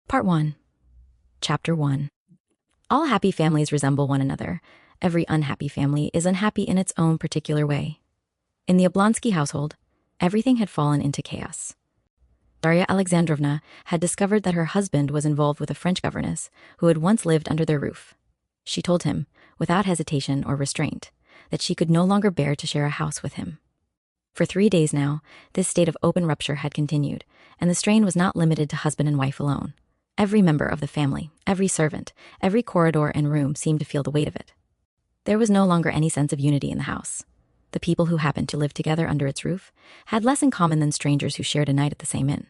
Part 1. Chapter 1. All happy families resemble one another. Every unhappy family is unhappy in its own particular way. In the Oblonsky household, everything had fallen into chaos. Darya Alexandrovna had discovered that her husband was involved with a French governess who had once lived under their roof. She told him, without hesitation or restraint, that she could no longer bear to share a house with him. For 3 days now, this state of open rupture had continued, and the strain was not limited to husband and wife alone. Every member of the family, every servant, every corridor and room seemed to feel the weight of it. There was no longer any sense of unity in the house. The people who happened to live together under its roof had less in common than strangers who shared a night at the same inn.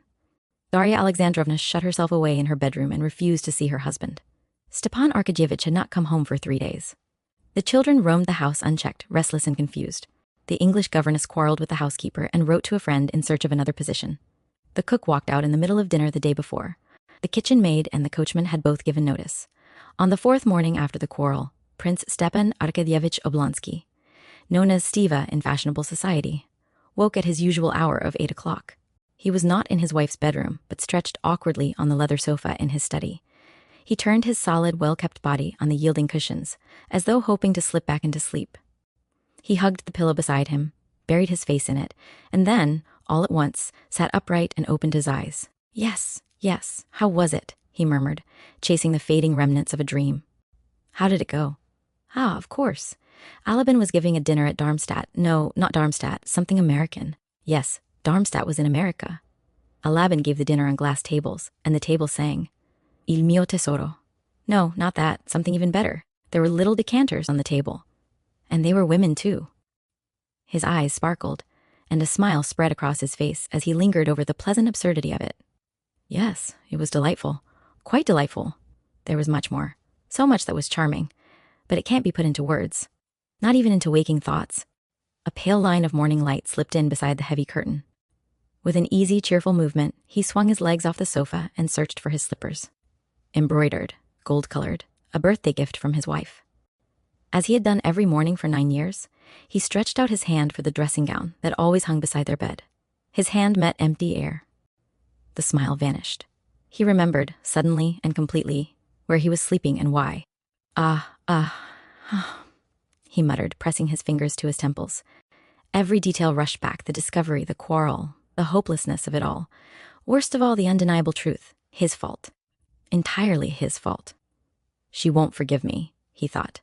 Darya Alexandrovna shut herself away in her bedroom and refused to see her husband. Stepan Arkadyevitch had not come home for 3 days. The children roamed the house unchecked, restless and confused. The English governess quarreled with the housekeeper and wrote to a friend in search of another position. The cook walked out in the middle of dinner the day before. The kitchen maid and the coachman had both given notice. On the 4th morning after the quarrel, Prince Stepan Arkadyevitch Oblonsky, known as Stiva in fashionable society, woke at his usual hour of 8 o'clock. He was not in his wife's bedroom, but stretched awkwardly on the leather sofa in his study. He turned his solid, well-kept body on the yielding cushions, as though hoping to slip back into sleep. He hugged the pillow beside him, buried his face in it, and then, all at once, sat upright and opened his eyes. Yes, how was it? He murmured, chasing the fading remnants of a dream. How did it go? Of course. Alabin was giving a dinner at Darmstadt. No, not Darmstadt, something American. Yes, Darmstadt was in America. Alabin gave the dinner on glass tables, and the table sang, Il mio tesoro. No, not that, something even better. There were little decanters on the table. And they were women, too. His eyes sparkled, and a smile spread across his face as he lingered over the pleasant absurdity of it. Yes, it was delightful. Quite delightful. There was much more. So much that was charming. But it can't be put into words. Not even into waking thoughts. A pale line of morning light slipped in beside the heavy curtain. With an easy, cheerful movement, he swung his legs off the sofa and searched for his slippers. Embroidered, gold-colored, a birthday gift from his wife. As he had done every morning for 9 years, he stretched out his hand for the dressing gown that always hung beside their bed. His hand met empty air. The smile vanished. He remembered, suddenly and completely, where he was sleeping and why. He muttered, pressing his fingers to his temples. Every detail rushed back, the discovery, the quarrel, the hopelessness of it all. Worst of all, the undeniable truth. His fault. Entirely his fault. She won't forgive me, he thought.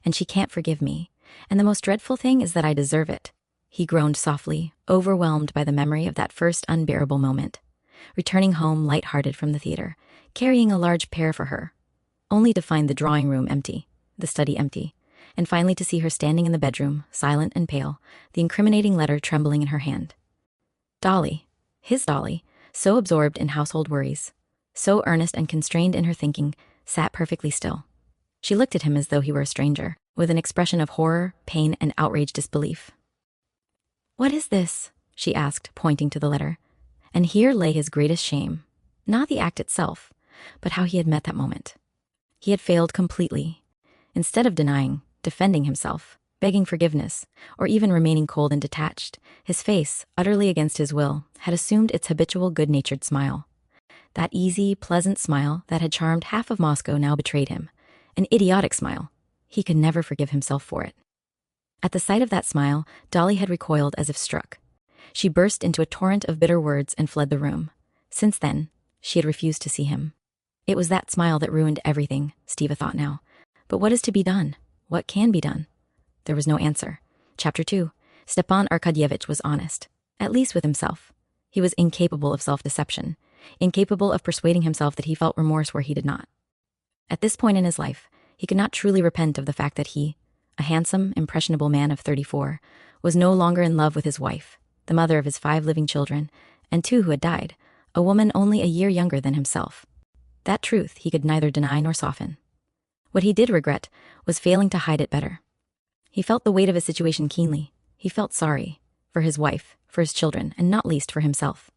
And she can't forgive me. And the most dreadful thing is that I deserve it. He groaned softly, overwhelmed by the memory of that first unbearable moment. Returning home light-hearted from the theater, carrying a large pear for her, only to find the drawing room empty, the study empty, and finally to see her standing in the bedroom, silent and pale, the incriminating letter trembling in her hand. Dolly, his Dolly, so absorbed in household worries, so earnest and constrained in her thinking, sat perfectly still. She looked at him as though he were a stranger, with an expression of horror, pain, and outraged disbelief. "What is this?" she asked, pointing to the letter. And here lay his greatest shame, not the act itself, but how he had met that moment. He had failed completely. Instead of denying, defending himself, begging forgiveness, or even remaining cold and detached, his face, utterly against his will, had assumed its habitual good-natured smile. That easy, pleasant smile that had charmed half of Moscow now betrayed him. An idiotic smile. He could never forgive himself for it. At the sight of that smile, Dolly had recoiled as if struck. She burst into a torrent of bitter words and fled the room. Since then, she had refused to see him. It was that smile that ruined everything, Stiva thought now. But what is to be done? What can be done? There was no answer. Chapter 2. Stepan Arkadyevitch was honest, at least with himself. He was incapable of self-deception, incapable of persuading himself that he felt remorse where he did not. At this point in his life, he could not truly repent of the fact that he, a handsome, impressionable man of 34, was no longer in love with his wife, the mother of his 5 living children, and 2 who had died, a woman only a year younger than himself. That truth he could neither deny nor soften. What he did regret was failing to hide it better. He felt the weight of his situation keenly. He felt sorry, for his wife, for his children, and not least for himself.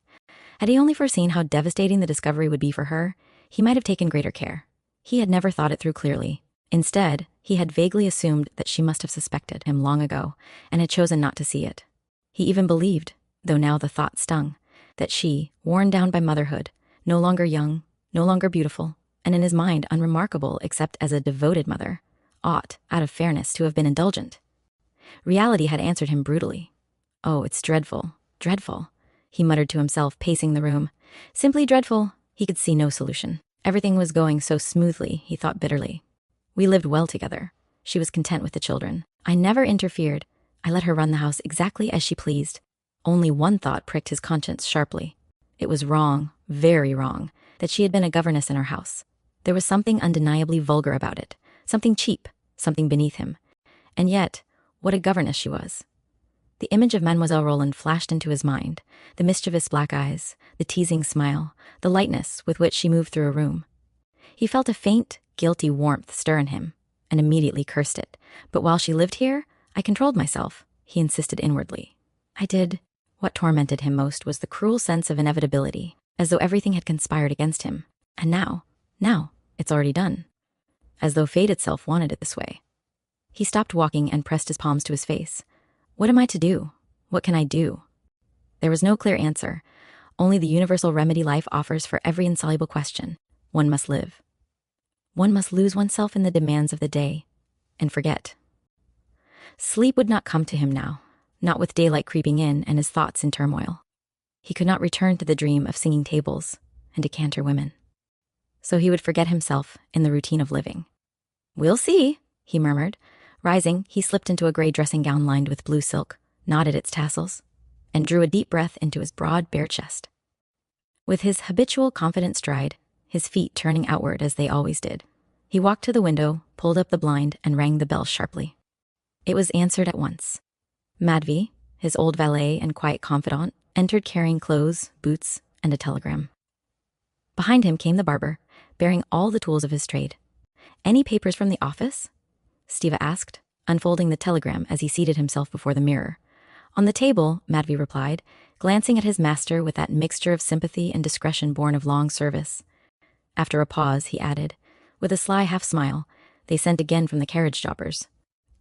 Had he only foreseen how devastating the discovery would be for her, he might have taken greater care. He had never thought it through clearly. Instead, he had vaguely assumed that she must have suspected him long ago, and had chosen not to see it. He even believed, though now the thought stung, that she, worn down by motherhood, no longer young, no longer beautiful, and in his mind unremarkable except as a devoted mother, ought, out of fairness, to have been indulgent. Reality had answered him brutally. "Oh, it's dreadful, dreadful," he muttered to himself, pacing the room. Simply dreadful. He could see no solution. Everything was going so smoothly, he thought bitterly. We lived well together. She was content with the children. I never interfered. I let her run the house exactly as she pleased. Only one thought pricked his conscience sharply. It was wrong, very wrong, that she had been a governess in our house. There was something undeniably vulgar about it, something cheap, something beneath him. And yet, what a governess she was. The image of Mademoiselle Roland flashed into his mind, the mischievous black eyes, the teasing smile, the lightness with which she moved through a room. He felt a faint, guilty warmth stir in him, and immediately cursed it. But while she lived here, I controlled myself, he insisted inwardly. I did. What tormented him most was the cruel sense of inevitability, as though everything had conspired against him. And now, it's already done. As though fate itself wanted it this way. He stopped walking and pressed his palms to his face. What am I to do? What can I do? There was no clear answer, only the universal remedy life offers for every insoluble question. One must live. One must lose oneself in the demands of the day, and forget. Sleep would not come to him now, not with daylight creeping in and his thoughts in turmoil. He could not return to the dream of singing tables and decanter women. So he would forget himself in the routine of living. We'll see, he murmured. Rising, he slipped into a gray dressing gown lined with blue silk, knotted its tassels, and drew a deep breath into his broad, bare chest. With his habitual confident stride, his feet turning outward as they always did, he walked to the window, pulled up the blind, and rang the bell sharply. It was answered at once. Madvi, his old valet and quiet confidant, entered carrying clothes, boots, and a telegram. Behind him came the barber, bearing all the tools of his trade. Any papers from the office? Stiva asked, unfolding the telegram as he seated himself before the mirror. On the table, Madvi replied, glancing at his master with that mixture of sympathy and discretion born of long service. After a pause, he added, with a sly half-smile, they sent again from the carriage jobbers.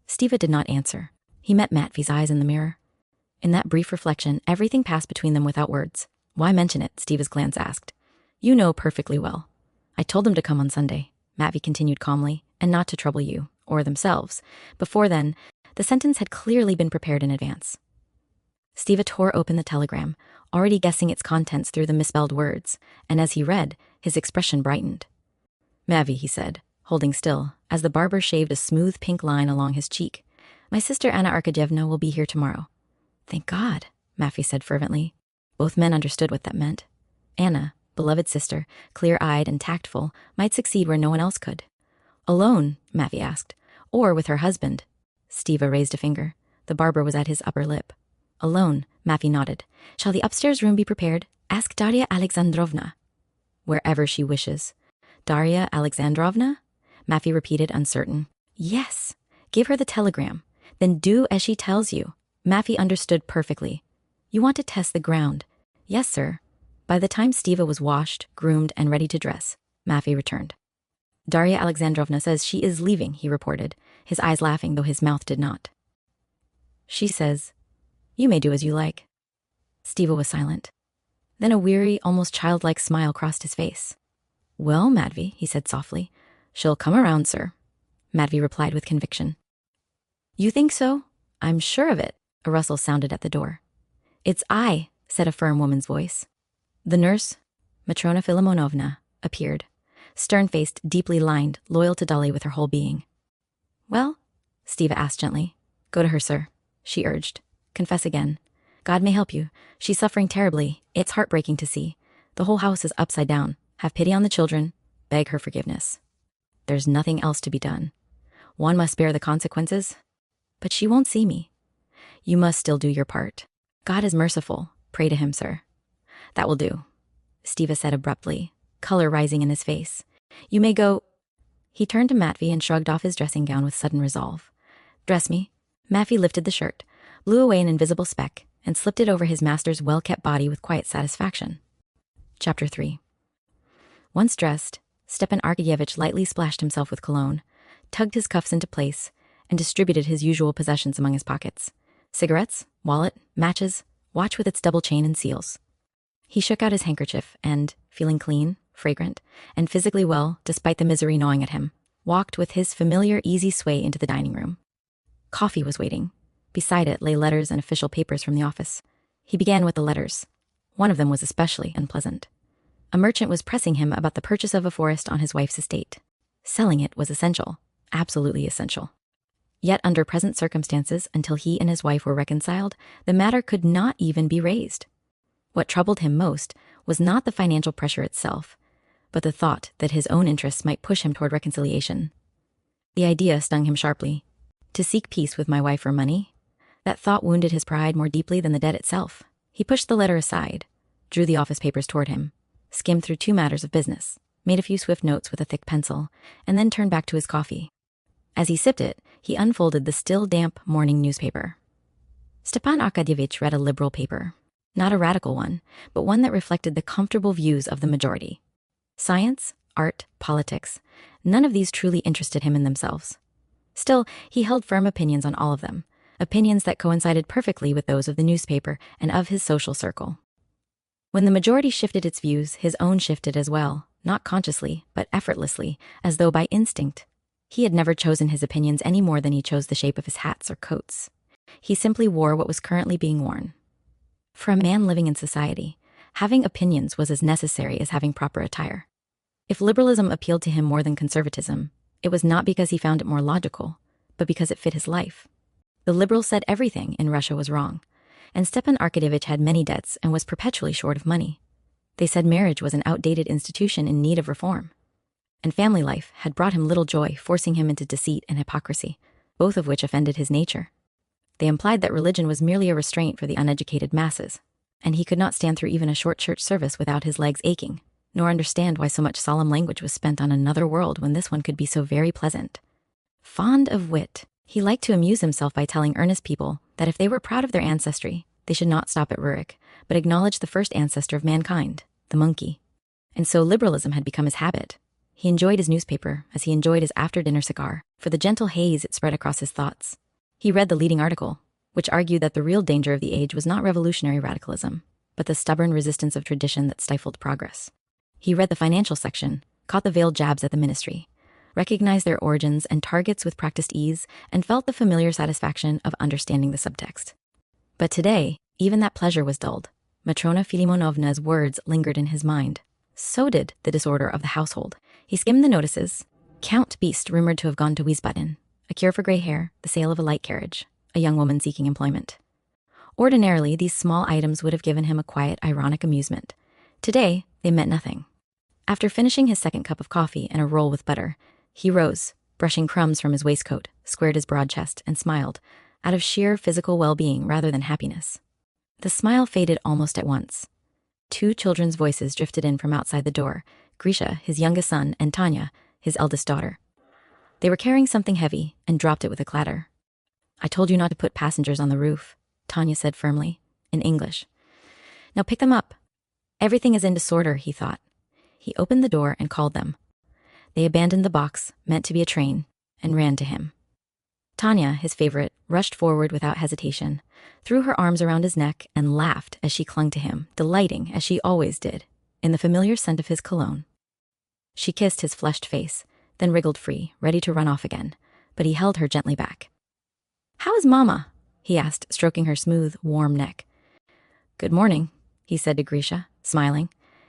Stiva did not answer. He met Matvi's eyes in the mirror. In that brief reflection, everything passed between them without words. Why mention it? Stiva's glance asked. You know perfectly well. I told them to come on Sunday, Matvi continued calmly, and not to trouble you, or themselves. Before then, the sentence had clearly been prepared in advance. Stiva tore open the telegram, already guessing its contents through the misspelled words, and as he read, his expression brightened. Mavi, he said, holding still, as the barber shaved a smooth pink line along his cheek. My sister Anna Arkadyevna will be here tomorrow. Thank God, Mavi said fervently. Both men understood what that meant. Anna, beloved sister, clear-eyed and tactful, might succeed where no one else could. Alone, Mavi asked, or with her husband? Stiva raised a finger. The barber was at his upper lip. Alone, Mavi nodded. Shall the upstairs room be prepared? Ask Darya Alexandrovna. Wherever she wishes. Darya Alexandrovna? Mavi repeated, uncertain. Yes. Give her the telegram. Then do as she tells you. Mavi understood perfectly. You want to test the ground. Yes, sir. By the time Stiva was washed, groomed, and ready to dress, Mavi returned. Darya Alexandrovna says she is leaving, he reported, his eyes laughing though his mouth did not. She says, you may do as you like. Stiva was silent. Then a weary, almost childlike smile crossed his face. Well, Madvi, he said softly, she'll come around, sir. Madvi replied with conviction. You think so? I'm sure of it. A rustle sounded at the door. It's I, said a firm woman's voice. The nurse, Matrona Filimonovna, appeared, stern-faced, deeply lined, loyal to Dolly with her whole being. Well, Stiva asked gently. Go to her, sir, she urged. Confess again. God may help you. She's suffering terribly. It's heartbreaking to see. The whole house is upside down. Have pity on the children. Beg her forgiveness. There's nothing else to be done. One must bear the consequences. But she won't see me. You must still do your part. God is merciful. Pray to him, sir. That will do, Stiva said abruptly, color rising in his face. You may go. He turned to Matvi and shrugged off his dressing gown with sudden resolve. Dress me. Matvi lifted the shirt, blew away an invisible speck, and slipped it over his master's well-kept body with quiet satisfaction. Chapter 3. Once dressed, Stepan Arkadyevitch lightly splashed himself with cologne, tugged his cuffs into place, and distributed his usual possessions among his pockets. Cigarettes, wallet, matches, watch with its double chain and seals. He shook out his handkerchief and, feeling clean, fragrant, and physically well, despite the misery gnawing at him, walked with his familiar easy sway into the dining room. Coffee was waiting. Beside it lay letters and official papers from the office. He began with the letters. One of them was especially unpleasant. A merchant was pressing him about the purchase of a forest on his wife's estate. Selling it was essential, absolutely essential. Yet under present circumstances, until he and his wife were reconciled, the matter could not even be raised. What troubled him most was not the financial pressure itself, but the thought that his own interests might push him toward reconciliation. The idea stung him sharply. To seek peace with my wife for money? That thought wounded his pride more deeply than the debt itself. He pushed the letter aside, drew the office papers toward him, skimmed through 2 matters of business, made a few swift notes with a thick pencil, and then turned back to his coffee. As he sipped it, he unfolded the still damp morning newspaper. Stepan Arkadyevitch read a liberal paper. Not a radical one, but one that reflected the comfortable views of the majority. Science, art, politics, none of these truly interested him in themselves. Still, he held firm opinions on all of them, opinions that coincided perfectly with those of the newspaper and of his social circle. When the majority shifted its views, his own shifted as well, not consciously, but effortlessly, as though by instinct. He had never chosen his opinions any more than he chose the shape of his hats or coats. He simply wore what was currently being worn. For a man living in society, having opinions was as necessary as having proper attire. If liberalism appealed to him more than conservatism, it was not because he found it more logical, but because it fit his life. The liberals said everything in Russia was wrong, and Stepan Arkadyevitch had many debts and was perpetually short of money. They said marriage was an outdated institution in need of reform. And family life had brought him little joy, forcing him into deceit and hypocrisy, both of which offended his nature. They implied that religion was merely a restraint for the uneducated masses, and he could not stand through even a short church service without his legs aching, nor understand why so much solemn language was spent on another world when this one could be so very pleasant. Fond of wit, he liked to amuse himself by telling earnest people that if they were proud of their ancestry, they should not stop at Rurik, but acknowledge the first ancestor of mankind, the monkey. And so liberalism had become his habit. He enjoyed his newspaper as he enjoyed his after-dinner cigar, for the gentle haze it spread across his thoughts. He read the leading article, which argued that the real danger of the age was not revolutionary radicalism, but the stubborn resistance of tradition that stifled progress. He read the financial section, caught the veiled jabs at the ministry, recognized their origins and targets with practiced ease, and felt the familiar satisfaction of understanding the subtext. But today, even that pleasure was dulled. Matrona Filimonovna's words lingered in his mind. So did the disorder of the household. He skimmed the notices. Count Beast rumored to have gone to Wiesbaden. A cure for gray hair, the sale of a light carriage, a young woman seeking employment. Ordinarily, these small items would have given him a quiet, ironic amusement. Today, they meant nothing. After finishing his second cup of coffee and a roll with butter, he rose, brushing crumbs from his waistcoat, squared his broad chest, and smiled, out of sheer physical well-being rather than happiness. The smile faded almost at once. 2 children's voices drifted in from outside the door, Grisha, his youngest son, and Tanya, his eldest daughter. They were carrying something heavy and dropped it with a clatter. "I told you not to put passengers on the roof," Tanya said firmly, in English. "Now pick them up." Everything is in disorder, he thought. He opened the door and called them. They abandoned the box, meant to be a train, and ran to him. Tanya, his favorite, rushed forward without hesitation, threw her arms around his neck, and laughed as she clung to him, delighting, as she always did, in the familiar scent of his cologne. She kissed his flushed face, then wriggled free, ready to run off again, but he held her gently back. "How is Mama?" he asked, stroking her smooth, warm neck. "Good morning," he said to Grisha, smiling.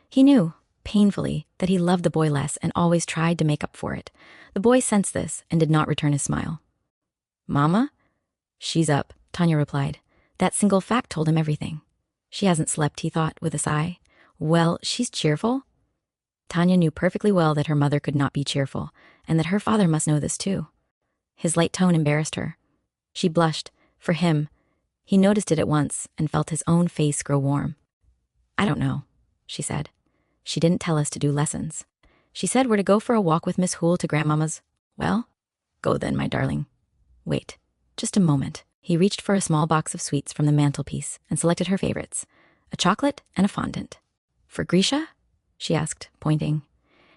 He knew, painfully, that he loved the boy less and always tried to make up for it. The boy sensed this and did not return his smile. "Mama?" "She's up," Tanya replied. That single fact told him everything. She hasn't slept, he thought, with a sigh. Well, she's cheerful. Tanya knew perfectly well that her mother could not be cheerful, and that her father must know this too. His light tone embarrassed her. She blushed. For him, he noticed it at once and felt his own face grow warm. "I don't know," she said. "She didn't tell us to do lessons. She said we're to go for a walk with Miss Hoole to Grandmama's." "Well, go then, my darling." "Wait, just a moment." He reached for a small box of sweets from the mantelpiece and selected her favorites, a chocolate and a fondant. "For Grisha?" she asked, pointing.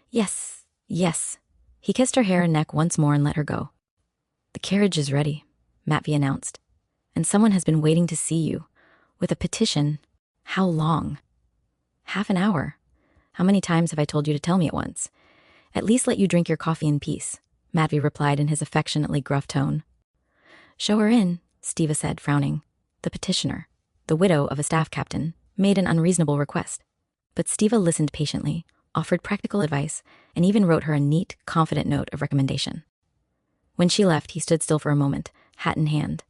Yes. He kissed her hair and neck once more and let her go. "The carriage is ready," Matvey announced, "and someone has been waiting to see you, with a petition." "How long?" "Half an hour. How many times have I told you to tell me at once? At least let you drink your coffee in peace, Matvey replied in his affectionately gruff tone. Show her in, Stiva said, frowning. The petitioner, the widow of a staff captain, made an unreasonable request. But Stiva listened patiently, offered practical advice, and even wrote her a neat, confident note of recommendation. When she left, he stood still for a moment, hat in hand.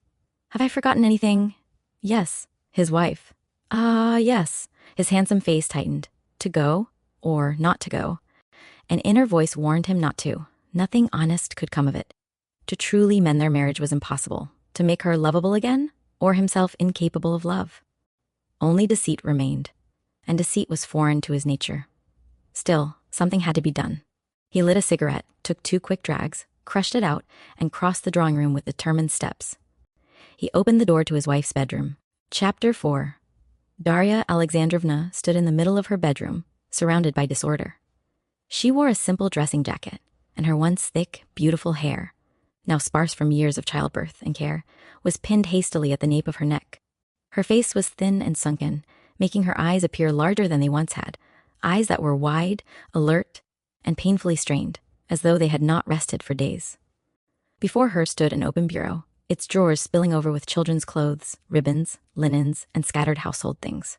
Have I forgotten anything? Yes, his wife. Yes. His handsome face tightened. To go, or not to go. An inner voice warned him not to. Nothing honest could come of it. To truly mend their marriage was impossible. To make her lovable again, or himself incapable of love. Only deceit remained, and deceit was foreign to his nature. Still, something had to be done. He lit a cigarette, took 2 quick drags, crushed it out, and crossed the drawing room with determined steps. He opened the door to his wife's bedroom. Chapter 4. Darya Alexandrovna stood in the middle of her bedroom, surrounded by disorder. She wore a simple dressing jacket, and her once thick, beautiful hair, now sparse from years of childbirth and care, was pinned hastily at the nape of her neck. Her face was thin and sunken, making her eyes appear larger than they once had, eyes that were wide, alert, and painfully strained, as though they had not rested for days. Before her stood an open bureau, its drawers spilling over with children's clothes, ribbons, linens, and scattered household things.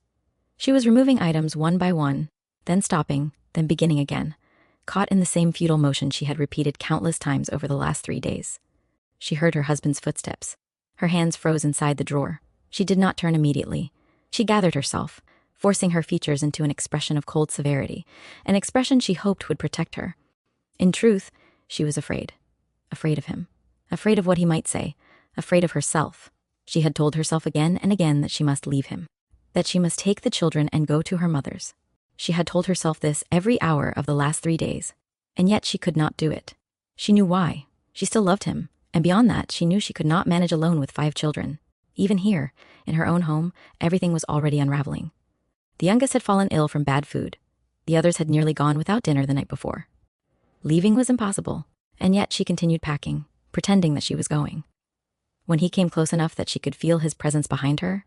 She was removing items one by one, then stopping, then beginning again, caught in the same futile motion she had repeated countless times over the last 3 days. She heard her husband's footsteps. Her hands froze inside the drawer. She did not turn immediately. She gathered herself, forcing her features into an expression of cold severity, an expression she hoped would protect her. In truth, she was afraid. Afraid of him. Afraid of what he might say. Afraid of herself. She had told herself again and again that she must leave him, that she must take the children and go to her mother's. She had told herself this every hour of the last 3 days, and yet she could not do it. She knew why. She still loved him, and beyond that, she knew she could not manage alone with 5 children. Even here, in her own home, everything was already unraveling. The youngest had fallen ill from bad food. The others had nearly gone without dinner the night before. Leaving was impossible, and yet she continued packing, pretending that she was going. When he came close enough that she could feel his presence behind her,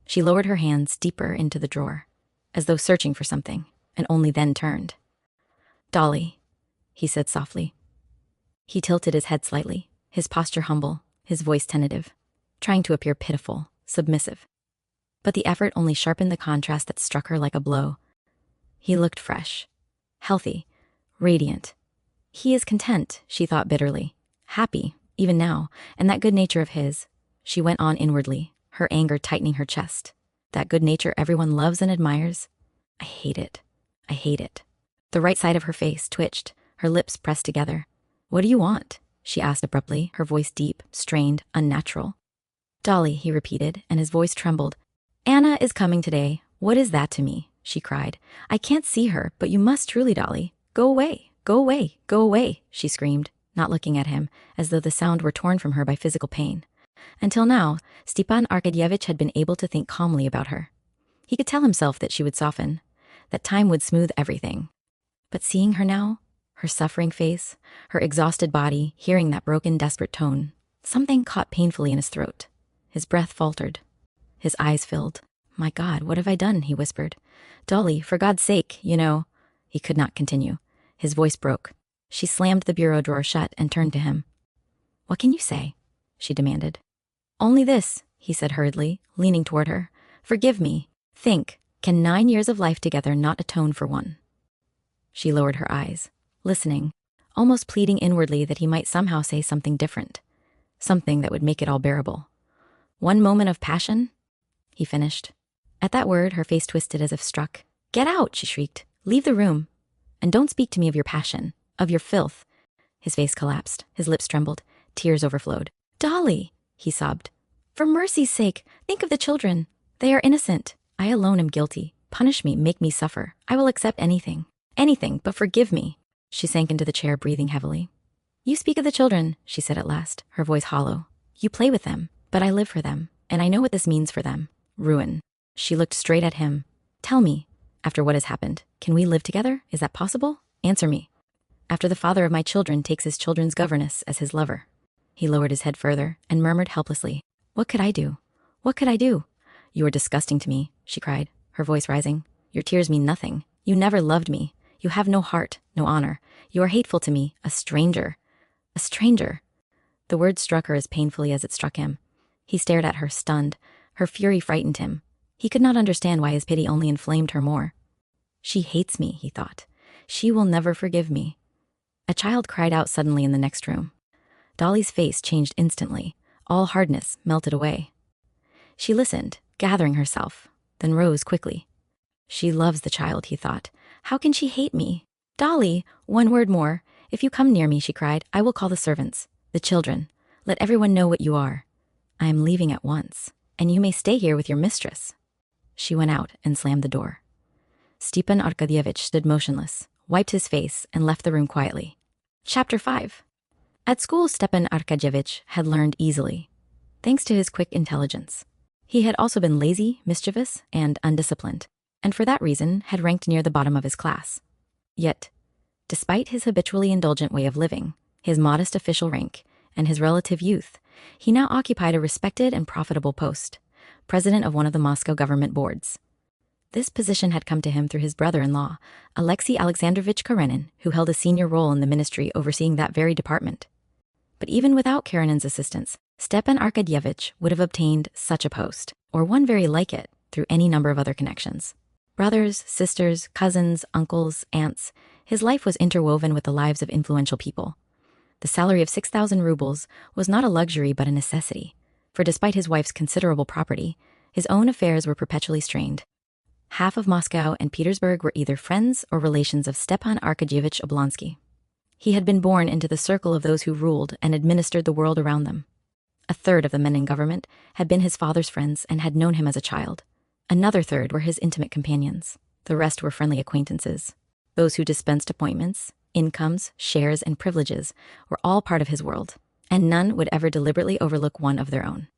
she lowered her hands deeper into the drawer, as though searching for something, and only then turned. Dolly, he said softly. He tilted his head slightly, his posture humble, his voice tentative, trying to appear pitiful, submissive. But the effort only sharpened the contrast that struck her like a blow. He looked fresh, healthy, radiant. He is content, she thought bitterly, happy, even now, and that good nature of his. She went on inwardly, her anger tightening her chest. That good nature everyone loves and admires. I hate it. I hate it. The right side of her face twitched, her lips pressed together. What do you want? She asked abruptly, her voice deep, strained, unnatural. Dolly, he repeated, and his voice trembled. Anna is coming today. What is that to me? She cried. I can't see her, but you must truly, Dolly. Go away, go away, go away, she screamed, not looking at him, as though the sound were torn from her by physical pain. Until now, Stepan Arkadyevitch had been able to think calmly about her. He could tell himself that she would soften, that time would smooth everything. But seeing her now, her suffering face, her exhausted body, hearing that broken, desperate tone, something caught painfully in his throat. His breath faltered. His eyes filled. My God, what have I done? He whispered. Dolly, for God's sake, you know. He could not continue. His voice broke. She slammed the bureau drawer shut and turned to him. What can you say? She demanded. Only this, he said hurriedly, leaning toward her. Forgive me. Think, can 9 years of life together not atone for one? She lowered her eyes, listening, almost pleading inwardly that he might somehow say something different, something that would make it all bearable. One moment of passion? He finished. At that word, her face twisted as if struck. Get out, she shrieked. Leave the room. And don't speak to me of your passion, of your filth. His face collapsed, his lips trembled, tears overflowed. Dolly, he sobbed. For mercy's sake, think of the children. They are innocent. I alone am guilty. Punish me, make me suffer. I will accept anything. Anything, but forgive me. She sank into the chair, breathing heavily. You speak of the children, she said at last, her voice hollow. You play with them, but I live for them, and I know what this means for them. Ruin. She looked straight at him. Tell me, after what has happened, can we live together? Is that possible? Answer me. After the father of my children takes his children's governess as his lover. He lowered his head further and murmured helplessly. What could I do? What could I do? You are disgusting to me, she cried, her voice rising. Your tears mean nothing. You never loved me. You have no heart, no honor. You are hateful to me, a stranger. A stranger. The word struck her as painfully as it struck him. He stared at her, stunned. Her fury frightened him. He could not understand why his pity only inflamed her more. She hates me, he thought. She will never forgive me. A child cried out suddenly in the next room. Dolly's face changed instantly. All hardness melted away. She listened, gathering herself, then rose quickly. She loves the child, he thought. How can she hate me? Dolly, one word more. If you come near me, she cried, I will call the servants, the children. Let everyone know what you are. I am leaving at once, and you may stay here with your mistress. She went out and slammed the door. Stepan Arkadyevitch stood motionless, wiped his face, and left the room quietly. Chapter 5. At school, Stepan Arkadyevitch had learned easily, thanks to his quick intelligence. He had also been lazy, mischievous, and undisciplined, and for that reason had ranked near the bottom of his class. Yet, despite his habitually indulgent way of living, his modest official rank, and his relative youth, he now occupied a respected and profitable post, president of one of the Moscow government boards. This position had come to him through his brother-in-law, Alexei Alexandrovich Karenin, who held a senior role in the ministry overseeing that very department. But even without Karenin's assistance, Stepan Arkadyevitch would have obtained such a post, or one very like it, through any number of other connections. Brothers, sisters, cousins, uncles, aunts, his life was interwoven with the lives of influential people. The salary of 6,000 rubles was not a luxury but a necessity, for despite his wife's considerable property, his own affairs were perpetually strained. Half of Moscow and Petersburg were either friends or relations of Stepan Arkadyevitch Oblonsky. He had been born into the circle of those who ruled and administered the world around them. A third of the men in government had been his father's friends and had known him as a child. Another third were his intimate companions. The rest were friendly acquaintances. Those who dispensed appointments, incomes, shares, and privileges were all part of his world, and none would ever deliberately overlook one of their own.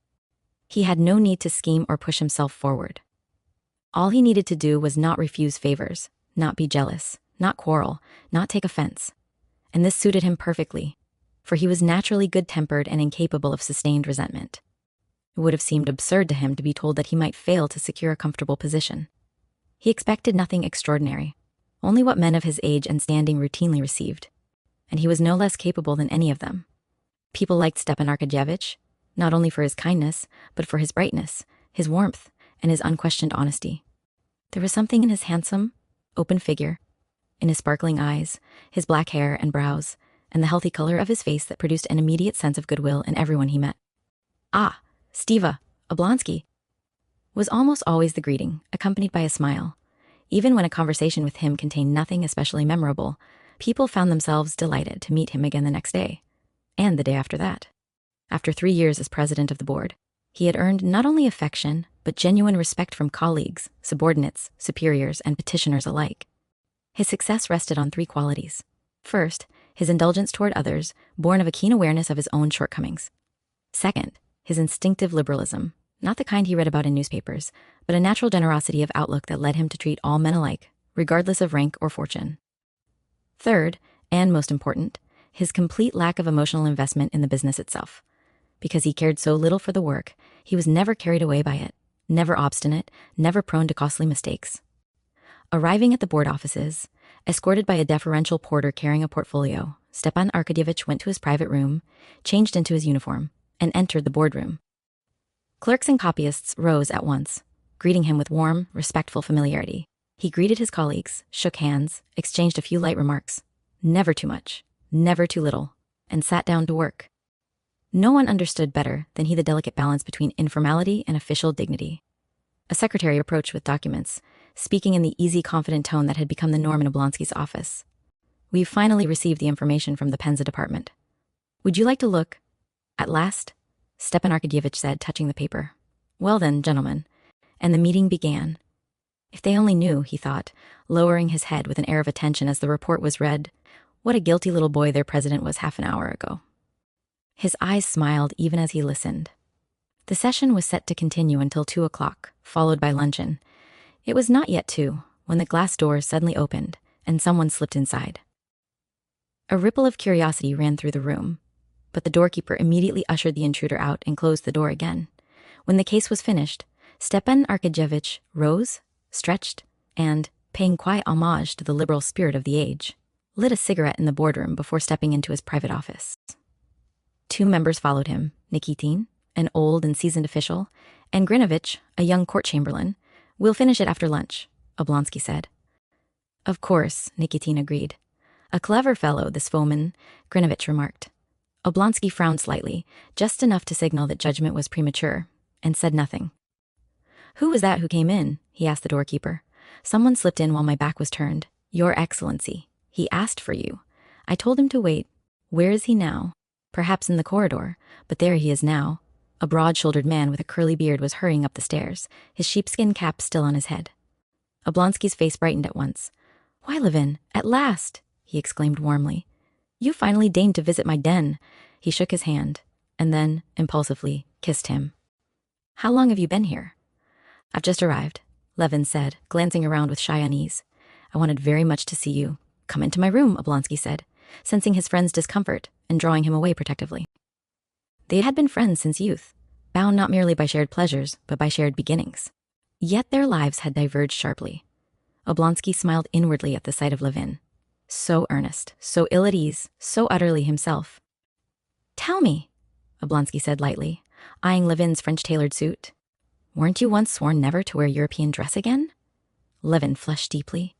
He had no need to scheme or push himself forward. All he needed to do was not refuse favors, not be jealous, not quarrel, not take offense. And this suited him perfectly, for he was naturally good-tempered and incapable of sustained resentment. It would have seemed absurd to him to be told that he might fail to secure a comfortable position. He expected nothing extraordinary, only what men of his age and standing routinely received, and he was no less capable than any of them. People liked Stepan Arkadyevitch, not only for his kindness, but for his brightness, his warmth, and his unquestioned honesty. There was something in his handsome, open figure, in his sparkling eyes, his black hair and brows, and the healthy color of his face that produced an immediate sense of goodwill in everyone he met. Ah, Stiva, Oblonsky, was almost always the greeting, accompanied by a smile. Even when a conversation with him contained nothing especially memorable, people found themselves delighted to meet him again the next day, and the day after that. After 3 years as president of the board, he had earned not only affection, but genuine respect from colleagues, subordinates, superiors, and petitioners alike. His success rested on 3 qualities. First, his indulgence toward others, born of a keen awareness of his own shortcomings. Second, his instinctive liberalism, not the kind he read about in newspapers, but a natural generosity of outlook that led him to treat all men alike, regardless of rank or fortune. Third, and most important, his complete lack of emotional investment in the business itself. Because he cared so little for the work, he was never carried away by it, never obstinate, never prone to costly mistakes. Arriving at the board offices, escorted by a deferential porter carrying a portfolio, Stepan Arkadyevitch went to his private room, changed into his uniform, and entered the boardroom. Clerks and copyists rose at once, greeting him with warm, respectful familiarity. He greeted his colleagues, shook hands, exchanged a few light remarks, never too much, never too little, and sat down to work. No one understood better than he the delicate balance between informality and official dignity. A secretary approached with documents, speaking in the easy, confident tone that had become the norm in Oblonsky's office. We've finally received the information from the Penza department. Would you like to look? At last, Stepan Arkadyevitch said, touching the paper. Well then, gentlemen. And the meeting began. If they only knew, he thought, lowering his head with an air of attention as the report was read, what a guilty little boy their president was half an hour ago. His eyes smiled even as he listened. The session was set to continue until 2 o'clock, followed by luncheon. It was not yet 2 when the glass door suddenly opened and someone slipped inside. A ripple of curiosity ran through the room, but the doorkeeper immediately ushered the intruder out and closed the door again. When the case was finished, Stepan Arkadyevitch rose, stretched, and, paying quiet homage to the liberal spirit of the age, lit a cigarette in the boardroom before stepping into his private office. 2 members followed him, Nikitin, an old and seasoned official, and Grinovich, a young court chamberlain. "We'll finish it after lunch," Oblonsky said. "Of course," Nikitin agreed. "A clever fellow, this foeman," Grinovich remarked. Oblonsky frowned slightly, just enough to signal that judgment was premature, and said nothing. "Who was that who came in?" he asked the doorkeeper. "Someone slipped in while my back was turned. Your Excellency. He asked for you. I told him to wait. Where is he now? Perhaps in the corridor, but there he is now." A broad-shouldered man with a curly beard was hurrying up the stairs, his sheepskin cap still on his head. Oblonsky's face brightened at once. "Why, Levin, at last!" he exclaimed warmly. "You finally deigned to visit my den." He shook his hand, and then, impulsively, kissed him. "How long have you been here?" "I've just arrived," Levin said, glancing around with shy unease. "I wanted very much to see you." "Come into my room," Oblonsky said, sensing his friend's discomfort and drawing him away protectively. They had been friends since youth, bound not merely by shared pleasures, but by shared beginnings. Yet their lives had diverged sharply. Oblonsky smiled inwardly at the sight of Levin. So earnest, so ill at ease, so utterly himself. "Tell me," Oblonsky said lightly, eyeing Levin's French-tailored suit. "Weren't you once sworn never to wear European dress again?" Levin flushed deeply.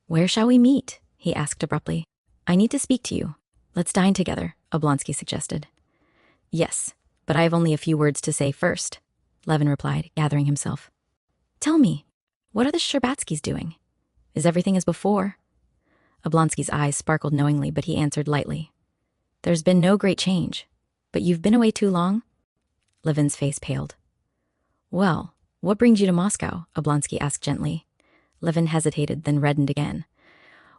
"Where shall we meet?" he asked abruptly. "I need to speak to you. Let's dine together," Oblonsky suggested. "Yes, but I have only a few words to say first," Levin replied, gathering himself. "Tell me, what are the Sherbatskys doing? Is everything as before?" Oblonsky's eyes sparkled knowingly, but he answered lightly. "There's been no great change. But you've been away too long?" Levin's face paled. "Well, what brings you to Moscow?" Oblonsky asked gently. Levin hesitated, then reddened again.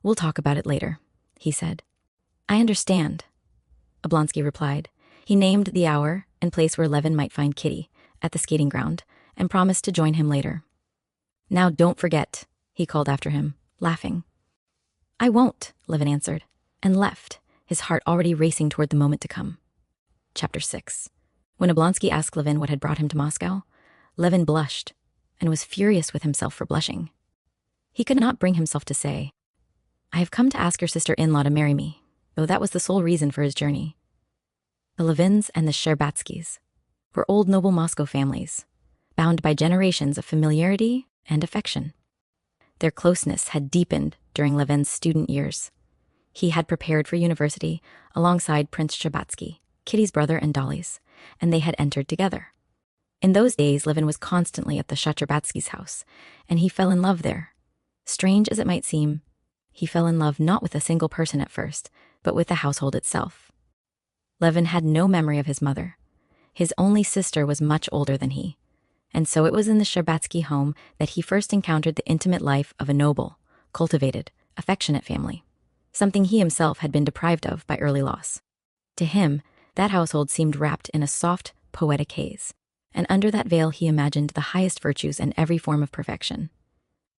"We'll talk about it later," he said. "I understand," Oblonsky replied. He named the hour and place where Levin might find Kitty, at the skating ground, and promised to join him later. "Now don't forget," he called after him, laughing. "I won't," Levin answered, and left, his heart already racing toward the moment to come. Chapter 6. When Oblonsky asked Levin what had brought him to Moscow, Levin blushed, and was furious with himself for blushing. He could not bring himself to say, "I have come to ask your sister-in-law to marry me," though that was the sole reason for his journey. The Levins and the Sherbatskys were old noble Moscow families, bound by generations of familiarity and affection. Their closeness had deepened during Levin's student years. He had prepared for university alongside Prince Sherbatsky, Kitty's brother and Dolly's, and they had entered together. In those days, Levin was constantly at the Sherbatskys' house, and he fell in love there. Strange as it might seem, he fell in love not with a single person at first, but with the household itself. Levin had no memory of his mother. His only sister was much older than he, and so it was in the Sherbatsky home that he first encountered the intimate life of a noble, cultivated, affectionate family, something he himself had been deprived of by early loss. To him, that household seemed wrapped in a soft, poetic haze, and under that veil he imagined the highest virtues and every form of perfection.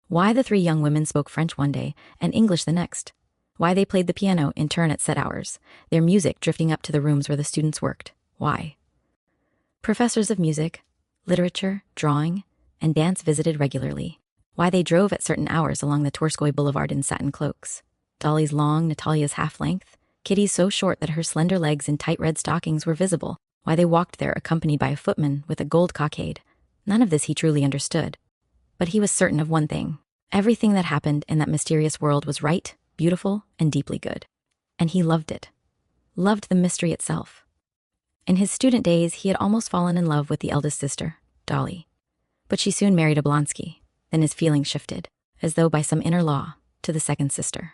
Why the 3 young women spoke French one day and English the next. Why they played the piano in turn at set hours, their music drifting up to the rooms where the students worked. Why? Professors of music, literature, drawing, and dance visited regularly. Why they drove at certain hours along the Torskoy Boulevard in satin cloaks. Dolly's long, Natalia's half-length, Kitty's so short that her slender legs in tight red stockings were visible. Why they walked there accompanied by a footman with a gold cockade. None of this he truly understood. But he was certain of one thing. Everything that happened in that mysterious world was right, beautiful, and deeply good. And he loved it. Loved the mystery itself. In his student days, he had almost fallen in love with the eldest sister, Dolly. But she soon married Oblonsky. Then his feelings shifted, as though by some inner law, to the second sister.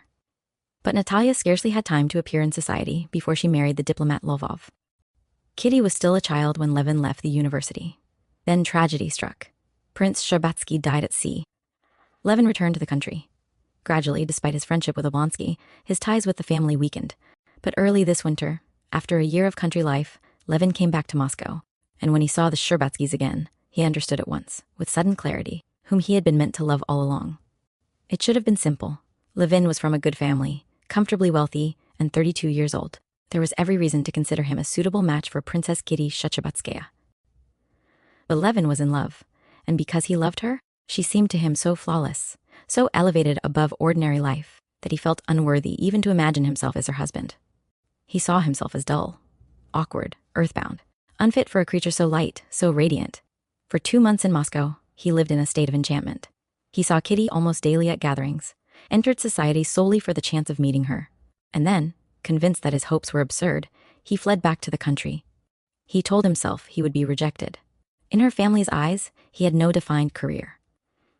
But Natalia scarcely had time to appear in society before she married the diplomat Lvov. Kitty was still a child when Levin left the university. Then tragedy struck. Prince Sherbatsky died at sea. Levin returned to the country. Gradually, despite his friendship with Oblonsky, his ties with the family weakened. But early this winter, after a year of country life, Levin came back to Moscow. And when he saw the Sherbatskys again, he understood at once, with sudden clarity, whom he had been meant to love all along. It should have been simple. Levin was from a good family, comfortably wealthy, and 32 years old. There was every reason to consider him a suitable match for Princess Kitty Sherbatskaya. But Levin was in love, and because he loved her, She seemed to him so flawless, so elevated above ordinary life, that he felt unworthy even to imagine himself as her husband. He saw himself as dull, awkward, earthbound, unfit for a creature so light, so radiant. For 2 months in Moscow, he lived in a state of enchantment. He saw Kitty almost daily at gatherings, entered society solely for the chance of meeting her. And then, convinced that his hopes were absurd, he fled back to the country. He told himself he would be rejected. In her family's eyes, he had no defined career.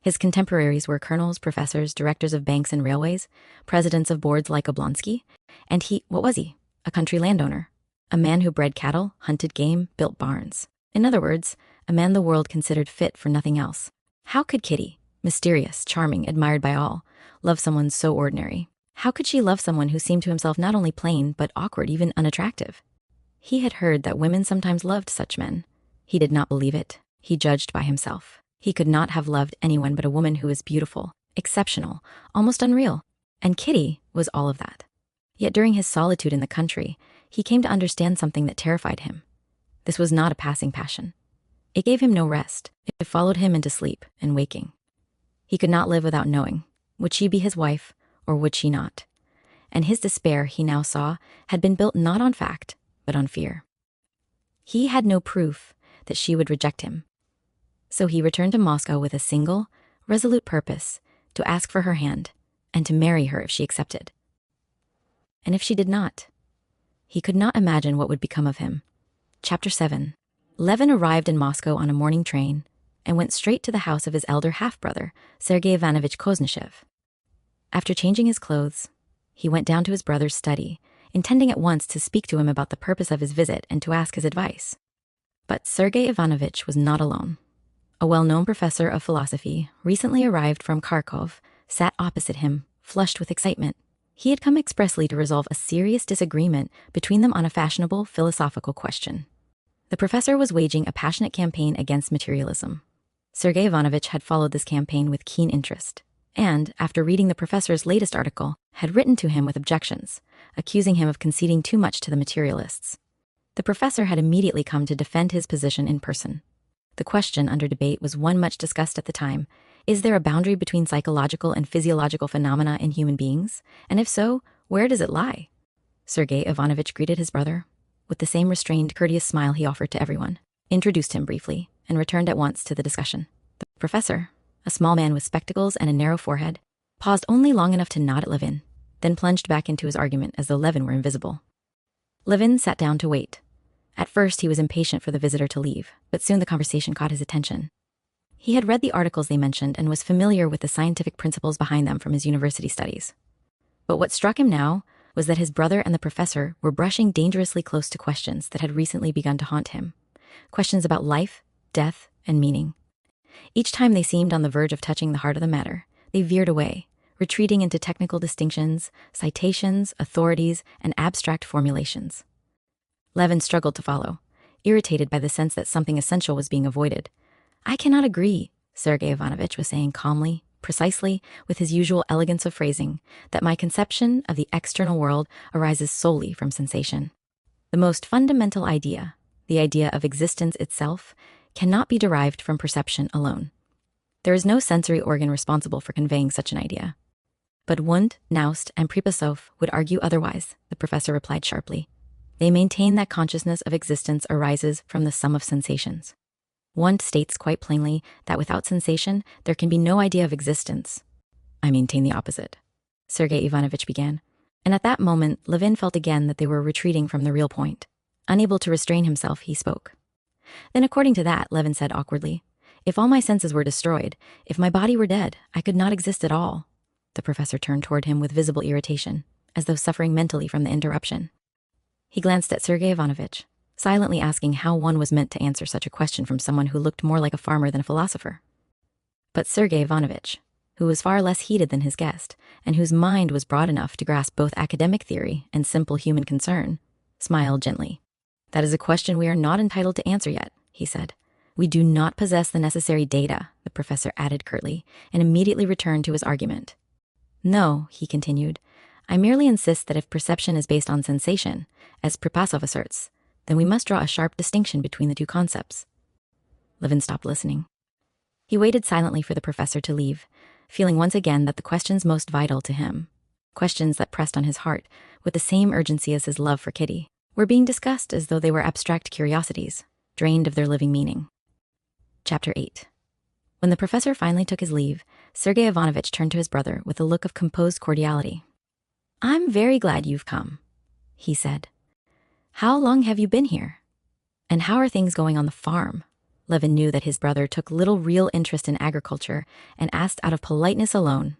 His contemporaries were colonels, professors, directors of banks and railways, presidents of boards like Oblonsky, and he, what was he? A country landowner. A man who bred cattle, hunted game, built barns. In other words, a man the world considered fit for nothing else. How could Kitty, mysterious, charming, admired by all, love someone so ordinary? How could she love someone who seemed to himself not only plain, but awkward, even unattractive? He had heard that women sometimes loved such men. He did not believe it. He judged by himself. He could not have loved anyone but a woman who was beautiful, exceptional, almost unreal. And Kitty was all of that. Yet during his solitude in the country, he came to understand something that terrified him. This was not a passing passion. It gave him no rest. It followed him into sleep and waking. He could not live without knowing. Would she be his wife, or would she not? And his despair, he now saw, had been built not on fact, but on fear. He had no proof that she would reject him. So he returned to Moscow with a single, resolute purpose to ask for her hand and to marry her if she accepted. And if she did not, he could not imagine what would become of him. Chapter 7. Levin arrived in Moscow on a morning train and went straight to the house of his elder half-brother, Sergei Ivanovich Koznishev. After changing his clothes, he went down to his brother's study, intending at once to speak to him about the purpose of his visit and to ask his advice. But Sergei Ivanovich was not alone. A well-known professor of philosophy, recently arrived from Kharkov, sat opposite him, flushed with excitement. He had come expressly to resolve a serious disagreement between them on a fashionable philosophical question. The professor was waging a passionate campaign against materialism. Sergei Ivanovich had followed this campaign with keen interest, and, after reading the professor's latest article, had written to him with objections, accusing him of conceding too much to the materialists. The professor had immediately come to defend his position in person. The question under debate was one much discussed at the time. Is there a boundary between psychological and physiological phenomena in human beings? And if so, where does it lie? Sergei Ivanovich greeted his brother with the same restrained, courteous smile he offered to everyone, introduced him briefly, and returned at once to the discussion. The professor, a small man with spectacles and a narrow forehead, paused only long enough to nod at Levin, then plunged back into his argument as though Levin were invisible. Levin sat down to wait. At first, he was impatient for the visitor to leave, but soon the conversation caught his attention. He had read the articles they mentioned and was familiar with the scientific principles behind them from his university studies. But what struck him now was that his brother and the professor were brushing dangerously close to questions that had recently begun to haunt him. Questions about life, death, and meaning. Each time they seemed on the verge of touching the heart of the matter, they veered away, retreating into technical distinctions, citations, authorities, and abstract formulations. Levin struggled to follow, irritated by the sense that something essential was being avoided. I cannot agree, Sergei Ivanovich was saying calmly, precisely, with his usual elegance of phrasing, that my conception of the external world arises solely from sensation. The most fundamental idea, the idea of existence itself, cannot be derived from perception alone. There is no sensory organ responsible for conveying such an idea. But Wundt, Naust, and Pripasov would argue otherwise, the professor replied sharply. They maintain that consciousness of existence arises from the sum of sensations. Wundt states quite plainly that without sensation, there can be no idea of existence. I maintain the opposite, Sergei Ivanovich began. And at that moment, Levin felt again that they were retreating from the real point. Unable to restrain himself, he spoke. Then according to that, Levin said awkwardly, if all my senses were destroyed, if my body were dead, I could not exist at all. The professor turned toward him with visible irritation, as though suffering mentally from the interruption. He glanced at Sergei Ivanovich, silently asking how one was meant to answer such a question from someone who looked more like a farmer than a philosopher. But Sergei Ivanovich, who was far less heated than his guest, and whose mind was broad enough to grasp both academic theory and simple human concern, smiled gently. That is a question we are not entitled to answer yet, he said. We do not possess the necessary data, the professor added curtly, and immediately returned to his argument. No, he continued, I merely insist that if perception is based on sensation, as Pripasov asserts, then we must draw a sharp distinction between the two concepts. Levin stopped listening. He waited silently for the professor to leave, feeling once again that the questions most vital to him, questions that pressed on his heart with the same urgency as his love for Kitty, were being discussed as though they were abstract curiosities, drained of their living meaning. Chapter 8. When the professor finally took his leave, Sergei Ivanovich turned to his brother with a look of composed cordiality. "I'm very glad you've come," he said. "How long have you been here? And how are things going on the farm?" Levin knew that his brother took little real interest in agriculture and asked out of politeness alone.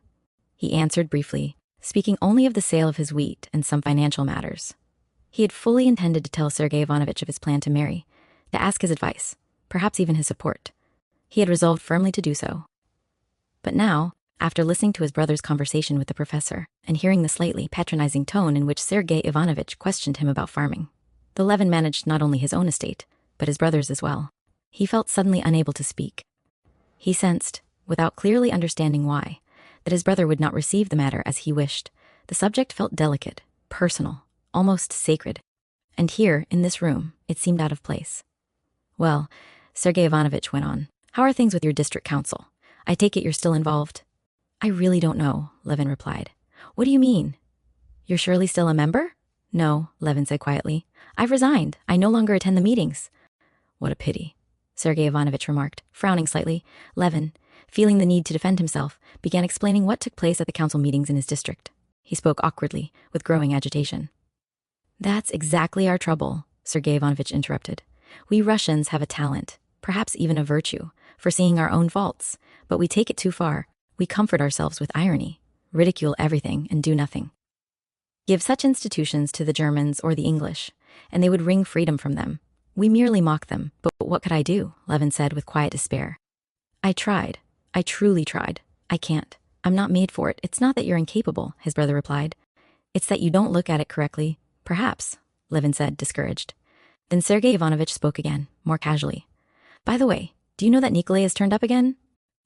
He answered briefly, speaking only of the sale of his wheat and some financial matters. He had fully intended to tell Sergei Ivanovich of his plan to marry, to ask his advice, perhaps even his support. He had resolved firmly to do so. But now, after listening to his brother's conversation with the professor and hearing the slightly patronizing tone in which Sergei Ivanovich questioned him about farming, though Levin managed not only his own estate, but his brother's as well, he felt suddenly unable to speak. He sensed, without clearly understanding why, that his brother would not receive the matter as he wished. The subject felt delicate, personal, almost sacred. And here, in this room, it seemed out of place. "Well," Sergei Ivanovich went on, "how are things with your district council? I take it you're still involved?" "I really don't know," Levin replied. "What do you mean? You're surely still a member?" "No," Levin said quietly. "I've resigned. I no longer attend the meetings." "What a pity," Sergei Ivanovich remarked, frowning slightly. Levin, feeling the need to defend himself, began explaining what took place at the council meetings in his district. He spoke awkwardly, with growing agitation. "That's exactly our trouble," Sergei Ivanovich interrupted. "We Russians have a talent, perhaps even a virtue, for seeing our own faults, but we take it too far. We comfort ourselves with irony, ridicule everything, and do nothing. Give such institutions to the Germans or the English, and they would wring freedom from them. We merely mock them, but what could I do?" Levin said with quiet despair. "I tried. I truly tried. I can't. I'm not made for it. It's not that you're incapable," his brother replied. "It's that you don't look at it correctly, perhaps," Levin said, discouraged. Then Sergei Ivanovich spoke again, more casually. "By the way, do you know that Nikolai has turned up again?"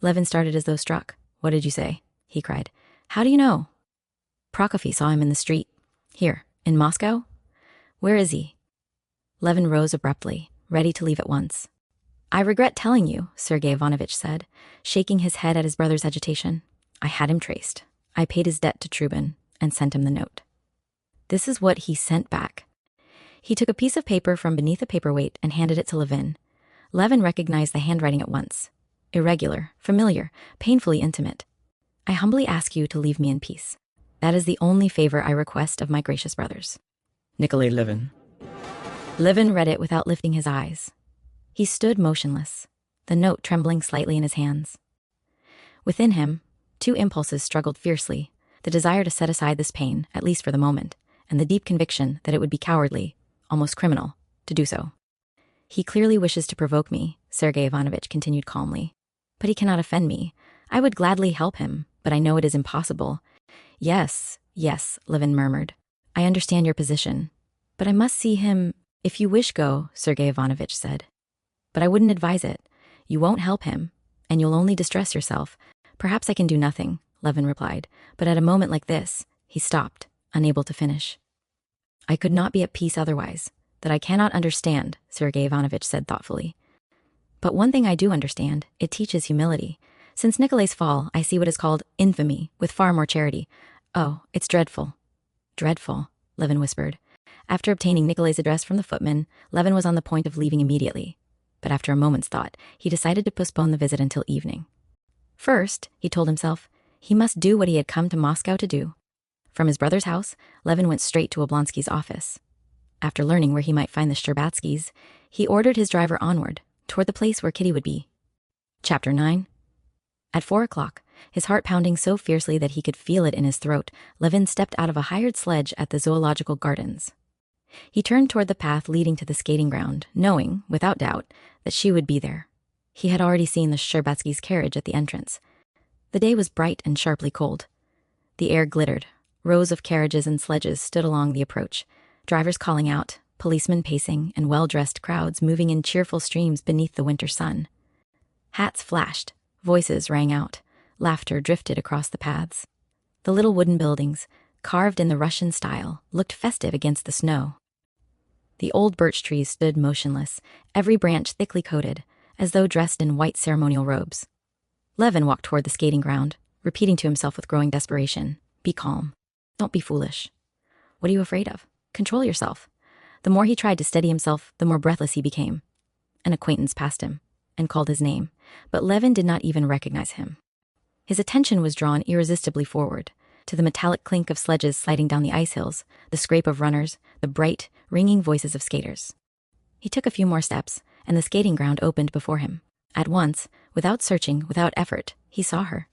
Levin started as though struck. "What did you say?" he cried. "How do you know?" "Prokofy saw him in the street. Here, in Moscow?" "Where is he?" Levin rose abruptly, ready to leave at once. "I regret telling you," Sergei Ivanovich said, shaking his head at his brother's agitation. "I had him traced. I paid his debt to Trubin and sent him the note." This is what he sent back. He took a piece of paper from beneath a paperweight and handed it to Levin. Levin recognized the handwriting at once. Irregular, familiar, painfully intimate. "I humbly ask you to leave me in peace. That is the only favor I request of my gracious brothers. Nikolai Levin." Levin read it without lifting his eyes. He stood motionless, the note trembling slightly in his hands. Within him, two impulses struggled fiercely, the desire to set aside this pain, at least for the moment, and the deep conviction that it would be cowardly, almost criminal, to do so. "He clearly wishes to provoke me," Sergei Ivanovich continued calmly. "But he cannot offend me. I would gladly help him, but I know it is impossible." Yes, Levin murmured. "I understand your position. But I must see him." "If you wish, go," Sergei Ivanovich said. "But I wouldn't advise it. You won't help him, and you'll only distress yourself." "Perhaps I can do nothing," Levin replied. But at a moment like this, he stopped, unable to finish. "I could not be at peace otherwise. That I cannot understand," Sergei Ivanovich said thoughtfully. "But one thing I do understand, it teaches humility. Since Nikolai's fall, I see what is called infamy, with far more charity. Oh, it's dreadful." "Dreadful," Levin whispered. After obtaining Nikolai's address from the footman, Levin was on the point of leaving immediately. But after a moment's thought, he decided to postpone the visit until evening. First, he told himself, he must do what he had come to Moscow to do. From his brother's house, Levin went straight to Oblonsky's office. After learning where he might find the Shtcherbatskys, he ordered his driver onward, toward the place where Kitty would be. Chapter 9. At 4 o'clock, his heart pounding so fiercely that he could feel it in his throat, Levin stepped out of a hired sledge at the zoological gardens. He turned toward the path leading to the skating ground, knowing, without doubt, that she would be there. He had already seen the Shtcherbatskys' carriage at the entrance. The day was bright and sharply cold. The air glittered. Rows of carriages and sledges stood along the approach, drivers calling out, policemen pacing, and well-dressed crowds moving in cheerful streams beneath the winter sun. Hats flashed, voices rang out, laughter drifted across the paths. The little wooden buildings, carved in the Russian style, looked festive against the snow. The old birch trees stood motionless, every branch thickly coated, as though dressed in white ceremonial robes. Levin walked toward the skating ground, repeating to himself with growing desperation, "Be calm. Don't be foolish. What are you afraid of? Control yourself." The more he tried to steady himself, the more breathless he became. An acquaintance passed him and called his name, but Levin did not even recognize him. His attention was drawn irresistibly forward, to the metallic clink of sledges sliding down the ice hills, the scrape of runners, the bright, ringing voices of skaters. He took a few more steps, and the skating ground opened before him. At once, without searching, without effort, he saw her.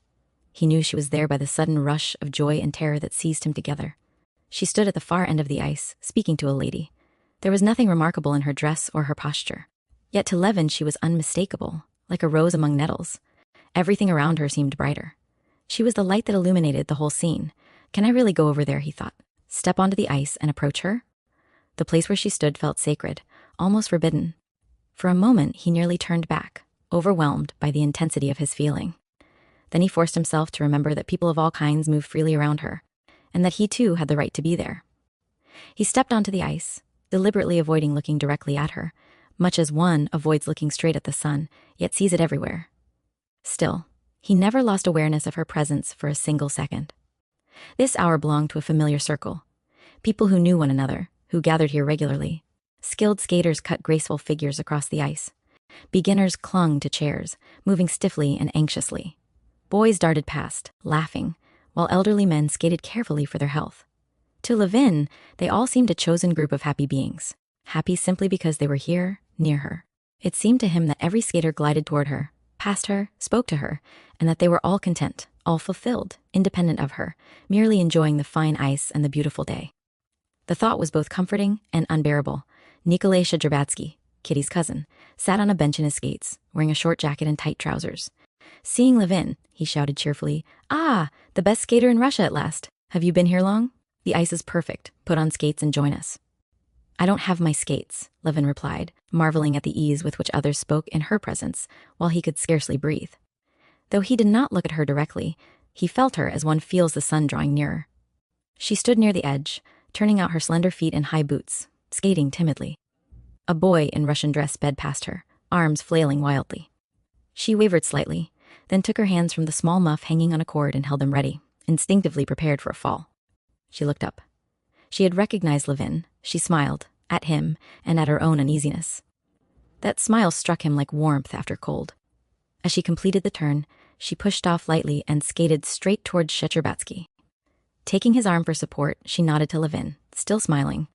He knew she was there by the sudden rush of joy and terror that seized him together. She stood at the far end of the ice, speaking to a lady. There was nothing remarkable in her dress or her posture. Yet to Levin she was unmistakable, like a rose among nettles. Everything around her seemed brighter. She was the light that illuminated the whole scene. Can I really go over there, he thought. Step onto the ice and approach her? The place where she stood felt sacred, almost forbidden. For a moment he nearly turned back, overwhelmed by the intensity of his feeling. Then he forced himself to remember that people of all kinds moved freely around her, and that he too had the right to be there. He stepped onto the ice, deliberately avoiding looking directly at her, much as one avoids looking straight at the sun, yet sees it everywhere. Still, he never lost awareness of her presence for a single second. This hour belonged to a familiar circle. People who knew one another, who gathered here regularly. Skilled skaters cut graceful figures across the ice. Beginners clung to chairs, moving stiffly and anxiously. Boys darted past, laughing, while elderly men skated carefully for their health. To Levin, they all seemed a chosen group of happy beings, happy simply because they were here, near her. It seemed to him that every skater glided toward her, passed her, spoke to her, and that they were all content, all fulfilled, independent of her, merely enjoying the fine ice and the beautiful day. The thought was both comforting and unbearable. Nikolai Shadrobatsky, Kitty's cousin, sat on a bench in his skates, wearing a short jacket and tight trousers. Seeing Levin, he shouted cheerfully, "Ah, the best skater in Russia at last. Have you been here long? The ice is perfect. Put on skates and join us." "I don't have my skates," Levin replied, marveling at the ease with which others spoke in her presence, while he could scarcely breathe. Though he did not look at her directly, he felt her as one feels the sun drawing nearer. She stood near the edge, turning out her slender feet in high boots, skating timidly. A boy in Russian dress sped past her, arms flailing wildly. She wavered slightly, then took her hands from the small muff hanging on a cord and held them ready, instinctively prepared for a fall. She looked up. She had recognized Levin. She smiled, at him and at her own uneasiness. That smile struck him like warmth after cold. As she completed the turn, she pushed off lightly and skated straight towards Shchecherbatsky. Taking his arm for support, she nodded to Levin, still smiling.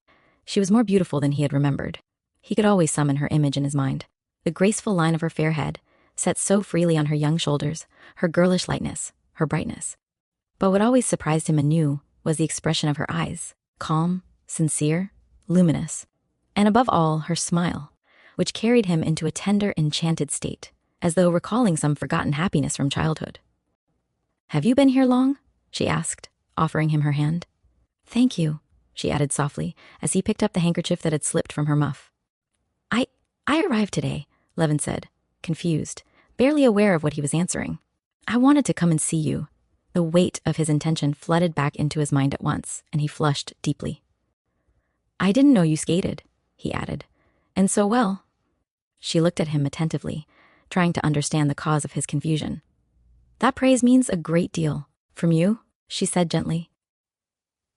She was more beautiful than he had remembered. He could always summon her image in his mind. The graceful line of her fair head, set so freely on her young shoulders, her girlish lightness, her brightness. But what always surprised him anew was the expression of her eyes, calm, sincere, luminous, and above all, her smile, which carried him into a tender, enchanted state, as though recalling some forgotten happiness from childhood. "Have you been here long?" she asked, offering him her hand. "Thank you," she added softly, as he picked up the handkerchief that had slipped from her muff. I arrived today," Levin said, confused, barely aware of what he was answering. "I wanted to come and see you." The weight of his intention flooded back into his mind at once, and he flushed deeply. "I didn't know you skated," he added. "And so well." She looked at him attentively, trying to understand the cause of his confusion. "That praise means a great deal. From you?" she said gently.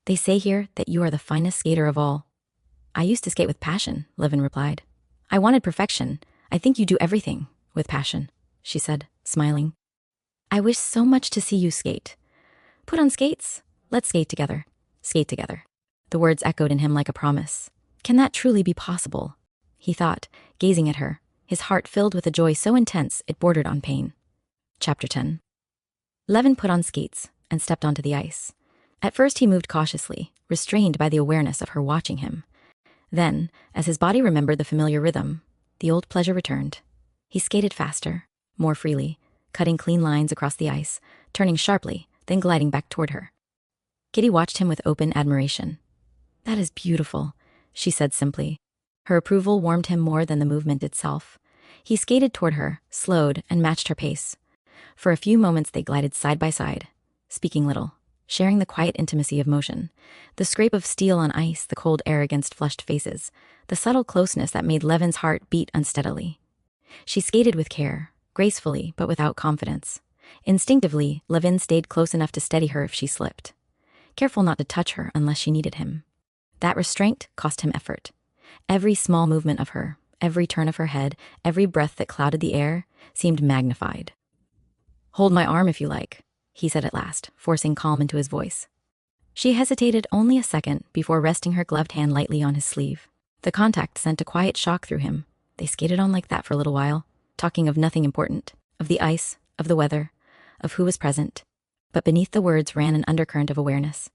"They say here that you are the finest skater of all." "I used to skate with passion," Levin replied. "I wanted perfection. I think you do everything with passion," she said, smiling. "I wish so much to see you skate. Put on skates. Let's skate together. Skate together." The words echoed in him like a promise. Can that truly be possible? He thought, gazing at her, his heart filled with a joy so intense it bordered on pain. Chapter 10. Levin put on skates and stepped onto the ice. At first he moved cautiously, restrained by the awareness of her watching him. Then, as his body remembered the familiar rhythm, the old pleasure returned. He skated faster, more freely, cutting clean lines across the ice, turning sharply, then gliding back toward her. Kitty watched him with open admiration. "That is beautiful," she said simply. Her approval warmed him more than the movement itself. He skated toward her, slowed, and matched her pace. For a few moments they glided side by side, speaking little, sharing the quiet intimacy of motion, the scrape of steel on ice, the cold air against flushed faces, the subtle closeness that made Levin's heart beat unsteadily. She skated with care, gracefully but without confidence. Instinctively, Levin stayed close enough to steady her if she slipped, careful not to touch her unless she needed him. That restraint cost him effort. Every small movement of her, every turn of her head, every breath that clouded the air, seemed magnified. "Hold my arm if you like," he said at last, forcing calm into his voice. She hesitated only a second before resting her gloved hand lightly on his sleeve. The contact sent a quiet shock through him. They skated on like that for a little while, talking of nothing important, of the ice, of the weather, of who was present. But beneath the words ran an undercurrent of awareness,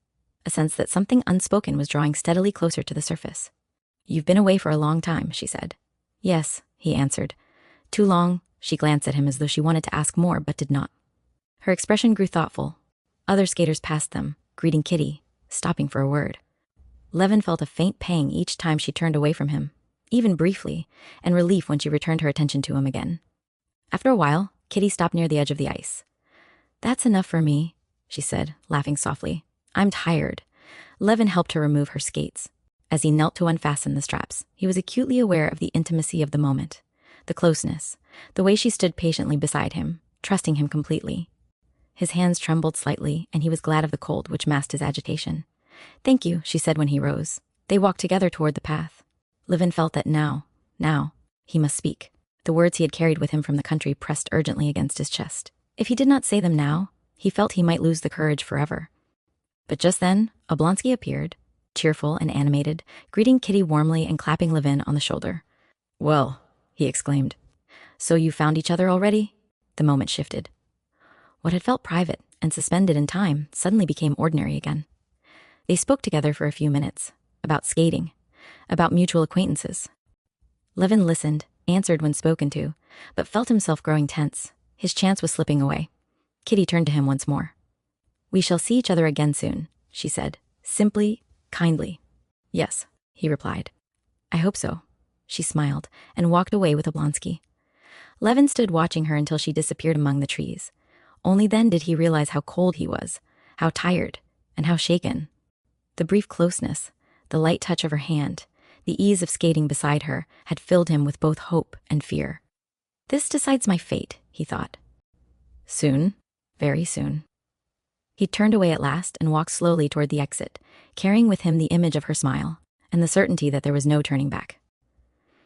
a sense that something unspoken was drawing steadily closer to the surface. "You've been away for a long time," she said. "Yes," he answered. "Too long." She glanced at him as though she wanted to ask more but did not. Her expression grew thoughtful. Other skaters passed them, greeting Kitty, stopping for a word. Levin felt a faint pang each time she turned away from him, even briefly, and relief when she returned her attention to him again. After a while, Kitty stopped near the edge of the ice. "That's enough for me," she said, laughing softly. "I'm tired." Levin helped her remove her skates. As he knelt to unfasten the straps, he was acutely aware of the intimacy of the moment, the closeness, the way she stood patiently beside him, trusting him completely. His hands trembled slightly, and he was glad of the cold which masked his agitation. "Thank you," she said when he rose. They walked together toward the path. Levin felt that now, he must speak. The words he had carried with him from the country pressed urgently against his chest. If he did not say them now, he felt he might lose the courage forever. But just then, Oblonsky appeared, cheerful and animated, greeting Kitty warmly and clapping Levin on the shoulder. "Well," he exclaimed. "So you found each other already?" The moment shifted. What had felt private and suspended in time suddenly became ordinary again. They spoke together for a few minutes, about skating, about mutual acquaintances. Levin listened, answered when spoken to, but felt himself growing tense. His chance was slipping away. Kitty turned to him once more. "We shall see each other again soon," she said, simply, kindly. "Yes," he replied. "I hope so." She smiled and walked away with Oblonsky. Levin stood watching her until she disappeared among the trees. Only then did he realize how cold he was, how tired, and how shaken. The brief closeness, the light touch of her hand, the ease of skating beside her had filled him with both hope and fear. "This decides my fate," he thought. Soon, very soon. He turned away at last and walked slowly toward the exit, carrying with him the image of her smile and the certainty that there was no turning back.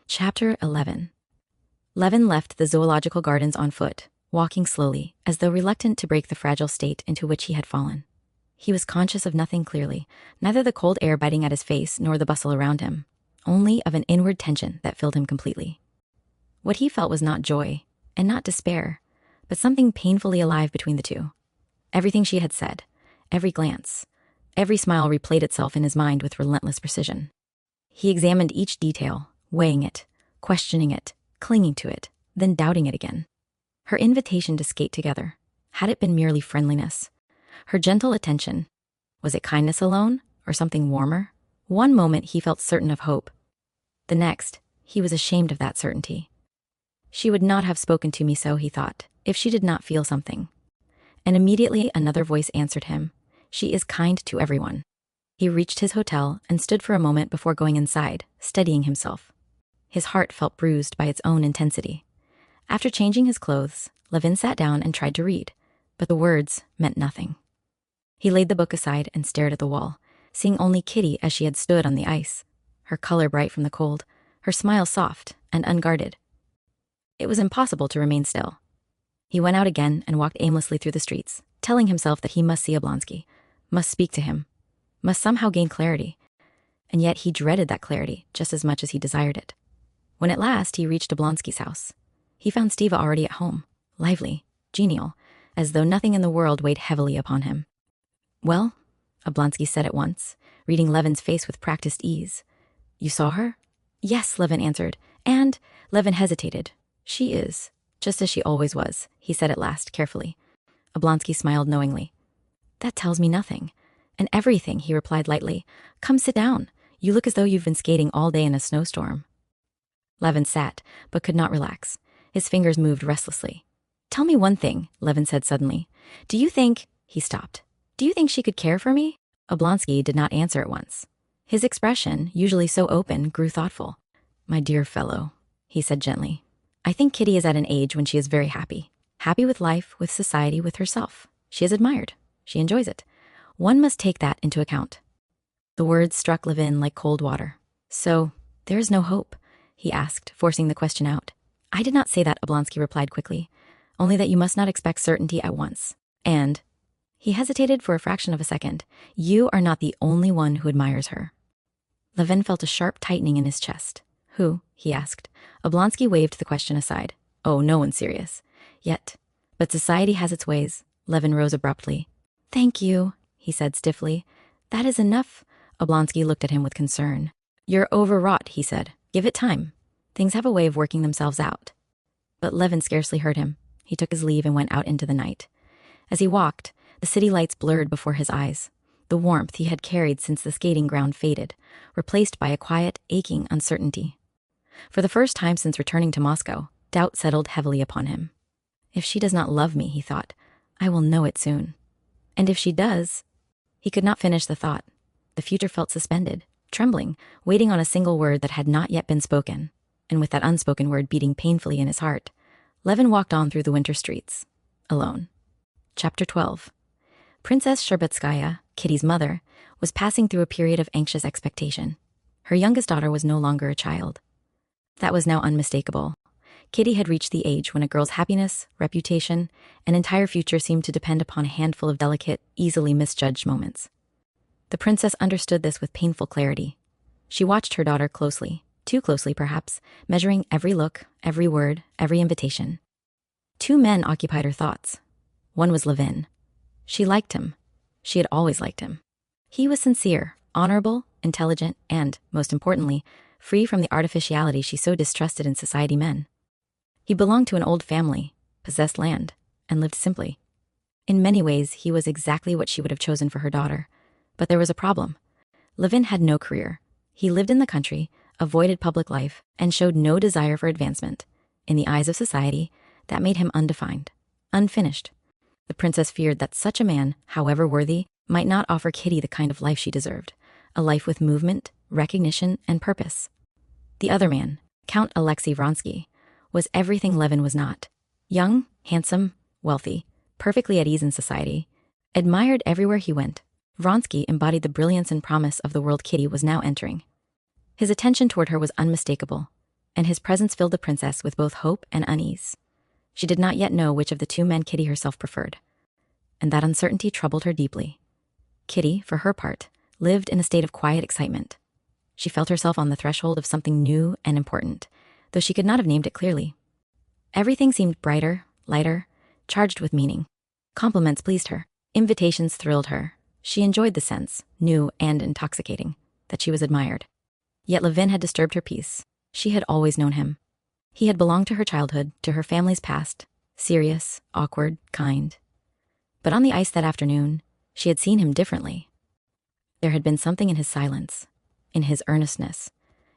Chapter 11. Levin left the zoological gardens on foot, walking slowly, as though reluctant to break the fragile state into which he had fallen. He was conscious of nothing clearly, neither the cold air biting at his face nor the bustle around him, only of an inward tension that filled him completely. What he felt was not joy, and not despair, but something painfully alive between the two. Everything she had said, every glance, every smile replayed itself in his mind with relentless precision. He examined each detail, weighing it, questioning it, clinging to it, then doubting it again. Her invitation to skate together, had it been merely friendliness? Her gentle attention, was it kindness alone, or something warmer? One moment he felt certain of hope. The next, he was ashamed of that certainty. She would not have spoken to me so, he thought, if she did not feel something. And immediately another voice answered him. She is kind to everyone. He reached his hotel and stood for a moment before going inside, steadying himself. His heart felt bruised by its own intensity. After changing his clothes, Levin sat down and tried to read, but the words meant nothing. He laid the book aside and stared at the wall, seeing only Kitty as she had stood on the ice, her color bright from the cold, her smile soft and unguarded. It was impossible to remain still. He went out again and walked aimlessly through the streets, telling himself that he must see Oblonsky, must speak to him, must somehow gain clarity. And yet he dreaded that clarity just as much as he desired it. When at last he reached Oblonsky's house, he found Stiva already at home, lively, genial, as though nothing in the world weighed heavily upon him. "Well," Oblonsky said at once, reading Levin's face with practiced ease. "You saw her?" "Yes," Levin answered, and Levin hesitated. "She is, just as she always was," he said at last, carefully. Oblonsky smiled knowingly. "That tells me nothing, and everything," he replied lightly. "Come sit down. You look as though you've been skating all day in a snowstorm." Levin sat, but could not relax. His fingers moved restlessly. "Tell me one thing," Levin said suddenly. "Do you think—" He stopped. "Do you think she could care for me?" Oblonsky did not answer at once. His expression, usually so open, grew thoughtful. "My dear fellow," he said gently, "I think Kitty is at an age when she is very happy. Happy with life, with society, with herself. She is admired. She enjoys it. One must take that into account. The words struck Levin like cold water. So, there is no hope? He asked, forcing the question out. I did not say that, Oblonsky replied quickly. Only that you must not expect certainty at once. And, he hesitated for a fraction of a second, you are not the only one who admires her. Levin felt a sharp tightening in his chest. Who? He asked. Oblonsky waved the question aside. Oh, no one's serious. Yet, but society has its ways. Levin rose abruptly. Thank you, he said stiffly. That is enough. Oblonsky looked at him with concern. You're overwrought, he said. Give it time. Things have a way of working themselves out. But Levin scarcely heard him. He took his leave and went out into the night. As he walked, the city lights blurred before his eyes. The warmth he had carried since the skating ground faded, replaced by a quiet, aching uncertainty. For the first time since returning to Moscow, doubt settled heavily upon him. If she does not love me, he thought, I will know it soon. And if she does... He could not finish the thought. The future felt suspended, trembling, waiting on a single word that had not yet been spoken. And with that unspoken word beating painfully in his heart, Levin walked on through the winter streets, alone. Chapter 12. Princess Shtcherbatskaya, Kitty's mother, was passing through a period of anxious expectation. Her youngest daughter was no longer a child. That was now unmistakable. Kitty had reached the age when a girl's happiness, reputation, and entire future seemed to depend upon a handful of delicate, easily misjudged moments. The princess understood this with painful clarity. She watched her daughter closely, too closely perhaps, measuring every look, every word, every invitation. Two men occupied her thoughts. One was Levin. She liked him. She had always liked him. He was sincere, honorable, intelligent, and, most importantly, free from the artificiality she so distrusted in society men. He belonged to an old family, possessed land, and lived simply. In many ways, he was exactly what she would have chosen for her daughter. But there was a problem. Levin had no career. He lived in the country, avoided public life, and showed no desire for advancement. In the eyes of society, that made him undefined, unfinished. The princess feared that such a man, however worthy, might not offer Kitty the kind of life she deserved, a life with movement, recognition, and purpose. The other man, Count Alexei Vronsky, was everything Levin was not. Young, handsome, wealthy, perfectly at ease in society, admired everywhere he went, Vronsky embodied the brilliance and promise of the world Kitty was now entering. His attention toward her was unmistakable, and his presence filled the princess with both hope and unease. She did not yet know which of the two men Kitty herself preferred, and that uncertainty troubled her deeply. Kitty, for her part, lived in a state of quiet excitement. She felt herself on the threshold of something new and important, though she could not have named it clearly. Everything seemed brighter, lighter, charged with meaning. Compliments pleased her. Invitations thrilled her. She enjoyed the sense, new and intoxicating, that she was admired. Yet Levin had disturbed her peace. She had always known him. He had belonged to her childhood, to her family's past, serious, awkward, kind. But on the ice that afternoon, she had seen him differently. There had been something in his silence, in his earnestness,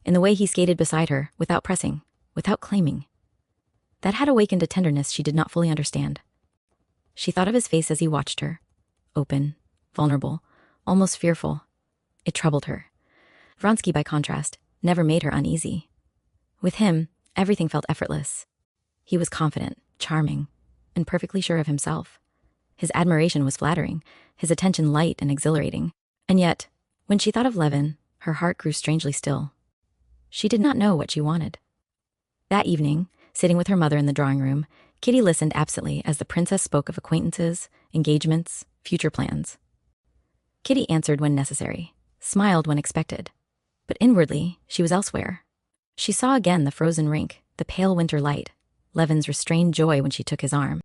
in the way he skated beside her, without pressing, without claiming. That had awakened a tenderness she did not fully understand. She thought of his face as he watched her, open, vulnerable, almost fearful. It troubled her. Vronsky, by contrast, never made her uneasy. With him, everything felt effortless. He was confident, charming, and perfectly sure of himself. His admiration was flattering, his attention light and exhilarating. And yet, when she thought of Levin, her heart grew strangely still. She did not know what she wanted. That evening, sitting with her mother in the drawing room, Kitty listened absently as the princess spoke of acquaintances, engagements, future plans. Kitty answered when necessary, smiled when expected. But inwardly, she was elsewhere. She saw again the frozen rink, the pale winter light, Levin's restrained joy when she took his arm.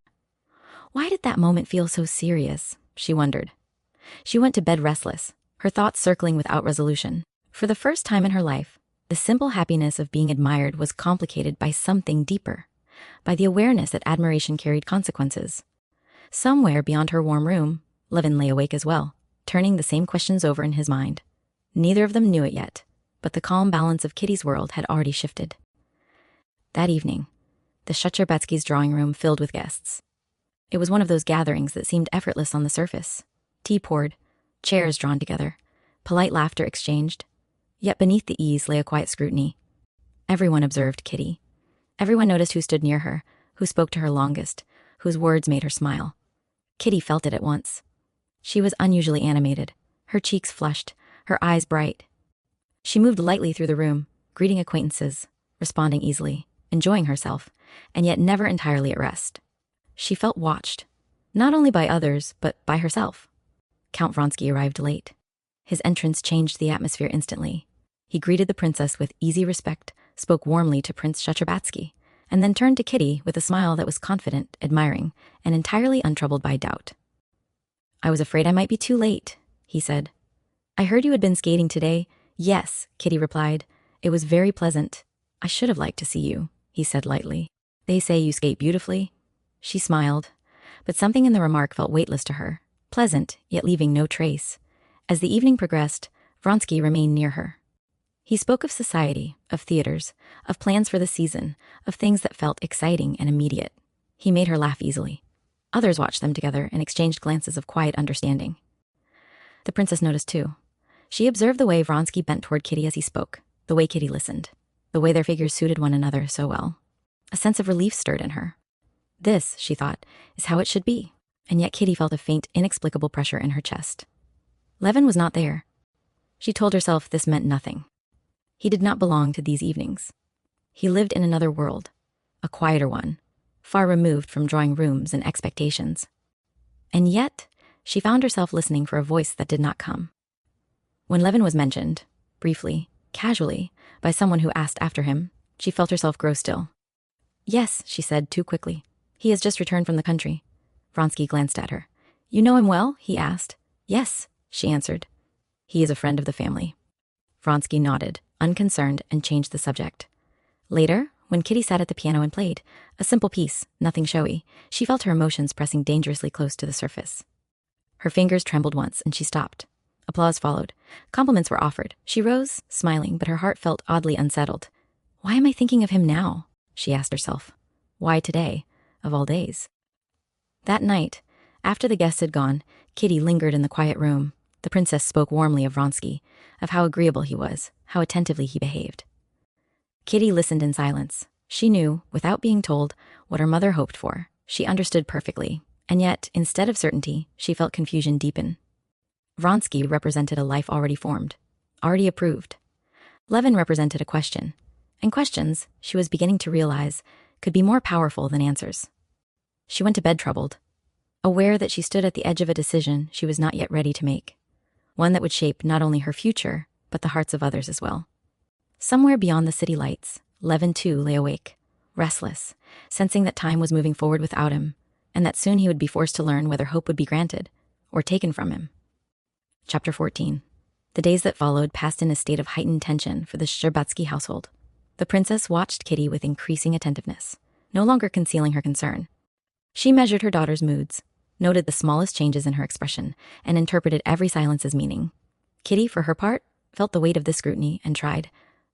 Why did that moment feel so serious? She wondered. She went to bed restless, her thoughts circling without resolution. For the first time in her life, the simple happiness of being admired was complicated by something deeper, by the awareness that admiration carried consequences. Somewhere beyond her warm room, Levin lay awake as well, turning the same questions over in his mind. Neither of them knew it yet, but the calm balance of Kitty's world had already shifted. That evening, the Shtcherbatskys' drawing room filled with guests. It was one of those gatherings that seemed effortless on the surface. Tea poured, chairs drawn together, polite laughter exchanged. Yet beneath the ease lay a quiet scrutiny. Everyone observed Kitty. Everyone noticed who stood near her, who spoke to her longest, whose words made her smile. Kitty felt it at once. She was unusually animated, her cheeks flushed, her eyes bright. She moved lightly through the room, greeting acquaintances, responding easily, enjoying herself, and yet never entirely at rest. She felt watched, not only by others, but by herself. Count Vronsky arrived late. His entrance changed the atmosphere instantly. He greeted the princess with easy respect, spoke warmly to Prince Shcherbátsky, and then turned to Kitty with a smile that was confident, admiring, and entirely untroubled by doubt. "I was afraid I might be too late," he said. "I heard you had been skating today." "Yes," Kitty replied. "It was very pleasant. I should have liked to see you," he said lightly. "They say you skate beautifully." She smiled, but something in the remark felt weightless to her, pleasant, yet leaving no trace. As the evening progressed, Vronsky remained near her. He spoke of society, of theaters, of plans for the season, of things that felt exciting and immediate. He made her laugh easily. Others watched them together and exchanged glances of quiet understanding. The princess noticed too. She observed the way Vronsky bent toward Kitty as he spoke, the way Kitty listened, the way their figures suited one another so well. A sense of relief stirred in her. This, she thought, is how it should be, and yet Kitty felt a faint, inexplicable pressure in her chest. Levin was not there. She told herself this meant nothing. He did not belong to these evenings. He lived in another world, a quieter one, far removed from drawing rooms and expectations. And yet, she found herself listening for a voice that did not come. When Levin was mentioned, briefly, casually, by someone who asked after him, she felt herself grow still. "Yes," she said too quickly. "He has just returned from the country." Vronsky glanced at her. "You know him well?" he asked. "Yes," she answered. "He is a friend of the family." Vronsky nodded, unconcerned, and changed the subject. Later, when Kitty sat at the piano and played, a simple piece, nothing showy, she felt her emotions pressing dangerously close to the surface. Her fingers trembled once, and she stopped. Applause followed. Compliments were offered. She rose, smiling, but her heart felt oddly unsettled. "Why am I thinking of him now?" she asked herself. "Why today, of all days?" That night, after the guests had gone, Kitty lingered in the quiet room. The princess spoke warmly of Vronsky, of how agreeable he was, how attentively he behaved. Kitty listened in silence. She knew, without being told, what her mother hoped for. She understood perfectly, and yet, instead of certainty, she felt confusion deepen. Vronsky represented a life already formed, already approved. Levin represented a question, and questions, she was beginning to realize, could be more powerful than answers. She went to bed troubled, aware that she stood at the edge of a decision she was not yet ready to make, one that would shape not only her future, but the hearts of others as well. Somewhere beyond the city lights, Levin too lay awake, restless, sensing that time was moving forward without him, and that soon he would be forced to learn whether hope would be granted or taken from him. Chapter 14. The days that followed passed in a state of heightened tension for the Shcherbátsky household. The princess watched Kitty with increasing attentiveness, no longer concealing her concern. She measured her daughter's moods, noted the smallest changes in her expression, and interpreted every silence as meaning. Kitty, for her part, felt the weight of this scrutiny and tried,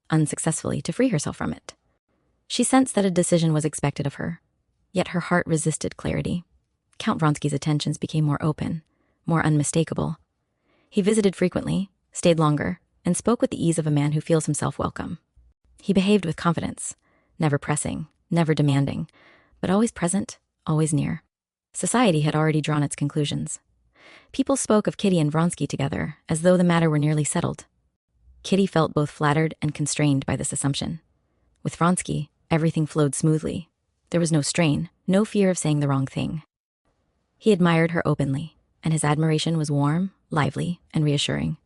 unsuccessfully, to free herself from it. She sensed that a decision was expected of her, yet her heart resisted clarity. Count Vronsky's attentions became more open, more unmistakable. He visited frequently, stayed longer, and spoke with the ease of a man who feels himself welcome. He behaved with confidence, never pressing, never demanding, but always present, always near. Society had already drawn its conclusions. People spoke of Kitty and Vronsky together as though the matter were nearly settled. Kitty felt both flattered and constrained by this assumption. With Vronsky, everything flowed smoothly. There was no strain, no fear of saying the wrong thing. He admired her openly, and his admiration was warm, lively, and reassuring.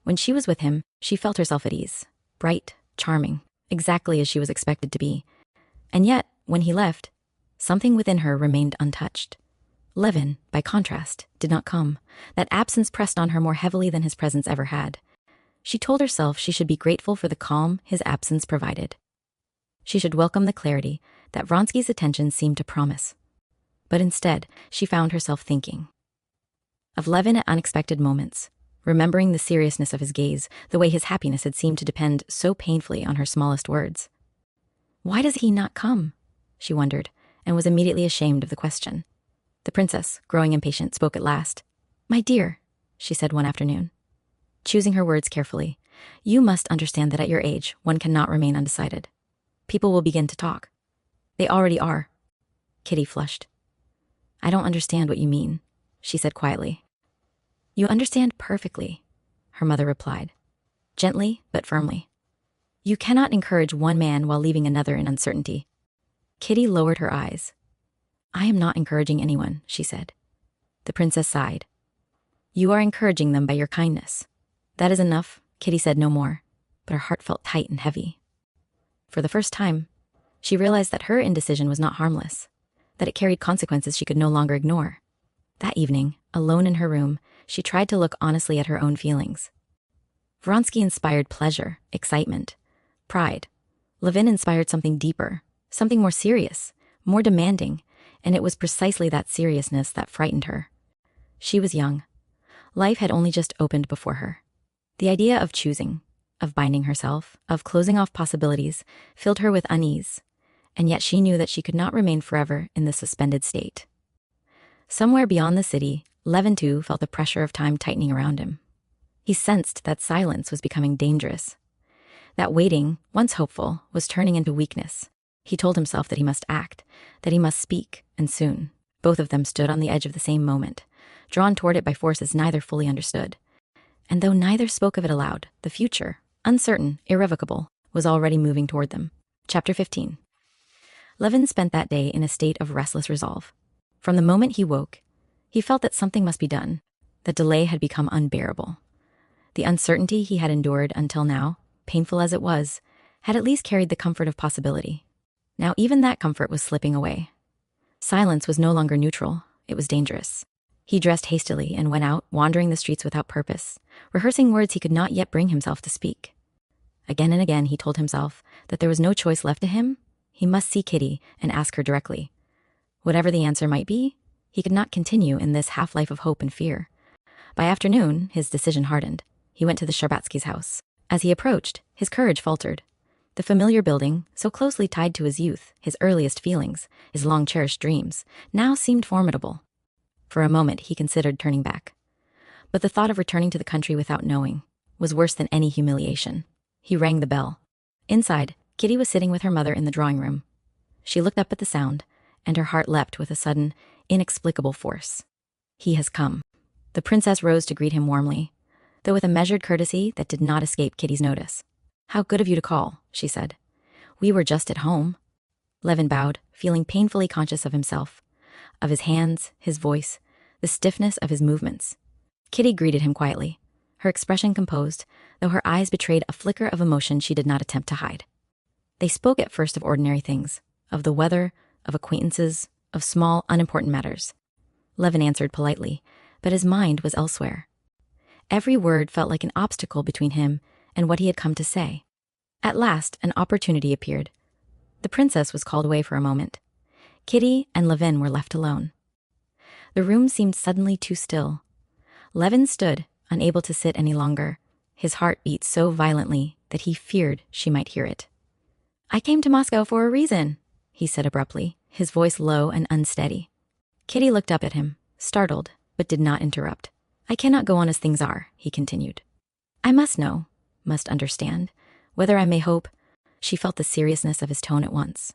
When she was with him, she felt herself at ease, bright, charming, exactly as she was expected to be. And yet, when he left, something within her remained untouched. Levin, by contrast, did not come. That absence pressed on her more heavily than his presence ever had. She told herself she should be grateful for the calm his absence provided. She should welcome the clarity that Vronsky's attention seemed to promise. But instead, she found herself thinking of Levin at unexpected moments, remembering the seriousness of his gaze, the way his happiness had seemed to depend so painfully on her smallest words. Why does he not come? She wondered, and was immediately ashamed of the question. The princess, growing impatient, spoke at last. "My dear," she said one afternoon, choosing her words carefully, "you must understand that at your age, one cannot remain undecided. People will begin to talk. They already are." Kitty flushed. I don't understand what you mean, she said quietly. You understand perfectly, her mother replied, gently but firmly. You cannot encourage one man while leaving another in uncertainty. Kitty lowered her eyes. I am not encouraging anyone, she said. The princess sighed. You are encouraging them by your kindness. That is enough, Kitty said no more, but her heart felt tight and heavy. For the first time, she realized that her indecision was not harmless, that it carried consequences she could no longer ignore. That evening, alone in her room, she tried to look honestly at her own feelings. Vronsky inspired pleasure, excitement, pride. Levin inspired something deeper, something more serious, more demanding, and it was precisely that seriousness that frightened her. She was young. Life had only just opened before her. The idea of choosing, of binding herself, of closing off possibilities, filled her with unease, and yet she knew that she could not remain forever in this suspended state. Somewhere beyond the city, Levin too felt the pressure of time tightening around him. He sensed that silence was becoming dangerous. That waiting, once hopeful, was turning into weakness. He told himself that he must act, that he must speak, and soon. Both of them stood on the edge of the same moment, drawn toward it by forces neither fully understood. And though neither spoke of it aloud, the future, uncertain, irrevocable, was already moving toward them. Chapter 15. Levin spent that day in a state of restless resolve. From the moment he woke, he felt that something must be done, that delay had become unbearable. The uncertainty he had endured until now, painful as it was, had at least carried the comfort of possibility. Now even that comfort was slipping away. Silence was no longer neutral, it was dangerous. He dressed hastily and went out, wandering the streets without purpose, rehearsing words he could not yet bring himself to speak. Again and again he told himself that there was no choice left to him. He must see Kitty and ask her directly. Whatever the answer might be, he could not continue in this half-life of hope and fear. By afternoon, his decision hardened. He went to the Sharbatskys' house. As he approached, his courage faltered. The familiar building, so closely tied to his youth, his earliest feelings, his long-cherished dreams, now seemed formidable. For a moment, he considered turning back. But the thought of returning to the country without knowing was worse than any humiliation. He rang the bell. Inside, Kitty was sitting with her mother in the drawing room. She looked up at the sound, and her heart leapt with a sudden, inexplicable force. He has come. The princess rose to greet him warmly, though with a measured courtesy that did not escape Kitty's notice. How good of you to call, she said. We were just at home. Levin bowed, feeling painfully conscious of himself, of his hands, his voice, the stiffness of his movements. Kitty greeted him quietly, her expression composed, though her eyes betrayed a flicker of emotion she did not attempt to hide. They spoke at first of ordinary things, of the weather, of acquaintances, of small, unimportant matters. Levin answered politely, but his mind was elsewhere. Every word felt like an obstacle between him and what he had come to say. At last, an opportunity appeared. The princess was called away for a moment. Kitty and Levin were left alone. The room seemed suddenly too still. Levin stood, unable to sit any longer. His heart beat so violently that he feared she might hear it. I came to Moscow for a reason, he said abruptly, his voice low and unsteady. Kitty looked up at him, startled, but did not interrupt. I cannot go on as things are, he continued. I must know, must understand, whether I may hope. She felt the seriousness of his tone at once.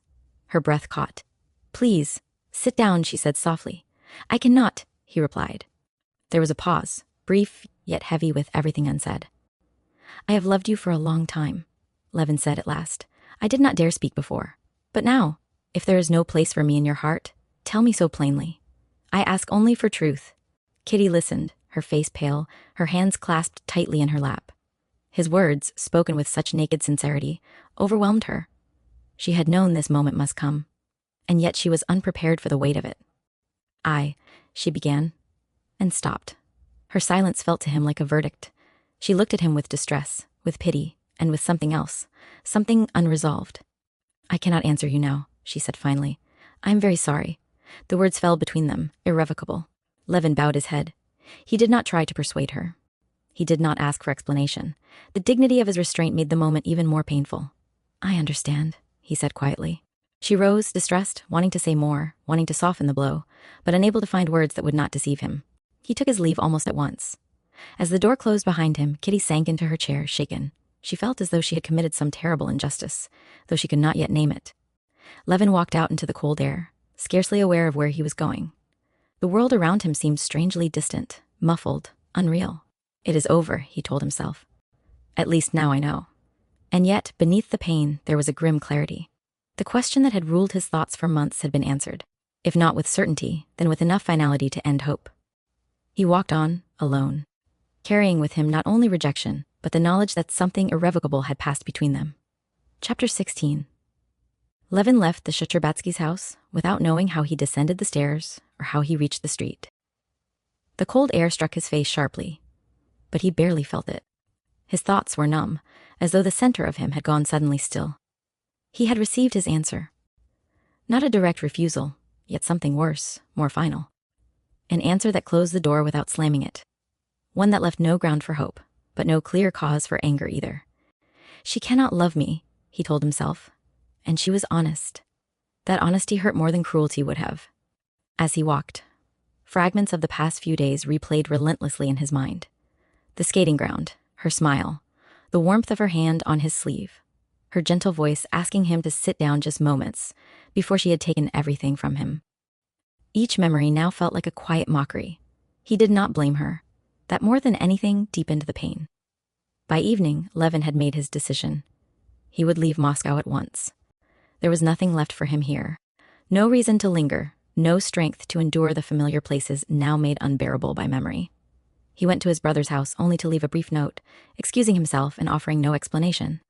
Her breath caught. Please, sit down, she said softly. I cannot, he replied. There was a pause, brief yet heavy with everything unsaid. I have loved you for a long time, Levin said at last. I did not dare speak before. But now, if there is no place for me in your heart, tell me so plainly. I ask only for truth. Kitty listened, her face pale, her hands clasped tightly in her lap. His words, spoken with such naked sincerity, overwhelmed her. She had known this moment must come, and yet she was unprepared for the weight of it. She began, and stopped. Her silence felt to him like a verdict. She looked at him with distress, with pity, and with something else, something unresolved. I cannot answer you now, she said finally. I am very sorry. The words fell between them, irrevocable. Levin bowed his head. He did not try to persuade her. He did not ask for explanation. The dignity of his restraint made the moment even more painful. I understand, he said quietly. She rose, distressed, wanting to say more, wanting to soften the blow, but unable to find words that would not deceive him. He took his leave almost at once. As the door closed behind him, Kitty sank into her chair, shaken. She felt as though she had committed some terrible injustice, though she could not yet name it. Levin walked out into the cold air, scarcely aware of where he was going. The world around him seemed strangely distant, muffled, unreal. It is over, he told himself. At least now I know. And yet, beneath the pain, there was a grim clarity. The question that had ruled his thoughts for months had been answered, if not with certainty, then with enough finality to end hope. He walked on, alone, carrying with him not only rejection, but the knowledge that something irrevocable had passed between them. Chapter 16. Levin left the Shcherbatskys' house without knowing how he descended the stairs or how he reached the street. The cold air struck his face sharply, but he barely felt it. His thoughts were numb, as though the center of him had gone suddenly still. He had received his answer. Not a direct refusal, yet something worse, more final. An answer that closed the door without slamming it. One that left no ground for hope, but no clear cause for anger either. She cannot love me, he told himself, and she was honest. That honesty hurt more than cruelty would have. As he walked, fragments of the past few days replayed relentlessly in his mind. The skating ground, her smile, the warmth of her hand on his sleeve, her gentle voice asking him to sit down just moments before she had taken everything from him. Each memory now felt like a quiet mockery. He did not blame her. That more than anything deepened the pain. By evening, Levin had made his decision. He would leave Moscow at once. There was nothing left for him here. No reason to linger, no strength to endure the familiar places now made unbearable by memory. He went to his brother's house only to leave a brief note, excusing himself and offering no explanation.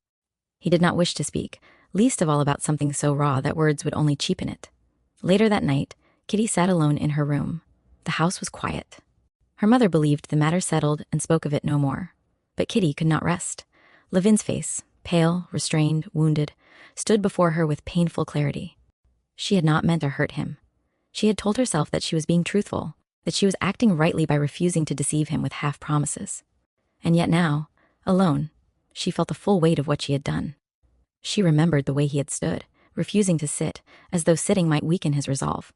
He did not wish to speak, least of all about something so raw that words would only cheapen it. Later that night, Kitty sat alone in her room. The house was quiet. Her mother believed the matter settled and spoke of it no more. But Kitty could not rest. Levin's face, pale, restrained, wounded, stood before her with painful clarity. She had not meant to hurt him. She had told herself that she was being truthful, that she was acting rightly by refusing to deceive him with half promises. And yet now, alone, she felt the full weight of what she had done. She remembered the way he had stood, refusing to sit, as though sitting might weaken his resolve.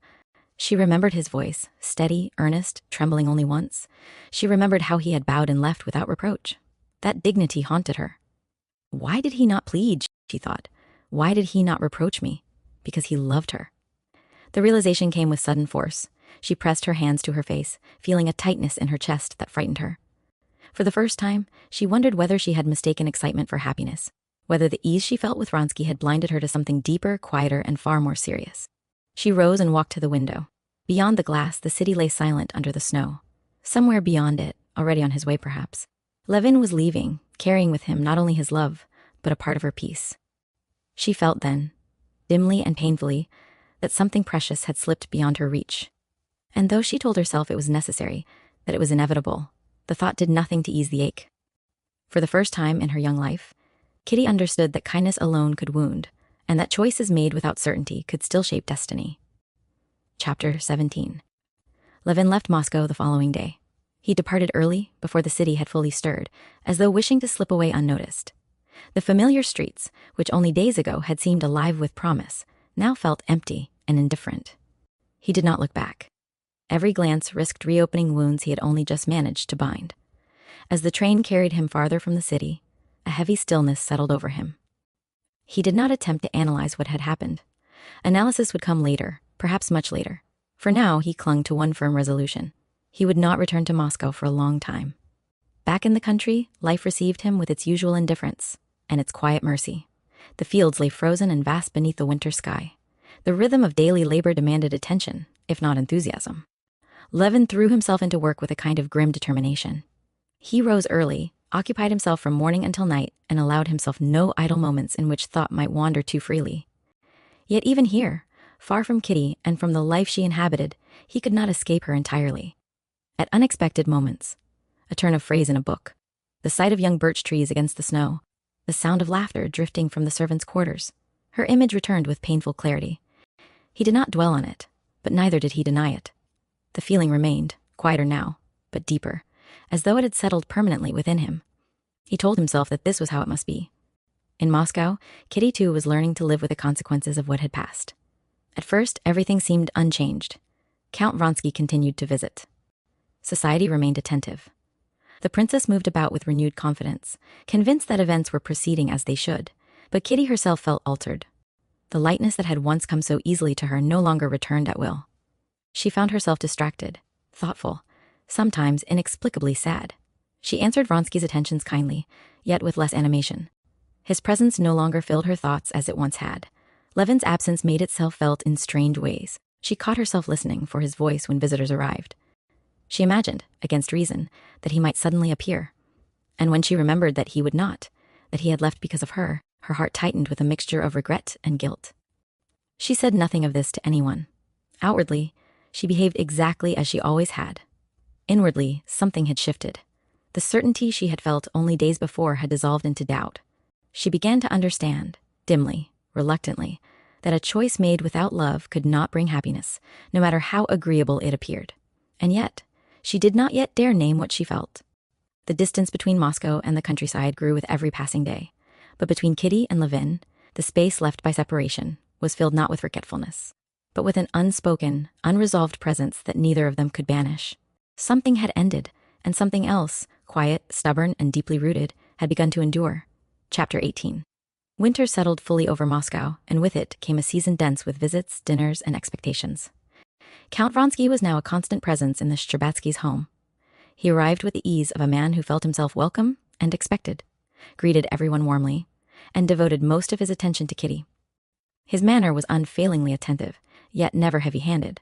She remembered his voice, steady, earnest, trembling only once. She remembered how he had bowed and left without reproach. That dignity haunted her. Why did he not plead, she thought. Why did he not reproach me? Because he loved her. The realization came with sudden force. She pressed her hands to her face, feeling a tightness in her chest that frightened her. For the first time, she wondered whether she had mistaken excitement for happiness, whether the ease she felt with Vronsky had blinded her to something deeper, quieter, and far more serious. She rose and walked to the window. Beyond the glass, the city lay silent under the snow. Somewhere beyond it, already on his way perhaps, Levin was leaving, carrying with him not only his love, but a part of her peace. She felt then, dimly and painfully, that something precious had slipped beyond her reach. And though she told herself it was necessary, that it was inevitable, the thought did nothing to ease the ache. For the first time in her young life, Kitty understood that kindness alone could wound, and that choices made without certainty could still shape destiny. Chapter 17. Levin left Moscow the following day. He departed early, before the city had fully stirred, as though wishing to slip away unnoticed. The familiar streets, which only days ago had seemed alive with promise, now felt empty and indifferent. He did not look back. Every glance risked reopening wounds he had only just managed to bind. As the train carried him farther from the city, a heavy stillness settled over him. He did not attempt to analyze what had happened. Analysis would come later, perhaps much later. For now, he clung to one firm resolution. He would not return to Moscow for a long time. Back in the country, life received him with its usual indifference and its quiet mercy. The fields lay frozen and vast beneath the winter sky. The rhythm of daily labor demanded attention, if not enthusiasm. Levin threw himself into work with a kind of grim determination. He rose early, occupied himself from morning until night, and allowed himself no idle moments in which thought might wander too freely. Yet even here, far from Kitty and from the life she inhabited, he could not escape her entirely. At unexpected moments, a turn of phrase in a book, the sight of young birch trees against the snow, the sound of laughter drifting from the servants' quarters, her image returned with painful clarity. He did not dwell on it, but neither did he deny it. The feeling remained, quieter now, but deeper, as though it had settled permanently within him. He told himself that this was how it must be. In Moscow, Kitty too was learning to live with the consequences of what had passed. At first, everything seemed unchanged. Count Vronsky continued to visit. Society remained attentive. The princess moved about with renewed confidence, convinced that events were proceeding as they should, but Kitty herself felt altered. The lightness that had once come so easily to her no longer returned at will. She found herself distracted, thoughtful, sometimes inexplicably sad. She answered Vronsky's attentions kindly, yet with less animation. His presence no longer filled her thoughts as it once had. Levin's absence made itself felt in strange ways. She caught herself listening for his voice when visitors arrived. She imagined, against reason, that he might suddenly appear. And when she remembered that he would not, that he had left because of her heart tightened with a mixture of regret and guilt. She said nothing of this to anyone. Outwardly, she behaved exactly as she always had. Inwardly, something had shifted. The certainty she had felt only days before had dissolved into doubt. She began to understand, dimly, reluctantly, that a choice made without love could not bring happiness, no matter how agreeable it appeared. And yet, she did not yet dare name what she felt. The distance between Moscow and the countryside grew with every passing day. But between Kitty and Levin, the space left by separation was filled not with forgetfulness, but with an unspoken, unresolved presence that neither of them could banish. Something had ended, and something else, quiet, stubborn, and deeply rooted, had begun to endure. Chapter 18. Winter settled fully over Moscow, and with it came a season dense with visits, dinners, and expectations. Count Vronsky was now a constant presence in the Shtcherbatskys' home. He arrived with the ease of a man who felt himself welcome and expected, greeted everyone warmly, and devoted most of his attention to Kitty. His manner was unfailingly attentive, yet never heavy-handed.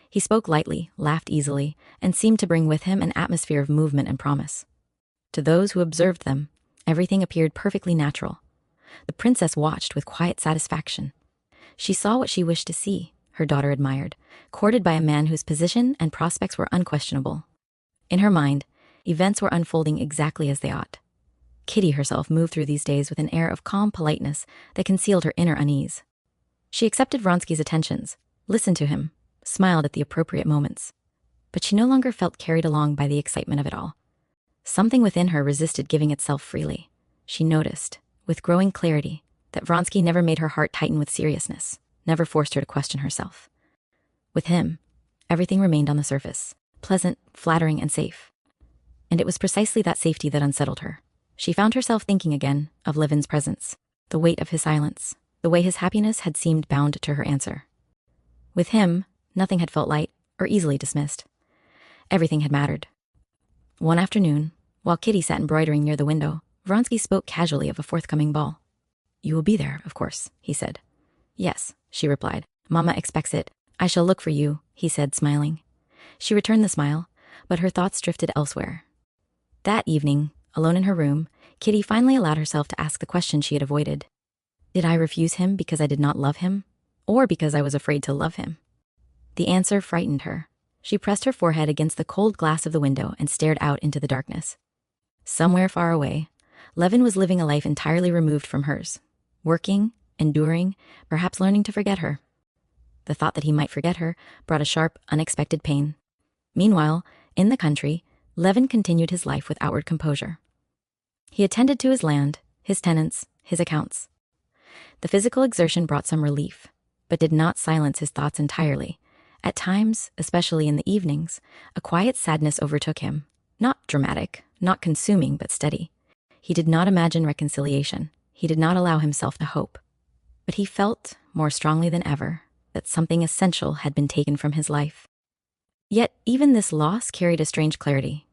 He spoke lightly, laughed easily, and seemed to bring with him an atmosphere of movement and promise. To those who observed them, everything appeared perfectly natural. The princess watched with quiet satisfaction. She saw what she wished to see, her daughter admired, courted by a man whose position and prospects were unquestionable. In her mind, events were unfolding exactly as they ought. Kitty herself moved through these days with an air of calm politeness that concealed her inner unease. She accepted Vronsky's attentions, listened to him, smiled at the appropriate moments. But she no longer felt carried along by the excitement of it all. Something within her resisted giving itself freely. She noticed, with growing clarity, that Vronsky never made her heart tighten with seriousness, never forced her to question herself. With him, everything remained on the surface, pleasant, flattering, and safe. And it was precisely that safety that unsettled her. She found herself thinking again of Levin's presence, the weight of his silence, the way his happiness had seemed bound to her answer. With him, nothing had felt light or easily dismissed. Everything had mattered. One afternoon, while Kitty sat embroidering near the window, Vronsky spoke casually of a forthcoming ball. "You will be there, of course," he said. "Yes," she replied. "Mama expects it. I shall look for you," he said, smiling. She returned the smile, but her thoughts drifted elsewhere. That evening, alone in her room, Kitty finally allowed herself to ask the question she had avoided. Did I refuse him because I did not love him, or because I was afraid to love him? The answer frightened her. She pressed her forehead against the cold glass of the window and stared out into the darkness. Somewhere far away, Levin was living a life entirely removed from hers, working, enduring, perhaps learning to forget her. The thought that he might forget her brought a sharp, unexpected pain. Meanwhile, in the country, Levin continued his life with outward composure. He attended to his land, his tenants, his accounts. The physical exertion brought some relief, but did not silence his thoughts entirely. At times, especially in the evenings, a quiet sadness overtook him, not dramatic, not consuming, but steady. He did not imagine reconciliation. He did not allow himself to hope. But he felt, more strongly than ever, that something essential had been taken from his life. Yet even this loss carried a strange clarity.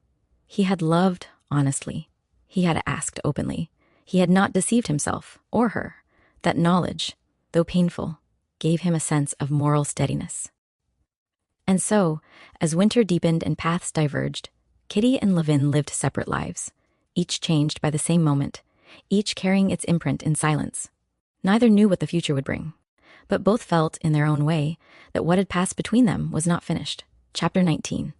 He had loved honestly. He had asked openly. He had not deceived himself or her. That knowledge, though painful, gave him a sense of moral steadiness. And so, as winter deepened and paths diverged, Kitty and Levin lived separate lives, each changed by the same moment, each carrying its imprint in silence. Neither knew what the future would bring, but both felt, in their own way, that what had passed between them was not finished. Chapter 19.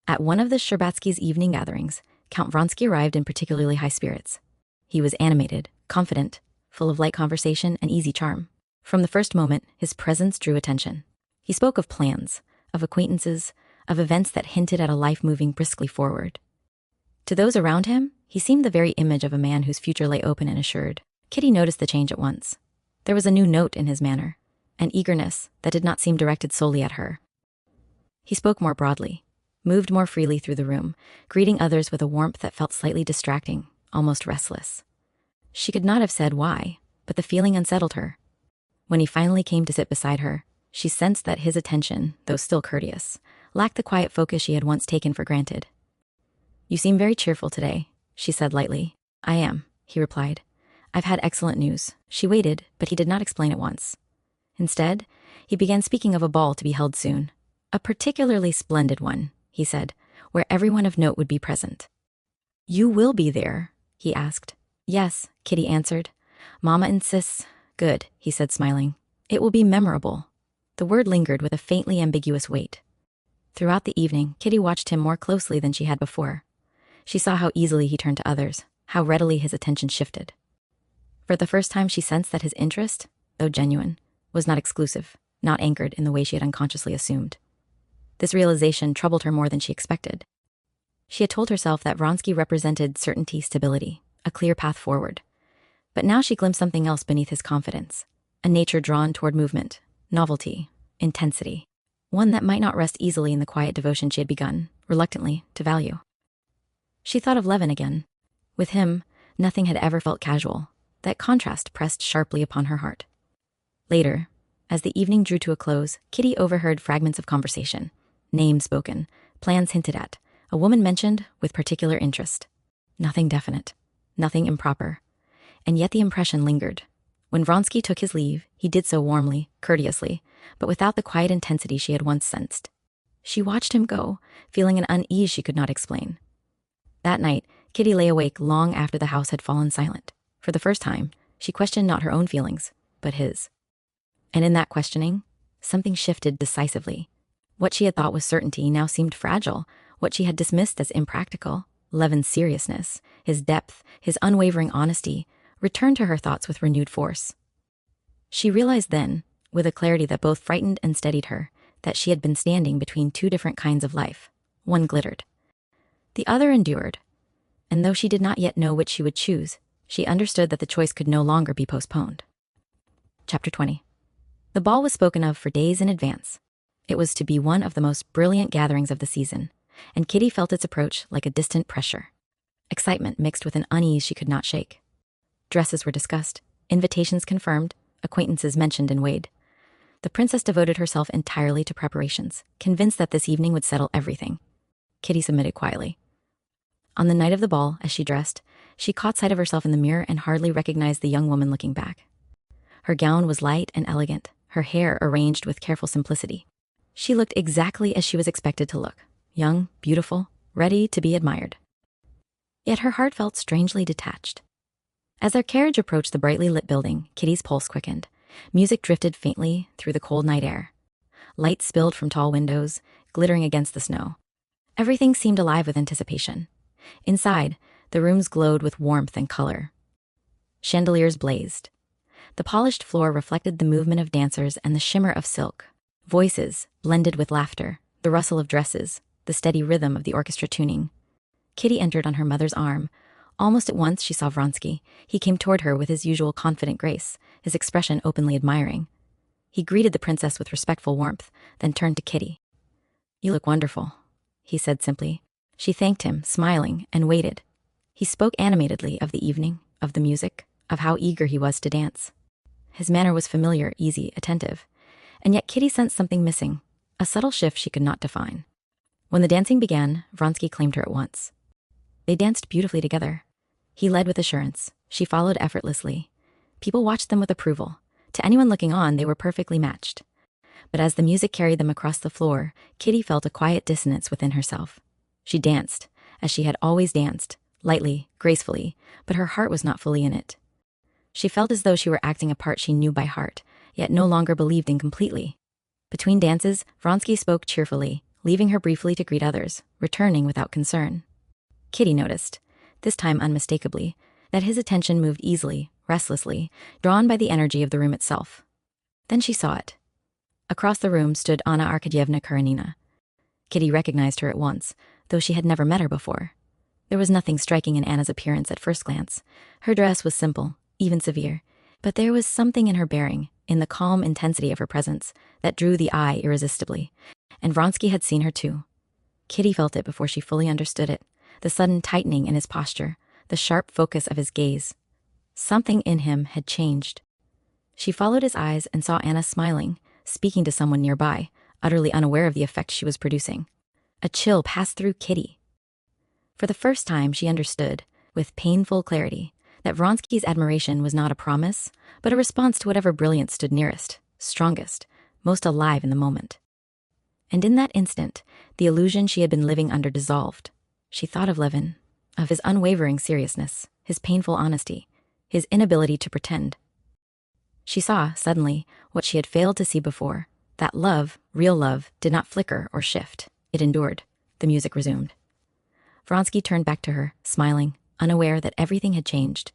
At one of the Shtcherbatskys' evening gatherings, Count Vronsky arrived in particularly high spirits. He was animated, confident, full of light conversation and easy charm. From the first moment, his presence drew attention. He spoke of plans, of acquaintances, of events that hinted at a life moving briskly forward. To those around him, he seemed the very image of a man whose future lay open and assured. Kitty noticed the change at once. There was a new note in his manner, an eagerness that did not seem directed solely at her. He spoke more broadly, moved more freely through the room, greeting others with a warmth that felt slightly distracting, almost restless. She could not have said why, but the feeling unsettled her. When he finally came to sit beside her, She sensed that his attention, though still courteous, lacked the quiet focus she had once taken for granted. "You seem very cheerful today," she said lightly. "I am," he replied. "I've had excellent news." She waited, but he did not explain at once. Instead, he began speaking of a ball to be held soon. "A particularly splendid one," he said, "where everyone of note would be present." "You will be there?" he asked. "Yes," Kitty answered. "Mama insists." "Good," he said, smiling. "It will be memorable." The word lingered with a faintly ambiguous weight. Throughout the evening, Kitty watched him more closely than she had before. She saw how easily he turned to others, how readily his attention shifted. For the first time, she sensed that his interest, though genuine, was not exclusive, not anchored in the way she had unconsciously assumed. This realization troubled her more than she expected. She had told herself that Vronsky represented certainty, stability, a clear path forward. But now she glimpsed something else beneath his confidence, a nature drawn toward movement, novelty, intensity, one that might not rest easily in the quiet devotion she had begun, reluctantly, to value. She thought of Levin again. With him, nothing had ever felt casual. That contrast pressed sharply upon her heart. Later, as the evening drew to a close, Kitty overheard fragments of conversation, names spoken, plans hinted at, a woman mentioned with particular interest. Nothing definite, nothing improper. And yet the impression lingered. When Vronsky took his leave, he did so warmly, courteously, but without the quiet intensity she had once sensed. She watched him go, feeling an unease she could not explain. That night, Kitty lay awake long after the house had fallen silent. For the first time, she questioned not her own feelings, but his. And in that questioning, something shifted decisively. What she had thought was certainty now seemed fragile. What she had dismissed as impractical, Levin's seriousness, his depth, his unwavering honesty, returned to her thoughts with renewed force. She realized then, with a clarity that both frightened and steadied her, that she had been standing between two different kinds of life. One glittered. The other endured. And though she did not yet know which she would choose, she understood that the choice could no longer be postponed. Chapter 20. The ball was spoken of for days in advance. It was to be one of the most brilliant gatherings of the season, and Kitty felt its approach like a distant pressure. Excitement mixed with an unease she could not shake. Dresses were discussed, invitations confirmed, acquaintances mentioned and weighed. The princess devoted herself entirely to preparations, convinced that this evening would settle everything. Kitty submitted quietly. On the night of the ball, as she dressed, she caught sight of herself in the mirror and hardly recognized the young woman looking back. Her gown was light and elegant, her hair arranged with careful simplicity. She looked exactly as she was expected to look, young, beautiful, ready to be admired. Yet her heart felt strangely detached. As their carriage approached the brightly lit building, Kitty's pulse quickened. Music drifted faintly through the cold night air. Light spilled from tall windows, glittering against the snow. Everything seemed alive with anticipation. Inside, the rooms glowed with warmth and color. Chandeliers blazed. The polished floor reflected the movement of dancers and the shimmer of silk. Voices blended with laughter, the rustle of dresses, the steady rhythm of the orchestra tuning. Kitty entered on her mother's arm. Almost at once she saw Vronsky. He came toward her with his usual confident grace, his expression openly admiring. He greeted the princess with respectful warmth, then turned to Kitty. "You look wonderful," he said simply. She thanked him, smiling, and waited. He spoke animatedly of the evening, of the music, of how eager he was to dance. His manner was familiar, easy, attentive. And yet Kitty sensed something missing, a subtle shift she could not define. When the dancing began, Vronsky claimed her at once. They danced beautifully together. He led with assurance. She followed effortlessly. People watched them with approval. To anyone looking on, they were perfectly matched. But as the music carried them across the floor, Kitty felt a quiet dissonance within herself. She danced, as she had always danced, lightly, gracefully, but her heart was not fully in it. She felt as though she were acting a part she knew by heart, yet no longer believed in completely. Between dances, Vronsky spoke cheerfully, leaving her briefly to greet others, returning without concern. Kitty noticed, this time unmistakably, that his attention moved easily, restlessly, drawn by the energy of the room itself. Then she saw it. Across the room stood Anna Karenina. Kitty recognized her at once, though she had never met her before. There was nothing striking in Anna's appearance at first glance. Her dress was simple, even severe, but there was something in her bearing, in the calm intensity of her presence, that drew the eye irresistibly. And Vronsky had seen her too. Kitty felt it before she fully understood it, the sudden tightening in his posture, the sharp focus of his gaze. Something in him had changed. She followed his eyes and saw Anna smiling, speaking to someone nearby, utterly unaware of the effect she was producing. A chill passed through Kitty. For the first time, she understood, with painful clarity, that Vronsky's admiration was not a promise, but a response to whatever brilliance stood nearest, strongest, most alive in the moment. And in that instant, the illusion she had been living under dissolved. She thought of Levin, of his unwavering seriousness, his painful honesty, his inability to pretend. She saw, suddenly, what she had failed to see before, that love, real love, did not flicker or shift. It endured. The music resumed. Vronsky turned back to her, smiling, unaware that everything had changed.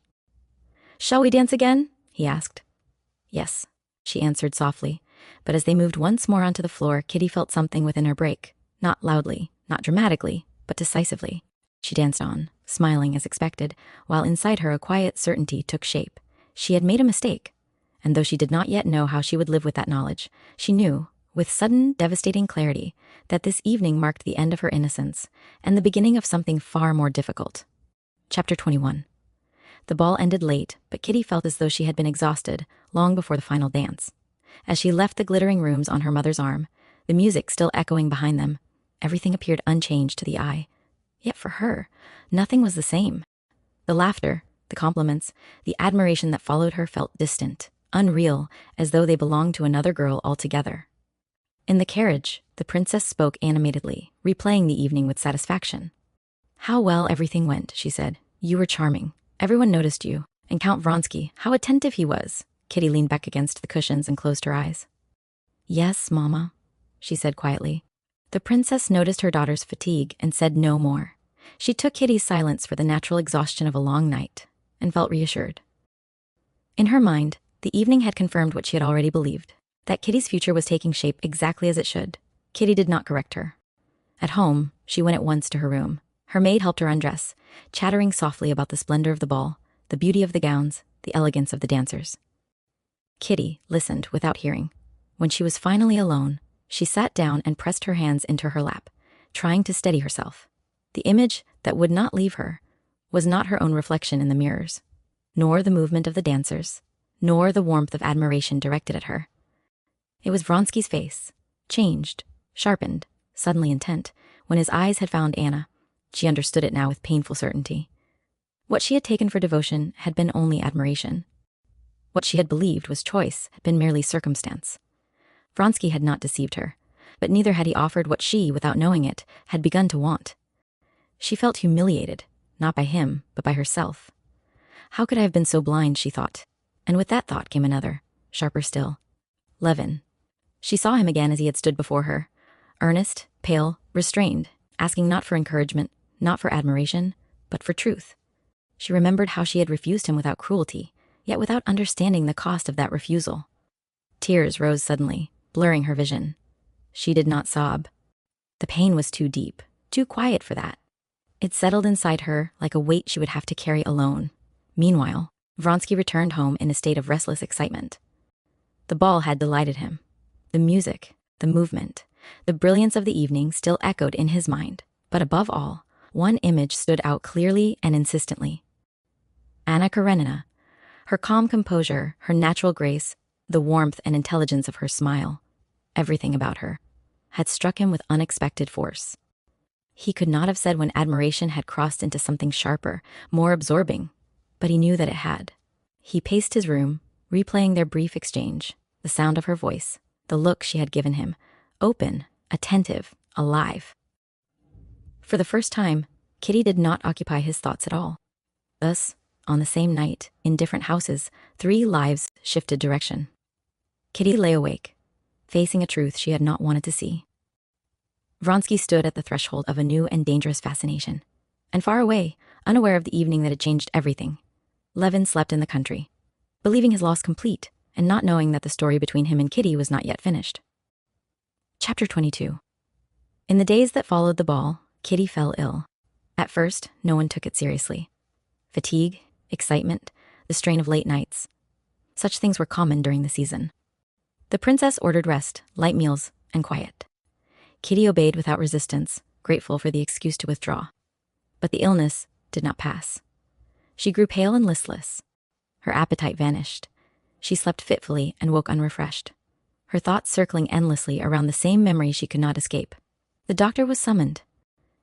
"Shall we dance again?" he asked. "Yes," she answered softly, but as they moved once more onto the floor, Kitty felt something within her break, not loudly, not dramatically, but decisively. She danced on, smiling as expected, while inside her a quiet certainty took shape. She had made a mistake, and though she did not yet know how she would live with that knowledge, she knew, with sudden, devastating clarity, that this evening marked the end of her innocence and the beginning of something far more difficult. Chapter 21. The ball ended late, but Kitty felt as though she had been exhausted long before the final dance. As she left the glittering rooms on her mother's arm, the music still echoing behind them, everything appeared unchanged to the eye. Yet for her, nothing was the same. The laughter, the compliments, the admiration that followed her felt distant, unreal, as though they belonged to another girl altogether. In the carriage, the princess spoke animatedly, replaying the evening with satisfaction. "How well everything went," she said. "You were charming. Everyone noticed you. And Count Vronsky, how attentive he was." Kitty leaned back against the cushions and closed her eyes. "Yes, Mama," she said quietly. The princess noticed her daughter's fatigue and said no more. She took Kitty's silence for the natural exhaustion of a long night and felt reassured. In her mind, the evening had confirmed what she had already believed, that Kitty's future was taking shape exactly as it should. Kitty did not correct her. At home, she went at once to her room. Her maid helped her undress, chattering softly about the splendor of the ball, the beauty of the gowns, the elegance of the dancers. Kitty listened without hearing. When she was finally alone, she sat down and pressed her hands into her lap, trying to steady herself. The image that would not leave her was not her own reflection in the mirrors, nor the movement of the dancers, nor the warmth of admiration directed at her. It was Vronsky's face, changed, sharpened, suddenly intent. When his eyes had found Anna, she understood it now with painful certainty. What she had taken for devotion had been only admiration. What she had believed was choice had been merely circumstance. Vronsky had not deceived her, but neither had he offered what she, without knowing it, had begun to want. She felt humiliated, not by him, but by herself. How could I have been so blind, she thought. And with that thought came another, sharper still. Levin. She saw him again as he had stood before her, earnest, pale, restrained, asking not for encouragement, not for admiration, but for truth. She remembered how she had refused him without cruelty, yet without understanding the cost of that refusal. Tears rose suddenly, blurring her vision. She did not sob. The pain was too deep, too quiet for that. It settled inside her like a weight she would have to carry alone. Meanwhile, Vronsky returned home in a state of restless excitement. The ball had delighted him. The music, the movement, the brilliance of the evening still echoed in his mind, but above all, one image stood out clearly and insistently. Anna Karenina, her calm composure, her natural grace, the warmth and intelligence of her smile, everything about her, had struck him with unexpected force. He could not have said when admiration had crossed into something sharper, more absorbing, but he knew that it had. He paced his room, replaying their brief exchange, the sound of her voice, the look she had given him, open, attentive, alive. For the first time, Kitty did not occupy his thoughts at all. Thus, on the same night, in different houses, 3 lives shifted direction. Kitty lay awake, facing a truth she had not wanted to see. Vronsky stood at the threshold of a new and dangerous fascination. And far away, unaware of the evening that had changed everything, Levin slept in the country, believing his loss complete and not knowing that the story between him and Kitty was not yet finished. Chapter 22. In the days that followed the ball, Kitty fell ill. At first, no one took it seriously. Fatigue, excitement, the strain of late nights. Such things were common during the season. The princess ordered rest, light meals, and quiet. Kitty obeyed without resistance, grateful for the excuse to withdraw. But the illness did not pass. She grew pale and listless. Her appetite vanished. She slept fitfully and woke unrefreshed. her thoughts circling endlessly around the same memory she could not escape. The doctor was summoned.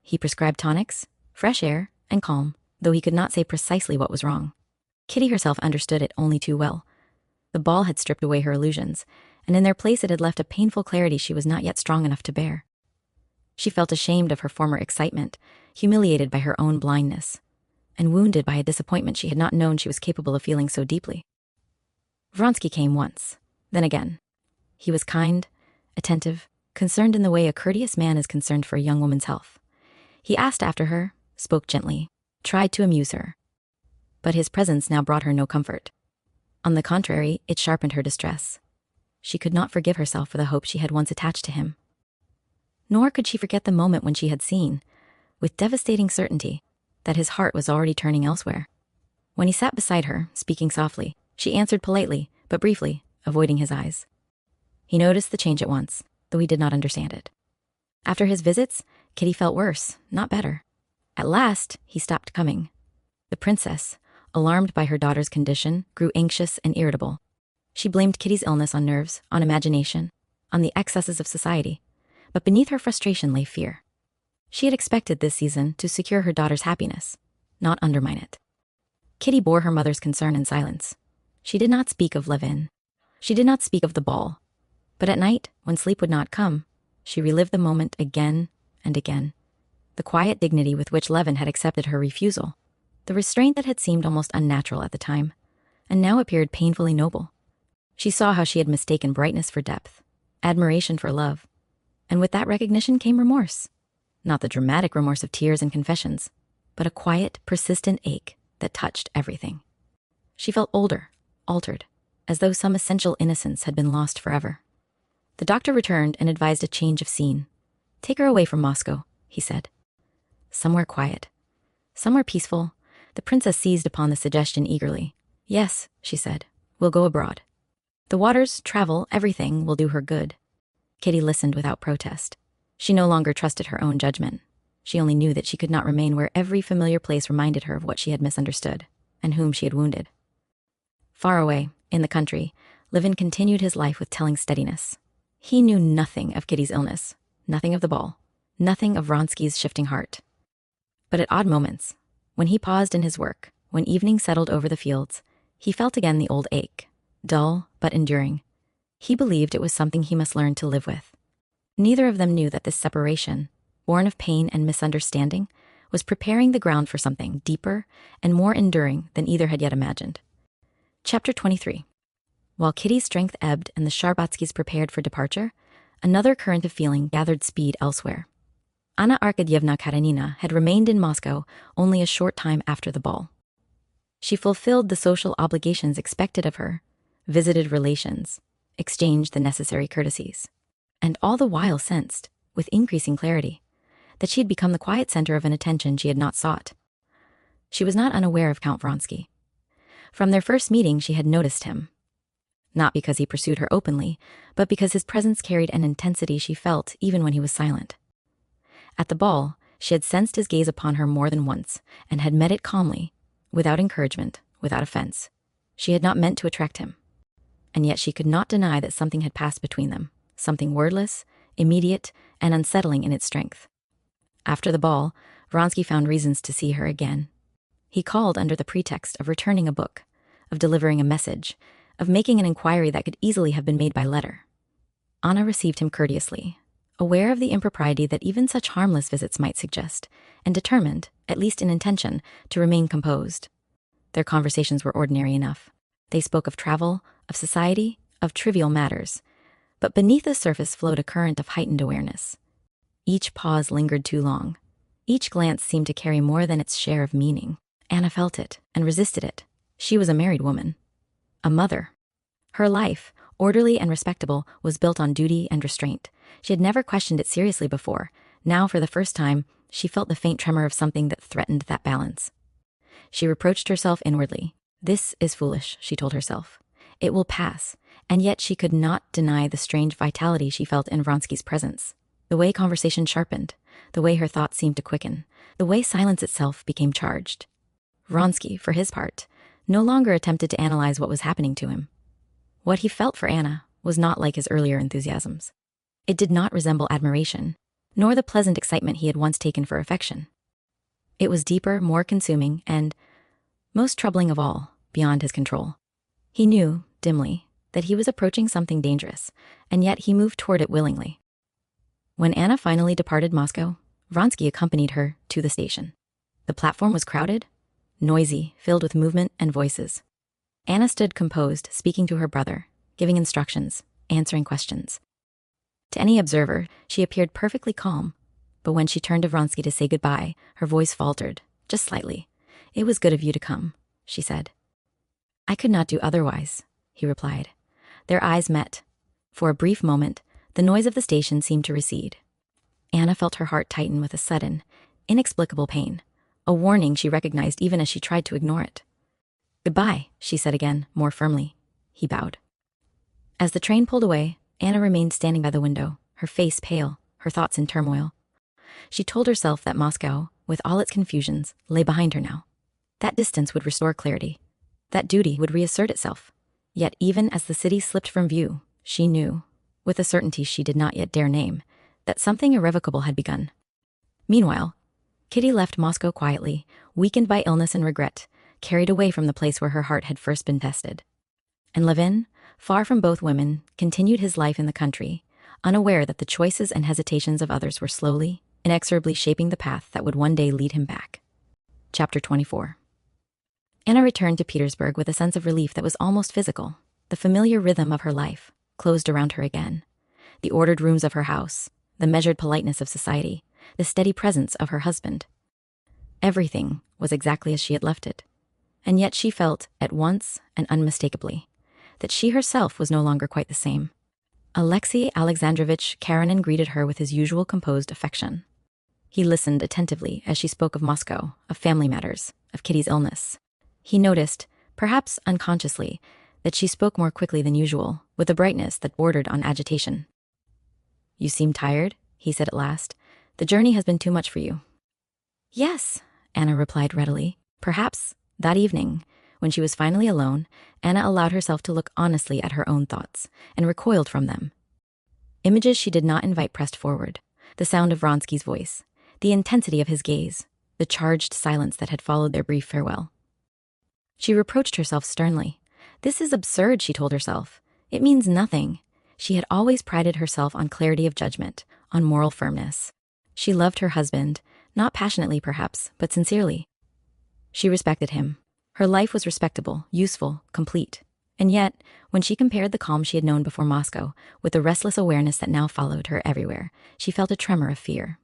He prescribed tonics, fresh air, and calm, though he could not say precisely what was wrong. Kitty herself understood it only too well. The ball had stripped away her illusions, and in their place it had left a painful clarity she was not yet strong enough to bear. She felt ashamed of her former excitement, humiliated by her own blindness, and wounded by a disappointment she had not known she was capable of feeling so deeply. Vronsky came once, then again. He was kind, attentive, concerned in the way a courteous man is concerned for a young woman's health. He asked after her, spoke gently, tried to amuse her. But his presence now brought her no comfort. On the contrary, it sharpened her distress. She could not forgive herself for the hope she had once attached to him. Nor could she forget the moment when she had seen, with devastating certainty, that his heart was already turning elsewhere. When he sat beside her, speaking softly, she answered politely, but briefly, avoiding his eyes. He noticed the change at once, though he did not understand it. After his visits, Kitty felt worse, not better. At last, he stopped coming. The princess, alarmed by her daughter's condition, grew anxious and irritable. She blamed Kitty's illness on nerves, on imagination, on the excesses of society. But beneath her frustration lay fear. She had expected this season to secure her daughter's happiness, not undermine it. Kitty bore her mother's concern in silence. She did not speak of Levin. She did not speak of the ball. But at night, when sleep would not come, she relived the moment again and again. The quiet dignity with which Levin had accepted her refusal, the restraint that had seemed almost unnatural at the time, and now appeared painfully noble. She saw how she had mistaken brightness for depth, admiration for love, and with that recognition came remorse. Not the dramatic remorse of tears and confessions, but a quiet, persistent ache that touched everything. She felt older, altered, as though some essential innocence had been lost forever. The doctor returned and advised a change of scene. "Take her away from Moscow," he said. "Somewhere quiet. Somewhere peaceful." The princess seized upon the suggestion eagerly. "Yes," she said, "we'll go abroad. The waters, travel, everything will do her good." Kitty listened without protest. She no longer trusted her own judgment. She only knew that she could not remain where every familiar place reminded her of what she had misunderstood, and whom she had wounded. Far away, in the country, Levin continued his life with telling steadiness. He knew nothing of Kitty's illness, nothing of the ball, nothing of Vronsky's shifting heart. But at odd moments, when he paused in his work, when evening settled over the fields, he felt again the old ache, dull but enduring. He believed it was something he must learn to live with. Neither of them knew that this separation, born of pain and misunderstanding, was preparing the ground for something deeper and more enduring than either had yet imagined. Chapter 23. While Kitty's strength ebbed and the Sharbatskys prepared for departure, another current of feeling gathered speed elsewhere. Anna Karenina had remained in Moscow only a short time after the ball. She fulfilled the social obligations expected of her, visited relations, exchanged the necessary courtesies, and all the while sensed, with increasing clarity, that she had become the quiet center of an attention she had not sought. She was not unaware of Count Vronsky. From their first meeting she had noticed him. Not because he pursued her openly, but because his presence carried an intensity she felt even when he was silent. At the ball, she had sensed his gaze upon her more than once, and had met it calmly, without encouragement, without offense. She had not meant to attract him. And yet she could not deny that something had passed between them, something wordless, immediate, and unsettling in its strength. After the ball, Vronsky found reasons to see her again. He called under the pretext of returning a book, of delivering a message, of making an inquiry that could easily have been made by letter. Anna received him courteously, aware of the impropriety that even such harmless visits might suggest, and determined, at least in intention, to remain composed. Their conversations were ordinary enough. They spoke of travel, of society, of trivial matters, but beneath the surface flowed a current of heightened awareness. Each pause lingered too long. Each glance seemed to carry more than its share of meaning. Anna felt it and resisted it. She was a married woman. A mother. Her life, orderly and respectable, was built on duty and restraint. She had never questioned it seriously before. Now, for the first time, she felt the faint tremor of something that threatened that balance. She reproached herself inwardly. "This is foolish," she told herself. "It will pass." And yet she could not deny the strange vitality she felt in Vronsky's presence. The way conversation sharpened, the way her thoughts seemed to quicken, the way silence itself became charged. Vronsky, for his part, no longer attempted to analyze what was happening to him. What he felt for Anna was not like his earlier enthusiasms. It did not resemble admiration, nor the pleasant excitement he had once taken for affection. It was deeper, more consuming, and, most troubling of all, beyond his control. He knew, dimly, that he was approaching something dangerous, and yet he moved toward it willingly. When Anna finally departed Moscow, Vronsky accompanied her to the station. The platform was crowded, noisy, filled with movement and voices. Anna stood composed, speaking to her brother, giving instructions, answering questions. To any observer, she appeared perfectly calm, but when she turned to Vronsky to say goodbye, her voice faltered, just slightly. "It was good of you to come," she said. "I could not do otherwise," he replied. Their eyes met. For a brief moment, the noise of the station seemed to recede. Anna felt her heart tighten with a sudden, inexplicable pain, a warning she recognized even as she tried to ignore it. "Goodbye," she said again, more firmly. He bowed. As the train pulled away, Anna remained standing by the window, her face pale, her thoughts in turmoil. She told herself that Moscow, with all its confusions, lay behind her now. That distance would restore clarity. That duty would reassert itself. Yet even as the city slipped from view, she knew, with a certainty she did not yet dare name, that something irrevocable had begun. Meanwhile, Kitty left Moscow quietly, weakened by illness and regret, carried away from the place where her heart had first been tested. And Levin, far from both women, continued his life in the country, unaware that the choices and hesitations of others were slowly, inexorably shaping the path that would one day lead him back. Chapter 24. Anna returned to Petersburg with a sense of relief that was almost physical. The familiar rhythm of her life closed around her again. The ordered rooms of her house, the measured politeness of society, the steady presence of her husband. Everything was exactly as she had left it. And yet she felt, at once and unmistakably, that she herself was no longer quite the same. Alexei Alexandrovich Karenin greeted her with his usual composed affection. He listened attentively as she spoke of Moscow, of family matters, of Kitty's illness. He noticed, perhaps unconsciously, that she spoke more quickly than usual, with a brightness that bordered on agitation. "You seem tired," he said at last. "The journey has been too much for you." "Yes," Anna replied readily. Perhaps, that evening, when she was finally alone, Anna allowed herself to look honestly at her own thoughts, and recoiled from them. Images she did not invite pressed forward. The sound of Vronsky's voice, the intensity of his gaze, the charged silence that had followed their brief farewell. She reproached herself sternly. This is absurd, she told herself. It means nothing. She had always prided herself on clarity of judgment, on moral firmness. She loved her husband, not passionately perhaps, but sincerely. She respected him. Her life was respectable, useful, complete. And yet, when she compared the calm she had known before Moscow with the restless awareness that now followed her everywhere, she felt a tremor of fear.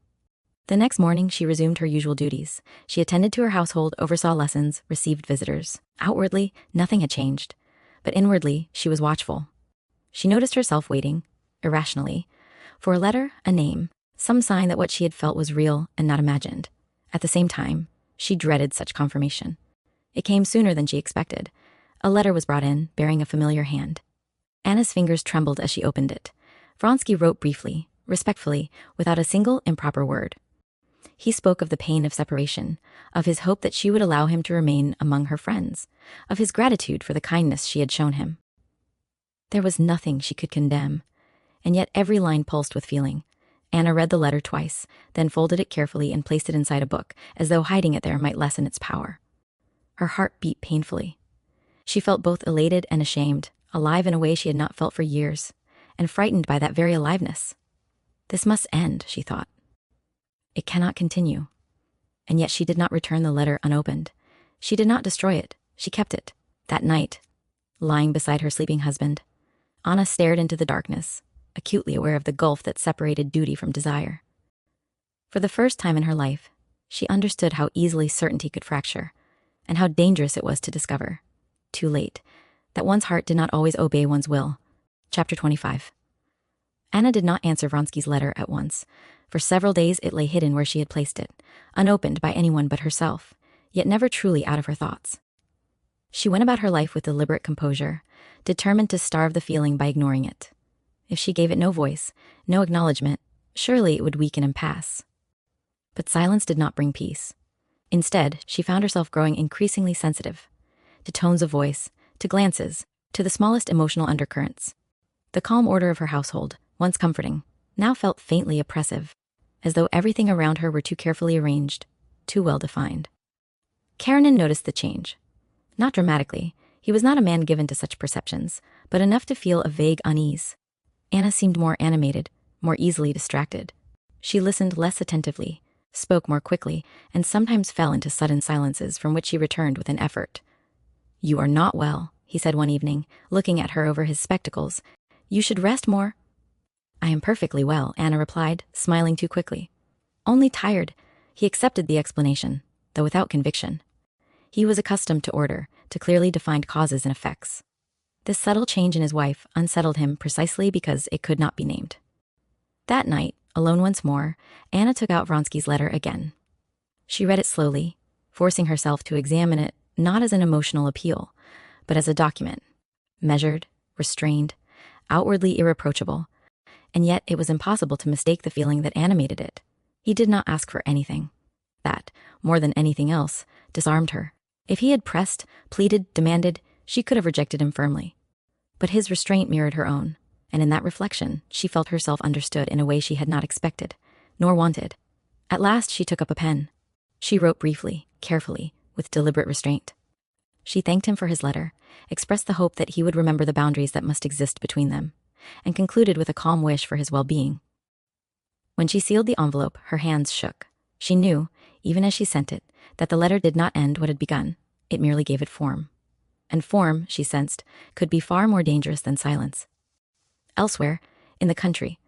The next morning, she resumed her usual duties. She attended to her household, oversaw lessons, received visitors. Outwardly, nothing had changed, but inwardly, she was watchful. She noticed herself waiting, irrationally, for a letter, a name, some sign that what she had felt was real and not imagined. At the same time, she dreaded such confirmation. It came sooner than she expected. A letter was brought in, bearing a familiar hand. Anna's fingers trembled as she opened it. Vronsky wrote briefly, respectfully, without a single improper word. He spoke of the pain of separation, of his hope that she would allow him to remain among her friends, of his gratitude for the kindness she had shown him. There was nothing she could condemn, and yet every line pulsed with feeling. Anna read the letter twice, then folded it carefully and placed it inside a book, as though hiding it there might lessen its power. Her heart beat painfully. She felt both elated and ashamed, alive in a way she had not felt for years, and frightened by that very aliveness. This must end, she thought. It cannot continue. And yet she did not return the letter unopened. She did not destroy it. She kept it. That night, lying beside her sleeping husband, Anna stared into the darkness, acutely aware of the gulf that separated duty from desire. For the first time in her life, she understood how easily certainty could fracture, and how dangerous it was to discover, too late, that one's heart did not always obey one's will. Chapter 25. Anna did not answer Vronsky's letter at once. For several days it lay hidden where she had placed it, unopened by anyone but herself, yet never truly out of her thoughts. She went about her life with deliberate composure, determined to starve the feeling by ignoring it. If she gave it no voice, no acknowledgement, surely it would weaken and pass. But silence did not bring peace. Instead, she found herself growing increasingly sensitive, to tones of voice, to glances, to the smallest emotional undercurrents. The calm order of her household, once comforting, now felt faintly oppressive, as though everything around her were too carefully arranged, too well defined. Karenin noticed the change. Not dramatically. He was not a man given to such perceptions, but enough to feel a vague unease. Anna seemed more animated, more easily distracted. She listened less attentively, spoke more quickly, and sometimes fell into sudden silences from which she returned with an effort. "You are not well," he said one evening, looking at her over his spectacles. "You should rest more." "I am perfectly well," Anna replied, smiling too quickly. "Only tired." He accepted the explanation, though without conviction. He was accustomed to order, to clearly defined causes and effects. This subtle change in his wife unsettled him precisely because it could not be named. That night, alone once more, Anna took out Vronsky's letter again. She read it slowly, forcing herself to examine it not as an emotional appeal, but as a document, measured, restrained, outwardly irreproachable, and yet it was impossible to mistake the feeling that animated it. He did not ask for anything. That, more than anything else, disarmed her. If he had pressed, pleaded, demanded, she could have rejected him firmly. But his restraint mirrored her own, and in that reflection, she felt herself understood in a way she had not expected, nor wanted. At last she took up a pen. She wrote briefly, carefully, with deliberate restraint. She thanked him for his letter, expressed the hope that he would remember the boundaries that must exist between them, and concluded with a calm wish for his well-being. When she sealed the envelope, her hands shook. She knew, even as she sent it, that the letter did not end what had begun. It merely gave it form. And form, she sensed, could be far more dangerous than silence. Elsewhere, in the country,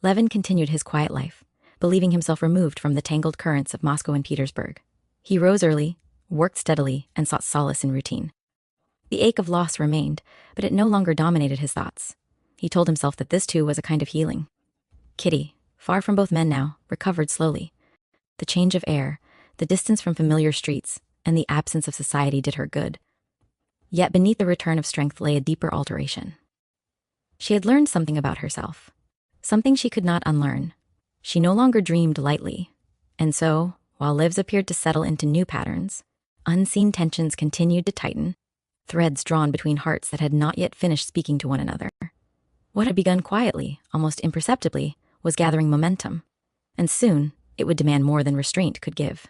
Levin continued his quiet life, believing himself removed from the tangled currents of Moscow and Petersburg. He rose early, worked steadily, and sought solace in routine. The ache of loss remained, but it no longer dominated his thoughts. He told himself that this too was a kind of healing. Kitty, far from both men now, recovered slowly. The change of air, the distance from familiar streets, and the absence of society did her good. Yet beneath the return of strength lay a deeper alteration. She had learned something about herself, something she could not unlearn. She no longer dreamed lightly, and so, while lives appeared to settle into new patterns, unseen tensions continued to tighten, threads drawn between hearts that had not yet finished speaking to one another. What had begun quietly, almost imperceptibly, was gathering momentum, and soon it would demand more than restraint could give.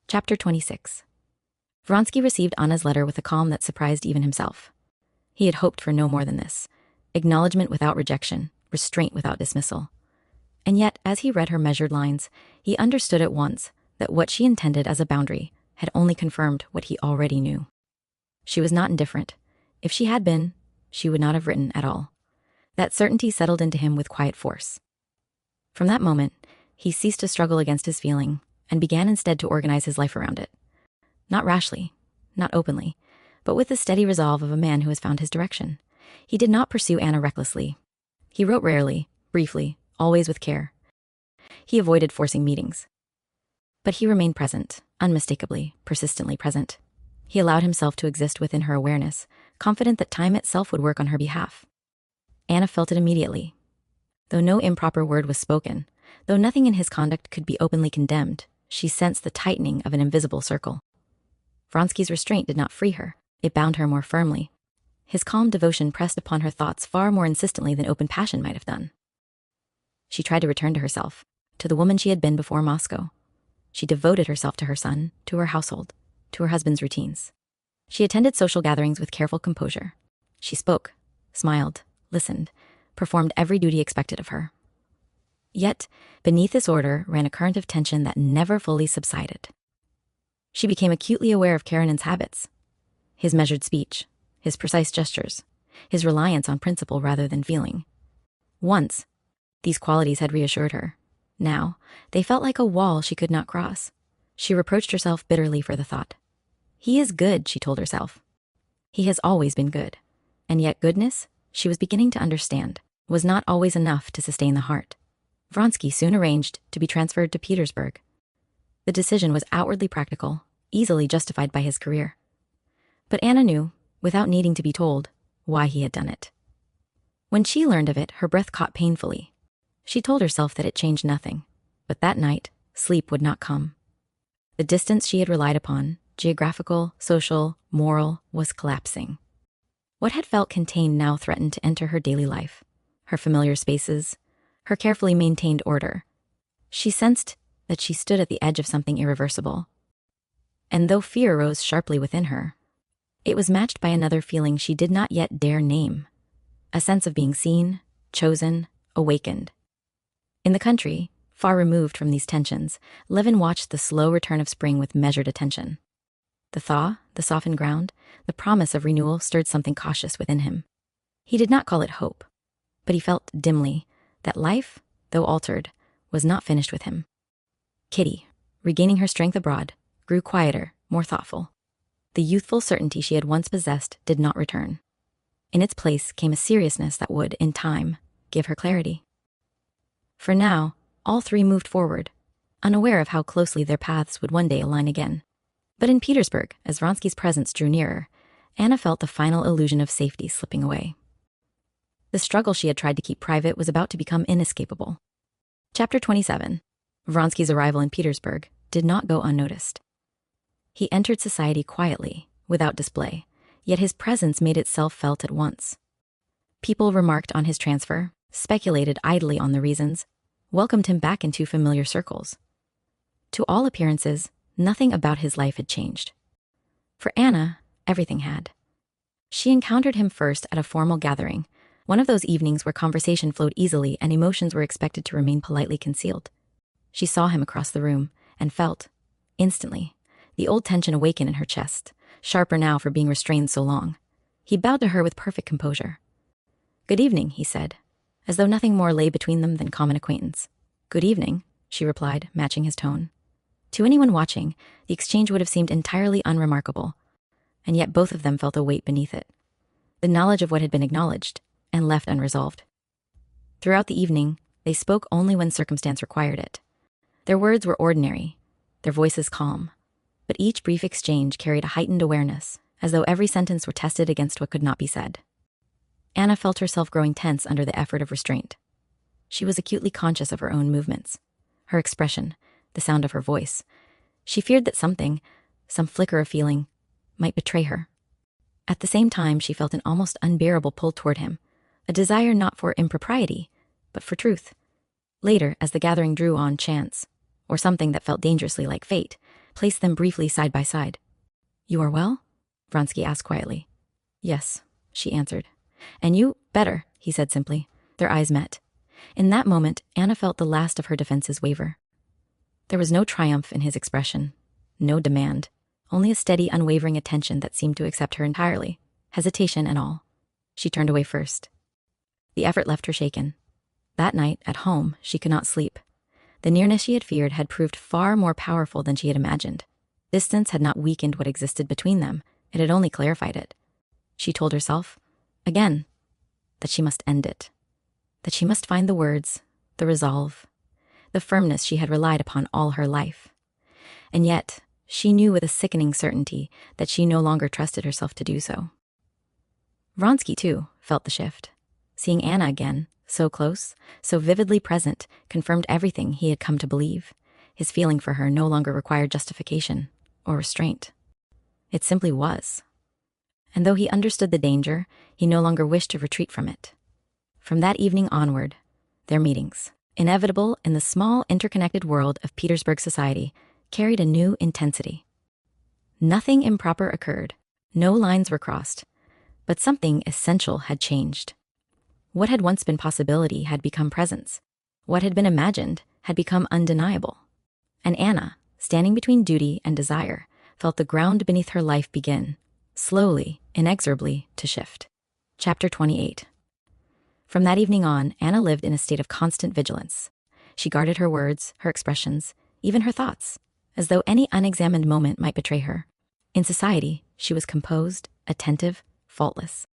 Chapter 26. Vronsky received Anna's letter with a calm that surprised even himself. He had hoped for no more than this: acknowledgement without rejection, restraint without dismissal. And yet, as he read her measured lines, he understood at once that what she intended as a boundary had only confirmed what he already knew. She was not indifferent. If she had been, she would not have written at all. That certainty settled into him with quiet force. From that moment, he ceased to struggle against his feeling and began instead to organize his life around it. Not rashly, not openly, but with the steady resolve of a man who has found his direction. He did not pursue Anna recklessly. He wrote rarely, briefly, always with care. He avoided forcing meetings. But he remained present, unmistakably, persistently present. He allowed himself to exist within her awareness, confident that time itself would work on her behalf. Anna felt it immediately. Though no improper word was spoken, though nothing in his conduct could be openly condemned, she sensed the tightening of an invisible circle. Vronsky's restraint did not free her. It bound her more firmly. His calm devotion pressed upon her thoughts far more insistently than open passion might have done. She tried to return to herself, to the woman she had been before Moscow. She devoted herself to her son, to her household, to her husband's routines. She attended social gatherings with careful composure. She spoke, smiled, listened, performed every duty expected of her. Yet, beneath this order ran a current of tension that never fully subsided. She became acutely aware of Karenin's habits, his measured speech, his precise gestures, his reliance on principle rather than feeling. Once, these qualities had reassured her. Now, they felt like a wall she could not cross. She reproached herself bitterly for the thought. He is good, she told herself. He has always been good. And yet goodness, she was beginning to understand, was not always enough to sustain the heart. Vronsky soon arranged to be transferred to Petersburg. The decision was outwardly practical, easily justified by his career. But Anna knew, without needing to be told, why he had done it. When she learned of it, her breath caught painfully. She told herself that it changed nothing, but that night, sleep would not come. The distance she had relied upon, geographical, social, moral, was collapsing. What had felt contained now threatened to enter her daily life. her familiar spaces, her carefully maintained order. She sensed that she stood at the edge of something irreversible. And though fear rose sharply within her, it was matched by another feeling she did not yet dare name, a sense of being seen, chosen, awakened. In the country, far removed from these tensions, Levin watched the slow return of spring with measured attention. The thaw, the softened ground, the promise of renewal stirred something cautious within him. He did not call it hope, but he felt dimly that life, though altered, was not finished with him. Kitty, regaining her strength abroad, grew quieter, more thoughtful. The youthful certainty she had once possessed did not return. In its place came a seriousness that would, in time, give her clarity. For now, all three moved forward, unaware of how closely their paths would one day align again. But in Petersburg, as Vronsky's presence drew nearer, Anna felt the final illusion of safety slipping away. The struggle she had tried to keep private was about to become inescapable. Chapter 27. Vronsky's arrival in Petersburg did not go unnoticed. He entered society quietly, without display, yet his presence made itself felt at once. People remarked on his transfer, speculated idly on the reasons, welcomed him back into familiar circles. To all appearances, nothing about his life had changed. For Anna, everything had. She encountered him first at a formal gathering, one of those evenings where conversation flowed easily and emotions were expected to remain politely concealed. She saw him across the room and felt, instantly, the old tension awaken in her chest, sharper now for being restrained so long. He bowed to her with perfect composure. "Good evening," he said, as though nothing more lay between them than common acquaintance. "Good evening," she replied, matching his tone. To anyone watching, the exchange would have seemed entirely unremarkable, and yet both of them felt a weight beneath it. The knowledge of what had been acknowledged and left unresolved. Throughout the evening, they spoke only when circumstance required it. Their words were ordinary, their voices calm, but each brief exchange carried a heightened awareness, as though every sentence were tested against what could not be said. Anna felt herself growing tense under the effort of restraint. She was acutely conscious of her own movements, her expression, the sound of her voice. She feared that something, some flicker of feeling, might betray her. At the same time, she felt an almost unbearable pull toward him, a desire not for impropriety, but for truth. Later, as the gathering drew on, chance, or something that felt dangerously like fate, placed them briefly side by side. "You are well?" Vronsky asked quietly. "Yes," she answered. "And you, better," he said simply. Their eyes met. In that moment, Anna felt the last of her defenses waver. There was no triumph in his expression, no demand, only a steady, unwavering attention that seemed to accept her entirely, hesitation and all. She turned away first. The effort left her shaken. That night, at home, she could not sleep. The nearness she had feared had proved far more powerful than she had imagined. Distance had not weakened what existed between them, it had only clarified it. She told herself, again, that she must end it, that she must find the words, the resolve, the firmness she had relied upon all her life. And yet, she knew with a sickening certainty that she no longer trusted herself to do so. Vronsky, too, felt the shift. Seeing Anna again, so close, so vividly present, confirmed everything he had come to believe. His feeling for her no longer required justification or restraint. It simply was. And though he understood the danger, he no longer wished to retreat from it. From that evening onward, their meetings, inevitable in the small interconnected world of Petersburg society, carried a new intensity. Nothing improper occurred, no lines were crossed, but something essential had changed. What had once been possibility had become presence. What had been imagined had become undeniable. And Anna, standing between duty and desire, felt the ground beneath her life begin, slowly, inexorably, to shift. Chapter 28. From that evening on, Anna lived in a state of constant vigilance. She guarded her words, her expressions, even her thoughts, as though any unexamined moment might betray her. In society, she was composed, attentive, faultless.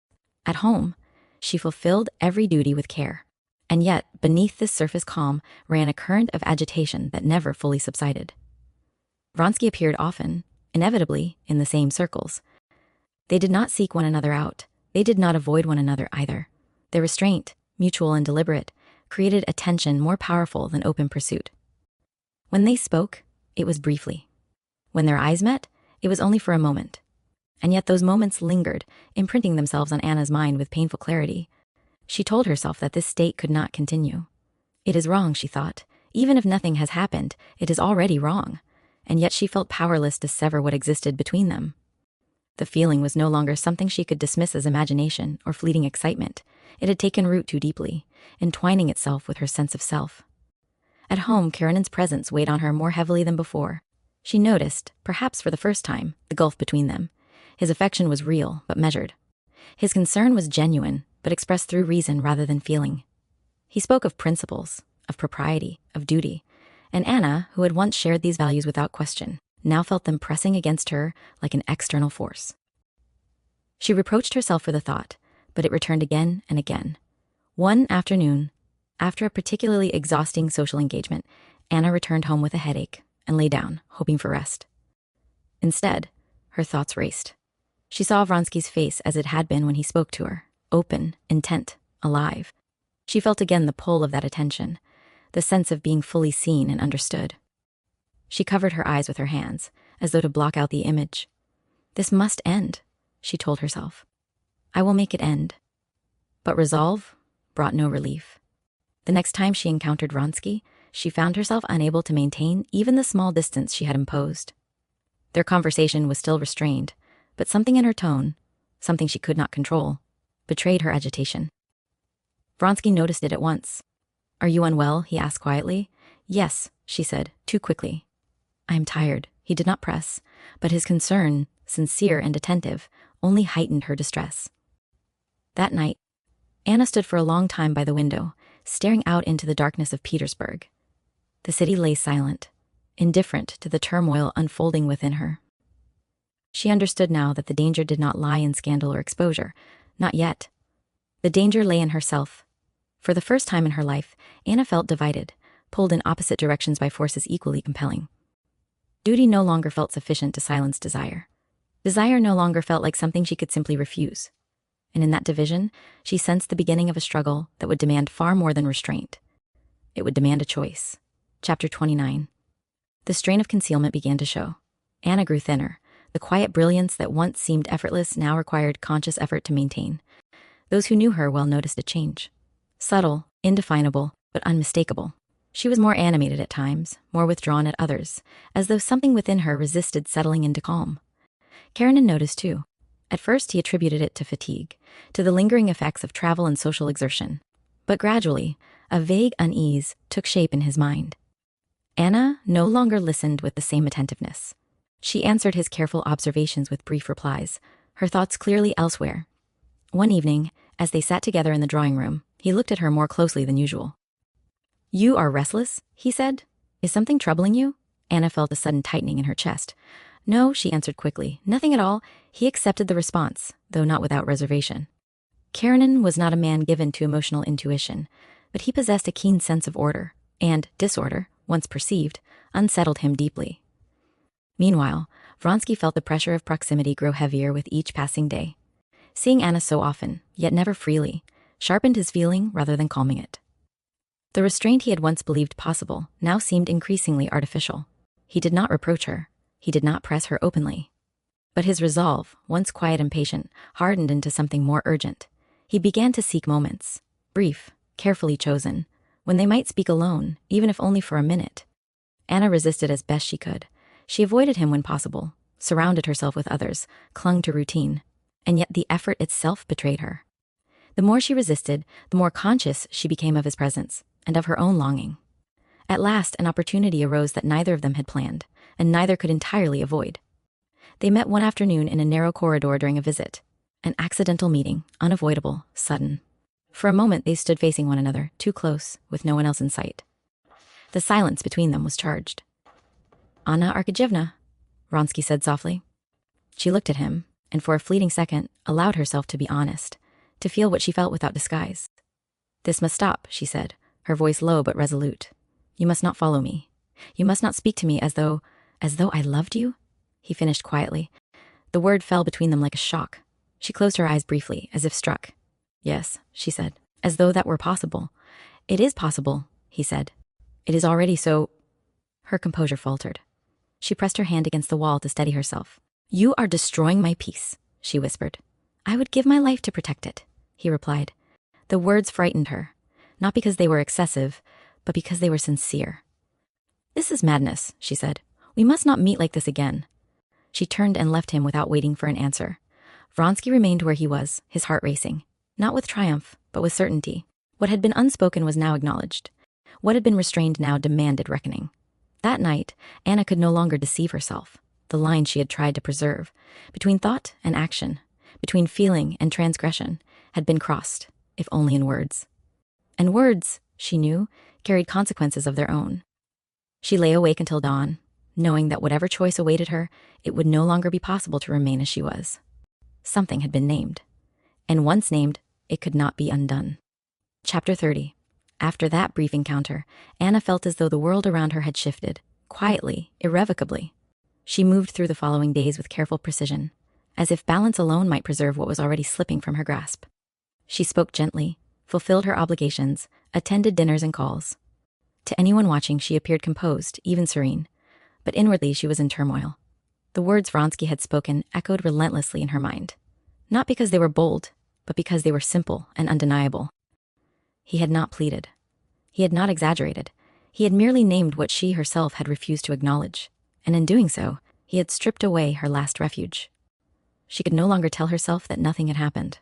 At home, she fulfilled every duty with care. And yet, beneath this surface calm ran a current of agitation that never fully subsided. Vronsky appeared often, inevitably, in the same circles. They did not seek one another out. They did not avoid one another either. Their restraint, mutual and deliberate, created a tension more powerful than open pursuit. When they spoke, it was briefly. When their eyes met, it was only for a moment. And yet those moments lingered, imprinting themselves on Anna's mind with painful clarity. She told herself that this state could not continue. It is wrong, she thought. Even if nothing has happened, it is already wrong. And yet she felt powerless to sever what existed between them. The feeling was no longer something she could dismiss as imagination or fleeting excitement. It had taken root too deeply, entwining itself with her sense of self. At home, Karenin's presence weighed on her more heavily than before. She noticed, perhaps for the first time, the gulf between them. His affection was real, but measured. His concern was genuine, but expressed through reason rather than feeling. He spoke of principles, of propriety, of duty, and Anna, who had once shared these values without question, now felt them pressing against her like an external force. She reproached herself for the thought, but it returned again and again. One afternoon, after a particularly exhausting social engagement, Anna returned home with a headache and lay down, hoping for rest. Instead, her thoughts raced. She saw Vronsky's face as it had been when he spoke to her, open, intent, alive. She felt again the pull of that attention, the sense of being fully seen and understood. She covered her eyes with her hands, as though to block out the image. This must end, she told herself. I will make it end. But resolve brought no relief. The next time she encountered Vronsky, she found herself unable to maintain even the small distance she had imposed. Their conversation was still restrained, but something in her tone, something she could not control, betrayed her agitation. Vronsky noticed it at once. Are you unwell? He asked quietly. Yes, she said, too quickly. I am tired. He did not press, but his concern, sincere and attentive, only heightened her distress. That night, Anna stood for a long time by the window, staring out into the darkness of Petersburg. The city lay silent, indifferent to the turmoil unfolding within her. She understood now that the danger did not lie in scandal or exposure. Not yet. The danger lay in herself. For the first time in her life, Anna felt divided, pulled in opposite directions by forces equally compelling. Duty no longer felt sufficient to silence desire. Desire no longer felt like something she could simply refuse. And in that division, she sensed the beginning of a struggle that would demand far more than restraint. It would demand a choice. Chapter 29. The strain of concealment began to show. Anna grew thinner. The quiet brilliance that once seemed effortless now required conscious effort to maintain. Those who knew her well noticed a change. Subtle, indefinable, but unmistakable. She was more animated at times, more withdrawn at others, as though something within her resisted settling into calm. Karenin noticed too. At first he attributed it to fatigue, to the lingering effects of travel and social exertion. But gradually, a vague unease took shape in his mind. Anna no longer listened with the same attentiveness. She answered his careful observations with brief replies, her thoughts clearly elsewhere. One evening, as they sat together in the drawing room, he looked at her more closely than usual. You are restless, he said. Is something troubling you? Anna felt a sudden tightening in her chest. No, she answered quickly. Nothing at all. He accepted the response, though not without reservation. Karenin was not a man given to emotional intuition, but he possessed a keen sense of order, and disorder, once perceived, unsettled him deeply. Meanwhile, Vronsky felt the pressure of proximity grow heavier with each passing day. Seeing Anna so often, yet never freely, sharpened his feeling rather than calming it. The restraint he had once believed possible now seemed increasingly artificial. He did not reproach her. He did not press her openly. But his resolve, once quiet and patient, hardened into something more urgent. He began to seek moments, brief, carefully chosen, when they might speak alone, even if only for a minute. Anna resisted as best she could. She avoided him when possible, surrounded herself with others, clung to routine, and yet the effort itself betrayed her. The more she resisted, the more conscious she became of his presence, and of her own longing. At last, an opportunity arose that neither of them had planned, and neither could entirely avoid. They met one afternoon in a narrow corridor during a visit. An accidental meeting, unavoidable, sudden. For a moment they stood facing one another, too close, with no one else in sight. The silence between them was charged. Anna Arkadyevna, Vronsky said softly. She looked at him, and for a fleeting second allowed herself to be honest, to feel what she felt without disguise. This must stop, she said, her voice low but resolute. You must not follow me. You must not speak to me as though I loved you, he finished quietly. The word fell between them like a shock. She closed her eyes briefly, as if struck. Yes, she said, as though that were possible. It is possible, he said. It is already so. Her composure faltered. She pressed her hand against the wall to steady herself. You are destroying my peace, she whispered. I would give my life to protect it, he replied. The words frightened her, not because they were excessive, but because they were sincere. "This is madness," she said. "We must not meet like this again." She turned and left him without waiting for an answer. Vronsky remained where he was, his heart racing, not with triumph, but with certainty. What had been unspoken was now acknowledged. What had been restrained now demanded reckoning. That night, Anna could no longer deceive herself. The line she had tried to preserve, between thought and action, between feeling and transgression, had been crossed, if only in words. And words, she knew, carried consequences of their own. She lay awake until dawn, knowing that whatever choice awaited her, it would no longer be possible to remain as she was. Something had been named, and once named, it could not be undone. Chapter 30. After that brief encounter, Anna felt as though the world around her had shifted, quietly, irrevocably. She moved through the following days with careful precision, as if balance alone might preserve what was already slipping from her grasp. She spoke gently, fulfilled her obligations, attended dinners and calls. To anyone watching, she appeared composed, even serene, but inwardly she was in turmoil. The words Vronsky had spoken echoed relentlessly in her mind, not because they were bold, but because they were simple and undeniable. He had not pleaded. He had not exaggerated. He had merely named what she herself had refused to acknowledge, and in doing so, he had stripped away her last refuge. She could no longer tell herself that nothing had happened.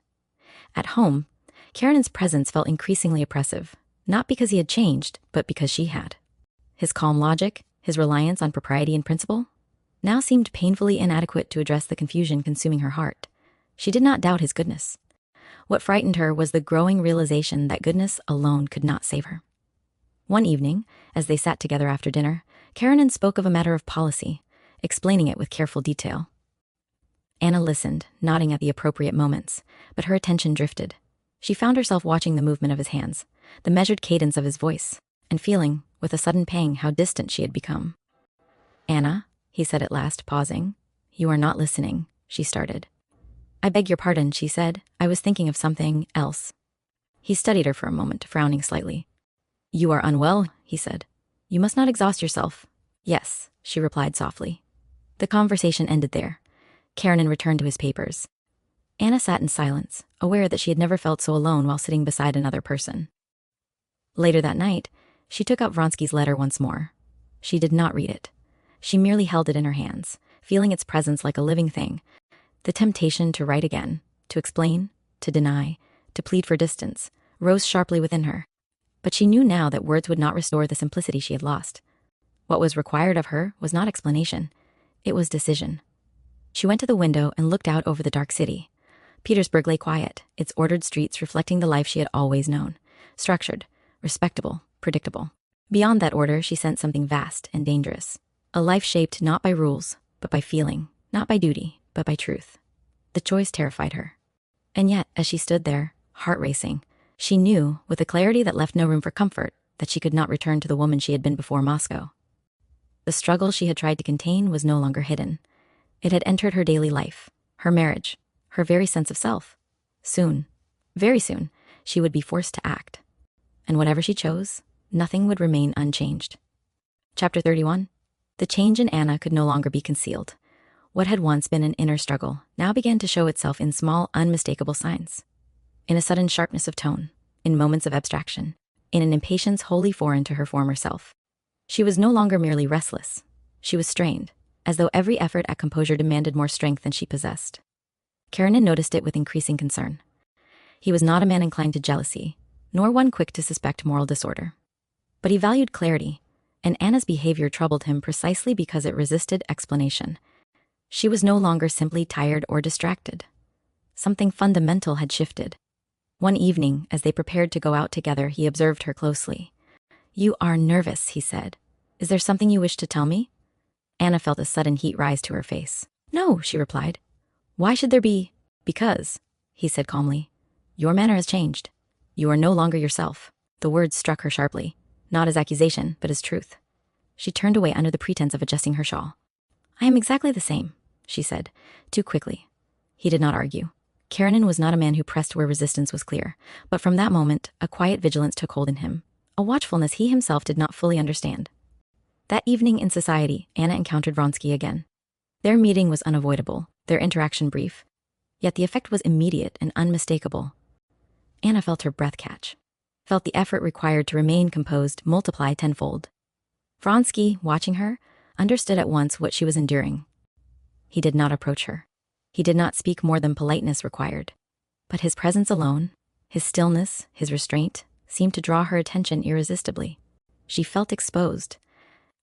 At home, Karenin's presence felt increasingly oppressive, not because he had changed, but because she had. His calm logic, his reliance on propriety and principle, now seemed painfully inadequate to address the confusion consuming her heart. She did not doubt his goodness. What frightened her was the growing realization that goodness alone could not save her. One evening, as they sat together after dinner, Karenin spoke of a matter of policy, explaining it with careful detail. Anna listened, nodding at the appropriate moments, but her attention drifted. She found herself watching the movement of his hands, the measured cadence of his voice, and feeling, with a sudden pang, how distant she had become. "Anna," he said at last, pausing. "You are not listening," she started. "I beg your pardon," she said. "I was thinking of something else." He studied her for a moment, frowning slightly. "You are unwell," he said. "You must not exhaust yourself." "Yes," she replied softly. The conversation ended there. Karenin returned to his papers. Anna sat in silence, aware that she had never felt so alone while sitting beside another person. Later that night, she took up Vronsky's letter once more. She did not read it. She merely held it in her hands, feeling its presence like a living thing. The temptation to write again, to explain, to deny, to plead for distance, rose sharply within her. But she knew now that words would not restore the simplicity she had lost. What was required of her was not explanation. It was decision. She went to the window and looked out over the dark city. Petersburg lay quiet, its ordered streets reflecting the life she had always known. Structured, respectable, predictable. Beyond that order, she sensed something vast and dangerous. A life shaped not by rules, but by feeling, not by duty, but by truth. The choice terrified her. And yet, as she stood there, heart racing, she knew, with a clarity that left no room for comfort, that she could not return to the woman she had been before Moscow. The struggle she had tried to contain was no longer hidden. It had entered her daily life, her marriage, her very sense of self. Soon, very soon, she would be forced to act. And whatever she chose, nothing would remain unchanged. Chapter 31. The change in Anna could no longer be concealed. What had once been an inner struggle now began to show itself in small, unmistakable signs. In a sudden sharpness of tone, in moments of abstraction, in an impatience wholly foreign to her former self. She was no longer merely restless. She was strained, as though every effort at composure demanded more strength than she possessed. Karenin noticed it with increasing concern. He was not a man inclined to jealousy, nor one quick to suspect moral disorder. But he valued clarity, and Anna's behavior troubled him precisely because it resisted explanation. She was no longer simply tired or distracted. Something fundamental had shifted. One evening, as they prepared to go out together, he observed her closely. "You are nervous," he said. "Is there something you wish to tell me?" Anna felt a sudden heat rise to her face. "No," she replied. "Why should there be?" "Because," he said calmly, "your manner has changed. You are no longer yourself." The words struck her sharply, not as accusation, but as truth. She turned away under the pretense of adjusting her shawl. "I am exactly the same," she said, too quickly. He did not argue. Karenin was not a man who pressed where resistance was clear, but from that moment, a quiet vigilance took hold in him, a watchfulness he himself did not fully understand. That evening in society, Anna encountered Vronsky again. Their meeting was unavoidable, their interaction brief, yet the effect was immediate and unmistakable. Anna felt her breath catch, felt the effort required to remain composed multiply tenfold. Vronsky, watching her, understood at once what she was enduring. He did not approach her. He did not speak more than politeness required. But his presence alone, his stillness, his restraint, seemed to draw her attention irresistibly. She felt exposed.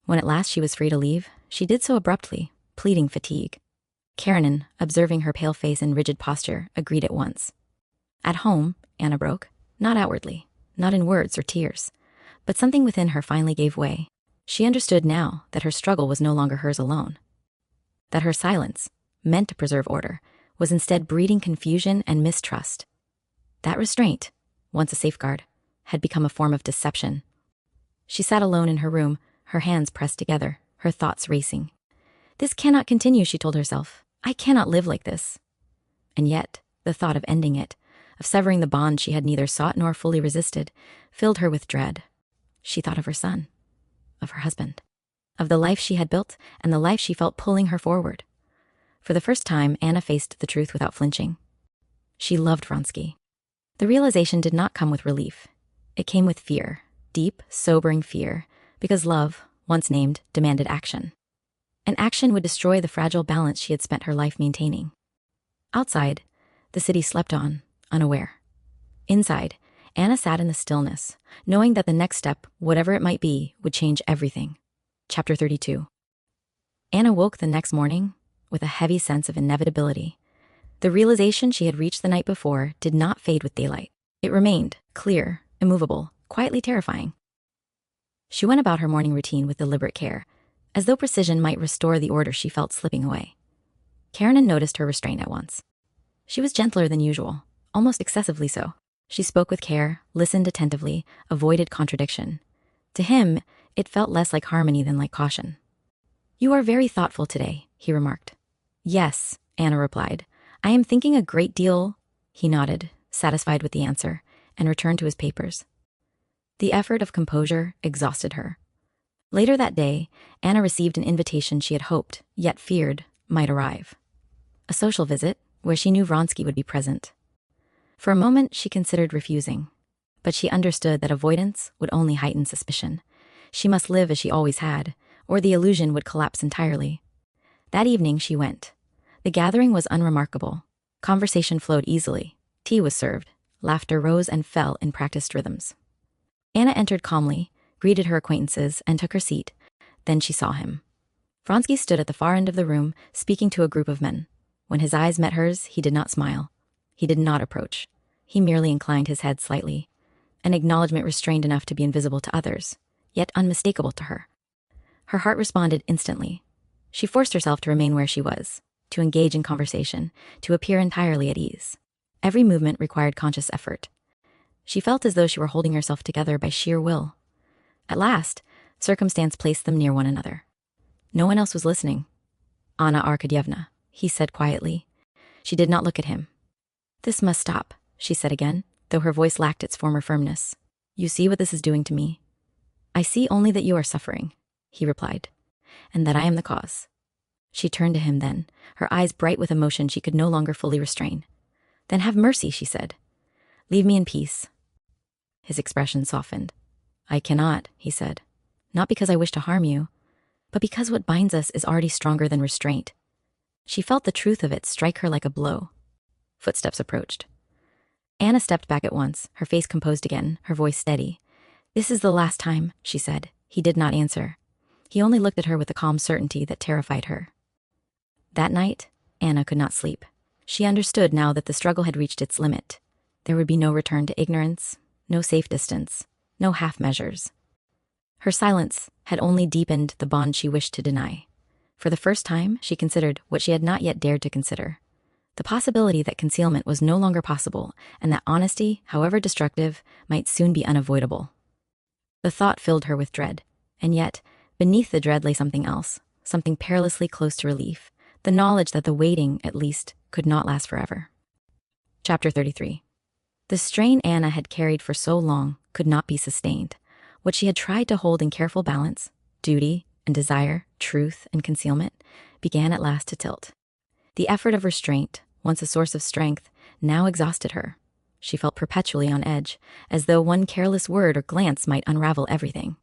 When at last she was free to leave, she did so abruptly, pleading fatigue. Karenina, observing her pale face and rigid posture, agreed at once. At home, Anna broke, not outwardly, not in words or tears, but something within her finally gave way. She understood now that her struggle was no longer hers alone. That her silence, meant to preserve order, was instead breeding confusion and mistrust. That restraint, once a safeguard, had become a form of deception. She sat alone in her room, her hands pressed together, her thoughts racing. This cannot continue, she told herself. I cannot live like this. And yet, the thought of ending it, of severing the bond she had neither sought nor fully resisted, filled her with dread. She thought of her son, of her husband, of the life she had built and the life she felt pulling her forward. For the first time, Anna faced the truth without flinching. She loved Vronsky. The realization did not come with relief. It came with fear, deep, sobering fear, because love, once named, demanded action. And action would destroy the fragile balance she had spent her life maintaining. Outside, the city slept on, unaware. Inside, Anna sat in the stillness, knowing that the next step, whatever it might be, would change everything. Chapter 32. Anna woke the next morning with a heavy sense of inevitability. The realization she had reached the night before did not fade with daylight. It remained, clear, immovable, quietly terrifying. She went about her morning routine with deliberate care, as though precision might restore the order she felt slipping away. Karenina noticed her restraint at once. She was gentler than usual, almost excessively so. She spoke with care, listened attentively, avoided contradiction. To him, it felt less like harmony than like caution. "You are very thoughtful today," he remarked. "Yes," Anna replied. "I am thinking a great deal." He nodded, satisfied with the answer, and returned to his papers. The effort of composure exhausted her. Later that day, Anna received an invitation she had hoped, yet feared, might arrive. A social visit, where she knew Vronsky would be present. For a moment, she considered refusing, but she understood that avoidance would only heighten suspicion. She must live as she always had, or the illusion would collapse entirely. That evening, she went. The gathering was unremarkable. Conversation flowed easily. Tea was served. Laughter rose and fell in practiced rhythms. Anna entered calmly, greeted her acquaintances, and took her seat. Then she saw him. Vronsky stood at the far end of the room, speaking to a group of men. When his eyes met hers, he did not smile. He did not approach. He merely inclined his head slightly, an acknowledgement restrained enough to be invisible to others, yet unmistakable to her. Her heart responded instantly. She forced herself to remain where she was, to engage in conversation, to appear entirely at ease. Every movement required conscious effort. She felt as though she were holding herself together by sheer will. At last, circumstance placed them near one another. No one else was listening. "Anna Arkadyevna," he said quietly. She did not look at him. "This must stop," she said again, though her voice lacked its former firmness. "You see what this is doing to me?" "I see only that you are suffering," he replied, "and that I am the cause." She turned to him then, her eyes bright with emotion she could no longer fully restrain. "Then have mercy," she said. "Leave me in peace." His expression softened. "I cannot," he said, "not because I wish to harm you, but because what binds us is already stronger than restraint." She felt the truth of it strike her like a blow. Footsteps approached. Anna stepped back at once, her face composed again, her voice steady. "This is the last time," she said. He did not answer. He only looked at her with a calm certainty that terrified her. That night, Anna could not sleep. She understood now that the struggle had reached its limit. There would be no return to ignorance, no safe distance, no half measures. Her silence had only deepened the bond she wished to deny. For the first time, she considered what she had not yet dared to consider. The possibility that concealment was no longer possible, and that honesty, however destructive, might soon be unavoidable. The thought filled her with dread, and yet, beneath the dread lay something else, something perilously close to relief, the knowledge that the waiting, at least, could not last forever. Chapter 33. The strain Anna had carried for so long could not be sustained. What she had tried to hold in careful balance, duty and desire, truth and concealment, began at last to tilt. The effort of restraint, once a source of strength, now exhausted her. She felt perpetually on edge, as though one careless word or glance might unravel everything.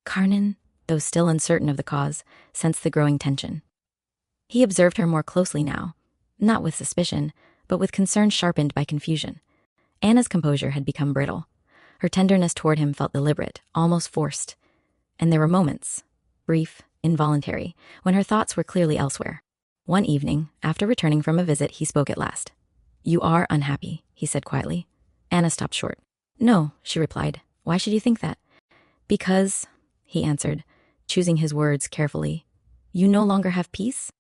Karenin, though still uncertain of the cause, sensed the growing tension. He observed her more closely now, not with suspicion, but with concern sharpened by confusion. Anna's composure had become brittle. Her tenderness toward him felt deliberate, almost forced. And there were moments, brief, involuntary, when her thoughts were clearly elsewhere. One evening, after returning from a visit, he spoke at last. "You are unhappy," he said quietly. Anna stopped short. "No," she replied. "Why should you think that?" "Because," he answered, choosing his words carefully, "you no longer have peace?"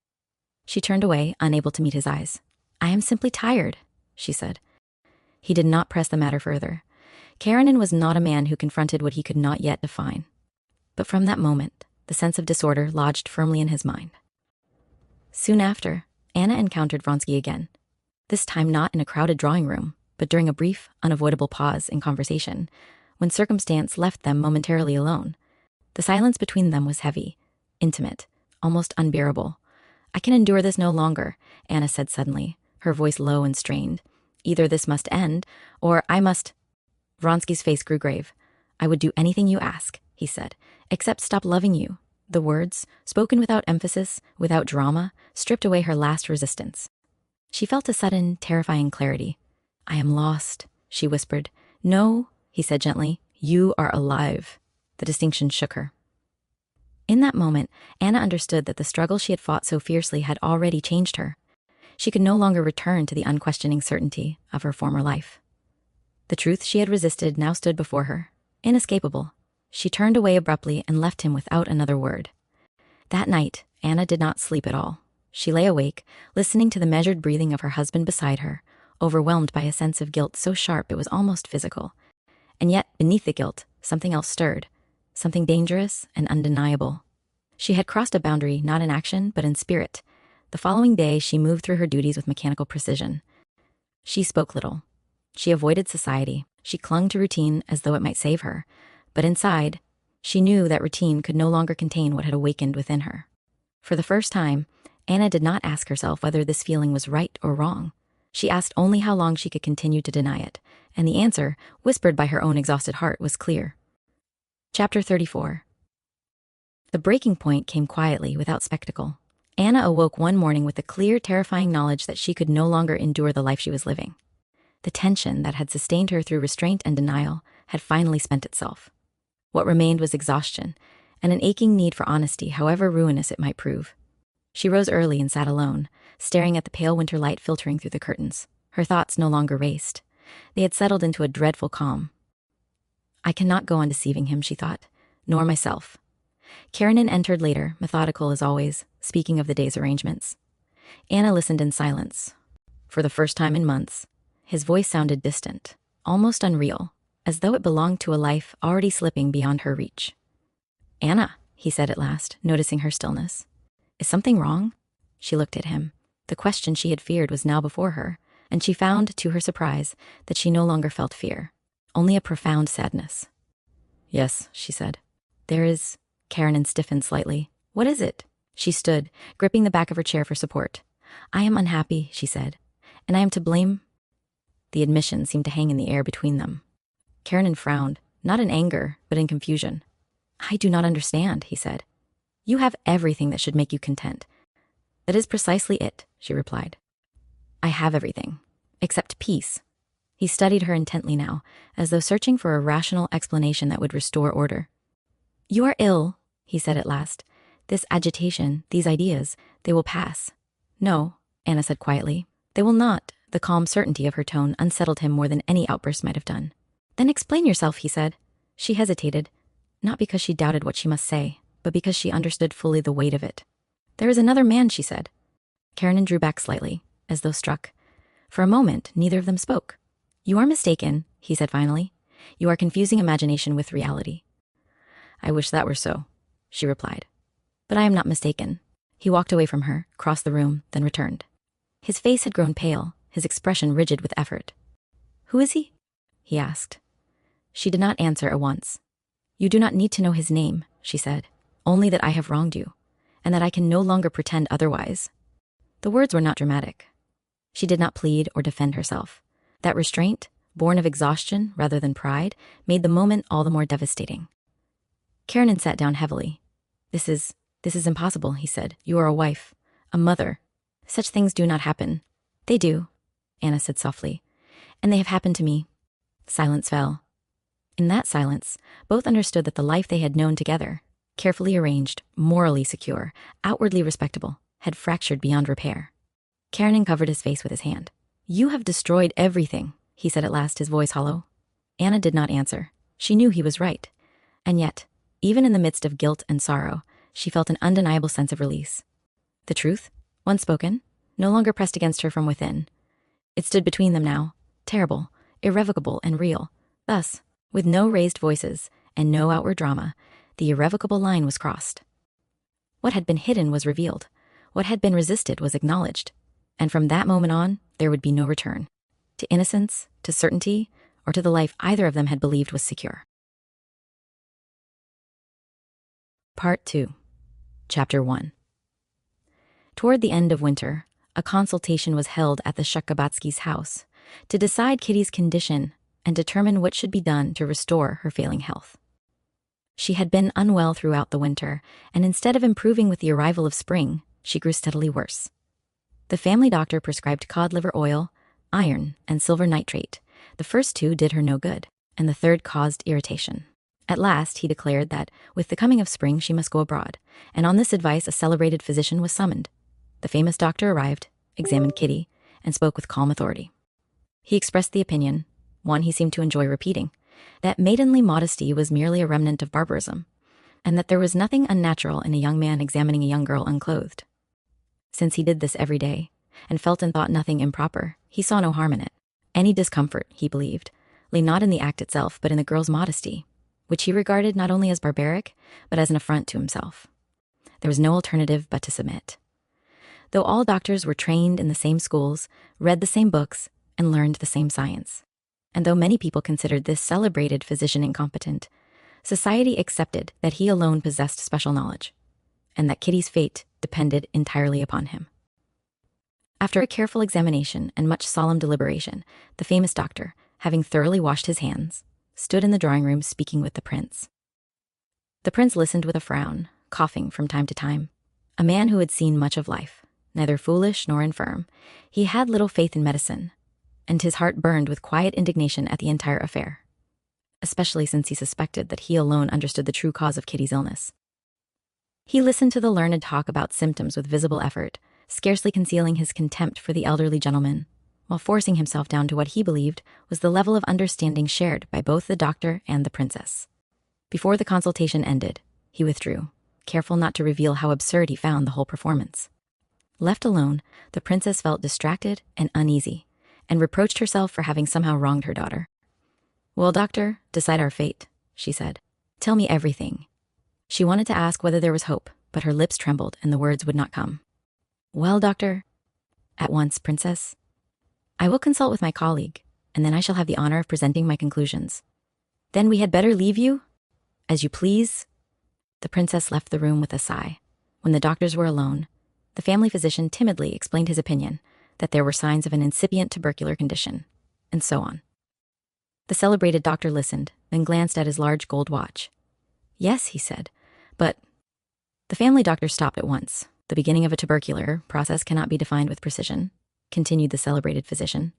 She turned away, unable to meet his eyes. "I am simply tired," she said. He did not press the matter further. Karenin was not a man who confronted what he could not yet define. But from that moment, the sense of disorder lodged firmly in his mind. Soon after, Anna encountered Vronsky again. This time not in a crowded drawing room, but during a brief, unavoidable pause in conversation, when circumstance left them momentarily alone. The silence between them was heavy, intimate, almost unbearable. "I can endure this no longer," Anna said suddenly, her voice low and strained. "Either this must end, or I must—" Vronsky's face grew grave. "I would do anything you ask," he said, "except stop loving you." The words, spoken without emphasis, without drama, stripped away her last resistance. She felt a sudden, terrifying clarity. "I am lost," she whispered. "No," he said gently, "you are alive." The distinction shook her. In that moment, Anna understood that the struggle she had fought so fiercely had already changed her. She could no longer return to the unquestioning certainty of her former life. The truth she had resisted now stood before her, inescapable. She turned away abruptly and left him without another word. That night, Anna did not sleep at all. She lay awake, listening to the measured breathing of her husband beside her, overwhelmed by a sense of guilt so sharp it was almost physical. And yet, beneath the guilt, something else stirred, something dangerous and undeniable. She had crossed a boundary not in action, but in spirit. The following day, she moved through her duties with mechanical precision. She spoke little. She avoided society. She clung to routine as though it might save her. But inside, she knew that routine could no longer contain what had awakened within her. For the first time, Anna did not ask herself whether this feeling was right or wrong. She asked only how long she could continue to deny it, and the answer, whispered by her own exhausted heart, was clear. Chapter 34. The breaking point came quietly, without spectacle. Anna awoke one morning with the clear, terrifying knowledge that she could no longer endure the life she was living. The tension that had sustained her through restraint and denial had finally spent itself. What remained was exhaustion, and an aching need for honesty, however ruinous it might prove. She rose early and sat alone, staring at the pale winter light filtering through the curtains. Her thoughts no longer raced. They had settled into a dreadful calm. "I cannot go on deceiving him," she thought, "nor myself." Karenin entered later, methodical as always, speaking of the day's arrangements. Anna listened in silence. For the first time in months, his voice sounded distant, almost unreal, as though it belonged to a life already slipping beyond her reach. "Anna," he said at last, noticing her stillness. "Is something wrong?" She looked at him. The question she had feared was now before her, and she found, to her surprise, that she no longer felt fear, only a profound sadness. "Yes," she said. "There is—" Karenin stiffened slightly. "What is it?" She stood, gripping the back of her chair for support. "I am unhappy," she said, "and I am to blame." The admission seemed to hang in the air between them. Karenin frowned, not in anger, but in confusion. "I do not understand," he said. "You have everything that should make you content." "That is precisely it," she replied. "I have everything, except peace." He studied her intently now, as though searching for a rational explanation that would restore order. "You are ill," he said at last. "This agitation, these ideas, they will pass." "No," Anna said quietly. "They will not." The calm certainty of her tone unsettled him more than any outburst might have done. "Then explain yourself," he said. She hesitated, not because she doubted what she must say, but because she understood fully the weight of it. "There is another man," she said. Karenin drew back slightly, as though struck. For a moment, neither of them spoke. "You are mistaken," he said finally. "You are confusing imagination with reality." "I wish that were so," she replied. "But I am not mistaken." He walked away from her, crossed the room, then returned. His face had grown pale, his expression rigid with effort. "Who is he?" he asked. She did not answer at once. "You do not need to know his name," she said, "only that I have wronged you, and that I can no longer pretend otherwise." The words were not dramatic. She did not plead or defend herself. That restraint, born of exhaustion rather than pride, made the moment all the more devastating. Karenina sat down heavily. This is impossible, he said. You are a wife, a mother. Such things do not happen. They do, Anna said softly. And they have happened to me. Silence fell. In that silence, both understood that the life they had known together, carefully arranged, morally secure, outwardly respectable, had fractured beyond repair. Karenina covered his face with his hand. You have destroyed everything, he said at last, his voice hollow. Anna did not answer. She knew he was right. And yet, even in the midst of guilt and sorrow, she felt an undeniable sense of release. The truth, once spoken, no longer pressed against her from within. It stood between them now, terrible, irrevocable, and real. Thus, with no raised voices and no outward drama, the irrevocable line was crossed. What had been hidden was revealed. What had been resisted was acknowledged. And from that moment on, there would be no return. To innocence, to certainty, or to the life either of them had believed was secure. Part 2. Chapter 1. Toward the end of winter, a consultation was held at the Shakabatsky's house to decide Kitty's condition and determine what should be done to restore her failing health. She had been unwell throughout the winter, and instead of improving with the arrival of spring, she grew steadily worse. The family doctor prescribed cod liver oil, iron, and silver nitrate. The first two did her no good, and the third caused irritation. At last, he declared that, with the coming of spring, she must go abroad, and on this advice a celebrated physician was summoned. The famous doctor arrived, examined Kitty, and spoke with calm authority. He expressed the opinion, one he seemed to enjoy repeating, that maidenly modesty was merely a remnant of barbarism, and that there was nothing unnatural in a young man examining a young girl unclothed. Since he did this every day, and felt and thought nothing improper, he saw no harm in it. Any discomfort, he believed, lay not in the act itself, but in the girl's modesty, which he regarded not only as barbaric, but as an affront to himself. There was no alternative but to submit. Though all doctors were trained in the same schools, read the same books, and learned the same science, and though many people considered this celebrated physician incompetent, society accepted that he alone possessed special knowledge, and that Kitty's fate depended entirely upon him. After a careful examination and much solemn deliberation, the famous doctor, having thoroughly washed his hands, stood in the drawing room speaking with the prince. The prince listened with a frown, coughing from time to time. A man who had seen much of life, neither foolish nor infirm, he had little faith in medicine, and his heart burned with quiet indignation at the entire affair, especially since he suspected that he alone understood the true cause of Kitty's illness. He listened to the learned talk about symptoms with visible effort, scarcely concealing his contempt for the elderly gentleman, while forcing himself down to what he believed was the level of understanding shared by both the doctor and the princess. Before the consultation ended, he withdrew, careful not to reveal how absurd he found the whole performance. Left alone, the princess felt distracted and uneasy, and reproached herself for having somehow wronged her daughter. Well, doctor, decide our fate, she said. Tell me everything. She wanted to ask whether there was hope, but her lips trembled and the words would not come. Well, doctor, at once, princess. I will consult with my colleague, and then I shall have the honor of presenting my conclusions. Then we had better leave you? As you please. The princess left the room with a sigh. When the doctors were alone, the family physician timidly explained his opinion that there were signs of an incipient tubercular condition, and so on. The celebrated doctor listened, then glanced at his large gold watch. Yes, he said, but... The family doctor stopped at once. The beginning of a tubercular process cannot be defined with precision, continued the celebrated physician.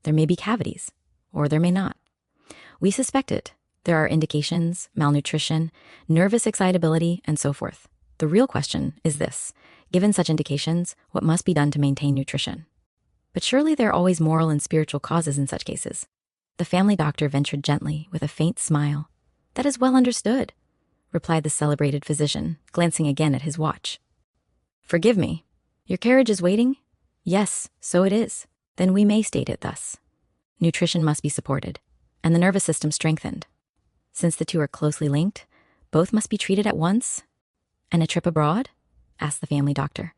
There may be cavities, or there may not. We suspect it. There are indications, malnutrition, nervous excitability, and so forth. The real question is this. Given such indications, what must be done to maintain nutrition? But surely there are always moral and spiritual causes in such cases. The family doctor ventured gently, with a faint smile. That is well understood, replied the celebrated physician, glancing again at his watch. Forgive me. Your carriage is waiting? Yes, so it is. Then we may state it thus. Nutrition must be supported, and the nervous system strengthened. Since the two are closely linked, both must be treated at once. And a trip abroad? Asked the family doctor.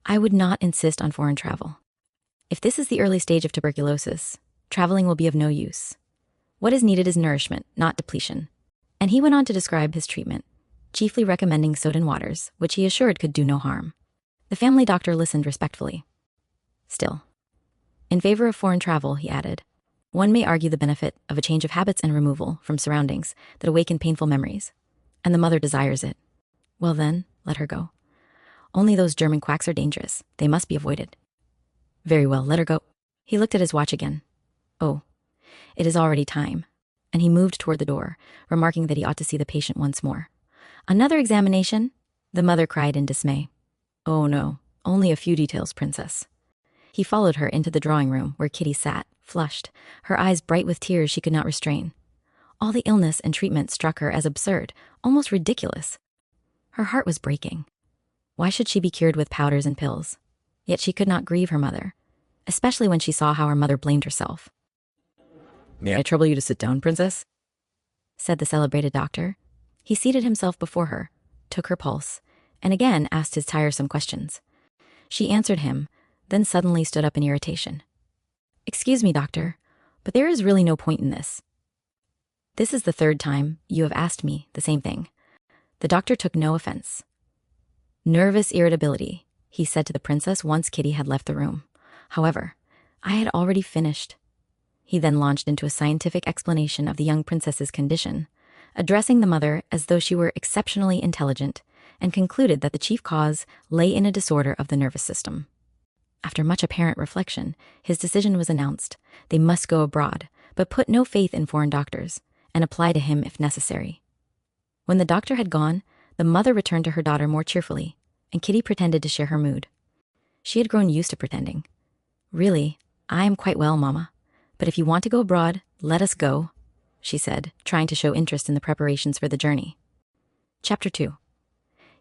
I would not insist on foreign travel. If this is the early stage of tuberculosis, traveling will be of no use. What is needed is nourishment, not depletion. And he went on to describe his treatment, chiefly recommending soda waters, which he assured could do no harm. The family doctor listened respectfully. Still, in favor of foreign travel, he added, One may argue the benefit of a change of habits and removal from surroundings that awaken painful memories, and the mother desires it. Well then, let her go. Only those German quacks are dangerous. They must be avoided. Very well, let her go. He looked at his watch again. Oh, it is already time. And he moved toward the door, remarking that he ought to see the patient once more. Another examination? The mother cried in dismay. Oh no, only a few details, princess. He followed her into the drawing room where Kitty sat, flushed, her eyes bright with tears she could not restrain. All the illness and treatment struck her as absurd, almost ridiculous. Her heart was breaking. Why should she be cured with powders and pills? Yet she could not grieve her mother, especially when she saw how her mother blamed herself. May I trouble you to sit down, princess? Said the celebrated doctor. He seated himself before her, took her pulse, and again asked his tiresome questions. She answered him, then suddenly stood up in irritation. Excuse me, doctor, but there is really no point in this. This is the third time you have asked me the same thing. The doctor took no offense. Nervous irritability, he said to the princess once Kitty had left the room. However, I had already finished. He then launched into a scientific explanation of the young princess's condition, addressing the mother as though she were exceptionally intelligent, and concluded that the chief cause lay in a disorder of the nervous system. After much apparent reflection, his decision was announced. They must go abroad, but put no faith in foreign doctors, and apply to him if necessary. When the doctor had gone, the mother returned to her daughter more cheerfully, and Kitty pretended to share her mood. She had grown used to pretending. Really, I am quite well, Mama. But if you want to go abroad, let us go, she said, trying to show interest in the preparations for the journey. Chapter 2.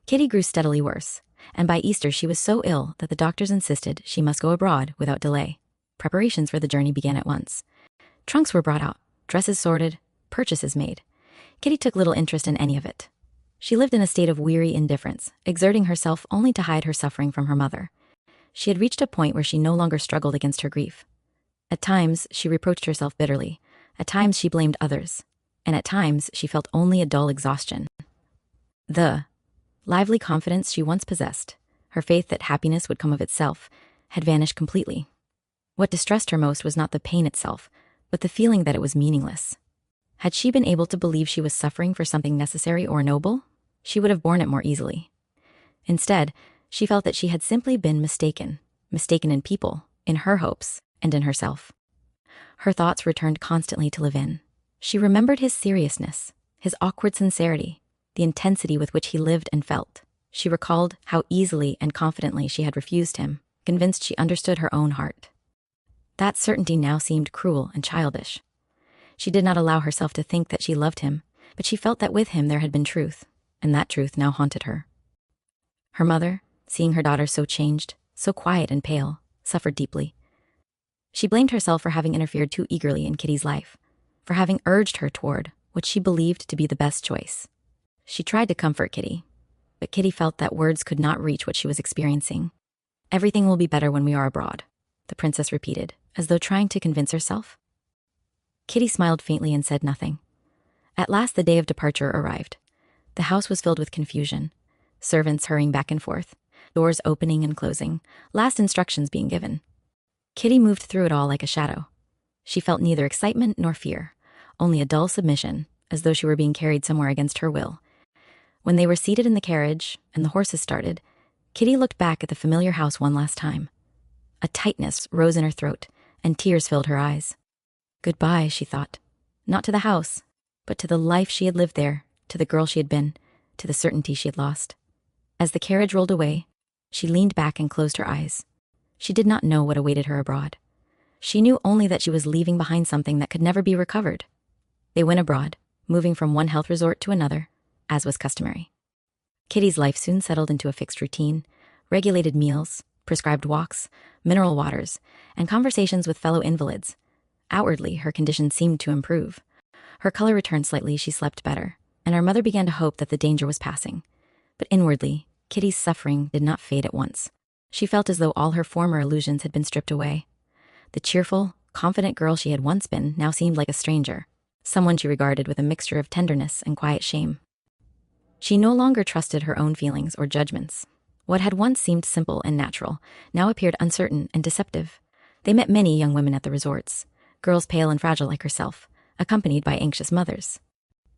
Kitty grew steadily worse, and by Easter she was so ill that the doctors insisted she must go abroad without delay. Preparations for the journey began at once. Trunks were brought out, dresses sorted, purchases made. Kitty took little interest in any of it. She lived in a state of weary indifference, exerting herself only to hide her suffering from her mother. She had reached a point where she no longer struggled against her grief. At times, she reproached herself bitterly. At times, she blamed others. And at times, she felt only a dull exhaustion. The lively confidence she once possessed, her faith that happiness would come of itself, had vanished completely. What distressed her most was not the pain itself, but the feeling that it was meaningless. Had she been able to believe she was suffering for something necessary or noble, she would have borne it more easily. Instead, she felt that she had simply been mistaken in people, in her hopes, and in herself. Her thoughts returned constantly to Levin. She remembered his seriousness, his awkward sincerity, the intensity with which he lived and felt. She recalled how easily and confidently she had refused him, convinced she understood her own heart. That certainty now seemed cruel and childish. She did not allow herself to think that she loved him, but she felt that with him there had been truth, and that truth now haunted her. Her mother, seeing her daughter so changed, so quiet and pale, suffered deeply. She blamed herself for having interfered too eagerly in Kitty's life, for having urged her toward what she believed to be the best choice. She tried to comfort Kitty, but Kitty felt that words could not reach what she was experiencing. Everything will be better when we are abroad, the princess repeated, as though trying to convince herself. Kitty smiled faintly and said nothing. At last the day of departure arrived. The house was filled with confusion, servants hurrying back and forth, doors opening and closing, last instructions being given. Kitty moved through it all like a shadow. She felt neither excitement nor fear, only a dull submission, as though she were being carried somewhere against her will. When they were seated in the carriage and the horses started, Kitty looked back at the familiar house one last time. A tightness rose in her throat, and tears filled her eyes. Goodbye, she thought. Not to the house, but to the life she had lived there, to the girl she had been, to the certainty she had lost. As the carriage rolled away, she leaned back and closed her eyes. She did not know what awaited her abroad. She knew only that she was leaving behind something that could never be recovered. They went abroad, moving from one health resort to another, as was customary. Kitty's life soon settled into a fixed routine, regulated meals, prescribed walks, mineral waters, and conversations with fellow invalids. Outwardly, her condition seemed to improve. Her color returned slightly, she slept better, and her mother began to hope that the danger was passing. But inwardly, Kitty's suffering did not fade at once. She felt as though all her former illusions had been stripped away. The cheerful, confident girl she had once been now seemed like a stranger, someone she regarded with a mixture of tenderness and quiet shame. She no longer trusted her own feelings or judgments. What had once seemed simple and natural now appeared uncertain and deceptive. They met many young women at the resorts. girls pale and fragile like herself, accompanied by anxious mothers.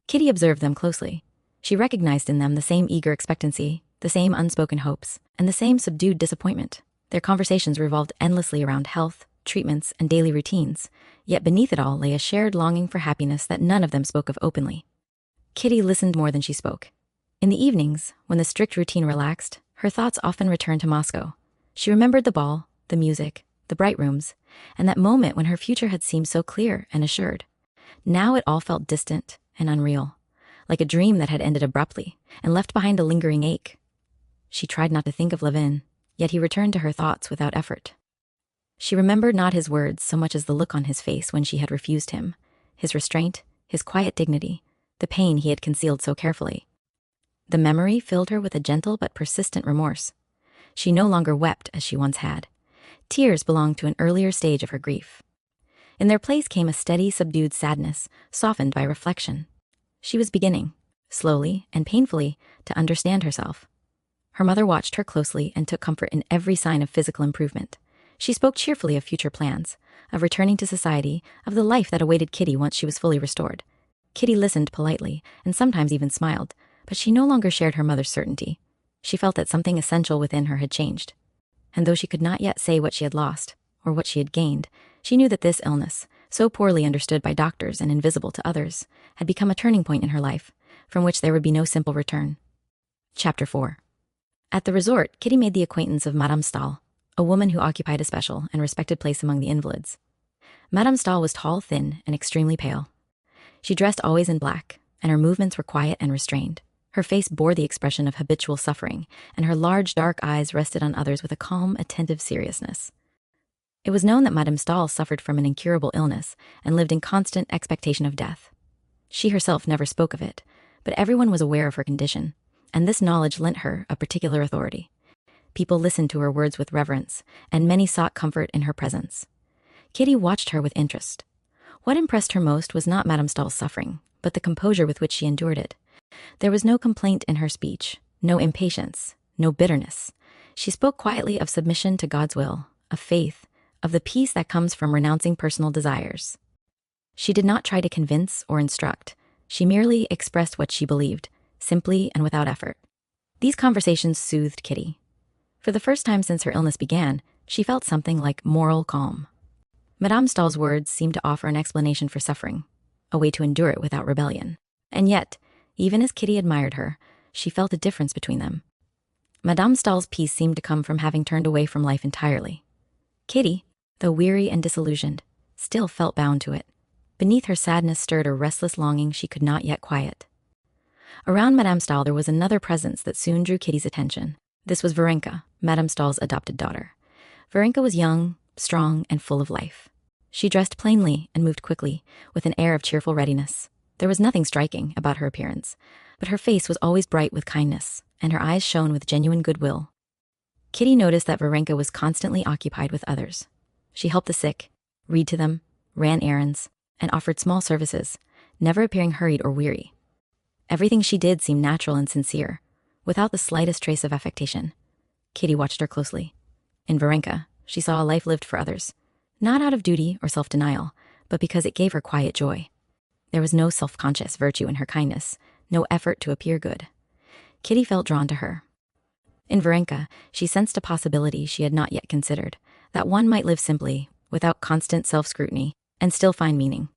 Kitty observed them closely. She recognized in them the same eager expectancy, the same unspoken hopes, and the same subdued disappointment. Their conversations revolved endlessly around health, treatments, and daily routines, yet beneath it all lay a shared longing for happiness that none of them spoke of openly. Kitty listened more than she spoke. In the evenings, when the strict routine relaxed, her thoughts often returned to Moscow. She remembered the ball, the music, the bright rooms, and that moment when her future had seemed so clear and assured. Now it all felt distant and unreal, like a dream that had ended abruptly and left behind a lingering ache. She tried not to think of Levin, yet he returned to her thoughts without effort. She remembered not his words so much as the look on his face when she had refused him, his restraint, his quiet dignity, the pain he had concealed so carefully. The memory filled her with a gentle but persistent remorse. She no longer wept as she once had. Tears belonged to an earlier stage of her grief. In their place came a steady, subdued sadness, softened by reflection. She was beginning, slowly and painfully, to understand herself. Her mother watched her closely and took comfort in every sign of physical improvement. She spoke cheerfully of future plans, of returning to society, of the life that awaited Kitty once she was fully restored. Kitty listened politely, and sometimes even smiled, but she no longer shared her mother's certainty. She felt that something essential within her had changed. And though she could not yet say what she had lost, or what she had gained, she knew that this illness, so poorly understood by doctors and invisible to others, had become a turning point in her life, from which there would be no simple return. Chapter 4. At the resort, Kitty made the acquaintance of Madame Stahl, a woman who occupied a special and respected place among the invalids. Madame Stahl was tall, thin, and extremely pale. She dressed always in black, and her movements were quiet and restrained. Her face bore the expression of habitual suffering, and her large dark eyes rested on others with a calm, attentive seriousness. It was known that Madame Stahl suffered from an incurable illness and lived in constant expectation of death. She herself never spoke of it, but everyone was aware of her condition, and this knowledge lent her a particular authority. People listened to her words with reverence, and many sought comfort in her presence. Kitty watched her with interest. What impressed her most was not Madame Stahl's suffering, but the composure with which she endured it. There was no complaint in her speech, no impatience, no bitterness. She spoke quietly of submission to God's will, of faith, of the peace that comes from renouncing personal desires. She did not try to convince or instruct. She merely expressed what she believed, simply and without effort. These conversations soothed Kitty. For the first time since her illness began, she felt something like moral calm. Madame Stahl's words seemed to offer an explanation for suffering, a way to endure it without rebellion. And yet, even as Kitty admired her, she felt a difference between them. Madame Stahl's peace seemed to come from having turned away from life entirely. Kitty, though weary and disillusioned, still felt bound to it. Beneath her sadness stirred a restless longing she could not yet quiet. Around Madame Stahl there was another presence that soon drew Kitty's attention. This was Varenka, Madame Stahl's adopted daughter. Varenka was young, strong, and full of life. She dressed plainly and moved quickly, with an air of cheerful readiness. There was nothing striking about her appearance, but her face was always bright with kindness, and her eyes shone with genuine goodwill. Kitty noticed that Varenka was constantly occupied with others. She helped the sick, read to them, ran errands, and offered small services, never appearing hurried or weary. Everything she did seemed natural and sincere, without the slightest trace of affectation. Kitty watched her closely. In Varenka, she saw a life lived for others, not out of duty or self-denial, but because it gave her quiet joy. There was no self-conscious virtue in her kindness, no effort to appear good. Kitty felt drawn to her. In Varenka, she sensed a possibility she had not yet considered, that one might live simply, without constant self-scrutiny, and still find meaning.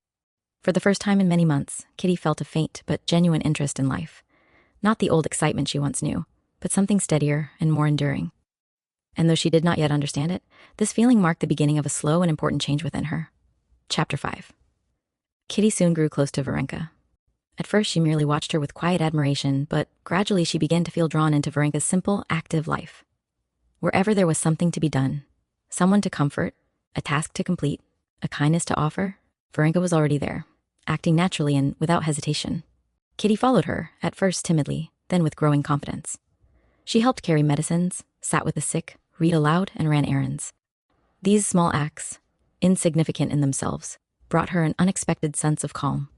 For the first time in many months, Kitty felt a faint but genuine interest in life. Not the old excitement she once knew, but something steadier and more enduring. And though she did not yet understand it, this feeling marked the beginning of a slow and important change within her. Chapter 5. Kitty soon grew close to Varenka. At first she merely watched her with quiet admiration, but gradually she began to feel drawn into Varenka's simple, active life. Wherever there was something to be done, someone to comfort, a task to complete, a kindness to offer, Varenka was already there, acting naturally and without hesitation. Kitty followed her, at first timidly, then with growing confidence. She helped carry medicines, sat with the sick, read aloud, and ran errands. These small acts, insignificant in themselves, brought her an unexpected sense of calm.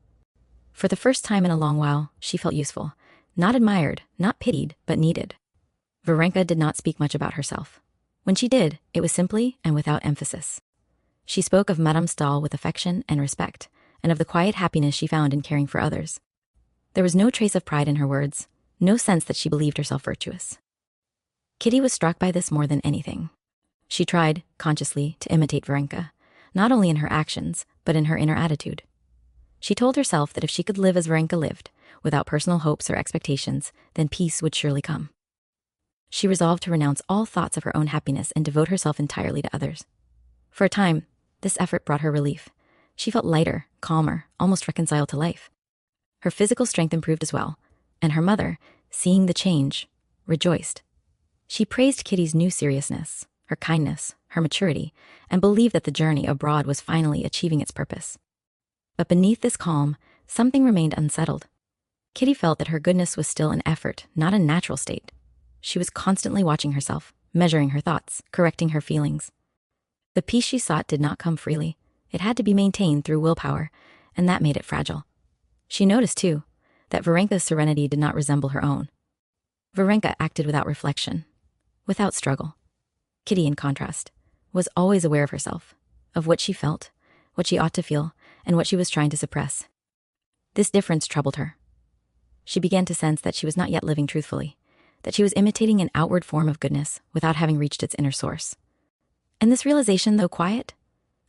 For the first time in a long while, she felt useful, not admired, not pitied, but needed. Varenka did not speak much about herself. When she did, it was simply and without emphasis. She spoke of Madame Stahl with affection and respect, and of the quiet happiness she found in caring for others. There was no trace of pride in her words, no sense that she believed herself virtuous. Kitty was struck by this more than anything. She tried, consciously, to imitate Varenka, not only in her actions, but in her inner attitude. She told herself that if she could live as Varenka lived, without personal hopes or expectations, then peace would surely come. She resolved to renounce all thoughts of her own happiness and devote herself entirely to others. For a time, this effort brought her relief. She felt lighter, calmer, almost reconciled to life. Her physical strength improved as well, and her mother, seeing the change, rejoiced. She praised Kitty's new seriousness, her kindness, her maturity, and believed that the journey abroad was finally achieving its purpose. But beneath this calm, something remained unsettled. Kitty felt that her goodness was still an effort, not a natural state. She was constantly watching herself, measuring her thoughts, correcting her feelings. The peace she sought did not come freely. It had to be maintained through willpower, and that made it fragile. She noticed, too, that Varenka's serenity did not resemble her own. Varenka acted without reflection, without struggle. Kitty, in contrast, was always aware of herself, of what she felt, what she ought to feel, and what she was trying to suppress. This difference troubled her. She began to sense that she was not yet living truthfully, that she was imitating an outward form of goodness without having reached its inner source. And this realization, though quiet,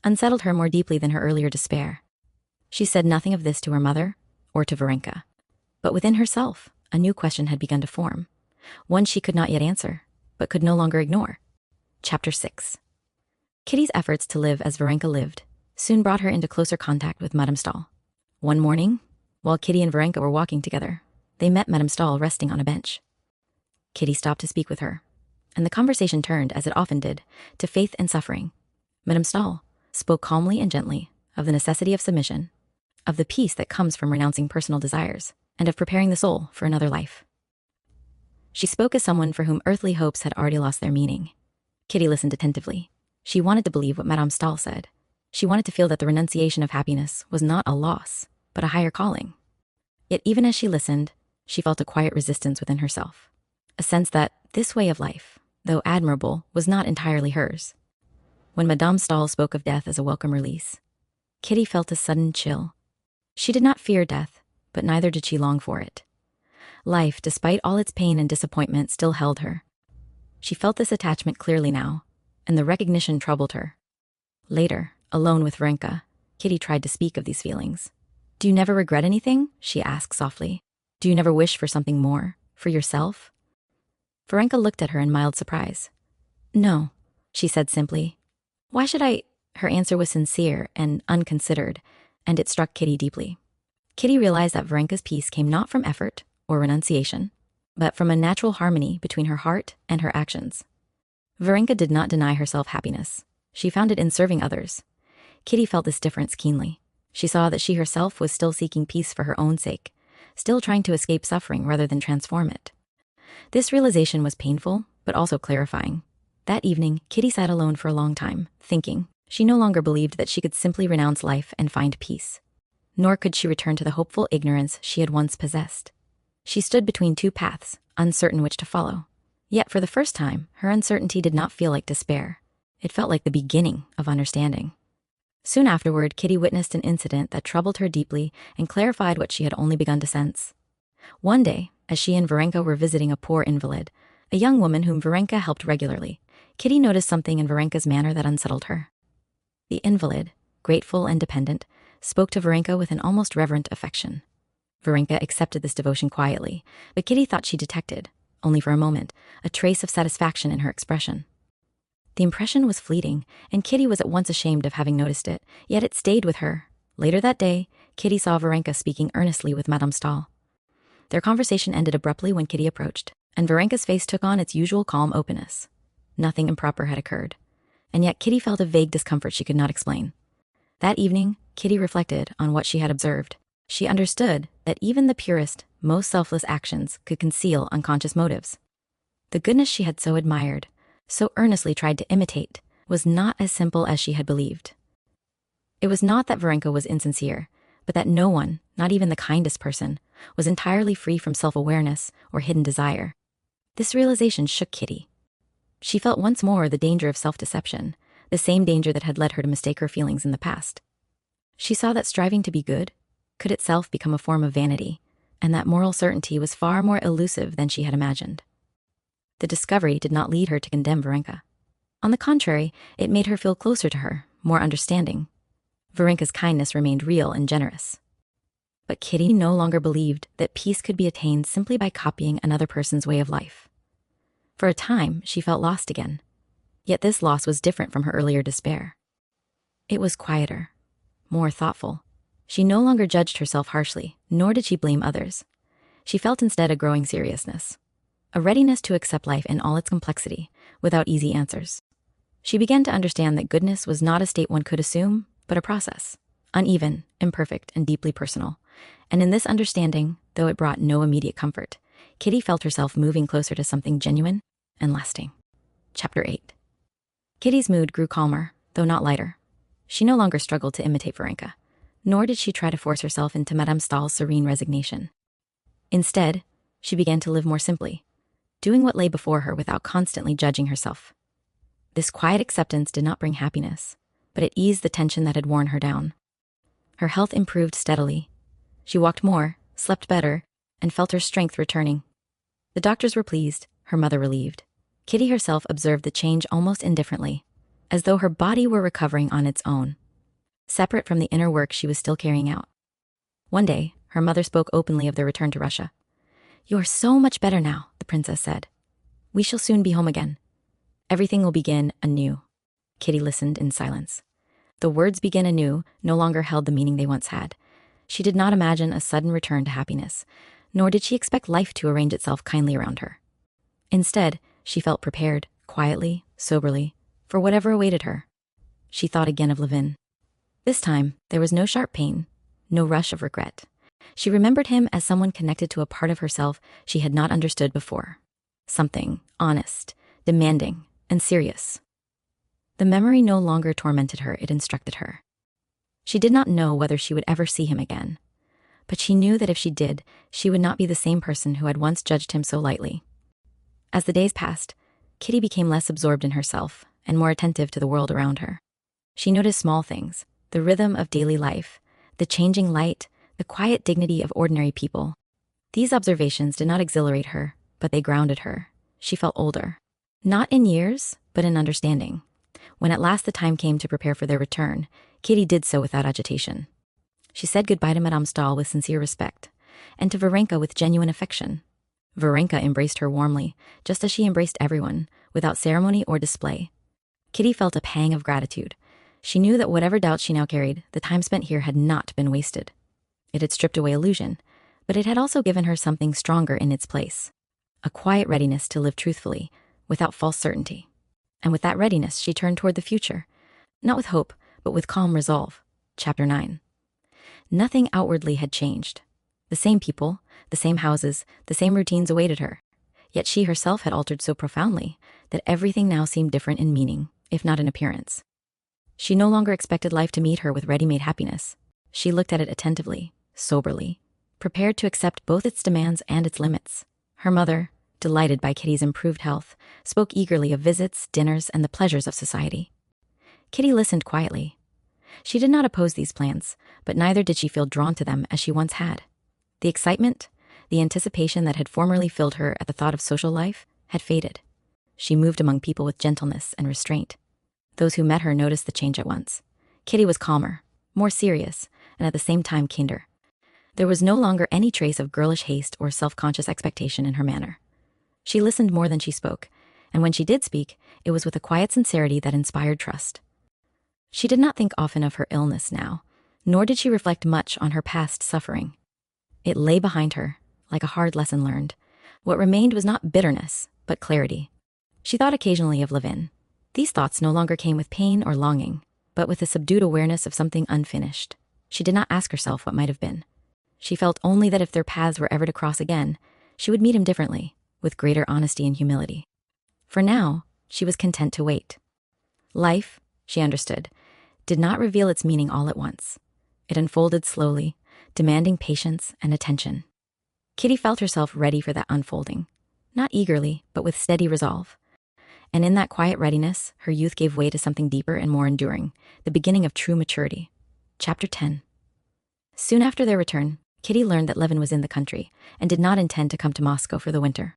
unsettled her more deeply than her earlier despair. She said nothing of this to her mother or to Varenka, but within herself, a new question had begun to form, one she could not yet answer, but could no longer ignore. Chapter 6. Kitty's efforts to live as Varenka lived soon brought her into closer contact with Madame Stahl. One morning, while Kitty and Varenka were walking together, they met Madame Stahl resting on a bench. Kitty stopped to speak with her, and the conversation turned, as it often did, to faith and suffering. Madame Stahl spoke calmly and gently of the necessity of submission, of the peace that comes from renouncing personal desires, and of preparing the soul for another life. She spoke as someone for whom earthly hopes had already lost their meaning. Kitty listened attentively. She wanted to believe what Madame Stahl said. She wanted to feel that the renunciation of happiness was not a loss, but a higher calling. Yet even as she listened, she felt a quiet resistance within herself, a sense that this way of life, though admirable, was not entirely hers. When Madame Stahl spoke of death as a welcome release, Kitty felt a sudden chill. She did not fear death, but neither did she long for it. Life, despite all its pain and disappointment, still held her. She felt this attachment clearly now, and the recognition troubled her. Later, alone with Varenka, Kitty tried to speak of these feelings. "Do you never regret anything?" she asked softly. "Do you never wish for something more, for yourself?" Varenka looked at her in mild surprise. "No," she said simply. "Why should I?" Her answer was sincere and unconsidered, and it struck Kitty deeply. Kitty realized that Varenka's peace came not from effort or renunciation, but from a natural harmony between her heart and her actions. Varenka did not deny herself happiness. She found it in serving others. Kitty felt this difference keenly. She saw that she herself was still seeking peace for her own sake, still trying to escape suffering rather than transform it. This realization was painful, but also clarifying. That evening, Kitty sat alone for a long time, thinking. She no longer believed that she could simply renounce life and find peace. Nor could she return to the hopeful ignorance she had once possessed. She stood between two paths, uncertain which to follow. Yet for the first time, her uncertainty did not feel like despair. It felt like the beginning of understanding. Soon afterward, Kitty witnessed an incident that troubled her deeply and clarified what she had only begun to sense. One day, as she and Varenka were visiting a poor invalid, a young woman whom Varenka helped regularly, Kitty noticed something in Varenka's manner that unsettled her. The invalid, grateful and dependent, spoke to Varenka with an almost reverent affection. Varenka accepted this devotion quietly, but Kitty thought she detected, only for a moment, a trace of satisfaction in her expression. The impression was fleeting, and Kitty was at once ashamed of having noticed it, yet it stayed with her. Later that day, Kitty saw Varenka speaking earnestly with Madame Stahl. Their conversation ended abruptly when Kitty approached, and Varenka's face took on its usual calm openness. Nothing improper had occurred, and yet Kitty felt a vague discomfort she could not explain. That evening, Kitty reflected on what she had observed. She understood that even the purest, most selfless actions could conceal unconscious motives. The goodness she had so admired, so earnestly tried to imitate, was not as simple as she had believed. It was not that Varenka was insincere, but that no one, not even the kindest person, was entirely free from self-awareness or hidden desire. This realization shook Kitty. She felt once more the danger of self-deception, the same danger that had led her to mistake her feelings in the past. She saw that striving to be good could itself become a form of vanity, and that moral certainty was far more elusive than she had imagined. The discovery did not lead her to condemn Varenka. On the contrary, it made her feel closer to her, more understanding. Varenka's kindness remained real and generous. But Kitty no longer believed that peace could be attained simply by copying another person's way of life. For a time, she felt lost again. Yet this loss was different from her earlier despair. It was quieter, more thoughtful. She no longer judged herself harshly, nor did she blame others. She felt instead a growing seriousness, a readiness to accept life in all its complexity, without easy answers. She began to understand that goodness was not a state one could assume, but a process, uneven, imperfect, and deeply personal. And in this understanding, though it brought no immediate comfort, Kitty felt herself moving closer to something genuine and lasting. Chapter 8. Kitty's mood grew calmer, though not lighter. She no longer struggled to imitate Varenka, nor did she try to force herself into Madame Stahl's serene resignation. Instead, she began to live more simply, doing what lay before her without constantly judging herself. This quiet acceptance did not bring happiness, but it eased the tension that had worn her down. Her health improved steadily. She walked more, slept better, and felt her strength returning. The doctors were pleased, her mother relieved. Kitty herself observed the change almost indifferently, as though her body were recovering on its own, separate from the inner work she was still carrying out. One day, her mother spoke openly of their return to Russia. "You are so much better now," the princess said. "We shall soon be home again. Everything will begin anew." Kitty listened in silence. The words "begin anew" no longer held the meaning they once had. She did not imagine a sudden return to happiness, nor did she expect life to arrange itself kindly around her. Instead, she felt prepared, quietly, soberly, for whatever awaited her. She thought again of Levin. This time, there was no sharp pain, no rush of regret. She remembered him as someone connected to a part of herself she had not understood before. Something honest, demanding, and serious. The memory no longer tormented her, it instructed her. She did not know whether she would ever see him again, but she knew that if she did, she would not be the same person who had once judged him so lightly. As the days passed, Kitty became less absorbed in herself and more attentive to the world around her. She noticed small things, the rhythm of daily life, the changing light, the quiet dignity of ordinary people. These observations did not exhilarate her, but they grounded her. She felt older, not in years, but in understanding. When at last the time came to prepare for their return, Kitty did so without agitation. She said goodbye to Madame Stahl with sincere respect, and to Varenka with genuine affection. Varenka embraced her warmly, just as she embraced everyone, without ceremony or display. Kitty felt a pang of gratitude. She knew that whatever doubts she now carried, the time spent here had not been wasted. It had stripped away illusion, but it had also given her something stronger in its place. A quiet readiness to live truthfully, without false certainty. And with that readiness, she turned toward the future, not with hope, but with calm resolve. Chapter 9. Nothing outwardly had changed. The same people, the same houses, the same routines awaited her. Yet she herself had altered so profoundly that everything now seemed different in meaning, if not in appearance. She no longer expected life to meet her with ready-made happiness. She looked at it attentively, soberly, prepared to accept both its demands and its limits. Her mother, delighted by Kitty's improved health, spoke eagerly of visits, dinners, and the pleasures of society. Kitty listened quietly. She did not oppose these plans, but neither did she feel drawn to them as she once had. The excitement, the anticipation that had formerly filled her at the thought of social life, had faded. She moved among people with gentleness and restraint. Those who met her noticed the change at once. Kitty was calmer, more serious, and at the same time kinder. There was no longer any trace of girlish haste or self-conscious expectation in her manner. She listened more than she spoke, and when she did speak, it was with a quiet sincerity that inspired trust. She did not think often of her illness now, nor did she reflect much on her past suffering. It lay behind her, like a hard lesson learned. What remained was not bitterness, but clarity. She thought occasionally of Levin. These thoughts no longer came with pain or longing, but with a subdued awareness of something unfinished. She did not ask herself what might have been. She felt only that if their paths were ever to cross again, she would meet him differently, with greater honesty and humility. For now, she was content to wait. Life, she understood, did not reveal its meaning all at once. It unfolded slowly, demanding patience and attention. Kitty felt herself ready for that unfolding, not eagerly, but with steady resolve. And in that quiet readiness, her youth gave way to something deeper and more enduring, the beginning of true maturity. Chapter 10. Soon after their return, Kitty learned that Levin was in the country and did not intend to come to Moscow for the winter.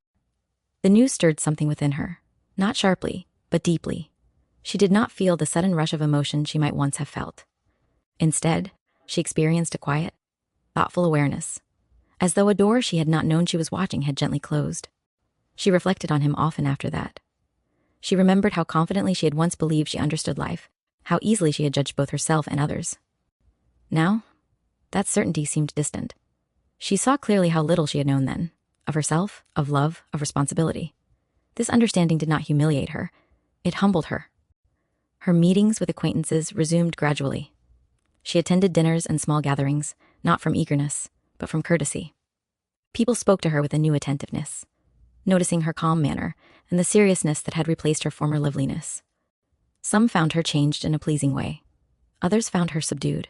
The news stirred something within her, not sharply, but deeply. She did not feel the sudden rush of emotion she might once have felt. Instead, she experienced a quiet, thoughtful awareness, as though a door she had not known she was watching had gently closed. She reflected on him often after that. She remembered how confidently she had once believed she understood life, how easily she had judged both herself and others. Now, that certainty seemed distant. She saw clearly how little she had known then, of herself, of love, of responsibility. This understanding did not humiliate her. It humbled her. Her meetings with acquaintances resumed gradually. She attended dinners and small gatherings, not from eagerness, but from courtesy. People spoke to her with a new attentiveness, noticing her calm manner and the seriousness that had replaced her former liveliness. Some found her changed in a pleasing way. Others found her subdued.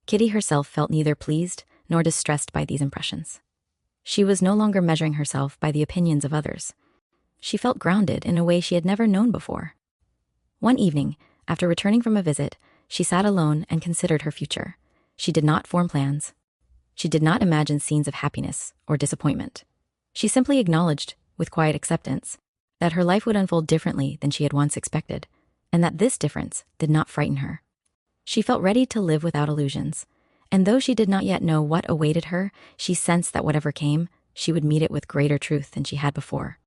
Kitty herself felt neither pleased nor distressed by these impressions. She was no longer measuring herself by the opinions of others. She felt grounded in a way she had never known before. One evening, after returning from a visit, she sat alone and considered her future. She did not form plans. She did not imagine scenes of happiness or disappointment. She simply acknowledged, with quiet acceptance, that her life would unfold differently than she had once expected, and that this difference did not frighten her. She felt ready to live without illusions, and though she did not yet know what awaited her, she sensed that whatever came, she would meet it with greater truth than she had before.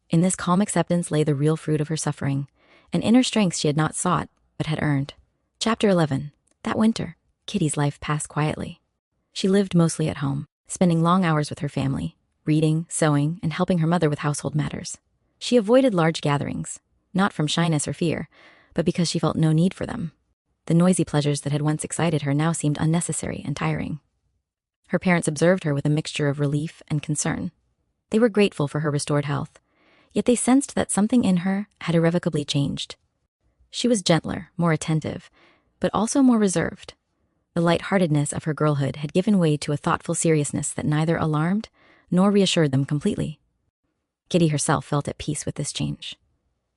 In this calm acceptance lay the real fruit of her suffering, an inner strength she had not sought, but had earned. Chapter 11. That winter, Kitty's life passed quietly. She lived mostly at home, spending long hours with her family, reading, sewing, and helping her mother with household matters. She avoided large gatherings, not from shyness or fear, but because she felt no need for them. The noisy pleasures that had once excited her now seemed unnecessary and tiring. Her parents observed her with a mixture of relief and concern. They were grateful for her restored health, yet they sensed that something in her had irrevocably changed. She was gentler, more attentive, but also more reserved. The lightheartedness of her girlhood had given way to a thoughtful seriousness that neither alarmed nor reassured them completely. Kitty herself felt at peace with this change.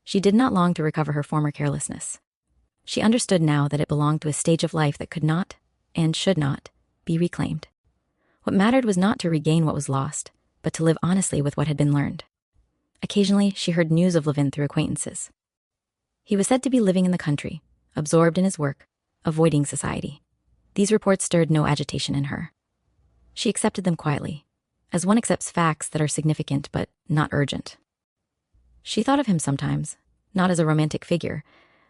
She did not long to recover her former carelessness. She understood now that it belonged to a stage of life that could not, and should not, be reclaimed. What mattered was not to regain what was lost, but to live honestly with what had been learned. Occasionally, she heard news of Levin through acquaintances. He was said to be living in the country, absorbed in his work, avoiding society. These reports stirred no agitation in her. She accepted them quietly, as one accepts facts that are significant but not urgent. She thought of him sometimes, not as a romantic figure,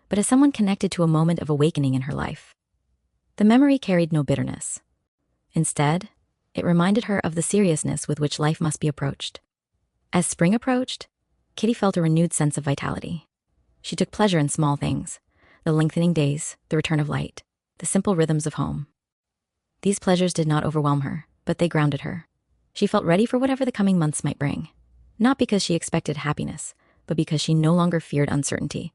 but as someone connected to a moment of awakening in her life. The memory carried no bitterness. Instead, it reminded her of the seriousness with which life must be approached. As spring approached, Kitty felt a renewed sense of vitality. She took pleasure in small things, the lengthening days, the return of light, the simple rhythms of home. These pleasures did not overwhelm her, but they grounded her. She felt ready for whatever the coming months might bring, not because she expected happiness, but because she no longer feared uncertainty.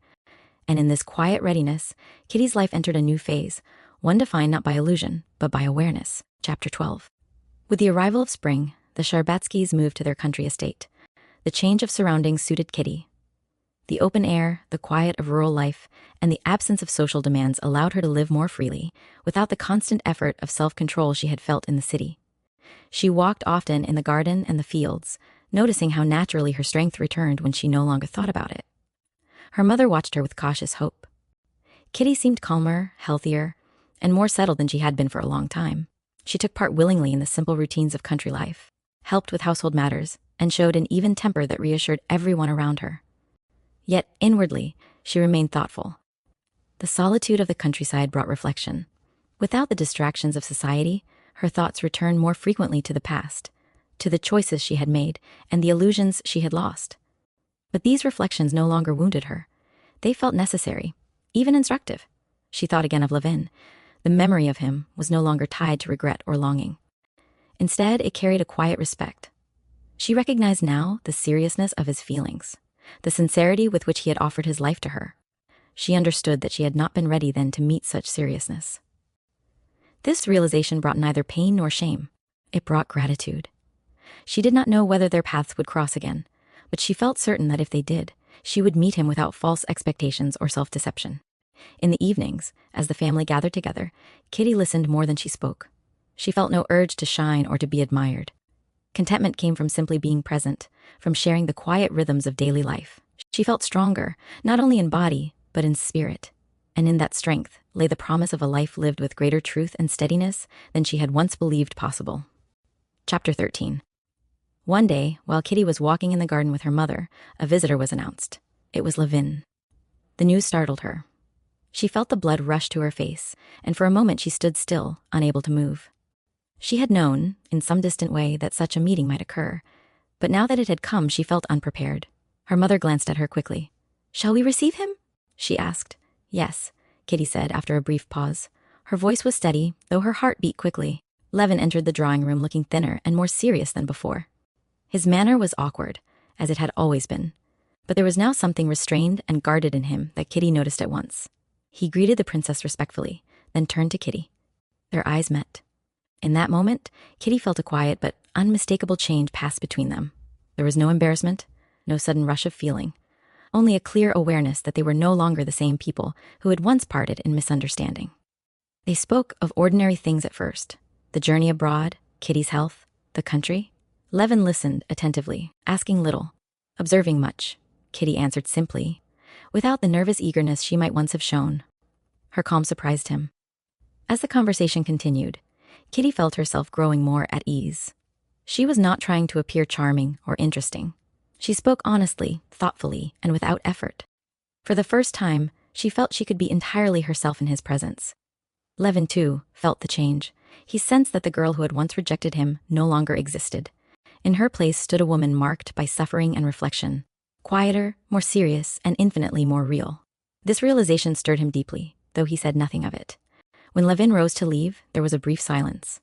And in this quiet readiness, Kitty's life entered a new phase, one defined not by illusion, but by awareness. Chapter 12. With the arrival of spring, the Sharbatskys moved to their country estate. The change of surroundings suited Kitty. The open air, the quiet of rural life, and the absence of social demands allowed her to live more freely, without the constant effort of self-control she had felt in the city. She walked often in the garden and the fields, noticing how naturally her strength returned when she no longer thought about it. Her mother watched her with cautious hope. Kitty seemed calmer, healthier, and more settled than she had been for a long time. She took part willingly in the simple routines of country life, helped with household matters, and showed an even temper that reassured everyone around her. Yet, inwardly, she remained thoughtful. The solitude of the countryside brought reflection. Without the distractions of society, her thoughts returned more frequently to the past, to the choices she had made, and the illusions she had lost. But these reflections no longer wounded her. They felt necessary, even instructive. She thought again of Levin. The memory of him was no longer tied to regret or longing. Instead, it carried a quiet respect. She recognized now the seriousness of his feelings, the sincerity with which he had offered his life to her. She understood that she had not been ready then to meet such seriousness. This realization brought neither pain nor shame. It brought gratitude. She did not know whether their paths would cross again, but she felt certain that if they did, She would meet him without false expectations or self-deception. In the evenings, as the family gathered together, Kitty listened more than she spoke. She felt no urge to shine or to be admired. Contentment came from simply being present, from sharing the quiet rhythms of daily life. She felt stronger, not only in body, but in spirit. And in that strength lay the promise of a life lived with greater truth and steadiness than she had once believed possible. Chapter 13. One day, while Kitty was walking in the garden with her mother, a visitor was announced. It was Levin. The news startled her. She felt the blood rush to her face, and for a moment she stood still, unable to move. She had known, in some distant way, that such a meeting might occur, but now that it had come, she felt unprepared. Her mother glanced at her quickly. "Shall we receive him?" she asked. "Yes," Kitty said after a brief pause. Her voice was steady, though her heart beat quickly. Levin entered the drawing room looking thinner and more serious than before. His manner was awkward, as it had always been, but there was now something restrained and guarded in him that Kitty noticed at once. He greeted the princess respectfully, then turned to Kitty. Their eyes met. In that moment, Kitty felt a quiet but unmistakable change pass between them. There was no embarrassment, no sudden rush of feeling, only a clear awareness that they were no longer the same people who had once parted in misunderstanding. They spoke of ordinary things at first: the journey abroad, Kitty's health, the country. Levin listened attentively, asking little, observing much. Kitty answered simply, without the nervous eagerness she might once have shown. Her calm surprised him. As the conversation continued, Kitty felt herself growing more at ease. She was not trying to appear charming or interesting. She spoke honestly, thoughtfully, and without effort. For the first time, she felt she could be entirely herself in his presence. Levin, too, felt the change. He sensed that the girl who had once rejected him no longer existed. In her place stood a woman marked by suffering and reflection, quieter, more serious, and infinitely more real. This realization stirred him deeply, though he said nothing of it. When Levin rose to leave, there was a brief silence.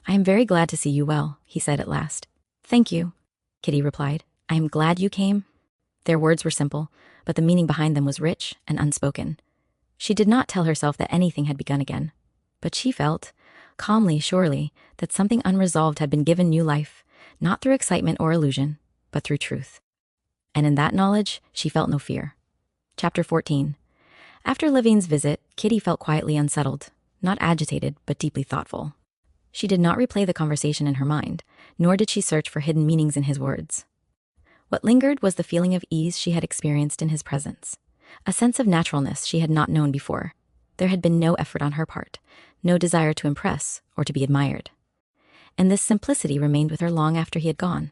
"I am very glad to see you well," he said at last. "Thank you," Kitty replied. "I am glad you came." Their words were simple, but the meaning behind them was rich and unspoken. She did not tell herself that anything had begun again, but she felt, calmly, surely, that something unresolved had been given new life, not through excitement or illusion, but through truth. And in that knowledge, she felt no fear. Chapter 14. After Levin's visit, Kitty felt quietly unsettled, not agitated, but deeply thoughtful. She did not replay the conversation in her mind, nor did she search for hidden meanings in his words. What lingered was the feeling of ease she had experienced in his presence, a sense of naturalness she had not known before. There had been no effort on her part, no desire to impress or to be admired. And this simplicity remained with her long after he had gone.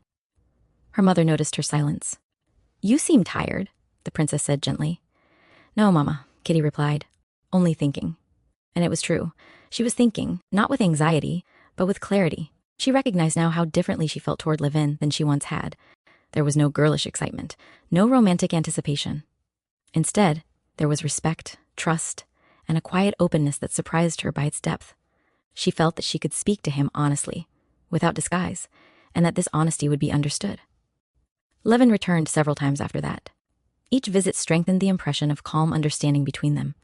Her mother noticed her silence. "You seem tired," the princess said gently. "No, Mama," Kitty replied, "only thinking." And it was true. She was thinking, not with anxiety, but with clarity. She recognized now how differently she felt toward Levin than she once had. There was no girlish excitement, no romantic anticipation. Instead, there was respect, trust, and a quiet openness that surprised her by its depth. She felt that she could speak to him honestly, without disguise, and that this honesty would be understood. Levin returned several times after that. Each visit strengthened the impression of calm understanding between them.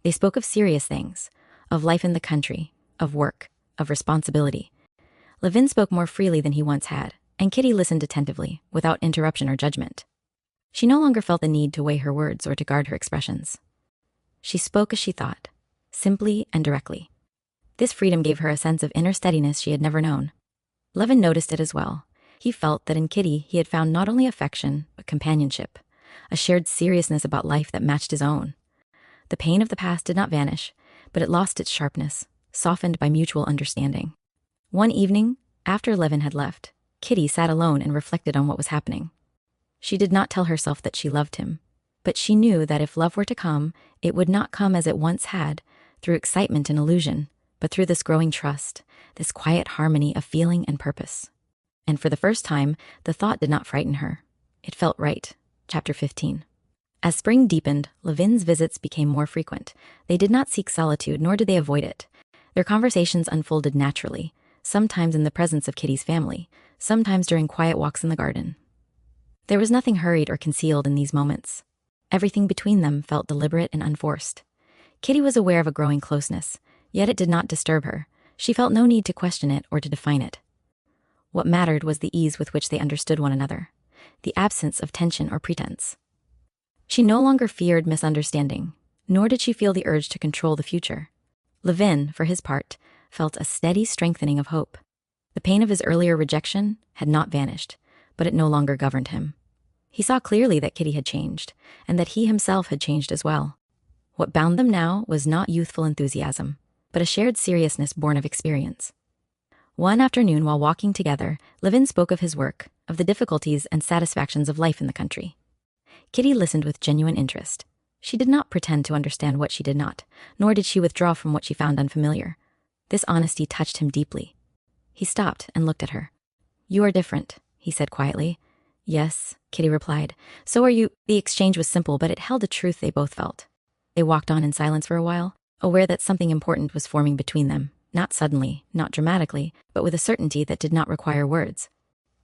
They spoke of serious things, of life in the country, of work, of responsibility. Levin spoke more freely than he once had, and Kitty listened attentively, without interruption or judgment. She no longer felt the need to weigh her words or to guard her expressions. She spoke as she thought, simply and directly. This freedom gave her a sense of inner steadiness she had never known. Levin noticed it as well. He felt that in Kitty he had found not only affection, but companionship, a shared seriousness about life that matched his own. The pain of the past did not vanish, but it lost its sharpness, softened by mutual understanding. One evening, after Levin had left, Kitty sat alone and reflected on what was happening. She did not tell herself that she loved him, but she knew that if love were to come, it would not come as it once had, through excitement and illusion, but through this growing trust, this quiet harmony of feeling and purpose. And for the first time, the thought did not frighten her. It felt right. Chapter 15. As spring deepened, Levin's visits became more frequent. They did not seek solitude, nor did they avoid it. Their conversations unfolded naturally, sometimes in the presence of Kitty's family, sometimes during quiet walks in the garden. There was nothing hurried or concealed in these moments. Everything between them felt deliberate and unforced. Kitty was aware of a growing closeness, yet it did not disturb her. She felt no need to question it or to define it. What mattered was the ease with which they understood one another, the absence of tension or pretense. She no longer feared misunderstanding, nor did she feel the urge to control the future. Levin, for his part, felt a steady strengthening of hope. The pain of his earlier rejection had not vanished, but it no longer governed him. He saw clearly that Kitty had changed, and that he himself had changed as well. What bound them now was not youthful enthusiasm, but a shared seriousness born of experience. One afternoon, while walking together, Levin spoke of his work, of the difficulties and satisfactions of life in the country. Kitty listened with genuine interest. She did not pretend to understand what she did not, nor did she withdraw from what she found unfamiliar. This honesty touched him deeply. He stopped and looked at her. "You are different," he said quietly. "Yes," Kitty replied. "So are you." The exchange was simple, but it held a truth they both felt. They walked on in silence for a while, aware that something important was forming between them, not suddenly, not dramatically, but with a certainty that did not require words.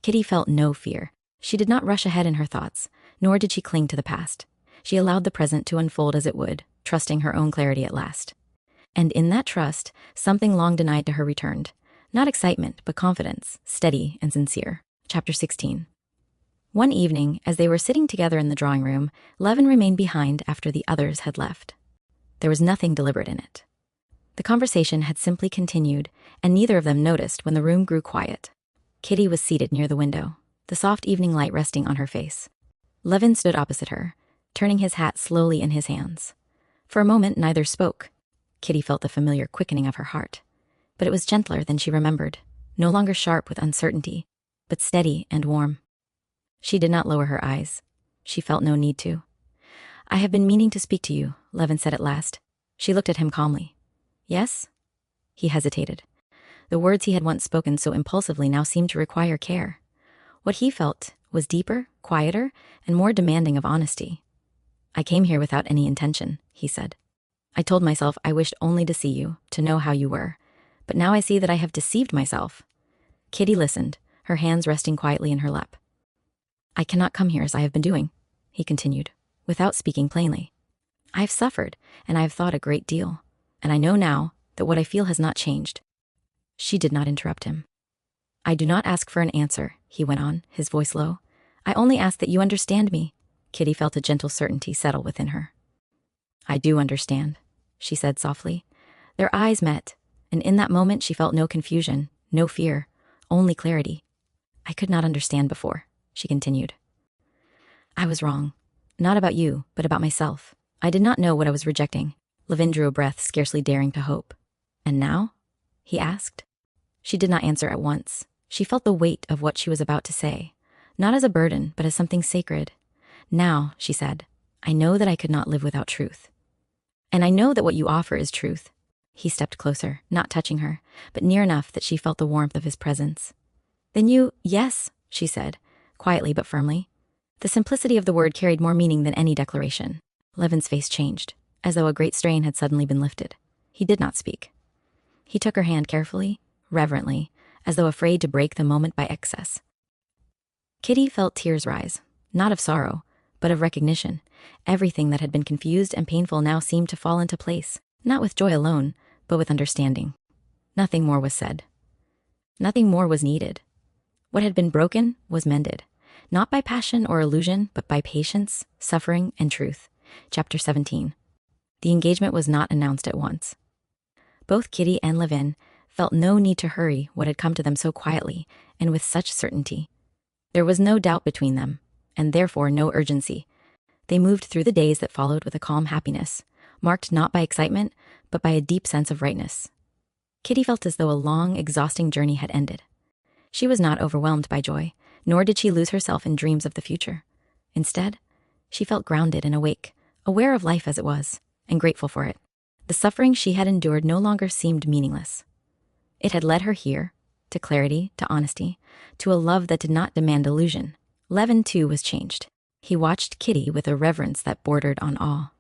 Kitty felt no fear. She did not rush ahead in her thoughts, nor did she cling to the past. She allowed the present to unfold as it would, trusting her own clarity at last. And in that trust, something long denied to her returned. Not excitement, but confidence, steady and sincere. Chapter 16. One evening, as they were sitting together in the drawing room, Levin remained behind after the others had left. There was nothing deliberate in it. The conversation had simply continued, and neither of them noticed when the room grew quiet. Kitty was seated near the window, the soft evening light resting on her face. Levin stood opposite her, turning his hat slowly in his hands. For a moment, neither spoke. Kitty felt the familiar quickening of her heart. But it was gentler than she remembered, no longer sharp with uncertainty, but steady and warm. She did not lower her eyes. She felt no need to. "I have been meaning to speak to you," Levin said at last. She looked at him calmly. "Yes?" He hesitated. The words he had once spoken so impulsively now seemed to require care. What he felt was deeper, quieter, and more demanding of honesty. "I came here without any intention," he said. "I told myself I wished only to see you, to know how you were. But now I see that I have deceived myself." Kitty listened, her hands resting quietly in her lap. "I cannot come here as I have been doing," he continued, without speaking plainly. "I have suffered, and I have thought a great deal, and I know now that what I feel has not changed." She did not interrupt him. "I do not ask for an answer," he went on, his voice low. "I only ask that you understand me." Kitty felt a gentle certainty settle within her. "I do understand," she said softly. Their eyes met, and in that moment she felt no confusion, no fear, only clarity. "I could not understand before," she continued. "I was wrong. Not about you, but about myself. I did not know what I was rejecting." Levin drew a breath, scarcely daring to hope. "And now?" he asked. She did not answer at once. She felt the weight of what she was about to say, not as a burden, but as something sacred. "Now," she said, "I know that I could not live without truth. And I know that what you offer is truth." He stepped closer, not touching her, but near enough that she felt the warmth of his presence. "Then you—" "Yes," she said, quietly but firmly. The simplicity of the word carried more meaning than any declaration. Levin's face changed, as though a great strain had suddenly been lifted. He did not speak. He took her hand carefully, reverently, as though afraid to break the moment by excess. Kitty felt tears rise, not of sorrow, but of recognition. Everything that had been confused and painful now seemed to fall into place, not with joy alone, but with understanding. Nothing more was said. Nothing more was needed. What had been broken was mended, not by passion or illusion, but by patience, suffering, and truth. Chapter 17. The engagement was not announced at once. Both Kitty and Levin felt no need to hurry what had come to them so quietly and with such certainty. There was no doubt between them, and therefore no urgency. They moved through the days that followed with a calm happiness, marked not by excitement, but by a deep sense of rightness. Kitty felt as though a long, exhausting journey had ended. She was not overwhelmed by joy, nor did she lose herself in dreams of the future. Instead, she felt grounded and awake, aware of life as it was, and grateful for it. The suffering she had endured no longer seemed meaningless. It had led her here, to clarity, to honesty, to a love that did not demand illusion. Levin, too, was changed. He watched Kitty with a reverence that bordered on awe.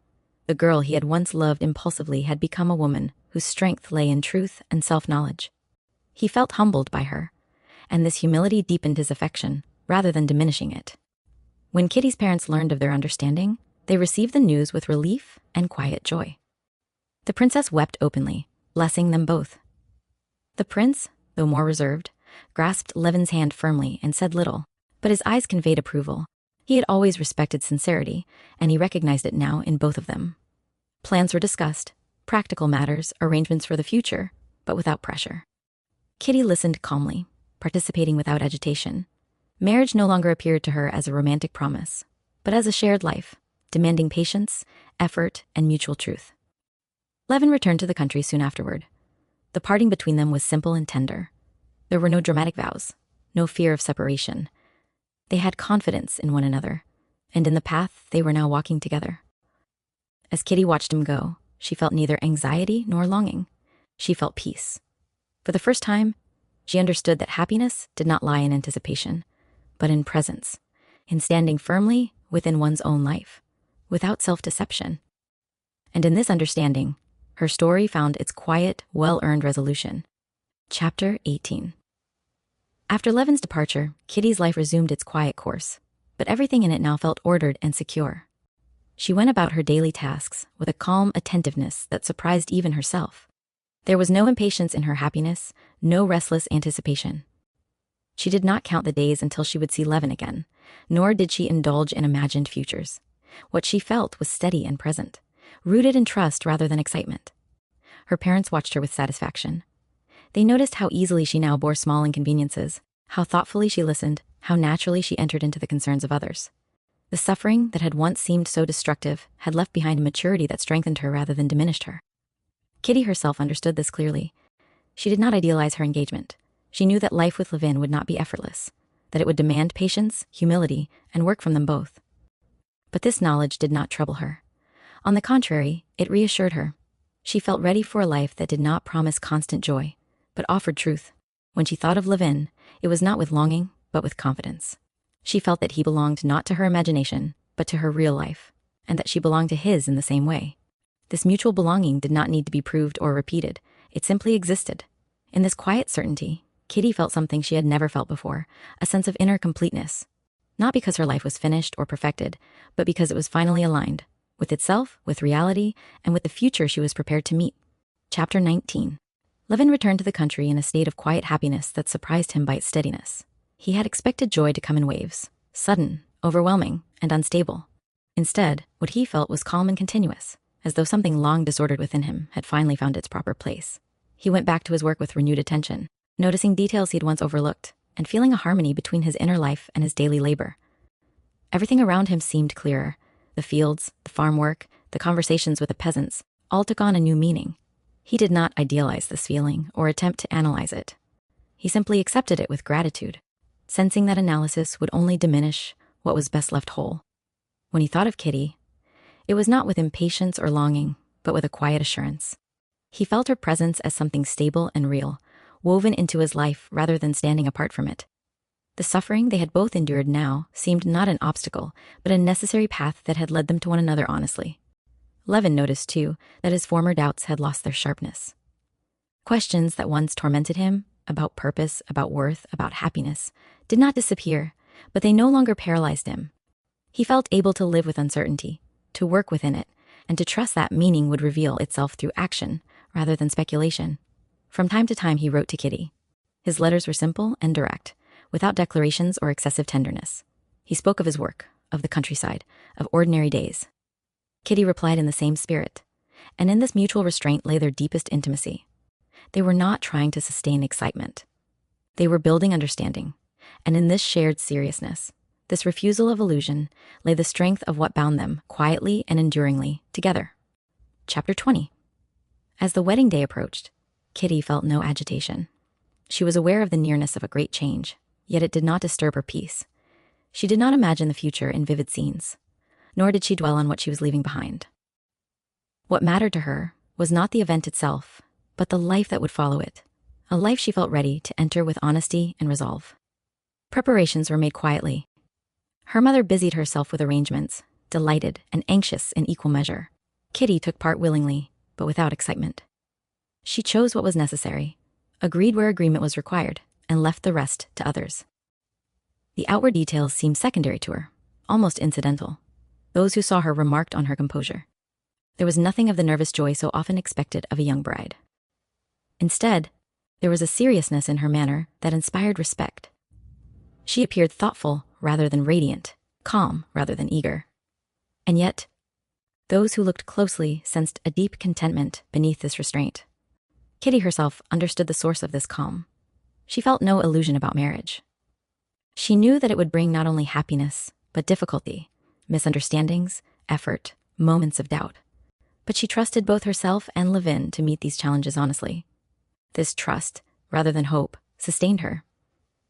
The girl he had once loved impulsively had become a woman whose strength lay in truth and self-knowledge. He felt humbled by her, and this humility deepened his affection, rather than diminishing it. When Kitty's parents learned of their understanding, they received the news with relief and quiet joy. The princess wept openly, blessing them both. The prince, though more reserved, grasped Levin's hand firmly and said little, but his eyes conveyed approval. He had always respected sincerity, and he recognized it now in both of them. Plans were discussed, practical matters, arrangements for the future, but without pressure. Kitty listened calmly, participating without agitation. Marriage no longer appeared to her as a romantic promise, but as a shared life, demanding patience, effort, and mutual truth. Levin returned to the country soon afterward. The parting between them was simple and tender. There were no dramatic vows, no fear of separation. They had confidence in one another, and in the path they were now walking together. As Kitty watched him go, she felt neither anxiety nor longing. She felt peace. For the first time, she understood that happiness did not lie in anticipation, but in presence, in standing firmly within one's own life, without self-deception. And in this understanding, her story found its quiet, well-earned resolution. Chapter 18. After Levin's departure, Kitty's life resumed its quiet course, but everything in it now felt ordered and secure. She went about her daily tasks with a calm attentiveness that surprised even herself. There was no impatience in her happiness, no restless anticipation. She did not count the days until she would see Levin again, nor did she indulge in imagined futures. What she felt was steady and present, rooted in trust rather than excitement. Her parents watched her with satisfaction. They noticed how easily she now bore small inconveniences, how thoughtfully she listened, how naturally she entered into the concerns of others. The suffering that had once seemed so destructive had left behind a maturity that strengthened her rather than diminished her. Kitty herself understood this clearly. She did not idealize her engagement. She knew that life with Levin would not be effortless, that it would demand patience, humility, and work from them both. But this knowledge did not trouble her. On the contrary, it reassured her. She felt ready for a life that did not promise constant joy, but offered truth. When she thought of Levin, it was not with longing, but with confidence. She felt that he belonged not to her imagination, but to her real life, and that she belonged to his in the same way. This mutual belonging did not need to be proved or repeated. It simply existed. In this quiet certainty, Kitty felt something she had never felt before, a sense of inner completeness. Not because her life was finished or perfected, but because it was finally aligned, with itself, with reality, and with the future she was prepared to meet. Chapter 19. Levin returned to the country in a state of quiet happiness that surprised him by its steadiness. He had expected joy to come in waves, sudden, overwhelming, and unstable. Instead, what he felt was calm and continuous, as though something long disordered within him had finally found its proper place. He went back to his work with renewed attention, noticing details he'd once overlooked, and feeling a harmony between his inner life and his daily labor. Everything around him seemed clearer. The fields, the farm work, the conversations with the peasants, all took on a new meaning. He did not idealize this feeling or attempt to analyze it. He simply accepted it with gratitude, sensing that analysis would only diminish what was best left whole. When he thought of Kitty, it was not with impatience or longing, but with a quiet assurance. He felt her presence as something stable and real, woven into his life rather than standing apart from it. The suffering they had both endured now seemed not an obstacle, but a necessary path that had led them to one another honestly. Levin noticed, too, that his former doubts had lost their sharpness. Questions that once tormented him, about purpose, about worth, about happiness, did not disappear, but they no longer paralyzed him. He felt able to live with uncertainty, to work within it, and to trust that meaning would reveal itself through action rather than speculation. From time to time he wrote to Kitty. His letters were simple and direct, without declarations or excessive tenderness. He spoke of his work, of the countryside, of ordinary days. Kitty replied in the same spirit, and in this mutual restraint lay their deepest intimacy. They were not trying to sustain excitement. They were building understanding, and in this shared seriousness, this refusal of illusion, lay the strength of what bound them quietly and enduringly together. Chapter 20. As the wedding day approached, Kitty felt no agitation. She was aware of the nearness of a great change, yet it did not disturb her peace. She did not imagine the future in vivid scenes, nor did she dwell on what she was leaving behind. What mattered to her was not the event itself, but the life that would follow it, a life she felt ready to enter with honesty and resolve. Preparations were made quietly. Her mother busied herself with arrangements, delighted and anxious in equal measure. Kitty took part willingly, but without excitement. She chose what was necessary, agreed where agreement was required, and left the rest to others. The outward details seemed secondary to her, almost incidental. Those who saw her remarked on her composure. There was nothing of the nervous joy so often expected of a young bride. Instead, there was a seriousness in her manner that inspired respect. She appeared thoughtful rather than radiant, calm rather than eager. And yet, those who looked closely sensed a deep contentment beneath this restraint. Kitty herself understood the source of this calm. She felt no illusion about marriage. She knew that it would bring not only happiness, but difficulty, misunderstandings, effort, moments of doubt. But she trusted both herself and Levin to meet these challenges honestly. This trust, rather than hope, sustained her.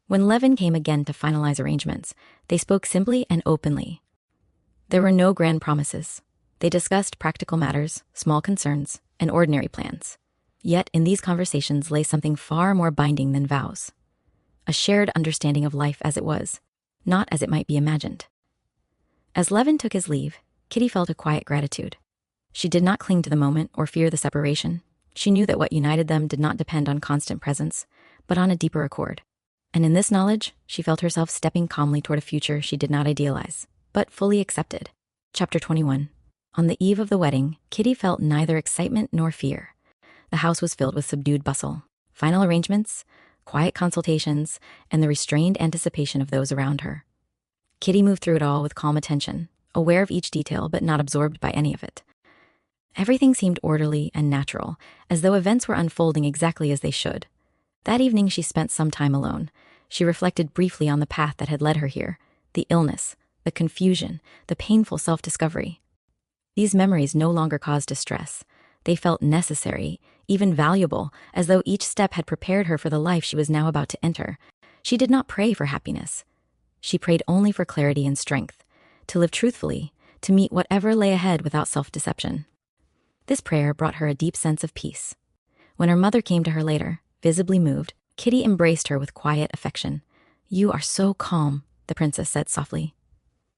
When Levin came again to finalize arrangements, they spoke simply and openly. There were no grand promises. They discussed practical matters, small concerns, and ordinary plans. Yet in these conversations lay something far more binding than vows. A shared understanding of life as it was, not as it might be imagined. As Levin took his leave, Kitty felt a quiet gratitude. She did not cling to the moment or fear the separation. She knew that what united them did not depend on constant presence, but on a deeper accord. And in this knowledge, she felt herself stepping calmly toward a future she did not idealize, but fully accepted. Chapter 21. On the eve of the wedding, Kitty felt neither excitement nor fear. The house was filled with subdued bustle, final arrangements, quiet consultations, and the restrained anticipation of those around her. Kitty moved through it all with calm attention, aware of each detail but not absorbed by any of it. Everything seemed orderly and natural, as though events were unfolding exactly as they should. That evening she spent some time alone. She reflected briefly on the path that had led her here, the illness, the confusion, the painful self-discovery. These memories no longer caused distress. They felt necessary, even valuable, as though each step had prepared her for the life she was now about to enter. She did not pray for happiness. She prayed only for clarity and strength, to live truthfully, to meet whatever lay ahead without self-deception. This prayer brought her a deep sense of peace. When her mother came to her later, visibly moved, Kitty embraced her with quiet affection. "You are so calm," the princess said softly.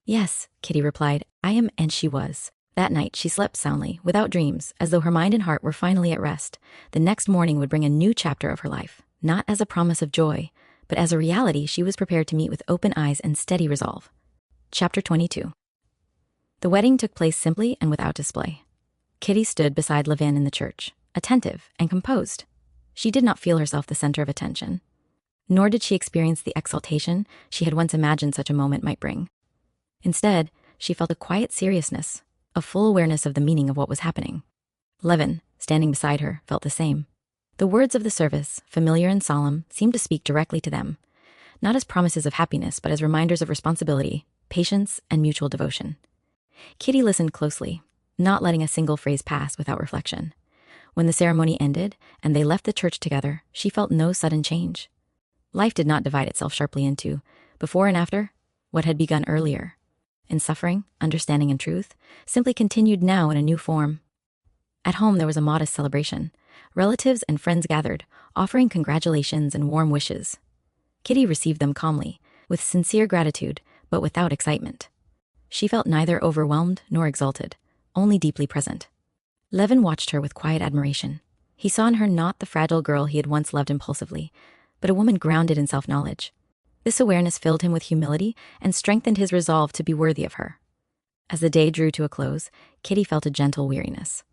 "Yes," Kitty replied, "I am," and she was. That night she slept soundly, without dreams, as though her mind and heart were finally at rest. The next morning would bring a new chapter of her life, not as a promise of joy, but as a reality she was prepared to meet with open eyes and steady resolve. Chapter 22. The wedding took place simply and without display. Kitty stood beside Levin in the church, attentive and composed. She did not feel herself the center of attention, nor did she experience the exaltation she had once imagined such a moment might bring. Instead, she felt a quiet seriousness, a full awareness of the meaning of what was happening. Levin, standing beside her, felt the same. The words of the service, familiar and solemn, seemed to speak directly to them, not as promises of happiness, but as reminders of responsibility, patience, and mutual devotion. Kitty listened closely, not letting a single phrase pass without reflection. When the ceremony ended and they left the church together, she felt no sudden change. Life did not divide itself sharply into before and after, what had begun earlier. In suffering, understanding, and truth, simply continued now in a new form. At home there was a modest celebration. Relatives and friends gathered, offering congratulations and warm wishes. Kitty received them calmly, with sincere gratitude, but without excitement. She felt neither overwhelmed nor exalted, only deeply present. Levin watched her with quiet admiration. He saw in her not the fragile girl he had once loved impulsively, but a woman grounded in self-knowledge. This awareness filled him with humility and strengthened his resolve to be worthy of her. As the day drew to a close, Kitty felt a gentle weariness.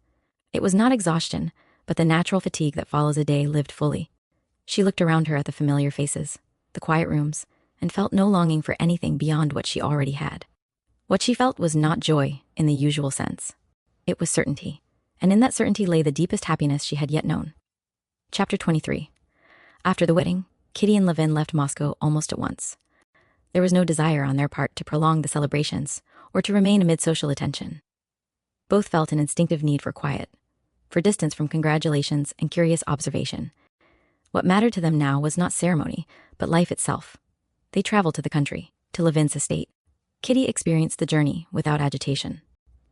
It was not exhaustion, but the natural fatigue that follows a day lived fully. She looked around her at the familiar faces, the quiet rooms, and felt no longing for anything beyond what she already had. What she felt was not joy in the usual sense. It was certainty, and in that certainty lay the deepest happiness she had yet known. Chapter 23. After the wedding, Kitty and Levin left Moscow almost at once. There was no desire on their part to prolong the celebrations or to remain amid social attention. Both felt an instinctive need for quiet, for distance from congratulations and curious observation. What mattered to them now was not ceremony, but life itself. They traveled to the country, to Levin's estate. Kitty experienced the journey without agitation.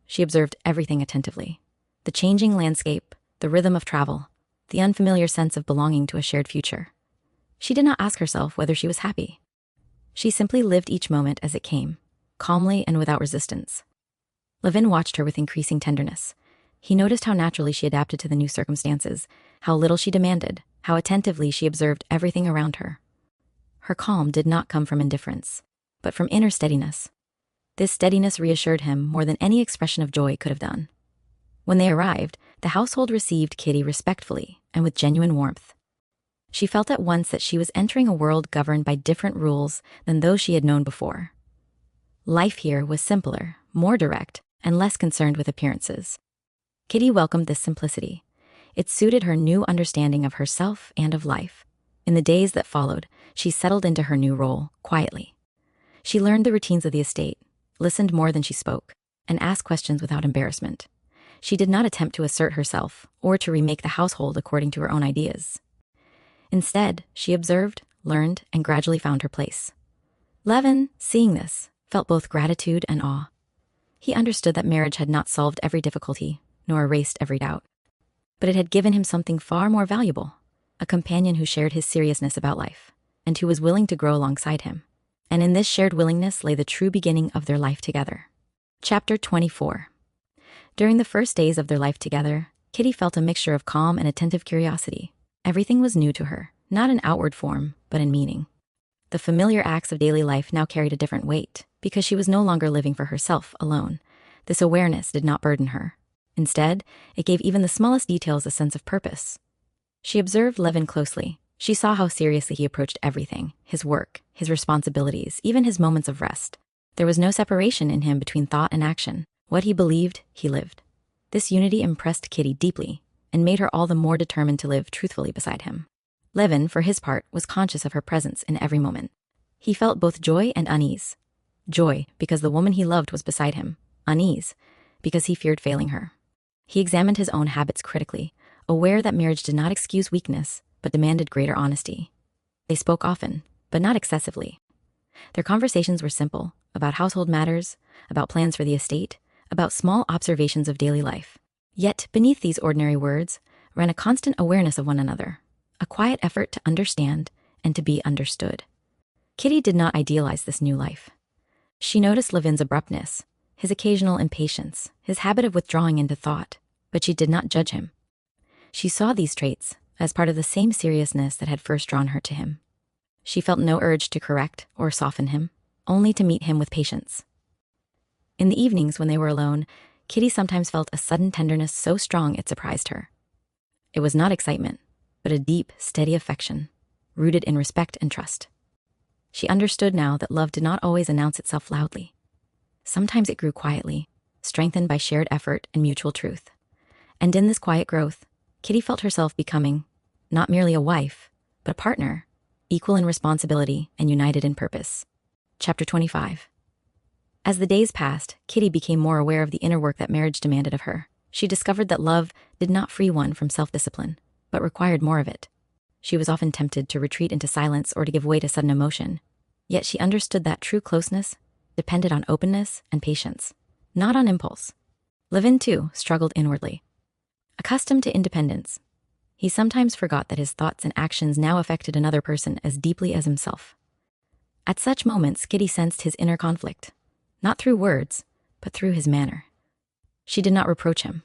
She observed everything attentively. The changing landscape, the rhythm of travel, the unfamiliar sense of belonging to a shared future. She did not ask herself whether she was happy. She simply lived each moment as it came, calmly and without resistance. Levin watched her with increasing tenderness. He noticed how naturally she adapted to the new circumstances, how little she demanded, how attentively she observed everything around her. Her calm did not come from indifference, but from inner steadiness. This steadiness reassured him more than any expression of joy could have done. When they arrived, the household received Kitty respectfully and with genuine warmth. She felt at once that she was entering a world governed by different rules than those she had known before. Life here was simpler, more direct, and less concerned with appearances. Kitty welcomed this simplicity. It suited her new understanding of herself and of life. In the days that followed, she settled into her new role, quietly. She learned the routines of the estate, listened more than she spoke, and asked questions without embarrassment. She did not attempt to assert herself or to remake the household according to her own ideas. Instead, she observed, learned, and gradually found her place. Levin, seeing this, felt both gratitude and awe. He understood that marriage had not solved every difficulty, nor erased every doubt. But it had given him something far more valuable, a companion who shared his seriousness about life, and who was willing to grow alongside him. And in this shared willingness lay the true beginning of their life together. Chapter 24. During the first days of their life together, Kitty felt a mixture of calm and attentive curiosity. Everything was new to her, not in outward form, but in meaning. The familiar acts of daily life now carried a different weight, because she was no longer living for herself alone. This awareness did not burden her. Instead, it gave even the smallest details a sense of purpose. She observed Levin closely. She saw how seriously he approached everything, his work, his responsibilities, even his moments of rest. There was no separation in him between thought and action. What he believed, he lived. This unity impressed Kitty deeply and made her all the more determined to live truthfully beside him. Levin, for his part, was conscious of her presence in every moment. He felt both joy and unease. Joy, because the woman he loved was beside him. Unease, because he feared failing her. He examined his own habits critically, aware that marriage did not excuse weakness, but demanded greater honesty. They spoke often, but not excessively. Their conversations were simple, about household matters, about plans for the estate, about small observations of daily life. Yet, beneath these ordinary words, ran a constant awareness of one another, a quiet effort to understand and to be understood. Kitty did not idealize this new life. She noticed Levin's abruptness, his occasional impatience, his habit of withdrawing into thought, but she did not judge him. She saw these traits as part of the same seriousness that had first drawn her to him. She felt no urge to correct or soften him, only to meet him with patience. In the evenings when they were alone, Kitty sometimes felt a sudden tenderness so strong it surprised her. It was not excitement, but a deep, steady affection, rooted in respect and trust. She understood now that love did not always announce itself loudly. Sometimes it grew quietly, strengthened by shared effort and mutual truth. And in this quiet growth, Kitty felt herself becoming not merely a wife, but a partner, equal in responsibility and united in purpose. Chapter 25. As the days passed, Kitty became more aware of the inner work that marriage demanded of her. She discovered that love did not free one from self-discipline, but required more of it. She was often tempted to retreat into silence or to give way to sudden emotion. Yet she understood that true closeness depended on openness and patience, not on impulse. Levin, too, struggled inwardly. Accustomed to independence, he sometimes forgot that his thoughts and actions now affected another person as deeply as himself. At such moments, Kitty sensed his inner conflict, not through words, but through his manner. She did not reproach him.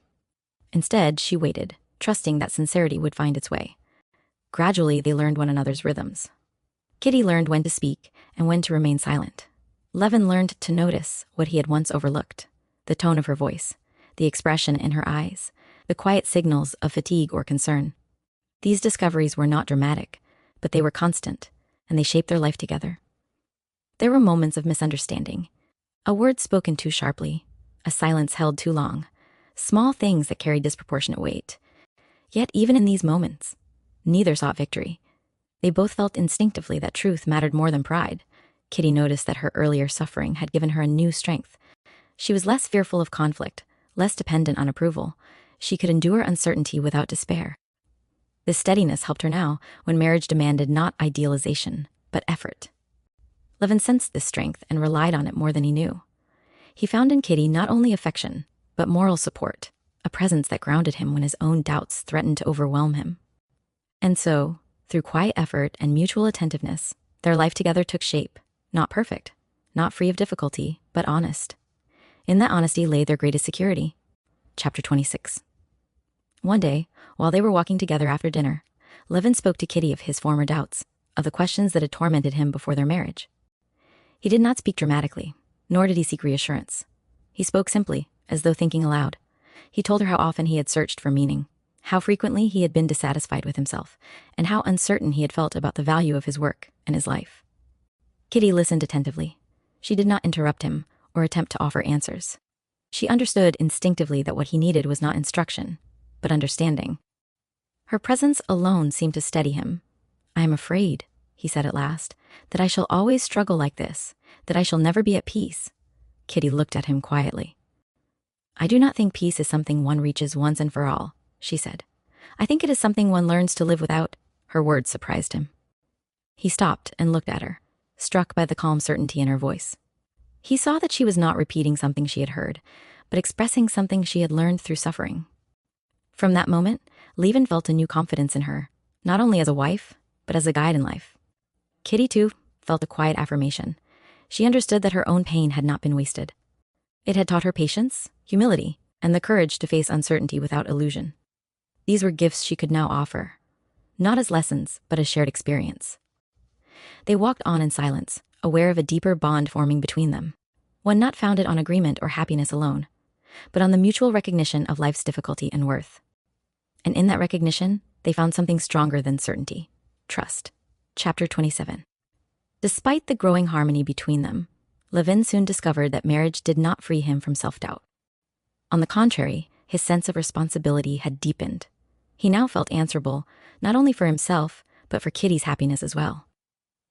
Instead, she waited, trusting that sincerity would find its way. Gradually, they learned one another's rhythms. Kitty learned when to speak and when to remain silent. Levin learned to notice what he had once overlooked, the tone of her voice, the expression in her eyes, the quiet signals of fatigue or concern. These discoveries were not dramatic, but they were constant, and they shaped their life together. There were moments of misunderstanding, a word spoken too sharply, a silence held too long, small things that carried disproportionate weight. Yet even in these moments, neither sought victory. They both felt instinctively that truth mattered more than pride. Kitty noticed that her earlier suffering had given her a new strength. She was less fearful of conflict, less dependent on approval. She could endure uncertainty without despair. This steadiness helped her now, when marriage demanded not idealization, but effort. Levin sensed this strength and relied on it more than he knew. He found in Kitty not only affection, but moral support, a presence that grounded him when his own doubts threatened to overwhelm him. And so, through quiet effort and mutual attentiveness, their life together took shape, not perfect, not free of difficulty, but honest. In that honesty lay their greatest security. Chapter 26. One day, while they were walking together after dinner, Levin spoke to Kitty of his former doubts, of the questions that had tormented him before their marriage. He did not speak dramatically, nor did he seek reassurance. He spoke simply, as though thinking aloud. He told her how often he had searched for meaning, how frequently he had been dissatisfied with himself, and how uncertain he had felt about the value of his work and his life. Kitty listened attentively. She did not interrupt him or attempt to offer answers. She understood instinctively that what he needed was not instruction, but understanding. Her presence alone seemed to steady him. "I am afraid," he said at last, "that I shall always struggle like this, that I shall never be at peace." Kitty looked at him quietly. "I do not think peace is something one reaches once and for all," she said. "I think it is something one learns to live without." Her words surprised him. He stopped and looked at her, struck by the calm certainty in her voice. He saw that she was not repeating something she had heard, but expressing something she had learned through suffering. From that moment, Levin felt a new confidence in her, not only as a wife, but as a guide in life. Kitty, too, felt a quiet affirmation. She understood that her own pain had not been wasted. It had taught her patience, humility, and the courage to face uncertainty without illusion. These were gifts she could now offer, not as lessons, but as shared experience. They walked on in silence, aware of a deeper bond forming between them, one not founded on agreement or happiness alone, but on the mutual recognition of life's difficulty and worth. And in that recognition, they found something stronger than certainty: trust. Chapter 27. Despite the growing harmony between them, Levin soon discovered that marriage did not free him from self-doubt. On the contrary, his sense of responsibility had deepened. He now felt answerable, not only for himself, but for Kitty's happiness as well.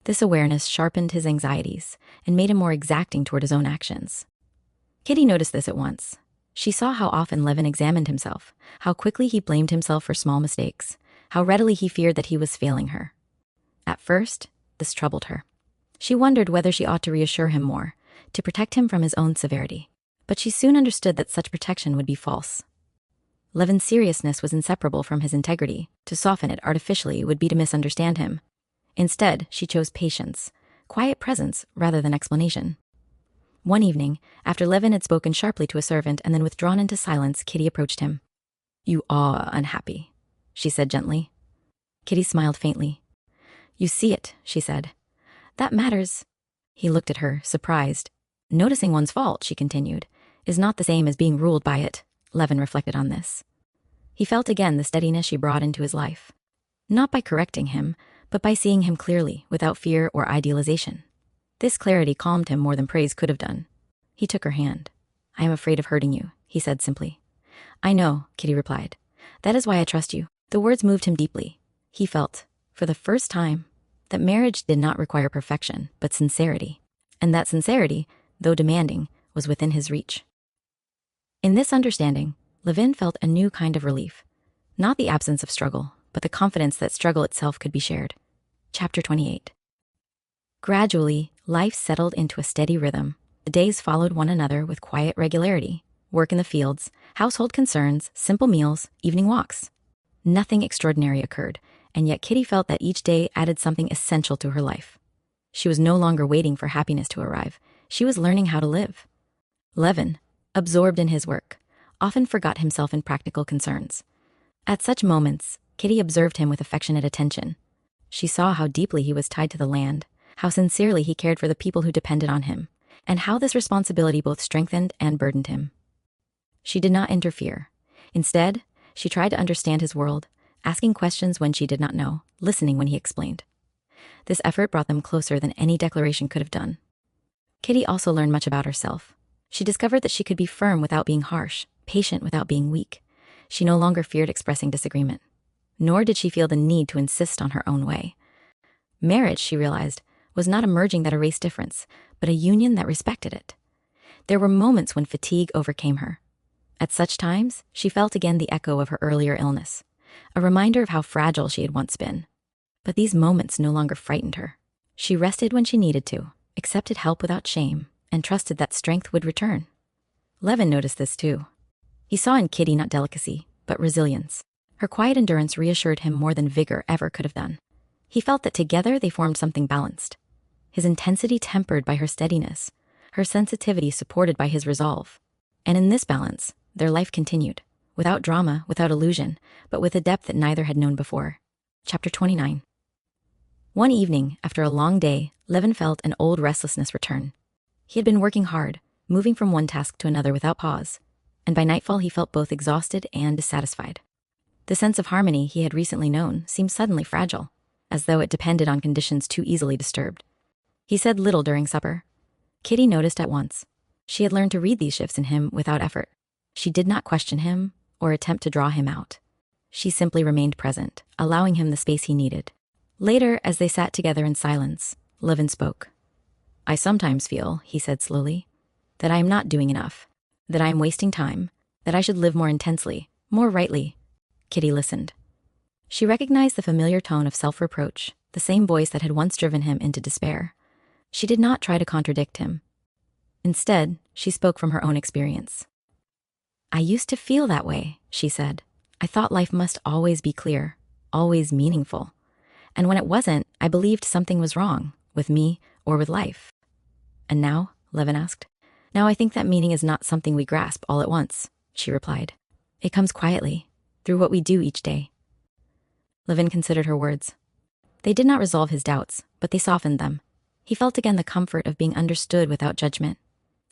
This awareness sharpened his anxieties and made him more exacting toward his own actions. Kitty noticed this at once. She saw how often Levin examined himself, how quickly he blamed himself for small mistakes, how readily he feared that he was failing her. At first, this troubled her. She wondered whether she ought to reassure him more, to protect him from his own severity. But she soon understood that such protection would be false. Levin's seriousness was inseparable from his integrity. To soften it artificially would be to misunderstand him. Instead, she chose patience, quiet presence rather than explanation. One evening, after Levin had spoken sharply to a servant and then withdrawn into silence, Kitty approached him. "You are unhappy," she said gently. Kitty smiled faintly. "You see it," she said. "That matters." He looked at her, surprised. "Noticing one's fault," she continued, "is not the same as being ruled by it." Levin reflected on this. He felt again the steadiness she brought into his life. Not by correcting him, but by seeing him clearly, without fear or idealization. This clarity calmed him more than praise could have done. He took her hand. "I am afraid of hurting you," he said simply. "I know," Kitty replied. "That is why I trust you." The words moved him deeply. He felt, for the first time, that marriage did not require perfection, but sincerity. And that sincerity, though demanding, was within his reach. In this understanding, Levin felt a new kind of relief. Not the absence of struggle, but the confidence that struggle itself could be shared. Chapter 28. Gradually, life settled into a steady rhythm. The days followed one another with quiet regularity. Work in the fields, household concerns, simple meals, evening walks. Nothing extraordinary occurred, and yet Kitty felt that each day added something essential to her life. She was no longer waiting for happiness to arrive. She was learning how to live. Levin, absorbed in his work, often forgot himself in practical concerns. At such moments, Kitty observed him with affectionate attention. She saw how deeply he was tied to the land, how sincerely he cared for the people who depended on him, and how this responsibility both strengthened and burdened him. She did not interfere. Instead, she tried to understand his world, asking questions when she did not know, listening when he explained. This effort brought them closer than any declaration could have done. Kitty also learned much about herself. She discovered that she could be firm without being harsh, patient without being weak. She no longer feared expressing disagreement. Nor did she feel the need to insist on her own way. Marriage, she realized, was not a merging that erased difference, but a union that respected it. There were moments when fatigue overcame her. At such times, she felt again the echo of her earlier illness, a reminder of how fragile she had once been. But these moments no longer frightened her. She rested when she needed to, accepted help without shame, and trusted that strength would return. Levin noticed this too. He saw in Kitty not delicacy, but resilience. Her quiet endurance reassured him more than vigor ever could have done. He felt that together they formed something balanced. His intensity tempered by her steadiness, her sensitivity supported by his resolve. And in this balance, their life continued, without drama, without illusion, but with a depth that neither had known before. Chapter 29. One evening, after a long day, Levin felt an old restlessness return. He had been working hard, moving from one task to another without pause, and by nightfall he felt both exhausted and dissatisfied. The sense of harmony he had recently known seemed suddenly fragile, as though it depended on conditions too easily disturbed. He said little during supper. Kitty noticed at once. She had learned to read these shifts in him without effort. She did not question him or attempt to draw him out. She simply remained present, allowing him the space he needed. Later, as they sat together in silence, Levin spoke. "I sometimes feel," he said slowly, "that I am not doing enough, that I am wasting time, that I should live more intensely, more rightly." Kitty listened. She recognized the familiar tone of self-reproach, the same voice that had once driven him into despair. She did not try to contradict him. Instead, she spoke from her own experience. "I used to feel that way," she said. "I thought life must always be clear, always meaningful. And when it wasn't, I believed something was wrong, with me or with life." "And now?" Levin asked. "Now I think that meaning is not something we grasp all at once," she replied. "It comes quietly, through what we do each day." Levin considered her words. They did not resolve his doubts, but they softened them. He felt again the comfort of being understood without judgment.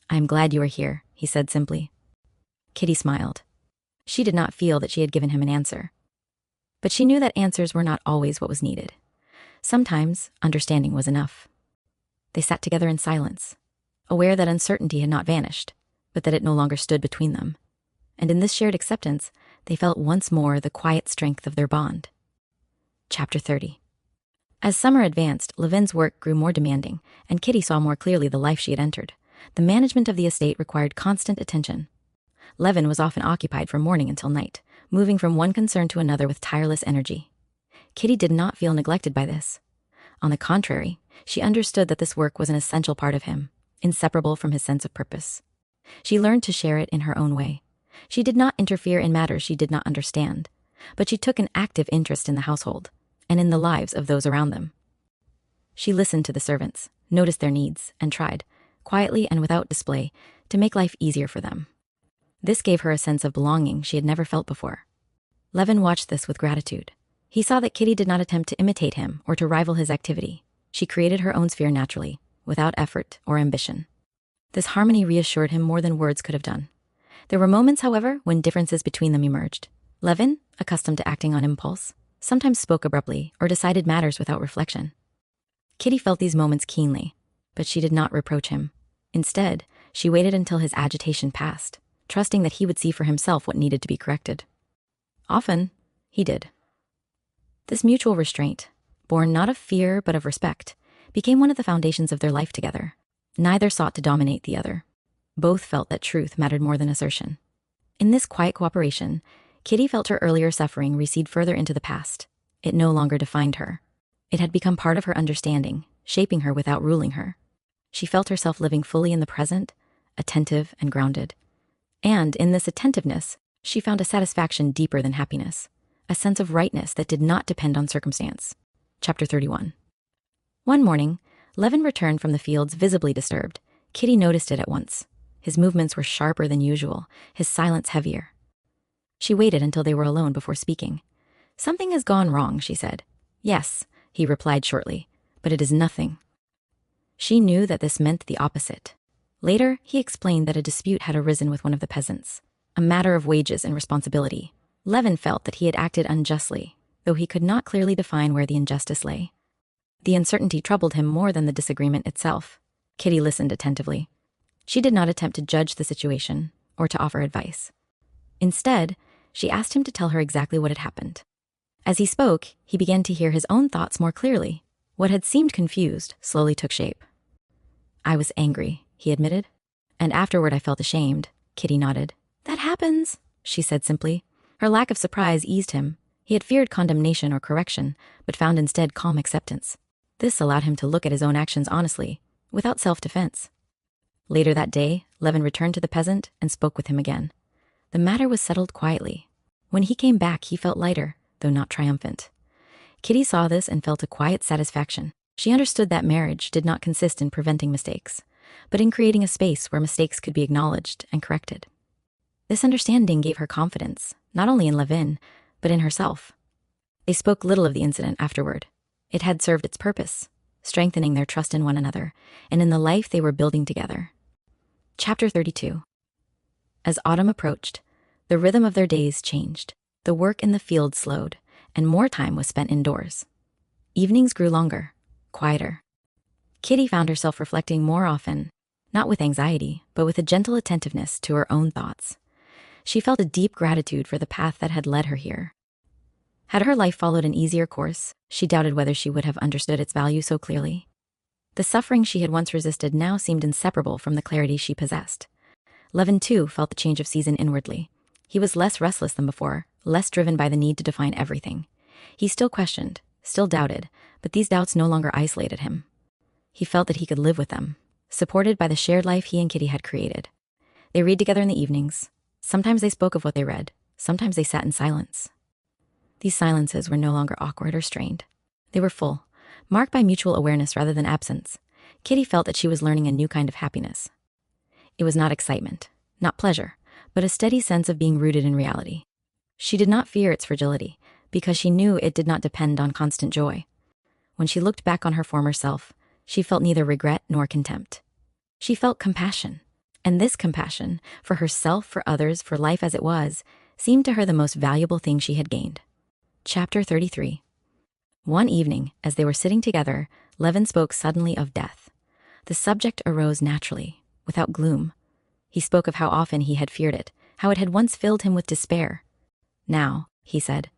"I am glad you are here," he said simply. Kitty smiled. She did not feel that she had given him an answer. But she knew that answers were not always what was needed. Sometimes understanding was enough. They sat together in silence, aware that uncertainty had not vanished, but that it no longer stood between them. And in this shared acceptance, they felt once more the quiet strength of their bond. Chapter 30. As summer advanced, Levin's work grew more demanding, and Kitty saw more clearly the life she had entered. The management of the estate required constant attention. Levin was often occupied from morning until night, moving from one concern to another with tireless energy. Kitty did not feel neglected by this. On the contrary, she understood that this work was an essential part of him, inseparable from his sense of purpose. She learned to share it in her own way. She did not interfere in matters she did not understand, but she took an active interest in the household and in the lives of those around them. She listened to the servants, noticed their needs, and tried, quietly and without display, to make life easier for them. This gave her a sense of belonging she had never felt before. Levin watched this with gratitude. He saw that Kitty did not attempt to imitate him or to rival his activity. She created her own sphere naturally, without effort or ambition. This harmony reassured him more than words could have done. There were moments, however, when differences between them emerged. Levin, accustomed to acting on impulse, sometimes spoke abruptly or decided matters without reflection. Kitty felt these moments keenly, but she did not reproach him. Instead, she waited until his agitation passed, trusting that he would see for himself what needed to be corrected. Often, he did. This mutual restraint, born not of fear but of respect, became one of the foundations of their life together. Neither sought to dominate the other. Both felt that truth mattered more than assertion. In this quiet cooperation, Kitty felt her earlier suffering recede further into the past. It no longer defined her. It had become part of her understanding, shaping her without ruling her. She felt herself living fully in the present, attentive and grounded. And in this attentiveness, she found a satisfaction deeper than happiness, a sense of rightness that did not depend on circumstance. Chapter 31. One morning, Levin returned from the fields visibly disturbed. Kitty noticed it at once. His movements were sharper than usual, his silence heavier. She waited until they were alone before speaking. "Something has gone wrong," she said. "Yes," he replied shortly, "but it is nothing." She knew that this meant the opposite. Later, he explained that a dispute had arisen with one of the peasants, a matter of wages and responsibility. Levin felt that he had acted unjustly, though he could not clearly define where the injustice lay. The uncertainty troubled him more than the disagreement itself. Kitty listened attentively. She did not attempt to judge the situation or to offer advice. Instead, she asked him to tell her exactly what had happened. As he spoke, he began to hear his own thoughts more clearly. What had seemed confused slowly took shape. "I was angry," he admitted. "And afterward I felt ashamed." Kitty nodded. "That happens," she said simply. Her lack of surprise eased him. He had feared condemnation or correction, but found instead calm acceptance. This allowed him to look at his own actions honestly, without self-defense. Later that day, Levin returned to the peasant and spoke with him again. The matter was settled quietly. When he came back, he felt lighter, though not triumphant. Kitty saw this and felt a quiet satisfaction. She understood that marriage did not consist in preventing mistakes, but in creating a space where mistakes could be acknowledged and corrected. This understanding gave her confidence, not only in Levin, but in herself. They spoke little of the incident afterward. It had served its purpose, strengthening their trust in one another and in the life they were building together. Chapter 32. As autumn approached, the rhythm of their days changed. The work in the field slowed, and more time was spent indoors. Evenings grew longer, quieter. Kitty found herself reflecting more often, not with anxiety, but with a gentle attentiveness to her own thoughts. She felt a deep gratitude for the path that had led her here. Had her life followed an easier course, she doubted whether she would have understood its value so clearly. The suffering she had once resisted now seemed inseparable from the clarity she possessed. Levin, too, felt the change of season inwardly. He was less restless than before, less driven by the need to define everything. He still questioned, still doubted, but these doubts no longer isolated him. He felt that he could live with them, supported by the shared life he and Kitty had created. They read together in the evenings. Sometimes they spoke of what they read. Sometimes they sat in silence. These silences were no longer awkward or strained. They were full, marked by mutual awareness rather than absence. Kitty felt that she was learning a new kind of happiness. It was not excitement, not pleasure, but a steady sense of being rooted in reality. She did not fear its fragility, because she knew it did not depend on constant joy. When she looked back on her former self, she felt neither regret nor contempt. She felt compassion, and this compassion, for herself, for others, for life as it was, seemed to her the most valuable thing she had gained. Chapter 33. One evening, as they were sitting together, Levin spoke suddenly of death. The subject arose naturally, without gloom. He spoke of how often he had feared it, how it had once filled him with despair. Now, he said,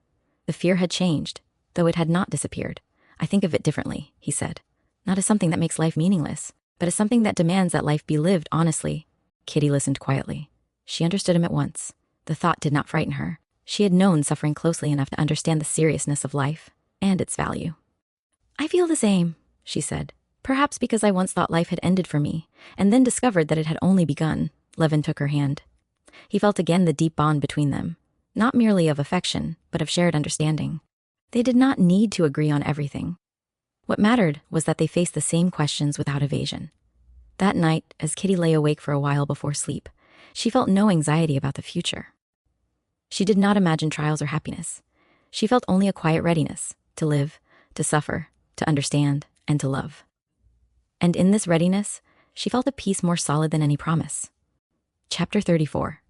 the fear had changed, though it had not disappeared. I think of it differently, he said. Not as something that makes life meaningless, but as something that demands that life be lived honestly. Kitty listened quietly. She understood him at once. The thought did not frighten her. She had known suffering closely enough to understand the seriousness of life and its value. I feel the same, she said. Perhaps because I once thought life had ended for me, and then discovered that it had only begun. Levin took her hand. He felt again the deep bond between them, not merely of affection, but of shared understanding. They did not need to agree on everything. What mattered was that they faced the same questions without evasion. That night, as Kitty lay awake for a while before sleep, she felt no anxiety about the future. She did not imagine trials or happiness. She felt only a quiet readiness to live, to suffer, to understand, and to love. And in this readiness, she felt a peace more solid than any promise. Chapter 34.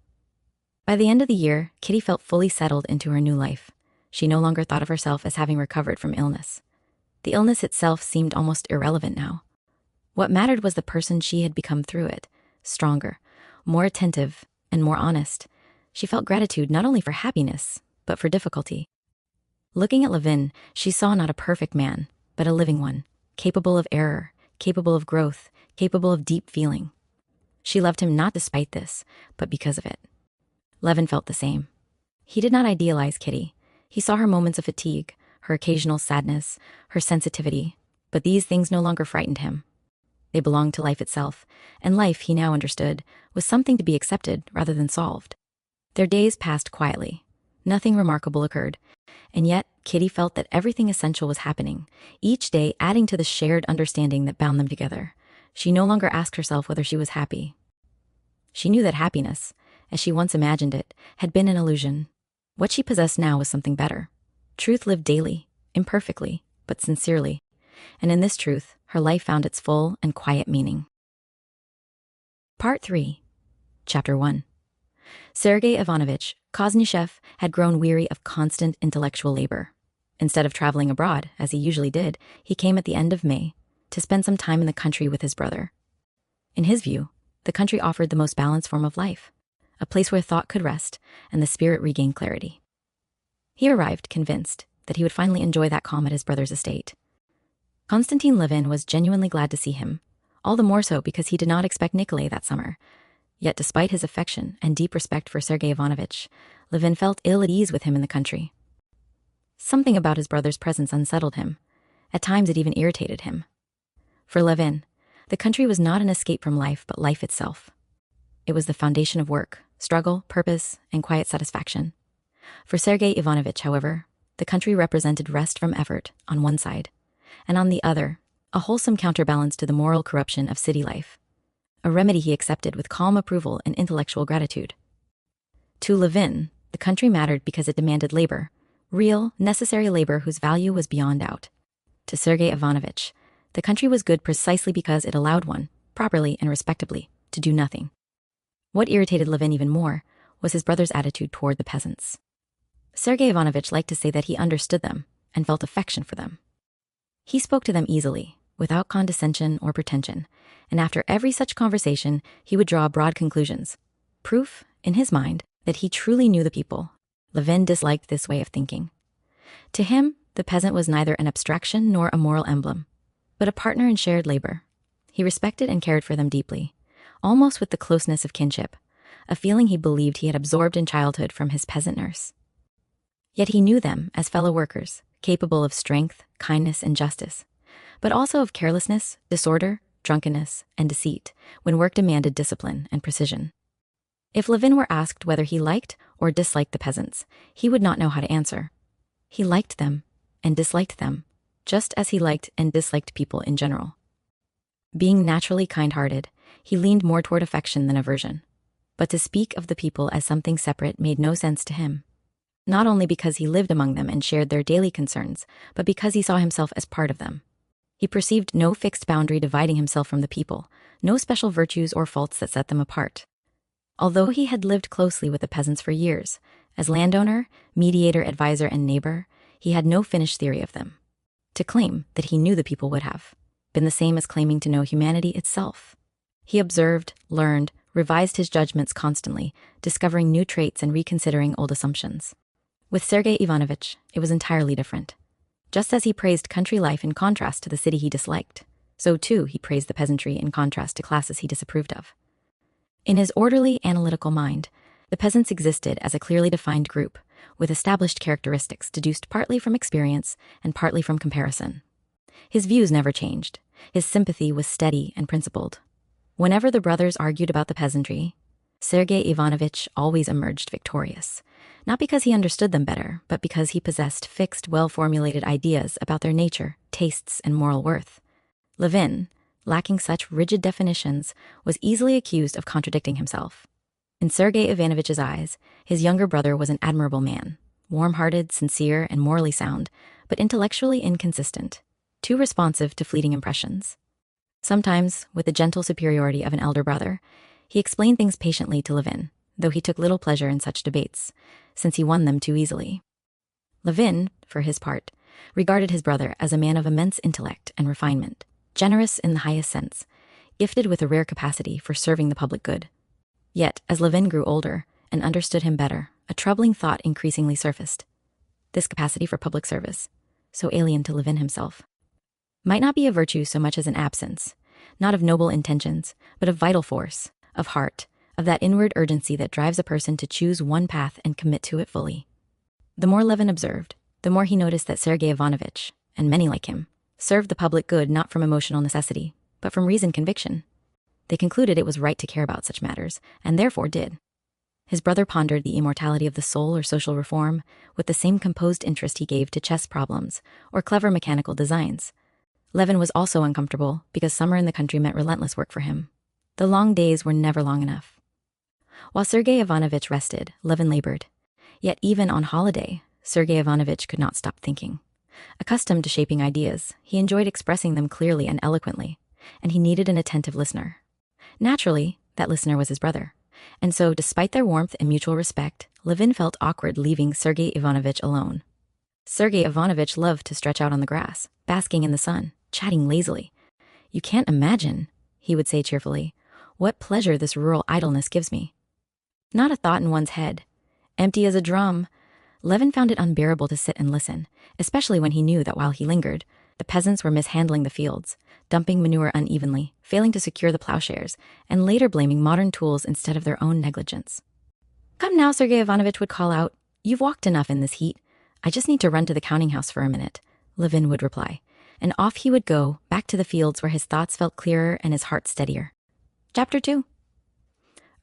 By the end of the year, Kitty felt fully settled into her new life. She no longer thought of herself as having recovered from illness. The illness itself seemed almost irrelevant now. What mattered was the person she had become through it, stronger, more attentive, and more honest. She felt gratitude not only for happiness, but for difficulty. Looking at Levin, she saw not a perfect man, but a living one, capable of error, capable of growth, capable of deep feeling. She loved him not despite this, but because of it. Levin felt the same. He did not idealize Kitty. He saw her moments of fatigue, her occasional sadness, her sensitivity, but these things no longer frightened him. They belonged to life itself, and life, he now understood, was something to be accepted rather than solved. Their days passed quietly. Nothing remarkable occurred, and yet Kitty felt that everything essential was happening, each day adding to the shared understanding that bound them together. She no longer asked herself whether she was happy. She knew that happiness, as she once imagined it, had been an illusion. What she possessed now was something better. Truth lived daily, imperfectly, but sincerely, and in this truth, her life found its full and quiet meaning. Part 3. Chapter 1. Sergei Ivanovich Koznishev had grown weary of constant intellectual labor. Instead of traveling abroad, as he usually did, he came at the end of May to spend some time in the country with his brother. In his view, the country offered the most balanced form of life, a place where thought could rest and the spirit regain clarity. He arrived convinced that he would finally enjoy that calm at his brother's estate. Konstantin Levin was genuinely glad to see him, all the more so because he did not expect Nikolay that summer. Yet despite his affection and deep respect for Sergei Ivanovich, Levin felt ill at ease with him in the country. Something about his brother's presence unsettled him. At times it even irritated him. For Levin, the country was not an escape from life, but life itself. It was the foundation of work, struggle, purpose, and quiet satisfaction. For Sergei Ivanovich, however, the country represented rest from effort on one side, and on the other, a wholesome counterbalance to the moral corruption of city life, a remedy he accepted with calm approval and intellectual gratitude. To Levin, the country mattered because it demanded labor, real, necessary labor whose value was beyond doubt. To Sergei Ivanovich, the country was good precisely because it allowed one, properly and respectably, to do nothing. What irritated Levin even more was his brother's attitude toward the peasants. Sergei Ivanovich liked to say that he understood them and felt affection for them. He spoke to them easily, without condescension or pretension, and after every such conversation, he would draw broad conclusions. Proof, in his mind, that he truly knew the people. Levin disliked this way of thinking. To him, the peasant was neither an abstraction nor a moral emblem, but a partner in shared labor. He respected and cared for them deeply, almost with the closeness of kinship, a feeling he believed he had absorbed in childhood from his peasant nurse. Yet he knew them as fellow workers, capable of strength, kindness, and justice, but also of carelessness, disorder, drunkenness, and deceit when work demanded discipline and precision. If Levin were asked whether he liked or disliked the peasants, he would not know how to answer. He liked them and disliked them, just as he liked and disliked people in general. Being naturally kind-hearted, he leaned more toward affection than aversion. But to speak of the people as something separate made no sense to him. Not only because he lived among them and shared their daily concerns, but because he saw himself as part of them. He perceived no fixed boundary dividing himself from the people, no special virtues or faults that set them apart. Although he had lived closely with the peasants for years, as landowner, mediator, advisor, and neighbor, he had no finished theory of them. To claim that he knew the people would have been the same as claiming to know humanity itself. He observed, learned, revised his judgments constantly, discovering new traits and reconsidering old assumptions. With Sergei Ivanovich, it was entirely different. Just as he praised country life in contrast to the city he disliked, so too he praised the peasantry in contrast to classes he disapproved of. In his orderly, analytical mind, the peasants existed as a clearly defined group, with established characteristics deduced partly from experience and partly from comparison. His views never changed. His sympathy was steady and principled. Whenever the brothers argued about the peasantry, Sergei Ivanovich always emerged victorious, not because he understood them better, but because he possessed fixed, well-formulated ideas about their nature, tastes, and moral worth. Levin, lacking such rigid definitions, was easily accused of contradicting himself. In Sergei Ivanovich's eyes, his younger brother was an admirable man, warm-hearted, sincere, and morally sound, but intellectually inconsistent, too responsive to fleeting impressions. Sometimes, with the gentle superiority of an elder brother, he explained things patiently to Levin, though he took little pleasure in such debates, since he won them too easily. Levin, for his part, regarded his brother as a man of immense intellect and refinement, generous in the highest sense, gifted with a rare capacity for serving the public good. Yet, as Levin grew older and understood him better, a troubling thought increasingly surfaced. This capacity for public service, so alien to Levin himself, might not be a virtue so much as an absence, not of noble intentions, but of vital force, of heart, of that inward urgency that drives a person to choose one path and commit to it fully. The more Levin observed, the more he noticed that Sergei Ivanovich, and many like him, served the public good not from emotional necessity, but from reasoned conviction. They concluded it was right to care about such matters, and therefore did. His brother pondered the immortality of the soul or social reform with the same composed interest he gave to chess problems or clever mechanical designs. Levin was also uncomfortable because summer in the country meant relentless work for him. The long days were never long enough. While Sergei Ivanovich rested, Levin labored. Yet even on holiday, Sergei Ivanovich could not stop thinking. Accustomed to shaping ideas, he enjoyed expressing them clearly and eloquently, and he needed an attentive listener. Naturally, that listener was his brother. And so, despite their warmth and mutual respect, Levin felt awkward leaving Sergei Ivanovich alone. Sergei Ivanovich loved to stretch out on the grass, basking in the sun, chatting lazily. "You can't imagine," he would say cheerfully, "what pleasure this rural idleness gives me." Not a thought in one's head. Empty as a drum. Levin found it unbearable to sit and listen, especially when he knew that while he lingered, the peasants were mishandling the fields, dumping manure unevenly, failing to secure the plowshares, and later blaming modern tools instead of their own negligence. "Come now," Sergei Ivanovich would call out. "You've walked enough in this heat. I just need to run to the counting house for a minute," Levin would reply, and off he would go, back to the fields where his thoughts felt clearer and his heart steadier. Chapter 2.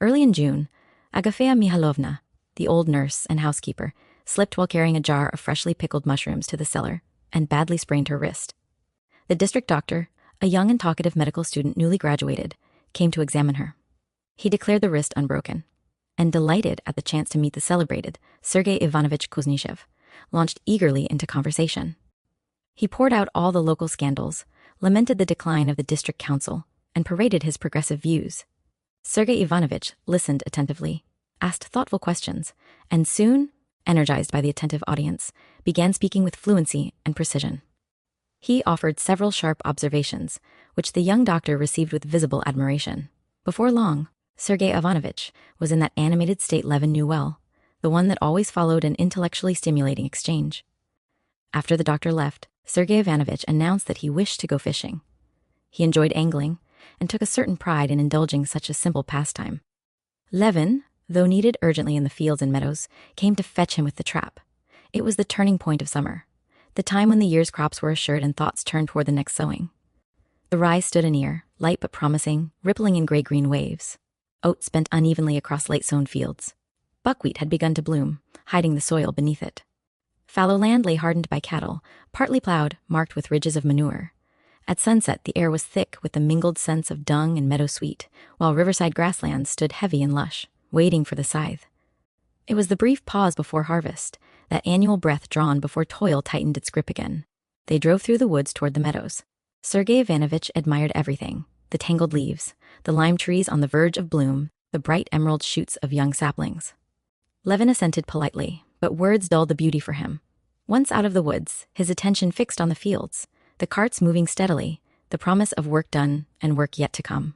Early in June, Agafea Mihailovna, the old nurse and housekeeper, slipped while carrying a jar of freshly pickled mushrooms to the cellar and badly sprained her wrist. The district doctor, a young and talkative medical student newly graduated, came to examine her. He declared the wrist unbroken, and delighted at the chance to meet the celebrated Sergei Ivanovich Kuznishev, launched eagerly into conversation. He poured out all the local scandals, lamented the decline of the district council, and paraded his progressive views. Sergei Ivanovich listened attentively, asked thoughtful questions, and soon, energized by the attentive audience, began speaking with fluency and precision. He offered several sharp observations, which the young doctor received with visible admiration. Before long, Sergei Ivanovich was in that animated state Levin knew well, the one that always followed an intellectually stimulating exchange. After the doctor left, Sergei Ivanovich announced that he wished to go fishing. He enjoyed angling and took a certain pride in indulging such a simple pastime. Levin, though needed urgently in the fields and meadows, came to fetch him with the trap. It was the turning point of summer, the time when the year's crops were assured and thoughts turned toward the next sowing. The rye stood anear, light but promising, rippling in gray-green waves. Oats bent unevenly across late-sown fields. Buckwheat had begun to bloom, hiding the soil beneath it. Fallow land lay hardened by cattle, partly plowed, marked with ridges of manure. At sunset, the air was thick with the mingled scents of dung and meadowsweet, while riverside grasslands stood heavy and lush, waiting for the scythe. It was the brief pause before harvest, that annual breath drawn before toil tightened its grip again. They drove through the woods toward the meadows. Sergei Ivanovich admired everything: the tangled leaves, the lime trees on the verge of bloom, the bright emerald shoots of young saplings. Levin assented politely, but words dulled the beauty for him. Once out of the woods, his attention fixed on the fields, the carts moving steadily, the promise of work done and work yet to come.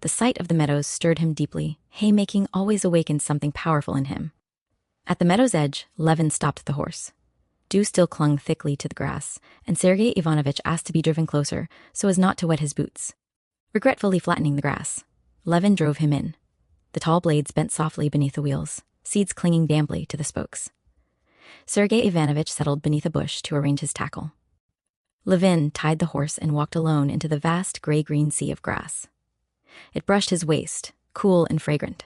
The sight of the meadows stirred him deeply. Haymaking always awakened something powerful in him. At the meadow's edge, Levin stopped the horse. Dew still clung thickly to the grass, and Sergei Ivanovich asked to be driven closer so as not to wet his boots. Regretfully flattening the grass, Levin drove him in. The tall blades bent softly beneath the wheels, seeds clinging damply to the spokes. Sergei Ivanovich settled beneath a bush to arrange his tackle. Levin tied the horse and walked alone into the vast gray-green sea of grass. It brushed his waist, cool and fragrant.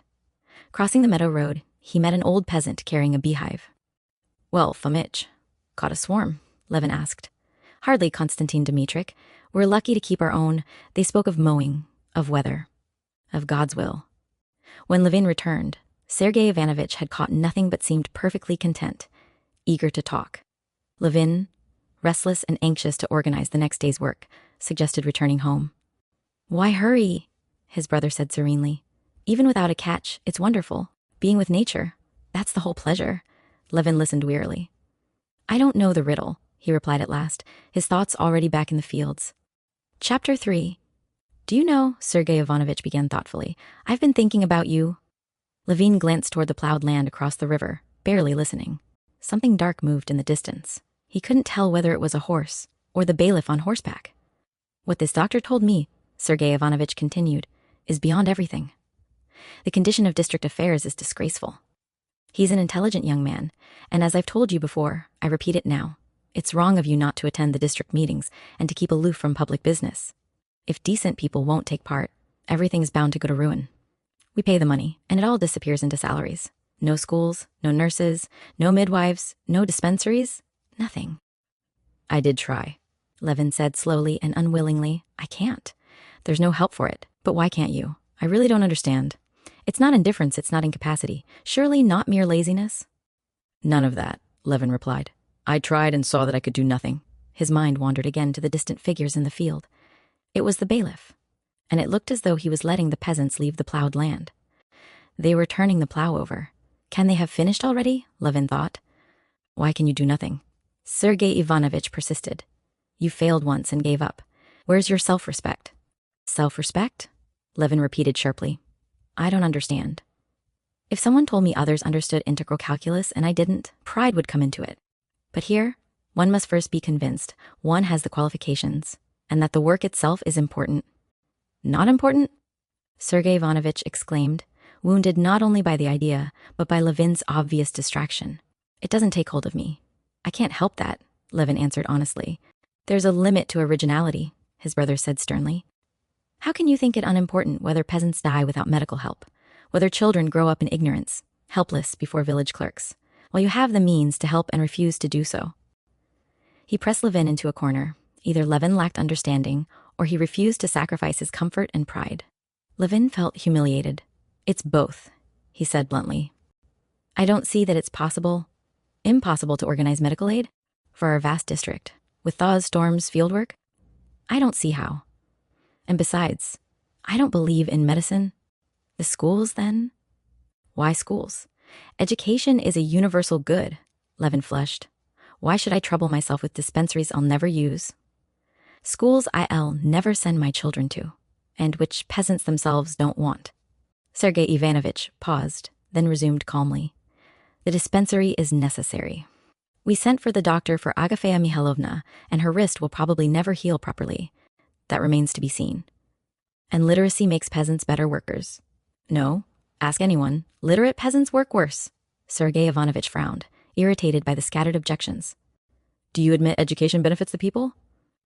Crossing the meadow road, he met an old peasant carrying a beehive. "Well, Fomitch, caught a swarm?" Levin asked. "Hardly, Konstantin Dmitrich. We're lucky to keep our own." They spoke of mowing, of weather, of God's will. When Levin returned, Sergei Ivanovich had caught nothing but seemed perfectly content, eager to talk. Levin, restless and anxious to organize the next day's work, suggested returning home. "Why hurry?" his brother said serenely. "Even without a catch, it's wonderful. Being with nature, that's the whole pleasure." Levin listened wearily. "I don't know the riddle," he replied at last, his thoughts already back in the fields. Chapter 3. "Do you know," Sergei Ivanovich began thoughtfully, "I've been thinking about you." Levin glanced toward the plowed land across the river, barely listening. Something dark moved in the distance. He couldn't tell whether it was a horse or the bailiff on horseback. "What this doctor told me," Sergei Ivanovich continued, "is beyond everything. The condition of district affairs is disgraceful. He's an intelligent young man, and as I've told you before, I repeat it now. It's wrong of you not to attend the district meetings and to keep aloof from public business. If decent people won't take part, everything's bound to go to ruin. We pay the money, and it all disappears into salaries. No schools, no nurses, no midwives, no dispensaries, nothing." "I did try," Levin said slowly and unwillingly. "I can't. There's no help for it. But why can't you? I really don't understand. It's not indifference, it's not incapacity. Surely not mere laziness?" "None of that," Levin replied. "I tried and saw that I could do nothing." His mind wandered again to the distant figures in the field. It was the bailiff, and it looked as though he was letting the peasants leave the plowed land. They were turning the plow over. Can they have finished already? Levin thought. "Why can you do nothing?" Sergei Ivanovich persisted. "You failed once and gave up. Where's your self-respect?" "Self-respect?" Levin repeated sharply. "I don't understand." If someone told me others understood integral calculus and I didn't, pride would come into it. But here, one must first be convinced one has the qualifications, and that the work itself is important. "Not important?" Sergei Ivanovich exclaimed, wounded not only by the idea, but by Levin's obvious distraction. "It doesn't take hold of me. I can't help that," Levin answered honestly. "There's a limit to originality," his brother said sternly. "How can you think it unimportant whether peasants die without medical help, whether children grow up in ignorance, helpless before village clerks, while you have the means to help and refuse to do so?" He pressed Levin into a corner. Either Levin lacked understanding, or he refused to sacrifice his comfort and pride. Levin felt humiliated. "It's both," he said bluntly. "I don't see that it's impossible to organize medical aid for our vast district, with thaws, storms, fieldwork. I don't see how. And besides, I don't believe in medicine. The schools, then? Why schools? Education is a universal good." Levin flushed. "Why should I trouble myself with dispensaries I'll never use? Schools I'll never send my children to, and which peasants themselves don't want. Sergei Ivanovich paused, then resumed calmly. The dispensary is necessary. We sent for the doctor for Agafea Mihailovna, and her wrist will probably never heal properly. That remains to be seen. And literacy makes peasants better workers. No, ask anyone. Literate peasants work worse. Sergei Ivanovich frowned, irritated by the scattered objections. Do you admit education benefits the people?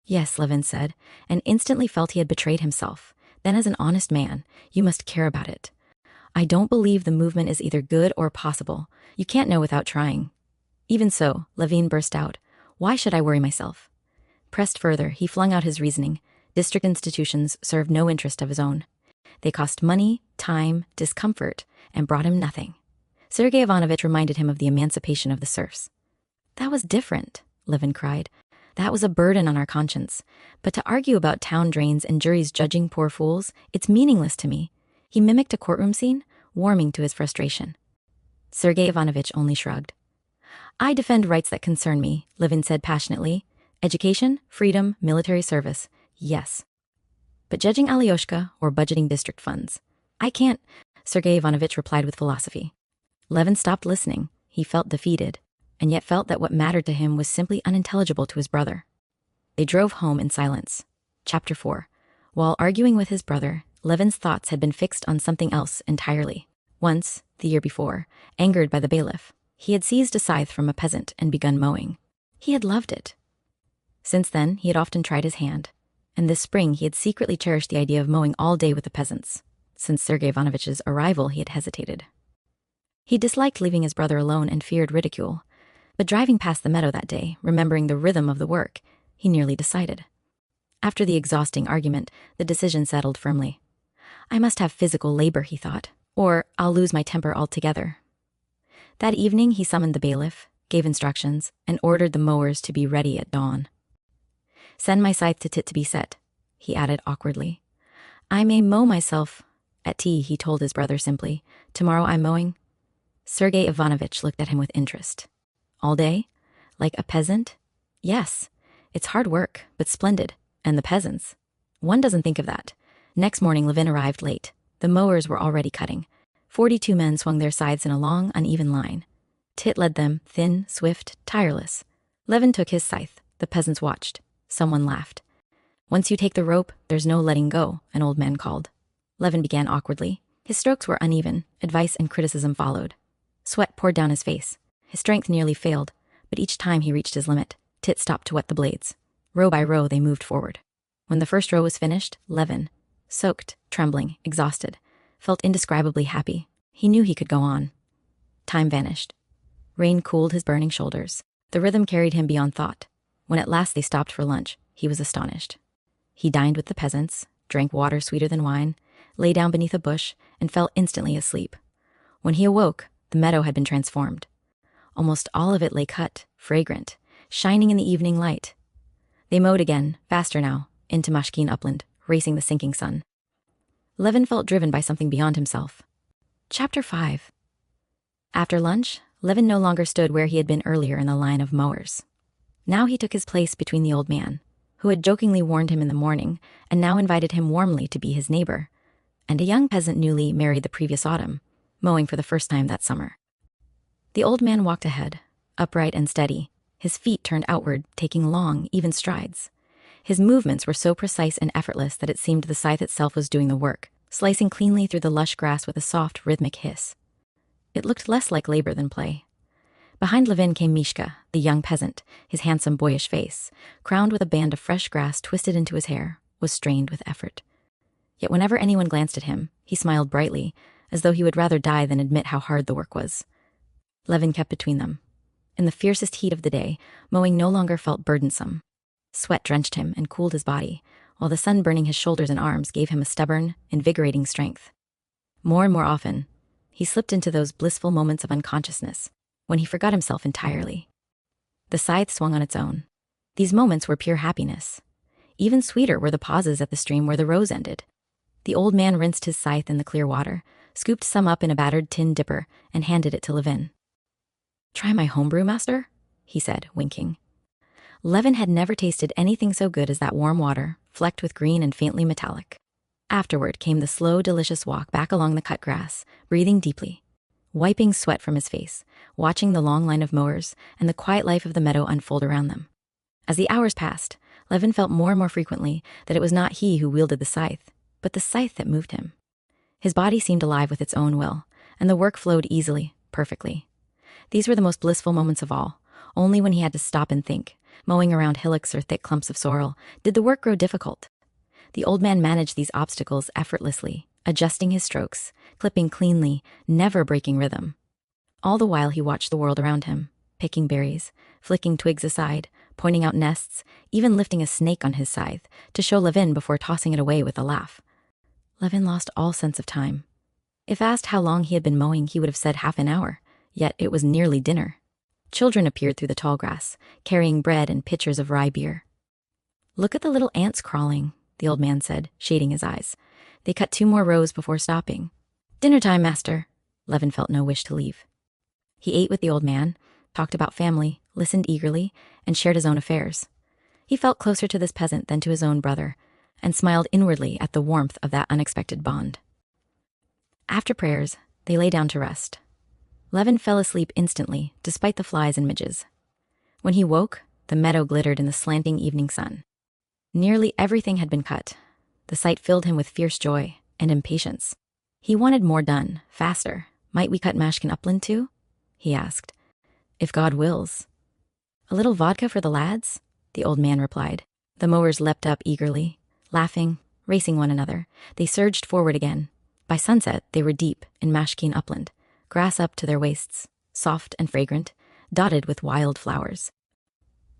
Yes, Levin said, and instantly felt he had betrayed himself. Then as an honest man, you must care about it. I don't believe the movement is either good or possible. You can't know without trying. Even so, Levin burst out. Why should I worry myself? Pressed further, he flung out his reasoning. District institutions served no interest of his own. They cost money, time, discomfort, and brought him nothing. Sergei Ivanovich reminded him of the emancipation of the serfs. That was different, Levin cried. That was a burden on our conscience. But to argue about town drains and juries judging poor fools, it's meaningless to me. He mimicked a courtroom scene, warming to his frustration. Sergei Ivanovich only shrugged. I defend rights that concern me, Levin said passionately. Education, freedom, military service, yes. But judging Alyoshka or budgeting district funds, I can't, Sergei Ivanovich replied with philosophy. Levin stopped listening. He felt defeated, and yet felt that what mattered to him was simply unintelligible to his brother. They drove home in silence. Chapter 4. While arguing with his brother, Levin's thoughts had been fixed on something else entirely. Once, the year before, angered by the bailiff, he had seized a scythe from a peasant and begun mowing. He had loved it. Since then, he had often tried his hand, and this spring he had secretly cherished the idea of mowing all day with the peasants. Since Sergei Ivanovich's arrival, he had hesitated. He disliked leaving his brother alone and feared ridicule, but driving past the meadow that day, remembering the rhythm of the work, he nearly decided. After the exhausting argument, the decision settled firmly. I must have physical labor, he thought, or I'll lose my temper altogether. That evening he summoned the bailiff, gave instructions, and ordered the mowers to be ready at dawn. Send my scythe to Tit to be set, he added awkwardly. I may mow myself. At tea, he told his brother simply. Tomorrow I'm mowing. Sergei Ivanovich looked at him with interest. All day? Like a peasant? Yes. It's hard work, but splendid. And the peasants? One doesn't think of that. Next morning, Levin arrived late. The mowers were already cutting. 42 men swung their scythes in a long, uneven line. Tit led them, thin, swift, tireless. Levin took his scythe. The peasants watched. Someone laughed. Once you take the rope, there's no letting go, an old man called. Levin began awkwardly. His strokes were uneven. Advice and criticism followed. Sweat poured down his face. His strength nearly failed, but each time he reached his limit, Tit stopped to wet the blades. Row by row, they moved forward. When the first row was finished, Levin, soaked, trembling, exhausted, felt indescribably happy. He knew he could go on. Time vanished. Rain cooled his burning shoulders. The rhythm carried him beyond thought. When at last they stopped for lunch, he was astonished. He dined with the peasants, drank water sweeter than wine, lay down beneath a bush, and fell instantly asleep. When he awoke, the meadow had been transformed. Almost all of it lay cut, fragrant, shining in the evening light. They mowed again, faster now, into Mashkin upland, racing the sinking sun. Levin felt driven by something beyond himself. Chapter 5. After lunch, Levin no longer stood where he had been earlier in the line of mowers. Now he took his place between the old man, who had jokingly warned him in the morning, and now invited him warmly to be his neighbor, and a young peasant newly married the previous autumn, mowing for the first time that summer. The old man walked ahead, upright and steady, his feet turned outward, taking long, even strides. His movements were so precise and effortless that it seemed the scythe itself was doing the work, slicing cleanly through the lush grass with a soft, rhythmic hiss. It looked less like labor than play. Behind Levin came Mishka, the young peasant, his handsome, boyish face, crowned with a band of fresh grass twisted into his hair, was strained with effort. Yet whenever anyone glanced at him, he smiled brightly, as though he would rather die than admit how hard the work was. Levin kept between them. In the fiercest heat of the day, mowing no longer felt burdensome. Sweat drenched him and cooled his body, while the sun burning his shoulders and arms gave him a stubborn, invigorating strength. More and more often, he slipped into those blissful moments of unconsciousness, when he forgot himself entirely. The scythe swung on its own. These moments were pure happiness. Even sweeter were the pauses at the stream where the rows ended. The old man rinsed his scythe in the clear water, scooped some up in a battered tin dipper, and handed it to Levin. Try my homebrew, master? He said, winking. Levin had never tasted anything so good as that warm water, flecked with green and faintly metallic. Afterward came the slow, delicious walk back along the cut grass, breathing deeply, wiping sweat from his face, watching the long line of mowers and the quiet life of the meadow unfold around them. As the hours passed, Levin felt more and more frequently that it was not he who wielded the scythe, but the scythe that moved him. His body seemed alive with its own will, and the work flowed easily, perfectly. These were the most blissful moments of all. Only when he had to stop and think, mowing around hillocks or thick clumps of sorrel, did the work grow difficult. The old man managed these obstacles effortlessly, adjusting his strokes, clipping cleanly, never breaking rhythm. All the while he watched the world around him, picking berries, flicking twigs aside, pointing out nests, even lifting a snake on his scythe to show Levin before tossing it away with a laugh. Levin lost all sense of time. If asked how long he had been mowing, he would have said half an hour, yet it was nearly dinner. Children appeared through the tall grass, carrying bread and pitchers of rye beer. "Look at the little ants crawling," the old man said, shading his eyes. They cut 2 more rows before stopping. "Dinner time, master." Levin felt no wish to leave. He ate with the old man, talked about family, listened eagerly, and shared his own affairs. He felt closer to this peasant than to his own brother, and smiled inwardly at the warmth of that unexpected bond. After prayers, they lay down to rest. Levin fell asleep instantly, despite the flies and midges. When he woke, the meadow glittered in the slanting evening sun. Nearly everything had been cut. The sight filled him with fierce joy and impatience. He wanted more done, faster. "Might we cut Mashkin upland too?" he asked. "If God wills." "A little vodka for the lads?" the old man replied. The mowers leapt up eagerly, laughing, racing one another. They surged forward again. By sunset, they were deep in Mashkin upland, grass up to their waists, soft and fragrant, dotted with wild flowers.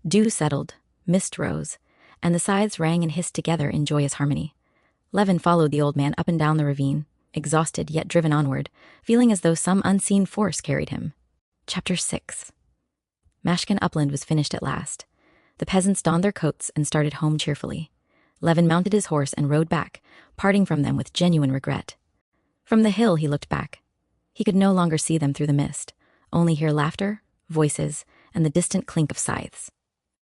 Dew settled, mist rose, and the scythes rang and hissed together in joyous harmony. Levin followed the old man up and down the ravine, exhausted yet driven onward, feeling as though some unseen force carried him. Chapter 6. Mashkin upland was finished at last. The peasants donned their coats and started home cheerfully. Levin mounted his horse and rode back, parting from them with genuine regret. From the hill he looked back. He could no longer see them through the mist, only hear laughter, voices, and the distant clink of scythes.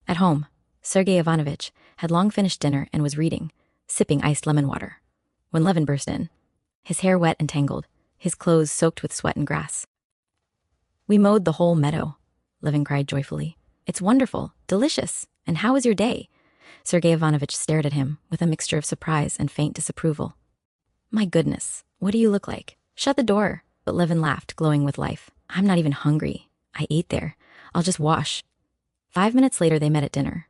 At home, Sergei Ivanovich had long finished dinner and was reading, sipping iced lemon water, when Levin burst in, his hair wet and tangled, his clothes soaked with sweat and grass. "We mowed the whole meadow," Levin cried joyfully. "It's wonderful, delicious, and how was your day?" Sergei Ivanovich stared at him with a mixture of surprise and faint disapproval. "My goodness, what do you look like? Shut the door." But Levin laughed, glowing with life. "I'm not even hungry. I ate there. I'll just wash." 5 minutes later they met at dinner.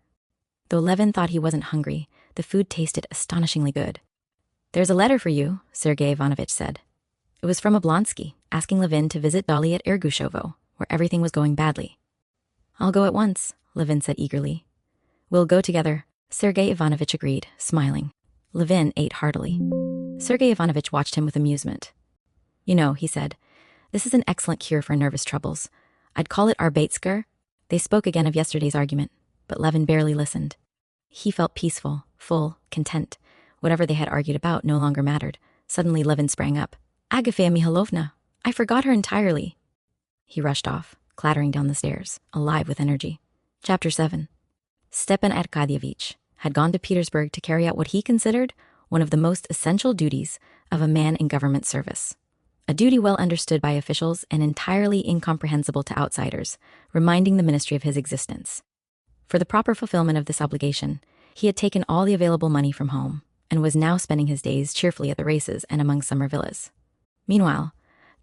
Though Levin thought he wasn't hungry, the food tasted astonishingly good. "There's a letter for you," Sergei Ivanovich said. It was from Oblonsky, asking Levin to visit Dolly at Ergushovo, where everything was going badly. "I'll go at once," Levin said eagerly. "We'll go together," Sergei Ivanovich agreed, smiling. Levin ate heartily. Sergei Ivanovich watched him with amusement. "You know," he said, "this is an excellent cure for nervous troubles. I'd call it Arbeitsker." They spoke again of yesterday's argument, but Levin barely listened. He felt peaceful, full, content. Whatever they had argued about no longer mattered. Suddenly Levin sprang up. "Agafea Mihailovna, I forgot her entirely." He rushed off, clattering down the stairs, alive with energy. Chapter 7. Stepan Arkadyevich had gone to Petersburg to carry out what he considered one of the most essential duties of a man in government service. A duty well understood by officials and entirely incomprehensible to outsiders, reminding the ministry of his existence. For the proper fulfillment of this obligation, he had taken all the available money from home and was now spending his days cheerfully at the races and among summer villas. Meanwhile,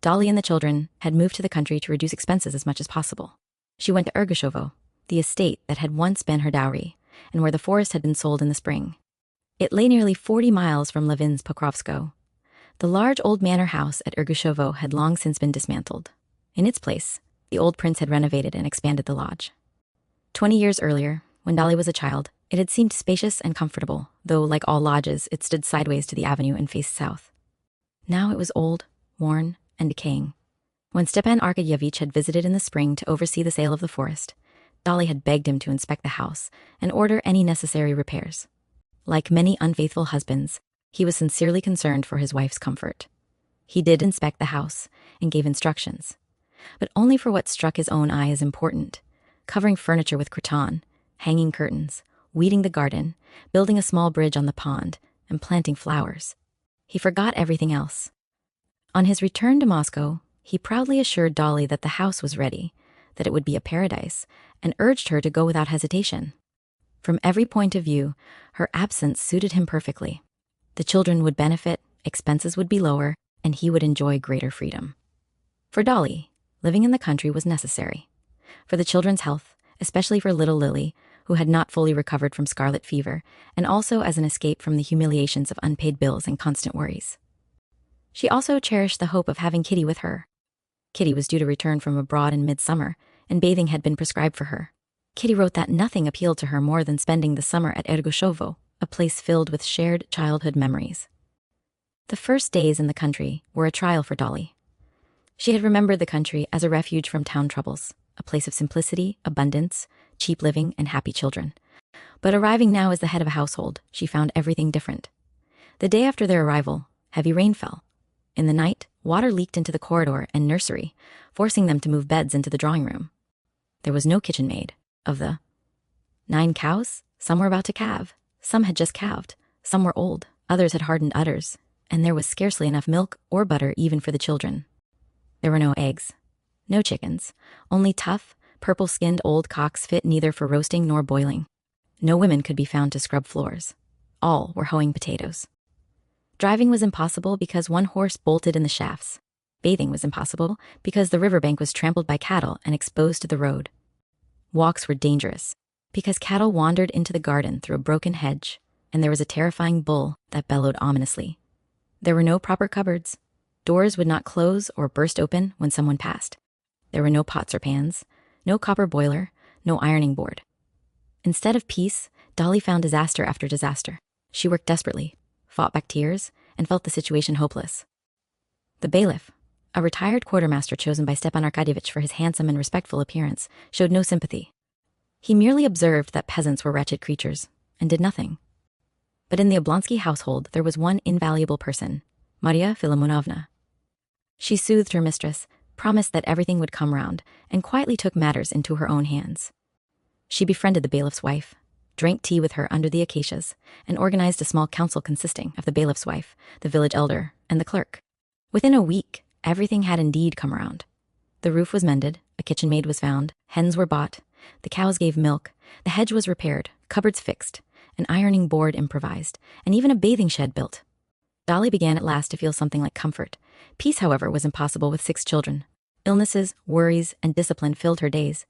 Dolly and the children had moved to the country to reduce expenses as much as possible. She went to Ergushovo, the estate that had once been her dowry, and where the forest had been sold in the spring. It lay nearly 40 miles from Levin's Pokrovskoe. The large old manor house at Ergushovo had long since been dismantled. In its place, the old prince had renovated and expanded the lodge. 20 years earlier, when Dolly was a child, it had seemed spacious and comfortable, though, like all lodges, it stood sideways to the avenue and faced south. Now it was old, worn, and decaying. When Stepan Arkadyevich had visited in the spring to oversee the sale of the forest, Dolly had begged him to inspect the house and order any necessary repairs. Like many unfaithful husbands, he was sincerely concerned for his wife's comfort. He did inspect the house and gave instructions, but only for what struck his own eye as important: covering furniture with cretonne, hanging curtains, weeding the garden, building a small bridge on the pond, and planting flowers. He forgot everything else. On his return to Moscow, he proudly assured Dolly that the house was ready, that it would be a paradise, and urged her to go without hesitation. From every point of view, her absence suited him perfectly. The children would benefit, expenses would be lower, and he would enjoy greater freedom. For Dolly, living in the country was necessary. For the children's health, especially for little Lily, who had not fully recovered from scarlet fever, and also as an escape from the humiliations of unpaid bills and constant worries. She also cherished the hope of having Kitty with her. Kitty was due to return from abroad in midsummer, and bathing had been prescribed for her. Kitty wrote that nothing appealed to her more than spending the summer at Ergoshovo, a place filled with shared childhood memories. The first days in the country were a trial for Dolly. She had remembered the country as a refuge from town troubles, a place of simplicity, abundance, cheap living, and happy children. But arriving now as the head of a household, she found everything different. The day after their arrival, heavy rain fell. In the night, water leaked into the corridor and nursery, forcing them to move beds into the drawing room. There was no kitchen maid. Of the 9 cows, some were about to calve, some had just calved, some were old, others had hardened udders, and there was scarcely enough milk or butter even for the children. There were no eggs, no chickens, only tough, purple-skinned old cocks fit neither for roasting nor boiling. No women could be found to scrub floors. All were hoeing potatoes. Driving was impossible because one horse bolted in the shafts. Bathing was impossible because the riverbank was trampled by cattle and exposed to the road. Walks were dangerous because cattle wandered into the garden through a broken hedge, and there was a terrifying bull that bellowed ominously. There were no proper cupboards. Doors would not close or burst open when someone passed. There were no pots or pans, no copper boiler, no ironing board. Instead of peace, Dolly found disaster after disaster. She worked desperately, fought back tears, and felt the situation hopeless. The bailiff, a retired quartermaster chosen by Stepan Arkadyevitch for his handsome and respectful appearance, showed no sympathy. He merely observed that peasants were wretched creatures, and did nothing. But in the Oblonsky household there was one invaluable person, Maria Filimonovna. She soothed her mistress, promised that everything would come round, and quietly took matters into her own hands. She befriended the bailiff's wife, drank tea with her under the acacias, and organized a small council consisting of the bailiff's wife, the village elder, and the clerk. Within a week, everything had indeed come around. The roof was mended, a kitchen maid was found, hens were bought, the cows gave milk, the hedge was repaired, cupboards fixed, an ironing board improvised, and even a bathing shed built. Dolly began at last to feel something like comfort. Peace, however, was impossible with 6 children. Illnesses, worries, and discipline filled her days.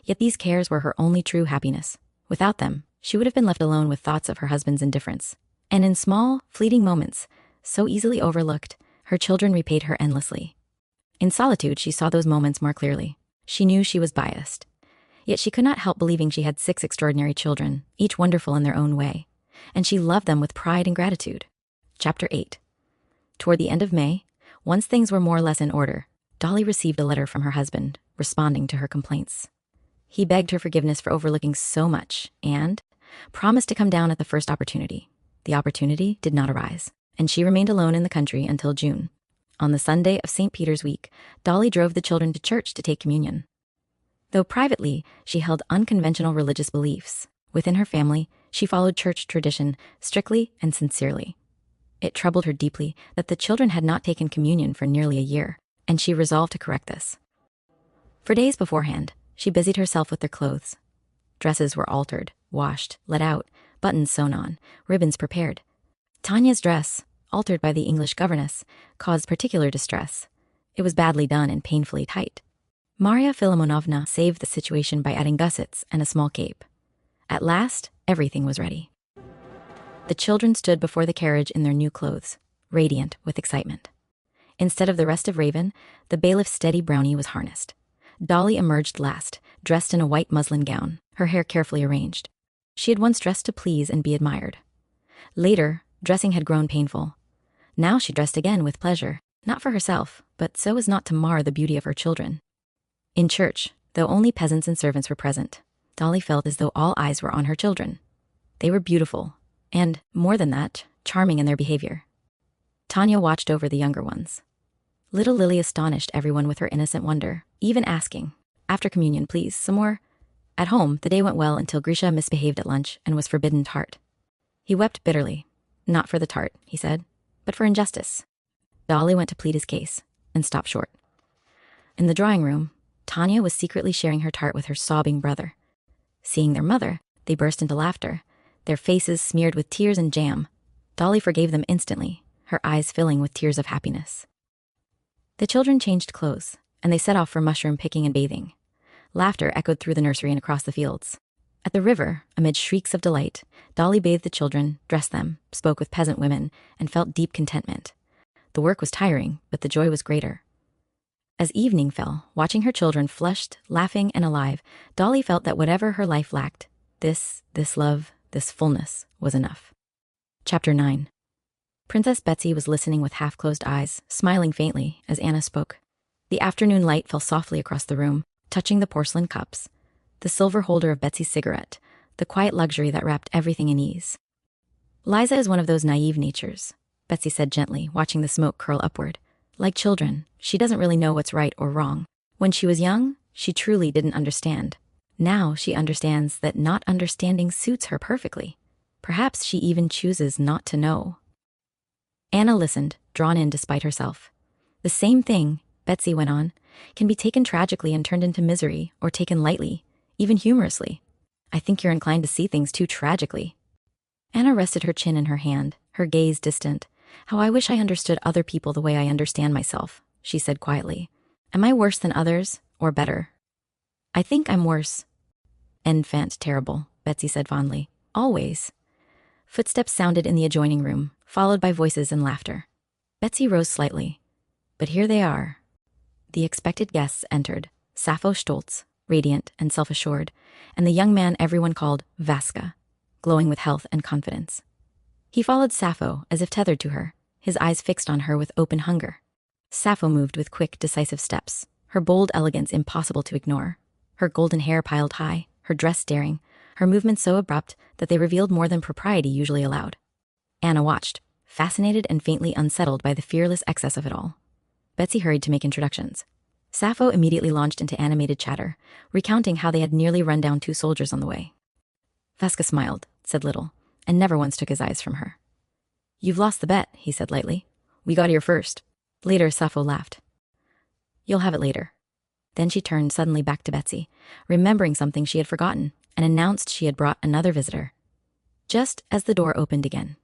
Yet these cares were her only true happiness. Without them, she would have been left alone with thoughts of her husband's indifference. And in small, fleeting moments, so easily overlooked, her children repaid her endlessly. In solitude, she saw those moments more clearly. She knew she was biased. Yet she could not help believing she had 6 extraordinary children, each wonderful in their own way. And she loved them with pride and gratitude. Chapter 8. Toward the end of May, once things were more or less in order, Dolly received a letter from her husband, responding to her complaints. He begged her forgiveness for overlooking so much, and promised to come down at the first opportunity. The opportunity did not arise, and she remained alone in the country until June. On the Sunday of St. Peter's week, Dolly drove the children to church to take communion. Though privately, she held unconventional religious beliefs. Within her family, she followed church tradition strictly and sincerely. It troubled her deeply that the children had not taken communion for nearly a year, and she resolved to correct this. For days beforehand, she busied herself with their clothes. Dresses were altered, washed, let out, buttons sewn on, ribbons prepared. Tanya's dress, altered by the English governess, caused particular distress. It was badly done and painfully tight. Maria Filimonovna saved the situation by adding gussets and a small cape. At last, everything was ready. The children stood before the carriage in their new clothes, radiant with excitement. Instead of the restive Raven, the bailiff's steady brownie was harnessed. Dolly emerged last, dressed in a white muslin gown, her hair carefully arranged. She had once dressed to please and be admired. Later, dressing had grown painful. Now she dressed again with pleasure, not for herself, but so as not to mar the beauty of her children. In church, though only peasants and servants were present, Dolly felt as though all eyes were on her children. They were beautiful, and, more than that, charming in their behavior. Tanya watched over the younger ones. Little Lily astonished everyone with her innocent wonder, even asking, "After communion, please, some more?" At home, the day went well until Grisha misbehaved at lunch and was forbidden tart. He wept bitterly. Not for the tart, he said, but for injustice. Dolly went to plead his case and stopped short. In the drawing room, Tanya was secretly sharing her tart with her sobbing brother. Seeing their mother, they burst into laughter, their faces smeared with tears and jam. Dolly forgave them instantly, her eyes filling with tears of happiness. The children changed clothes, and they set off for mushroom picking and bathing. Laughter echoed through the nursery and across the fields. At the river, amid shrieks of delight, Dolly bathed the children, dressed them, spoke with peasant women, and felt deep contentment. The work was tiring, but the joy was greater. As evening fell, watching her children flushed, laughing, and alive, Dolly felt that whatever her life lacked, this love, this fullness, was enough. Chapter 9. Princess Betsy was listening with half-closed eyes, smiling faintly as Anna spoke. The afternoon light fell softly across the room, touching the porcelain cups, the silver holder of Betsy's cigarette, the quiet luxury that wrapped everything in ease. Liza is one of those naive natures, Betsy said gently, watching the smoke curl upward. Like children, she doesn't really know what's right or wrong. When she was young, she truly didn't understand. Now she understands that not understanding suits her perfectly. Perhaps she even chooses not to know. Anna listened, drawn in despite herself. The same thing, Betsy went on, can be taken tragically and turned into misery, or taken lightly, even humorously. I think you're inclined to see things too tragically. Anna rested her chin in her hand, her gaze distant. How I wish I understood other people the way I understand myself, she said quietly. Am I worse than others, or better? I think I'm worse. Enfant terrible, Betsy said fondly. Always. Footsteps sounded in the adjoining room, followed by voices and laughter. Betsy rose slightly. But here they are. The expected guests entered, Sappho Stoltz, radiant and self-assured, and the young man everyone called Vaska, glowing with health and confidence. He followed Sappho as if tethered to her, his eyes fixed on her with open hunger. Sappho moved with quick, decisive steps, her bold elegance impossible to ignore, her golden hair piled high, her dress daring, her movements so abrupt that they revealed more than propriety usually allowed. Anna watched, fascinated and faintly unsettled by the fearless excess of it all. Betsy hurried to make introductions. Sappho immediately launched into animated chatter, recounting how they had nearly run down 2 soldiers on the way. Vaska smiled, said little, and never once took his eyes from her. You've lost the bet, he said lightly. We got here first. Later, Sappho laughed. You'll have it later. Then she turned suddenly back to Betsy, remembering something she had forgotten, and announced she had brought another visitor. Just as the door opened again.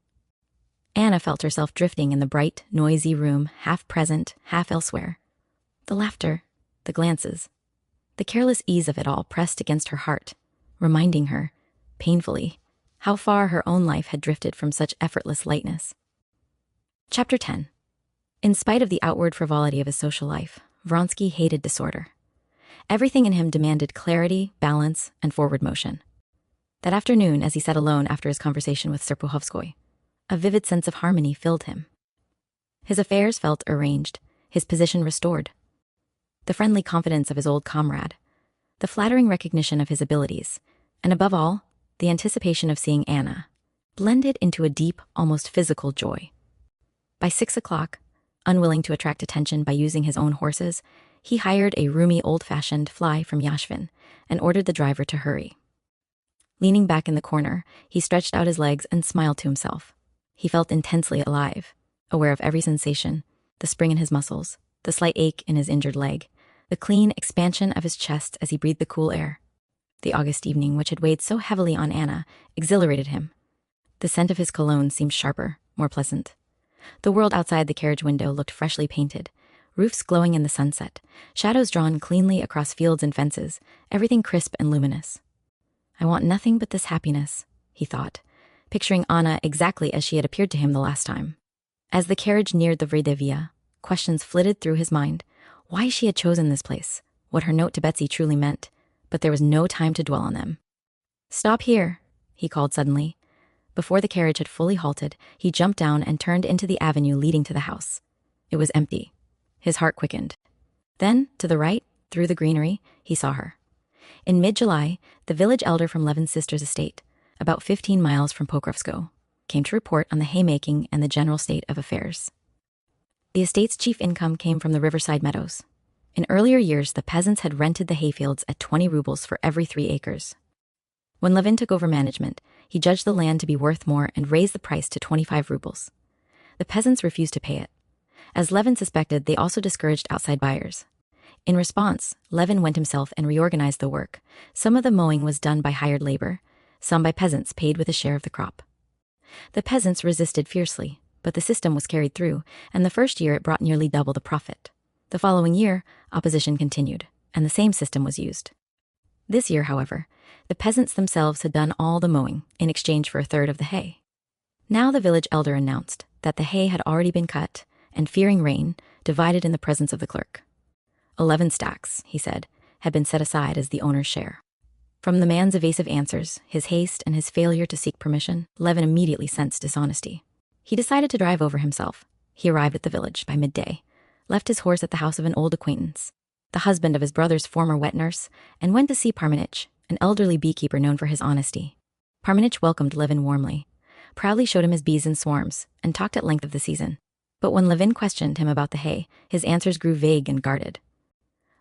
Anna felt herself drifting in the bright, noisy room, half present, half elsewhere. The laughter, the glances, the careless ease of it all pressed against her heart, reminding her, painfully, how far her own life had drifted from such effortless lightness. Chapter 10. In spite of the outward frivolity of his social life, Vronsky hated disorder. Everything in him demanded clarity, balance, and forward motion. That afternoon, as he sat alone after his conversation with Serpuhovskoy, a vivid sense of harmony filled him. His affairs felt arranged, his position restored. The friendly confidence of his old comrade, the flattering recognition of his abilities, and above all, the anticipation of seeing Anna, blended into a deep, almost physical joy. By 6 o'clock, unwilling to attract attention by using his own horses, he hired a roomy old-fashioned fly from Yashvin and ordered the driver to hurry. Leaning back in the corner, he stretched out his legs and smiled to himself. He felt intensely alive, aware of every sensation, the spring in his muscles, the slight ache in his injured leg, the clean expansion of his chest as he breathed the cool air. The August evening, which had weighed so heavily on Anna, exhilarated him. The scent of his cologne seemed sharper, more pleasant. The world outside the carriage window looked freshly painted, roofs glowing in the sunset, shadows drawn cleanly across fields and fences, everything crisp and luminous. I want nothing but this happiness, he thought, picturing Anna exactly as she had appeared to him the last time. As the carriage neared the Vrede Via, questions flitted through his mind. Why she had chosen this place, what her note to Betsy truly meant, but there was no time to dwell on them. Stop here, he called suddenly. Before the carriage had fully halted, he jumped down and turned into the avenue leading to the house. It was empty. His heart quickened. Then, to the right, through the greenery, he saw her. In mid-July, the village elder from Levin's sister's estate, about 15 miles from Pokrovskoe, came to report on the haymaking and the general state of affairs. The estate's chief income came from the riverside meadows. In earlier years, the peasants had rented the hayfields at 20 rubles for every 3 acres. When Levin took over management, he judged the land to be worth more and raised the price to 25 rubles. The peasants refused to pay it. As Levin suspected, they also discouraged outside buyers. In response, Levin went himself and reorganized the work. Some of the mowing was done by hired labor, some by peasants paid with a share of the crop. The peasants resisted fiercely, but the system was carried through, and the first year it brought nearly double the profit. The following year, opposition continued, and the same system was used. This year, however, the peasants themselves had done all the mowing in exchange for a third of the hay. Now the village elder announced that the hay had already been cut and, fearing rain, divided in the presence of the clerk. 11 stacks, he said, had been set aside as the owner's share. From the man's evasive answers, his haste, and his failure to seek permission, Levin immediately sensed dishonesty. He decided to drive over himself. He arrived at the village by midday, left his horse at the house of an old acquaintance, the husband of his brother's former wet nurse, and went to see Parmenich, an elderly beekeeper known for his honesty. Parmenich welcomed Levin warmly, proudly showed him his bees in swarms, and talked at length of the season. But when Levin questioned him about the hay, his answers grew vague and guarded.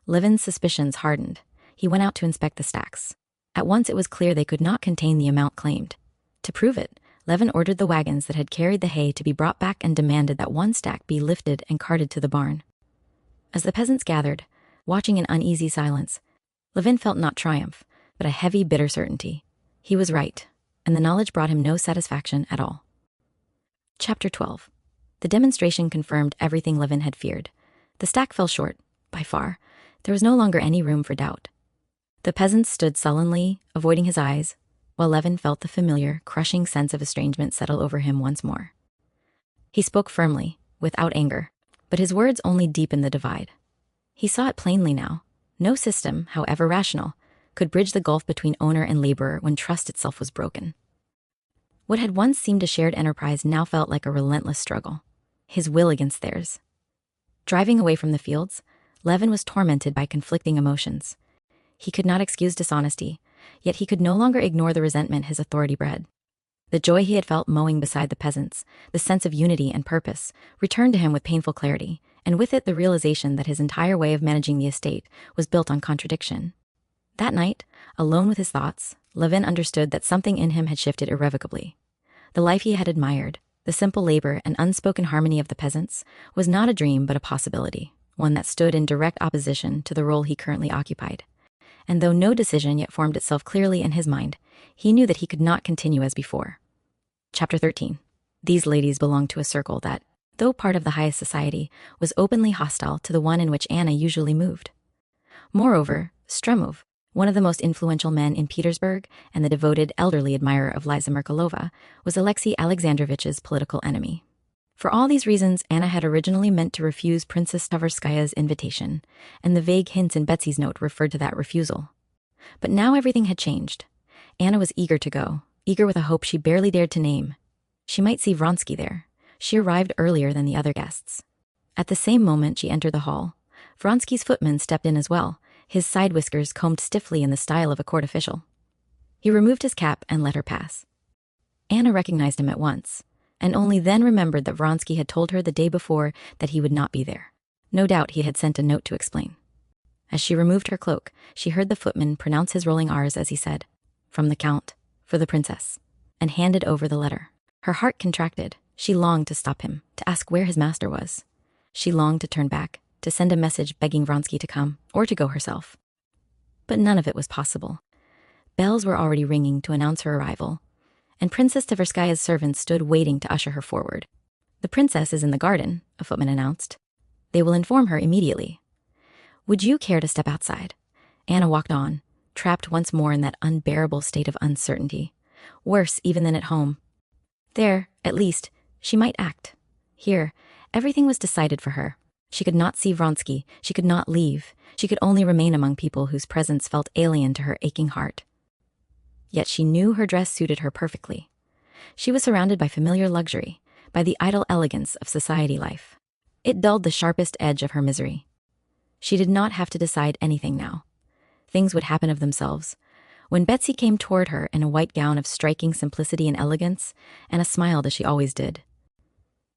Levin's suspicions hardened. He went out to inspect the stacks. At once it was clear they could not contain the amount claimed. To prove it, Levin ordered the wagons that had carried the hay to be brought back and demanded that one stack be lifted and carted to the barn. As the peasants gathered, watching in uneasy silence, Levin felt not triumph, but a heavy, bitter certainty. He was right, and the knowledge brought him no satisfaction at all. Chapter 12. The demonstration confirmed everything Levin had feared. The stack fell short, by far. There was no longer any room for doubt. The peasants stood sullenly, avoiding his eyes, while Levin felt the familiar, crushing sense of estrangement settle over him once more. He spoke firmly, without anger, but his words only deepened the divide. He saw it plainly now. No system, however rational, could bridge the gulf between owner and laborer when trust itself was broken. What had once seemed a shared enterprise now felt like a relentless struggle, his will against theirs. Driving away from the fields, Levin was tormented by conflicting emotions. He could not excuse dishonesty, yet he could no longer ignore the resentment his authority bred. The joy he had felt mowing beside the peasants, the sense of unity and purpose, returned to him with painful clarity, and with it the realization that his entire way of managing the estate was built on contradiction. That night, alone with his thoughts, Levin understood that something in him had shifted irrevocably. The life he had admired, the simple labor and unspoken harmony of the peasants, was not a dream but a possibility, one that stood in direct opposition to the role he currently occupied. And though no decision yet formed itself clearly in his mind, he knew that he could not continue as before. Chapter 13. These ladies belonged to a circle that, though part of the highest society, was openly hostile to the one in which Anna usually moved. Moreover, Stremov, one of the most influential men in Petersburg and the devoted elderly admirer of Liza Merkelova, was Alexei Alexandrovich's political enemy. For all these reasons, Anna had originally meant to refuse Princess Tverskaya's invitation, and the vague hints in Betsy's note referred to that refusal. But now everything had changed. Anna was eager to go, eager with a hope she barely dared to name. She might see Vronsky there. She arrived earlier than the other guests. At the same moment she entered the hall, Vronsky's footman stepped in as well, his side whiskers combed stiffly in the style of a court official. He removed his cap and let her pass. Anna recognized him at once, and only then remembered that Vronsky had told her the day before that he would not be there. No doubt he had sent a note to explain. As she removed her cloak, she heard the footman pronounce his rolling R's as he said, "From the Count, for the princess," and handed over the letter. Her heart contracted. She longed to stop him, to ask where his master was. She longed to turn back, to send a message begging Vronsky to come, or to go herself. But none of it was possible. Bells were already ringing to announce her arrival, and Princess Tverskaya's servants stood waiting to usher her forward. "The princess is in the garden," a footman announced. "They will inform her immediately." "Would you care to step outside?" Anna walked on, trapped once more in that unbearable state of uncertainty, worse even than at home. There, at least, she might act. Here, everything was decided for her. She could not see Vronsky, she could not leave, she could only remain among people whose presence felt alien to her aching heart. Yet she knew her dress suited her perfectly. She was surrounded by familiar luxury, by the idle elegance of society life. It dulled the sharpest edge of her misery. She did not have to decide anything now. Things would happen of themselves. When Betsy came toward her in a white gown of striking simplicity and elegance, Anna smiled as she always did.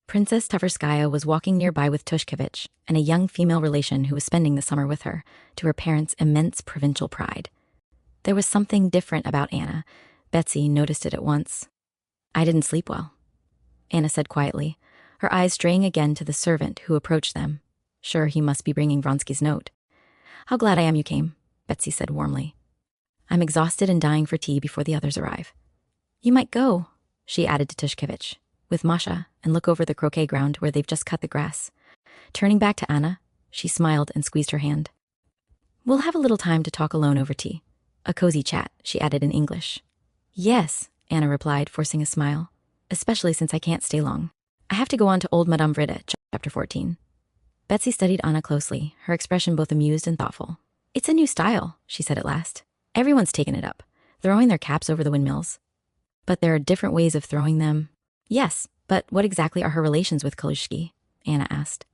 Princess Tverskaya was walking nearby with Tushkevich and a young female relation who was spending the summer with her, to her parents' immense provincial pride. There was something different about Anna. Betsy noticed it at once. "I didn't sleep well," Anna said quietly, her eyes straying again to the servant who approached them. Sure, he must be bringing Vronsky's note. "How glad I am you came," Betsy said warmly. "I'm exhausted and dying for tea before the others arrive." "You might go," she added to Tushkevich, "with Masha and look over the croquet ground where they've just cut the grass." Turning back to Anna, she smiled and squeezed her hand. "We'll have a little time to talk alone over tea. A cozy chat," she added in English. "Yes," Anna replied, forcing a smile, "especially since I can't stay long. I have to go on to Old Madame Vrede, chapter 14. Betsy studied Anna closely, her expression both amused and thoughtful. "It's a new style," she said at last. "Everyone's taken it up, throwing their caps over the windmills. But there are different ways of throwing them." "Yes, but what exactly are her relations with Kalushki?" Anna asked.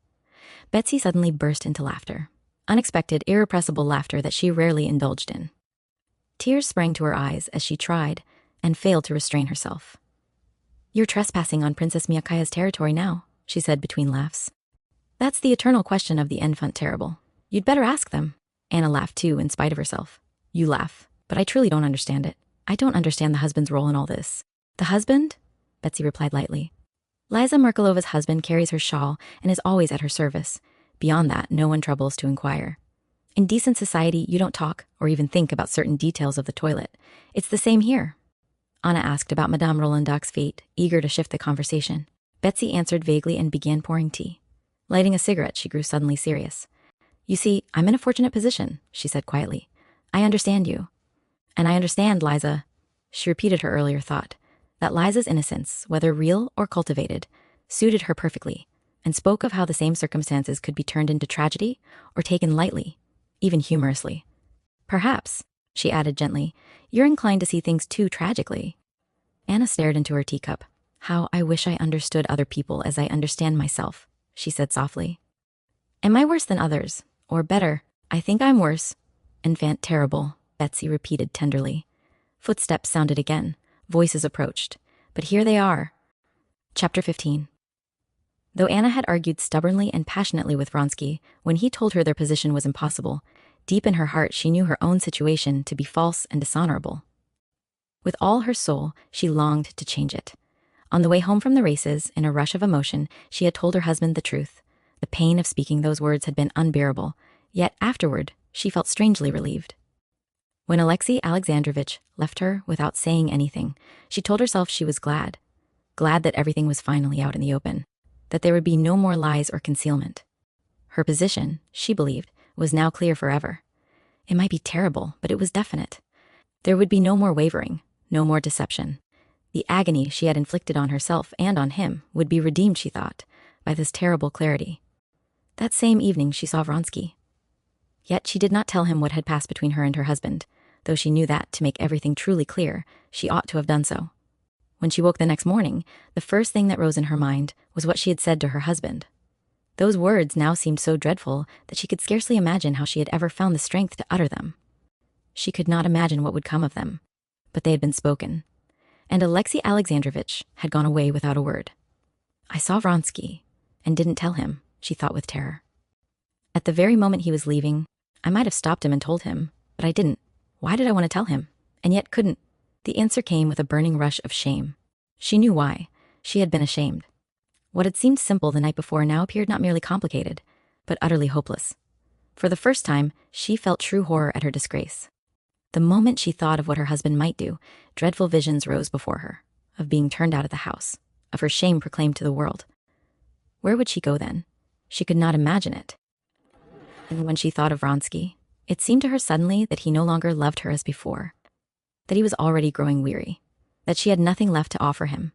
Betsy suddenly burst into laughter. Unexpected, irrepressible laughter that she rarely indulged in. Tears sprang to her eyes as she tried and failed to restrain herself. "You're trespassing on Princess Myakaya's territory now," she said between laughs. "That's the eternal question of the enfant terrible. You'd better ask them." Anna laughed too, in spite of herself. "You laugh, but I truly don't understand it. I don't understand the husband's role in all this." "The husband?" Betsy replied lightly. "Liza Merkelova's husband carries her shawl and is always at her service. Beyond that, no one troubles to inquire. In decent society, you don't talk or even think about certain details of the toilet. It's the same here." Anna asked about Madame Rolandac's fate, eager to shift the conversation. Betsy answered vaguely and began pouring tea. Lighting a cigarette, she grew suddenly serious. "You see, I'm in a fortunate position," she said quietly. "I understand you. And I understand Liza." She repeated her earlier thought, that Liza's innocence, whether real or cultivated, suited her perfectly, and spoke of how the same circumstances could be turned into tragedy or taken lightly, even humorously. "Perhaps," she added gently, "you're inclined to see things too tragically." Anna stared into her teacup. "How I wish I understood other people as I understand myself," she said softly. "Am I worse than others? Or better, I think I'm worse." "Enfant terrible," Betsy repeated tenderly. Footsteps sounded again. Voices approached. But here they are. Chapter 15. Though Anna had argued stubbornly and passionately with Vronsky when he told her their position was impossible, deep in her heart she knew her own situation to be false and dishonorable. With all her soul, she longed to change it. On the way home from the races, in a rush of emotion, she had told her husband the truth. The pain of speaking those words had been unbearable, yet afterward, she felt strangely relieved. When Alexei Alexandrovich left her without saying anything, she told herself she was glad. Glad that everything was finally out in the open, that there would be no more lies or concealment. Her position, she believed, was now clear forever. It might be terrible, but it was definite. There would be no more wavering, no more deception. The agony she had inflicted on herself and on him would be redeemed, she thought, by this terrible clarity. That same evening she saw Vronsky. Yet she did not tell him what had passed between her and her husband, though she knew that, to make everything truly clear, she ought to have done so. When she woke the next morning, the first thing that rose in her mind was what she had said to her husband. Those words now seemed so dreadful that she could scarcely imagine how she had ever found the strength to utter them. She could not imagine what would come of them, but they had been spoken. And Alexei Alexandrovich had gone away without a word. "I saw Vronsky and didn't tell him," she thought with terror. At the very moment he was leaving, I might have stopped him and told him, but I didn't. Why did I want to tell him, and yet couldn't? The answer came with a burning rush of shame. She knew why. She had been ashamed. What had seemed simple the night before now appeared not merely complicated, but utterly hopeless. For the first time, she felt true horror at her disgrace. The moment she thought of what her husband might do, dreadful visions rose before her, of being turned out of the house, of her shame proclaimed to the world. Where would she go then? She could not imagine it. And when she thought of Vronsky, it seemed to her suddenly that he no longer loved her as before, that he was already growing weary, that she had nothing left to offer him.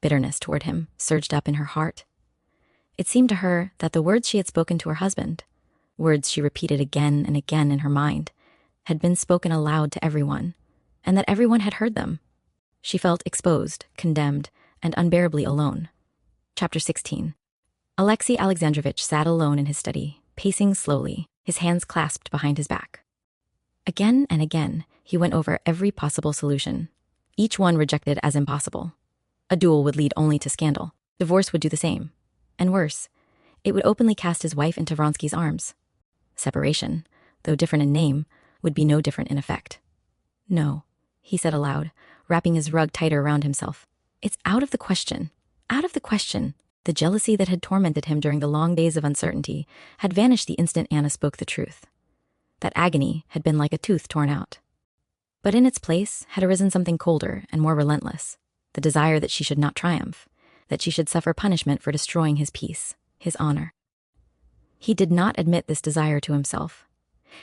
Bitterness toward him surged up in her heart. It seemed to her that the words she had spoken to her husband, words she repeated again and again in her mind, had been spoken aloud to everyone, and that everyone had heard them. She felt exposed, condemned, and unbearably alone. Chapter 16. Alexei Alexandrovich sat alone in his study, pacing slowly, his hands clasped behind his back. Again and again, he went over every possible solution, each one rejected as impossible. A duel would lead only to scandal. Divorce would do the same. And worse, it would openly cast his wife into Vronsky's arms. Separation, though different in name, would be no different in effect. No, he said aloud, wrapping his rug tighter around himself. It's out of the question. Out of the question. The jealousy that had tormented him during the long days of uncertainty had vanished the instant Anna spoke the truth. That agony had been like a tooth torn out. But in its place had arisen something colder and more relentless, the desire that she should not triumph, that she should suffer punishment for destroying his peace, his honor. He did not admit this desire to himself,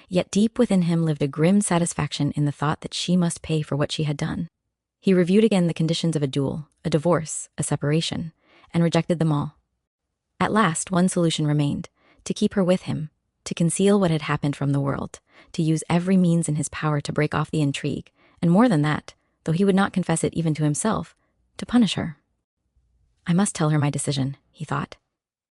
yet deep within him lived a grim satisfaction in the thought that she must pay for what she had done. He reviewed again the conditions of a duel, a divorce, a separation, and rejected them all. At last, one solution remained: to keep her with him, to conceal what had happened from the world, to use every means in his power to break off the intrigue, and more than that, though he would not confess it even to himself, to punish her. I must tell her my decision, he thought,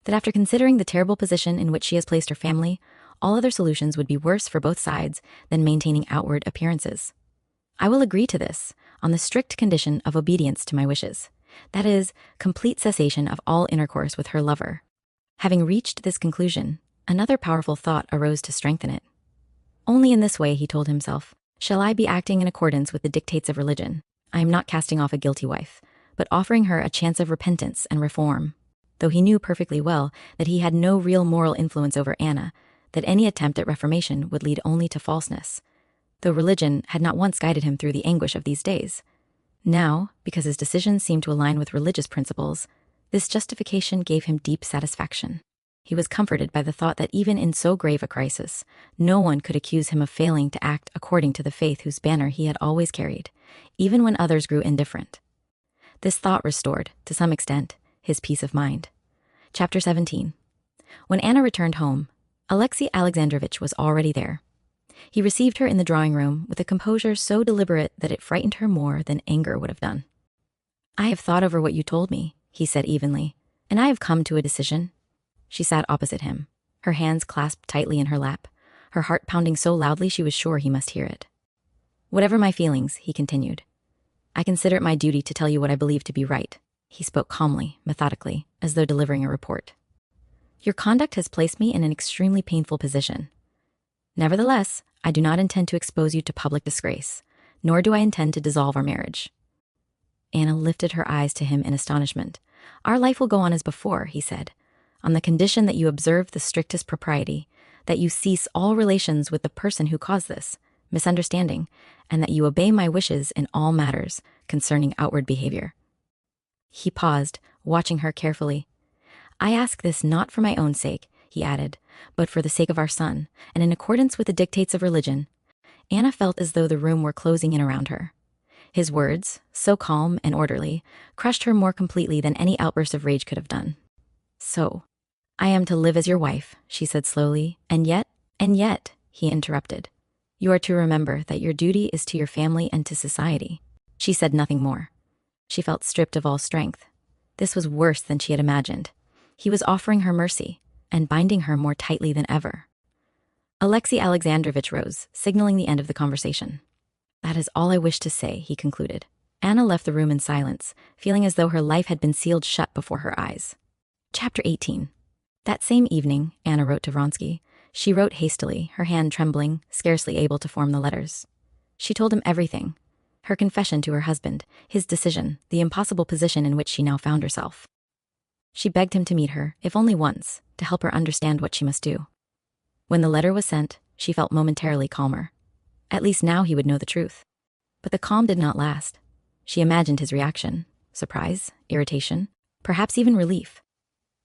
that after considering the terrible position in which she has placed her family, all other solutions would be worse for both sides than maintaining outward appearances. I will agree to this on the strict condition of obedience to my wishes, that is, complete cessation of all intercourse with her lover. Having reached this conclusion, another powerful thought arose to strengthen it. Only in this way, he told himself, shall I be acting in accordance with the dictates of religion. I am not casting off a guilty wife, but offering her a chance of repentance and reform. Though he knew perfectly well that he had no real moral influence over Anna, that any attempt at reformation would lead only to falseness, though religion had not once guided him through the anguish of these days. Now, because his decisions seemed to align with religious principles, this justification gave him deep satisfaction. He was comforted by the thought that even in so grave a crisis, no one could accuse him of failing to act according to the faith whose banner he had always carried, even when others grew indifferent. This thought restored, to some extent, his peace of mind. Chapter 17. When Anna returned home, Alexei Alexandrovich was already there. He received her in the drawing room with a composure so deliberate that it frightened her more than anger would have done. I have thought over what you told me, he said evenly, and I have come to a decision. She sat opposite him, her hands clasped tightly in her lap, her heart pounding so loudly she was sure he must hear it. Whatever my feelings, he continued, I consider it my duty to tell you what I believe to be right. He spoke calmly, methodically, as though delivering a report. Your conduct has placed me in an extremely painful position. Nevertheless, I do not intend to expose you to public disgrace, nor do I intend to dissolve our marriage. Anna lifted her eyes to him in astonishment. Our life will go on as before, he said, on the condition that you observe the strictest propriety, that you cease all relations with the person who caused this misunderstanding, and that you obey my wishes in all matters concerning outward behavior. He paused, watching her carefully. I ask this not for my own sake, he added, but for the sake of our son, and in accordance with the dictates of religion. Anna felt as though the room were closing in around her. His words, so calm and orderly, crushed her more completely than any outburst of rage could have done. So, I am to live as your wife, she said slowly, and yet, he interrupted. You are to remember that your duty is to your family and to society. She said nothing more. She felt stripped of all strength. This was worse than she had imagined. He was offering her mercy and binding her more tightly than ever. Alexei Alexandrovich rose, signaling the end of the conversation. That is all I wish to say, he concluded. Anna left the room in silence, feeling as though her life had been sealed shut before her eyes. Chapter 18. That same evening, Anna wrote to Vronsky. She wrote hastily, her hand trembling, scarcely able to form the letters. She told him everything. Her confession to her husband, his decision, the impossible position in which she now found herself. She begged him to meet her, if only once, to help her understand what she must do. When the letter was sent, she felt momentarily calmer. At least now he would know the truth. But the calm did not last. She imagined his reaction: surprise, irritation, perhaps even relief.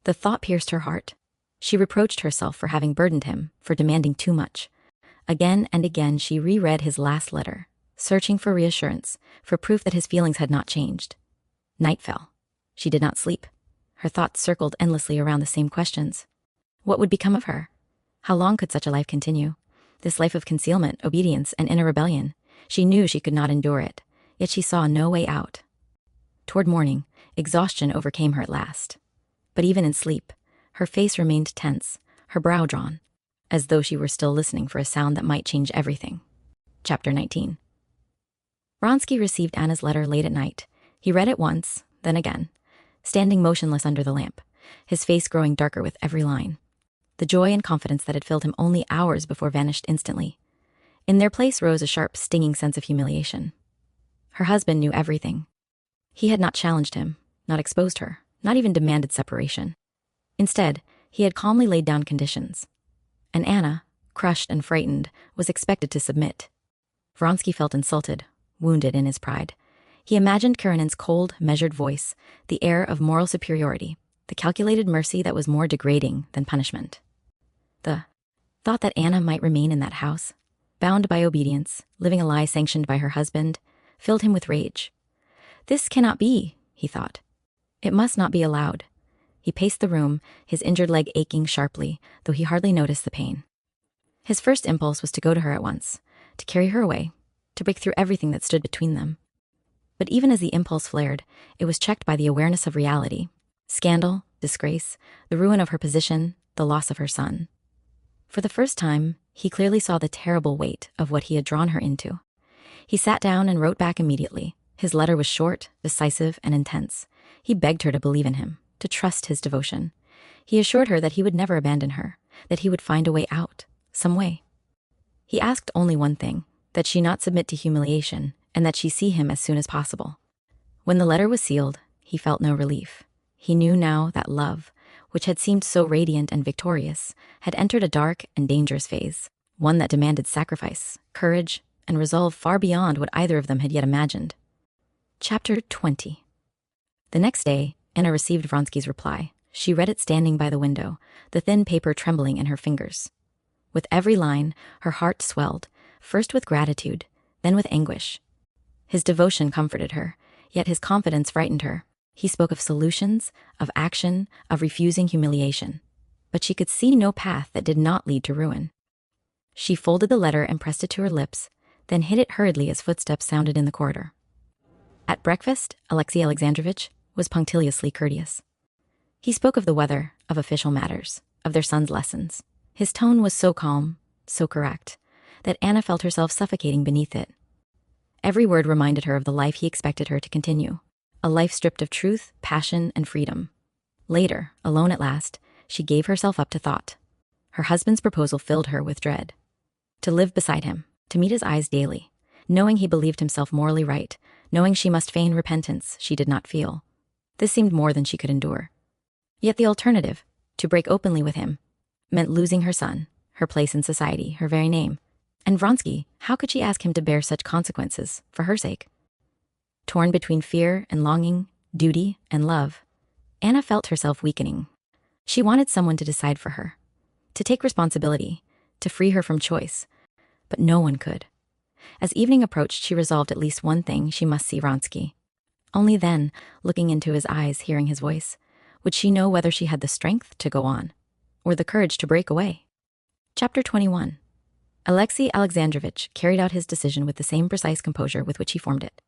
The thought pierced her heart. She reproached herself for having burdened him, for demanding too much. Again and again she reread his last letter, searching for reassurance, for proof that his feelings had not changed. Night fell. She did not sleep. Her thoughts circled endlessly around the same questions. What would become of her? How long could such a life continue? This life of concealment, obedience, and inner rebellion. She knew she could not endure it, yet she saw no way out. Toward morning, exhaustion overcame her at last. But even in sleep, her face remained tense, her brow drawn, as though she were still listening for a sound that might change everything. Chapter 19. Vronsky received Anna's letter late at night. He read it once, then again. standing motionless under the lamp, his face growing darker with every line. The joy and confidence that had filled him only hours before vanished instantly. In their place rose a sharp, stinging sense of humiliation. Her husband knew everything. He had not challenged him, not exposed her, not even demanded separation. Instead, he had calmly laid down conditions. And Anna, crushed and frightened, was expected to submit. Vronsky felt insulted, wounded in his pride. He imagined Karenin's cold, measured voice, the air of moral superiority, the calculated mercy that was more degrading than punishment. The thought that Anna might remain in that house, bound by obedience, living a lie sanctioned by her husband, filled him with rage. This cannot be, he thought. It must not be allowed. He paced the room, his injured leg aching sharply, though he hardly noticed the pain. His first impulse was to go to her at once, to carry her away, to break through everything that stood between them. But even as the impulse flared, it was checked by the awareness of reality. Scandal, disgrace, the ruin of her position, the loss of her son. For the first time, he clearly saw the terrible weight of what he had drawn her into. He sat down and wrote back immediately. His letter was short, decisive, and intense. He begged her to believe in him, to trust his devotion. He assured her that he would never abandon her, that he would find a way out, some way. He asked only one thing, that she not submit to humiliation, and that she see him as soon as possible. When the letter was sealed, he felt no relief. He knew now that love, which had seemed so radiant and victorious, had entered a dark and dangerous phase, one that demanded sacrifice, courage, and resolve far beyond what either of them had yet imagined. Chapter 20. The next day, Anna received Vronsky's reply. She read it standing by the window, the thin paper trembling in her fingers. With every line, her heart swelled, first with gratitude, then with anguish. His devotion comforted her, yet his confidence frightened her. He spoke of solutions, of action, of refusing humiliation. But she could see no path that did not lead to ruin. She folded the letter and pressed it to her lips, then hid it hurriedly as footsteps sounded in the corridor. At breakfast, Alexei Alexandrovitch was punctiliously courteous. He spoke of the weather, of official matters, of their son's lessons. His tone was so calm, so correct, that Anna felt herself suffocating beneath it. Every word reminded her of the life he expected her to continue, a life stripped of truth, passion, and freedom. Later, alone at last, she gave herself up to thought. Her husband's proposal filled her with dread. To live beside him, to meet his eyes daily, knowing he believed himself morally right, knowing she must feign repentance she did not feel. This seemed more than she could endure. Yet the alternative, to break openly with him, meant losing her son, her place in society, her very name. And Vronsky, how could she ask him to bear such consequences, for her sake? Torn between fear and longing, duty and love, Anna felt herself weakening. She wanted someone to decide for her, to take responsibility, to free her from choice. But no one could. As evening approached, she resolved at least one thing: she must see Vronsky. Only then, looking into his eyes, hearing his voice, would she know whether she had the strength to go on, or the courage to break away. Chapter 21. Alexei Alexandrovitch carried out his decision with the same precise composure with which he formed it.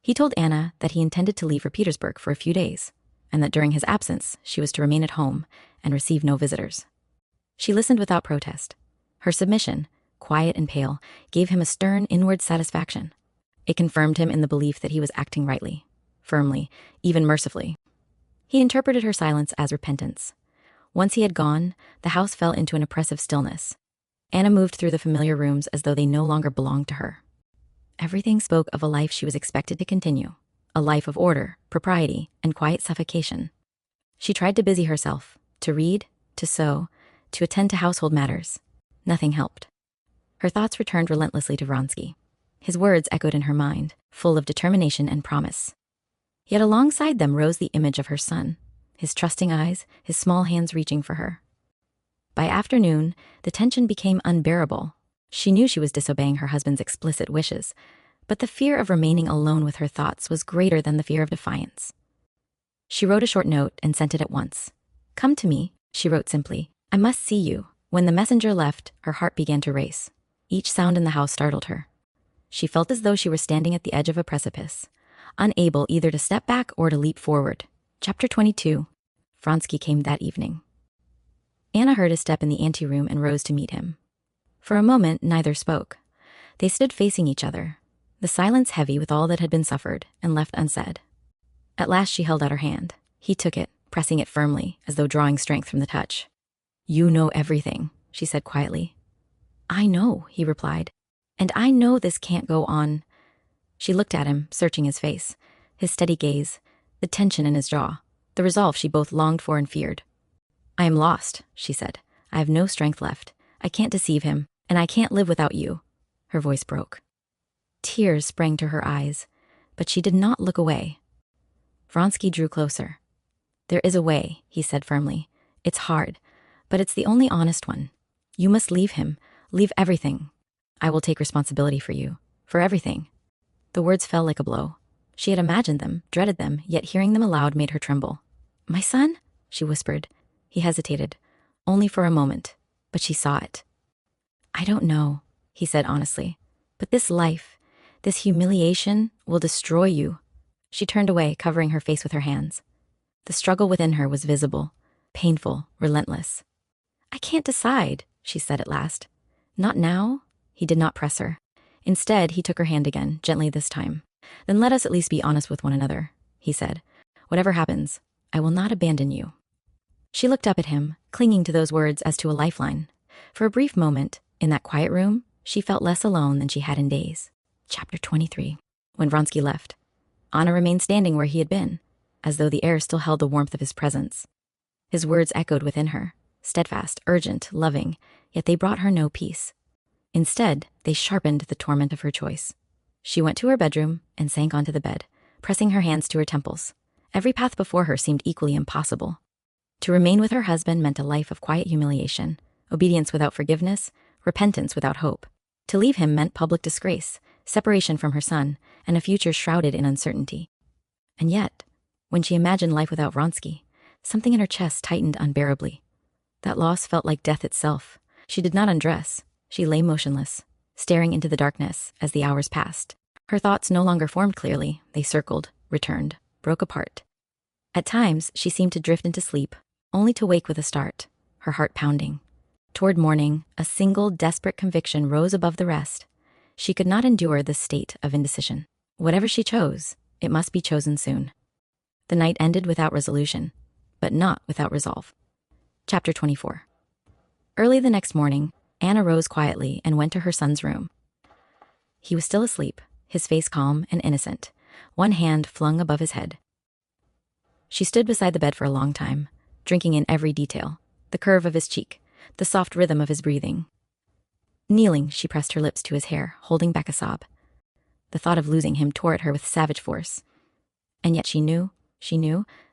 He told Anna that he intended to leave for Petersburg for a few days, and that during his absence she was to remain at home and receive no visitors. She listened without protest. Her submission, quiet and pale, gave him a stern inward satisfaction. It confirmed him in the belief that he was acting rightly, firmly, even mercifully. He interpreted her silence as repentance. Once he had gone, the house fell into an oppressive stillness. Anna moved through the familiar rooms as though they no longer belonged to her. Everything spoke of a life she was expected to continue, a life of order, propriety, and quiet suffocation. She tried to busy herself, to read, to sew, to attend to household matters. Nothing helped. Her thoughts returned relentlessly to Vronsky. His words echoed in her mind, full of determination and promise. Yet alongside them rose the image of her son, his trusting eyes, his small hands reaching for her. By afternoon, the tension became unbearable. She knew she was disobeying her husband's explicit wishes, but the fear of remaining alone with her thoughts was greater than the fear of defiance. She wrote a short note and sent it at once. "Come to me," she wrote simply. "I must see you." When the messenger left, her heart began to race. Each sound in the house startled her. She felt as though she were standing at the edge of a precipice, unable either to step back or to leap forward. Chapter 22. Vronsky came that evening. Anna heard his step in the anteroom and rose to meet him. For a moment, neither spoke. They stood facing each other, the silence heavy with all that had been suffered and left unsaid. At last she held out her hand. He took it, pressing it firmly, as though drawing strength from the touch. "You know everything," she said quietly. "I know," he replied. "And I know this can't go on." She looked at him, searching his face, his steady gaze, the tension in his jaw, the resolve she both longed for and feared. "I am lost," she said. "I have no strength left. I can't deceive him, and I can't live without you." Her voice broke. Tears sprang to her eyes, but she did not look away. Vronsky drew closer. "There is a way," he said firmly. "It's hard, but it's the only honest one. You must leave him, leave everything. I will take responsibility for you, for everything." The words fell like a blow. She had imagined them, dreaded them, yet hearing them aloud made her tremble. "My son?" she whispered. He hesitated, only for a moment, but she saw it. "I don't know," he said honestly, "but this life, this humiliation will destroy you." She turned away, covering her face with her hands. The struggle within her was visible, painful, relentless. "I can't decide," she said at last. "Not now?" He did not press her. Instead, he took her hand again, gently this time. "Then let us at least be honest with one another," he said. "Whatever happens, I will not abandon you." She looked up at him, clinging to those words as to a lifeline. For a brief moment, in that quiet room, she felt less alone than she had in days. Chapter 23. When Vronsky left, Anna remained standing where he had been, as though the air still held the warmth of his presence. His words echoed within her, steadfast, urgent, loving, yet they brought her no peace. Instead, they sharpened the torment of her choice. She went to her bedroom and sank onto the bed, pressing her hands to her temples. Every path before her seemed equally impossible. To remain with her husband meant a life of quiet humiliation, obedience without forgiveness, repentance without hope. To leave him meant public disgrace, separation from her son, and a future shrouded in uncertainty. And yet, when she imagined life without Vronsky, something in her chest tightened unbearably. That loss felt like death itself. She did not undress. She lay motionless, staring into the darkness as the hours passed. Her thoughts no longer formed clearly. They circled, returned, broke apart. At times, she seemed to drift into sleep, only to wake with a start, her heart pounding. Toward morning, a single desperate conviction rose above the rest. She could not endure this state of indecision. Whatever she chose, it must be chosen soon. The night ended without resolution, but not without resolve. Chapter 24. Early the next morning, Anna rose quietly and went to her son's room. He was still asleep, his face calm and innocent, one hand flung above his head. She stood beside the bed for a long time, drinking in every detail, the curve of his cheek, the soft rhythm of his breathing. Kneeling, she pressed her lips to his hair, holding back a sob. The thought of losing him tore at her with savage force. And yet she knew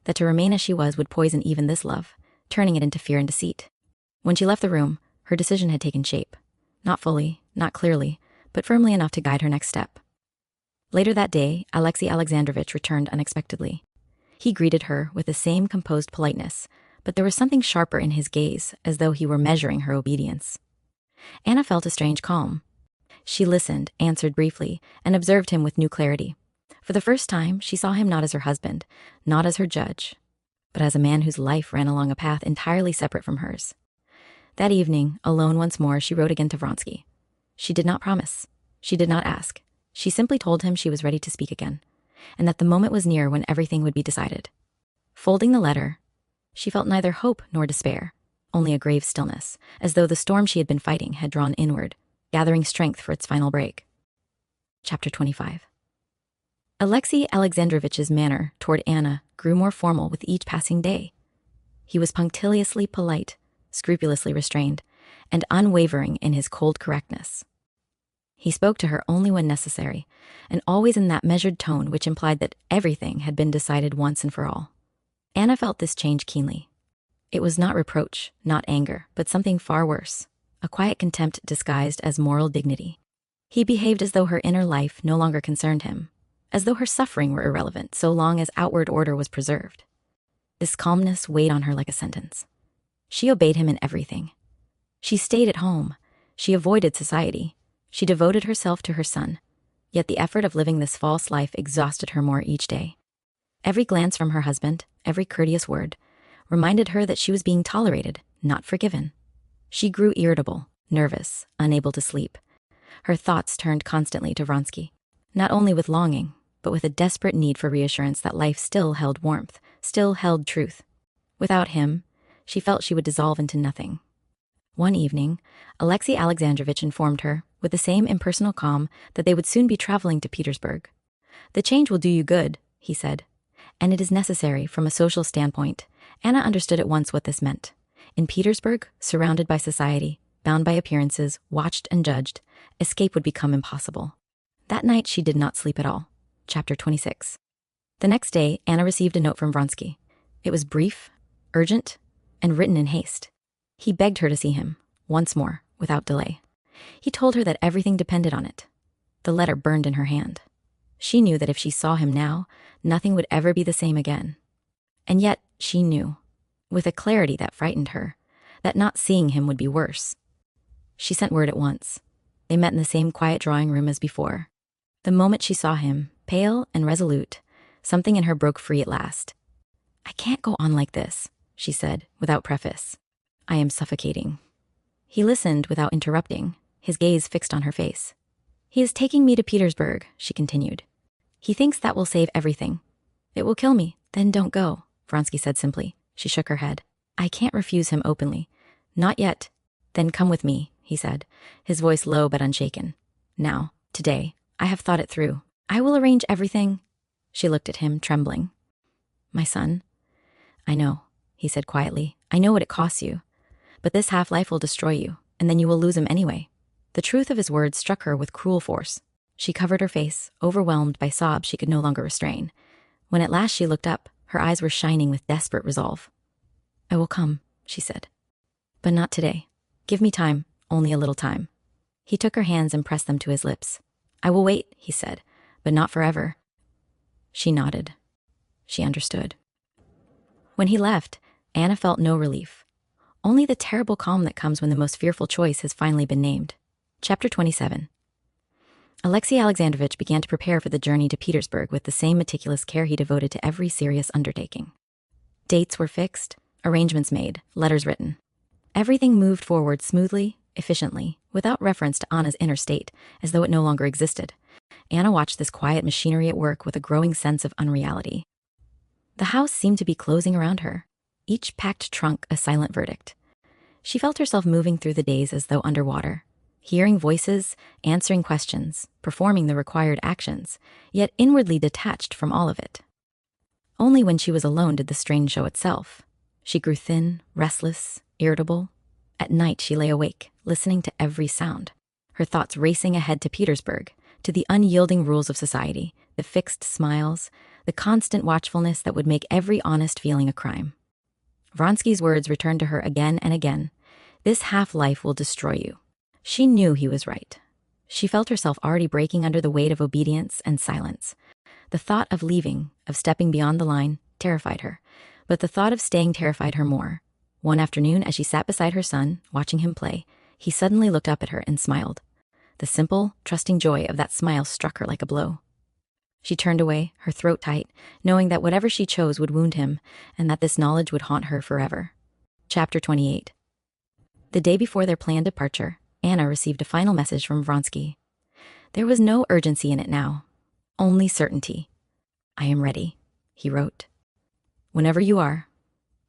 that to remain as she was would poison even this love, turning it into fear and deceit. When she left the room, her decision had taken shape. Not fully, not clearly, but firmly enough to guide her next step. Later that day, Alexei Alexandrovitch returned unexpectedly. He greeted her with the same composed politeness, but there was something sharper in his gaze, as though he were measuring her obedience. Anna felt a strange calm. She listened, answered briefly, and observed him with new clarity. For the first time, she saw him not as her husband, not as her judge, but as a man whose life ran along a path entirely separate from hers. That evening, alone once more, she wrote again to Vronsky. She did not promise. She did not ask. She simply told him she was ready to speak again, and that the moment was near when everything would be decided. Folding the letter, she felt neither hope nor despair, only a grave stillness, as though the storm she had been fighting had drawn inward, gathering strength for its final break. Chapter 25. Alexei Alexandrovitch's manner toward Anna grew more formal with each passing day. He was punctiliously polite, scrupulously restrained, and unwavering in his cold correctness. He spoke to her only when necessary, and always in that measured tone which implied that everything had been decided once and for all. Anna felt this change keenly. It was not reproach, not anger, but something far worse, a quiet contempt disguised as moral dignity. He behaved as though her inner life no longer concerned him, as though her suffering were irrelevant so long as outward order was preserved. This calmness weighed on her like a sentence. She obeyed him in everything. She stayed at home. She avoided society. She devoted herself to her son. Yet the effort of living this false life exhausted her more each day. Every glance from her husband, every courteous word, reminded her that she was being tolerated, not forgiven. She grew irritable, nervous, unable to sleep. Her thoughts turned constantly to Vronsky, not only with longing, but with a desperate need for reassurance that life still held warmth, still held truth. Without him, she felt she would dissolve into nothing. One evening, Alexei Alexandrovich informed her, with the same impersonal calm, that they would soon be traveling to Petersburg. "The change will do you good," he said, "and it is necessary from a social standpoint." Anna understood at once what this meant. In Petersburg, surrounded by society, bound by appearances, watched and judged, escape would become impossible. That night she did not sleep at all. Chapter 26. The next day, Anna received a note from Vronsky. It was brief, urgent, and written in haste. He begged her to see him, once more, without delay. He told her that everything depended on it. The letter burned in her hand. She knew that if she saw him now, nothing would ever be the same again. And yet, she knew, with a clarity that frightened her, that not seeing him would be worse. She sent word at once. They met in the same quiet drawing room as before. The moment she saw him, pale and resolute, something in her broke free at last. "I can't go on like this," she said, without preface. "I am suffocating." He listened without interrupting, his gaze fixed on her face. "He is taking me to Petersburg," she continued. "He thinks that will save everything." "It will kill me, then don't go," Vronsky said simply. She shook her head. "I can't refuse him openly. Not yet." "Then come with me," he said, his voice low but unshaken. "Now, today, I have thought it through. I will arrange everything." She looked at him, trembling. "My son." "I know," he said quietly. "I know what it costs you. But this half-life will destroy you, and then you will lose him anyway." The truth of his words struck her with cruel force. She covered her face, overwhelmed by sobs she could no longer restrain. When at last she looked up, her eyes were shining with desperate resolve. "I will come," she said. "But not today. Give me time, only a little time." He took her hands and pressed them to his lips. "I will wait," he said, "but not forever." She nodded. She understood. When he left, Anna felt no relief. Only the terrible calm that comes when the most fearful choice has finally been named. Chapter 27. Alexei Alexandrovich began to prepare for the journey to Petersburg with the same meticulous care he devoted to every serious undertaking. Dates were fixed, arrangements made, letters written. Everything moved forward smoothly, efficiently, without reference to Anna's inner state, as though it no longer existed. Anna watched this quiet machinery at work with a growing sense of unreality. The house seemed to be closing around her, each packed trunk a silent verdict. She felt herself moving through the days as though underwater, hearing voices, answering questions, performing the required actions, yet inwardly detached from all of it. Only when she was alone did the strain show itself. She grew thin, restless, irritable. At night she lay awake, listening to every sound, her thoughts racing ahead to Petersburg, to the unyielding rules of society, the fixed smiles, the constant watchfulness that would make every honest feeling a crime. Vronsky's words returned to her again and again. "This half-life will destroy you." She knew he was right. She felt herself already breaking under the weight of obedience and silence. The thought of leaving, of stepping beyond the line, terrified her, but the thought of staying terrified her more. One afternoon, as she sat beside her son, watching him play, he suddenly looked up at her and smiled. The simple, trusting joy of that smile struck her like a blow. She turned away, her throat tight, knowing that whatever she chose would wound him, and that this knowledge would haunt her forever. Chapter 28. The day before their planned departure, Anna received a final message from Vronsky. There was no urgency in it now, only certainty. "I am ready," he wrote. "Whenever you are."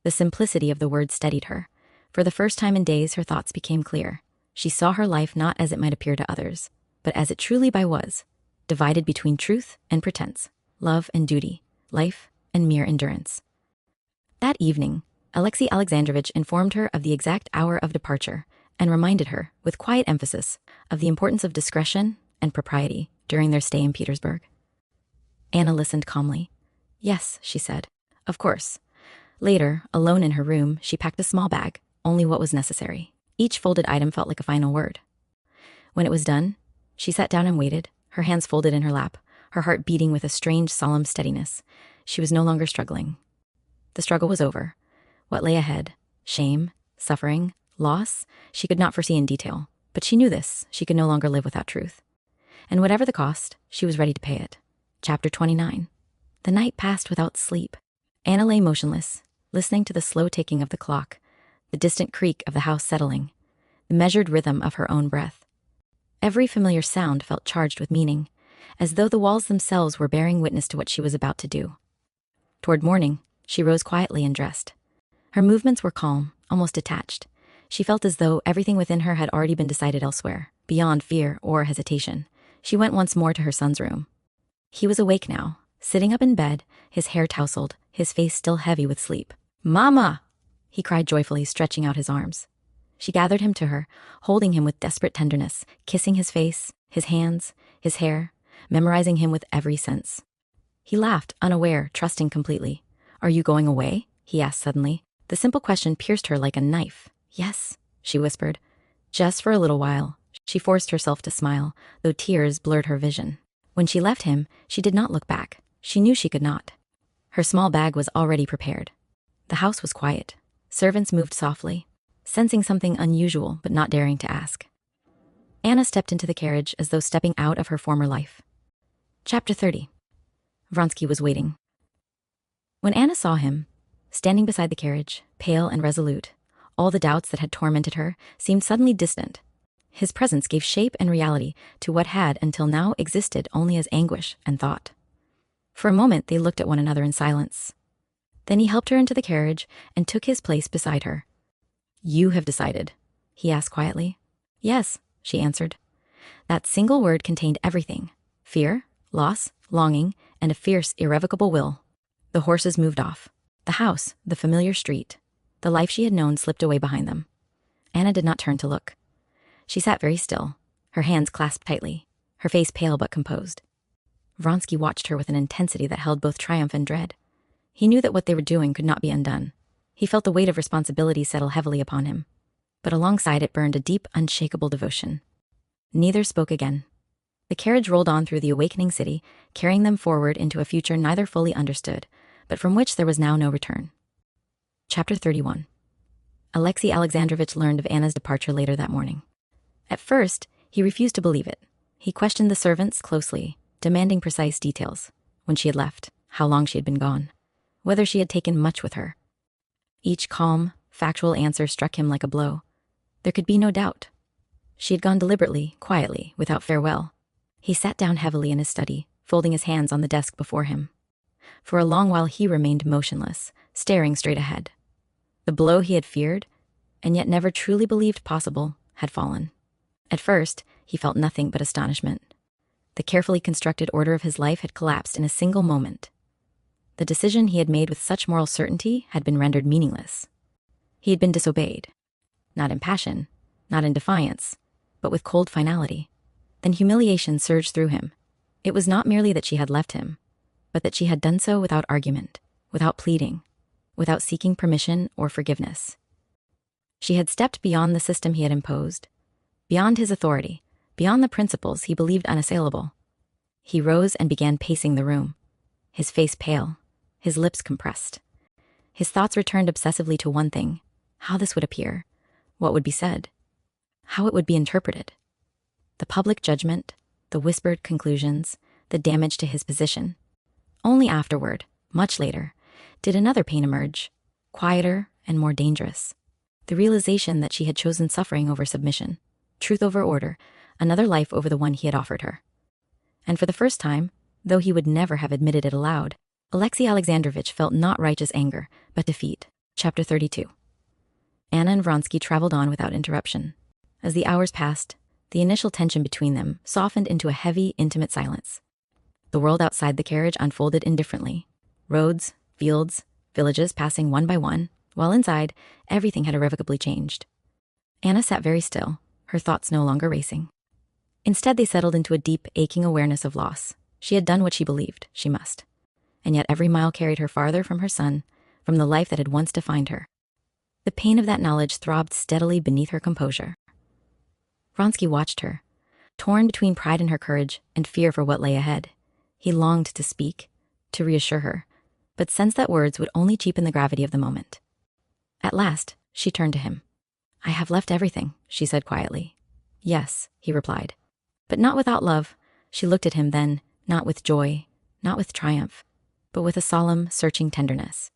The simplicity of the words steadied her. For the first time in days, her thoughts became clear. She saw her life not as it might appear to others, but as it truly was, divided between truth and pretense, love and duty, life and mere endurance. That evening, Alexei Alexandrovich informed her of the exact hour of departure and reminded her, with quiet emphasis, of the importance of discretion and propriety during their stay in Petersburg. Anna listened calmly. "Yes," she said, "of course." Later, alone in her room, she packed a small bag, only what was necessary. Each folded item felt like a final word. When it was done, she sat down and waited, her hands folded in her lap, her heart beating with a strange, solemn steadiness. She was no longer struggling. The struggle was over. What lay ahead? Shame, suffering, loss? She could not foresee in detail, but she knew this. She could no longer live without truth. And whatever the cost, she was ready to pay it. Chapter 29. The night passed without sleep. Anna lay motionless, listening to the slow ticking of the clock, the distant creak of the house settling, the measured rhythm of her own breath. Every familiar sound felt charged with meaning. as though the walls themselves were bearing witness to what she was about to do. Toward morning, she rose quietly and dressed. Her movements were calm, almost detached. She felt as though everything within her had already been decided elsewhere, beyond fear or hesitation. She went once more to her son's room. He was awake now, sitting up in bed, his hair tousled, his face still heavy with sleep. "Mama!" he cried joyfully, stretching out his arms. She gathered him to her, holding him with desperate tenderness, kissing his face, his hands, his hair, memorizing him with every sense. He laughed, unaware, trusting completely. "Are you going away?" he asked suddenly. The simple question pierced her like a knife. "Yes," she whispered. Just for a little while. She forced herself to smile, though tears blurred her vision. When she left him, she did not look back. She knew she could not. Her small bag was already prepared. The house was quiet. Servants moved softly, sensing something unusual but not daring to ask. Anna stepped into the carriage as though stepping out of her former life. Chapter 30. Vronsky was waiting. When Anna saw him, standing beside the carriage, pale and resolute, all the doubts that had tormented her seemed suddenly distant. His presence gave shape and reality to what had until now existed only as anguish and thought. For a moment they looked at one another in silence. Then he helped her into the carriage and took his place beside her. "You have decided?" he asked quietly. "Yes," she answered. That single word contained everything: fear, loss, longing, and a fierce, irrevocable will. The horses moved off. The house, the familiar street, the life she had known slipped away behind them. Anna did not turn to look. She sat very still, her hands clasped tightly, her face pale but composed. Vronsky watched her with an intensity that held both triumph and dread. He knew that what they were doing could not be undone. He felt the weight of responsibility settle heavily upon him, but alongside it burned a deep, unshakable devotion. Neither spoke again. The carriage rolled on through the awakening city, carrying them forward into a future neither fully understood, but from which there was now no return. Chapter 31. Alexei Alexandrovich learned of Anna's departure later that morning. At first, he refused to believe it. He questioned the servants closely, demanding precise details: when she had left, how long she had been gone, whether she had taken much with her. Each calm, factual answer struck him like a blow. There could be no doubt. She had gone deliberately, quietly, without farewell. He sat down heavily in his study, folding his hands on the desk before him. For a long while he remained motionless, staring straight ahead. The blow he had feared, and yet never truly believed possible, had fallen. At first, he felt nothing but astonishment. The carefully constructed order of his life had collapsed in a single moment. The decision he had made with such moral certainty had been rendered meaningless. He had been disobeyed. Not in passion, not in defiance, but with cold finality. Then humiliation surged through him. It was not merely that she had left him, but that she had done so without argument, without pleading, without seeking permission or forgiveness. She had stepped beyond the system he had imposed, beyond his authority, beyond the principles he believed unassailable. He rose and began pacing the room, his face pale, his lips compressed. His thoughts returned obsessively to one thing: how this would appear, what would be said, how it would be interpreted. The public judgment, the whispered conclusions, the damage to his position. Only afterward, much later, did another pain emerge, quieter and more dangerous. The realization that she had chosen suffering over submission, truth over order, another life over the one he had offered her. And for the first time, though he would never have admitted it aloud, Alexei Alexandrovich felt not righteous anger, but defeat. Chapter 32. Anna and Vronsky traveled on without interruption. As the hours passed, the initial tension between them softened into a heavy, intimate silence. The world outside the carriage unfolded indifferently. Roads, fields, villages passing one by one, while inside, everything had irrevocably changed. Anna sat very still, her thoughts no longer racing. Instead, they settled into a deep, aching awareness of loss. She had done what she believed she must. And yet every mile carried her farther from her son, from the life that had once defined her. The pain of that knowledge throbbed steadily beneath her composure. Vronsky watched her, torn between pride in her courage and fear for what lay ahead. He longed to speak, to reassure her, but sensed that words would only cheapen the gravity of the moment. At last, she turned to him. "I have left everything," she said quietly. "Yes," he replied. But not without love. She looked at him then, not with joy, not with triumph, but with a solemn, searching tenderness.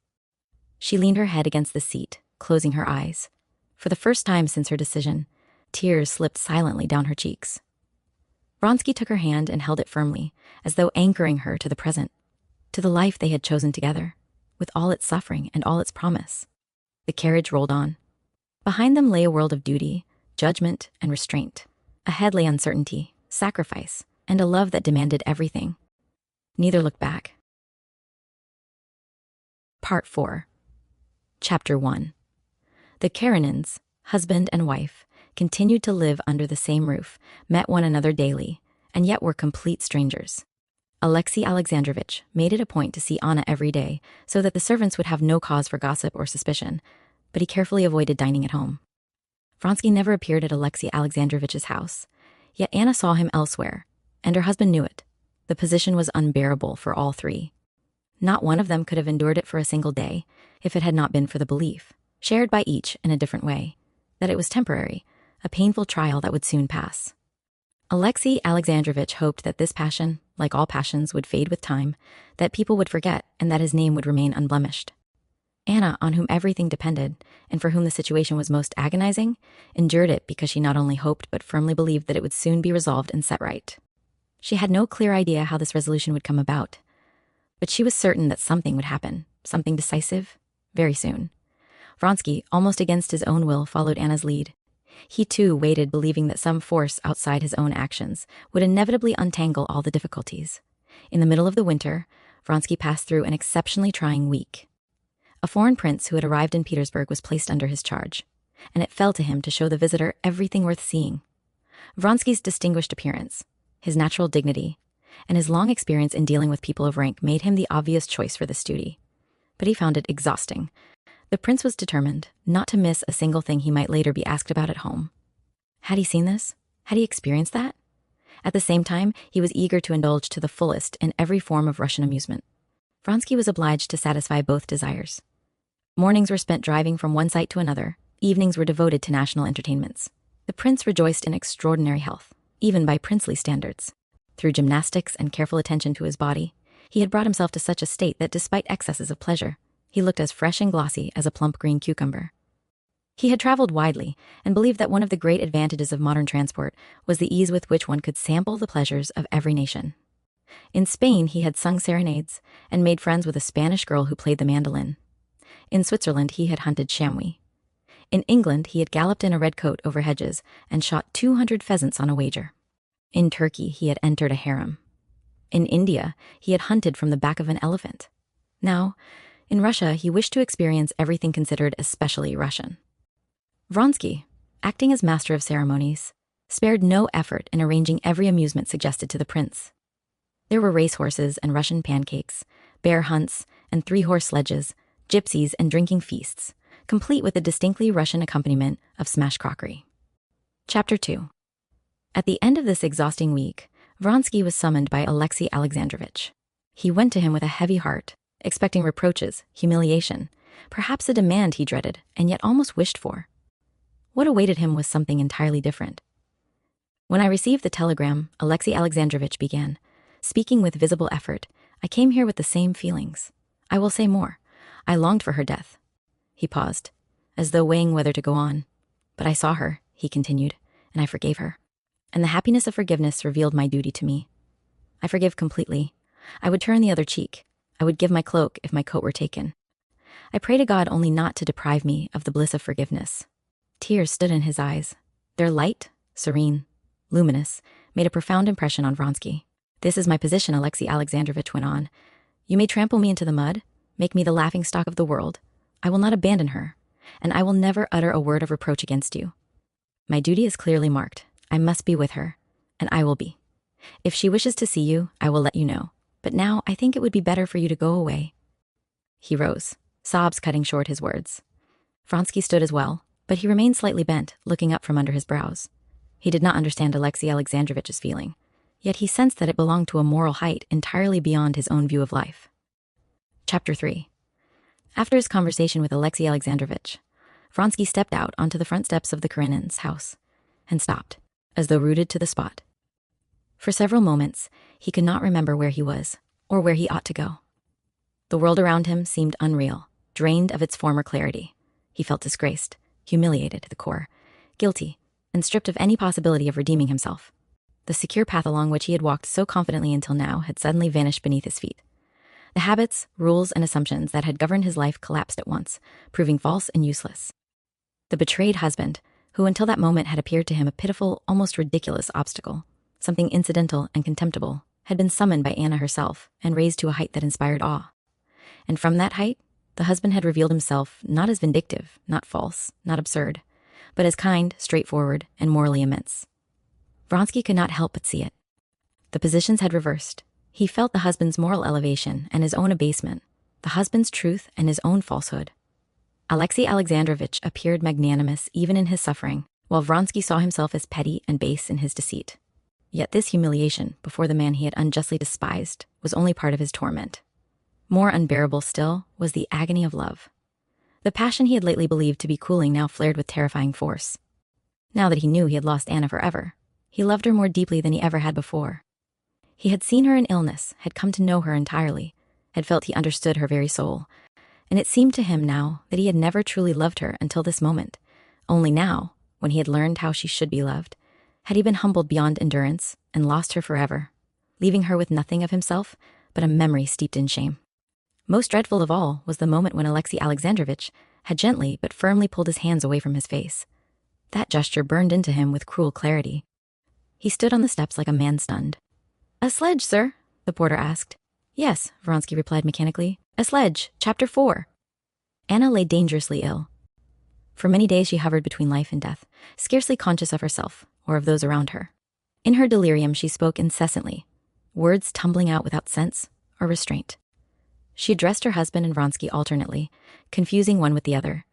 She leaned her head against the seat, closing her eyes. For the first time since her decision, tears slipped silently down her cheeks. Vronsky took her hand and held it firmly, as though anchoring her to the present, to the life they had chosen together, with all its suffering and all its promise. The carriage rolled on. Behind them lay a world of duty, judgment, and restraint. Ahead lay uncertainty, sacrifice, and a love that demanded everything. Neither looked back. Part 4. Chapter 1. The Karenins, husband and wife, continued to live under the same roof, met one another daily, and yet were complete strangers. Alexei Alexandrovich made it a point to see Anna every day so that the servants would have no cause for gossip or suspicion, but he carefully avoided dining at home. Vronsky never appeared at Alexei Alexandrovich's house, yet Anna saw him elsewhere, and her husband knew it. The position was unbearable for all three. Not one of them could have endured it for a single day if it had not been for the belief, shared by each in a different way, that it was temporary, a painful trial that would soon pass. Alexei Alexandrovich hoped that this passion, like all passions, would fade with time, that people would forget, and that his name would remain unblemished. Anna, on whom everything depended, and for whom the situation was most agonizing, endured it because she not only hoped but firmly believed that it would soon be resolved and set right. She had no clear idea how this resolution would come about, but she was certain that something would happen, something decisive, very soon. Vronsky, almost against his own will, followed Anna's lead. He too waited, believing that some force outside his own actions would inevitably untangle all the difficulties. In the middle of the winter, Vronsky passed through an exceptionally trying week. A foreign prince who had arrived in Petersburg was placed under his charge, and it fell to him to show the visitor everything worth seeing. Vronsky's distinguished appearance, his natural dignity, and his long experience in dealing with people of rank made him the obvious choice for this duty. But he found it exhausting. The prince was determined not to miss a single thing he might later be asked about at home. Had he seen this? Had he experienced that? At the same time, he was eager to indulge to the fullest in every form of Russian amusement. Vronsky was obliged to satisfy both desires. Mornings were spent driving from one site to another. Evenings were devoted to national entertainments. The prince rejoiced in extraordinary health, even by princely standards. Through gymnastics and careful attention to his body, he had brought himself to such a state that despite excesses of pleasure, he looked as fresh and glossy as a plump green cucumber. He had traveled widely and believed that one of the great advantages of modern transport was the ease with which one could sample the pleasures of every nation. In Spain, he had sung serenades and made friends with a Spanish girl who played the mandolin. In Switzerland, he had hunted chamois. In England, he had galloped in a red coat over hedges and shot 200 pheasants on a wager. In Turkey, he had entered a harem. In India, he had hunted from the back of an elephant. Now, in Russia, he wished to experience everything considered especially Russian. Vronsky, acting as master of ceremonies, spared no effort in arranging every amusement suggested to the prince. There were racehorses and Russian pancakes, bear hunts and three-horse sledges, gypsies and drinking feasts, complete with a distinctly Russian accompaniment of smashed crockery. Chapter 2. At the end of this exhausting week, Vronsky was summoned by Alexei Alexandrovich. He went to him with a heavy heart, expecting reproaches, humiliation, perhaps a demand he dreaded and yet almost wished for. What awaited him was something entirely different. When I received the telegram, Alexei Alexandrovich began, speaking with visible effort, I came here with the same feelings. I will say more. I longed for her death. He paused, as though weighing whether to go on. But I saw her, he continued, and I forgave her. And the happiness of forgiveness revealed my duty to me. I forgive completely. I would turn the other cheek. I would give my cloak if my coat were taken. I pray to God only not to deprive me of the bliss of forgiveness. Tears stood in his eyes. Their light, serene, luminous, made a profound impression on Vronsky. This is my position, Alexei Alexandrovich went on. You may trample me into the mud, make me the laughingstock of the world. I will not abandon her, and I will never utter a word of reproach against you. My duty is clearly marked. I must be with her, and I will be. If she wishes to see you, I will let you know. But now I think it would be better for you to go away. He rose, sobs cutting short his words. Vronsky stood as well, but he remained slightly bent, looking up from under his brows. He did not understand Alexei Alexandrovich's feeling, yet he sensed that it belonged to a moral height entirely beyond his own view of life. Chapter 3. After his conversation with Alexei Alexandrovich, Vronsky stepped out onto the front steps of the Karenins' house and stopped, as though rooted to the spot. For several moments, he could not remember where he was, or where he ought to go. The world around him seemed unreal, drained of its former clarity. He felt disgraced, humiliated to the core, guilty, and stripped of any possibility of redeeming himself. The secure path along which he had walked so confidently until now had suddenly vanished beneath his feet. The habits, rules, and assumptions that had governed his life collapsed at once, proving false and useless. The betrayed husband, who until that moment had appeared to him a pitiful, almost ridiculous obstacle, something incidental and contemptible, had been summoned by Anna herself and raised to a height that inspired awe. And from that height, the husband had revealed himself not as vindictive, not false, not absurd, but as kind, straightforward, and morally immense. Vronsky could not help but see it. The positions had reversed. He felt the husband's moral elevation and his own abasement, the husband's truth and his own falsehood. Alexei Alexandrovitch appeared magnanimous even in his suffering, while Vronsky saw himself as petty and base in his deceit. Yet this humiliation before the man he had unjustly despised was only part of his torment. More unbearable still was the agony of love. The passion he had lately believed to be cooling now flared with terrifying force. Now that he knew he had lost Anna forever, he loved her more deeply than he ever had before. He had seen her in illness, had come to know her entirely, had felt he understood her very soul, and it seemed to him now that he had never truly loved her until this moment. Only now, when he had learned how she should be loved, had he been humbled beyond endurance and lost her forever, leaving her with nothing of himself but a memory steeped in shame. Most dreadful of all was the moment when Alexei Alexandrovitch had gently but firmly pulled his hands away from his face. That gesture burned into him with cruel clarity. He stood on the steps like a man stunned. "A sledge, sir?" the porter asked. "Yes," Vronsky replied mechanically. "A sledge, chapter 4. Anna lay dangerously ill. For many days she hovered between life and death, scarcely conscious of herself or of those around her. In her delirium she spoke incessantly, words tumbling out without sense or restraint. She addressed her husband and Vronsky alternately, confusing one with the other,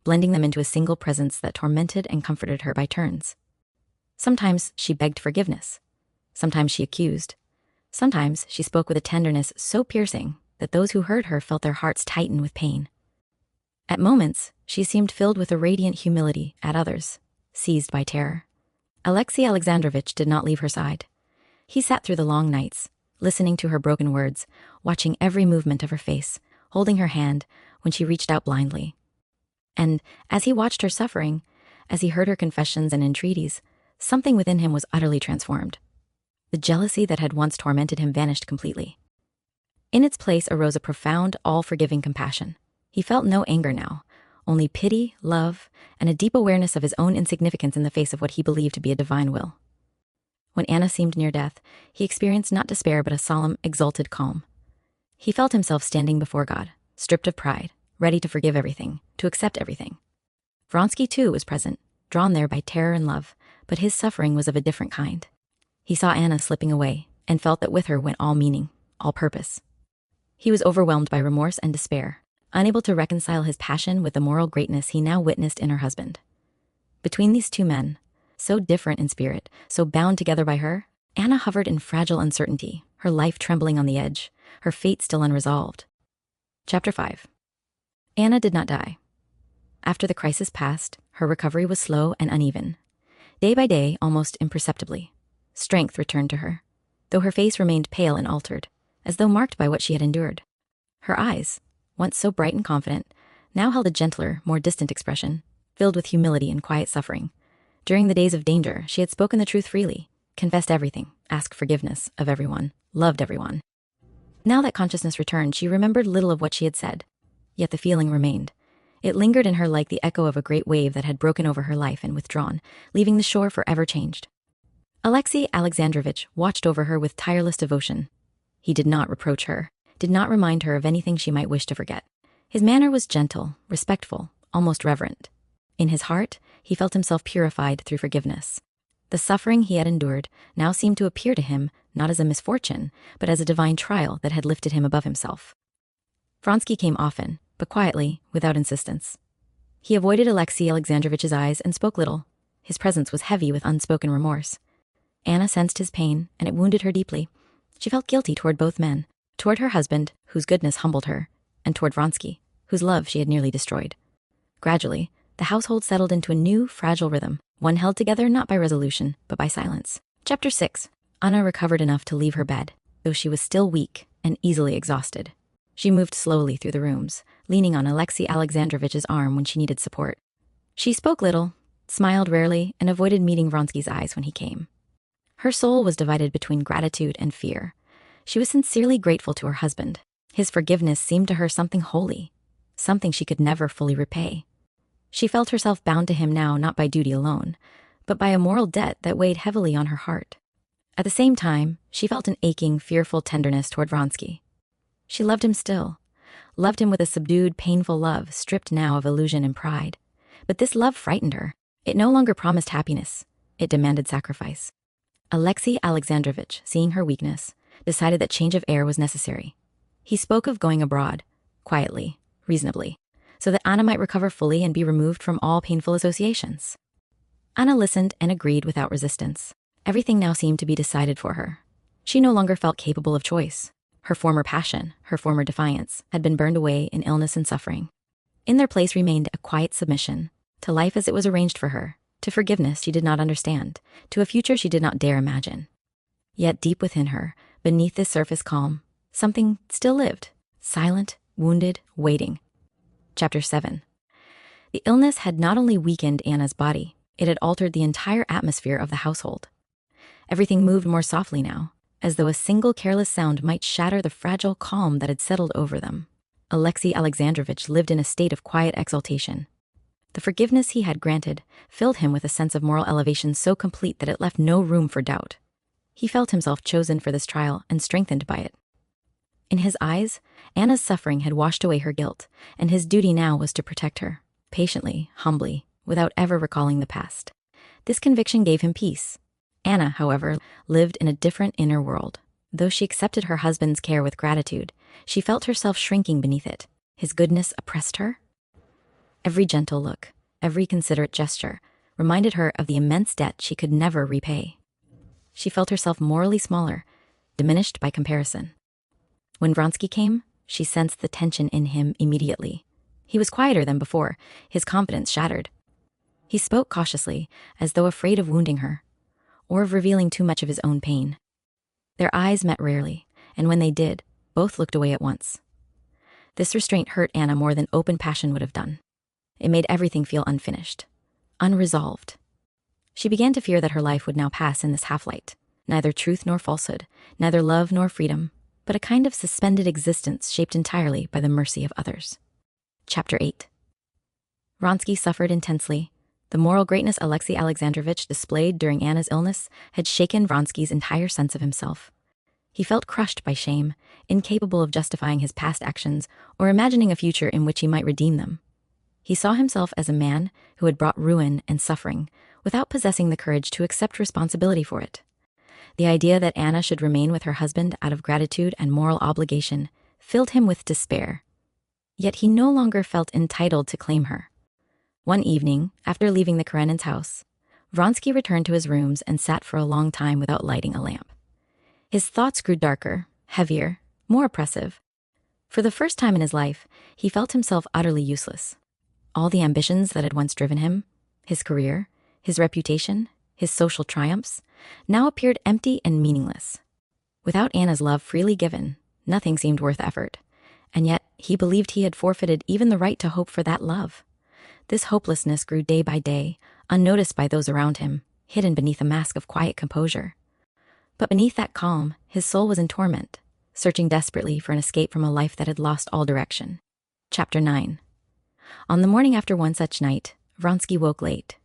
blending them into a single presence that tormented and comforted her by turns. Sometimes she begged forgiveness. Sometimes she accused. Sometimes she spoke with a tenderness so piercing that those who heard her felt their hearts tighten with pain. At moments, she seemed filled with a radiant humility, at others, seized by terror. Alexei Alexandrovitch did not leave her side. He sat through the long nights, listening to her broken words, watching every movement of her face, holding her hand when she reached out blindly. And as he watched her suffering, as he heard her confessions and entreaties, something within him was utterly transformed. The jealousy that had once tormented him vanished completely. In its place arose a profound, all-forgiving compassion. He felt no anger now, only pity, love, and a deep awareness of his own insignificance in the face of what he believed to be a divine will. When Anna seemed near death, he experienced not despair but a solemn, exalted calm. He felt himself standing before God, stripped of pride, ready to forgive everything, to accept everything. Vronsky, too, was present, drawn there by terror and love, but his suffering was of a different kind. He saw Anna slipping away, and felt that with her went all meaning, all purpose. He was overwhelmed by remorse and despair, unable to reconcile his passion with the moral greatness he now witnessed in her husband. Between these two men, so different in spirit, so bound together by her, Anna hovered in fragile uncertainty, her life trembling on the edge, her fate still unresolved. Chapter 5. Anna did not die. After the crisis passed, her recovery was slow and uneven. Day by day, almost imperceptibly, strength returned to her, though her face remained pale and altered, as though marked by what she had endured. Her eyes, once so bright and confident, now held a gentler, more distant expression, filled with humility and quiet suffering. During the days of danger, she had spoken the truth freely, confessed everything, asked forgiveness of everyone, loved everyone. Now that consciousness returned, she remembered little of what she had said, yet the feeling remained. It lingered in her like the echo of a great wave that had broken over her life and withdrawn, leaving the shore forever changed. Alexei Alexandrovitch watched over her with tireless devotion. He did not reproach her, did not remind her of anything she might wish to forget. His manner was gentle, respectful, almost reverent. In his heart, he felt himself purified through forgiveness. The suffering he had endured now seemed to appear to him not as a misfortune, but as a divine trial that had lifted him above himself. Vronsky came often, but quietly, without insistence. He avoided Alexei Alexandrovitch's eyes and spoke little. His presence was heavy with unspoken remorse. Anna sensed his pain, and it wounded her deeply. She felt guilty toward both men, toward her husband, whose goodness humbled her, and toward Vronsky, whose love she had nearly destroyed. Gradually, the household settled into a new, fragile rhythm, one held together not by resolution, but by silence. Chapter 6. Anna recovered enough to leave her bed, though she was still weak and easily exhausted. She moved slowly through the rooms, leaning on Alexei Alexandrovitch's arm when she needed support. She spoke little, smiled rarely, and avoided meeting Vronsky's eyes when he came. Her soul was divided between gratitude and fear. She was sincerely grateful to her husband. His forgiveness seemed to her something holy, something she could never fully repay. She felt herself bound to him now not by duty alone, but by a moral debt that weighed heavily on her heart. At the same time, she felt an aching, fearful tenderness toward Vronsky. She loved him still, loved him with a subdued, painful love, stripped now of illusion and pride. But this love frightened her. It no longer promised happiness. It demanded sacrifice. Alexei Alexandrovich, seeing her weakness, decided that change of air was necessary. He spoke of going abroad, quietly, reasonably, so that Anna might recover fully and be removed from all painful associations. Anna listened and agreed without resistance. Everything now seemed to be decided for her. She no longer felt capable of choice. Her former passion, her former defiance, had been burned away in illness and suffering. In their place remained a quiet submission to life as it was arranged for her, to forgiveness she did not understand, to a future she did not dare imagine. Yet deep within her, beneath this surface calm, something still lived, silent, wounded, waiting. Chapter 7. The illness had not only weakened Anna's body, it had altered the entire atmosphere of the household. Everything moved more softly now, as though a single careless sound might shatter the fragile calm that had settled over them. Alexei Alexandrovich lived in a state of quiet exaltation. The forgiveness he had granted filled him with a sense of moral elevation so complete that it left no room for doubt. He felt himself chosen for this trial and strengthened by it. In his eyes, Anna's suffering had washed away her guilt, and his duty now was to protect her, patiently, humbly, without ever recalling the past. This conviction gave him peace. Anna, however, lived in a different inner world. Though she accepted her husband's care with gratitude, she felt herself shrinking beneath it. His goodness oppressed her. Every gentle look, every considerate gesture, reminded her of the immense debt she could never repay. She felt herself morally smaller, diminished by comparison. When Vronsky came, she sensed the tension in him immediately. He was quieter than before, his confidence shattered. He spoke cautiously, as though afraid of wounding her, or of revealing too much of his own pain. Their eyes met rarely, and when they did, both looked away at once. This restraint hurt Anna more than open passion would have done. It made everything feel unfinished, unresolved. She began to fear that her life would now pass in this half-light, neither truth nor falsehood, neither love nor freedom, but a kind of suspended existence shaped entirely by the mercy of others. Chapter 8. Vronsky suffered intensely. The moral greatness Alexei Alexandrovich displayed during Anna's illness had shaken Vronsky's entire sense of himself. He felt crushed by shame, incapable of justifying his past actions or imagining a future in which he might redeem them. He saw himself as a man who had brought ruin and suffering without possessing the courage to accept responsibility for it. The idea that Anna should remain with her husband out of gratitude and moral obligation filled him with despair. Yet he no longer felt entitled to claim her. One evening, after leaving the Karenins' house, Vronsky returned to his rooms and sat for a long time without lighting a lamp. His thoughts grew darker, heavier, more oppressive. For the first time in his life, he felt himself utterly useless. All the ambitions that had once driven him, his career, his reputation, his social triumphs, now appeared empty and meaningless. Without Anna's love freely given, nothing seemed worth effort, and yet he believed he had forfeited even the right to hope for that love. This hopelessness grew day by day, unnoticed by those around him, hidden beneath a mask of quiet composure. But beneath that calm, his soul was in torment, searching desperately for an escape from a life that had lost all direction. Chapter 9. On the morning after one such night, Vronsky woke late.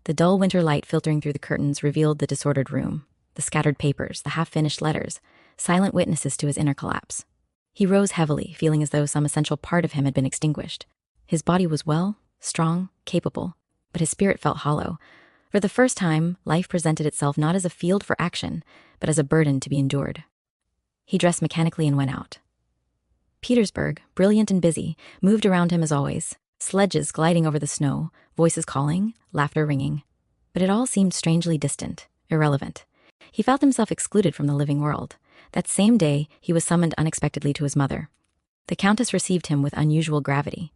The dull winter light filtering through the curtains revealed the disordered room, the scattered papers, the half-finished letters, silent witnesses to his inner collapse. He rose heavily, feeling as though some essential part of him had been extinguished. His body was well, strong, capable, but his spirit felt hollow. For the first time, life presented itself not as a field for action, but as a burden to be endured. He dressed mechanically and went out. Petersburg, brilliant and busy, moved around him as always, sledges gliding over the snow, voices calling, laughter ringing. But it all seemed strangely distant, irrelevant. He felt himself excluded from the living world. That same day, he was summoned unexpectedly to his mother. The Countess received him with unusual gravity.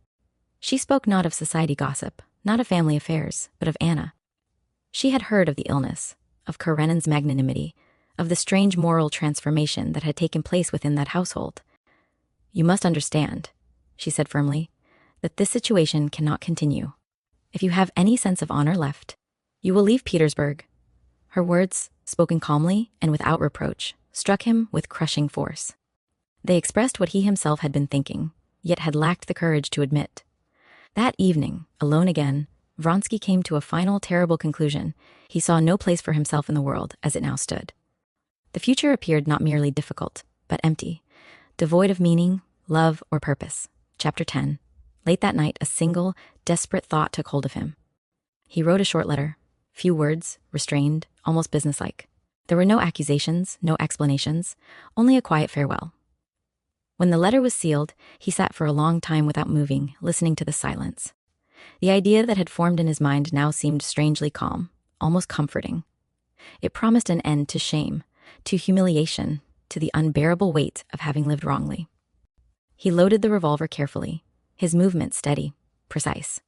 She spoke not of society gossip, not of family affairs, but of Anna. She had heard of the illness, of Karenin's magnanimity, of the strange moral transformation that had taken place within that household. "You must understand," she said firmly, "that this situation cannot continue. If you have any sense of honor left, you will leave Petersburg." Her words, spoken calmly and without reproach, struck him with crushing force. They expressed what he himself had been thinking, yet had lacked the courage to admit. That evening, alone again, Vronsky came to a final terrible conclusion. He saw no place for himself in the world as it now stood. The future appeared not merely difficult, but empty, devoid of meaning, love, or purpose. Chapter 10. Late that night, a single, desperate thought took hold of him. He wrote a short letter, few words, restrained, almost businesslike. There were no accusations, no explanations, only a quiet farewell. When the letter was sealed, he sat for a long time without moving, listening to the silence. The idea that had formed in his mind now seemed strangely calm, almost comforting. It promised an end to shame, to humiliation, to the unbearable weight of having lived wrongly. He loaded the revolver carefully, his movement steady, precise.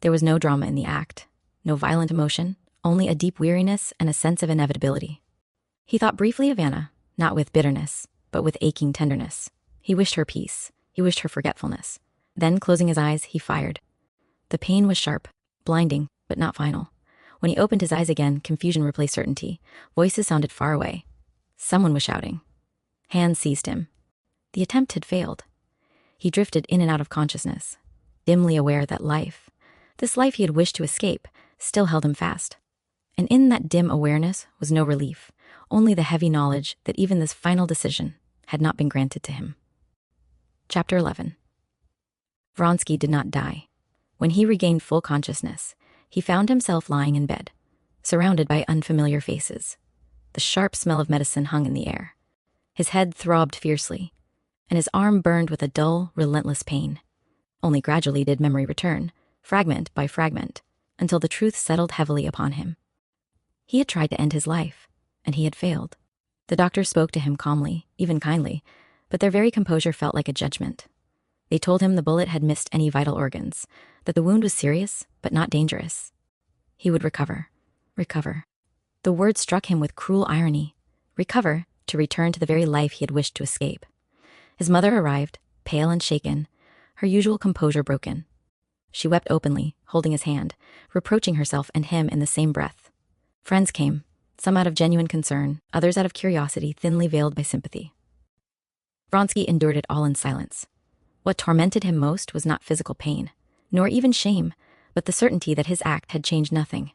There was no drama in the act, no violent emotion, only a deep weariness and a sense of inevitability. He thought briefly of Anna, not with bitterness, but with aching tenderness. He wished her peace. He wished her forgetfulness. Then, closing his eyes, he fired. The pain was sharp, blinding, but not final. When he opened his eyes again, confusion replaced certainty. Voices sounded far away. Someone was shouting. Hands seized him. The attempt had failed. He drifted in and out of consciousness, dimly aware that life, this life he had wished to escape, still held him fast. And in that dim awareness was no relief, only the heavy knowledge that even this final decision had not been granted to him. Chapter 11. Vronsky did not die. When he regained full consciousness, he found himself lying in bed, surrounded by unfamiliar faces. The sharp smell of medicine hung in the air. His head throbbed fiercely, and his arm burned with a dull, relentless pain. Only gradually did memory return, fragment by fragment, until the truth settled heavily upon him. He had tried to end his life, and he had failed. The doctors spoke to him calmly, even kindly, but their very composure felt like a judgment. They told him the bullet had missed any vital organs, that the wound was serious, but not dangerous. He would recover. Recover. The word struck him with cruel irony. Recover, to return to the very life he had wished to escape. His mother arrived, pale and shaken, her usual composure broken. She wept openly, holding his hand, reproaching herself and him in the same breath. Friends came, some out of genuine concern, others out of curiosity thinly veiled by sympathy. Vronsky endured it all in silence. What tormented him most was not physical pain, nor even shame, but the certainty that his act had changed nothing.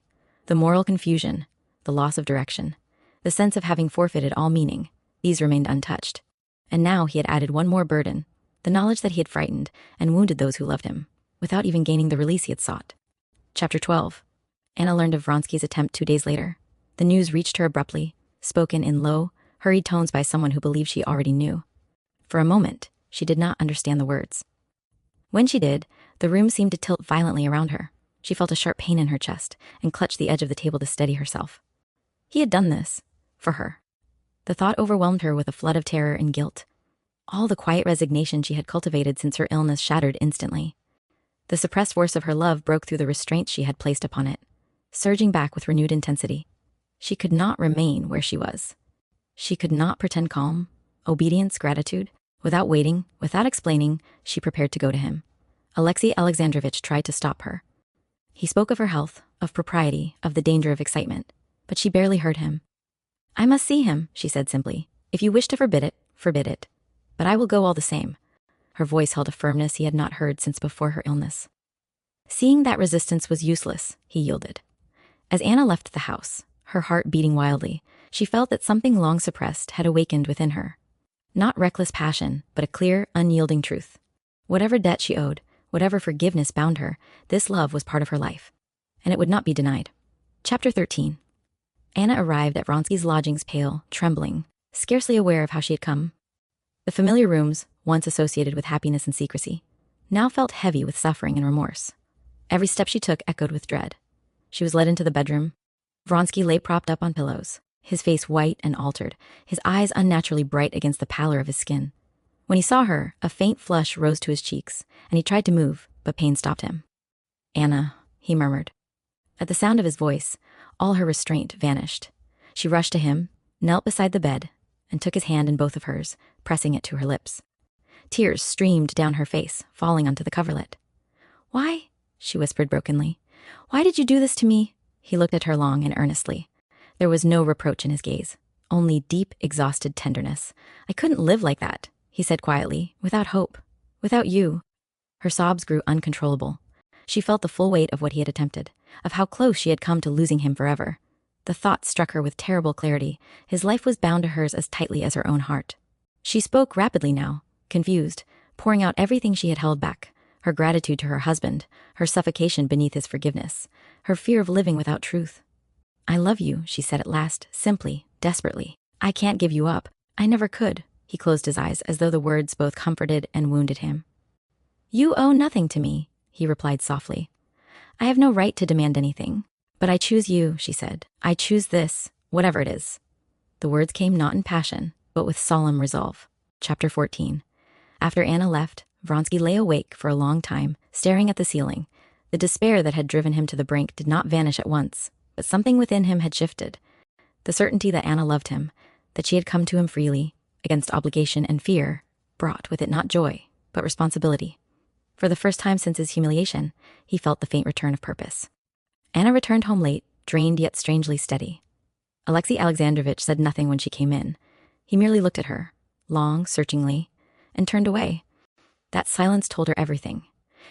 The moral confusion, the loss of direction, the sense of having forfeited all meaning, these remained untouched. And now he had added one more burden, the knowledge that he had frightened and wounded those who loved him, without even gaining the release he had sought. Chapter 12. Anna learned of Vronsky's attempt 2 days later. The news reached her abruptly, spoken in low, hurried tones by someone who believed she already knew. For a moment, she did not understand the words. When she did, the room seemed to tilt violently around her. She felt a sharp pain in her chest and clutched the edge of the table to steady herself. He had done this for her. The thought overwhelmed her with a flood of terror and guilt. All the quiet resignation she had cultivated since her illness shattered instantly. The suppressed force of her love broke through the restraints she had placed upon it, surging back with renewed intensity. She could not remain where she was. She could not pretend calm, obedience, gratitude. Without waiting, without explaining, she prepared to go to him. Alexei Alexandrovitch tried to stop her. He spoke of her health, of propriety, of the danger of excitement, but she barely heard him. "I must see him," she said simply. "If you wish to forbid it, forbid it. But I will go all the same." Her voice held a firmness he had not heard since before her illness. Seeing that resistance was useless, he yielded. As Anna left the house, her heart beating wildly, she felt that something long suppressed had awakened within her. Not reckless passion, but a clear, unyielding truth. Whatever debt she owed, whatever forgiveness bound her, this love was part of her life, and it would not be denied. Chapter 13. Anna arrived at Vronsky's lodgings pale, trembling, scarcely aware of how she had come. The familiar rooms, once associated with happiness and secrecy, now felt heavy with suffering and remorse. Every step she took echoed with dread. She was led into the bedroom. Vronsky lay propped up on pillows, his face white and altered, his eyes unnaturally bright against the pallor of his skin. When he saw her, a faint flush rose to his cheeks, and he tried to move, but pain stopped him. "Anna," he murmured. At the sound of his voice, all her restraint vanished. She rushed to him, knelt beside the bed, and took his hand in both of hers, pressing it to her lips. Tears streamed down her face, falling onto the coverlet. "Why?" she whispered brokenly. "Why did you do this to me?" He looked at her long and earnestly. There was no reproach in his gaze, only deep, exhausted tenderness. "I couldn't live like that," he said quietly, "without hope, without you." Her sobs grew uncontrollable. She felt the full weight of what he had attempted, of how close she had come to losing him forever. The thought struck her with terrible clarity. His life was bound to hers as tightly as her own heart. She spoke rapidly now, confused, pouring out everything she had held back, her gratitude to her husband, her suffocation beneath his forgiveness, her fear of living without truth. "I love you," she said at last, simply, desperately. "I can't give you up. I never could." He closed his eyes as though the words both comforted and wounded him. "You owe nothing to me," he replied softly. "I have no right to demand anything. But I choose you," she said. "I choose this, whatever it is." The words came not in passion, but with solemn resolve. Chapter 14. After Anna left, Vronsky lay awake for a long time, staring at the ceiling. The despair that had driven him to the brink did not vanish at once, but something within him had shifted. The certainty that Anna loved him, that she had come to him freely, against obligation and fear, brought with it not joy, but responsibility. For the first time since his humiliation, he felt the faint return of purpose. Anna returned home late, drained yet strangely steady. Alexei Alexandrovitch said nothing when she came in. He merely looked at her, long, searchingly, and turned away. That silence told her everything.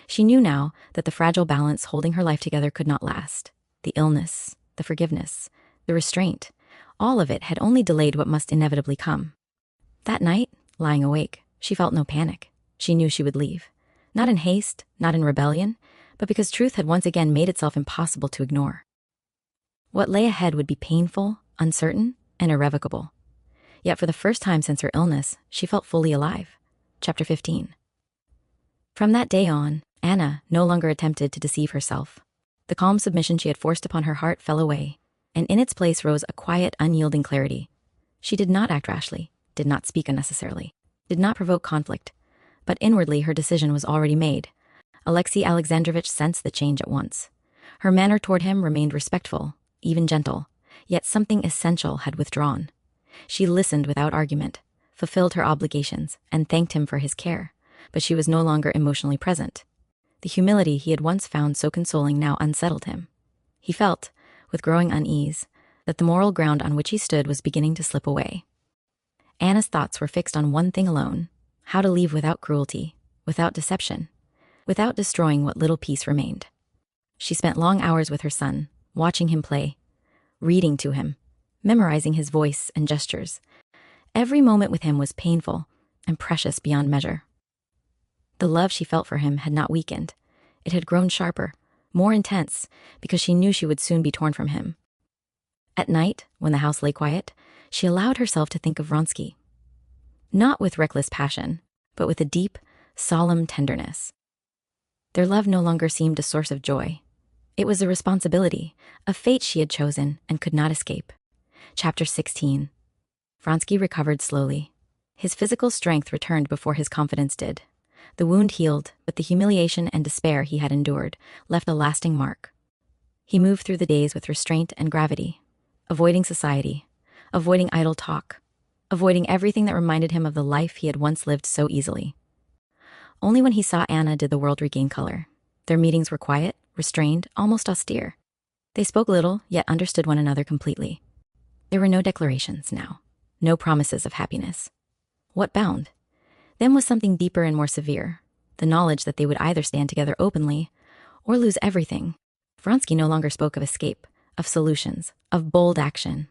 She knew now that the fragile balance holding her life together could not last. The illness, the forgiveness, the restraint, all of it had only delayed what must inevitably come. That night, lying awake, she felt no panic. She knew she would leave. Not in haste, not in rebellion, but because truth had once again made itself impossible to ignore. What lay ahead would be painful, uncertain, and irrevocable. Yet for the first time since her illness, she felt fully alive. Chapter 15. From that day on, Anna no longer attempted to deceive herself. The calm submission she had forced upon her heart fell away, and in its place rose a quiet, unyielding clarity. She did not act rashly, did not speak unnecessarily, did not provoke conflict, but inwardly her decision was already made. Alexei Alexandrovitch sensed the change at once. Her manner toward him remained respectful, even gentle, yet something essential had withdrawn. She listened without argument, fulfilled her obligations, and thanked him for his care, but she was no longer emotionally present. The humility he had once found so consoling now unsettled him. He felt, with growing unease, that the moral ground on which he stood was beginning to slip away. Anna's thoughts were fixed on one thing alone: how to leave without cruelty, without deception, without destroying what little peace remained. She spent long hours with her son, watching him play, reading to him, memorizing his voice and gestures. Every moment with him was painful and precious beyond measure. The love she felt for him had not weakened. It had grown sharper, more intense, because she knew she would soon be torn from him. At night, when the house lay quiet, she allowed herself to think of Vronsky. Not with reckless passion, but with a deep, solemn tenderness. Their love no longer seemed a source of joy. It was a responsibility, a fate she had chosen and could not escape. Chapter 16. Vronsky recovered slowly. His physical strength returned before his confidence did. The wound healed, but the humiliation and despair he had endured left a lasting mark. He moved through the days with restraint and gravity, avoiding society, avoiding idle talk, avoiding everything that reminded him of the life he had once lived so easily. Only when he saw Anna did the world regain color. Their meetings were quiet, restrained, almost austere. They spoke little, yet understood one another completely. There were no declarations now, no promises of happiness. What bound? Then was something deeper and more severe, the knowledge that they would either stand together openly or lose everything. Vronsky no longer spoke of escape, of solutions, of bold action.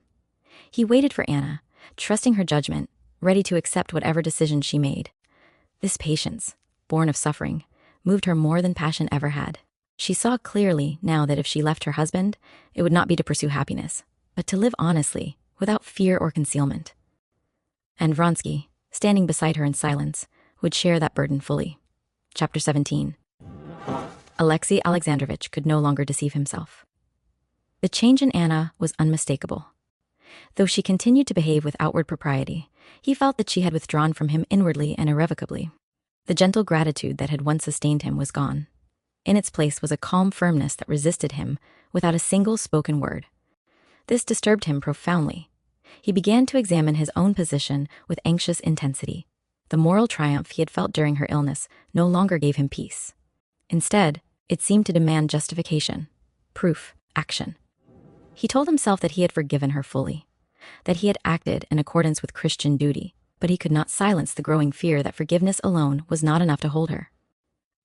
He waited for Anna, trusting her judgment, ready to accept whatever decision she made. This patience, born of suffering, moved her more than passion ever had. She saw clearly now that if she left her husband, it would not be to pursue happiness, but to live honestly, without fear or concealment. And Vronsky, standing beside her in silence, would share that burden fully. Chapter 17. Alexei Alexandrovitch could no longer deceive himself. The change in Anna was unmistakable. Though she continued to behave with outward propriety, he felt that she had withdrawn from him inwardly and irrevocably. The gentle gratitude that had once sustained him was gone. In its place was a calm firmness that resisted him without a single spoken word. This disturbed him profoundly. He began to examine his own position with anxious intensity. The moral triumph he had felt during her illness no longer gave him peace. Instead, it seemed to demand justification, proof, action. He told himself that he had forgiven her fully, that he had acted in accordance with Christian duty, but he could not silence the growing fear that forgiveness alone was not enough to hold her.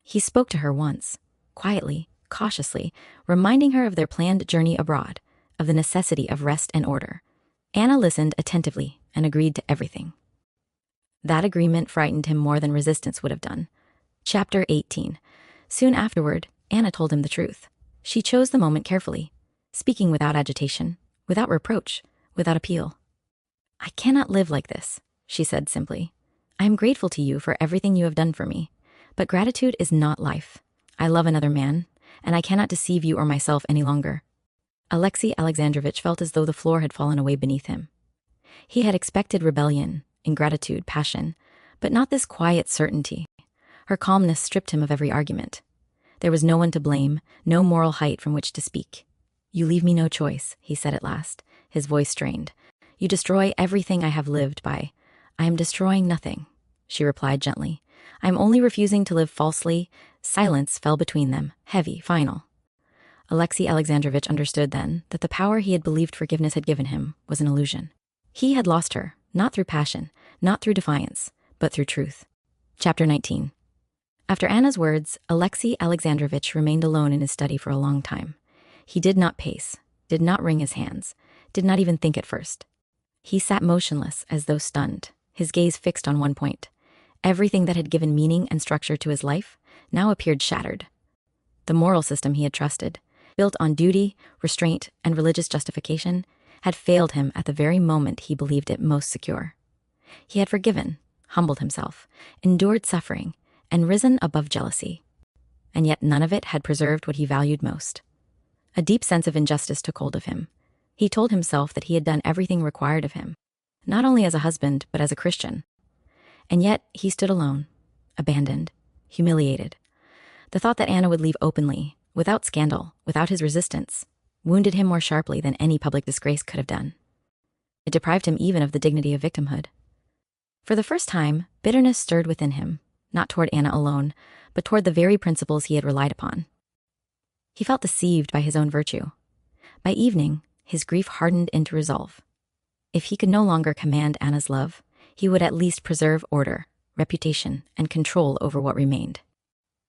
He spoke to her once, quietly, cautiously, reminding her of their planned journey abroad, of the necessity of rest and order. Anna listened attentively and agreed to everything. That agreement frightened him more than resistance would have done. Chapter 18. Soon afterward, Anna told him the truth. She chose the moment carefully, speaking without agitation, without reproach, without appeal. "I cannot live like this," she said simply. "I am grateful to you for everything you have done for me, but gratitude is not life. I love another man, and I cannot deceive you or myself any longer." Alexei Alexandrovitch felt as though the floor had fallen away beneath him. He had expected rebellion, ingratitude, passion, but not this quiet certainty. Her calmness stripped him of every argument. There was no one to blame, no moral height from which to speak. "You leave me no choice," he said at last, his voice strained. "You destroy everything I have lived by." "I am destroying nothing," she replied gently. "I am only refusing to live falsely." Silence fell between them, heavy, final. Alexei Alexandrovitch understood then that the power he had believed forgiveness had given him was an illusion. He had lost her, not through passion, not through defiance, but through truth. Chapter 19. After Anna's words, Alexei Alexandrovitch remained alone in his study for a long time. He did not pace, did not wring his hands, did not even think at first. He sat motionless as though stunned, his gaze fixed on one point. Everything that had given meaning and structure to his life now appeared shattered. The moral system he had trusted, built on duty, restraint, and religious justification, had failed him at the very moment he believed it most secure. He had forgiven, humbled himself, endured suffering, and risen above jealousy. And yet none of it had preserved what he valued most. A deep sense of injustice took hold of him. He told himself that he had done everything required of him, not only as a husband, but as a Christian. And yet he stood alone, abandoned, humiliated. The thought that Anna would leave openly, without scandal, without his resistance, wounded him more sharply than any public disgrace could have done. It deprived him even of the dignity of victimhood. For the first time, bitterness stirred within him, not toward Anna alone, but toward the very principles he had relied upon. He felt deceived by his own virtue. By evening, his grief hardened into resolve. If he could no longer command Anna's love, he would at least preserve order, reputation, and control over what remained.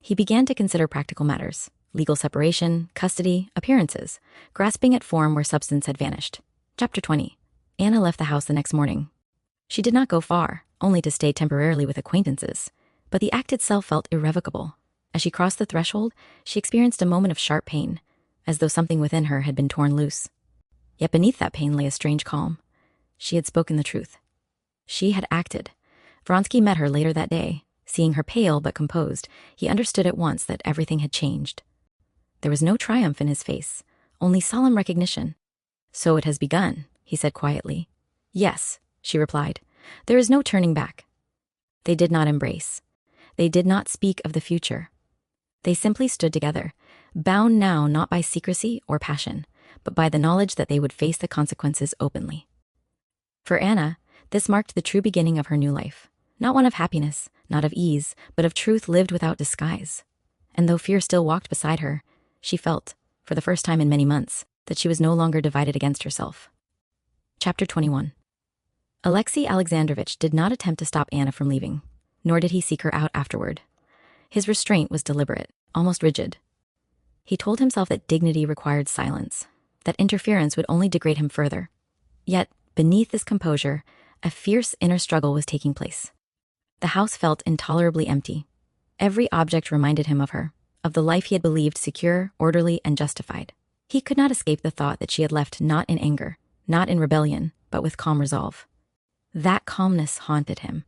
He began to consider practical matters: legal separation, custody, appearances, grasping at form where substance had vanished. Chapter 20. Anna left the house the next morning. She did not go far, only to stay temporarily with acquaintances, but the act itself felt irrevocable. As she crossed the threshold, she experienced a moment of sharp pain, as though something within her had been torn loose. Yet beneath that pain lay a strange calm. She had spoken the truth. She had acted. Vronsky met her later that day. Seeing her pale but composed, he understood at once that everything had changed. There was no triumph in his face, only solemn recognition. "So it has begun," he said quietly. "Yes," she replied. "There is no turning back." They did not embrace. They did not speak of the future. They simply stood together, bound now not by secrecy or passion, but by the knowledge that they would face the consequences openly. For Anna, this marked the true beginning of her new life. Not one of happiness, not of ease, but of truth lived without disguise. And though fear still walked beside her, she felt, for the first time in many months, that she was no longer divided against herself. Chapter 21. Alexei Alexandrovitch did not attempt to stop Anna from leaving, nor did he seek her out afterward. His restraint was deliberate, almost rigid. He told himself that dignity required silence, that interference would only degrade him further. Yet, beneath this composure, a fierce inner struggle was taking place. The house felt intolerably empty. Every object reminded him of her, of the life he had believed secure, orderly, and justified. He could not escape the thought that she had left not in anger, not in rebellion, but with calm resolve. That calmness haunted him.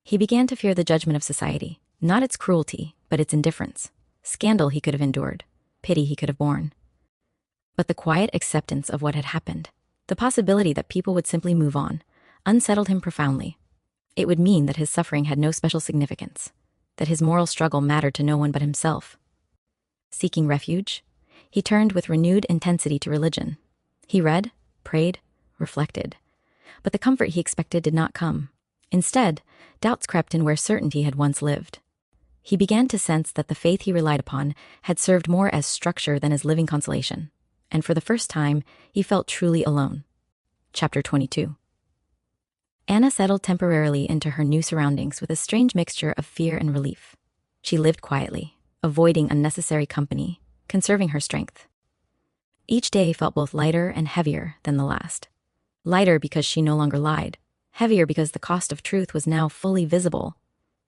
He began to fear the judgment of society, not its cruelty, but its indifference. Scandal he could have endured, pity he could have borne. But the quiet acceptance of what had happened, the possibility that people would simply move on, unsettled him profoundly. It would mean that his suffering had no special significance, that his moral struggle mattered to no one but himself. Seeking refuge, he turned with renewed intensity to religion. He read, prayed, reflected. But the comfort he expected did not come. Instead, doubts crept in where certainty had once lived. He began to sense that the faith he relied upon had served more as structure than as living consolation. and for the first time, he felt truly alone. Chapter 22. Anna settled temporarily into her new surroundings with a strange mixture of fear and relief. She lived quietly, avoiding unnecessary company, conserving her strength. Each day felt both lighter and heavier than the last. Lighter because she no longer lied, heavier because the cost of truth was now fully visible.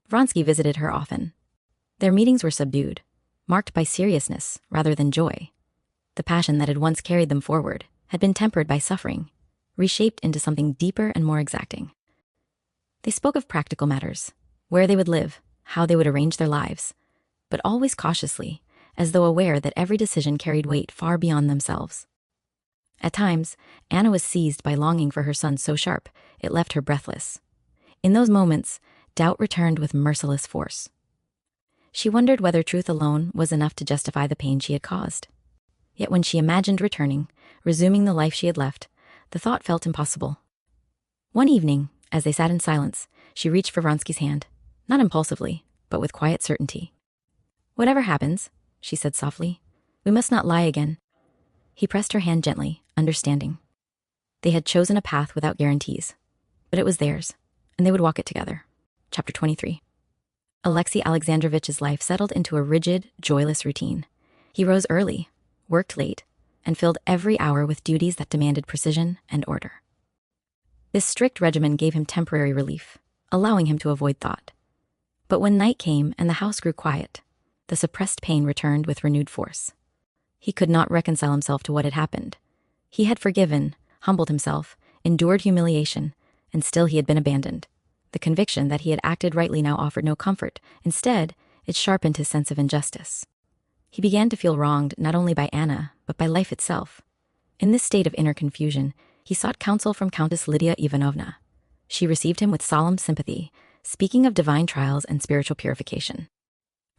Vronsky visited her often. Their meetings were subdued, marked by seriousness rather than joy. The passion that had once carried them forward had been tempered by suffering, reshaped into something deeper and more exacting. They spoke of practical matters, where they would live, how they would arrange their lives, but always cautiously, as though aware that every decision carried weight far beyond themselves. At times, Anna was seized by longing for her son so sharp it left her breathless. In those moments, doubt returned with merciless force. She wondered whether truth alone was enough to justify the pain she had caused. Yet when she imagined returning, resuming the life she had left, the thought felt impossible. One evening, as they sat in silence, she reached for Vronsky's hand, not impulsively, but with quiet certainty. "Whatever happens," she said softly, "we must not lie again." He pressed her hand gently, understanding. They had chosen a path without guarantees, but it was theirs, and they would walk it together. Chapter 23. Alexei Alexandrovich's life settled into a rigid, joyless routine. He rose early, worked late, and filled every hour with duties that demanded precision and order. This strict regimen gave him temporary relief, allowing him to avoid thought. But when night came and the house grew quiet, the suppressed pain returned with renewed force. He could not reconcile himself to what had happened. He had forgiven, humbled himself, endured humiliation, and still he had been abandoned. The conviction that he had acted rightly now offered no comfort. Instead, it sharpened his sense of injustice. He began to feel wronged not only by Anna, but by life itself. In this state of inner confusion, he sought counsel from Countess Lydia Ivanovna. She received him with solemn sympathy, speaking of divine trials and spiritual purification.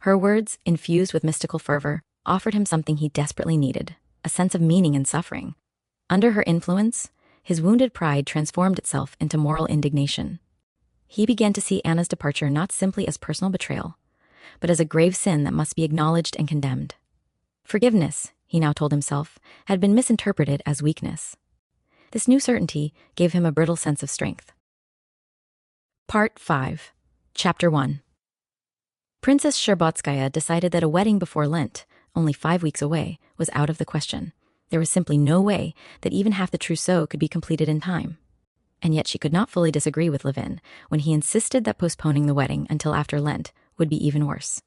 Her words, infused with mystical fervor, offered him something he desperately needed, a sense of meaning in suffering. Under her influence, his wounded pride transformed itself into moral indignation. He began to see Anna's departure not simply as personal betrayal, but as a grave sin that must be acknowledged and condemned. Forgiveness, he now told himself, had been misinterpreted as weakness. This new certainty gave him a brittle sense of strength. Part 5. Chapter 1. Princess Shtcherbatskaya decided that a wedding before Lent, only 5 weeks away, was out of the question. There was simply no way that even half the trousseau could be completed in time. And yet she could not fully disagree with Levin when he insisted that postponing the wedding until after Lent would be even worse.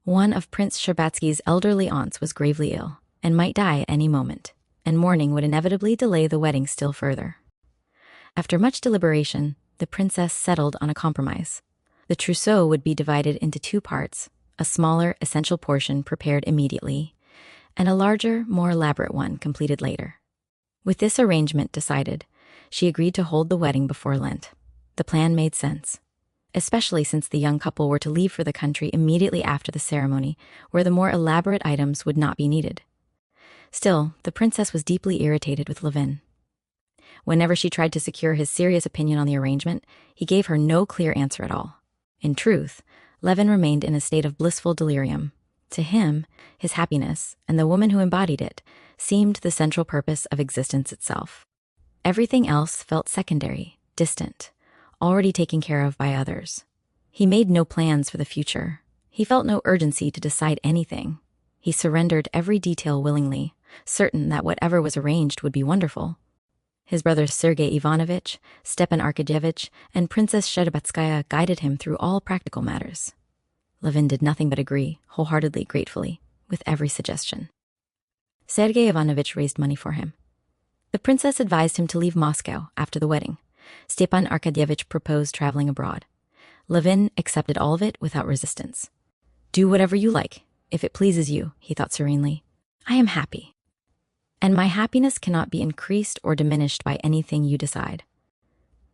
One of Prince Shtcherbatsky's elderly aunts was gravely ill and might die at any moment, and mourning would inevitably delay the wedding still further. After much deliberation, the princess settled on a compromise. The trousseau would be divided into 2 parts, a smaller, essential portion prepared immediately, and a larger, more elaborate one completed later. With this arrangement decided, she agreed to hold the wedding before Lent. The plan made sense, especially since the young couple were to leave for the country immediately after the ceremony, where the more elaborate items would not be needed. Still, the princess was deeply irritated with Levin. Whenever she tried to secure his serious opinion on the arrangement, he gave her no clear answer at all. In truth, Levin remained in a state of blissful delirium. To him, his happiness, and the woman who embodied it, seemed the central purpose of existence itself. Everything else felt secondary, distant, already taken care of by others. He made no plans for the future. He felt no urgency to decide anything. He surrendered every detail willingly, certain that whatever was arranged would be wonderful. His brothers Sergei Ivanovich, Stepan Arkadyevich, and Princess Shtcherbatskaya guided him through all practical matters. Levin did nothing but agree, wholeheartedly, gratefully, with every suggestion. Sergei Ivanovich raised money for him. The princess advised him to leave Moscow after the wedding. Stepan Arkadyevich proposed traveling abroad. Levin accepted all of it without resistance. "Do whatever you like, if it pleases you," he thought serenely. "I am happy. And my happiness cannot be increased or diminished by anything you decide."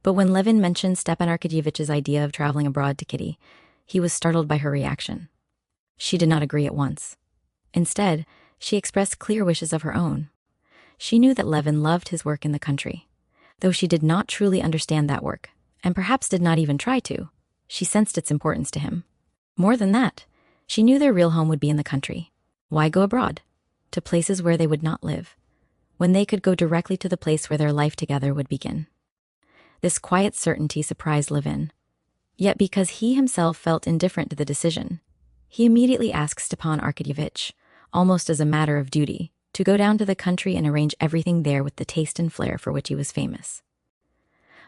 But when Levin mentioned Stepan Arkadyevich's idea of traveling abroad to Kitty, he was startled by her reaction. She did not agree at once. Instead, she expressed clear wishes of her own. She knew that Levin loved his work in the country. Though she did not truly understand that work, and perhaps did not even try to, she sensed its importance to him. More than that, she knew their real home would be in the country. Why go abroad? To places where they would not live. when they could go directly to the place where their life together would begin. This quiet certainty surprised Levin. Yet because he himself felt indifferent to the decision, he immediately asked Stepan Arkadyevitch, almost as a matter of duty, to go down to the country and arrange everything there with the taste and flair for which he was famous.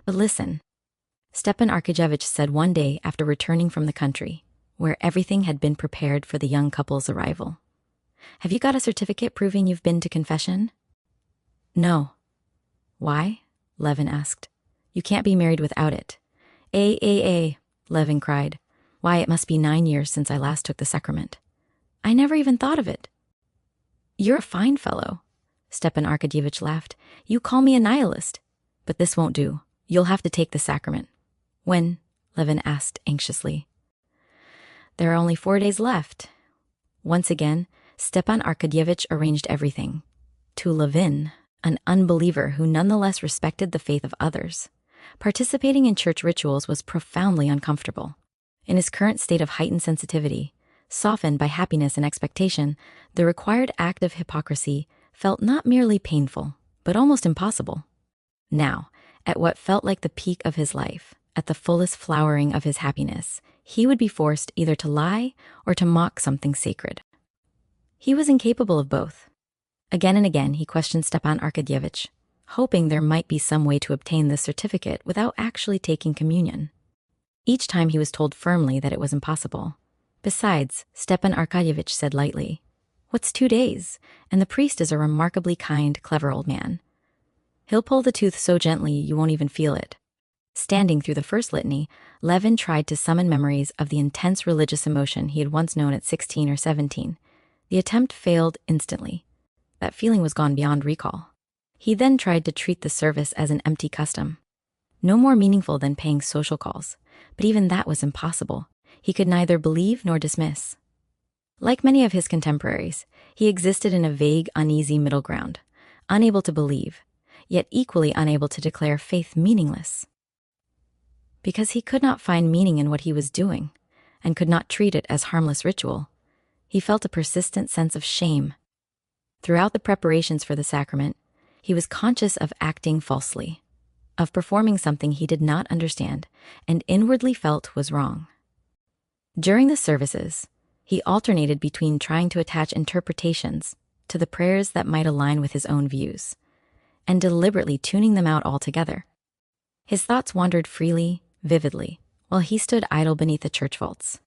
But listen, Stepan Arkadyevitch said one day after returning from the country, where everything had been prepared for the young couple's arrival. Have you got a certificate proving you've been to confession? No. Why? Levin asked. You can't be married without it. Levin cried. Why, it must be 9 years since I last took the sacrament. I never even thought of it. You're a fine fellow, Stepan Arkadyevitch laughed. You call me a nihilist. But this won't do. You'll have to take the sacrament. When? Levin asked anxiously. There are only 4 days left. Once again, Stepan Arkadyevitch arranged everything. To Levin, an unbeliever who nonetheless respected the faith of others, participating in church rituals was profoundly uncomfortable. In his current state of heightened sensitivity, softened by happiness and expectation, the required act of hypocrisy felt not merely painful, but almost impossible. Now, at what felt like the peak of his life, at the fullest flowering of his happiness, he would be forced either to lie or to mock something sacred. He was incapable of both. Again and again he questioned Stepan Arkadyevitch, hoping there might be some way to obtain this certificate without actually taking communion. Each time he was told firmly that it was impossible. Besides, Stepan Arkadyevitch said lightly, "What's 2 days? And the priest is a remarkably kind, clever old man. He'll pull the tooth so gently you won't even feel it." Standing through the first litany, Levin tried to summon memories of the intense religious emotion he had once known at 16 or 17. The attempt failed instantly. That feeling was gone beyond recall. He then tried to treat the service as an empty custom. No more meaningful than paying social calls, but even that was impossible. He could neither believe nor dismiss. Like many of his contemporaries, he existed in a vague, uneasy middle ground, unable to believe, yet equally unable to declare faith meaningless. Because he could not find meaning in what he was doing, and could not treat it as harmless ritual, he felt a persistent sense of shame. Throughout the preparations for the sacrament, he was conscious of acting falsely, of performing something he did not understand and inwardly felt was wrong. During the services, he alternated between trying to attach interpretations to the prayers that might align with his own views, and deliberately tuning them out altogether. His thoughts wandered freely, vividly, while he stood idle beneath the church vaults.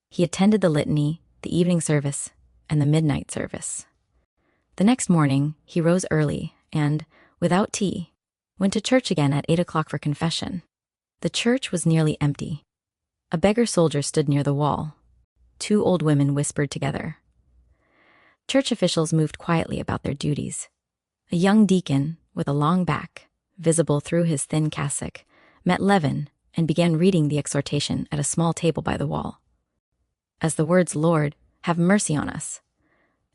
He attended the litany, the evening service, and the midnight service. The next morning, he rose early and, without tea, went to church again at 8 o'clock for confession. The church was nearly empty. A beggar soldier stood near the wall. 2 old women whispered together. Church officials moved quietly about their duties. A young deacon, with a long back, visible through his thin cassock, met Levin and began reading the exhortation at a small table by the wall. As the words, "Lord, have mercy on us,"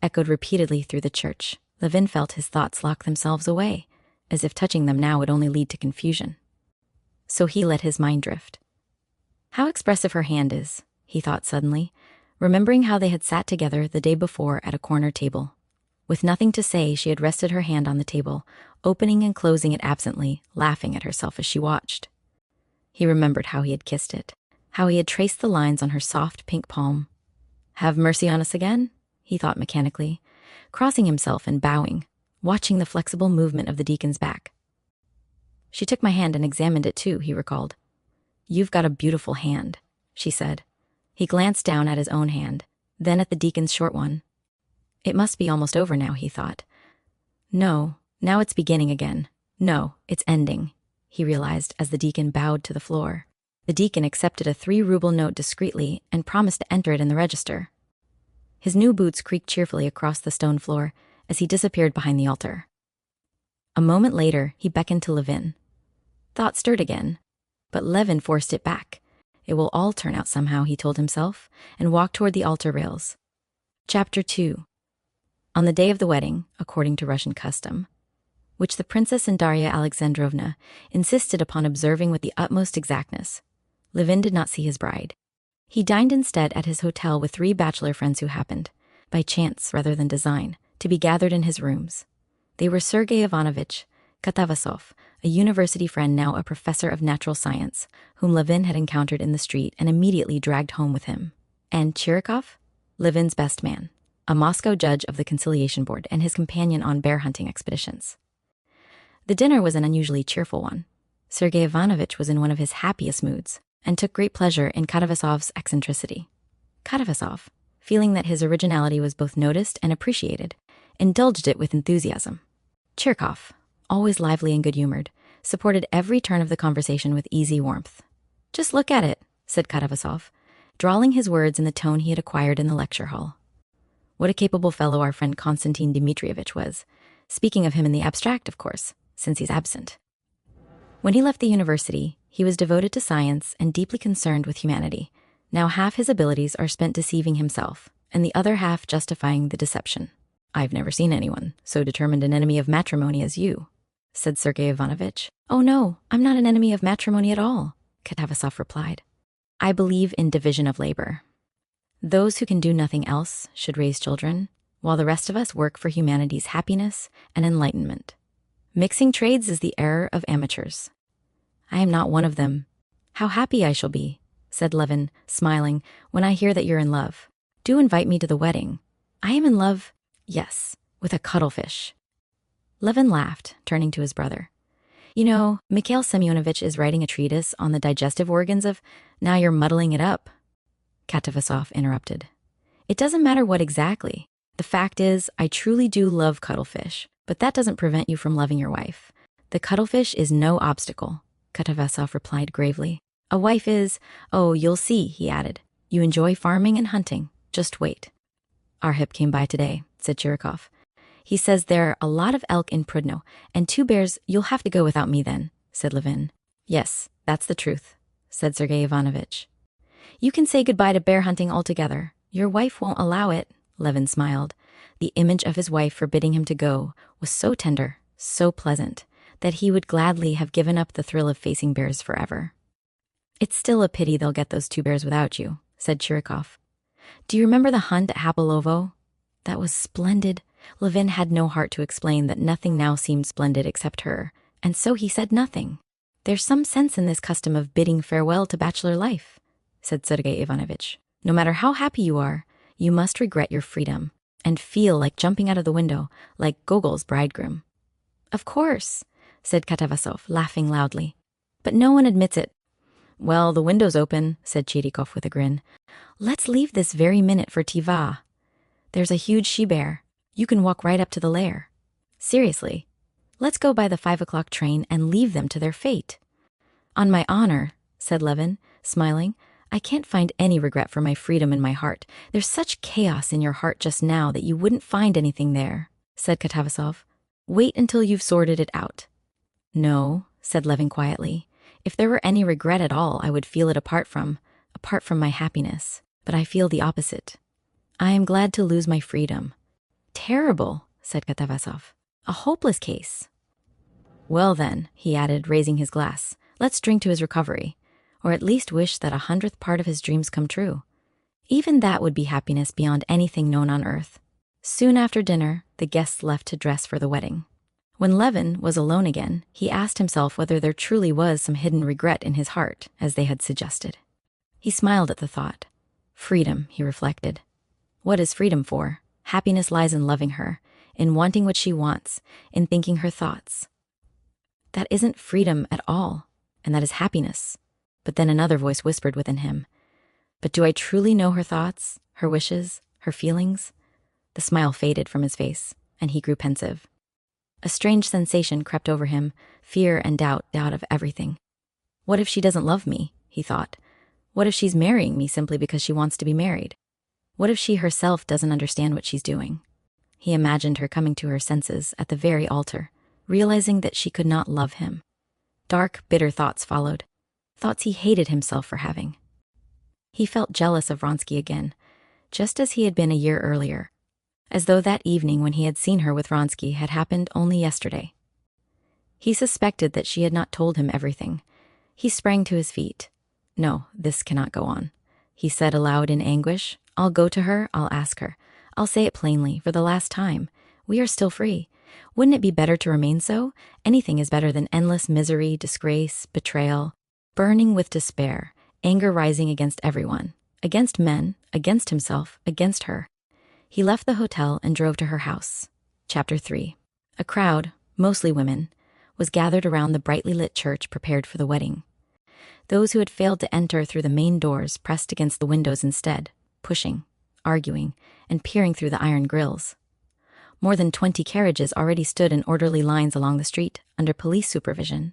echoed repeatedly through the church, Levin felt his thoughts lock themselves away, as if touching them now would only lead to confusion. So he let his mind drift. How expressive her hand is, he thought suddenly, remembering how they had sat together the day before at a corner table. With nothing to say, she had rested her hand on the table, opening and closing it absently, laughing at herself as she watched. He remembered how he had kissed it, how he had traced the lines on her soft pink palm. Have mercy on us again, he thought mechanically, crossing himself and bowing, watching the flexible movement of the deacon's back. She took my hand and examined it too, he recalled. You've got a beautiful hand, she said. He glanced down at his own hand, then at the deacon's short one. It must be almost over now, he thought. No, now it's beginning again. No, it's ending, he realized as the deacon bowed to the floor. The deacon accepted a 3-ruble note discreetly and promised to enter it in the register. His new boots creaked cheerfully across the stone floor as he disappeared behind the altar. A moment later, he beckoned to Levin. Thought stirred again, but Levin forced it back. It will all turn out somehow, he told himself, and walked toward the altar rails. Chapter 2. On the day of the wedding, according to Russian custom, which the princess and Darya Alexandrovna insisted upon observing with the utmost exactness, Levin did not see his bride. He dined instead at his hotel with 3 bachelor friends who happened, by chance rather than design, to be gathered in his rooms. They were Sergei Ivanovich Katavasov, a university friend now a professor of natural science, whom Levin had encountered in the street and immediately dragged home with him, and Chirikov, Levin's best man, a Moscow judge of the Conciliation Board and his companion on bear hunting expeditions. The dinner was an unusually cheerful one. Sergei Ivanovich was in one of his happiest moods and took great pleasure in Katavasov's eccentricity. Katavasov, feeling that his originality was both noticed and appreciated, indulged it with enthusiasm. Chirikov, always lively and good-humored, supported every turn of the conversation with easy warmth. "Just look at it," said Katavasov, drawling his words in the tone he had acquired in the lecture hall. What a capable fellow our friend Konstantin Dmitrievich was, speaking of him in the abstract, of course, since he's absent. When he left the university, he was devoted to science and deeply concerned with humanity. Now half his abilities are spent deceiving himself, and the other half justifying the deception. "I've never seen anyone so determined an enemy of matrimony as you," said Sergei Ivanovich. "Oh no, I'm not an enemy of matrimony at all," Katavasov replied. "I believe in division of labor. Those who can do nothing else should raise children, while the rest of us work for humanity's happiness and enlightenment. Mixing trades is the error of amateurs. I am not one of them. How happy I shall be," said Levin, smiling, "when I hear that you're in love. Do invite me to the wedding. I am in love, yes, with a cuttlefish." Levin laughed, turning to his brother. "You know, Mikhail Semyonovich is writing a treatise on the digestive organs of—" "Now you're muddling it up," Katavasov interrupted. "It doesn't matter what exactly. The fact is, I truly do love cuttlefish, but that doesn't prevent you from loving your wife. The cuttlefish is no obstacle," Katavasov replied gravely. "A wife is— oh, you'll see," he added. "You enjoy farming and hunting. Just wait." "Arhip came by today," said Chirikov. "He says there are a lot of elk in Prudno, and 2 bears. You'll have to go without me then," said Levin. "Yes, that's the truth," said Sergei Ivanovich. "You can say goodbye to bear hunting altogether. Your wife won't allow it," Levin smiled. The image of his wife forbidding him to go was so tender, so pleasant, that he would gladly have given up the thrill of facing bears forever. "It's still a pity they'll get those 2 bears without you," said Chirikov. "Do you remember the hunt at Hapelovo? That was splendid." Levin had no heart to explain that nothing now seemed splendid except her, and so he said nothing. "There's some sense in this custom of bidding farewell to bachelor life," said Sergei Ivanovich. "No matter how happy you are, you must regret your freedom and feel like jumping out of the window, like Gogol's bridegroom." "Of course," said Katavasov, laughing loudly. "But no one admits it." "Well, the window's open," said Chirikov with a grin. "Let's leave this very minute for Tiva. There's a huge she-bear. You can walk right up to the lair. Seriously, let's go by the 5 o'clock train and leave them to their fate." "On my honor," said Levin, smiling, "I can't find any regret for my freedom in my heart. There's such chaos in your heart just now that you wouldn't find anything there," said Katavasov. "Wait until you've sorted it out." "No," said Levin quietly. "If there were any regret at all, I would feel it apart from my happiness. But I feel the opposite. I am glad to lose my freedom." "Terrible," said Katavasov. "A hopeless case." "Well then," he added, raising his glass, "let's drink to his recovery, or at least wish that 100th part of his dreams come true. Even that would be happiness beyond anything known on earth." Soon after dinner, the guests left to dress for the wedding. When Levin was alone again, he asked himself whether there truly was some hidden regret in his heart, as they had suggested. He smiled at the thought. Freedom, he reflected. What is freedom for? Happiness lies in loving her, in wanting what she wants, in thinking her thoughts. That isn't freedom at all, and that is happiness. But then another voice whispered within him. But do I truly know her thoughts, her wishes, her feelings? The smile faded from his face, and he grew pensive. A strange sensation crept over him, fear and doubt of everything. What if she doesn't love me, he thought. What if she's marrying me simply because she wants to be married? What if she herself doesn't understand what she's doing? He imagined her coming to her senses at the very altar, realizing that she could not love him. Dark, bitter thoughts followed, thoughts he hated himself for having. He felt jealous of Vronsky again, just as he had been a year earlier, as though that evening when he had seen her with Vronsky had happened only yesterday. He suspected that she had not told him everything. He sprang to his feet. No, this cannot go on, he said aloud in anguish. I'll go to her, I'll ask her. I'll say it plainly, for the last time. We are still free. Wouldn't it be better to remain so? Anything is better than endless misery, disgrace, betrayal, burning with despair, anger rising against everyone, against men, against himself, against her. He left the hotel and drove to her house. Chapter 3. A crowd, mostly women, was gathered around the brightly lit church prepared for the wedding. Those who had failed to enter through the main doors pressed against the windows instead, pushing, arguing, and peering through the iron grills. More than 20 carriages already stood in orderly lines along the street, under police supervision.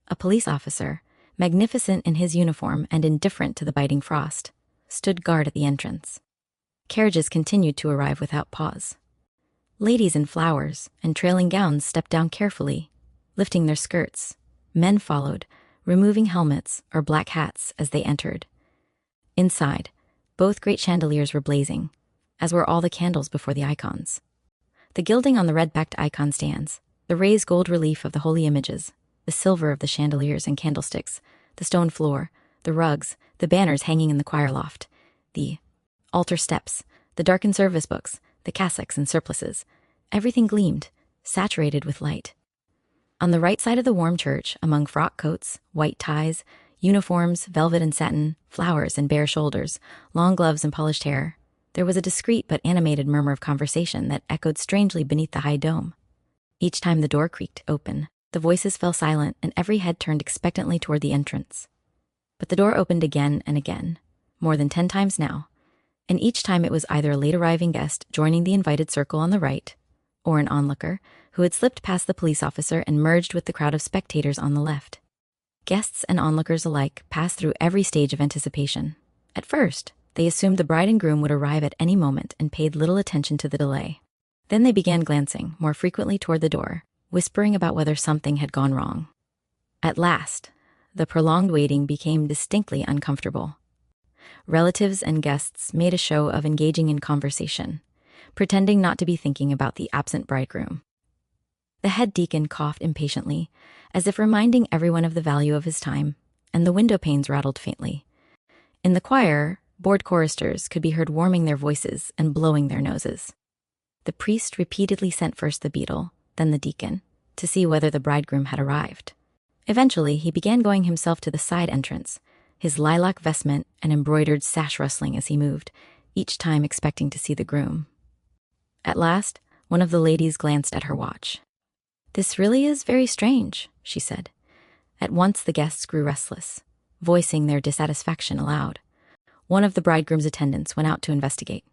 A police officer, magnificent in his uniform and indifferent to the biting frost, stood guard at the entrance. Carriages continued to arrive without pause. Ladies in flowers and trailing gowns stepped down carefully, lifting their skirts. Men followed, removing helmets or black hats as they entered. Inside, both great chandeliers were blazing, as were all the candles before the icons. The gilding on the red-backed icon stands, the raised gold relief of the holy images, the silver of the chandeliers and candlesticks, the stone floor, the rugs, the banners hanging in the choir loft, the altar steps, the darkened service books, the cassocks and surplices. Everything gleamed, saturated with light. On the right side of the warm church, among frock coats, white ties, uniforms, velvet and satin, flowers and bare shoulders, long gloves and polished hair, there was a discreet but animated murmur of conversation that echoed strangely beneath the high dome. Each time the door creaked open, the voices fell silent and every head turned expectantly toward the entrance. But the door opened again and again, more than 10 times now, and each time it was either a late-arriving guest joining the invited circle on the right, or an onlooker who had slipped past the police officer and merged with the crowd of spectators on the left. Guests and onlookers alike passed through every stage of anticipation. At first, they assumed the bride and groom would arrive at any moment and paid little attention to the delay. Then they began glancing more frequently toward the door, whispering about whether something had gone wrong. At last, the prolonged waiting became distinctly uncomfortable. Relatives and guests made a show of engaging in conversation, pretending not to be thinking about the absent bridegroom. The head deacon coughed impatiently, as if reminding everyone of the value of his time, and the window panes rattled faintly. In the choir, bored choristers could be heard warming their voices and blowing their noses. The priest repeatedly sent first the beadle, then the deacon, to see whether the bridegroom had arrived. Eventually, he began going himself to the side entrance, his lilac vestment and embroidered sash rustling as he moved, each time expecting to see the groom. At last, one of the ladies glanced at her watch. "This really is very strange," she said. At once the guests grew restless, voicing their dissatisfaction aloud. One of the bridegroom's attendants went out to investigate.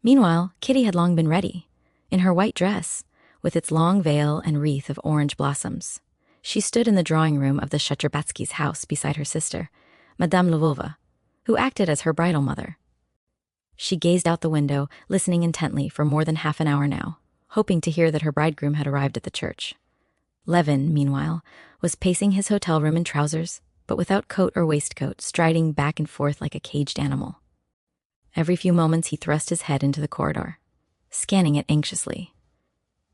Meanwhile, Kitty had long been ready, in her white dress, with its long veil and wreath of orange blossoms. She stood in the drawing room of the Shcherbatskys' house beside her sister, Madame Lvova, who acted as her bridal mother. She gazed out the window, listening intently for more than half an hour now, hoping to hear that her bridegroom had arrived at the church. Levin, meanwhile, was pacing his hotel room in trousers, but without coat or waistcoat, striding back and forth like a caged animal. Every few moments he thrust his head into the corridor, scanning it anxiously.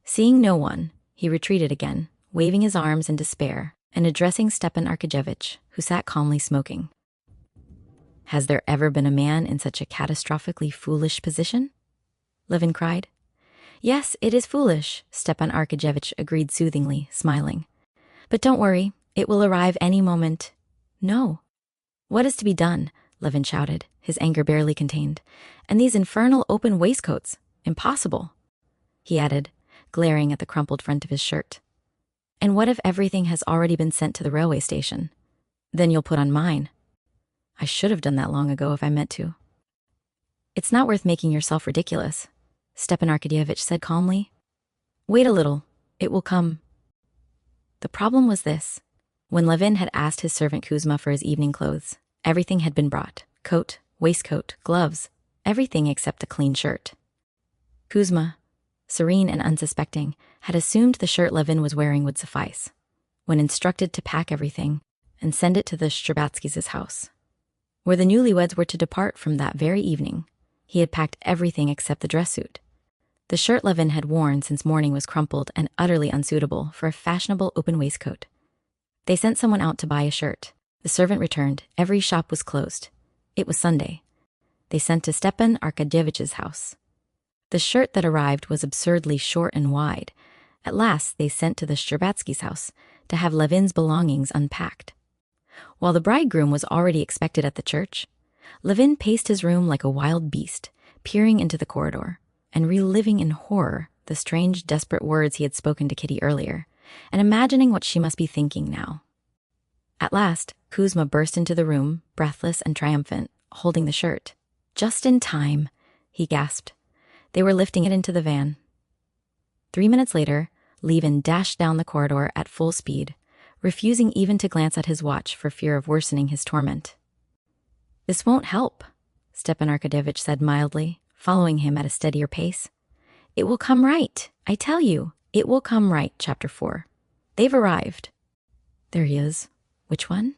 Seeing no one, he retreated again, waving his arms in despair and addressing Stepan Arkadyevitch, who sat calmly smoking. "Has there ever been a man in such a catastrophically foolish position?" Levin cried. "Yes, it is foolish," Stepan Arkadyevitch agreed soothingly, smiling. "But don't worry, it will arrive any moment." "No." "What is to be done?" Levin shouted, his anger barely contained. "And these infernal open waistcoats. Impossible," he added, glaring at the crumpled front of his shirt. "And what if everything has already been sent to the railway station? Then you'll put on mine." "I should have done that long ago if I meant to." "It's not worth making yourself ridiculous," Stepan Arkadyevitch said calmly. "Wait a little. It will come." The problem was this. When Levin had asked his servant Kuzma for his evening clothes, everything had been brought: coat, waistcoat, gloves, everything except a clean shirt. Kuzma, serene and unsuspecting, had assumed the shirt Levin was wearing would suffice, when instructed to pack everything and send it to the Shcherbatskys' house, where the newlyweds were to depart from that very evening. He had packed everything except the dress suit. The shirt Levin had worn since morning was crumpled and utterly unsuitable for a fashionable open waistcoat. They sent someone out to buy a shirt. The servant returned. Every shop was closed. It was Sunday. They sent to Stepan Arkadyevitch's house. The shirt that arrived was absurdly short and wide, At last, they sent to the Shtcherbatskys' house to have Levin's belongings unpacked. While the bridegroom was already expected at the church, Levin paced his room like a wild beast, peering into the corridor and reliving in horror the strange, desperate words he had spoken to Kitty earlier, and imagining what she must be thinking now. At last, Kuzma burst into the room, breathless and triumphant, holding the shirt. "Just in time," he gasped. They were lifting it into the van. 3 minutes later, Levin dashed down the corridor at full speed, refusing even to glance at his watch for fear of worsening his torment. "This won't help," Stepan Arkadyevitch said mildly, following him at a steadier pace. "It will come right, I tell you, it will come right." Chapter 4. They've arrived. "There he is." "Which one?"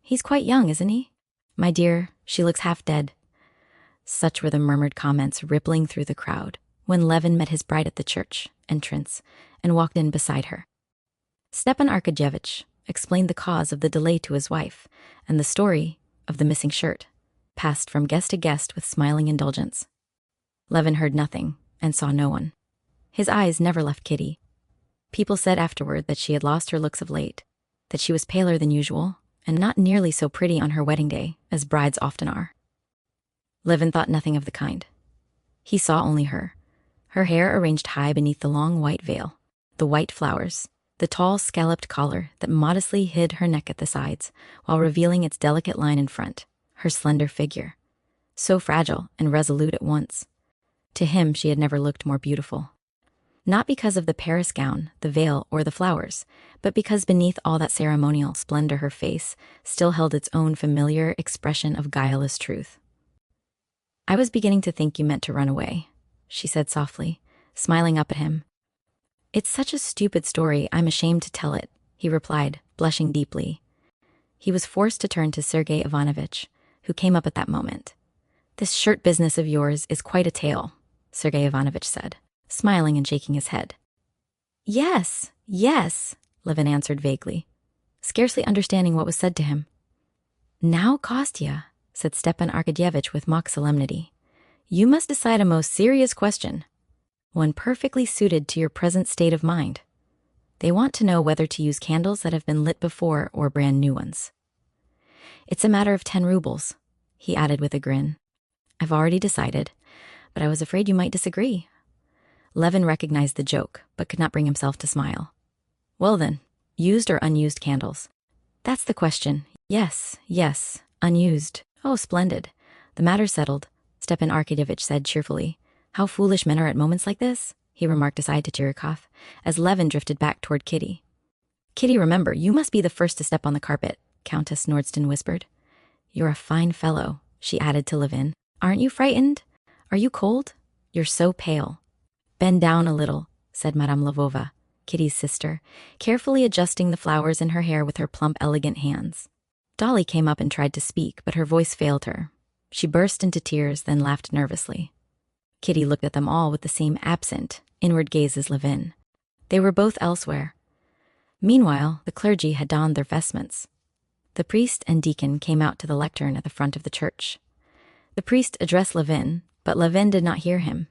"He's quite young, isn't he?" "My dear, she looks half dead." Such were the murmured comments rippling through the crowd when Levin met his bride at the church entrance and walked in beside her. Stepan Arkadyevitch explained the cause of the delay to his wife, and the story of the missing shirt passed from guest to guest with smiling indulgence. Levin heard nothing and saw no one. His eyes never left Kitty. People said afterward that she had lost her looks of late, that she was paler than usual, and not nearly so pretty on her wedding day as brides often are. Levin thought nothing of the kind. He saw only her hair arranged high beneath the long white veil, the white flowers, the tall scalloped collar that modestly hid her neck at the sides while revealing its delicate line in front, her slender figure, so fragile and resolute at once. To him, she had never looked more beautiful. Not because of the Paris gown, the veil, or the flowers, but because beneath all that ceremonial splendor her face still held its own familiar expression of guileless truth. "I was beginning to think you meant to run away," she said softly, smiling up at him. "It's such a stupid story, I'm ashamed to tell it," he replied, blushing deeply. He was forced to turn to Sergei Ivanovitch, who came up at that moment. "This shirt business of yours is quite a tale," Sergei Ivanovitch said, smiling and shaking his head. Yes, Levin answered vaguely, scarcely understanding what was said to him. "Now, Kostya," said Stepan Arkadyevitch with mock solemnity, "you must decide a most serious question, one perfectly suited to your present state of mind. They want to know whether to use candles that have been lit before or brand new ones. It's a matter of 10 rubles, he added with a grin. "I've already decided, but I was afraid you might disagree." Levin recognized the joke, but could not bring himself to smile. "Well then, used or unused candles?" "That's the question. Yes, unused." "Oh, splendid. The matter's settled," Stepan Arkadyevitch said cheerfully. "How foolish men are at moments like this," he remarked aside to Chirikov, as Levin drifted back toward Kitty. "Kitty, remember, you must be the first to step on the carpet," Countess Nordston whispered. "You're a fine fellow," she added to Levin. "Aren't you frightened? Are you cold? You're so pale." "Bend down a little," said Madame Lvova, Kitty's sister, carefully adjusting the flowers in her hair with her plump, elegant hands. Dolly came up and tried to speak, but her voice failed her. She burst into tears, then laughed nervously. Kitty looked at them all with the same absent, inward gaze as Levin. They were both elsewhere. Meanwhile, the clergy had donned their vestments. The priest and deacon came out to the lectern at the front of the church. The priest addressed Levin, but Levin did not hear him.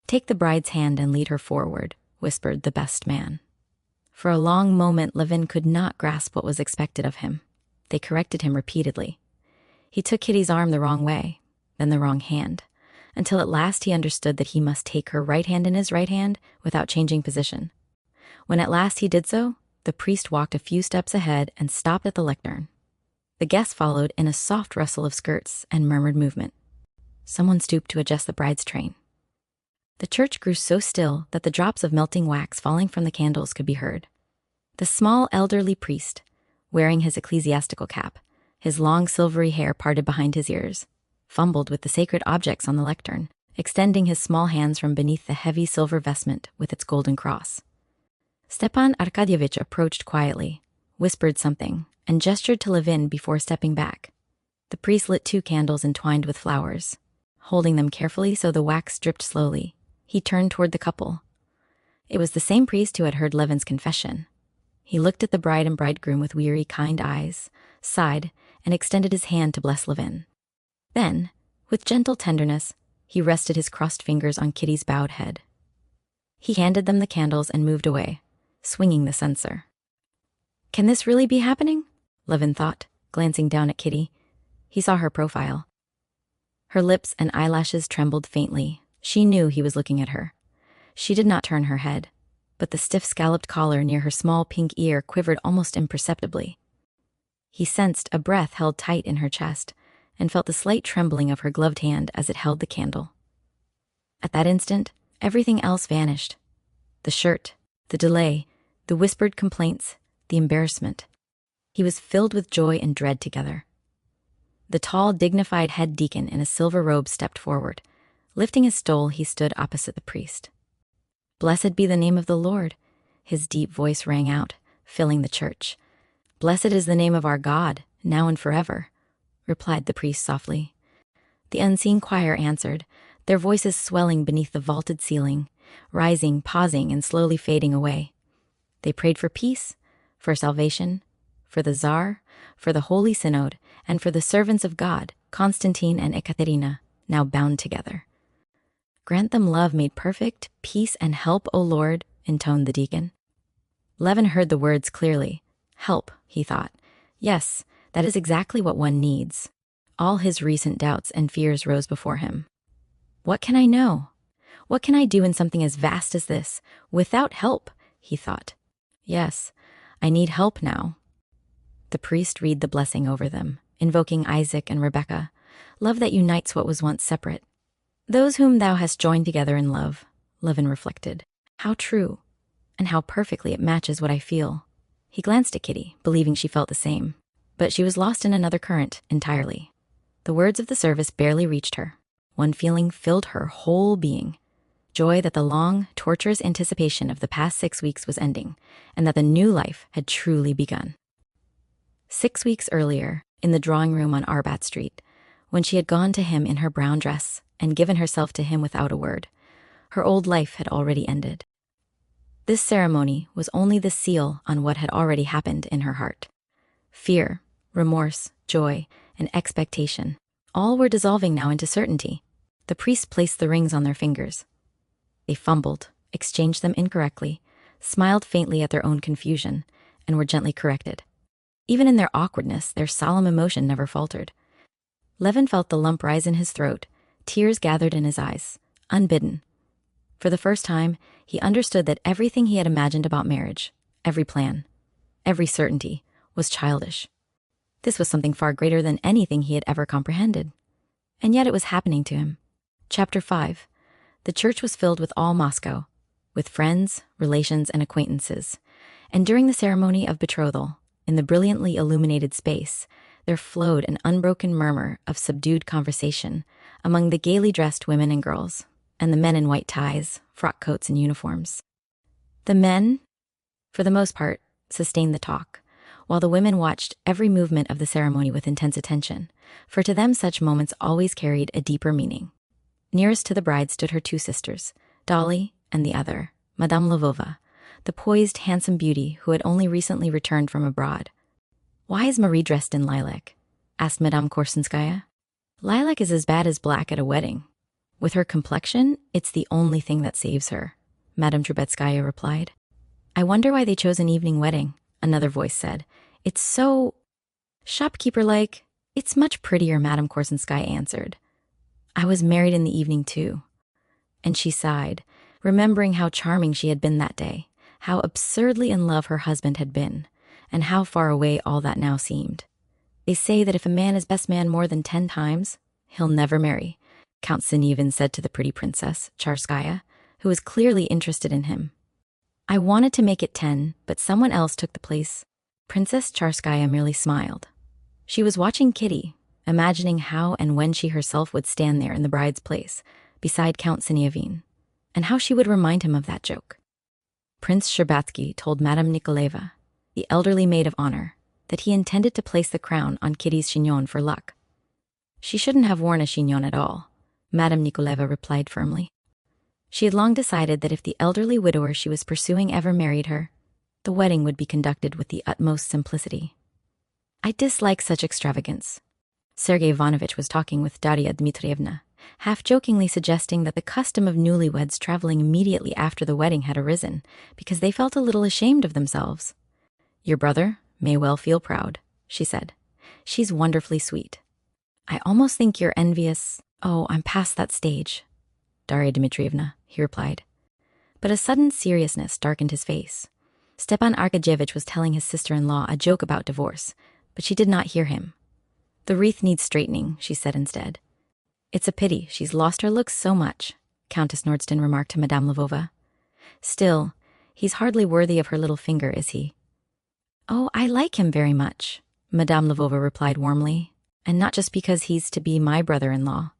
"Take the bride's hand and lead her forward," whispered the best man. For a long moment, Levin could not grasp what was expected of him. They corrected him repeatedly. He took Kitty's arm the wrong way, then the wrong hand, until at last he understood that he must take her right hand in his right hand without changing position. When at last he did so, the priest walked a few steps ahead and stopped at the lectern. The guests followed in a soft rustle of skirts and murmured movement. Someone stooped to adjust the bride's train. The church grew so still that the drops of melting wax falling from the candles could be heard. The small elderly priest, wearing his ecclesiastical cap, his long silvery hair parted behind his ears, fumbled with the sacred objects on the lectern, extending his small hands from beneath the heavy silver vestment with its golden cross. Stepan Arkadyevitch approached quietly, whispered something, and gestured to Levin before stepping back. The priest lit 2 candles entwined with flowers. Holding them carefully so the wax dripped slowly, he turned toward the couple. It was the same priest who had heard Levin's confession. He looked at the bride and bridegroom with weary, kind eyes, sighed, and extended his hand to bless Levin. Then, with gentle tenderness, he rested his crossed fingers on Kitty's bowed head. He handed them the candles and moved away, swinging the censer. Can this really be happening? Levin thought, glancing down at Kitty. He saw her profile. Her lips and eyelashes trembled faintly. She knew he was looking at her. She did not turn her head, but the stiff scalloped collar near her small pink ear quivered almost imperceptibly. He sensed a breath held tight in her chest and felt the slight trembling of her gloved hand as it held the candle. At that instant, everything else vanished. The shirt, the delay, the whispered complaints, the embarrassment. He was filled with joy and dread together. The tall, dignified head deacon in a silver robe stepped forward. Lifting his stole, he stood opposite the priest. Blessed be the name of the Lord, his deep voice rang out, filling the church. Blessed is the name of our God, now and forever, replied the priest softly. The unseen choir answered, their voices swelling beneath the vaulted ceiling, rising, pausing, and slowly fading away. They prayed for peace, for salvation, for the Tsar, for the Holy Synod, and for the servants of God, Constantine and Ekaterina, now bound together. Grant them love made perfect, peace and help, O Lord, intoned the deacon. Levin heard the words clearly. Help, he thought. Yes, that is exactly what one needs. All his recent doubts and fears rose before him. What can I know? What can I do in something as vast as this, without help? He thought. Yes, I need help now. The priest read the blessing over them, invoking Isaac and Rebekah, love that unites what was once separate. Those whom thou hast joined together in love, Levin reflected. How true, and how perfectly it matches what I feel. He glanced at Kitty, believing she felt the same, but she was lost in another current entirely. The words of the service barely reached her. One feeling filled her whole being. Joy that the long, torturous anticipation of the past 6 weeks was ending, and that the new life had truly begun. 6 weeks earlier, in the drawing room on Arbat Street, when she had gone to him in her brown dress and given herself to him without a word, her old life had already ended. This ceremony was only the seal on what had already happened in her heart. Fear, remorse, joy, and expectation, all were dissolving now into certainty. The priest placed the rings on their fingers. They fumbled, exchanged them incorrectly, smiled faintly at their own confusion, and were gently corrected. Even in their awkwardness, their solemn emotion never faltered. Levin felt the lump rise in his throat, tears gathered in his eyes, unbidden. For the first time, he understood that everything he had imagined about marriage, every plan, every certainty, was childish. This was something far greater than anything he had ever comprehended. And yet it was happening to him. Chapter 5. The church was filled with all Moscow, with friends, relations, and acquaintances. And during the ceremony of betrothal, in the brilliantly illuminated space, there flowed an unbroken murmur of subdued conversation among the gaily dressed women and girls, and the men in white ties, frock coats, and uniforms. The men, for the most part, sustained the talk, while the women watched every movement of the ceremony with intense attention, for to them such moments always carried a deeper meaning. Nearest to the bride stood her two sisters, Dolly and the other, Madame Lvova, the poised, handsome beauty who had only recently returned from abroad. "Why is Marie dressed in lilac?" asked Madame Korsunskaya. "Lilac is as bad as black at a wedding. With her complexion, it's the only thing that saves her," Madame Trubetskaya replied. "I wonder why they chose an evening wedding," another voice said. "It's so shopkeeper-like." "It's much prettier," Madame Korsunskaya answered. "I was married in the evening too." And she sighed, remembering how charming she had been that day, how absurdly in love her husband had been, and how far away all that now seemed. "They say that if a man is best man more than 10 times, he'll never marry," Count Sinevin said to the pretty princess, Charskaya, who was clearly interested in him. "I wanted to make it 10, but someone else took the place." Princess Charskaya merely smiled. She was watching Kitty, imagining how and when she herself would stand there in the bride's place, beside Count Sinevin, and how she would remind him of that joke. Prince Sherbatsky told Madame Nikolaeva, the elderly maid of honor, that he intended to place the crown on Kitty's chignon for luck. "She shouldn't have worn a chignon at all," Madame Nikolaeva replied firmly. She had long decided that if the elderly widower she was pursuing ever married her, the wedding would be conducted with the utmost simplicity. "I dislike such extravagance." Sergei Ivanovich was talking with Daria Dmitrievna, half-jokingly suggesting that the custom of newlyweds traveling immediately after the wedding had arisen because they felt a little ashamed of themselves. "Your brother may well feel proud," she said. "She's wonderfully sweet. I almost think you're envious." "Oh, I'm past that stage, Darya Dmitrievna," he replied. But a sudden seriousness darkened his face. Stepan Arkadyevitch was telling his sister-in-law a joke about divorce, but she did not hear him. "The wreath needs straightening," she said instead. "It's a pity she's lost her looks so much," Countess Nordston remarked to Madame Lvova. "Still, he's hardly worthy of her little finger, is he?" "Oh, I like him very much," Madame Lvova replied warmly, "and not just because he's to be my brother-in-law.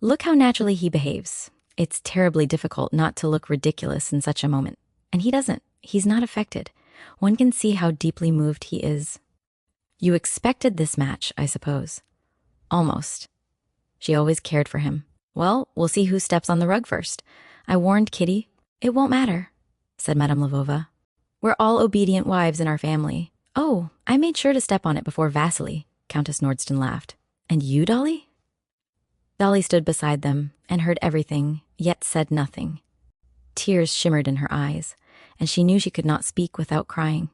Look how naturally he behaves. It's terribly difficult not to look ridiculous in such a moment. And he doesn't. He's not affected. One can see how deeply moved he is." "You expected this match, I suppose?" "Almost. She always cared for him. Well, we'll see who steps on the rug first. I warned Kitty." "It won't matter," said Madame Lvova. "We're all obedient wives in our family." "Oh, I made sure to step on it before Vasily," Countess Nordston laughed. "And you, Dolly?" Dolly stood beside them and heard everything, yet said nothing. Tears shimmered in her eyes, and she knew she could not speak without crying.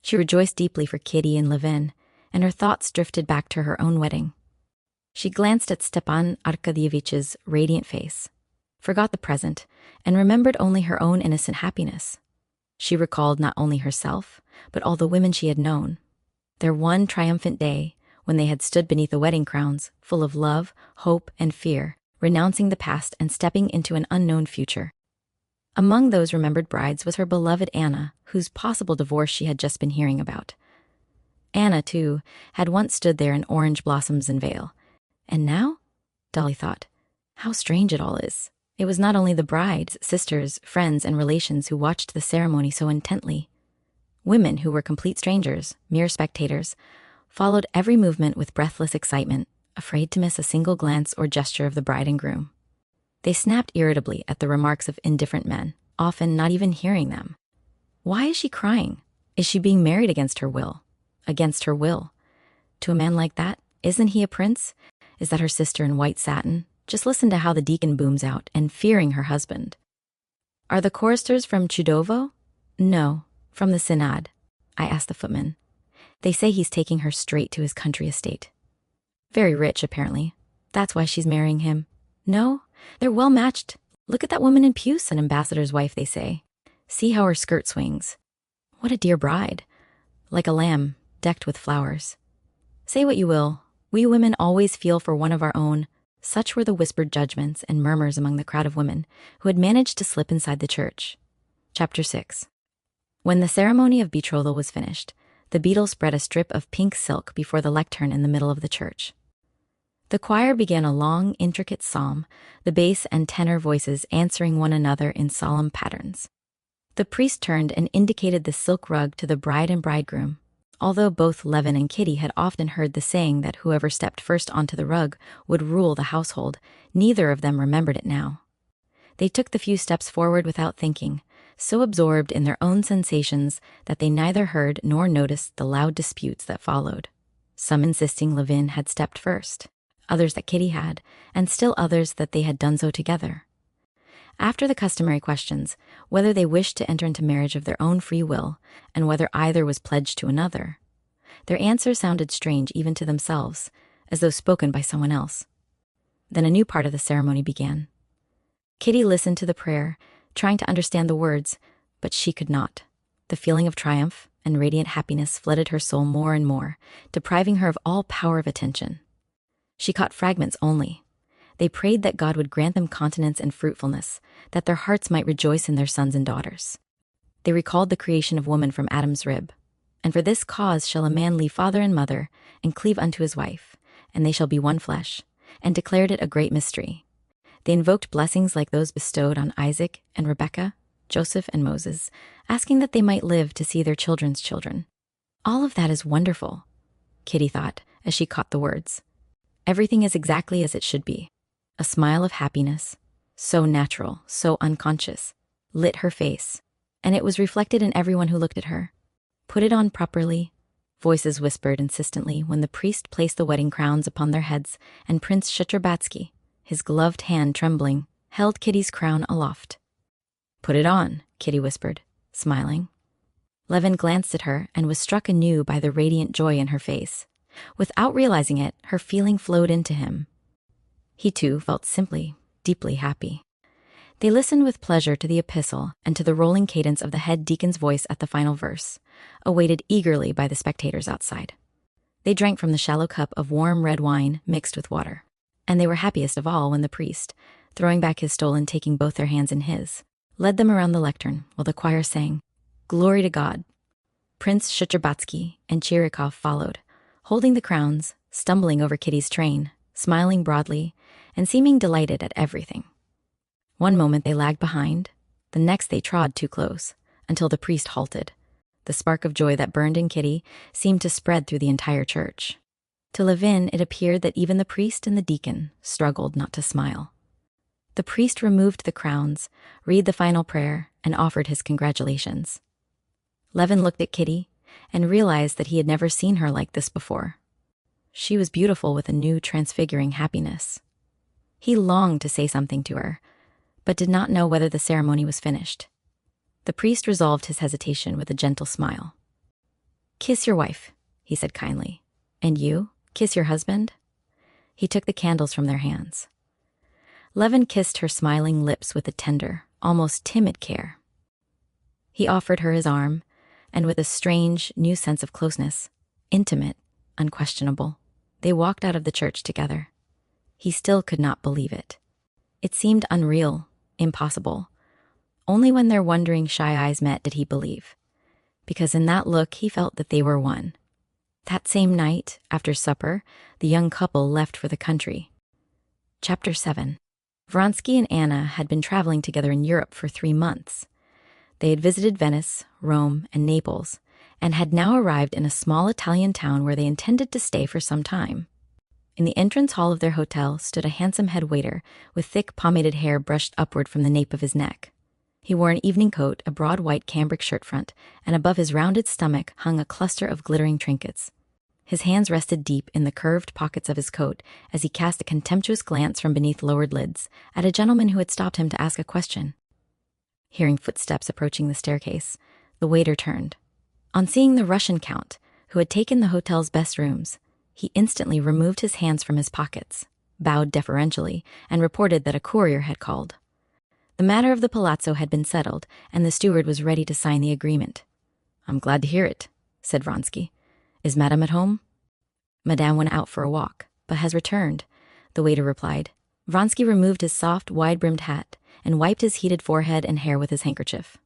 She rejoiced deeply for Kitty and Levin, and her thoughts drifted back to her own wedding. She glanced at Stepan Arkadyevitch's radiant face, forgot the present, and remembered only her own innocent happiness. She recalled not only herself, but all the women she had known. Their one triumphant day, when they had stood beneath the wedding crowns, full of love, hope, and fear, renouncing the past and stepping into an unknown future. Among those remembered brides was her beloved Anna, whose possible divorce she had just been hearing about. Anna, too, had once stood there in orange blossoms and veil. And now? Dolly thought. How strange it all is. It was not only the brides, sisters, friends, and relations who watched the ceremony so intently. Women who were complete strangers, mere spectators, followed every movement with breathless excitement, afraid to miss a single glance or gesture of the bride and groom. They snapped irritably at the remarks of indifferent men, often not even hearing them. Why is she crying? Is she being married against her will? Against her will? To a man like that? Isn't he a prince? Is that her sister in white satin? Just listen to how the deacon booms out, and fearing her husband. "Are the choristers from Chudovo?" "No, from the Synod," I asked the footman. "They say he's taking her straight to his country estate. Very rich, apparently. That's why she's marrying him. No, they're well matched. Look at that woman in puce, an ambassador's wife, they say. See how her skirt swings. What a dear bride. Like a lamb, decked with flowers. Say what you will, we women always feel for one of our own." Such were the whispered judgments and murmurs among the crowd of women who had managed to slip inside the church. Chapter 6. When the ceremony of betrothal was finished, the beadle spread a strip of pink silk before the lectern in the middle of the church. The choir began a long, intricate psalm, the bass and tenor voices answering one another in solemn patterns. The priest turned and indicated the silk rug to the bride and bridegroom. Although both Levin and Kitty had often heard the saying that whoever stepped first onto the rug would rule the household, neither of them remembered it now. They took the few steps forward without thinking, so absorbed in their own sensations that they neither heard nor noticed the loud disputes that followed. Some insisting Levin had stepped first, others that Kitty had, and still others that they had done so together. After the customary questions, whether they wished to enter into marriage of their own free will, and whether either was pledged to another, their answers sounded strange even to themselves, as though spoken by someone else. Then a new part of the ceremony began. Kitty listened to the prayer, trying to understand the words, but she could not. The feeling of triumph and radiant happiness flooded her soul more and more, depriving her of all power of attention. She caught fragments only. They prayed that God would grant them continence and fruitfulness, that their hearts might rejoice in their sons and daughters. They recalled the creation of woman from Adam's rib. "And for this cause shall a man leave father and mother, and cleave unto his wife, and they shall be one flesh," and declared it a great mystery. They invoked blessings like those bestowed on Isaac and Rebekah, Joseph and Moses, asking that they might live to see their children's children. All of that is wonderful, Kitty thought as she caught the words. Everything is exactly as it should be. A smile of happiness, so natural, so unconscious, lit her face, and it was reflected in everyone who looked at her. "Put it on properly," voices whispered insistently when the priest placed the wedding crowns upon their heads and Prince Shcherbatsky, his gloved hand trembling, held Kitty's crown aloft. "Put it on," Kitty whispered, smiling. Levin glanced at her and was struck anew by the radiant joy in her face. Without realizing it, her feeling flowed into him. He too felt simply, deeply happy. They listened with pleasure to the epistle and to the rolling cadence of the head deacon's voice at the final verse, awaited eagerly by the spectators outside. They drank from the shallow cup of warm red wine mixed with water, and they were happiest of all when the priest, throwing back his stole and taking both their hands in his, led them around the lectern while the choir sang, "Glory to God." Prince Shcherbatsky and Chirikov followed, holding the crowns, stumbling over Kitty's train, smiling broadly, and seeming delighted at everything. One moment they lagged behind, the next they trod too close, until the priest halted. The spark of joy that burned in Kitty seemed to spread through the entire church. To Levin, it appeared that even the priest and the deacon struggled not to smile. The priest removed the crowns, read the final prayer, and offered his congratulations. Levin looked at Kitty and realized that he had never seen her like this before. She was beautiful with a new transfiguring happiness. He longed to say something to her, but did not know whether the ceremony was finished. The priest resolved his hesitation with a gentle smile. "Kiss your wife," he said kindly. "And you, kiss your husband." He took the candles from their hands. Levin kissed her smiling lips with a tender, almost timid care. He offered her his arm, and with a strange, new sense of closeness, intimate, unquestionable, they walked out of the church together. He still could not believe it. It seemed unreal, impossible. Only when their wondering, shy eyes met did he believe, because in that look he felt that they were one. That same night, after supper, the young couple left for the country. Chapter 7. Vronsky and Anna had been traveling together in Europe for 3 months. They had visited Venice, Rome, and Naples, and had now arrived in a small Italian town where they intended to stay for some time. In the entrance hall of their hotel stood a handsome head waiter with thick pomaded hair brushed upward from the nape of his neck. He wore an evening coat, a broad white cambric shirt front, and above his rounded stomach hung a cluster of glittering trinkets. His hands rested deep in the curved pockets of his coat as he cast a contemptuous glance from beneath lowered lids at a gentleman who had stopped him to ask a question. Hearing footsteps approaching the staircase, the waiter turned. On seeing the Russian count, who had taken the hotel's best rooms, he instantly removed his hands from his pockets, bowed deferentially, and reported that a courier had called. The matter of the palazzo had been settled, and the steward was ready to sign the agreement. "I'm glad to hear it," said Vronsky. "Is Madame at home?" "Madame went out for a walk, but has returned," the waiter replied. Vronsky removed his soft, wide-brimmed hat and wiped his heated forehead and hair with his handkerchief.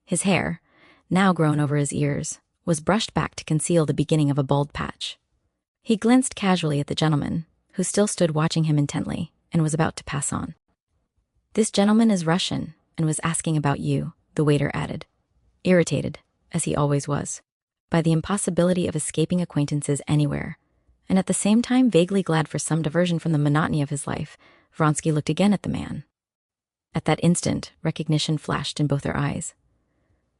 His hair, now grown over his ears, was brushed back to conceal the beginning of a bald patch. He glanced casually at the gentleman, who still stood watching him intently, and was about to pass on. "This gentleman is Russian and was asking about you," the waiter added, irritated, as he always was, by the impossibility of escaping acquaintances anywhere, and at the same time vaguely glad for some diversion from the monotony of his life. Vronsky looked again at the man. At that instant, recognition flashed in both their eyes.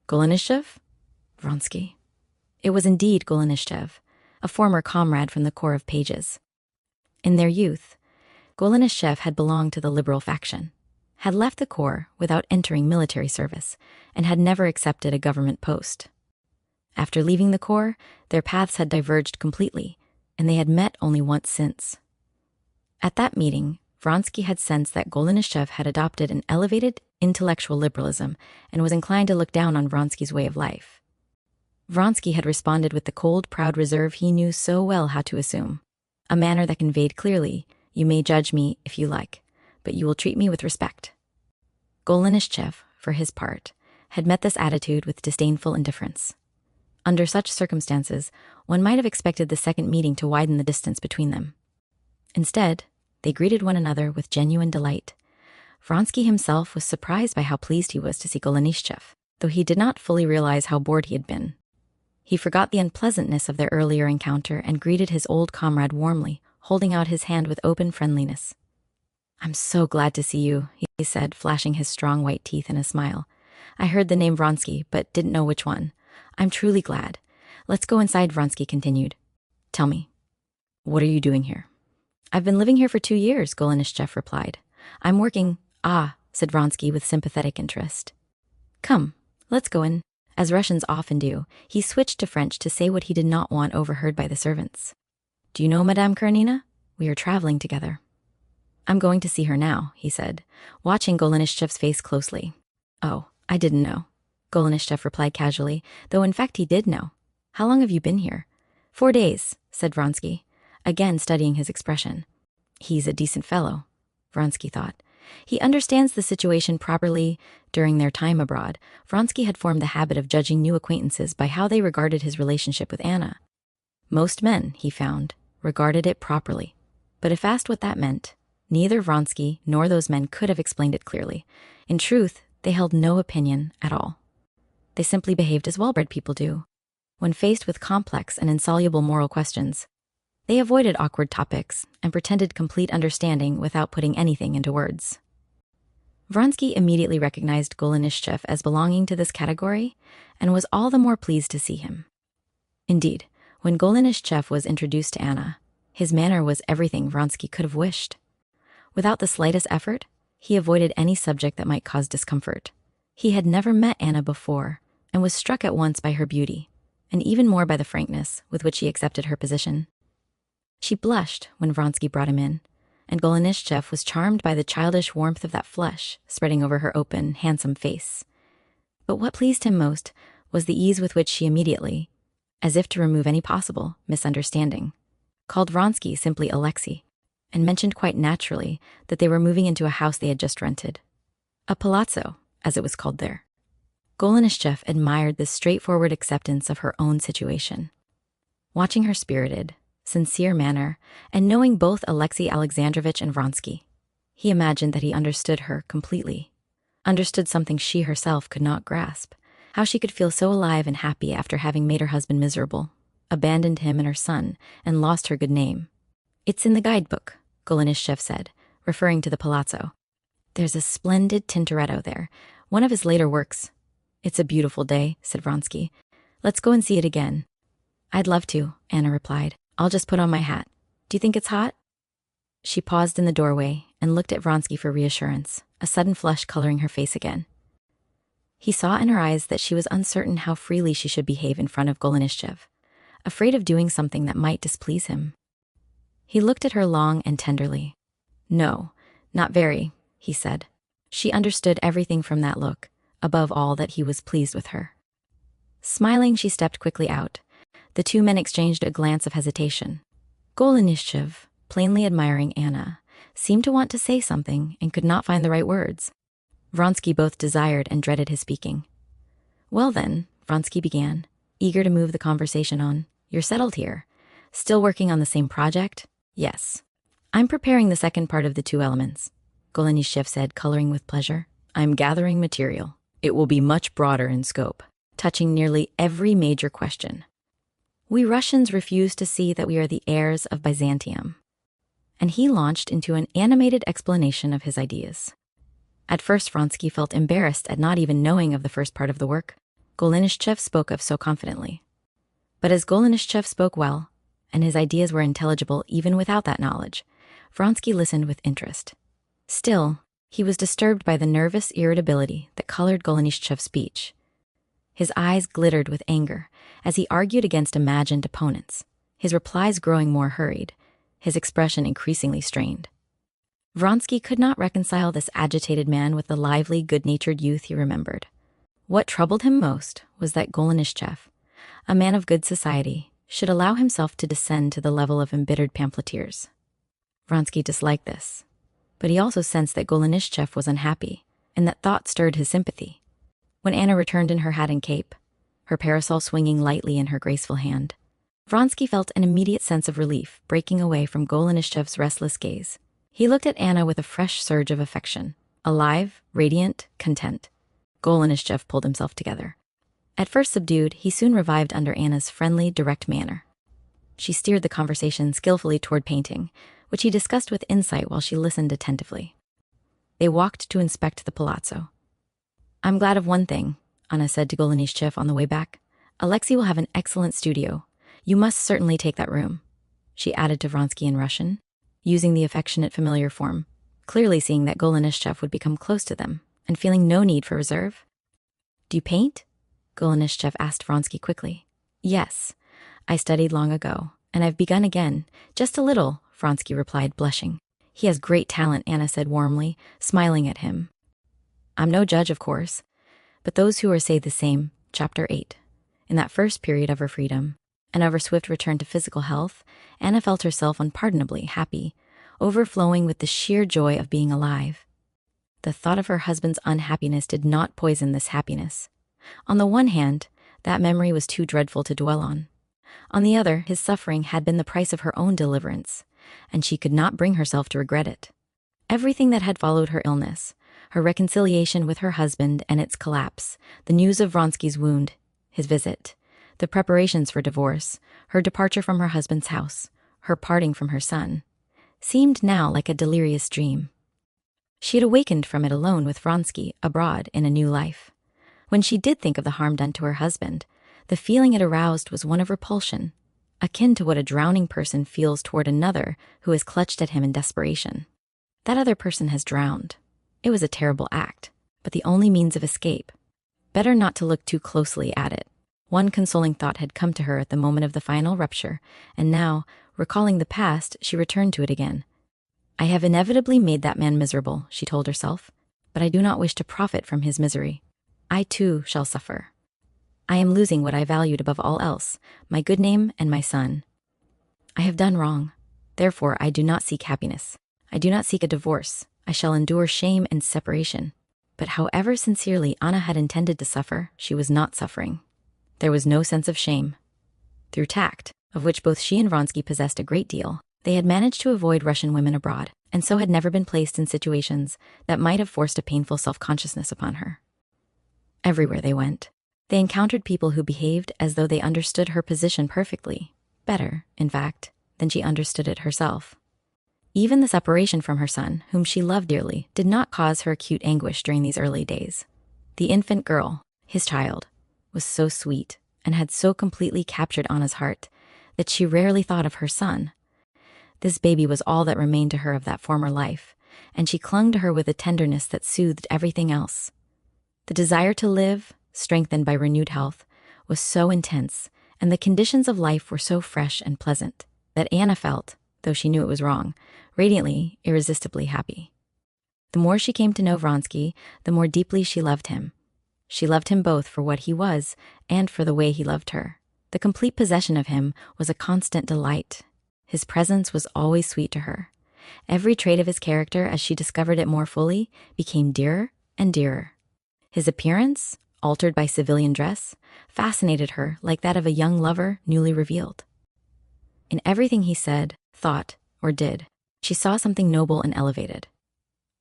"Golenishtchev?" Vronsky. It was indeed Golenishtchev, a former comrade from the Corps of Pages. In their youth, Golenishtchev had belonged to the liberal faction, had left the Corps without entering military service, and had never accepted a government post. After leaving the Corps, their paths had diverged completely, and they had met only once since. At that meeting, Vronsky had sensed that Golenishtchev had adopted an elevated intellectual liberalism and was inclined to look down on Vronsky's way of life. Vronsky had responded with the cold, proud reserve he knew so well how to assume, a manner that conveyed clearly, "You may judge me if you like, but you will treat me with respect." Golenishtchev, for his part, had met this attitude with disdainful indifference. Under such circumstances, one might have expected the second meeting to widen the distance between them. Instead, they greeted one another with genuine delight. Vronsky himself was surprised by how pleased he was to see Golenishtchev, though he did not fully realize how bored he had been. He forgot the unpleasantness of their earlier encounter and greeted his old comrade warmly, holding out his hand with open friendliness. "I'm so glad to see you," he said, flashing his strong white teeth in a smile. "I heard the name Vronsky, but didn't know which one. I'm truly glad. Let's go inside," Vronsky continued. "Tell me, what are you doing here?" I've been living here for 2 years, Golenishtchev replied. I'm working. Ah, said Vronsky with sympathetic interest. Come, let's go in. As Russians often do, he switched to French to say what he did not want overheard by the servants. Do you know Madame Karenina? We are traveling together. I'm going to see her now, he said, watching Golenishtchev's face closely. Oh, I didn't know. Golenishtchev replied casually, though in fact he did know. How long have you been here? 4 days, said Vronsky, again studying his expression. He's a decent fellow, Vronsky thought. He understands the situation properly. During their time abroad, Vronsky had formed the habit of judging new acquaintances by how they regarded his relationship with Anna. Most men, he found, regarded it properly. But if asked what that meant, neither Vronsky nor those men could have explained it clearly. In truth, they held no opinion at all. They simply behaved as well-bred people do. When faced with complex and insoluble moral questions, they avoided awkward topics and pretended complete understanding without putting anything into words. Vronsky immediately recognized Golenishtchev as belonging to this category and was all the more pleased to see him. Indeed, when Golenishtchev was introduced to Anna, his manner was everything Vronsky could have wished. Without the slightest effort, he avoided any subject that might cause discomfort. He had never met Anna before and was struck at once by her beauty, and even more by the frankness with which she accepted her position. She blushed when Vronsky brought him in, and Golenishtchev was charmed by the childish warmth of that flush spreading over her open, handsome face. But what pleased him most was the ease with which she immediately, as if to remove any possible misunderstanding, called Vronsky simply Alexei, and mentioned quite naturally that they were moving into a house they had just rented. A palazzo, as it was called there. Golenishtchev admired this straightforward acceptance of her own situation. Watching her spirited, sincere manner, and knowing both Alexei Alexandrovitch and Vronsky, he imagined that he understood her completely, understood something she herself could not grasp, how she could feel so alive and happy after having made her husband miserable, abandoned him and her son, and lost her good name. It's in the guidebook, Golenishtchev said, referring to the palazzo. There's a splendid Tintoretto there, one of his later works. It's a beautiful day, said Vronsky. Let's go and see it again. I'd love to, Anna replied. I'll just put on my hat. Do you think it's hot? She paused in the doorway and looked at Vronsky for reassurance, a sudden flush coloring her face again. He saw in her eyes that she was uncertain how freely she should behave in front of Golenishtchev, afraid of doing something that might displease him. He looked at her long and tenderly. No, not very, he said. She understood everything from that look, above all that he was pleased with her. Smiling, she stepped quickly out. The two men exchanged a glance of hesitation. Golenishtchev, plainly admiring Anna, seemed to want to say something and could not find the right words. Vronsky both desired and dreaded his speaking. Well then, Vronsky began, eager to move the conversation on. You're settled here. Still working on the same project? Yes. I'm preparing the second part of the 2 elements, Golenishtchev said, coloring with pleasure. I'm gathering material. It will be much broader in scope, touching nearly every major question. We Russians refuse to see that we are the heirs of Byzantium. And he launched into an animated explanation of his ideas. At first, Vronsky felt embarrassed at not even knowing of the first part of the work Golenishtchev spoke of so confidently. But as Golenishtchev spoke well, and his ideas were intelligible even without that knowledge, Vronsky listened with interest. Still, he was disturbed by the nervous irritability that colored Golenishtchev's speech. His eyes glittered with anger as he argued against imagined opponents, his replies growing more hurried, his expression increasingly strained. Vronsky could not reconcile this agitated man with the lively, good-natured youth he remembered. What troubled him most was that Golenishtchev, a man of good society, should allow himself to descend to the level of embittered pamphleteers. Vronsky disliked this, but he also sensed that Golenishtchev was unhappy, and that thought stirred his sympathy. When Anna returned in her hat and cape, her parasol swinging lightly in her graceful hand, Vronsky felt an immediate sense of relief breaking away from Golenishtchev's restless gaze. He looked at Anna with a fresh surge of affection, alive, radiant, content. Golenishtchev pulled himself together. At first subdued, he soon revived under Anna's friendly, direct manner. She steered the conversation skillfully toward painting, which he discussed with insight while she listened attentively. They walked to inspect the palazzo. I'm glad of one thing, Anna said to Golenishtchev on the way back. Alexei will have an excellent studio. You must certainly take that room. She added to Vronsky in Russian. using the affectionate familiar form, clearly seeing that Golenishtchev would become close to them, and feeling no need for reserve. "Do you paint?" Golenishtchev asked Vronsky quickly. "Yes, I studied long ago, and I've begun again, just a little," Vronsky replied, blushing. "He has great talent," Anna said warmly, smiling at him. "I'm no judge, of course, but those who are say the same." Chapter 8. In that first period of her freedom, and of her swift return to physical health, Anna felt herself unpardonably happy, overflowing with the sheer joy of being alive. The thought of her husband's unhappiness did not poison this happiness. On the one hand, that memory was too dreadful to dwell on. On the other, his suffering had been the price of her own deliverance, and she could not bring herself to regret it. Everything that had followed her illness, her reconciliation with her husband and its collapse, the news of Vronsky's wound, his visit, the preparations for divorce, her departure from her husband's house, her parting from her son, seemed now like a delirious dream. She had awakened from it alone with Vronsky, abroad in a new life. When she did think of the harm done to her husband, the feeling it aroused was one of repulsion, akin to what a drowning person feels toward another who has clutched at him in desperation. That other person has drowned. It was a terrible act, but the only means of escape. Better not to look too closely at it. One consoling thought had come to her at the moment of the final rupture, and now, recalling the past, she returned to it again. "I have inevitably made that man miserable," she told herself, "but I do not wish to profit from his misery. I too shall suffer. I am losing what I valued above all else, my good name and my son. I have done wrong. Therefore, I do not seek happiness. I do not seek a divorce. I shall endure shame and separation." But however sincerely Anna had intended to suffer, she was not suffering. There was no sense of shame. Through tact, of which both she and Vronsky possessed a great deal, they had managed to avoid Russian women abroad, and so had never been placed in situations that might have forced a painful self-consciousness upon her. Everywhere they went, they encountered people who behaved as though they understood her position perfectly, better, in fact, than she understood it herself. Even the separation from her son, whom she loved dearly, did not cause her acute anguish during these early days. The infant girl, his child, was so sweet and had so completely captured Anna's heart that she rarely thought of her son. This baby was all that remained to her of that former life, and she clung to her with a tenderness that soothed everything else. The desire to live, strengthened by renewed health, was so intense, and the conditions of life were so fresh and pleasant, that Anna felt, though she knew it was wrong, radiantly, irresistibly happy. The more she came to know Vronsky, the more deeply she loved him. She loved him both for what he was and for the way he loved her. The complete possession of him was a constant delight. His presence was always sweet to her. Every trait of his character, as she discovered it more fully, became dearer and dearer. His appearance, altered by civilian dress, fascinated her like that of a young lover newly revealed. In everything he said, thought, or did, she saw something noble and elevated.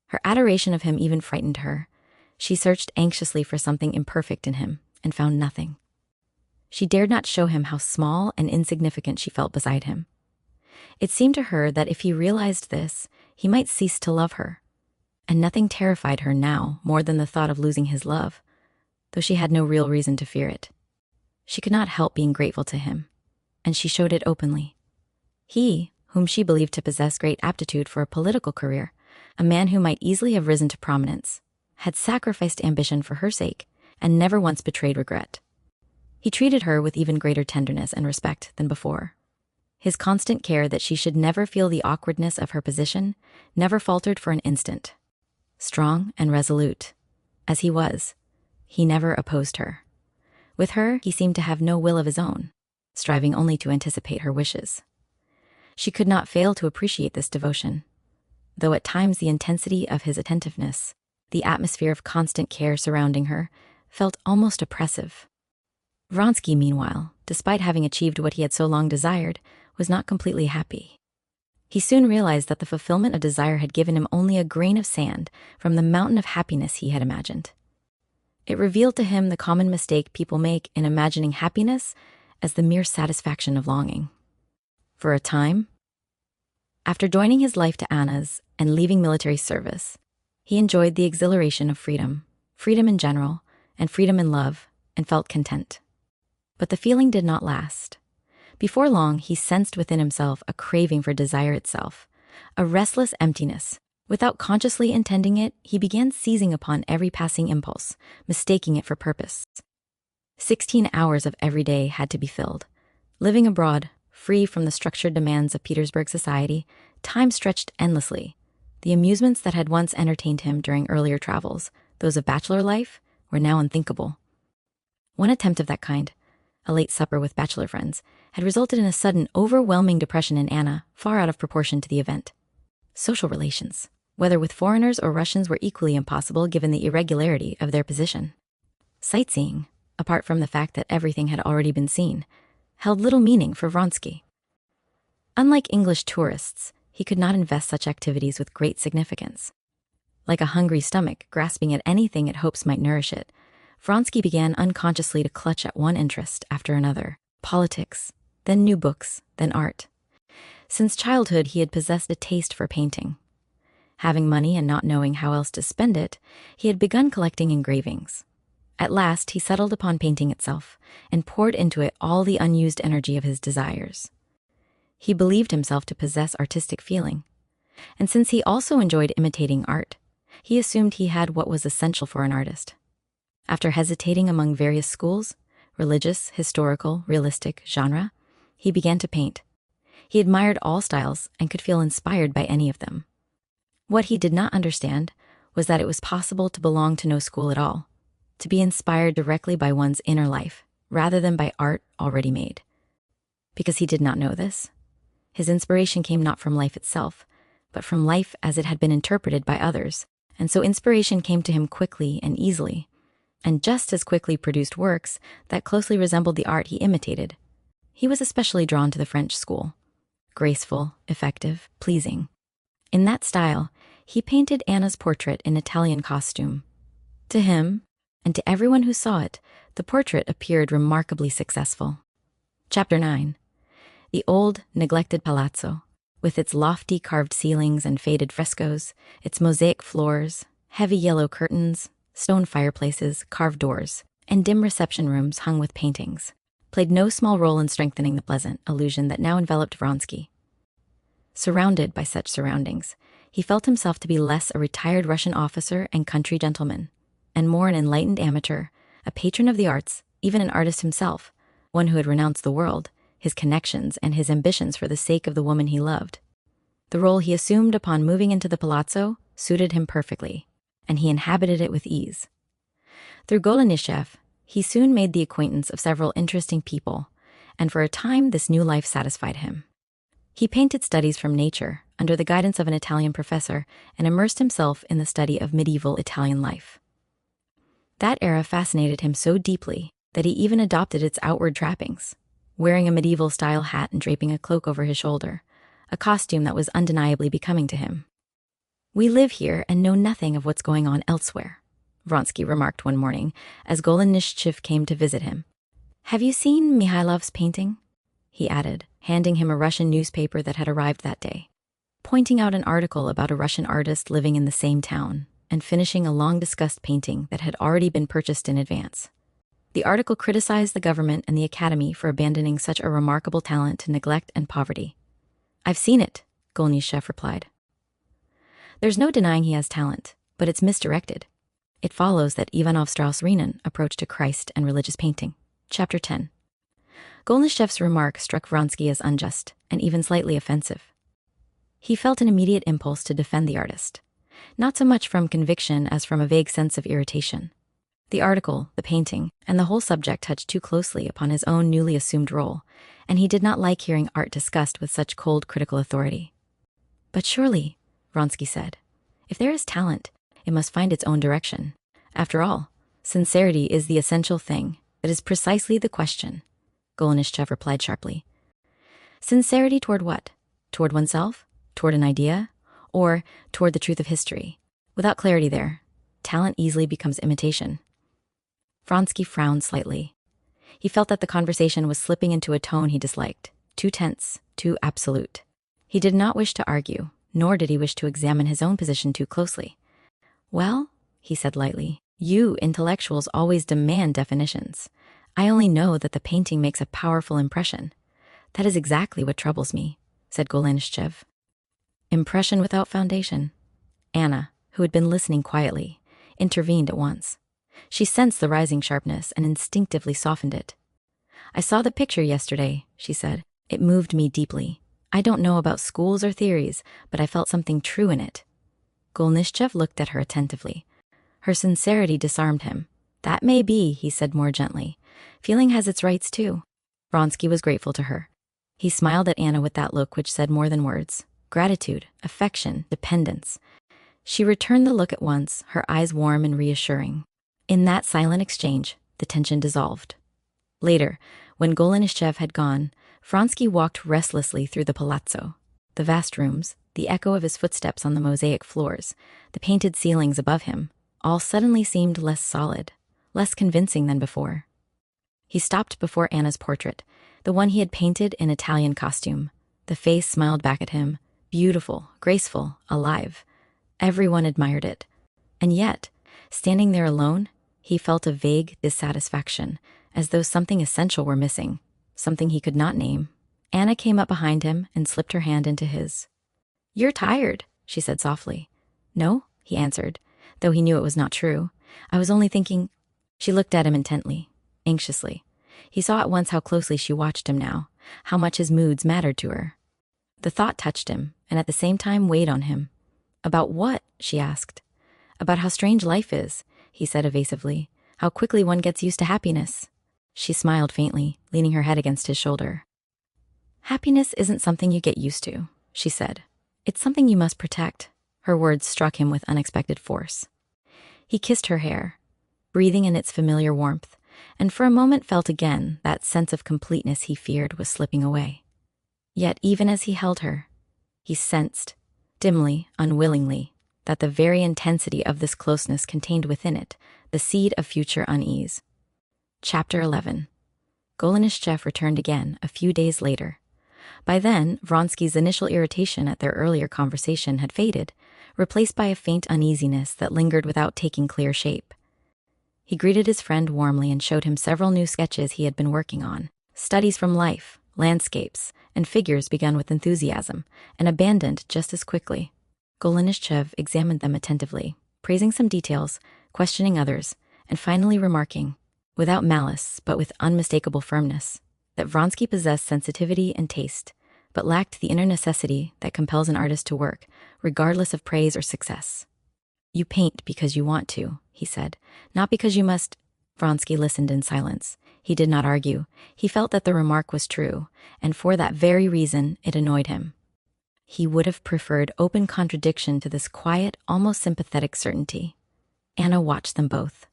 Her adoration of him even frightened her. She searched anxiously for something imperfect in him, and found nothing. She dared not show him how small and insignificant she felt beside him. It seemed to her that if he realized this, he might cease to love her. And nothing terrified her now more than the thought of losing his love, though she had no real reason to fear it. She could not help being grateful to him, and she showed it openly. He, whom she believed to possess great aptitude for a political career, a man who might easily have risen to prominence, had sacrificed ambition for her sake and never once betrayed regret. He treated her with even greater tenderness and respect than before. His constant care that she should never feel the awkwardness of her position never faltered for an instant. Strong and resolute as he was, he never opposed her. With her, he seemed to have no will of his own, striving only to anticipate her wishes. She could not fail to appreciate this devotion, though at times the intensity of his attentiveness, the atmosphere of constant care surrounding her, felt almost oppressive. Vronsky, meanwhile, despite having achieved what he had so long desired, was not completely happy. He soon realized that the fulfillment of desire had given him only a grain of sand from the mountain of happiness he had imagined. It revealed to him the common mistake people make in imagining happiness as the mere satisfaction of longing. For a time, after joining his life to Anna's and leaving military service, he enjoyed the exhilaration of freedom in general, and freedom in love, and felt content. But the feeling did not last. Before long, he sensed within himself a craving for desire itself, a restless emptiness. Without consciously intending it, he began seizing upon every passing impulse, mistaking it for purpose. 16 hours of every day had to be filled. Living abroad, free from the structured demands of Petersburg society, time stretched endlessly. The amusements that had once entertained him during earlier travels, those of bachelor life, were now unthinkable. One attempt of that kind, a late supper with bachelor friends, had resulted in a sudden, overwhelming depression in Anna, far out of proportion to the event. Social relations, whether with foreigners or Russians, were equally impossible given the irregularity of their position. Sightseeing, apart from the fact that everything had already been seen, held little meaning for Vronsky. Unlike English tourists, he could not invest such activities with great significance. Like a hungry stomach grasping at anything it hopes might nourish it, Vronsky began unconsciously to clutch at one interest after another: politics, then new books, then art. Since childhood, he had possessed a taste for painting. Having money and not knowing how else to spend it, he had begun collecting engravings. At last, he settled upon painting itself and poured into it all the unused energy of his desires. He believed himself to possess artistic feeling, and since he also enjoyed imitating art, he assumed he had what was essential for an artist. After hesitating among various schools, religious, historical, realistic, genre, he began to paint. He admired all styles and could feel inspired by any of them. What he did not understand was that it was possible to belong to no school at all, to be inspired directly by one's inner life, rather than by art already made. Because he did not know this, his inspiration came not from life itself, but from life as it had been interpreted by others, and so inspiration came to him quickly and easily, and just as quickly produced works that closely resembled the art he imitated. He was especially drawn to the French school. Graceful, effective, pleasing. In that style, he painted Anna's portrait in Italian costume. To him, and to everyone who saw it, the portrait appeared remarkably successful. Chapter 9. The old, neglected palazzo, with its lofty carved ceilings and faded frescoes, its mosaic floors, heavy yellow curtains, stone fireplaces, carved doors, and dim reception rooms hung with paintings, played no small role in strengthening the pleasant illusion that now enveloped Vronsky. Surrounded by such surroundings, he felt himself to be less a retired Russian officer and country gentleman, and more an enlightened amateur, a patron of the arts, even an artist himself, one who had renounced the world, his connections, and his ambitions for the sake of the woman he loved. The role he assumed upon moving into the palazzo suited him perfectly, and he inhabited it with ease. Through Golenishev, he soon made the acquaintance of several interesting people, and for a time this new life satisfied him. He painted studies from nature under the guidance of an Italian professor and immersed himself in the study of medieval Italian life. That era fascinated him so deeply that he even adopted its outward trappings, wearing a medieval-style hat and draping a cloak over his shoulder, a costume that was undeniably becoming to him. "We live here and know nothing of what's going on elsewhere," Vronsky remarked one morning as Golenishev came to visit him. "Have you seen Mihailov's painting?" he added, handing him a Russian newspaper that had arrived that day, pointing out an article about a Russian artist living in the same town, and finishing a long-discussed painting that had already been purchased in advance. The article criticized the government and the academy for abandoning such a remarkable talent to neglect and poverty. "I've seen it," Golenishev replied. "There's no denying he has talent, but it's misdirected. It follows that Ivanov Strauss-Renan approach to Christ and religious painting." Chapter 10. Golenishev's remark struck Vronsky as unjust and even slightly offensive. He felt an immediate impulse to defend the artist, not so much from conviction as from a vague sense of irritation. The article, the painting, and the whole subject touched too closely upon his own newly assumed role, and he did not like hearing art discussed with such cold critical authority. "But surely," Vronsky said, "if there is talent, it must find its own direction. After all, sincerity is the essential thing. That is precisely the question," Golenishev replied sharply. "Sincerity toward what? Toward oneself? Toward an idea? Or toward the truth of history? Without clarity there, talent easily becomes imitation." Vronsky frowned slightly. He felt that the conversation was slipping into a tone he disliked, too tense, too absolute. He did not wish to argue, nor did he wish to examine his own position too closely. "Well," he said lightly, "you intellectuals always demand definitions. I only know that the painting makes a powerful impression. That is exactly what troubles me," said Golenishev. Impression without foundation. Anna, who had been listening quietly, intervened at once. She sensed the rising sharpness and instinctively softened it. I saw the picture yesterday, she said. It moved me deeply. I don't know about schools or theories, but I felt something true in it. Golnischev looked at her attentively. Her sincerity disarmed him. That may be, he said more gently. Feeling has its rights too. Vronsky was grateful to her. He smiled at Anna with that look which said more than words. Gratitude, affection, dependence. She returned the look at once, her eyes warm and reassuring. In that silent exchange, the tension dissolved. Later, when Golnischev had gone, Vronsky walked restlessly through the palazzo. The vast rooms, the echo of his footsteps on the mosaic floors, the painted ceilings above him, all suddenly seemed less solid, less convincing than before. He stopped before Anna's portrait, the one he had painted in Italian costume. The face smiled back at him, beautiful, graceful, alive. Everyone admired it. And yet, standing there alone, he felt a vague dissatisfaction, as though something essential were missing, something he could not name. Anna came up behind him and slipped her hand into his. "You're tired," she said softly. "No," he answered, though he knew it was not true. "I was only thinking." She looked at him intently, anxiously. He saw at once how closely she watched him now, how much his moods mattered to her. The thought touched him, and at the same time weighed on him. "About what?" she asked. "About how strange life is," he said evasively. "How quickly one gets used to happiness." She smiled faintly, leaning her head against his shoulder. "Happiness isn't something you get used to," she said. "It's something you must protect." Her words struck him with unexpected force. He kissed her hair, breathing in its familiar warmth, and for a moment felt again that sense of completeness he feared was slipping away. Yet even as he held her, he sensed, dimly, unwillingly, that the very intensity of this closeness contained within it the seed of future unease. Chapter 11. Golnischev returned again a few days later. By then, Vronsky's initial irritation at their earlier conversation had faded, replaced by a faint uneasiness that lingered without taking clear shape. He greeted his friend warmly and showed him several new sketches he had been working on. Studies from life, landscapes, and figures begun with enthusiasm and abandoned just as quickly. Golnischev examined them attentively, praising some details, questioning others, and finally remarking, without malice but with unmistakable firmness, that Vronsky possessed sensitivity and taste, but lacked the inner necessity that compels an artist to work, regardless of praise or success. "You paint because you want to," he said, "not because you must." Vronsky listened in silence. He did not argue. He felt that the remark was true, and for that very reason it annoyed him. He would have preferred open contradiction to this quiet, almost sympathetic certainty. Anna watched them both.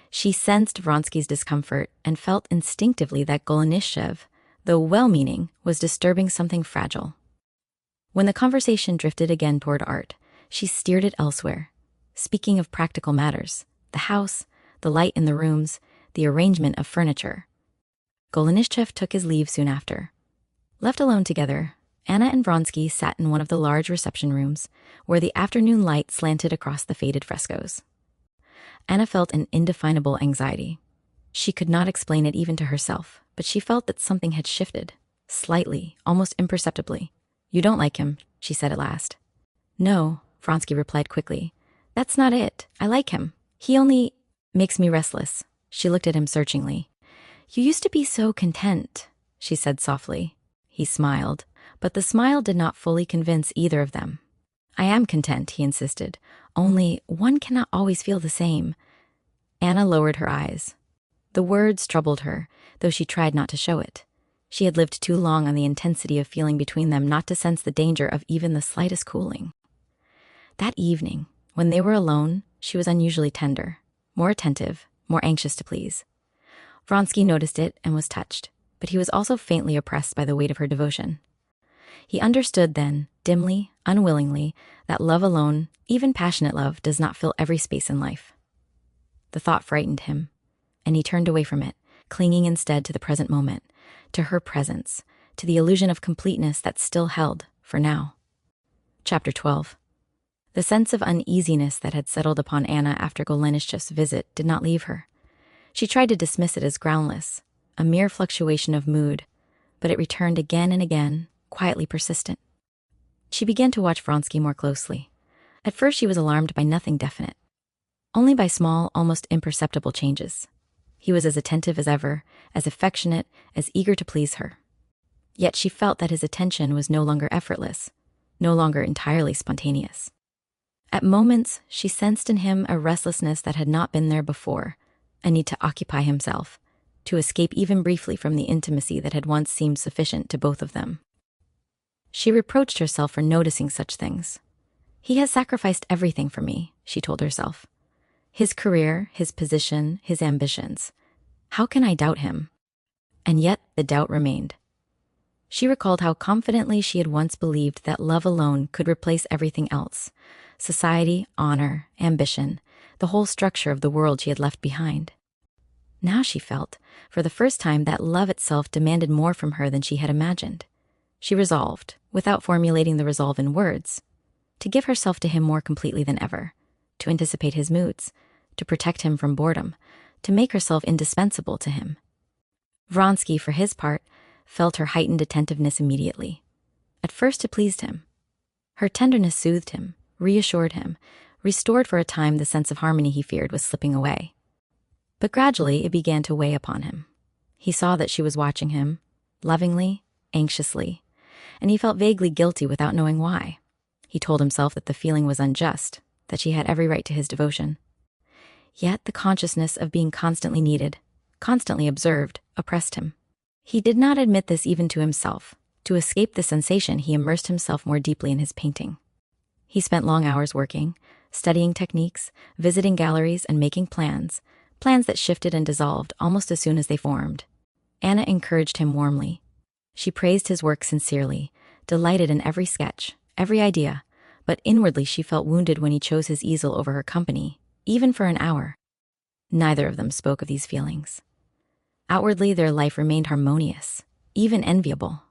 She sensed Vronsky's discomfort and felt instinctively that Golnischev, though well-meaning, was disturbing something fragile. When the conversation drifted again toward art, she steered it elsewhere, speaking of practical matters, the house, the light in the rooms, the arrangement of furniture. Golnischev took his leave soon after. Left alone together, Anna and Vronsky sat in one of the large reception rooms, where the afternoon light slanted across the faded frescoes. Anna felt an indefinable anxiety. She could not explain it even to herself, but she felt that something had shifted, slightly, almost imperceptibly. "You don't like him," she said at last. "No," Vronsky replied quickly. "That's not it. I like him. He only makes me restless." She looked at him searchingly. "You used to be so content," she said softly. He smiled, but the smile did not fully convince either of them. "I am content," he insisted. "Only one cannot always feel the same." Anna lowered her eyes. The words troubled her, though she tried not to show it. She had lived too long on the intensity of feeling between them not to sense the danger of even the slightest cooling. That evening, when they were alone, she was unusually tender, more attentive, more anxious to please. Vronsky noticed it and was touched, but he was also faintly oppressed by the weight of her devotion. He understood then, dimly, unwillingly, that love alone, even passionate love, does not fill every space in life. The thought frightened him, and he turned away from it, clinging instead to the present moment, to her presence, to the illusion of completeness that still held, for now. Chapter 12. The sense of uneasiness that had settled upon Anna after Golnischev's visit did not leave her. She tried to dismiss it as groundless, a mere fluctuation of mood, but it returned again and again, quietly persistent. She began to watch Vronsky more closely. At first she was alarmed by nothing definite, only by small, almost imperceptible changes. He was as attentive as ever, as affectionate, as eager to please her. Yet she felt that his attention was no longer effortless, no longer entirely spontaneous. At moments, she sensed in him a restlessness that had not been there before, a need to occupy himself, to escape even briefly from the intimacy that had once seemed sufficient to both of them. She reproached herself for noticing such things. He has sacrificed everything for me, she told herself. His career, his position, his ambitions. How can I doubt him? And yet the doubt remained. She recalled how confidently she had once believed that love alone could replace everything else: society, honor, ambition, the whole structure of the world she had left behind. Now she felt, for the first time, that love itself demanded more from her than she had imagined. She resolved, without formulating the resolve in words, to give herself to him more completely than ever, to anticipate his moods, to protect him from boredom, to make herself indispensable to him. Vronsky, for his part, felt her heightened attentiveness immediately. At first it pleased him. Her tenderness soothed him, reassured him, restored for a time the sense of harmony he feared was slipping away. But gradually it began to weigh upon him. He saw that she was watching him, lovingly, anxiously, and he felt vaguely guilty without knowing why. He told himself that the feeling was unjust, that she had every right to his devotion. Yet the consciousness of being constantly needed, constantly observed, oppressed him. He did not admit this even to himself. To escape the sensation, he immersed himself more deeply in his painting. He spent long hours working, studying techniques, visiting galleries, and making plans that shifted and dissolved almost as soon as they formed. Anna encouraged him warmly. She praised his work sincerely, delighted in every sketch, every idea, but inwardly she felt wounded when he chose his easel over her company, even for an hour. Neither of them spoke of these feelings. Outwardly, their life remained harmonious, even enviable.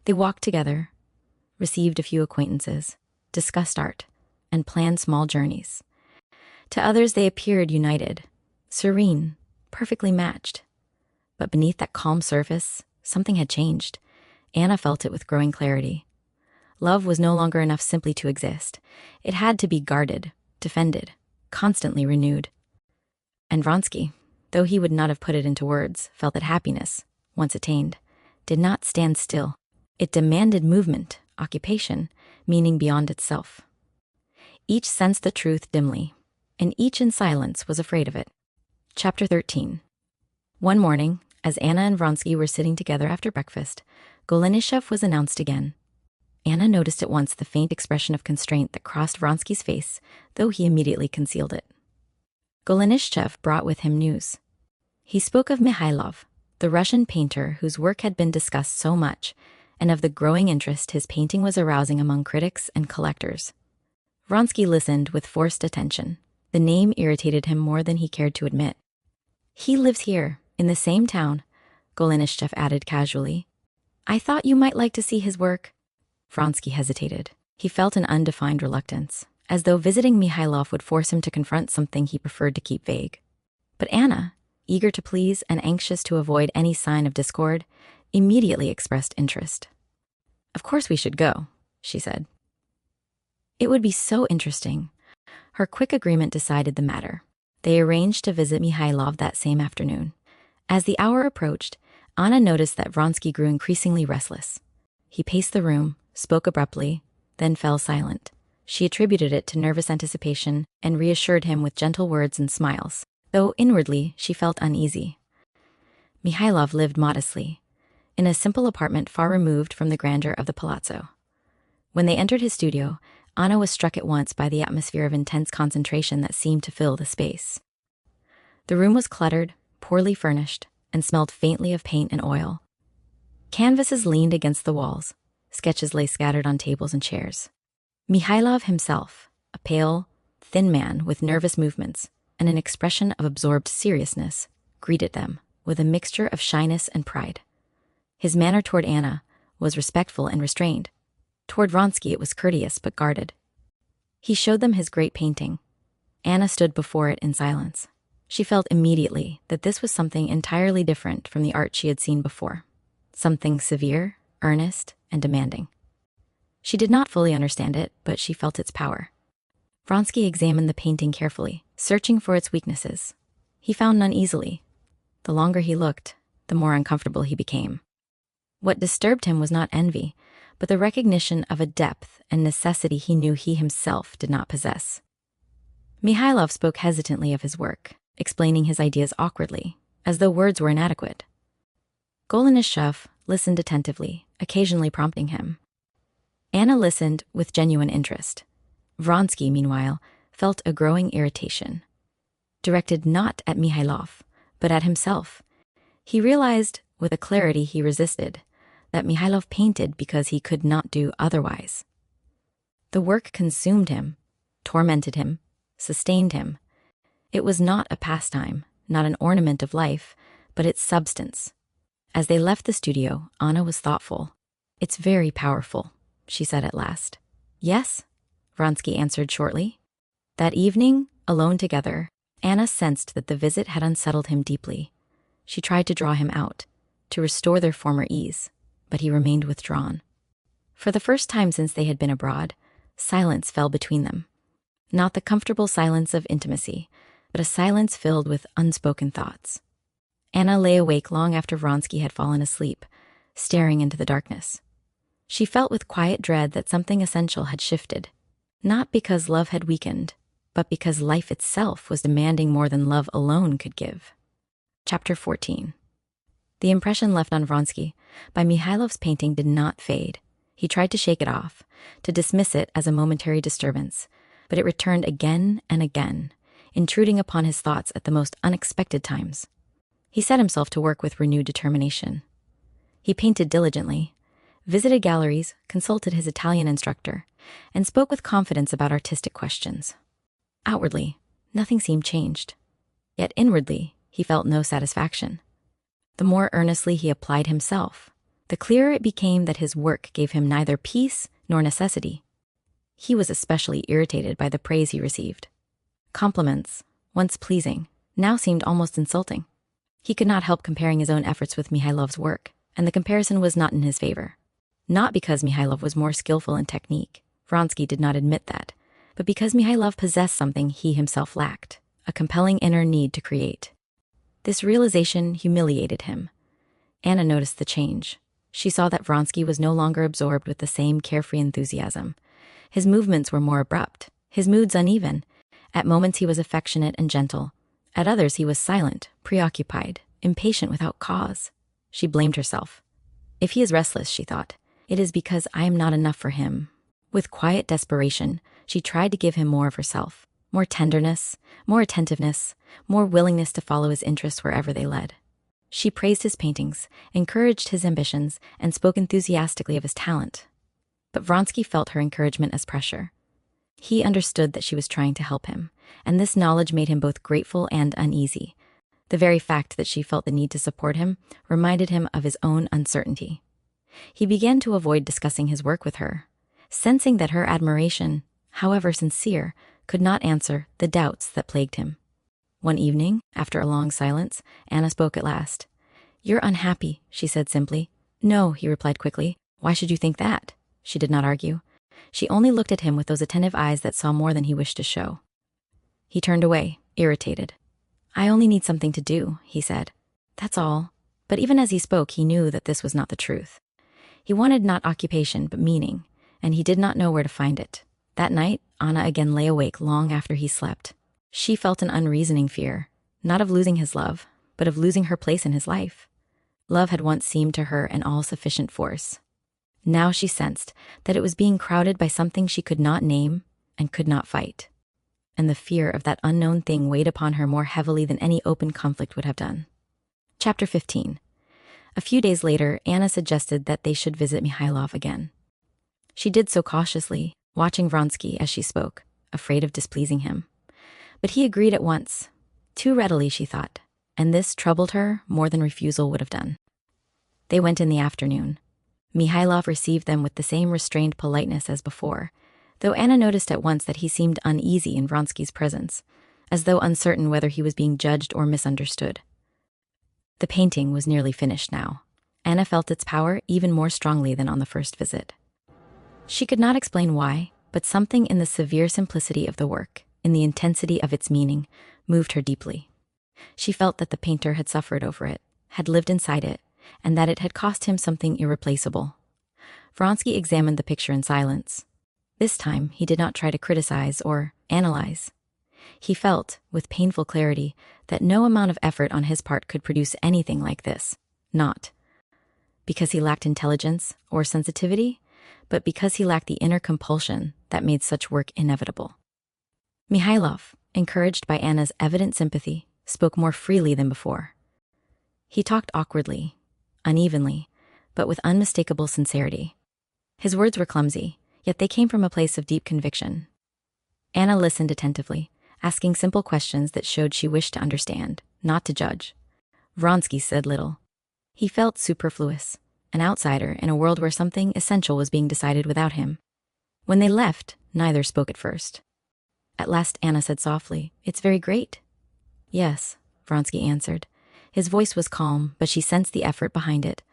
They walked together, received a few acquaintances, discussed art, and planned small journeys. To others they appeared united, serene, perfectly matched. But beneath that calm surface, something had changed. Anna felt it with growing clarity. Love was no longer enough simply to exist. It had to be guarded, defended, constantly renewed. And Vronsky, though he would not have put it into words, felt that happiness, once attained, did not stand still. It demanded movement, occupation, meaning beyond itself. Each sensed the truth dimly, and each in silence was afraid of it. Chapter 13. One morning, as Anna and Vronsky were sitting together after breakfast, Golenishev was announced again. Anna noticed at once the faint expression of constraint that crossed Vronsky's face, though he immediately concealed it. Golenishev brought with him news. He spoke of Mikhailov, the Russian painter whose work had been discussed so much, and of the growing interest his painting was arousing among critics and collectors. Vronsky listened with forced attention. The name irritated him more than he cared to admit. "He lives here, in the same town," Golenishev added casually. "I thought you might like to see his work." Vronsky hesitated. He felt an undefined reluctance, as though visiting Mikhailov would force him to confront something he preferred to keep vague. But Anna, eager to please and anxious to avoid any sign of discord, immediately expressed interest. "Of course we should go," she said. It would be so interesting. Her quick agreement decided the matter. They arranged to visit Mikhailov that same afternoon. As the hour approached, Anna noticed that Vronsky grew increasingly restless. He paced the room, spoke abruptly, then fell silent. She attributed it to nervous anticipation and reassured him with gentle words and smiles, though inwardly she felt uneasy. Mikhailov lived modestly, in a simple apartment far removed from the grandeur of the palazzo. When they entered his studio, Anna was struck at once by the atmosphere of intense concentration that seemed to fill the space. The room was cluttered, poorly furnished, and smelled faintly of paint and oil. Canvases leaned against the walls. Sketches lay scattered on tables and chairs. Mikhailov himself, a pale, thin man with nervous movements and an expression of absorbed seriousness, greeted them with a mixture of shyness and pride. His manner toward Anna was respectful and restrained. Toward Vronsky it was courteous but guarded. He showed them his great painting. Anna stood before it in silence. She felt immediately that this was something entirely different from the art she had seen before. Something severe, earnest, and demanding. She did not fully understand it, but she felt its power. Vronsky examined the painting carefully, searching for its weaknesses. He found none easily. The longer he looked, the more uncomfortable he became. What disturbed him was not envy, but the recognition of a depth and necessity he knew he himself did not possess. Mikhailov spoke hesitantly of his work, explaining his ideas awkwardly, as though words were inadequate. Golenishev listened attentively, occasionally prompting him. Anna listened with genuine interest. Vronsky, meanwhile, felt a growing irritation, directed not at Mikhailov, but at himself. He realized, with a clarity he resisted, that Mikhailov painted because he could not do otherwise. The work consumed him, tormented him, sustained him. It was not a pastime, not an ornament of life, but its substance. As they left the studio, Anna was thoughtful. "It's very powerful," she said at last. "Yes," Vronsky answered shortly. That evening, alone together, Anna sensed that the visit had unsettled him deeply. She tried to draw him out, to restore their former ease, but he remained withdrawn. For the first time since they had been abroad, silence fell between them. Not the comfortable silence of intimacy, but a silence filled with unspoken thoughts. Anna lay awake long after Vronsky had fallen asleep, staring into the darkness. She felt with quiet dread that something essential had shifted, not because love had weakened, but because life itself was demanding more than love alone could give. Chapter 14. The impression left on Vronsky by Mikhailov's painting did not fade. He tried to shake it off, to dismiss it as a momentary disturbance, but it returned again and again, intruding upon his thoughts at the most unexpected times. He set himself to work with renewed determination. He painted diligently, visited galleries, consulted his Italian instructor, and spoke with confidence about artistic questions. Outwardly, nothing seemed changed. Yet inwardly, he felt no satisfaction. The more earnestly he applied himself, the clearer it became that his work gave him neither peace nor necessity. He was especially irritated by the praise he received. Compliments, once pleasing, now seemed almost insulting. He could not help comparing his own efforts with Mihailov's work, and the comparison was not in his favor. Not because Mikhailov was more skillful in technique, Vronsky did not admit that, but because Mikhailov possessed something he himself lacked, a compelling inner need to create. This realization humiliated him. Anna noticed the change. She saw that Vronsky was no longer absorbed with the same carefree enthusiasm. His movements were more abrupt, his moods uneven. At moments he was affectionate and gentle. At others he was silent, preoccupied, impatient without cause. She blamed herself. If he is restless, she thought, it is because I am not enough for him. With quiet desperation, she tried to give him more of herself, more tenderness, more attentiveness, more willingness to follow his interests wherever they led. She praised his paintings, encouraged his ambitions, and spoke enthusiastically of his talent. But Vronsky felt her encouragement as pressure. He understood that she was trying to help him, and this knowledge made him both grateful and uneasy. The very fact that she felt the need to support him reminded him of his own uncertainty. He began to avoid discussing his work with her, sensing that her admiration, however sincere, could not answer the doubts that plagued him. One evening, after a long silence, Anna spoke at last. "You're unhappy," she said simply. "No," he replied quickly. "Why should you think that?" She did not argue. She only looked at him with those attentive eyes that saw more than he wished to show. He turned away, irritated. "I only need something to do," he said. "That's all." But even as he spoke, he knew that this was not the truth. He wanted not occupation, but meaning, and he did not know where to find it. That night, Anna again lay awake long after he slept. She felt an unreasoning fear, not of losing his love, but of losing her place in his life. Love had once seemed to her an all-sufficient force. Now she sensed that it was being crowded by something she could not name and could not fight. And the fear of that unknown thing weighed upon her more heavily than any open conflict would have done. Chapter 15. A few days later, Anna suggested that they should visit Mikhailov again. She did so cautiously, watching Vronsky as she spoke, afraid of displeasing him. But he agreed at once, too readily, she thought, and this troubled her more than refusal would have done. They went in the afternoon. Mikhailov received them with the same restrained politeness as before, though Anna noticed at once that he seemed uneasy in Vronsky's presence, as though uncertain whether he was being judged or misunderstood. The painting was nearly finished now. Anna felt its power even more strongly than on the first visit. She could not explain why, but something in the severe simplicity of the work, in the intensity of its meaning, moved her deeply. She felt that the painter had suffered over it, had lived inside it, and that it had cost him something irreplaceable. Vronsky examined the picture in silence. This time, he did not try to criticize or analyze. He felt, with painful clarity, that no amount of effort on his part could produce anything like this. Not because he lacked intelligence or sensitivity, but because he lacked the inner compulsion that made such work inevitable. Mihailov, encouraged by Anna's evident sympathy, spoke more freely than before. He talked awkwardly, unevenly, but with unmistakable sincerity. His words were clumsy, yet they came from a place of deep conviction. Anna listened attentively, asking simple questions that showed she wished to understand, not to judge. Vronsky said little. He felt superfluous, an outsider in a world where something essential was being decided without him. When they left, neither spoke at first. At last Anna said softly, "It's very great." "Yes," Vronsky answered. His voice was calm, but she sensed the effort behind it.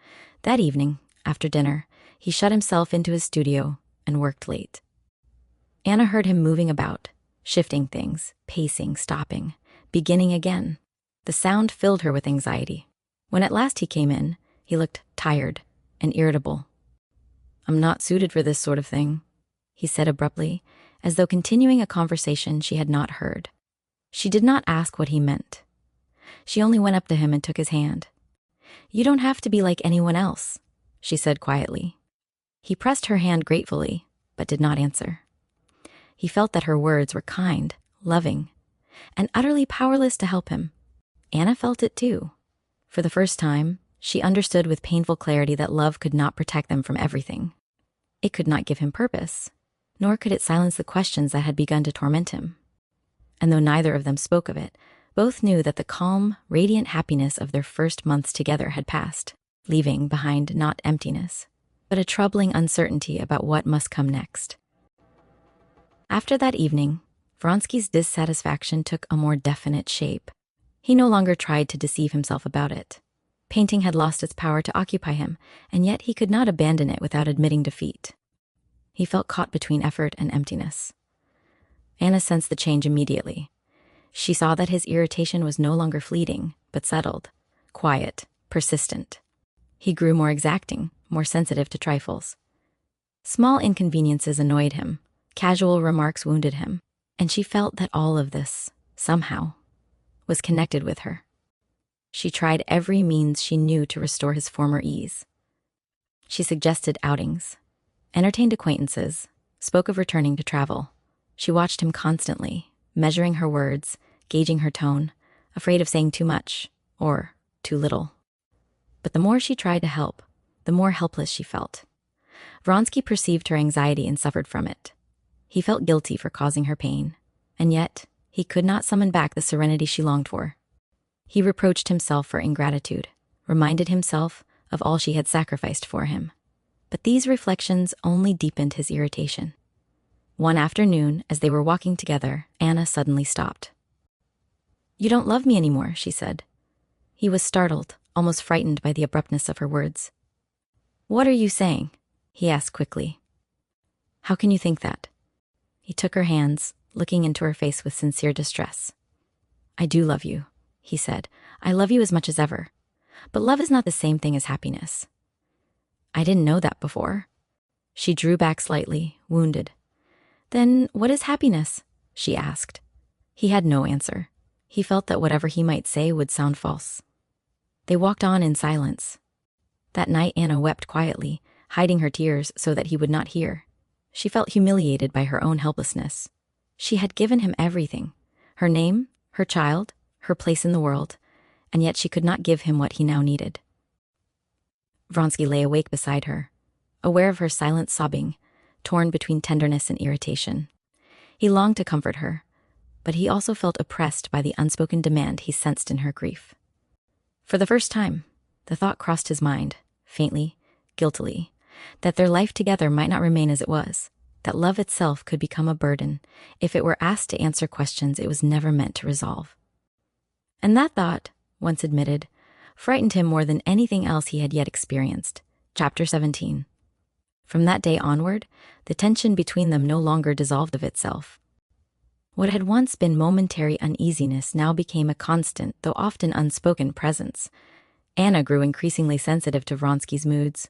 That evening, after dinner, he shut himself into his studio and worked late. Anna heard him moving about, shifting things, pacing, stopping, beginning again. The sound filled her with anxiety. When at last he came in, he looked tired and irritable. "I'm not suited for this sort of thing," he said abruptly, as though continuing a conversation she had not heard. She did not ask what he meant. She only went up to him and took his hand. "You don't have to be like anyone else," she said quietly. He pressed her hand gratefully, but did not answer. He felt that her words were kind, loving, and utterly powerless to help him. Anna felt it too. For the first time, she understood with painful clarity that love could not protect them from everything. It could not give him purpose, nor could it silence the questions that had begun to torment him. And though neither of them spoke of it, both knew that the calm, radiant happiness of their first months together had passed, leaving behind not emptiness, but a troubling uncertainty about what must come next. After that evening, Vronsky's dissatisfaction took a more definite shape. He no longer tried to deceive himself about it. Painting had lost its power to occupy him, and yet he could not abandon it without admitting defeat. He felt caught between effort and emptiness. Anna sensed the change immediately. She saw that his irritation was no longer fleeting, but settled, quiet, persistent. He grew more exacting, more sensitive to trifles. Small inconveniences annoyed him, casual remarks wounded him, and she felt that all of this, somehow, was connected with her. She tried every means she knew to restore his former ease. She suggested outings, entertained acquaintances, spoke of returning to travel. She watched him constantly, measuring her words, gauging her tone, afraid of saying too much or too little. But the more she tried to help, the more helpless she felt. Vronsky perceived her anxiety and suffered from it. He felt guilty for causing her pain, and yet he could not summon back the serenity she longed for. He reproached himself for ingratitude, reminded himself of all she had sacrificed for him. But these reflections only deepened his irritation. One afternoon, as they were walking together, Anna suddenly stopped. "You don't love me anymore," she said. He was startled, almost frightened by the abruptness of her words. "What are you saying?" he asked quickly. "How can you think that?" He took her hands, looking into her face with sincere distress. "I do love you," he said. "I love you as much as ever. But love is not the same thing as happiness." "I didn't know that before." She drew back slightly, wounded. "Then what is happiness?" she asked. He had no answer. He felt that whatever he might say would sound false. They walked on in silence. That night Anna wept quietly, hiding her tears so that he would not hear. She felt humiliated by her own helplessness. She had given him everything, her name, her child, her place in the world, and yet she could not give him what he now needed. Vronsky lay awake beside her, aware of her silent sobbing, torn between tenderness and irritation. He longed to comfort her, but he also felt oppressed by the unspoken demand he sensed in her grief. For the first time, the thought crossed his mind, faintly, guiltily, that their life together might not remain as it was, that love itself could become a burden if it were asked to answer questions it was never meant to resolve. And that thought, once admitted, frightened him more than anything else he had yet experienced. Chapter 17. From that day onward, the tension between them no longer dissolved of itself. What had once been momentary uneasiness now became a constant, though often unspoken, presence. Anna grew increasingly sensitive to Vronsky's moods.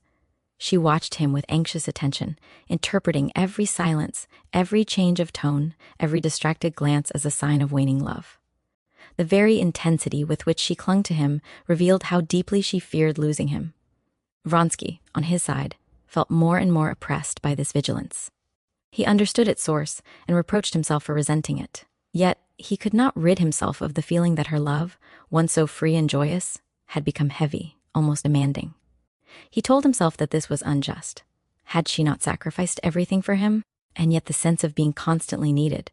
She watched him with anxious attention, interpreting every silence, every change of tone, every distracted glance as a sign of waning love. The very intensity with which she clung to him revealed how deeply she feared losing him. Vronsky, on his side, felt more and more oppressed by this vigilance. He understood its source and reproached himself for resenting it. Yet, he could not rid himself of the feeling that her love, once so free and joyous, had become heavy, almost demanding. He told himself that this was unjust. Had she not sacrificed everything for him? And yet the sense of being constantly needed,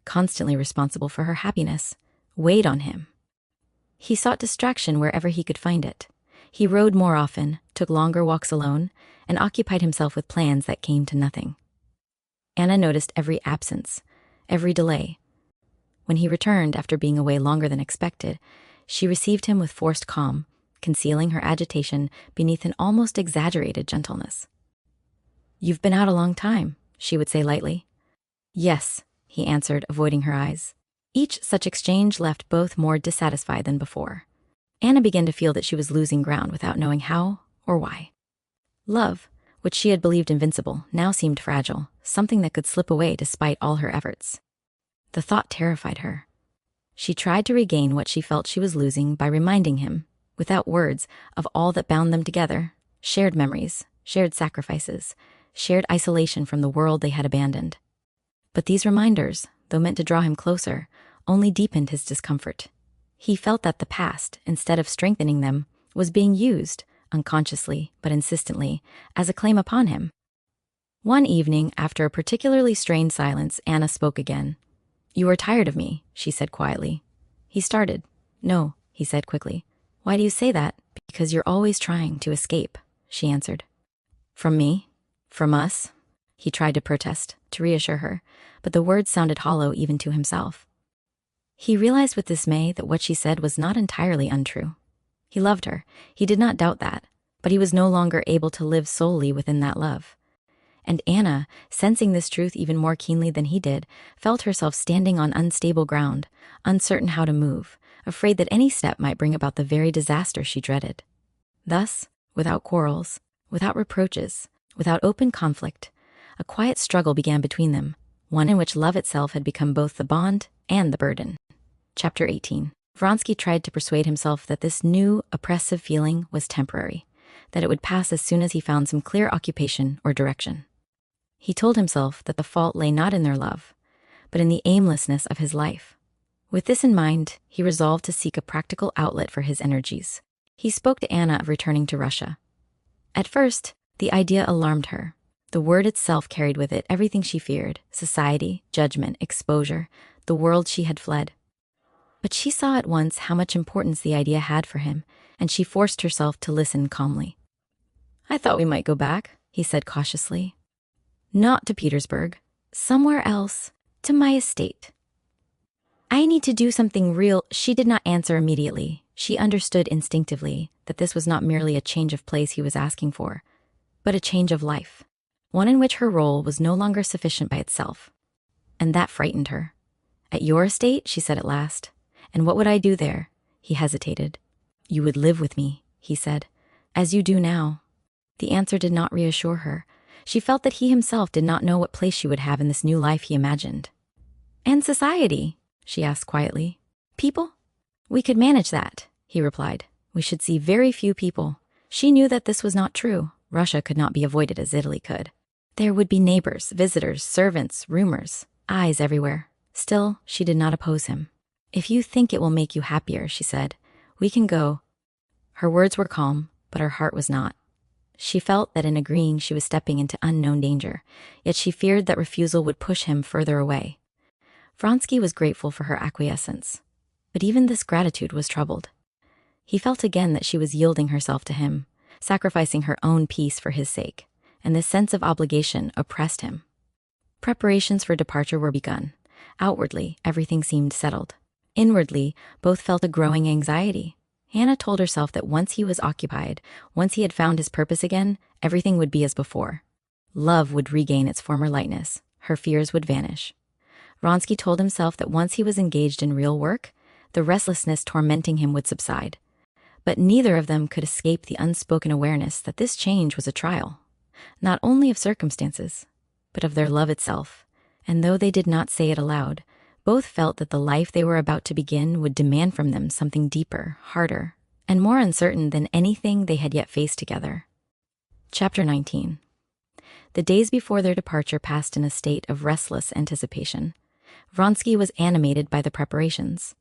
constantly responsible for her happiness, weighed on him. He sought distraction wherever he could find it. He rode more often, took longer walks alone, and occupied himself with plans that came to nothing. Anna noticed every absence, every delay. When he returned after being away longer than expected, she received him with forced calm, concealing her agitation beneath an almost exaggerated gentleness. "You've been out a long time," she would say lightly. "Yes," he answered, avoiding her eyes. Each such exchange left both more dissatisfied than before. Anna began to feel that she was losing ground without knowing how or why. Love, which she had believed invincible, now seemed fragile, something that could slip away despite all her efforts. The thought terrified her. She tried to regain what she felt she was losing by reminding him, without words, of all that bound them together: shared memories, shared sacrifices, shared isolation from the world they had abandoned. But these reminders, though meant to draw him closer, only deepened his discomfort. He felt that the past, instead of strengthening them, was being used, unconsciously but insistently, as a claim upon him. One evening, after a particularly strained silence, Anna spoke again. "You are tired of me," she said quietly. He started. "No," he said quickly. "Why do you say that?" "Because you're always trying to escape," she answered. "From me? From us?" He tried to protest, to reassure her, but the words sounded hollow even to himself. He realized with dismay that what she said was not entirely untrue. He loved her, he did not doubt that, but he was no longer able to live solely within that love. And Anna, sensing this truth even more keenly than he did, felt herself standing on unstable ground, uncertain how to move, afraid that any step might bring about the very disaster she dreaded. Thus, without quarrels, without reproaches, without open conflict, a quiet struggle began between them, one in which love itself had become both the bond and the burden. Chapter 18. Vronsky tried to persuade himself that this new, oppressive feeling was temporary, that it would pass as soon as he found some clear occupation or direction. He told himself that the fault lay not in their love, but in the aimlessness of his life. With this in mind, he resolved to seek a practical outlet for his energies. He spoke to Anna of returning to Russia. At first, the idea alarmed her. The word itself carried with it everything she feared: society, judgment, exposure, the world she had fled. But she saw at once how much importance the idea had for him, and she forced herself to listen calmly. "I thought we might go back," he said cautiously. "Not to Petersburg. Somewhere else. To my estate." "I need to do something real." She did not answer immediately. She understood instinctively that this was not merely a change of place he was asking for, but a change of life, one in which her role was no longer sufficient by itself. And that frightened her. "At your estate?" she said at last. "And what would I do there?" He hesitated. "You would live with me," he said, "as you do now." The answer did not reassure her. She felt that he himself did not know what place she would have in this new life he imagined. "And society?" she asked quietly. "People?" "We could manage that," he replied. "We should see very few people." She knew that this was not true. Russia could not be avoided as Italy could. There would be neighbors, visitors, servants, rumors, eyes everywhere. Still, she did not oppose him. "If you think it will make you happier," she said, "we can go." Her words were calm, but her heart was not. She felt that in agreeing she was stepping into unknown danger, yet she feared that refusal would push him further away. Vronsky was grateful for her acquiescence, but even this gratitude was troubled. He felt again that she was yielding herself to him, sacrificing her own peace for his sake, and this sense of obligation oppressed him. Preparations for departure were begun. Outwardly, everything seemed settled. Inwardly, both felt a growing anxiety. Anna told herself that once he was occupied, once he had found his purpose again, everything would be as before. Love would regain its former lightness. Her fears would vanish. Vronsky told himself that once he was engaged in real work, the restlessness tormenting him would subside. But neither of them could escape the unspoken awareness that this change was a trial, not only of circumstances, but of their love itself. And though they did not say it aloud, both felt that the life they were about to begin would demand from them something deeper, harder, and more uncertain than anything they had yet faced together. Chapter 19. The days before their departure passed in a state of restless anticipation. Vronsky was animated by the preparations.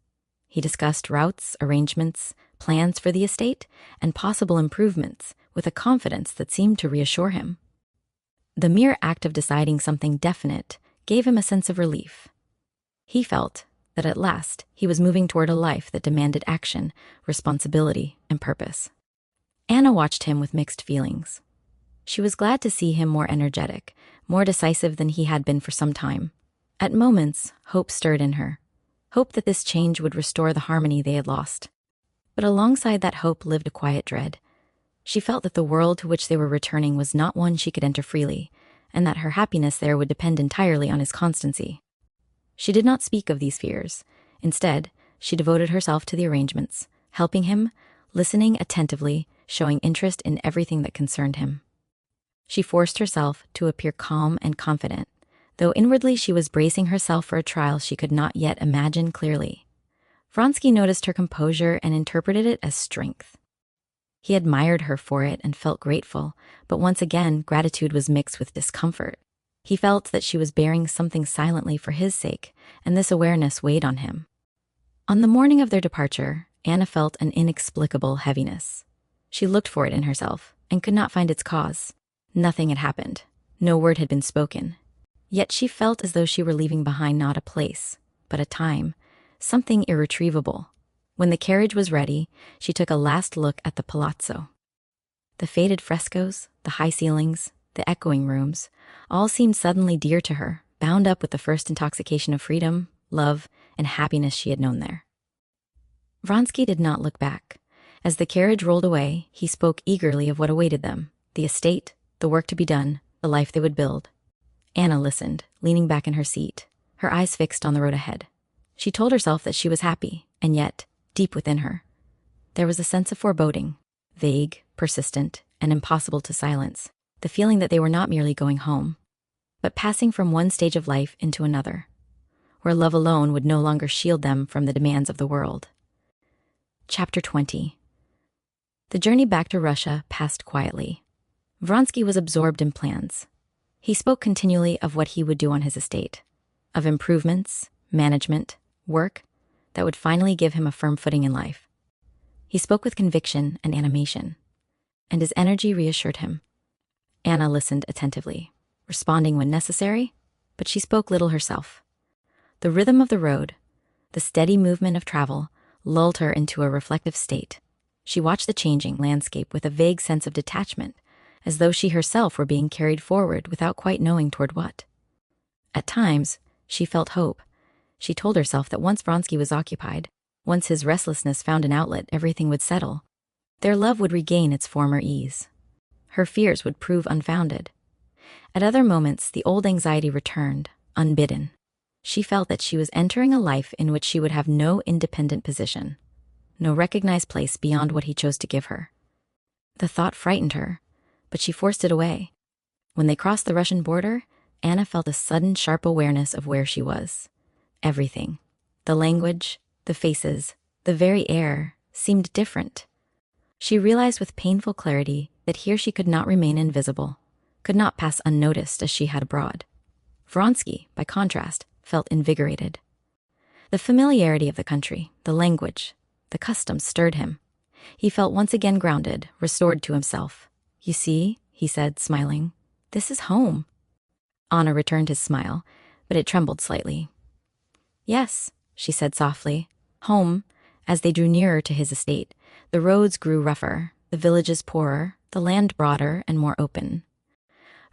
He discussed routes, arrangements, plans for the estate, and possible improvements with a confidence that seemed to reassure him. The mere act of deciding something definite gave him a sense of relief. He felt that at last he was moving toward a life that demanded action, responsibility, and purpose. Anna watched him with mixed feelings. She was glad to see him more energetic, more decisive than he had been for some time. At moments, hope stirred in her. Hope that this change would restore the harmony they had lost. But alongside that hope lived a quiet dread. She felt that the world to which they were returning was not one she could enter freely, and that her happiness there would depend entirely on his constancy. She did not speak of these fears. Instead, she devoted herself to the arrangements, helping him, listening attentively, showing interest in everything that concerned him. She forced herself to appear calm and confident, though inwardly she was bracing herself for a trial she could not yet imagine clearly. Vronsky noticed her composure and interpreted it as strength. He admired her for it and felt grateful, but once again, gratitude was mixed with discomfort. He felt that she was bearing something silently for his sake, and this awareness weighed on him. On the morning of their departure, Anna felt an inexplicable heaviness. She looked for it in herself and could not find its cause. Nothing had happened. No word had been spoken. Yet she felt as though she were leaving behind not a place, but a time, something irretrievable. When the carriage was ready, she took a last look at the palazzo. The faded frescoes, the high ceilings, the echoing rooms, all seemed suddenly dear to her, bound up with the first intoxication of freedom, love, and happiness she had known there. Vronsky did not look back. As the carriage rolled away, he spoke eagerly of what awaited them, the estate, the work to be done, the life they would build. Anna listened, leaning back in her seat, her eyes fixed on the road ahead. She told herself that she was happy, and yet, deep within her, there was a sense of foreboding, vague, persistent, and impossible to silence, the feeling that they were not merely going home, but passing from one stage of life into another, where love alone would no longer shield them from the demands of the world. Chapter 20. The journey back to Russia passed quietly. Vronsky was absorbed in plans. He spoke continually of what he would do on his estate, of improvements, management, work that would finally give him a firm footing in life. He spoke with conviction and animation, and his energy reassured him. Anna listened attentively, responding when necessary, but she spoke little herself. The rhythm of the road, the steady movement of travel, lulled her into a reflective state. She watched the changing landscape with a vague sense of detachment, as though she herself were being carried forward without quite knowing toward what. At times, she felt hope. She told herself that once Vronsky was occupied, once his restlessness found an outlet, everything would settle. Their love would regain its former ease. Her fears would prove unfounded. At other moments, the old anxiety returned, unbidden. She felt that she was entering a life in which she would have no independent position, no recognized place beyond what he chose to give her. The thought frightened her, but she forced it away. When they crossed the Russian border, Anna felt a sudden sharp awareness of where she was. Everything, the language, the faces, the very air, seemed different. She realized with painful clarity that here she could not remain invisible, could not pass unnoticed as she had abroad. Vronsky, by contrast, felt invigorated. The familiarity of the country, the language, the customs stirred him. He felt once again grounded, restored to himself. "You see," he said, smiling, "this is home." Anna returned his smile, but it trembled slightly. "Yes," she said softly, "home." As they drew nearer to his estate, the roads grew rougher, the villages poorer, the land broader and more open.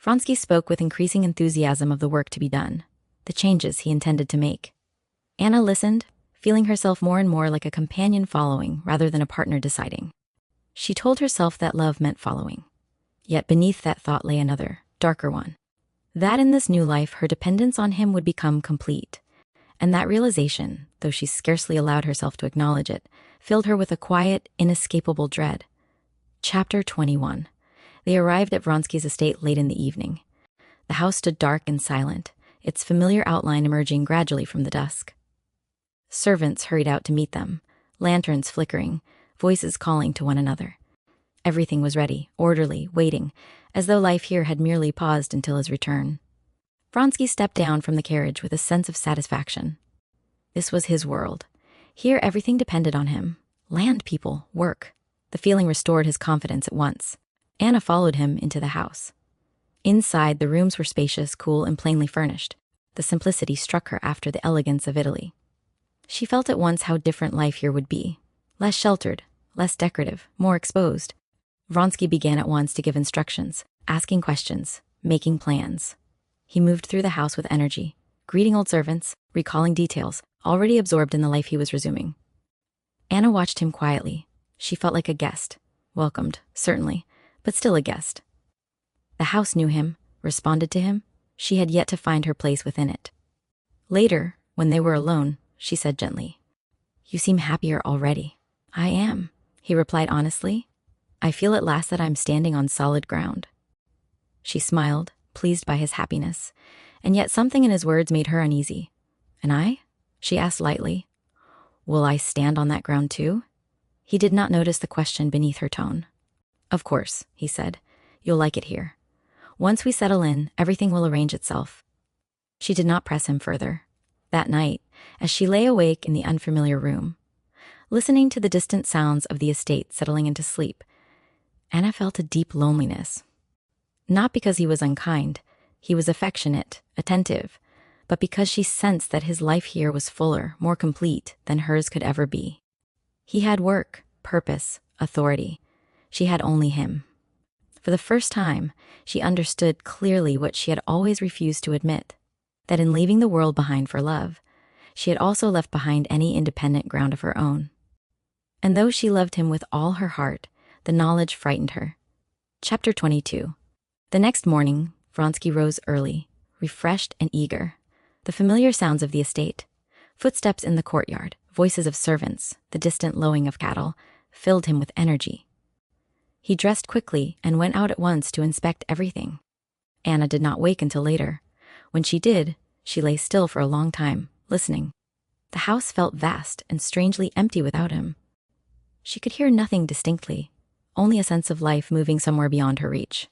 Vronsky spoke with increasing enthusiasm of the work to be done, the changes he intended to make. Anna listened, feeling herself more and more like a companion following rather than a partner deciding. She told herself that love meant following. Yet beneath that thought lay another, darker one. That in this new life, her dependence on him would become complete. And that realization, though she scarcely allowed herself to acknowledge it, filled her with a quiet, inescapable dread. Chapter 21. They arrived at Vronsky's estate late in the evening. The house stood dark and silent, its familiar outline emerging gradually from the dusk. Servants hurried out to meet them, lanterns flickering, voices calling to one another. Everything was ready, orderly, waiting, as though life here had merely paused until his return. Vronsky stepped down from the carriage with a sense of satisfaction. This was his world. Here everything depended on him. Land people, work. The feeling restored his confidence at once. Anna followed him into the house. Inside, the rooms were spacious, cool, and plainly furnished. The simplicity struck her after the elegance of Italy. She felt at once how different life here would be. Less sheltered, less decorative, more exposed. Vronsky began at once to give instructions, asking questions, making plans. He moved through the house with energy, greeting old servants, recalling details, already absorbed in the life he was resuming. Anna watched him quietly. She felt like a guest, welcomed, certainly, but still a guest. The house knew him, responded to him. She had yet to find her place within it. Later, when they were alone, she said gently, "You seem happier already." "I am," he replied honestly. "I feel at last that I'm standing on solid ground." She smiled, pleased by his happiness, and yet something in his words made her uneasy. "And I?" she asked lightly. "Will I stand on that ground too?" He did not notice the question beneath her tone. "Of course," he said. "You'll like it here. Once we settle in, everything will arrange itself." She did not press him further. That night, as she lay awake in the unfamiliar room, listening to the distant sounds of the estate settling into sleep, Anna felt a deep loneliness. Not because he was unkind, he was affectionate, attentive, but because she sensed that his life here was fuller, more complete than hers could ever be. He had work, purpose, authority. She had only him. For the first time, she understood clearly what she had always refused to admit, that in leaving the world behind for love, she had also left behind any independent ground of her own. And though she loved him with all her heart, the knowledge frightened her. Chapter 22. The next morning, Vronsky rose early, refreshed and eager. The familiar sounds of the estate, footsteps in the courtyard, voices of servants, the distant lowing of cattle, filled him with energy. He dressed quickly and went out at once to inspect everything. Anna did not wake until later. When she did, she lay still for a long time, listening. The house felt vast and strangely empty without him. She could hear nothing distinctly, only a sense of life moving somewhere beyond her reach.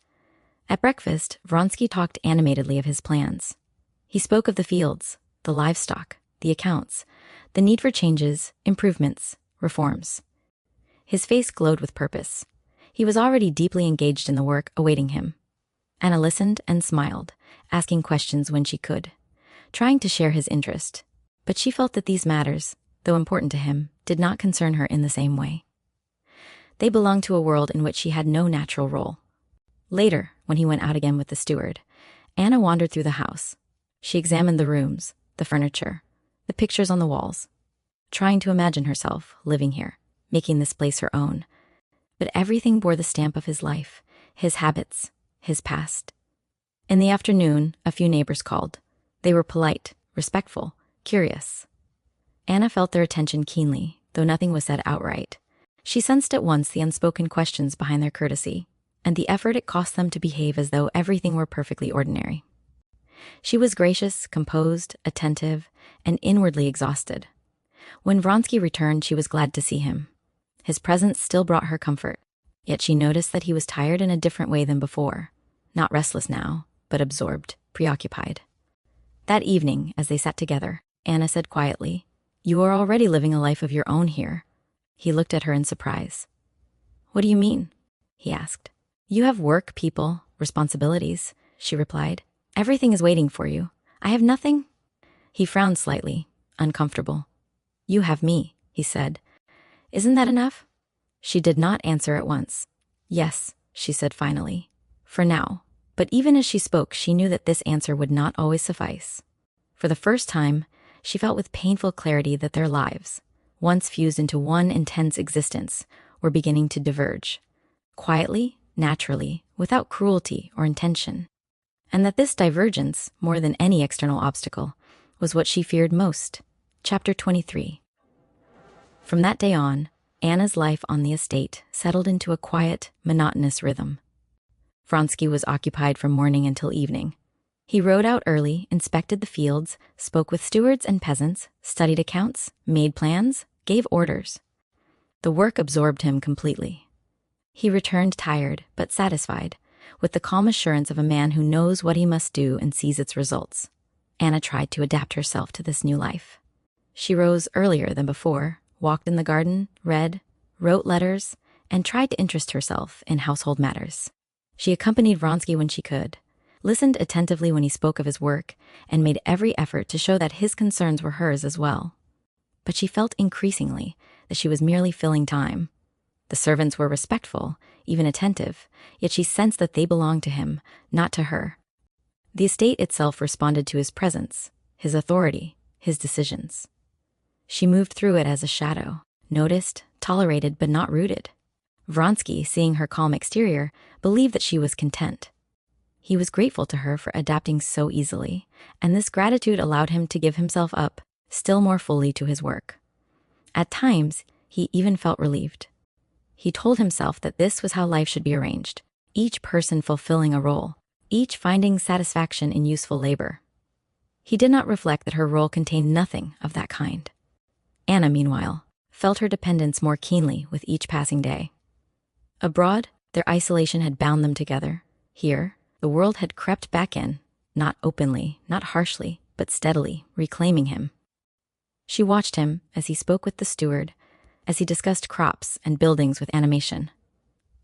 At breakfast, Vronsky talked animatedly of his plans. He spoke of the fields, the livestock, the accounts, the need for changes, improvements, reforms. His face glowed with purpose. He was already deeply engaged in the work awaiting him. Anna listened and smiled, asking questions when she could, trying to share his interest. But she felt that these matters, though important to him, did not concern her in the same way. They belonged to a world in which she had no natural role. Later, when he went out again with the steward, Anna wandered through the house. She examined the rooms, the furniture, the pictures on the walls, trying to imagine herself living here, making this place her own. But everything bore the stamp of his life, his habits, his past. In the afternoon, a few neighbors called. They were polite, respectful, curious. Anna felt their attention keenly, though nothing was said outright. She sensed at once the unspoken questions behind their courtesy, and the effort it cost them to behave as though everything were perfectly ordinary. She was gracious, composed, attentive, and inwardly exhausted. When Vronsky returned, she was glad to see him. His presence still brought her comfort, yet she noticed that he was tired in a different way than before. Not restless now, but absorbed, preoccupied. That evening, as they sat together, Anna said quietly, "You are already living a life of your own here." He looked at her in surprise. "What do you mean?" he asked. "You have work, people, responsibilities," she replied. "Everything is waiting for you. I have nothing." He frowned slightly, uncomfortable. "You have me," he said. "Isn't that enough?" She did not answer at once. "Yes," she said finally. "For now." But even as she spoke, she knew that this answer would not always suffice. For the first time, she felt with painful clarity that their lives, once fused into one intense existence, were beginning to diverge. Quietly, naturally, without cruelty or intention. and that this divergence, more than any external obstacle, was what she feared most. Chapter 23. From that day on, Anna's life on the estate settled into a quiet, monotonous rhythm. Vronsky was occupied from morning until evening. He rode out early, inspected the fields, spoke with stewards and peasants, studied accounts, made plans, gave orders. The work absorbed him completely. He returned tired, but satisfied, with the calm assurance of a man who knows what he must do and sees its results. Anna tried to adapt herself to this new life. She rose earlier than before, walked in the garden, read, wrote letters, and tried to interest herself in household matters. She accompanied Vronsky when she could, listened attentively when he spoke of his work, and made every effort to show that his concerns were hers as well. But she felt increasingly that she was merely filling time. The servants were respectful, even attentive, yet she sensed that they belonged to him, not to her. The estate itself responded to his presence, his authority, his decisions. She moved through it as a shadow, noticed, tolerated, but not rooted. Vronsky, seeing her calm exterior, believed that she was content. He was grateful to her for adapting so easily, and this gratitude allowed him to give himself up still more fully to his work. At times, he even felt relieved. He told himself that this was how life should be arranged, each person fulfilling a role, each finding satisfaction in useful labor. He did not reflect that her role contained nothing of that kind. Anna, meanwhile, felt her dependence more keenly with each passing day. Abroad, their isolation had bound them together. Here, the world had crept back in, not openly, not harshly, but steadily, reclaiming him. She watched him as he spoke with the steward, as he discussed crops and buildings with animation,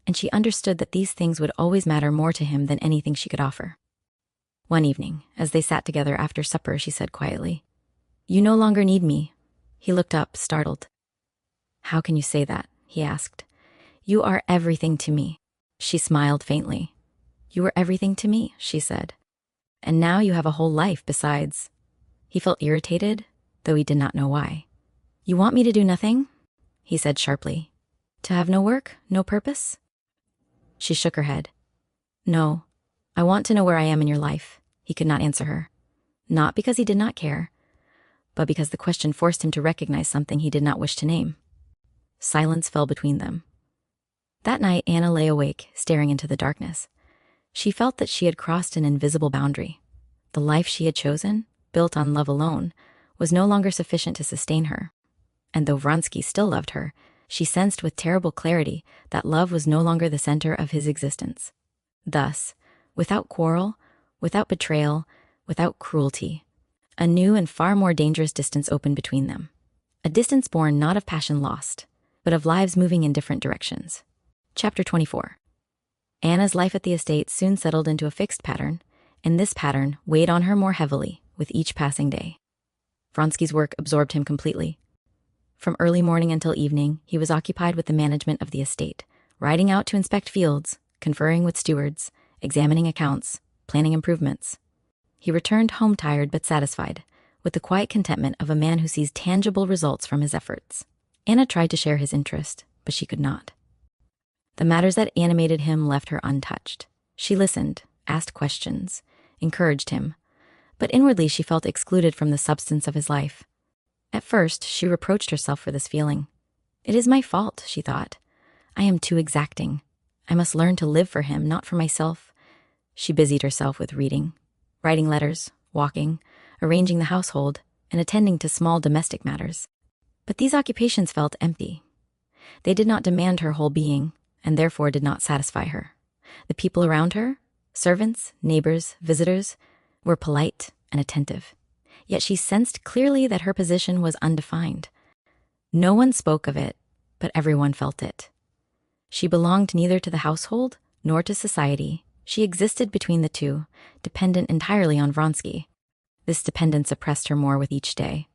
and she understood that these things would always matter more to him than anything she could offer. One evening, as they sat together after supper, she said quietly, "You no longer need me." He looked up, startled. "How can you say that?" he asked. "You are everything to me." She smiled faintly. "You are everything to me," she said. "And now you have a whole life besides." He felt irritated, though he did not know why. "You want me to do nothing?" he said sharply. "To have no work, no purpose?" She shook her head. "No, I want to know where I am in your life." He could not answer her. Not because he did not care, but because the question forced him to recognize something he did not wish to name. Silence fell between them. That night, Anna lay awake, staring into the darkness. She felt that she had crossed an invisible boundary. The life she had chosen, built on love alone, was no longer sufficient to sustain her. And though Vronsky still loved her, she sensed with terrible clarity that love was no longer the center of his existence. Thus, without quarrel, without betrayal, without cruelty, a new and far more dangerous distance opened between them. A distance born not of passion lost, but of lives moving in different directions. Chapter 24. Anna's life at the estate soon settled into a fixed pattern, and this pattern weighed on her more heavily with each passing day. Vronsky's work absorbed him completely. From early morning until evening, he was occupied with the management of the estate, riding out to inspect fields, conferring with stewards, examining accounts, planning improvements. He returned home tired but satisfied, with the quiet contentment of a man who sees tangible results from his efforts. Anna tried to share his interest, but she could not. The matters that animated him left her untouched. She listened, asked questions, encouraged him, but inwardly she felt excluded from the substance of his life. At first, she reproached herself for this feeling. "It is my fault," she thought. "I am too exacting. I must learn to live for him, not for myself." She busied herself with reading, writing letters, walking, arranging the household, and attending to small domestic matters. But these occupations felt empty. They did not demand her whole being, and therefore did not satisfy her. The people around her, servants, neighbors, visitors, were polite and attentive. Yet she sensed clearly that her position was undefined. No one spoke of it, but everyone felt it. She belonged neither to the household nor to society. She existed between the two, dependent entirely on Vronsky. This dependence oppressed her more with each day.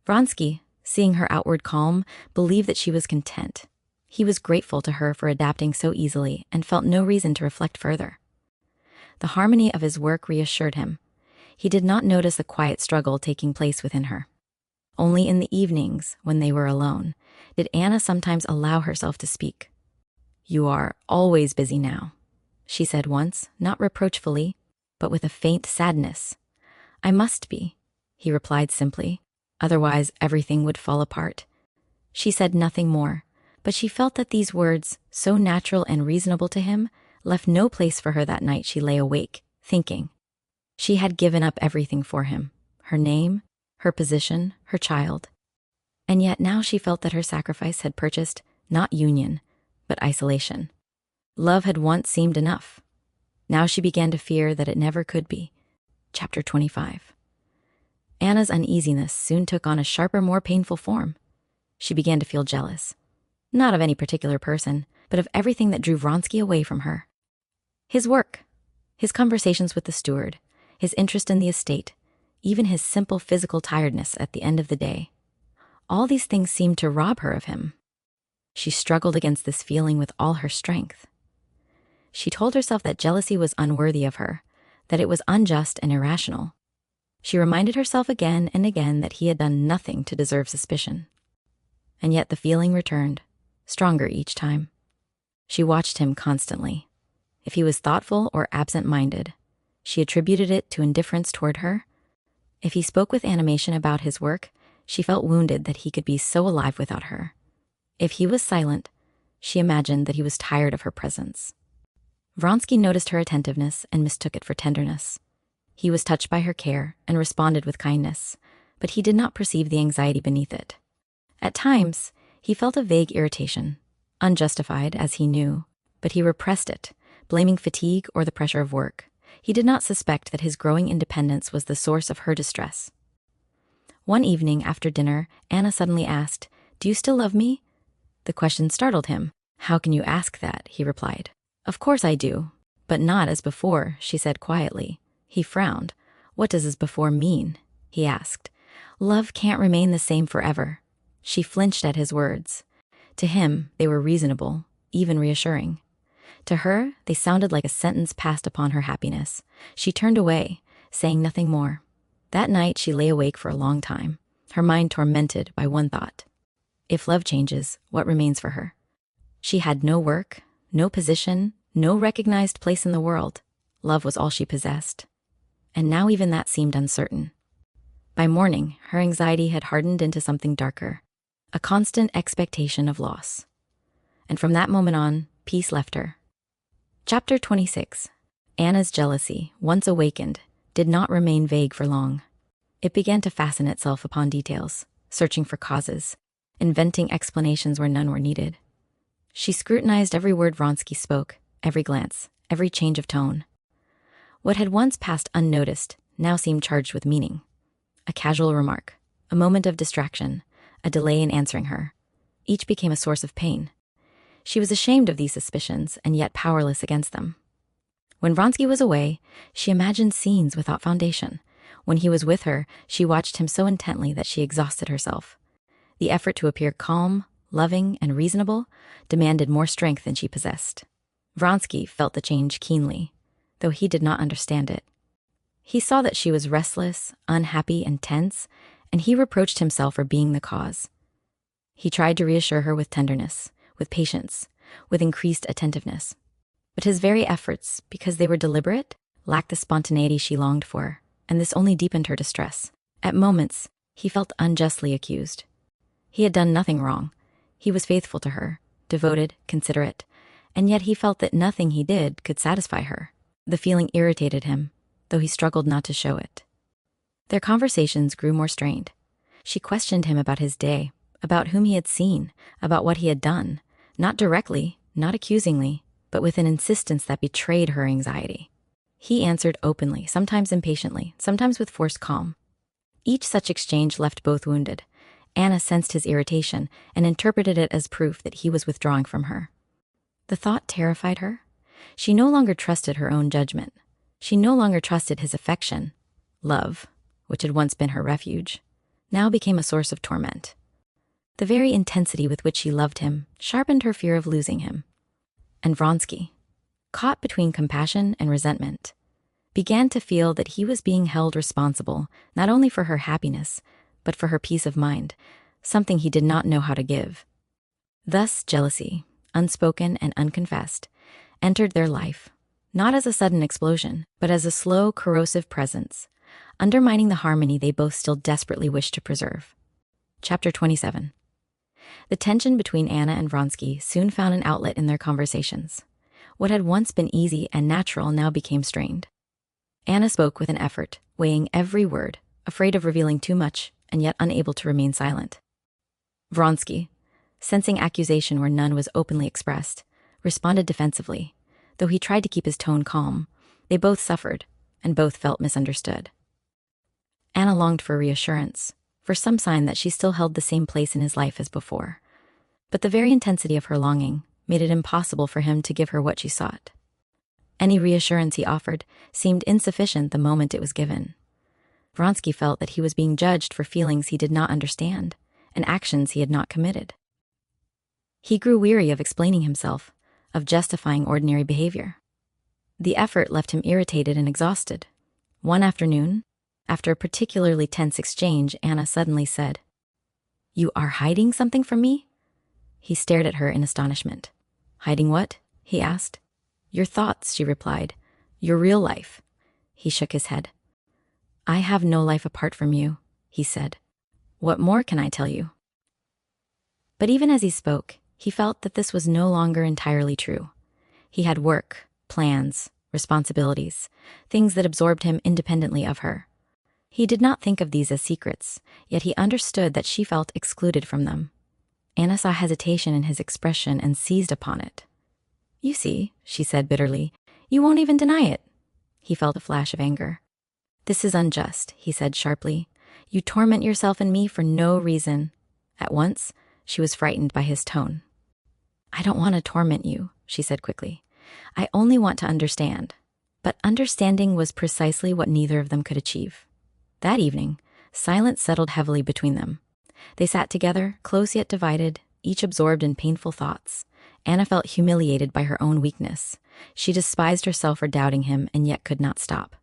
Vronsky, seeing her outward calm, believed that she was content. He was grateful to her for adapting so easily and felt no reason to reflect further. The harmony of his work reassured him. He did not notice the quiet struggle taking place within her. Only in the evenings, when they were alone, did Anna sometimes allow herself to speak. "You are always busy now," she said once, not reproachfully, but with a faint sadness. "I must be," he replied simply. "Otherwise, everything would fall apart." She said nothing more, but she felt that these words, so natural and reasonable to him, left no place for her that night. She lay awake, thinking. She had given up everything for him, her name, her position, her child. And yet now she felt that her sacrifice had purchased not union, but isolation. Love had once seemed enough. Now she began to fear that it never could be. Chapter 25. Anna's uneasiness soon took on a sharper, more painful form. She began to feel jealous, not of any particular person, but of everything that drew Vronsky away from her. His work, his conversations with the steward, his interest in the estate, even his simple physical tiredness at the end of the day. All these things seemed to rob her of him. She struggled against this feeling with all her strength. She told herself that jealousy was unworthy of her, that it was unjust and irrational. She reminded herself again and again that he had done nothing to deserve suspicion. And yet the feeling returned, stronger each time. She watched him constantly. If he was thoughtful or absent-minded, she attributed it to indifference toward her. If he spoke with animation about his work, she felt wounded that he could be so alive without her. If he was silent, she imagined that he was tired of her presence. Vronsky noticed her attentiveness and mistook it for tenderness. He was touched by her care and responded with kindness, but he did not perceive the anxiety beneath it. At times, he felt a vague irritation, unjustified as he knew, but he repressed it, blaming fatigue or the pressure of work. He did not suspect that his growing independence was the source of her distress. One evening after dinner, Anna suddenly asked, "Do you still love me?" The question startled him. "How can you ask that?" he replied. "Of course I do, but not as before," she said quietly. He frowned. "What does as before mean?" he asked. "Love can't remain the same forever." She flinched at his words. To him, they were reasonable, even reassuring. To her, they sounded like a sentence passed upon her happiness. She turned away, saying nothing more. That night she lay awake for a long time, her mind tormented by one thought. If love changes, what remains for her? She had no work, no position, no recognized place in the world. Love was all she possessed. And now even that seemed uncertain. By morning, her anxiety had hardened into something darker, a constant expectation of loss. And from that moment on, peace left her. Chapter 26. Anna's jealousy, once awakened, did not remain vague for long. It began to fasten itself upon details, searching for causes, inventing explanations where none were needed. She scrutinized every word Vronsky spoke, every glance, every change of tone. What had once passed unnoticed now seemed charged with meaning. A casual remark, a moment of distraction, a delay in answering her. Each became a source of pain. She was ashamed of these suspicions and yet powerless against them. When Vronsky was away, she imagined scenes without foundation. When he was with her, she watched him so intently that she exhausted herself. The effort to appear calm, loving, and reasonable demanded more strength than she possessed. Vronsky felt the change keenly, though he did not understand it. He saw that she was restless, unhappy, and tense, and he reproached himself for being the cause. He tried to reassure her with tenderness, with patience, with increased attentiveness. But his very efforts, because they were deliberate, lacked the spontaneity she longed for, and this only deepened her distress. At moments, he felt unjustly accused. He had done nothing wrong. He was faithful to her, devoted, considerate, and yet he felt that nothing he did could satisfy her. The feeling irritated him, though he struggled not to show it. Their conversations grew more strained. She questioned him about his day, about whom he had seen, about what he had done, not directly, not accusingly, but with an insistence that betrayed her anxiety. He answered openly, sometimes impatiently, sometimes with forced calm. Each such exchange left both wounded. Anna sensed his irritation and interpreted it as proof that he was withdrawing from her. The thought terrified her. She no longer trusted her own judgment. She no longer trusted his affection. Love, which had once been her refuge, now became a source of torment. The very intensity with which she loved him sharpened her fear of losing him. And Vronsky, caught between compassion and resentment, began to feel that he was being held responsible not only for her happiness, but for her peace of mind, something he did not know how to give. Thus jealousy, unspoken and unconfessed, entered their life, not as a sudden explosion, but as a slow, corrosive presence, undermining the harmony they both still desperately wished to preserve. Chapter 27. The tension between Anna and Vronsky soon found an outlet in their conversations. What had once been easy and natural now became strained. Anna spoke with an effort, weighing every word, afraid of revealing too much and yet unable to remain silent. Vronsky, sensing accusation where none was openly expressed, responded defensively. Though he tried to keep his tone calm, they both suffered, and both felt misunderstood. Anna longed for reassurance, for some sign that she still held the same place in his life as before. But the very intensity of her longing made it impossible for him to give her what she sought. Any reassurance he offered seemed insufficient the moment it was given. Vronsky felt that he was being judged for feelings he did not understand and actions he had not committed. He grew weary of explaining himself, of justifying ordinary behavior. The effort left him irritated and exhausted. One afternoon, after a particularly tense exchange, Anna suddenly said, "You are hiding something from me?" He stared at her in astonishment. "Hiding what?" he asked. "Your thoughts," she replied. "Your real life." He shook his head. "I have no life apart from you," he said. "What more can I tell you?" But even as he spoke, he felt that this was no longer entirely true. He had work, plans, responsibilities, things that absorbed him independently of her. He did not think of these as secrets, yet he understood that she felt excluded from them. Anna saw hesitation in his expression and seized upon it. "You see," she said bitterly, "you won't even deny it." He felt a flash of anger. "This is unjust," he said sharply. "You torment yourself and me for no reason." At once, she was frightened by his tone. "I don't want to torment you," she said quickly. "I only want to understand." But understanding was precisely what neither of them could achieve. That evening, silence settled heavily between them. They sat together, close yet divided, each absorbed in painful thoughts. Anna felt humiliated by her own weakness. She despised herself for doubting him and yet could not stop.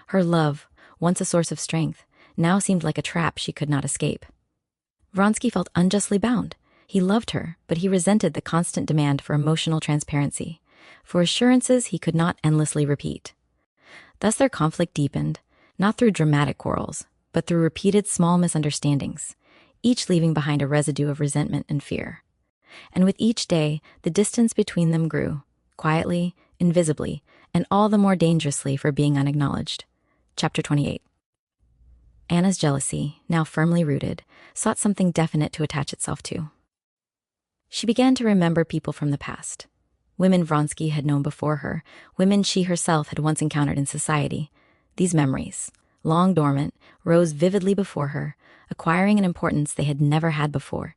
Her love, once a source of strength, now seemed like a trap she could not escape. Vronsky felt unjustly bound. He loved her, but he resented the constant demand for emotional transparency, for assurances he could not endlessly repeat. Thus their conflict deepened, not through dramatic quarrels, but through repeated small misunderstandings, each leaving behind a residue of resentment and fear. And with each day, the distance between them grew, quietly, invisibly, and all the more dangerously for being unacknowledged. Chapter 28. Anna's jealousy, now firmly rooted, sought something definite to attach itself to. She began to remember people from the past. Women Vronsky had known before her, women she herself had once encountered in society. These memories, long dormant, rose vividly before her, acquiring an importance they had never had before.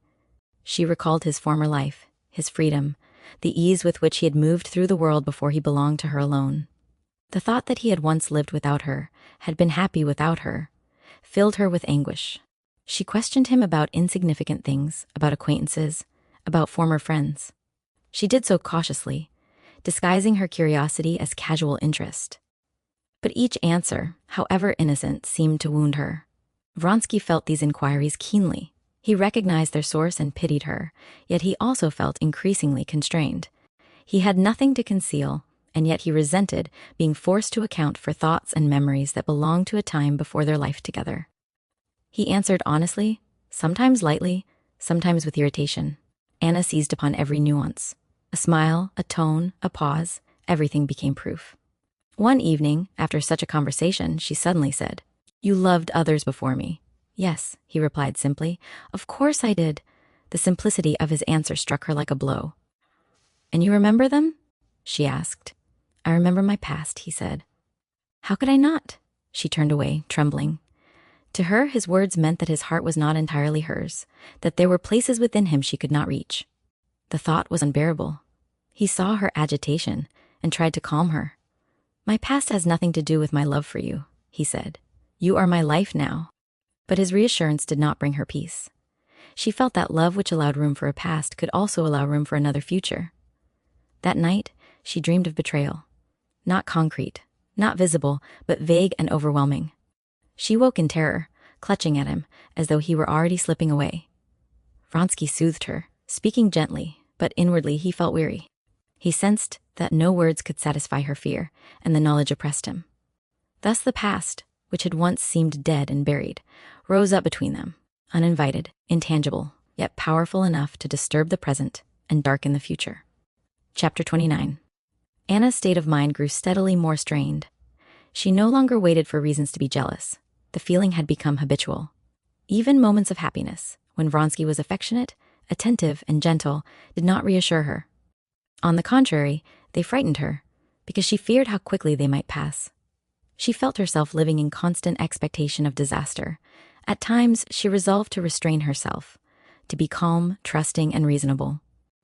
She recalled his former life, his freedom, the ease with which he had moved through the world before he belonged to her alone. The thought that he had once lived without her, had been happy without her, filled her with anguish. She questioned him about insignificant things, about acquaintances, about former friends. She did so cautiously, disguising her curiosity as casual interest. But each answer, however innocent, seemed to wound her. Vronsky felt these inquiries keenly. He recognized their source and pitied her, yet he also felt increasingly constrained. He had nothing to conceal, and yet he resented being forced to account for thoughts and memories that belonged to a time before their life together. He answered honestly, sometimes lightly, sometimes with irritation. Anna seized upon every nuance. A smile, a tone, a pause, everything became proof. One evening, after such a conversation, she suddenly said, "You loved others before me." "Yes," he replied simply. "Of course I did." The simplicity of his answer struck her like a blow. "And you remember them?" she asked. "I remember my past," he said. "How could I not?" She turned away, trembling. To her, his words meant that his heart was not entirely hers, that there were places within him she could not reach. The thought was unbearable. He saw her agitation and tried to calm her. "My past has nothing to do with my love for you," he said. "You are my life now." But his reassurance did not bring her peace. She felt that love which allowed room for a past could also allow room for another future. That night, she dreamed of betrayal. Not concrete, not visible, but vague and overwhelming. She woke in terror, clutching at him, as though he were already slipping away. Vronsky soothed her, speaking gently, but inwardly he felt weary. He sensed that no words could satisfy her fear, and the knowledge oppressed him. Thus the past, which had once seemed dead and buried, rose up between them, uninvited, intangible, yet powerful enough to disturb the present and darken the future. Chapter 29. Anna's state of mind grew steadily more strained. She no longer waited for reasons to be jealous. The feeling had become habitual. Even moments of happiness, when Vronsky was affectionate, attentive, and gentle, did not reassure her. On the contrary, they frightened her, because she feared how quickly they might pass. She felt herself living in constant expectation of disaster. At times, she resolved to restrain herself, to be calm, trusting, and reasonable.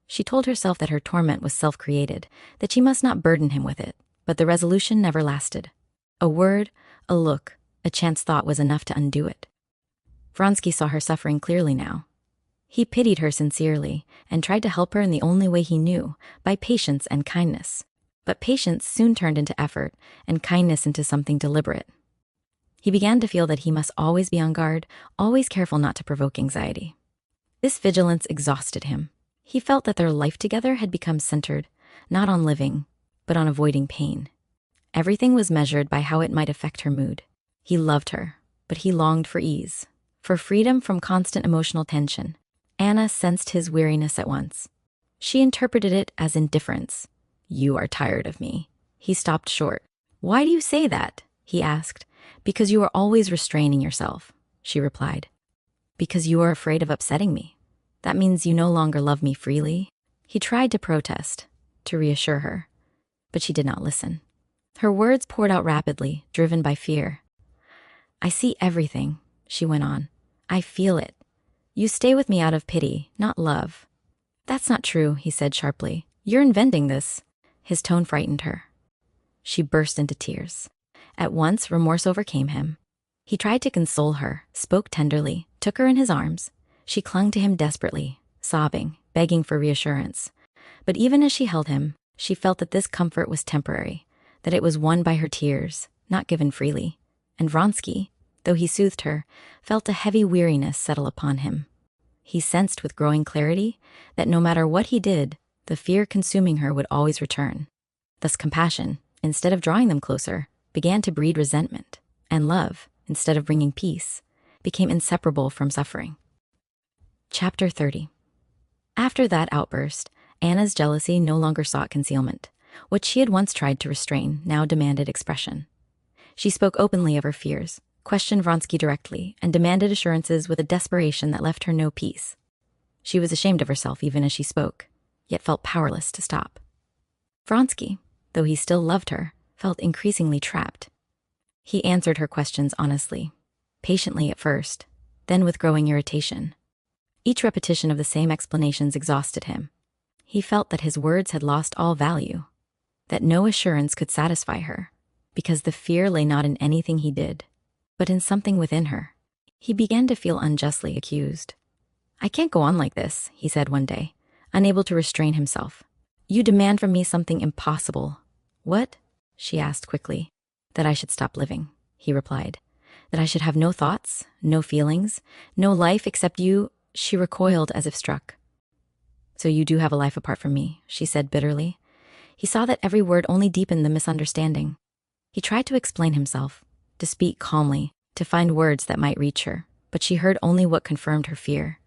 She told herself that her torment was self-created, that she must not burden him with it, but the resolution never lasted. A word, a look, a chance thought was enough to undo it. Vronsky saw her suffering clearly now. He pitied her sincerely and tried to help her in the only way he knew, by patience and kindness. But patience soon turned into effort, and kindness into something deliberate. He began to feel that he must always be on guard, always careful not to provoke anxiety. This vigilance exhausted him. He felt that their life together had become centered, not on living, but on avoiding pain. Everything was measured by how it might affect her mood. He loved her, but he longed for ease, for freedom from constant emotional tension. Anna sensed his weariness at once. She interpreted it as indifference. "You are tired of me." He stopped short. "Why do you say that?" he asked. "Because you are always restraining yourself," she replied. "Because you are afraid of upsetting me. That means you no longer love me freely." He tried to protest, to reassure her, but she did not listen. Her words poured out rapidly, driven by fear. "I see everything," she went on. "I feel it. You stay with me out of pity, not love." "That's not true," he said sharply. "You're inventing this." His tone frightened her. She burst into tears. At once, remorse overcame him. He tried to console her, spoke tenderly, took her in his arms. She clung to him desperately, sobbing, begging for reassurance. But even as she held him, she felt that this comfort was temporary, that it was won by her tears, not given freely. And Vronsky, though he soothed her, felt a heavy weariness settle upon him. He sensed with growing clarity that no matter what he did, the fear consuming her would always return. Thus compassion, instead of drawing them closer, began to breed resentment, and love, instead of bringing peace, became inseparable from suffering. Chapter 30. After that outburst, Anna's jealousy no longer sought concealment. What she had once tried to restrain now demanded expression. She spoke openly of her fears, questioned Vronsky directly, and demanded assurances with a desperation that left her no peace. She was ashamed of herself even as she spoke, yet felt powerless to stop. Vronsky, though he still loved her, felt increasingly trapped. He answered her questions honestly, patiently at first, then with growing irritation. Each repetition of the same explanations exhausted him. He felt that his words had lost all value, that no assurance could satisfy her, because the fear lay not in anything he did, but in something within her. He began to feel unjustly accused. "I can't go on like this," he said one day, unable to restrain himself. "You demand from me something impossible." "What?" she asked quickly. "That I should stop living," he replied. "That I should have no thoughts, no feelings, no life except you." She recoiled as if struck. "So you do have a life apart from me," she said bitterly. He saw that every word only deepened the misunderstanding. He tried to explain himself, to speak calmly, to find words that might reach her, but she heard only what confirmed her fear.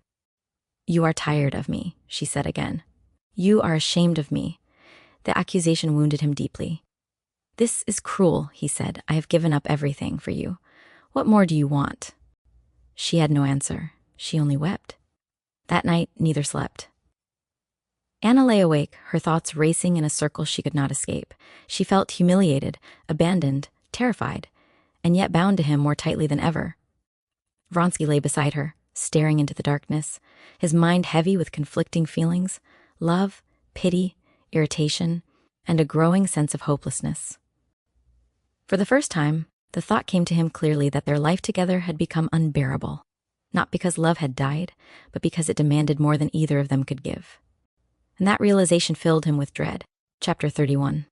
"You are tired of me," she said again. "You are ashamed of me." The accusation wounded him deeply. "This is cruel," he said. "I have given up everything for you. What more do you want?" She had no answer. She only wept. That night, neither slept. Anna lay awake, her thoughts racing in a circle she could not escape. She felt humiliated, abandoned, terrified, and yet bound to him more tightly than ever. Vronsky lay beside her, staring into the darkness, his mind heavy with conflicting feelings, love, pity, irritation, and a growing sense of hopelessness. For the first time, the thought came to him clearly that their life together had become unbearable, not because love had died, but because it demanded more than either of them could give. And that realization filled him with dread. Chapter 31.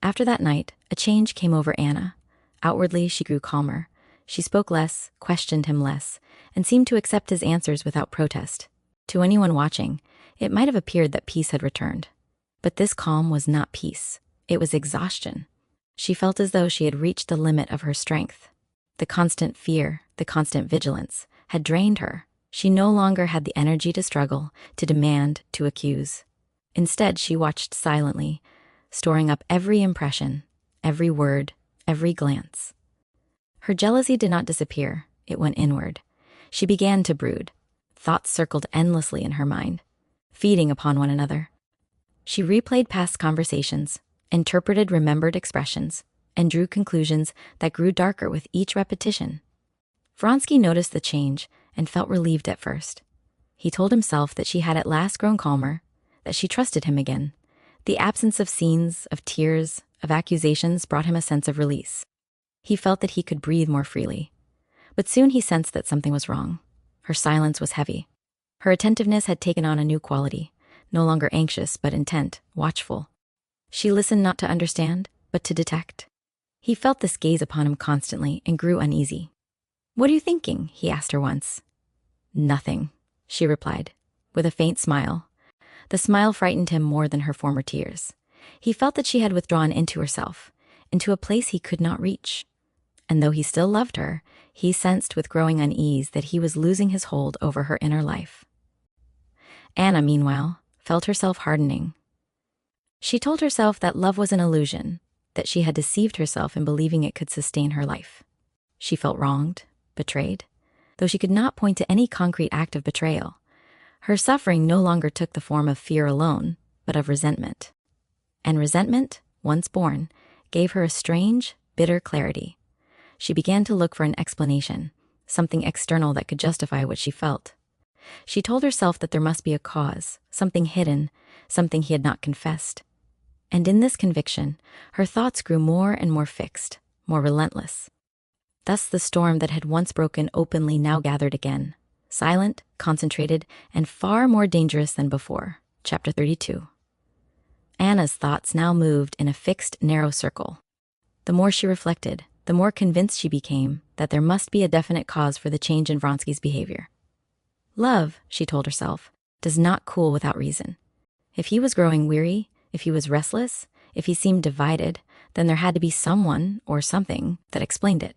After that night, a change came over Anna. Outwardly, she grew calmer. She spoke less, questioned him less, and seemed to accept his answers without protest. To anyone watching, it might have appeared that peace had returned. But this calm was not peace. It was exhaustion. She felt as though she had reached the limit of her strength. The constant fear, the constant vigilance, had drained her. She no longer had the energy to struggle, to demand, to accuse. Instead, she watched silently, storing up every impression, every word, every glance. Her jealousy did not disappear. It went inward. She began to brood. Thoughts circled endlessly in her mind, feeding upon one another. She replayed past conversations, interpreted remembered expressions, and drew conclusions that grew darker with each repetition. Vronsky noticed the change and felt relieved at first. He told himself that she had at last grown calmer, that she trusted him again. The absence of scenes, of tears, of accusations brought him a sense of release. He felt that he could breathe more freely. But soon he sensed that something was wrong. Her silence was heavy. Her attentiveness had taken on a new quality, no longer anxious but intent, watchful. She listened not to understand, but to detect. He felt this gaze upon him constantly and grew uneasy. "What are you thinking?" he asked her once. "Nothing," she replied, with a faint smile. The smile frightened him more than her former tears. He felt that she had withdrawn into herself, into a place he could not reach. And though he still loved her, he sensed with growing unease that he was losing his hold over her inner life. Anna, meanwhile, felt herself hardening. She told herself that love was an illusion, that she had deceived herself in believing it could sustain her life. She felt wronged, betrayed, though she could not point to any concrete act of betrayal. Her suffering no longer took the form of fear alone, but of resentment. And resentment, once born, gave her a strange, bitter clarity. She began to look for an explanation, something external that could justify what she felt. She told herself that there must be a cause, something hidden, something he had not confessed. And in this conviction, her thoughts grew more and more fixed, more relentless. Thus the storm that had once broken openly now gathered again, silent, concentrated, and far more dangerous than before. Chapter 32. Anna's thoughts now moved in a fixed, narrow circle. The more she reflected, the more convinced she became that there must be a definite cause for the change in Vronsky's behavior. Love, she told herself, does not cool without reason. If he was growing weary, if he was restless, if he seemed divided, then there had to be someone or something that explained it.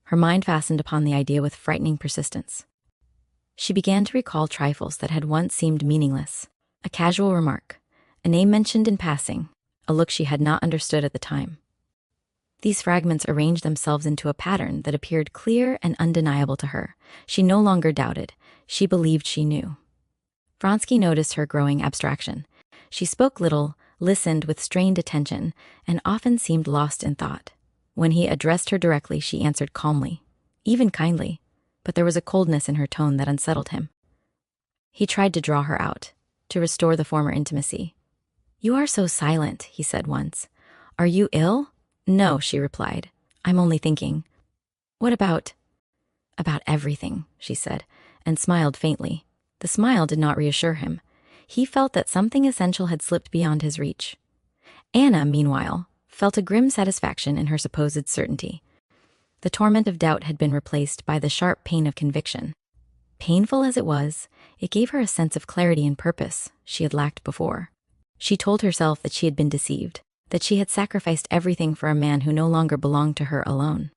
Her mind fastened upon the idea with frightening persistence. She began to recall trifles that had once seemed meaningless, a casual remark, a name mentioned in passing, a look she had not understood at the time. These fragments arranged themselves into a pattern that appeared clear and undeniable to her. She no longer doubted. She believed she knew. Vronsky noticed her growing abstraction. She spoke little, listened with strained attention, and often seemed lost in thought. When he addressed her directly, she answered calmly, even kindly, but there was a coldness in her tone that unsettled him. He tried to draw her out, to restore the former intimacy. "You are so silent," he said once. "Are you ill?" "No," she replied. "I'm only thinking." "What about?" "About everything," she said, and smiled faintly. The smile did not reassure him. He felt that something essential had slipped beyond his reach. Anna, meanwhile, felt a grim satisfaction in her supposed certainty. The torment of doubt had been replaced by the sharp pain of conviction. Painful as it was, it gave her a sense of clarity and purpose she had lacked before. She told herself that she had been deceived, that she had sacrificed everything for a man who no longer belonged to her alone.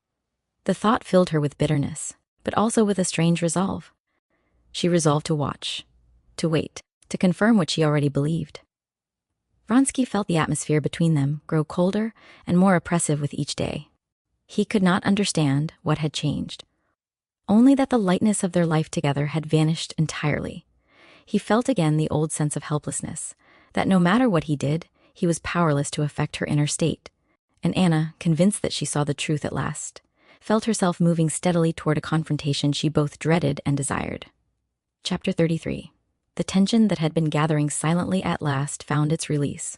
The thought filled her with bitterness, but also with a strange resolve. She resolved to watch, to wait, to confirm what she already believed. Vronsky felt the atmosphere between them grow colder and more oppressive with each day. He could not understand what had changed, only that the lightness of their life together had vanished entirely. He felt again the old sense of helplessness, that no matter what he did, he was powerless to affect her inner state. And Anna, convinced that she saw the truth at last, felt herself moving steadily toward a confrontation she both dreaded and desired. Chapter 33. The tension that had been gathering silently at last found its release.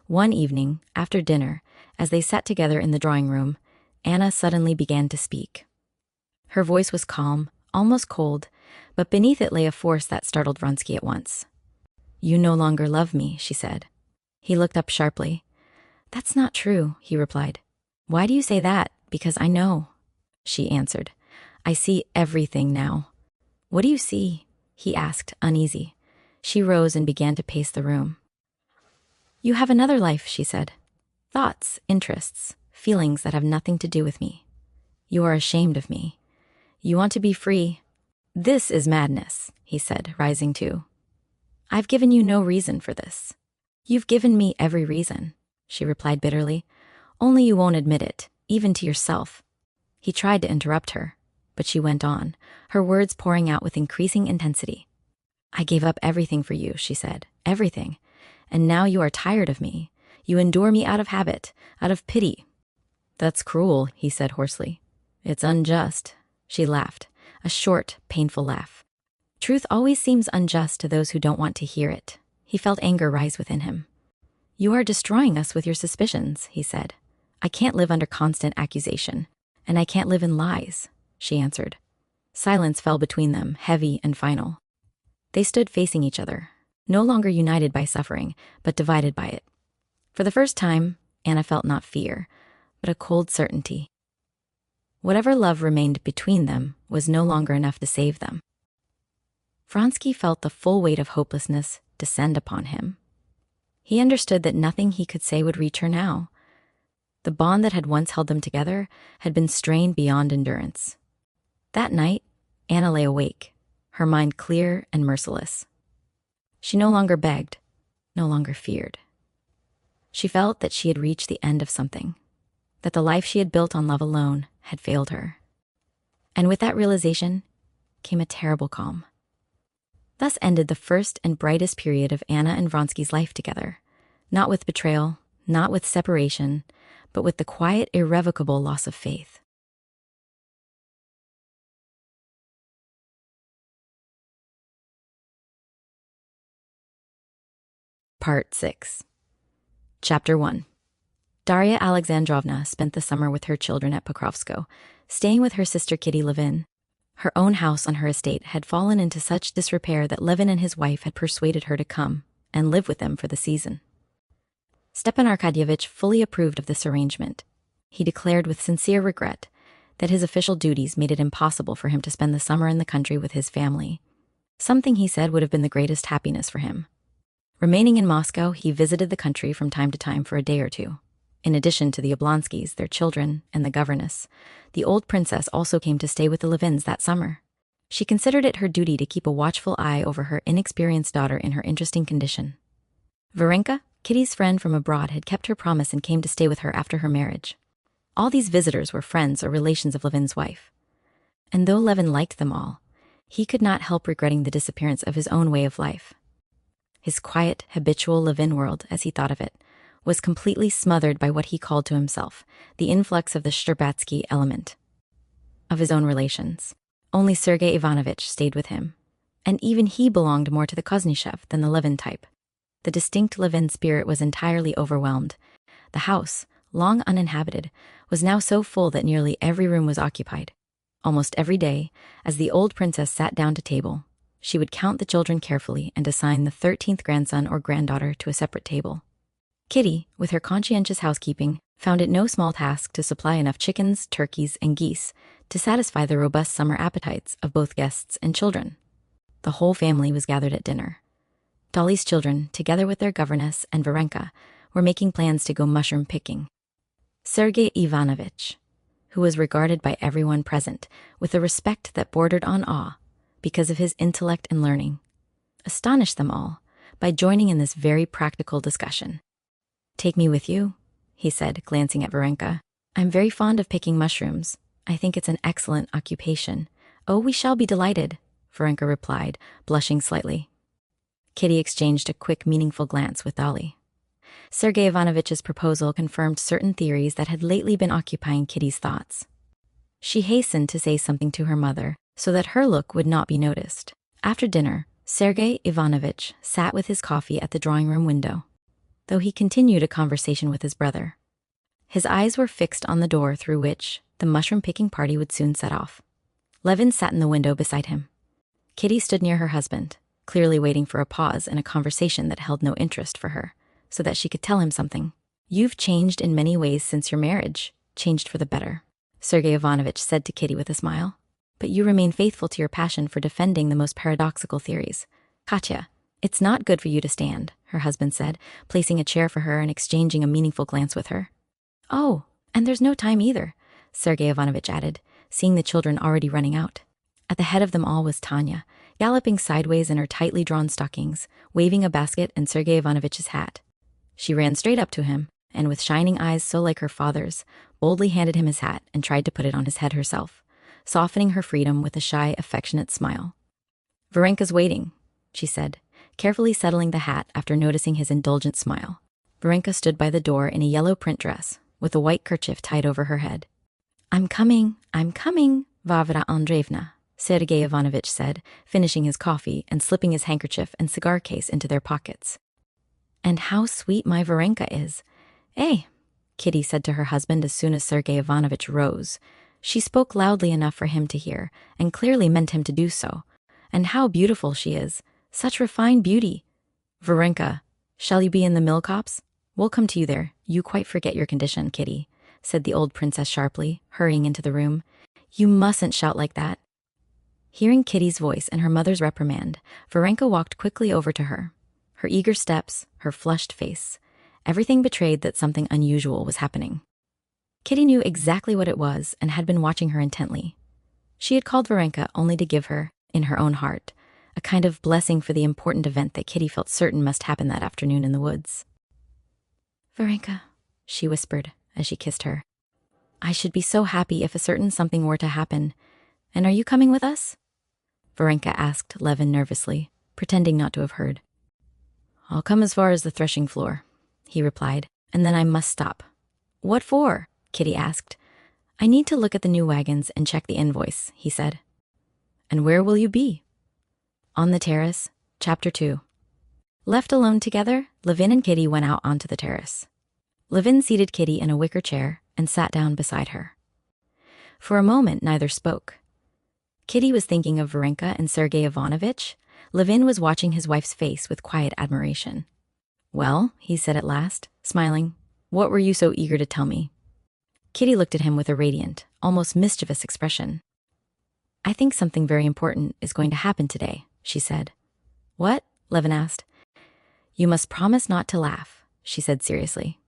One evening, after dinner, as they sat together in the drawing room, Anna suddenly began to speak. Her voice was calm, almost cold, but beneath it lay a force that startled Vronsky at once. "You no longer love me," she said. He looked up sharply. "That's not true," he replied. "Why do you say that?" "Because I know," she answered. "I see everything now." "What do you see?" he asked, uneasy. She rose and began to pace the room. You have another life, she said. Thoughts, interests, feelings that have nothing to do with me. You are ashamed of me. You want to be free. This is madness, he said, rising too. I've given you no reason for this. You've given me every reason, she replied bitterly. Only you won't admit it, even to yourself. He tried to interrupt her, but she went on, her words pouring out with increasing intensity. I gave up everything for you, she said, everything. And now you are tired of me. You endure me out of habit, out of pity. That's cruel, he said hoarsely. It's unjust. She laughed, a short, painful laugh. Truth always seems unjust to those who don't want to hear it. He felt anger rise within him. You are destroying us with your suspicions, he said. I can't live under constant accusation, and I can't live in lies, she answered. Silence fell between them, heavy and final. They stood facing each other, no longer united by suffering, but divided by it. For the first time, Anna felt not fear, but a cold certainty. Whatever love remained between them was no longer enough to save them. Vronsky felt the full weight of hopelessness descend upon him. He understood that nothing he could say would reach her now. The bond that had once held them together had been strained beyond endurance. That night, Anna lay awake, her mind clear and merciless. She no longer begged, no longer feared. She felt that she had reached the end of something, that the life she had built on love alone had failed her. And with that realization came a terrible calm. Thus ended the first and brightest period of Anna and Vronsky's life together, not with betrayal, not with separation, but with the quiet, irrevocable loss of faith. Part 6. Chapter 1. Darya Alexandrovna spent the summer with her children at Pokrovsko, staying with her sister Kitty Levin. Her own house on her estate had fallen into such disrepair that Levin and his wife had persuaded her to come and live with them for the season. Stepan Arkadyevitch fully approved of this arrangement. He declared with sincere regret that his official duties made it impossible for him to spend the summer in the country with his family, something he said would have been the greatest happiness for him. Remaining in Moscow, he visited the country from time to time for a day or two. In addition to the Oblonskys, their children, and the governess, the old princess also came to stay with the Levins that summer. She considered it her duty to keep a watchful eye over her inexperienced daughter in her interesting condition. Varenka, Kitty's friend from abroad, had kept her promise and came to stay with her after her marriage. All these visitors were friends or relations of Levin's wife. And though Levin liked them all, he could not help regretting the disappearance of his own way of life. His quiet, habitual Levin world, as he thought of it, was completely smothered by what he called to himself the influx of the Shtcherbatsky element. Of his own relations, only Sergei Ivanovitch stayed with him, and even he belonged more to the Koznishev than the Levin type. The distinct Levin spirit was entirely overwhelmed. The house, long uninhabited, was now so full that nearly every room was occupied. Almost every day, as the old princess sat down to table, she would count the children carefully and assign the 13th grandson or granddaughter to a separate table. Kitty, with her conscientious housekeeping, found it no small task to supply enough chickens, turkeys, and geese to satisfy the robust summer appetites of both guests and children. The whole family was gathered at dinner. Dolly's children, together with their governess and Varenka, were making plans to go mushroom picking. Sergei Ivanovitch, who was regarded by everyone present with a respect that bordered on awe because of his intellect and learning, astonished them all by joining in this very practical discussion. Take me with you, he said, glancing at Varenka. I'm very fond of picking mushrooms. I think it's an excellent occupation. Oh, we shall be delighted, Varenka replied, blushing slightly. Kitty exchanged a quick, meaningful glance with Dolly. Sergei Ivanovitch's proposal confirmed certain theories that had lately been occupying Kitty's thoughts. She hastened to say something to her mother so that her look would not be noticed. After dinner, Sergei Ivanovitch sat with his coffee at the drawing-room window, though he continued a conversation with his brother. His eyes were fixed on the door through which the mushroom-picking party would soon set off. Levin sat in the window beside him. Kitty stood near her husband, clearly waiting for a pause in a conversation that held no interest for her, so that she could tell him something. You've changed in many ways since your marriage, changed for the better, Sergei Ivanovitch said to Kitty with a smile. But you remain faithful to your passion for defending the most paradoxical theories. Katya, It's not good for you to stand, her husband said, placing a chair for her and exchanging a meaningful glance with her. Oh, and there's no time either, Sergei Ivanovich added, seeing the children already running out. At the head of them all was Tanya, galloping sideways in her tightly drawn stockings, waving a basket and Sergei Ivanovich's hat. She ran straight up to him, and with shining eyes so like her father's, boldly handed him his hat and tried to put it on his head herself, softening her freedom with a shy, affectionate smile. Varenka's waiting, she said, carefully settling the hat after noticing his indulgent smile. Varenka stood by the door in a yellow print dress, with a white kerchief tied over her head. I'm coming, Varvara Andreevna, Sergei Ivanovich said, finishing his coffee and slipping his handkerchief and cigar case into their pockets. And how sweet my Varenka is. Eh, Kitty said to her husband as soon as Sergei Ivanovich rose. She spoke loudly enough for him to hear, and clearly meant him to do so. And how beautiful she is. Such refined beauty. Varenka, shall you be in the mill copse? We'll come to you there. You quite forget your condition, Kitty, said the old princess sharply, hurrying into the room. You mustn't shout like that. Hearing Kitty's voice and her mother's reprimand, Varenka walked quickly over to her. Her eager steps, her flushed face, everything betrayed that something unusual was happening. Kitty knew exactly what it was and had been watching her intently. She had called Varenka only to give her, in her own heart, a kind of blessing for the important event that Kitty felt certain must happen that afternoon in the woods. Varenka, she whispered as she kissed her, I should be so happy if a certain something were to happen. And are you coming with us? Varenka asked Levin nervously, pretending not to have heard. I'll come as far as the threshing floor, he replied, and then I must stop. What for? Kitty asked. I need to look at the new wagons and check the invoice, he said. And where will you be? On the terrace, Chapter 2. Left alone together, Levin and Kitty went out onto the terrace. Levin seated Kitty in a wicker chair and sat down beside her. For a moment, neither spoke. Kitty was thinking of Varenka and Sergei Ivanovich. Levin was watching his wife's face with quiet admiration. Well, he said at last, smiling, what were you so eager to tell me? Kitty looked at him with a radiant, almost mischievous expression. I think something very important is going to happen today, she said. What? Levin asked. You must promise not to laugh, she said seriously.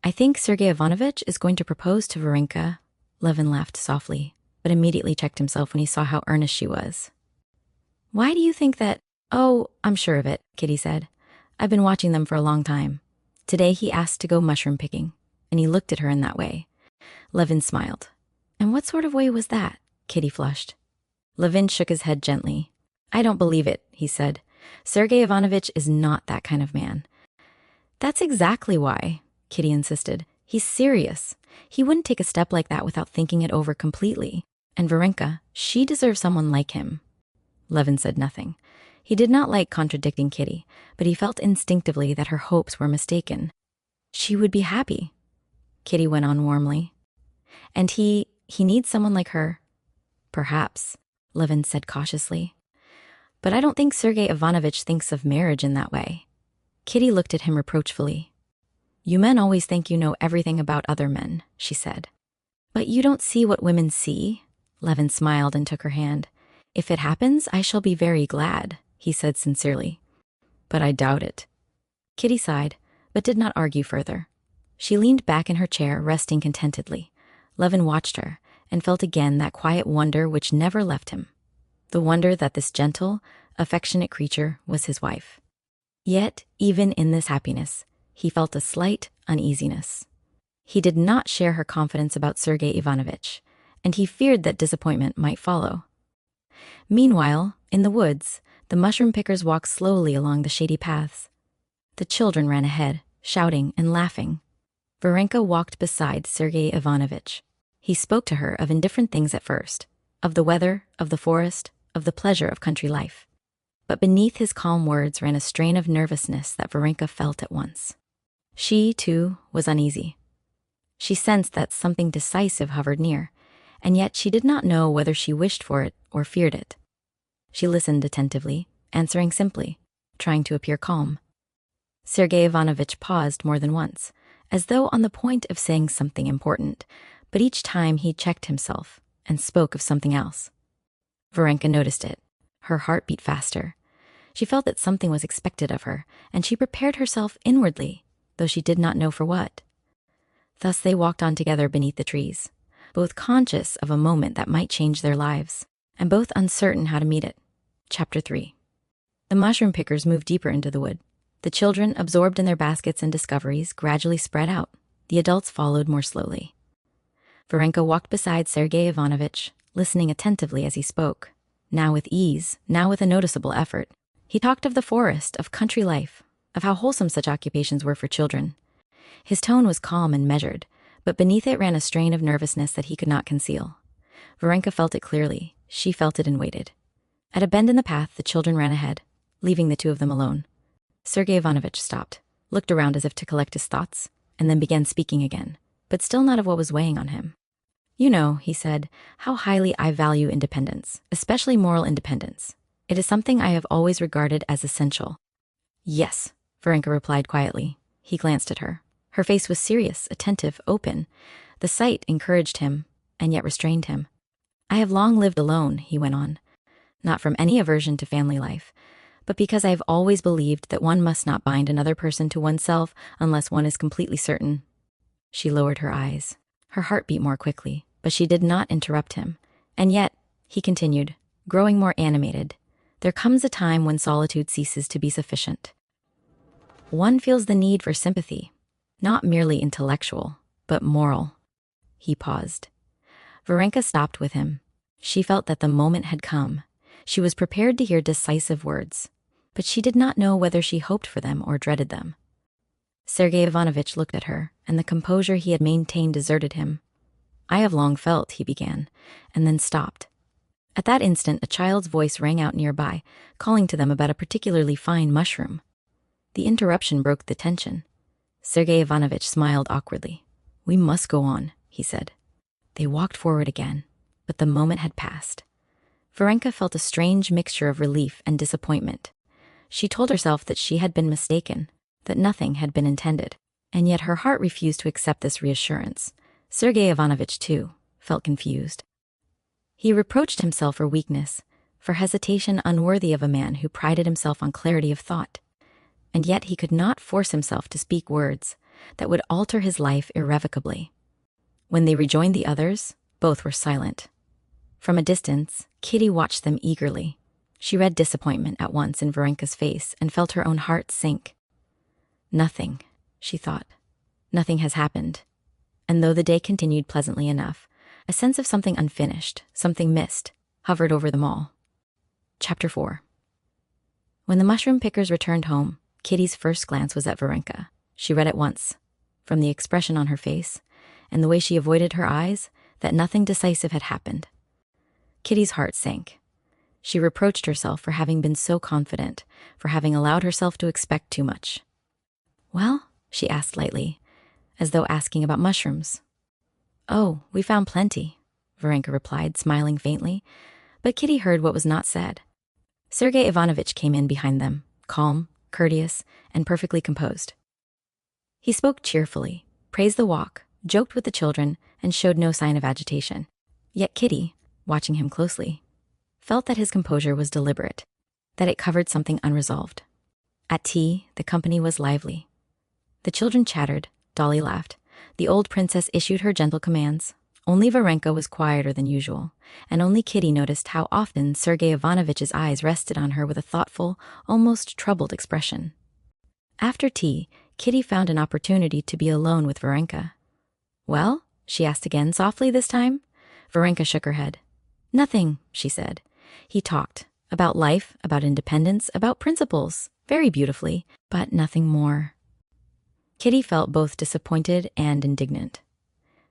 I think Sergei Ivanovich is going to propose to Varenka. Levin laughed softly, but immediately checked himself when he saw how earnest she was. Why do you think that? Oh, I'm sure of it, Kitty said. I've been watching them for a long time. Today he asked to go mushroom picking, and he looked at her in that way. Levin smiled. And what sort of way was that? Kitty flushed. Levin shook his head gently. I don't believe it, he said. Sergei Ivanovich is not that kind of man. That's exactly why, Kitty insisted. He's serious. He wouldn't take a step like that without thinking it over completely. And Varenka, she deserves someone like him. Levin said nothing. He did not like contradicting Kitty, but he felt instinctively that her hopes were mistaken. She would be happy, Kitty went on warmly. And he needs someone like her. Perhaps, Levin said cautiously. But I don't think Sergei Ivanovich thinks of marriage in that way. Kitty looked at him reproachfully. You men always think you know everything about other men, she said. But you don't see what women see? Levin smiled and took her hand. If it happens, I shall be very glad, he said sincerely. But I doubt it. Kitty sighed, but did not argue further. She leaned back in her chair, resting contentedly. Levin watched her, and felt again that quiet wonder which never left him. The wonder that this gentle, affectionate creature was his wife. Yet, even in this happiness, he felt a slight uneasiness. He did not share her confidence about Sergei Ivanovich, and he feared that disappointment might follow. Meanwhile, in the woods, the mushroom pickers walked slowly along the shady paths. The children ran ahead, shouting and laughing. Varenka walked beside Sergei Ivanovich. He spoke to her of indifferent things at first, of the weather, of the forest, of the pleasure of country life. But beneath his calm words ran a strain of nervousness that Varenka felt at once. She, too, was uneasy. She sensed that something decisive hovered near, and yet she did not know whether she wished for it or feared it. She listened attentively, answering simply, trying to appear calm. Sergei Ivanovich paused more than once, as though on the point of saying something important, but each time he checked himself and spoke of something else. Varenka noticed it. Her heart beat faster. She felt that something was expected of her, and she prepared herself inwardly, though she did not know for what. Thus they walked on together beneath the trees, both conscious of a moment that might change their lives, and both uncertain how to meet it. Chapter 3. The mushroom pickers moved deeper into the wood. The children, absorbed in their baskets and discoveries, gradually spread out. The adults followed more slowly. Varenka walked beside Sergei Ivanovich, listening attentively as he spoke, now with ease, now with a noticeable effort. He talked of the forest, of country life, of how wholesome such occupations were for children. His tone was calm and measured, but beneath it ran a strain of nervousness that he could not conceal. Varenka felt it clearly. She felt it and waited. At a bend in the path, the children ran ahead, leaving the two of them alone. Sergei Ivanovich stopped, looked around as if to collect his thoughts, and then began speaking again, but still not of what was weighing on him. "You know," he said, "how highly I value independence, especially moral independence. It is something I have always regarded as essential." "Yes," Varenka replied quietly. He glanced at her. Her face was serious, attentive, open. The sight encouraged him, and yet restrained him. "I have long lived alone," he went on, "not from any aversion to family life, but because I have always believed that one must not bind another person to oneself unless one is completely certain." She lowered her eyes. Her heart beat more quickly, but she did not interrupt him. "And yet," he continued, growing more animated, "there comes a time when solitude ceases to be sufficient. One feels the need for sympathy, not merely intellectual, but moral." He paused. Varenka stopped with him. She felt that the moment had come. She was prepared to hear decisive words, but she did not know whether she hoped for them or dreaded them. Sergei Ivanovich looked at her, and the composure he had maintained deserted him. "I have long felt," he began, and then stopped. At that instant, a child's voice rang out nearby, calling to them about a particularly fine mushroom. The interruption broke the tension. Sergei Ivanovich smiled awkwardly. "We must go on," he said. They walked forward again, but the moment had passed. Varenka felt a strange mixture of relief and disappointment. She told herself that she had been mistaken, that nothing had been intended, and yet her heart refused to accept this reassurance. Sergei Ivanovich, too, felt confused. He reproached himself for weakness, for hesitation unworthy of a man who prided himself on clarity of thought. And yet he could not force himself to speak words that would alter his life irrevocably. When they rejoined the others, both were silent. From a distance, Kitty watched them eagerly. She read disappointment at once in Varenka's face and felt her own heart sink. "Nothing," she thought. "Nothing has happened." And though the day continued pleasantly enough, a sense of something unfinished, something missed, hovered over them all. Chapter 4. When the mushroom pickers returned home, Kitty's first glance was at Varenka. She read at once, from the expression on her face and the way she avoided her eyes, that nothing decisive had happened. Kitty's heart sank. She reproached herself for having been so confident, for having allowed herself to expect too much. "Well?" she asked lightly, as though asking about mushrooms. "Oh, we found plenty," Varenka replied, smiling faintly, but Kitty heard what was not said. Sergei Ivanovich came in behind them, calm, courteous, and perfectly composed. He spoke cheerfully, praised the walk, joked with the children, and showed no sign of agitation. Yet Kitty, watching him closely, felt that his composure was deliberate, that it covered something unresolved. At tea, the company was lively. The children chattered, Dolly laughed. The old princess issued her gentle commands. Only Varenka was quieter than usual, and only Kitty noticed how often Sergei Ivanovich's eyes rested on her with a thoughtful, almost troubled expression. After tea, Kitty found an opportunity to be alone with Varenka. "Well?" she asked again, softly this time. Varenka shook her head. "Nothing," she said. He talked about life, about independence, about principles, very beautifully, but nothing more. Kitty felt both disappointed and indignant.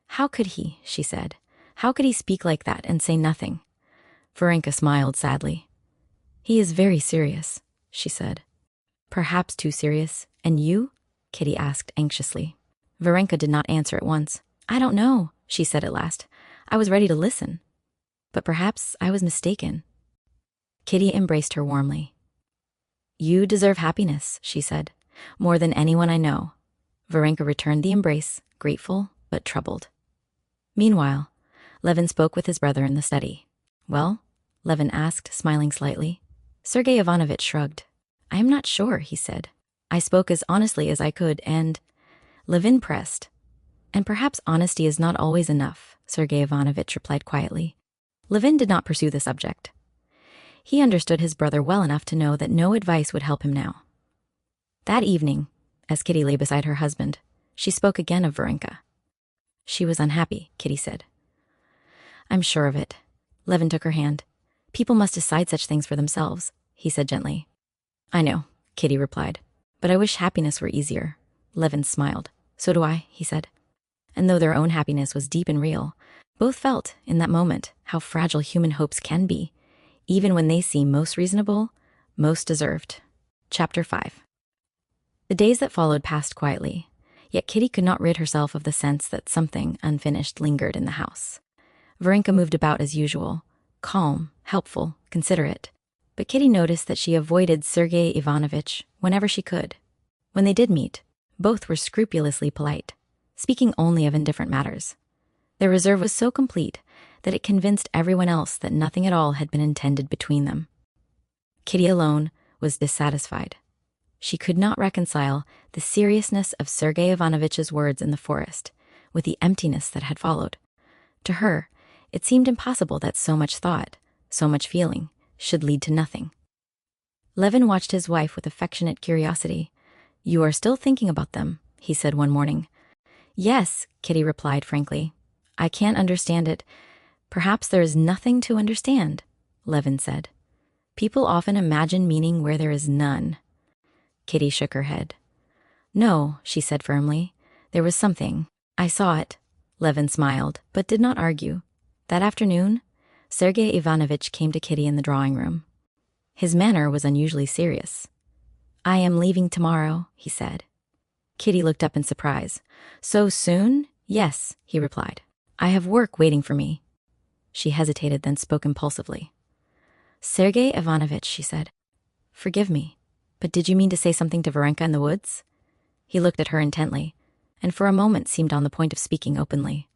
"How could he?" she said. "How could he speak like that and say nothing?" Varenka smiled sadly. "He is very serious," she said. "Perhaps too serious. And you?" Kitty asked anxiously. Varenka did not answer at once. "I don't know," she said at last. "I was ready to listen. But perhaps I was mistaken." Kitty embraced her warmly. "You deserve happiness," she said, "more than anyone I know." Varenka returned the embrace, grateful but troubled. Meanwhile, Levin spoke with his brother in the study. "Well?" Levin asked, smiling slightly. Sergei Ivanovich shrugged. I am not sure, he said. I spoke as honestly as I could, and Levin pressed. And perhaps honesty is not always enough, Sergei Ivanovich replied quietly. Levin did not pursue the subject. He understood his brother well enough to know that no advice would help him now. That evening, as Kitty lay beside her husband, she spoke again of Varenka. She was unhappy, Kitty said. I'm sure of it. Levin took her hand. People must decide such things for themselves, he said gently. I know, Kitty replied, but I wish happiness were easier. Levin smiled. So do I, he said. And though their own happiness was deep and real, both felt, in that moment, how fragile human hopes can be, even when they seem most reasonable, most deserved. Chapter 5. The days that followed passed quietly, yet Kitty could not rid herself of the sense that something unfinished lingered in the house. Varenka moved about as usual, calm, helpful, considerate, but Kitty noticed that she avoided Sergei Ivanovich whenever she could. When they did meet, both were scrupulously polite, speaking only of indifferent matters. Their reserve was so complete that it convinced everyone else that nothing at all had been intended between them. Kitty alone was dissatisfied. She could not reconcile the seriousness of Sergei Ivanovich's words in the forest with the emptiness that had followed. To her, it seemed impossible that so much thought, so much feeling, should lead to nothing. Levin watched his wife with affectionate curiosity. You are still thinking about them, he said one morning. Yes, Kitty replied frankly. I can't understand it. Perhaps there is nothing to understand, Levin said. People often imagine meaning where there is none. Kitty shook her head. No, she said firmly. There was something. I saw it. Levin smiled, but did not argue. That afternoon, Sergei Ivanovich came to Kitty in the drawing room. His manner was unusually serious. I am leaving tomorrow, he said. Kitty looked up in surprise. So soon? Yes, he replied. I have work waiting for me. She hesitated, then spoke impulsively. Sergei Ivanovich, she said. Forgive me, but did you mean to say something to Varenka in the woods? He looked at her intently, and for a moment seemed on the point of speaking openly.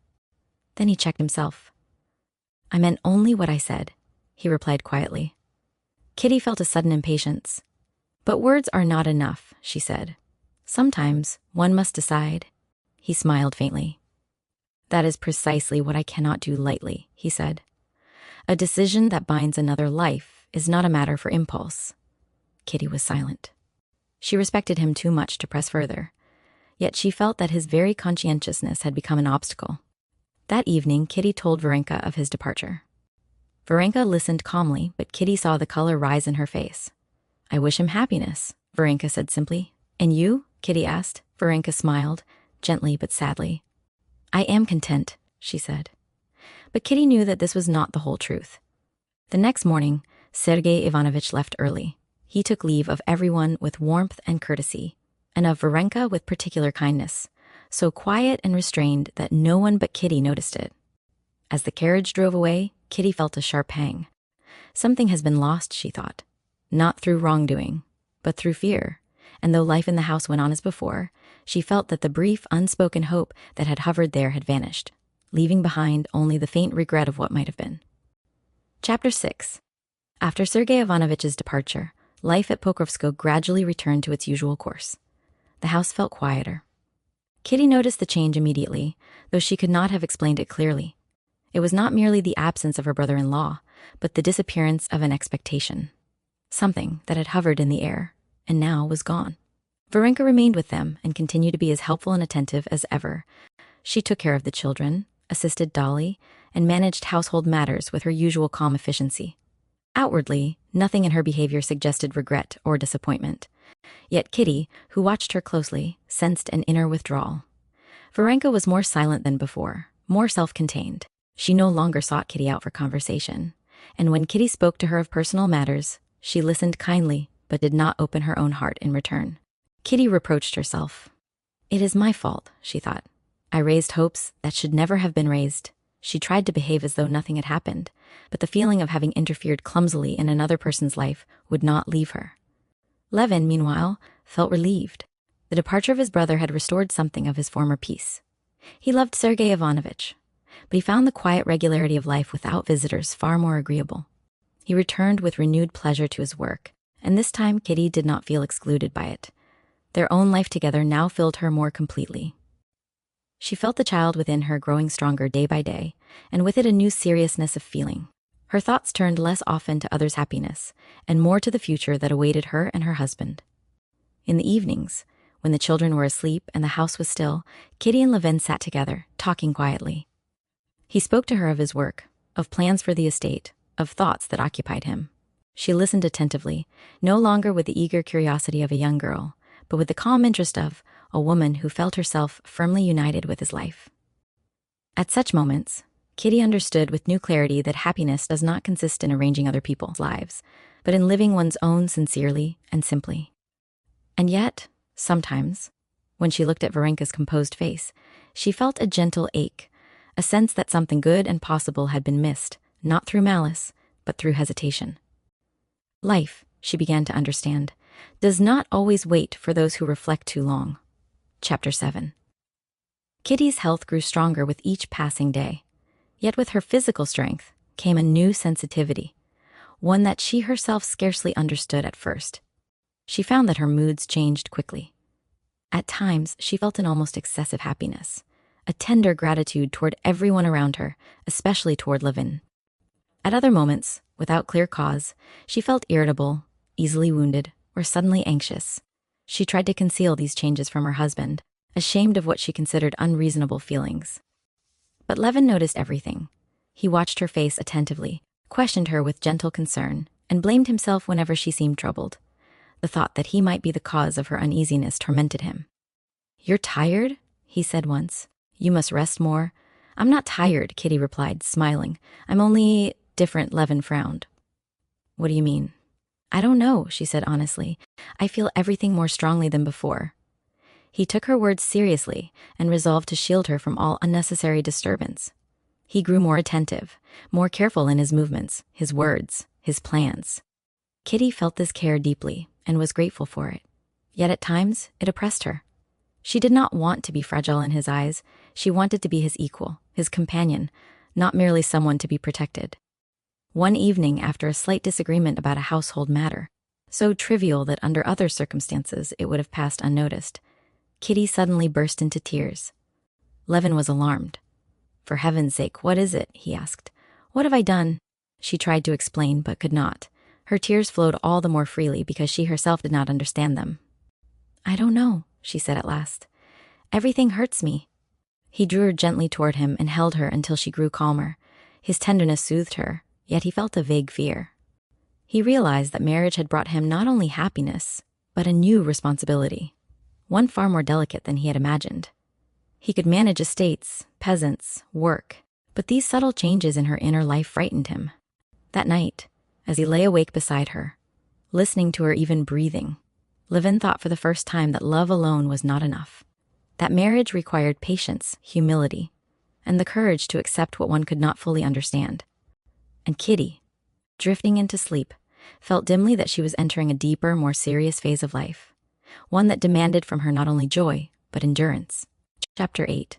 Then he checked himself. I meant only what I said, he replied quietly. Kitty felt a sudden impatience. But words are not enough, she said. Sometimes one must decide. He smiled faintly. That is precisely what I cannot do lightly, he said. A decision that binds another life is not a matter for impulse. Kitty was silent. She respected him too much to press further, yet she felt that his very conscientiousness had become an obstacle. That evening, Kitty told Varenka of his departure. Varenka listened calmly, but Kitty saw the color rise in her face. I wish him happiness, Varenka said simply. And you? Kitty asked. Varenka smiled, gently but sadly. I am content, she said. But Kitty knew that this was not the whole truth. The next morning, Sergei Ivanovich left early. He took leave of everyone with warmth and courtesy, and of Varenka with particular kindness, so quiet and restrained that no one but Kitty noticed it. As the carriage drove away, Kitty felt a sharp pang. Something has been lost, she thought. Not through wrongdoing, but through fear. And though life in the house went on as before, she felt that the brief, unspoken hope that had hovered there had vanished, leaving behind only the faint regret of what might have been. Chapter 6. After Sergei Ivanovich's departure, life at Pokrovskoe gradually returned to its usual course. The house felt quieter. Kitty noticed the change immediately, though she could not have explained it clearly. It was not merely the absence of her brother-in-law, but the disappearance of an expectation. Something that had hovered in the air, and now was gone. Varenka remained with them and continued to be as helpful and attentive as ever. She took care of the children, assisted Dolly, and managed household matters with her usual calm efficiency. Outwardly, nothing in her behavior suggested regret or disappointment. Yet Kitty, who watched her closely, sensed an inner withdrawal. Varenka was more silent than before, more self-contained. She no longer sought Kitty out for conversation, and when Kitty spoke to her of personal matters, she listened kindly but did not open her own heart in return. Kitty reproached herself. It is my fault, she thought. I raised hopes that should never have been raised. She tried to behave as though nothing had happened, but the feeling of having interfered clumsily in another person's life would not leave her. Levin, meanwhile, felt relieved. The departure of his brother had restored something of his former peace. He loved Sergei Ivanovich, but he found the quiet regularity of life without visitors far more agreeable. He returned with renewed pleasure to his work, and this time Kitty did not feel excluded by it. Their own life together now filled her more completely. She felt the child within her growing stronger day by day, and with it a new seriousness of feeling. Her thoughts turned less often to others' happiness, and more to the future that awaited her and her husband. In the evenings, when the children were asleep and the house was still, Kitty and Levin sat together, talking quietly. He spoke to her of his work, of plans for the estate, of thoughts that occupied him. She listened attentively, no longer with the eager curiosity of a young girl, but with the calm interest of a woman who felt herself firmly united with his life. At such moments, Kitty understood with new clarity that happiness does not consist in arranging other people's lives, but in living one's own sincerely and simply. And yet, sometimes, when she looked at Varenka's composed face, she felt a gentle ache, a sense that something good and possible had been missed, not through malice, but through hesitation. Life, she began to understand, does not always wait for those who reflect too long. Chapter 7. Kitty's health grew stronger with each passing day. Yet with her physical strength came a new sensitivity, one that she herself scarcely understood at first. She found that her moods changed quickly. At times, she felt an almost excessive happiness, a tender gratitude toward everyone around her, especially toward Levin. At other moments, without clear cause, she felt irritable, easily wounded, or suddenly anxious. She tried to conceal these changes from her husband, ashamed of what she considered unreasonable feelings. But Levin noticed everything. He watched her face attentively, questioned her with gentle concern, and blamed himself whenever she seemed troubled. The thought that he might be the cause of her uneasiness tormented him. "You're tired?" he said once. "You must rest more." "I'm not tired," Kitty replied, smiling. "I'm only different." Levin frowned. "What do you mean?" "I don't know," she said honestly. "I feel everything more strongly than before." He took her words seriously and resolved to shield her from all unnecessary disturbance. He grew more attentive, more careful in his movements, his words, his plans. Kitty felt this care deeply and was grateful for it. Yet at times, it oppressed her. She did not want to be fragile in his eyes. She wanted to be his equal, his companion, not merely someone to be protected. One evening, after a slight disagreement about a household matter, so trivial that under other circumstances it would have passed unnoticed, Kitty suddenly burst into tears. Levin was alarmed. "For heaven's sake, what is it?" he asked. "What have I done?" She tried to explain, but could not. Her tears flowed all the more freely because she herself did not understand them. "I don't know," she said at last. "Everything hurts me." He drew her gently toward him and held her until she grew calmer. His tenderness soothed her, yet he felt a vague fear. He realized that marriage had brought him not only happiness, but a new responsibility, one far more delicate than he had imagined. He could manage estates, peasants, work, but these subtle changes in her inner life frightened him. That night, as he lay awake beside her, listening to her even breathing, Levin thought for the first time that love alone was not enough, that marriage required patience, humility, and the courage to accept what one could not fully understand. And Kitty, drifting into sleep, felt dimly that she was entering a deeper, more serious phase of life, one that demanded from her not only joy, but endurance. Chapter 8.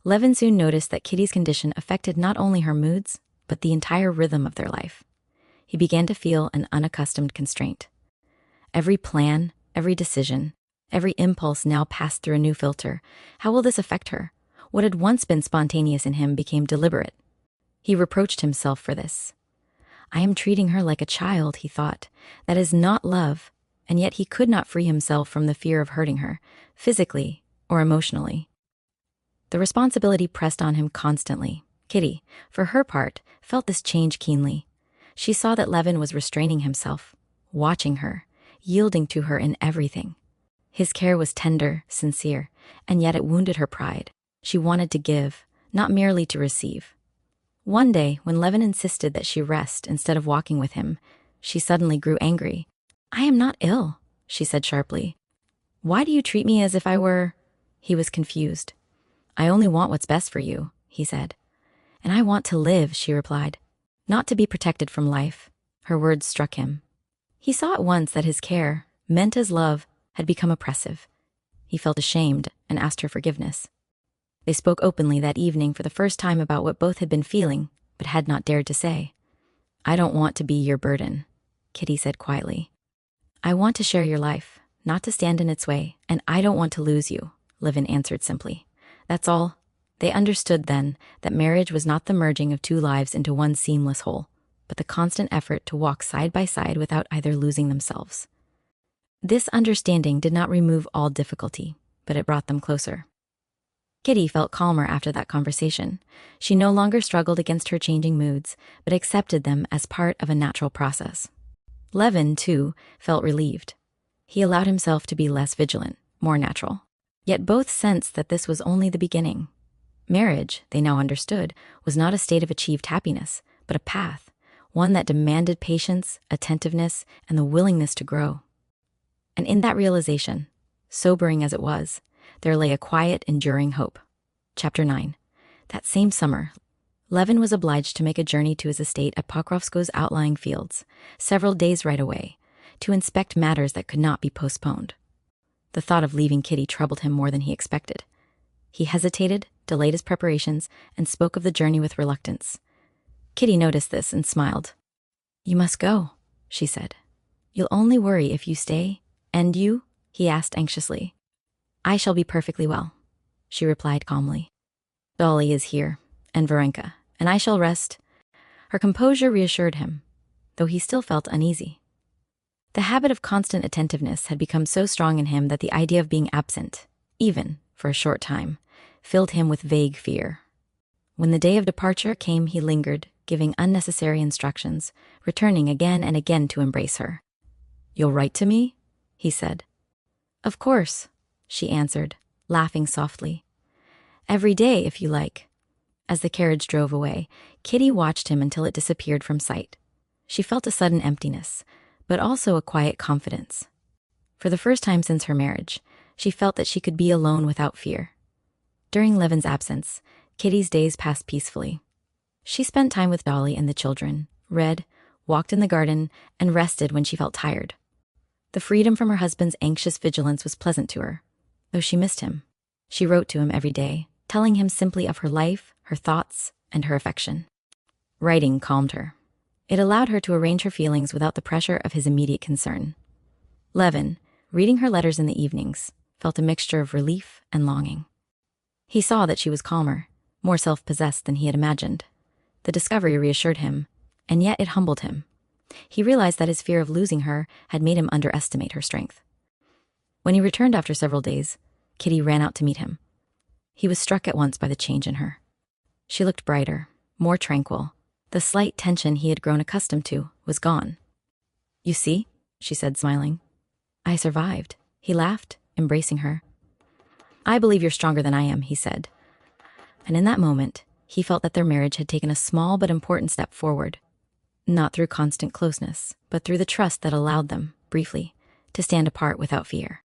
Levin soon noticed that Kitty's condition affected not only her moods, but the entire rhythm of their life. He began to feel an unaccustomed constraint. Every plan, every decision, every impulse now passed through a new filter. How will this affect her? What had once been spontaneous in him became deliberate. He reproached himself for this. "I am treating her like a child," he thought. "That is not love," and yet he could not free himself from the fear of hurting her, physically or emotionally. The responsibility pressed on him constantly. Kitty, for her part, felt this change keenly. She saw that Levin was restraining himself, watching her, yielding to her in everything. His care was tender, sincere, and yet it wounded her pride. She wanted to give, not merely to receive. One day, when Levin insisted that she rest instead of walking with him, she suddenly grew angry. "I am not ill," she said sharply. "Why do you treat me as if I were—" He was confused. "I only want what's best for you," he said. "And I want to live," she replied. "Not to be protected from life." Her words struck him. He saw at once that his care, meant as love, had become oppressive. He felt ashamed and asked her forgiveness. They spoke openly that evening for the first time about what both had been feeling, but had not dared to say. "I don't want to be your burden," Kitty said quietly. I want to share your life, not to stand in its way, and I don't want to lose you, Levin answered simply. That's all. They understood then that marriage was not the merging of two lives into one seamless whole, but the constant effort to walk side by side without either losing themselves. This understanding did not remove all difficulty, but it brought them closer. Kitty felt calmer after that conversation. She no longer struggled against her changing moods, but accepted them as part of a natural process. Levin, too, felt relieved. He allowed himself to be less vigilant, more natural. Yet both sensed that this was only the beginning. Marriage, they now understood, was not a state of achieved happiness, but a path, one that demanded patience, attentiveness, and the willingness to grow. And in that realization, sobering as it was, there lay a quiet, enduring hope. Chapter 9. That same summer, Levin was obliged to make a journey to his estate at Pokrovsko's outlying fields, several days right away, to inspect matters that could not be postponed. The thought of leaving Kitty troubled him more than he expected. He hesitated, delayed his preparations, and spoke of the journey with reluctance. Kitty noticed this and smiled. "You must go," she said. "You'll only worry if you stay. And you?" he asked anxiously. "I shall be perfectly well," she replied calmly. "Dolly is here, and Varenka, and I shall rest." Her composure reassured him, though he still felt uneasy. The habit of constant attentiveness had become so strong in him that the idea of being absent, even for a short time, filled him with vague fear. When the day of departure came, he lingered, giving unnecessary instructions, returning again and again to embrace her. "You'll write to me?" he said. "Of course," she answered, laughing softly. "Every day, if you like." As the carriage drove away, Kitty watched him until it disappeared from sight. She felt a sudden emptiness, but also a quiet confidence. For the first time since her marriage, she felt that she could be alone without fear. During Levin's absence, Kitty's days passed peacefully. She spent time with Dolly and the children, read, walked in the garden, and rested when she felt tired. The freedom from her husband's anxious vigilance was pleasant to her, though she missed him. She wrote to him every day, telling him simply of her life, her thoughts, and her affection. Writing calmed her. It allowed her to arrange her feelings without the pressure of his immediate concern. Levin, reading her letters in the evenings, felt a mixture of relief and longing. He saw that she was calmer, more self-possessed than he had imagined. The discovery reassured him, and yet it humbled him. He realized that his fear of losing her had made him underestimate her strength. When he returned after several days, Kitty ran out to meet him. He was struck at once by the change in her. She looked brighter, more tranquil. The slight tension he had grown accustomed to was gone. "You see," she said, smiling. "I survived." He laughed, embracing her. "I believe you're stronger than I am," he said. And in that moment, he felt that their marriage had taken a small but important step forward. Not through constant closeness, but through the trust that allowed them, briefly, to stand apart without fear.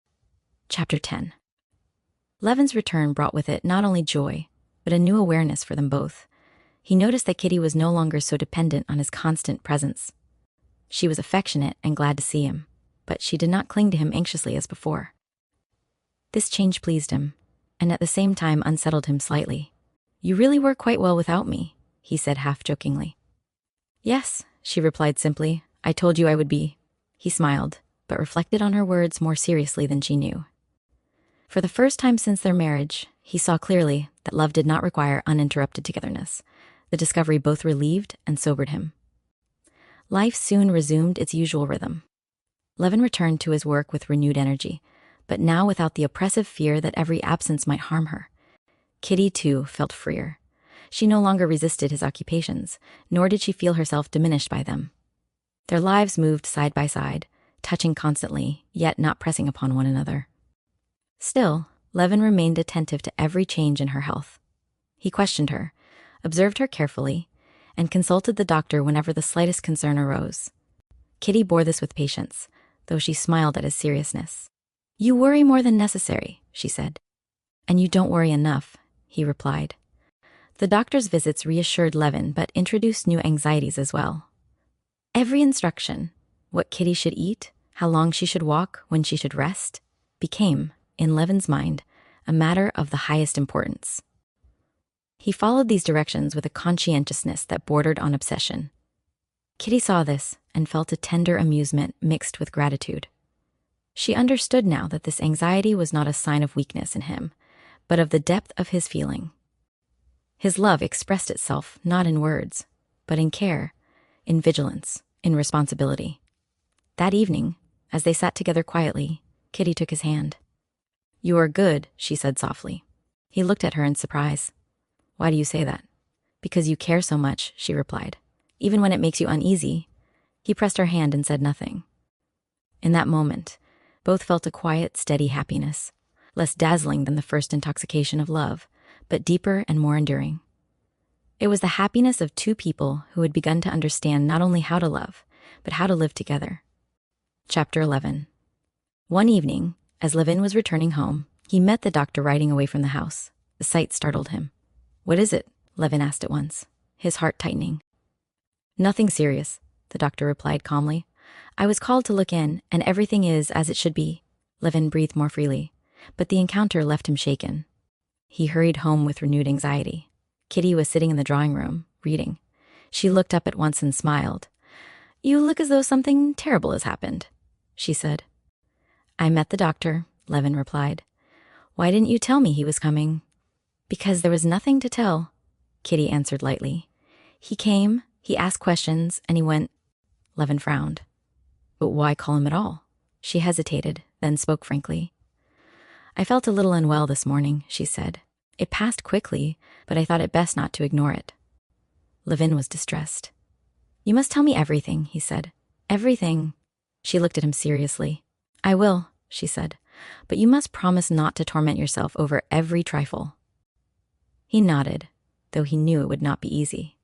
Chapter 10. Levin's return brought with it not only joy, but a new awareness for them both. He noticed that Kitty was no longer so dependent on his constant presence. She was affectionate and glad to see him, but she did not cling to him anxiously as before. This change pleased him, and at the same time unsettled him slightly. "You really were quite well without me," he said half-jokingly. "Yes," she replied simply. "I told you I would be." He smiled, but reflected on her words more seriously than she knew. For the first time since their marriage, he saw clearly that love did not require uninterrupted togetherness. The discovery both relieved and sobered him. Life soon resumed its usual rhythm. Levin returned to his work with renewed energy, but now without the oppressive fear that every absence might harm her. Kitty, too, felt freer. She no longer resisted his occupations, nor did she feel herself diminished by them. Their lives moved side by side, touching constantly, yet not pressing upon one another. Still, Levin remained attentive to every change in her health. He questioned her, observed her carefully, and consulted the doctor whenever the slightest concern arose. Kitty bore this with patience, though she smiled at his seriousness. "You worry more than necessary," she said. "And you don't worry enough," he replied. The doctor's visits reassured Levin, but introduced new anxieties as well. Every instruction, what Kitty should eat, how long she should walk, when she should rest, became, in Levin's mind, a matter of the highest importance. He followed these directions with a conscientiousness that bordered on obsession. Kitty saw this and felt a tender amusement mixed with gratitude. She understood now that this anxiety was not a sign of weakness in him, but of the depth of his feeling. His love expressed itself not in words, but in care, in vigilance, in responsibility. That evening, as they sat together quietly, Kitty took his hand. "You are good," she said softly. He looked at her in surprise. "Why do you say that?" "Because you care so much," she replied. "Even when it makes you uneasy." He pressed her hand and said nothing. In that moment, both felt a quiet, steady happiness, less dazzling than the first intoxication of love, but deeper and more enduring. It was the happiness of two people who had begun to understand not only how to love, but how to live together. Chapter 11. One evening, as Levin was returning home, he met the doctor riding away from the house. The sight startled him. "What is it?" Levin asked at once, his heart tightening. "Nothing serious," the doctor replied calmly. "I was called to look in, and everything is as it should be." Levin breathed more freely, but the encounter left him shaken. He hurried home with renewed anxiety. Kitty was sitting in the drawing room, reading. She looked up at once and smiled. "You look as though something terrible has happened," she said. "I met the doctor," Levin replied. "Why didn't you tell me he was coming?" "Because there was nothing to tell," Kitty answered lightly. "He came, he asked questions, and he went." Levin frowned. "But why call him at all?" She hesitated, then spoke frankly. "I felt a little unwell this morning," she said. "It passed quickly, but I thought it best not to ignore it." Levin was distressed. "You must tell me everything," he said. "Everything." She looked at him seriously. "I will," she said, "but you must promise not to torment yourself over every trifle." He nodded, though he knew it would not be easy.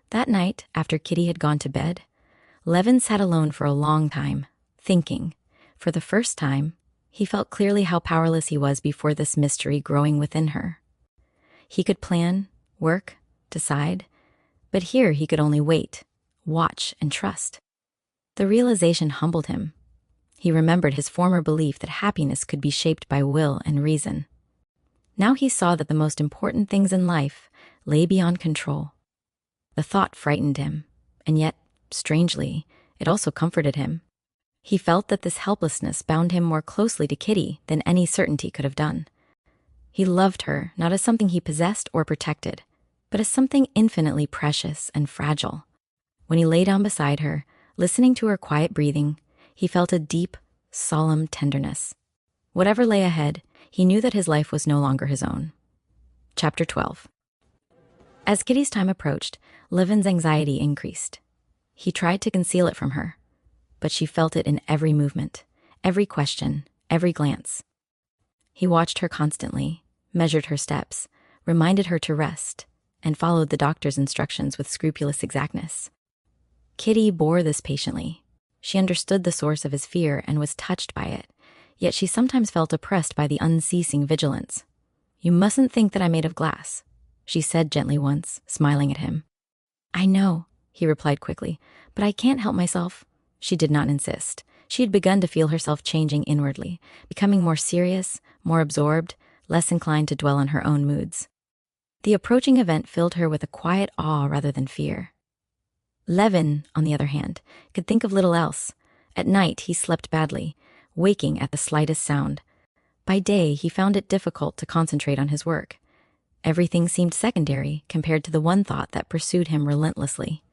That night, after Kitty had gone to bed, Levin sat alone for a long time, thinking. For the first time, he felt clearly how powerless he was before this mystery growing within her. He could plan, work, decide, but here he could only wait, watch, and trust. The realization humbled him. He remembered his former belief that happiness could be shaped by will and reason. Now he saw that the most important things in life lay beyond control. The thought frightened him, and yet, strangely, it also comforted him. He felt that this helplessness bound him more closely to Kitty than any certainty could have done. He loved her not as something he possessed or protected, but as something infinitely precious and fragile. When he lay down beside her, listening to her quiet breathing, he felt a deep, solemn tenderness. Whatever lay ahead, he knew that his life was no longer his own. Chapter 12. As Kitty's time approached, Levin's anxiety increased. He tried to conceal it from her, but she felt it in every movement, every question, every glance. He watched her constantly, measured her steps, reminded her to rest, and followed the doctor's instructions with scrupulous exactness. Kitty bore this patiently. She understood the source of his fear and was touched by it, yet she sometimes felt oppressed by the unceasing vigilance. "You mustn't think that I'm made of glass," she said gently once, smiling at him. "I know," he replied quickly, "but I can't help myself." She did not insist. She had begun to feel herself changing inwardly, becoming more serious, more absorbed, less inclined to dwell on her own moods. The approaching event filled her with a quiet awe rather than fear. Levin, on the other hand, could think of little else. At night, he slept badly, waking at the slightest sound. By day, he found it difficult to concentrate on his work. Everything seemed secondary compared to the one thought that pursued him relentlessly.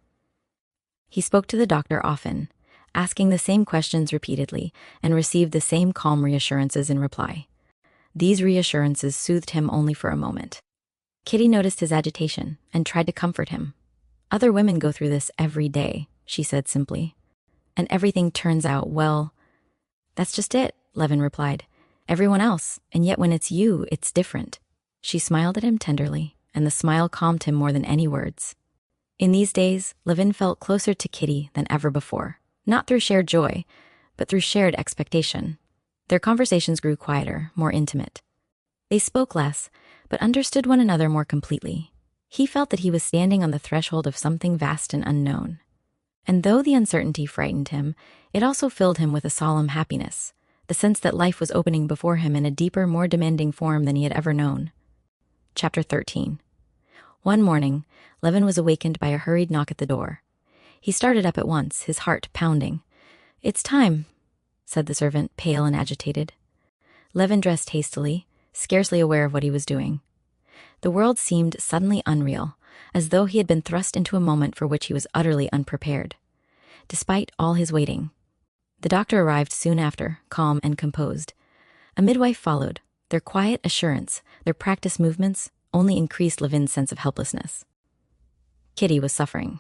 He spoke to the doctor often, asking the same questions repeatedly, and received the same calm reassurances in reply. These reassurances soothed him only for a moment. Kitty noticed his agitation and tried to comfort him. "Other women go through this every day," she said simply. "And everything turns out well." "That's just it," Levin replied. "Everyone else, and yet when it's you, it's different." She smiled at him tenderly, and the smile calmed him more than any words. In these days, Levin felt closer to Kitty than ever before, not through shared joy, but through shared expectation. Their conversations grew quieter, more intimate. They spoke less, but understood one another more completely. He felt that he was standing on the threshold of something vast and unknown. And though the uncertainty frightened him, it also filled him with a solemn happiness, the sense that life was opening before him in a deeper, more demanding form than he had ever known. Chapter 13. One morning, Levin was awakened by a hurried knock at the door. He started up at once, his heart pounding. "It's time," said the servant, pale and agitated. Levin dressed hastily, scarcely aware of what he was doing. The world seemed suddenly unreal, as though he had been thrust into a moment for which he was utterly unprepared. Despite all his waiting, the doctor arrived soon after, calm and composed. A midwife followed. Their quiet assurance, their practiced movements, only increased Levin's sense of helplessness. Kitty was suffering.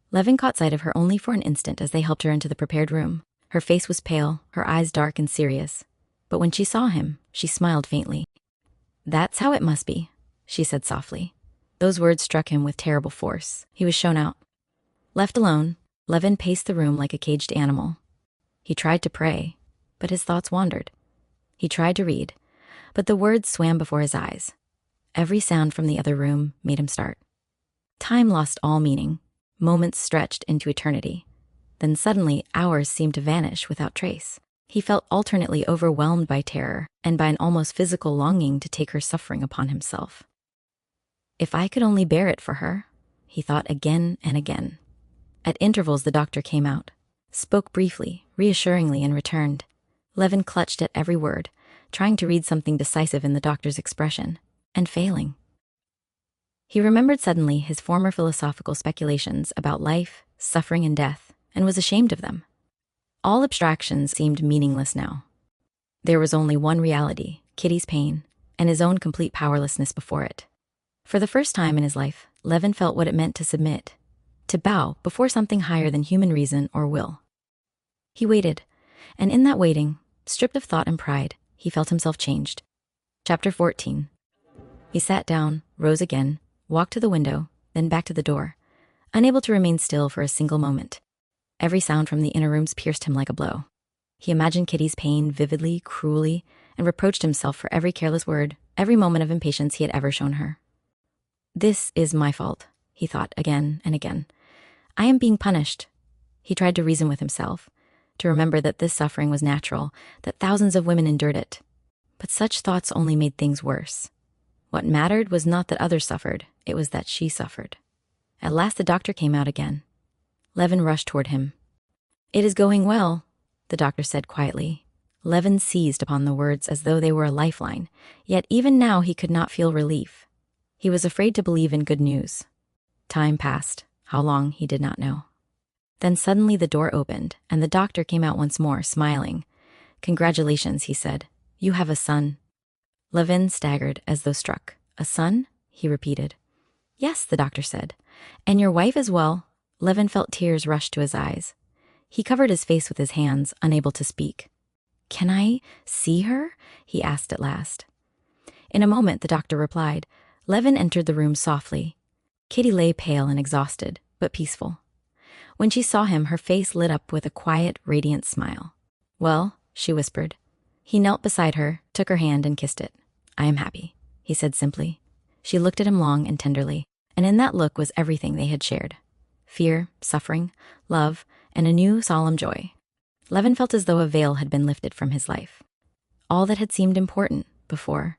Levin caught sight of her only for an instant as they helped her into the prepared room. Her face was pale, her eyes dark and serious. But when she saw him, she smiled faintly. "That's how it must be," she said softly. Those words struck him with terrible force. He was shown out. Left alone, Levin paced the room like a caged animal. He tried to pray, but his thoughts wandered. He tried to read, but the words swam before his eyes. Every sound from the other room made him start. Time lost all meaning. Moments stretched into eternity. Then suddenly, hours seemed to vanish without trace. He felt alternately overwhelmed by terror and by an almost physical longing to take her suffering upon himself. If I could only bear it for her, he thought again and again. At intervals, the doctor came out, spoke briefly, reassuringly, and returned. Levin clutched at every word, trying to read something decisive in the doctor's expression, and failing. He remembered suddenly his former philosophical speculations about life, suffering, and death, and was ashamed of them. All abstractions seemed meaningless now. There was only one reality, Kitty's pain, and his own complete powerlessness before it. For the first time in his life, Levin felt what it meant to submit, to bow before something higher than human reason or will. He waited, and in that waiting, stripped of thought and pride, he felt himself changed. Chapter 14. He sat down, rose again, walked to the window, then back to the door, unable to remain still for a single moment. Every sound from the inner rooms pierced him like a blow. He imagined Kitty's pain vividly, cruelly, and reproached himself for every careless word, every moment of impatience he had ever shown her. "This is my fault," he thought again and again. "I am being punished." He tried to reason with himself, to remember that this suffering was natural, that thousands of women endured it. But such thoughts only made things worse. What mattered was not that others suffered, it was that she suffered. At last the doctor came out again. Levin rushed toward him. "It is going well," the doctor said quietly. Levin seized upon the words as though they were a lifeline, yet even now he could not feel relief. He was afraid to believe in good news. Time passed. How long, he did not know. Then suddenly the door opened, and the doctor came out once more, smiling. "Congratulations," he said. "You have a son." Levin staggered as though struck. "A son?" he repeated. "Yes," the doctor said. "And your wife as well." Levin felt tears rush to his eyes. He covered his face with his hands, unable to speak. "Can I see her?" he asked at last. In a moment, the doctor replied. Levin entered the room softly. Kitty lay pale and exhausted, but peaceful. When she saw him, her face lit up with a quiet, radiant smile. "Well," she whispered. He knelt beside her, took her hand, and kissed it. "I am happy," he said simply. She looked at him long and tenderly, and in that look was everything they had shared. Fear, suffering, love, and a new solemn joy. Levin felt as though a veil had been lifted from his life. All that had seemed important before,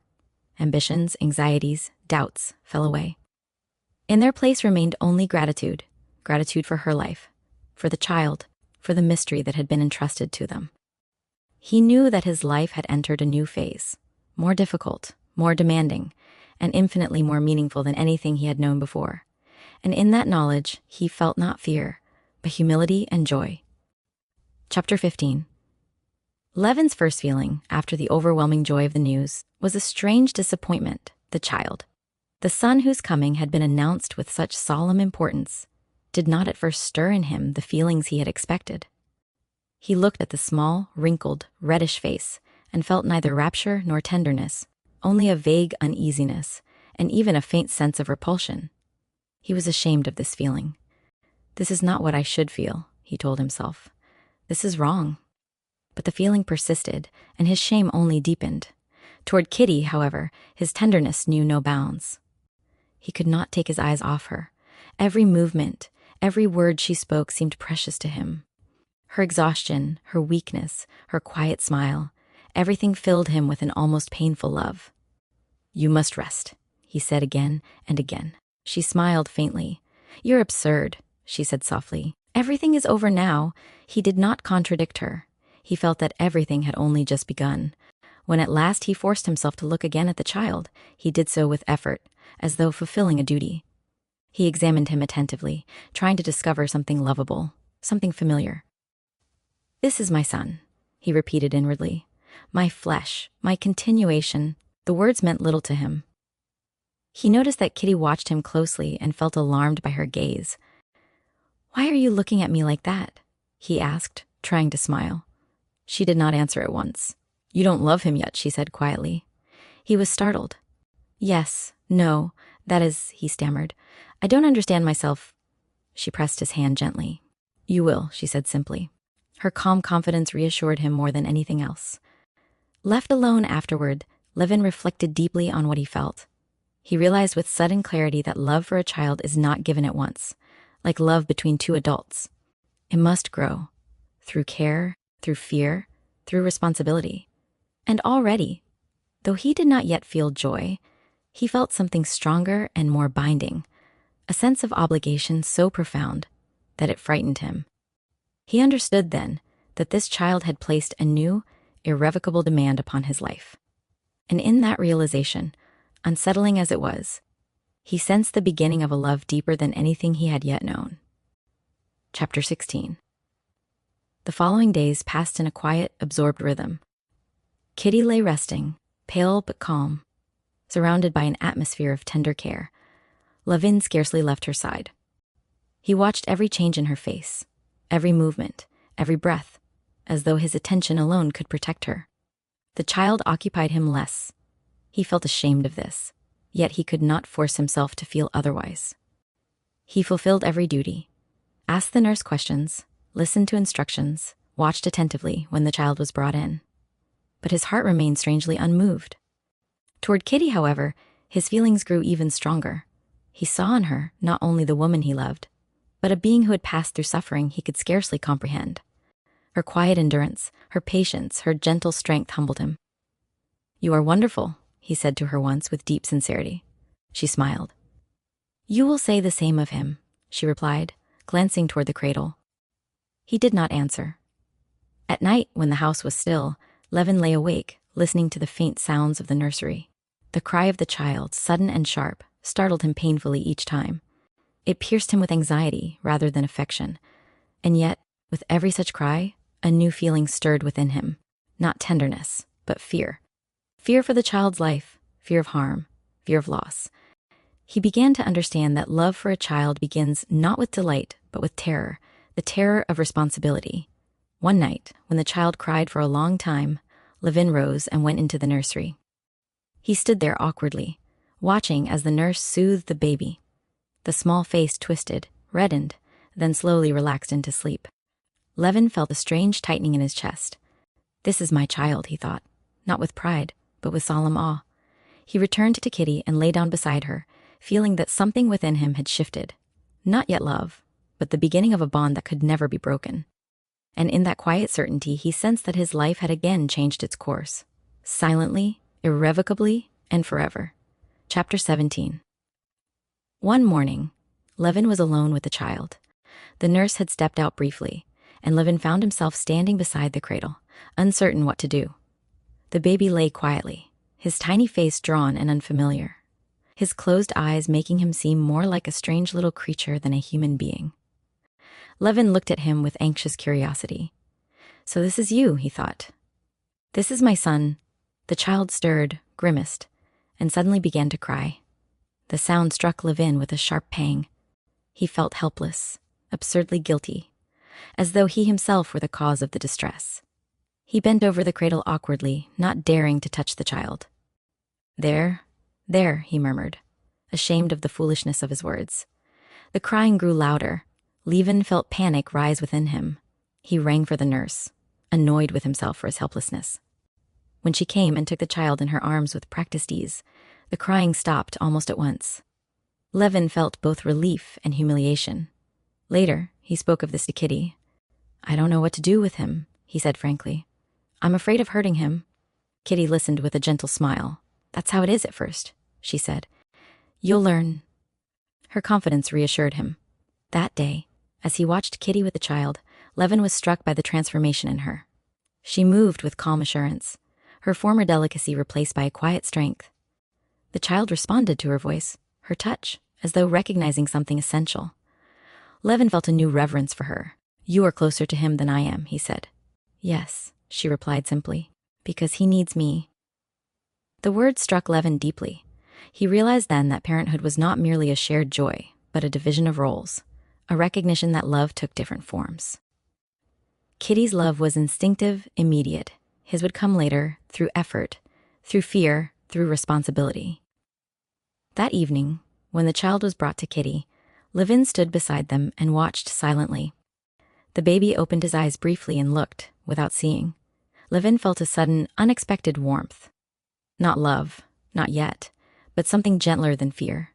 ambitions, anxieties, doubts, fell away. In their place remained only gratitude, gratitude for her life, for the child, for the mystery that had been entrusted to them. He knew that his life had entered a new phase, more difficult, more demanding, and infinitely more meaningful than anything he had known before. And in that knowledge, he felt not fear, but humility and joy. Chapter 15. Levin's first feeling, after the overwhelming joy of the news, was a strange disappointment, the child. The son whose coming had been announced with such solemn importance did not at first stir in him the feelings he had expected. He looked at the small, wrinkled, reddish face and felt neither rapture nor tenderness, only a vague uneasiness, and even a faint sense of repulsion. He was ashamed of this feeling. "This is not what I should feel," he told himself. "This is wrong." But the feeling persisted, and his shame only deepened. Toward Kitty, however, his tenderness knew no bounds. He could not take his eyes off her. Every movement, every word she spoke seemed precious to him. Her exhaustion, her weakness, her quiet smile, everything filled him with an almost painful love. "You must rest," he said again and again. She smiled faintly. "You're absurd," she said softly. "Everything is over now." He did not contradict her. He felt that everything had only just begun. When at last he forced himself to look again at the child, he did so with effort, as though fulfilling a duty. He examined him attentively, trying to discover something lovable, something familiar. "This is my son," he repeated inwardly. "My flesh, my continuation." The words meant little to him. He noticed that Kitty watched him closely and felt alarmed by her gaze. "Why are you looking at me like that?" he asked, trying to smile. She did not answer at once. "You don't love him yet," she said quietly. He was startled. "Yes, no, that is," he stammered. "I don't understand myself." She pressed his hand gently. "You will," she said simply. Her calm confidence reassured him more than anything else. Left alone afterward, Levin reflected deeply on what he felt. He realized with sudden clarity that love for a child is not given at once, like love between two adults. It must grow, through care, through fear, through responsibility. And already, though he did not yet feel joy, he felt something stronger and more binding, a sense of obligation so profound that it frightened him. He understood then that this child had placed a new, irrevocable demand upon his life. And in that realization, unsettling as it was, he sensed the beginning of a love deeper than anything he had yet known. Chapter 16. The following days passed in a quiet, absorbed rhythm. Kitty lay resting, pale but calm, surrounded by an atmosphere of tender care. Levin scarcely left her side. He watched every change in her face, every movement, every breath, as though his attention alone could protect her. The child occupied him less. He felt ashamed of this, yet he could not force himself to feel otherwise. He fulfilled every duty, asked the nurse questions, listened to instructions, watched attentively when the child was brought in. But his heart remained strangely unmoved. Toward Kitty, however, his feelings grew even stronger. He saw in her not only the woman he loved, but a being who had passed through suffering he could scarcely comprehend. Her quiet endurance, her patience, her gentle strength humbled him. "You are wonderful," he said to her once with deep sincerity. She smiled. "You will say the same of him," she replied, glancing toward the cradle. He did not answer. At night, when the house was still, Levin lay awake, listening to the faint sounds of the nursery. The cry of the child, sudden and sharp, startled him painfully each time. It pierced him with anxiety rather than affection. And yet, with every such cry, a new feeling stirred within him. Not tenderness, but fear. Fear for the child's life, fear of harm, fear of loss. He began to understand that love for a child begins not with delight, but with terror, the terror of responsibility. One night, when the child cried for a long time, Levin rose and went into the nursery. He stood there awkwardly, watching as the nurse soothed the baby. The small face twisted, reddened, then slowly relaxed into sleep. Levin felt a strange tightening in his chest. This is my child, he thought, not with pride, but with solemn awe. He returned to Kitty and lay down beside her, feeling that something within him had shifted. Not yet love, but the beginning of a bond that could never be broken. And in that quiet certainty, he sensed that his life had again changed its course. Silently, irrevocably, and forever. Chapter 17. One morning, Levin was alone with the child. The nurse had stepped out briefly, and Levin found himself standing beside the cradle, uncertain what to do. The baby lay quietly, his tiny face drawn and unfamiliar, his closed eyes making him seem more like a strange little creature than a human being. Levin looked at him with anxious curiosity. "So this is you," he thought. "This is my son." The child stirred, grimaced, and suddenly began to cry. The sound struck Levin with a sharp pang. He felt helpless, absurdly guilty, as though he himself were the cause of the distress. He bent over the cradle awkwardly, not daring to touch the child. There, he murmured, ashamed of the foolishness of his words. The crying grew louder. Levin felt panic rise within him. He rang for the nurse, annoyed with himself for his helplessness. When she came and took the child in her arms with practiced ease, the crying stopped almost at once. Levin felt both relief and humiliation. Later, he spoke of this to Kitty. "I don't know what to do with him," he said frankly. "I'm afraid of hurting him." Kitty listened with a gentle smile. "That's how it is at first," she said. "You'll learn." Her confidence reassured him. That day, as he watched Kitty with the child, Levin was struck by the transformation in her. She moved with calm assurance, her former delicacy replaced by a quiet strength. The child responded to her voice, her touch, as though recognizing something essential. Levin felt a new reverence for her. "You are closer to him than I am," he said. "Yes," she replied simply, "because he needs me." The words struck Levin deeply. He realized then that parenthood was not merely a shared joy, but a division of roles, a recognition that love took different forms. Kitty's love was instinctive, immediate. His would come later, through effort, through fear, through responsibility. That evening, when the child was brought to Kitty, Levin stood beside them and watched silently. The baby opened his eyes briefly and looked, without seeing. Levin felt a sudden, unexpected warmth. Not love, not yet, but something gentler than fear.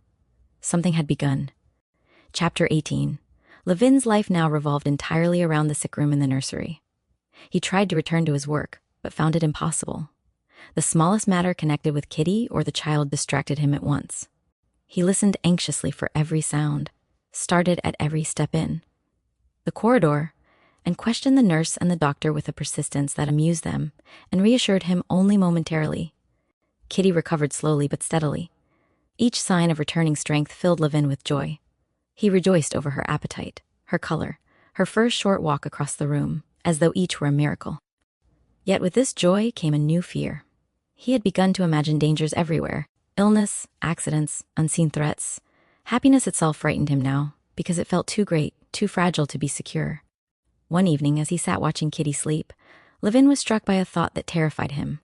Something had begun. Chapter 18. Levin's life now revolved entirely around the sick room in the nursery. He tried to return to his work, but found it impossible. The smallest matter connected with Kitty or the child distracted him at once. He listened anxiously for every sound, started at every step in the corridor, and questioned the nurse and the doctor with a persistence that amused them and reassured him only momentarily. Kitty recovered slowly but steadily. Each sign of returning strength filled Levin with joy. He rejoiced over her appetite, her color, her first short walk across the room, as though each were a miracle. Yet with this joy came a new fear. He had begun to imagine dangers everywhere: illness, accidents, unseen threats. Happiness itself frightened him now, because it felt too great, too fragile to be secure. One evening, as he sat watching Kitty sleep, Levin was struck by a thought that terrified him.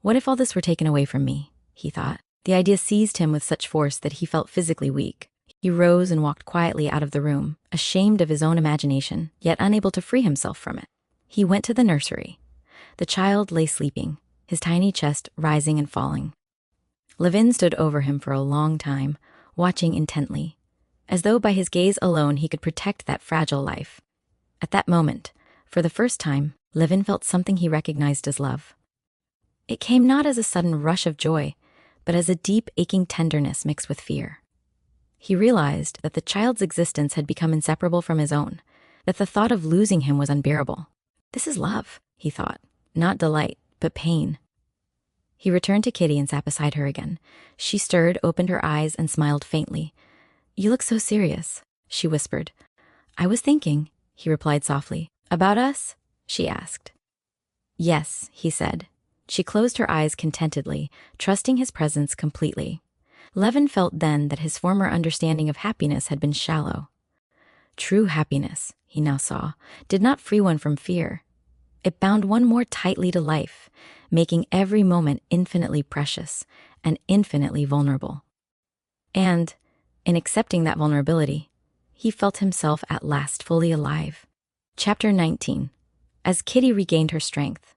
What if all this were taken away from me? He thought. The idea seized him with such force that he felt physically weak. He rose and walked quietly out of the room, ashamed of his own imagination, yet unable to free himself from it. He went to the nursery. The child lay sleeping, his tiny chest rising and falling. Levin stood over him for a long time, watching intently, as though by his gaze alone he could protect that fragile life. At that moment, for the first time, Levin felt something he recognized as love. It came not as a sudden rush of joy, but as a deep, aching tenderness mixed with fear. He realized that the child's existence had become inseparable from his own, that the thought of losing him was unbearable. This is love, he thought, not delight, but pain. He returned to Kitty and sat beside her again. She stirred, opened her eyes, and smiled faintly. "You look so serious," she whispered. "I was thinking," he replied softly. "About us?" she asked. "Yes," he said. She closed her eyes contentedly, trusting his presence completely. Levin felt then that his former understanding of happiness had been shallow. True happiness, he now saw, did not free one from fear. It bound one more tightly to life, making every moment infinitely precious and infinitely vulnerable. And, in accepting that vulnerability, he felt himself at last fully alive. Chapter 19. As Kitty regained her strength,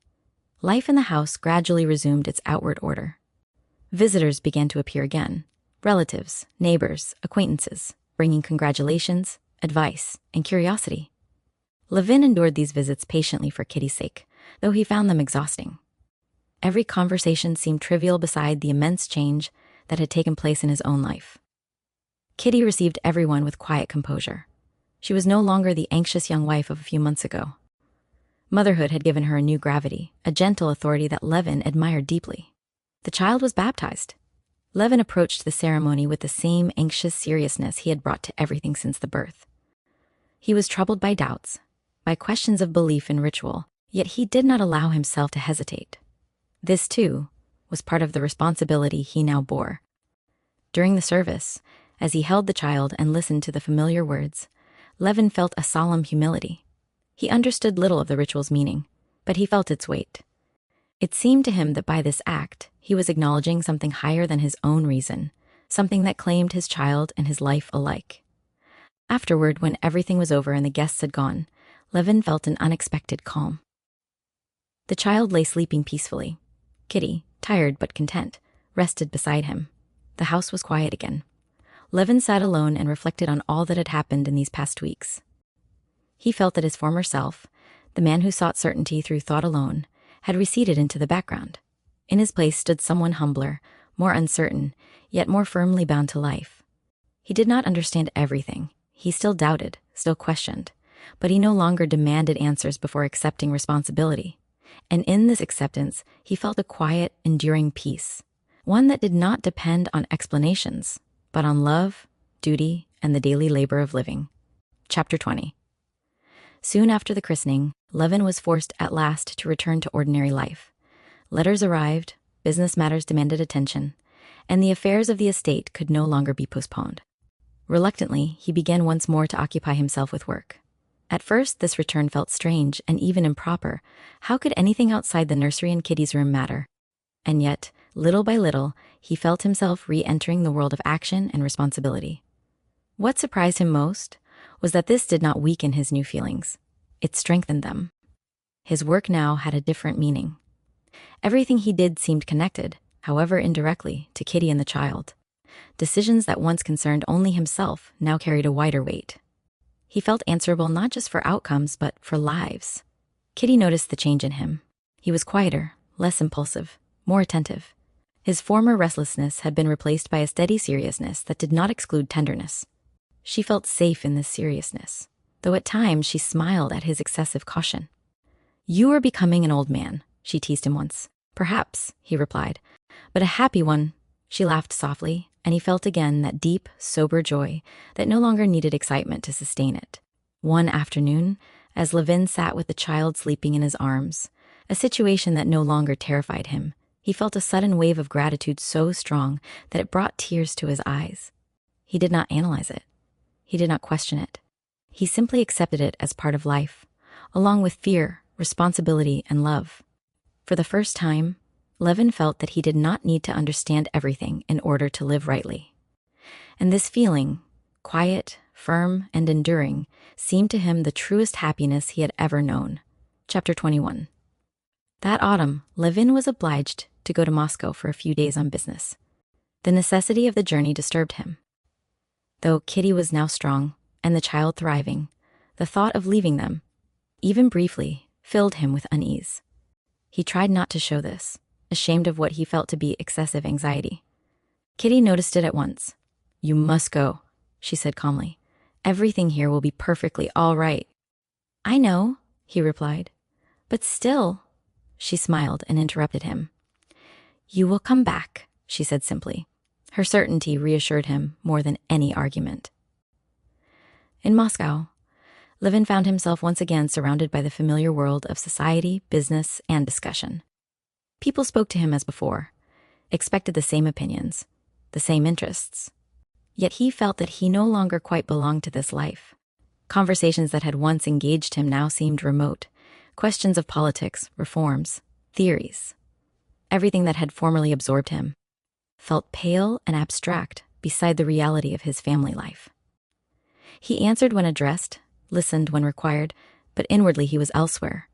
life in the house gradually resumed its outward order. Visitors began to appear again, relatives, neighbors, acquaintances, bringing congratulations, advice, and curiosity. Levin endured these visits patiently for Kitty's sake, though he found them exhausting. Every conversation seemed trivial beside the immense change that had taken place in his own life. Kitty received everyone with quiet composure. She was no longer the anxious young wife of a few months ago. Motherhood had given her a new gravity, a gentle authority that Levin admired deeply. The child was baptized. Levin approached the ceremony with the same anxious seriousness he had brought to everything since the birth. He was troubled by doubts, by questions of belief in ritual, yet he did not allow himself to hesitate. This, too, was part of the responsibility he now bore. During the service, as he held the child and listened to the familiar words, Levin felt a solemn humility. He understood little of the ritual's meaning, but he felt its weight. It seemed to him that by this act, he was acknowledging something higher than his own reason, something that claimed his child and his life alike. Afterward, when everything was over and the guests had gone, Levin felt an unexpected calm. The child lay sleeping peacefully. Kitty, tired but content, rested beside him. The house was quiet again. Levin sat alone and reflected on all that had happened in these past weeks. He felt that his former self, the man who sought certainty through thought alone, had receded into the background. In his place stood someone humbler, more uncertain, yet more firmly bound to life. He did not understand everything. He still doubted, still questioned, but he no longer demanded answers before accepting responsibility. And in this acceptance, he felt a quiet, enduring peace, one that did not depend on explanations, but on love, duty, and the daily labor of living. Chapter 20. Soon after the christening, Levin was forced at last to return to ordinary life. Letters arrived, business matters demanded attention, and the affairs of the estate could no longer be postponed. Reluctantly, he began once more to occupy himself with work. At first, this return felt strange and even improper. How could anything outside the nursery and Kitty's room matter? And yet, little by little, he felt himself re-entering the world of action and responsibility. What surprised him most was that this did not weaken his new feelings. It strengthened them. His work now had a different meaning. Everything he did seemed connected, however indirectly, to Kitty and the child. Decisions that once concerned only himself now carried a wider weight. He felt answerable not just for outcomes, but for lives. Kitty noticed the change in him. He was quieter, less impulsive, more attentive. His former restlessness had been replaced by a steady seriousness that did not exclude tenderness. She felt safe in this seriousness, though at times she smiled at his excessive caution. "You are becoming an old man," she teased him once. "Perhaps," he replied, "but a happy one." She laughed softly, and he felt again that deep, sober joy that no longer needed excitement to sustain it. One afternoon, as Levin sat with the child sleeping in his arms, a situation that no longer terrified him, he felt a sudden wave of gratitude so strong that it brought tears to his eyes. He did not analyze it. He did not question it. He simply accepted it as part of life, along with fear, responsibility, and love. For the first time, Levin felt that he did not need to understand everything in order to live rightly. And this feeling, quiet, firm, and enduring, seemed to him the truest happiness he had ever known. Chapter 21. That autumn, Levin was obliged to go to Moscow for a few days on business. The necessity of the journey disturbed him. Though Kitty was now strong and the child thriving, the thought of leaving them, even briefly, filled him with unease. He tried not to show this, ashamed of what he felt to be excessive anxiety. Kitty noticed it at once. "You must go," she said calmly. "Everything here will be perfectly all right." "I know," he replied. "But still," she smiled and interrupted him. "You will come back," she said simply. Her certainty reassured him more than any argument. In Moscow, Levin found himself once again surrounded by the familiar world of society, business, and discussion. People spoke to him as before, expected the same opinions, the same interests. Yet he felt that he no longer quite belonged to this life. Conversations that had once engaged him now seemed remote. Questions of politics, reforms, theories. Everything that had formerly absorbed him felt pale and abstract beside the reality of his family life. He answered when addressed, listened when required, but inwardly he was elsewhere.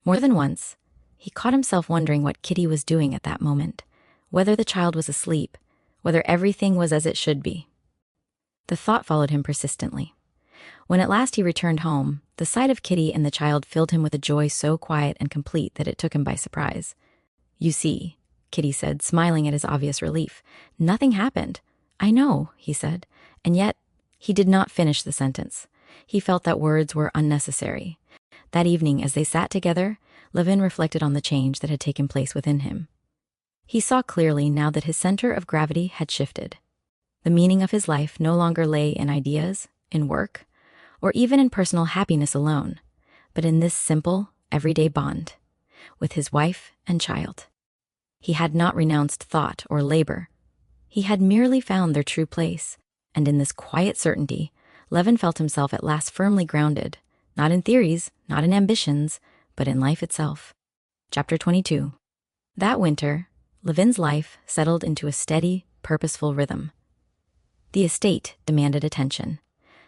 More than once, he caught himself wondering what Kitty was doing at that moment, whether the child was asleep, whether everything was as it should be. The thought followed him persistently. When at last he returned home, the sight of Kitty and the child filled him with a joy so quiet and complete that it took him by surprise. "You see," Kitty said, smiling at his obvious relief, "nothing happened." "I know," he said, and yet he did not finish the sentence. He felt that words were unnecessary. That evening, as they sat together, Levin reflected on the change that had taken place within him. He saw clearly now that his center of gravity had shifted. The meaning of his life no longer lay in ideas, in work, or even in personal happiness alone, but in this simple, everyday bond with his wife and child. He had not renounced thought or labor. He had merely found their true place, and in this quiet certainty, Levin felt himself at last firmly grounded, not in theories, not in ambitions, but in life itself. Chapter 22. That winter, Levin's life settled into a steady, purposeful rhythm. The estate demanded attention.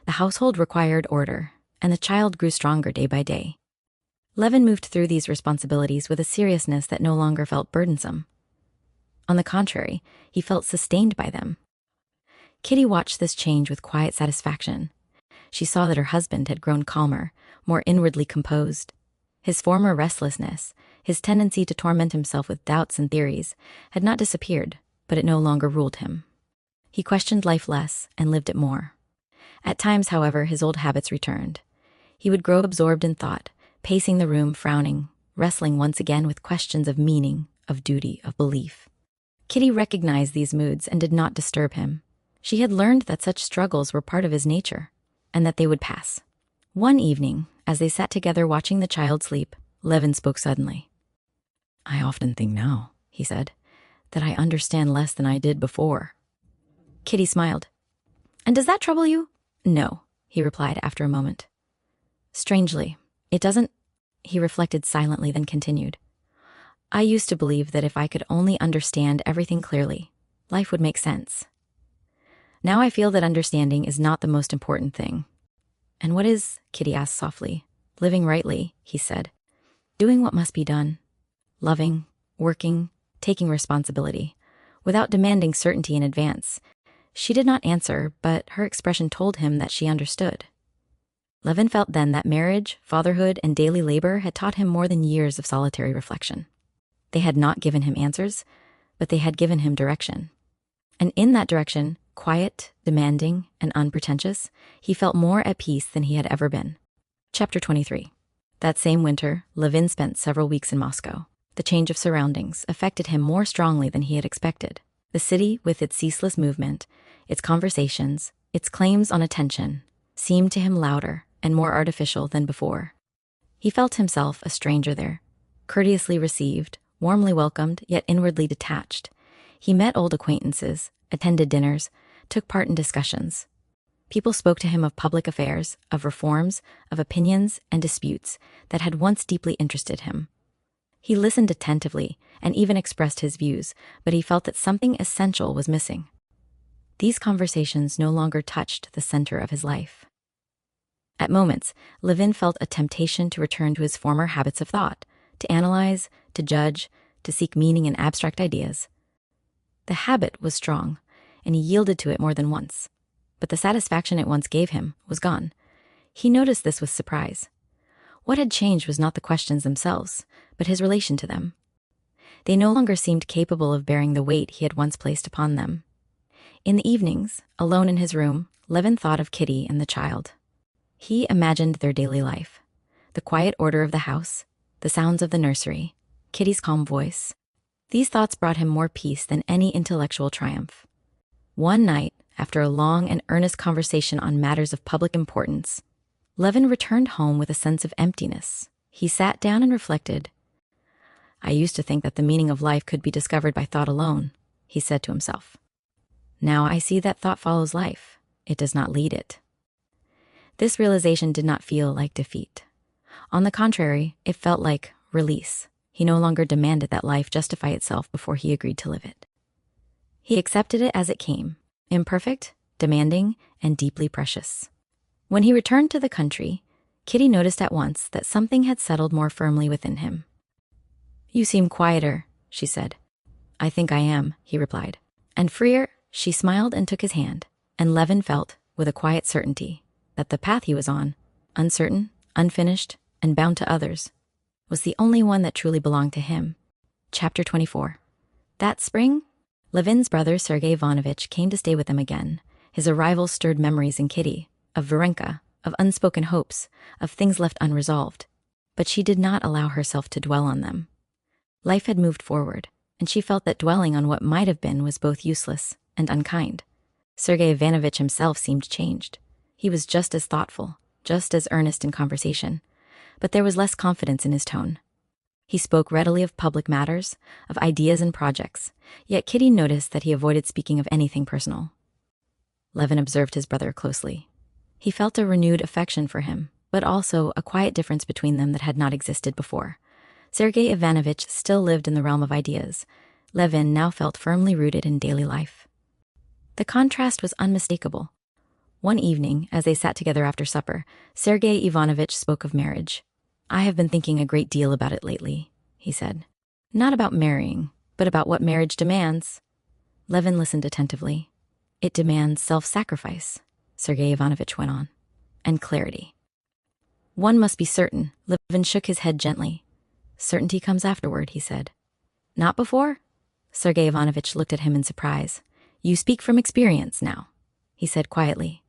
The household required order, and the child grew stronger day by day. Levin moved through these responsibilities with a seriousness that no longer felt burdensome. On the contrary, he felt sustained by them. Kitty watched this change with quiet satisfaction. She saw that her husband had grown calmer, more inwardly composed. His former restlessness, his tendency to torment himself with doubts and theories, had not disappeared, but it no longer ruled him. He questioned life less and lived it more. At times, however, his old habits returned. He would grow absorbed in thought, pacing the room, frowning, wrestling once again with questions of meaning, of duty, of belief. Kitty recognized these moods and did not disturb him. She had learned that such struggles were part of his nature, and that they would pass. One evening, as they sat together watching the child sleep, Levin spoke suddenly. "I often think now," he said, "that I understand less than I did before." Kitty smiled. "And does that trouble you?" "No," he replied after a moment. "Strangely, it doesn't," he reflected silently, then continued. "I used to believe that if I could only understand everything clearly, life would make sense. Now I feel that understanding is not the most important thing." "And what is?" Kitty asked softly. "Living rightly," he said. "Doing what must be done. Loving, working, taking responsibility, without demanding certainty in advance." She did not answer, but her expression told him that she understood. Levin felt then that marriage, fatherhood, and daily labor had taught him more than years of solitary reflection. They had not given him answers, but they had given him direction. And in that direction, quiet, demanding, and unpretentious, he felt more at peace than he had ever been. Chapter 23. That same winter, Levin spent several weeks in Moscow. The change of surroundings affected him more strongly than he had expected. The city, with its ceaseless movement, its conversations, its claims on attention, seemed to him louder and more artificial than before. He felt himself a stranger there, courteously received, warmly welcomed, yet inwardly detached. He met old acquaintances, attended dinners, took part in discussions. People spoke to him of public affairs, of reforms, of opinions and disputes that had once deeply interested him. He listened attentively and even expressed his views, but he felt that something essential was missing. These conversations no longer touched the center of his life. At moments, Levin felt a temptation to return to his former habits of thought, to analyze, to judge, to seek meaning in abstract ideas. The habit was strong, and he yielded to it more than once. But the satisfaction it once gave him was gone. He noticed this with surprise. What had changed was not the questions themselves, but his relation to them. They no longer seemed capable of bearing the weight he had once placed upon them. In the evenings, alone in his room, Levin thought of Kitty and the child. He imagined their daily life, the quiet order of the house, the sounds of the nursery, Kitty's calm voice. These thoughts brought him more peace than any intellectual triumph. One night, after a long and earnest conversation on matters of public importance, Levin returned home with a sense of emptiness. He sat down and reflected. "I used to think that the meaning of life could be discovered by thought alone," he said to himself. "Now I see that thought follows life. It does not lead it." This realization did not feel like defeat. On the contrary, it felt like release. He no longer demanded that life justify itself before he agreed to live it. He accepted it as it came, imperfect, demanding, and deeply precious. When he returned to the country, Kitty noticed at once that something had settled more firmly within him. "You seem quieter," she said. "I think I am," he replied. And freer, she smiled and took his hand, and Levin felt, with a quiet certainty, that the path he was on, uncertain, unfinished, and bound to others, was the only one that truly belonged to him. Chapter 24. That spring, Levin's brother Sergei Ivanovich came to stay with them again. His arrival stirred memories in Kitty, of Varenka, of unspoken hopes, of things left unresolved. But she did not allow herself to dwell on them. Life had moved forward, and she felt that dwelling on what might have been was both useless and unkind. Sergei Ivanovich himself seemed changed. He was just as thoughtful, just as earnest in conversation, but there was less confidence in his tone. He spoke readily of public matters, of ideas and projects, yet Kitty noticed that he avoided speaking of anything personal. Levin observed his brother closely. He felt a renewed affection for him, but also a quiet difference between them that had not existed before. Sergei Ivanovich still lived in the realm of ideas. Levin now felt firmly rooted in daily life. The contrast was unmistakable. One evening, as they sat together after supper, Sergei Ivanovich spoke of marriage. "I have been thinking a great deal about it lately," he said. "Not about marrying, but about what marriage demands." Levin listened attentively. "It demands self-sacrifice," Sergei Ivanovich went on, "and clarity. One must be certain." Levin shook his head gently. "Certainty comes afterward," he said. "Not before?" Sergei Ivanovich looked at him in surprise. "You speak from experience now," he said quietly.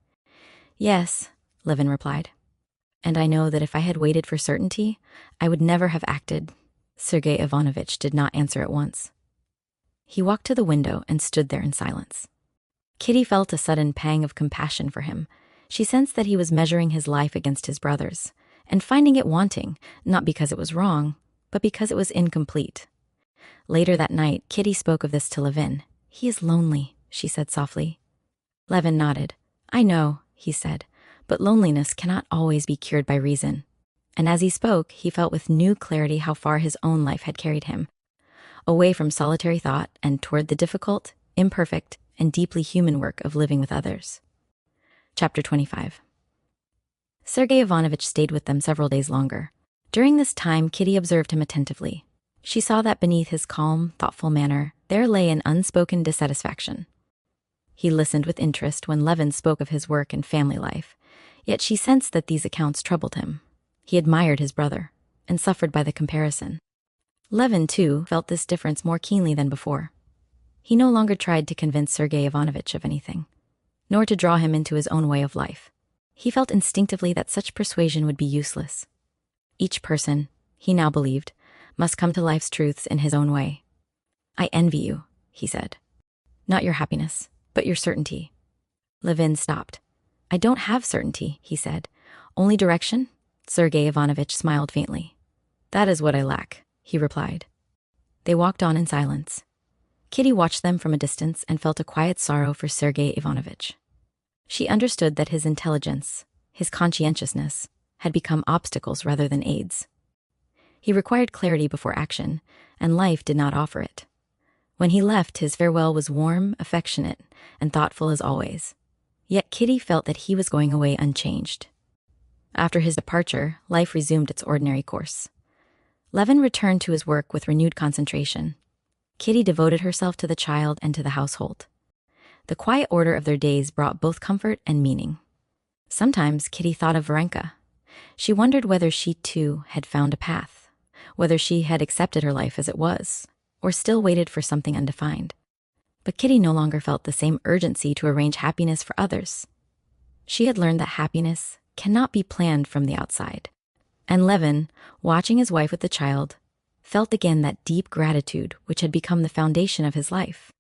"Yes," Levin replied. And I know that if I had waited for certainty, I would never have acted. Sergei Ivanovich did not answer at once. He walked to the window and stood there in silence. Kitty felt a sudden pang of compassion for him. She sensed that he was measuring his life against his brother's, and finding it wanting, not because it was wrong, but because it was incomplete. Later that night, Kitty spoke of this to Levin. "He is lonely," she said softly. Levin nodded. "I know," he said, "but loneliness cannot always be cured by reason." And as he spoke, he felt with new clarity how far his own life had carried him, away from solitary thought and toward the difficult, imperfect, and deeply human work of living with others. Chapter 25. Sergei Ivanovich stayed with them several days longer. During this time, Kitty observed him attentively. She saw that beneath his calm, thoughtful manner, there lay an unspoken dissatisfaction. He listened with interest when Levin spoke of his work and family life, yet she sensed that these accounts troubled him. He admired his brother, and suffered by the comparison. Levin, too, felt this difference more keenly than before. He no longer tried to convince Sergei Ivanovich of anything, nor to draw him into his own way of life. He felt instinctively that such persuasion would be useless. Each person, he now believed, must come to life's truths in his own way. "I envy you," he said. "Not your happiness, but your certainty." Levin stopped. "I don't have certainty," he said. "Only direction?" Sergei Ivanovich smiled faintly. "That is what I lack," he replied. They walked on in silence. Kitty watched them from a distance and felt a quiet sorrow for Sergei Ivanovich. She understood that his intelligence, his conscientiousness, had become obstacles rather than aids. He required clarity before action, and life did not offer it. When he left, his farewell was warm, affectionate, and thoughtful as always. Yet Kitty felt that he was going away unchanged. After his departure, life resumed its ordinary course. Levin returned to his work with renewed concentration. Kitty devoted herself to the child and to the household. The quiet order of their days brought both comfort and meaning. Sometimes Kitty thought of Varenka. She wondered whether she too had found a path, whether she had accepted her life as it was, or still waited for something undefined. But Kitty no longer felt the same urgency to arrange happiness for others. She had learned that happiness cannot be planned from the outside. And Levin, watching his wife with the child, felt again that deep gratitude which had become the foundation of his life.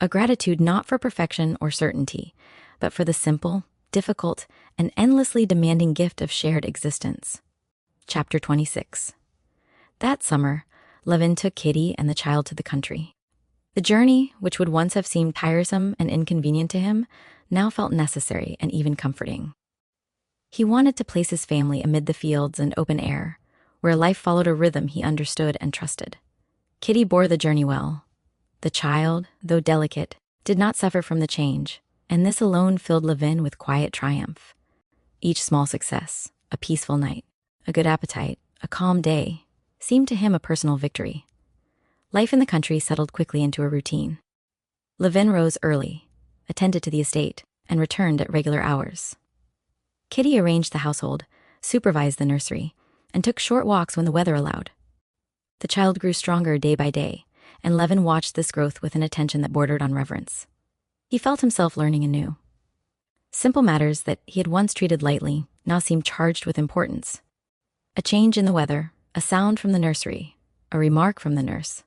A gratitude not for perfection or certainty, but for the simple, difficult, and endlessly demanding gift of shared existence. Chapter 26. That summer, Levin took Kitty and the child to the country. The journey, which would once have seemed tiresome and inconvenient to him, now felt necessary and even comforting. He wanted to place his family amid the fields and open air, where life followed a rhythm he understood and trusted. Kitty bore the journey well. The child, though delicate, did not suffer from the change, and this alone filled Levin with quiet triumph. Each small success, a peaceful night, a good appetite, a calm day, seemed to him a personal victory. Life in the country settled quickly into a routine. Levin rose early, attended to the estate, and returned at regular hours. Kitty arranged the household, supervised the nursery, and took short walks when the weather allowed. The child grew stronger day by day, and Levin watched this growth with an attention that bordered on reverence. He felt himself learning anew. Simple matters that he had once treated lightly now seemed charged with importance. A change in the weather, a sound from the nursery, a remark from the nurse,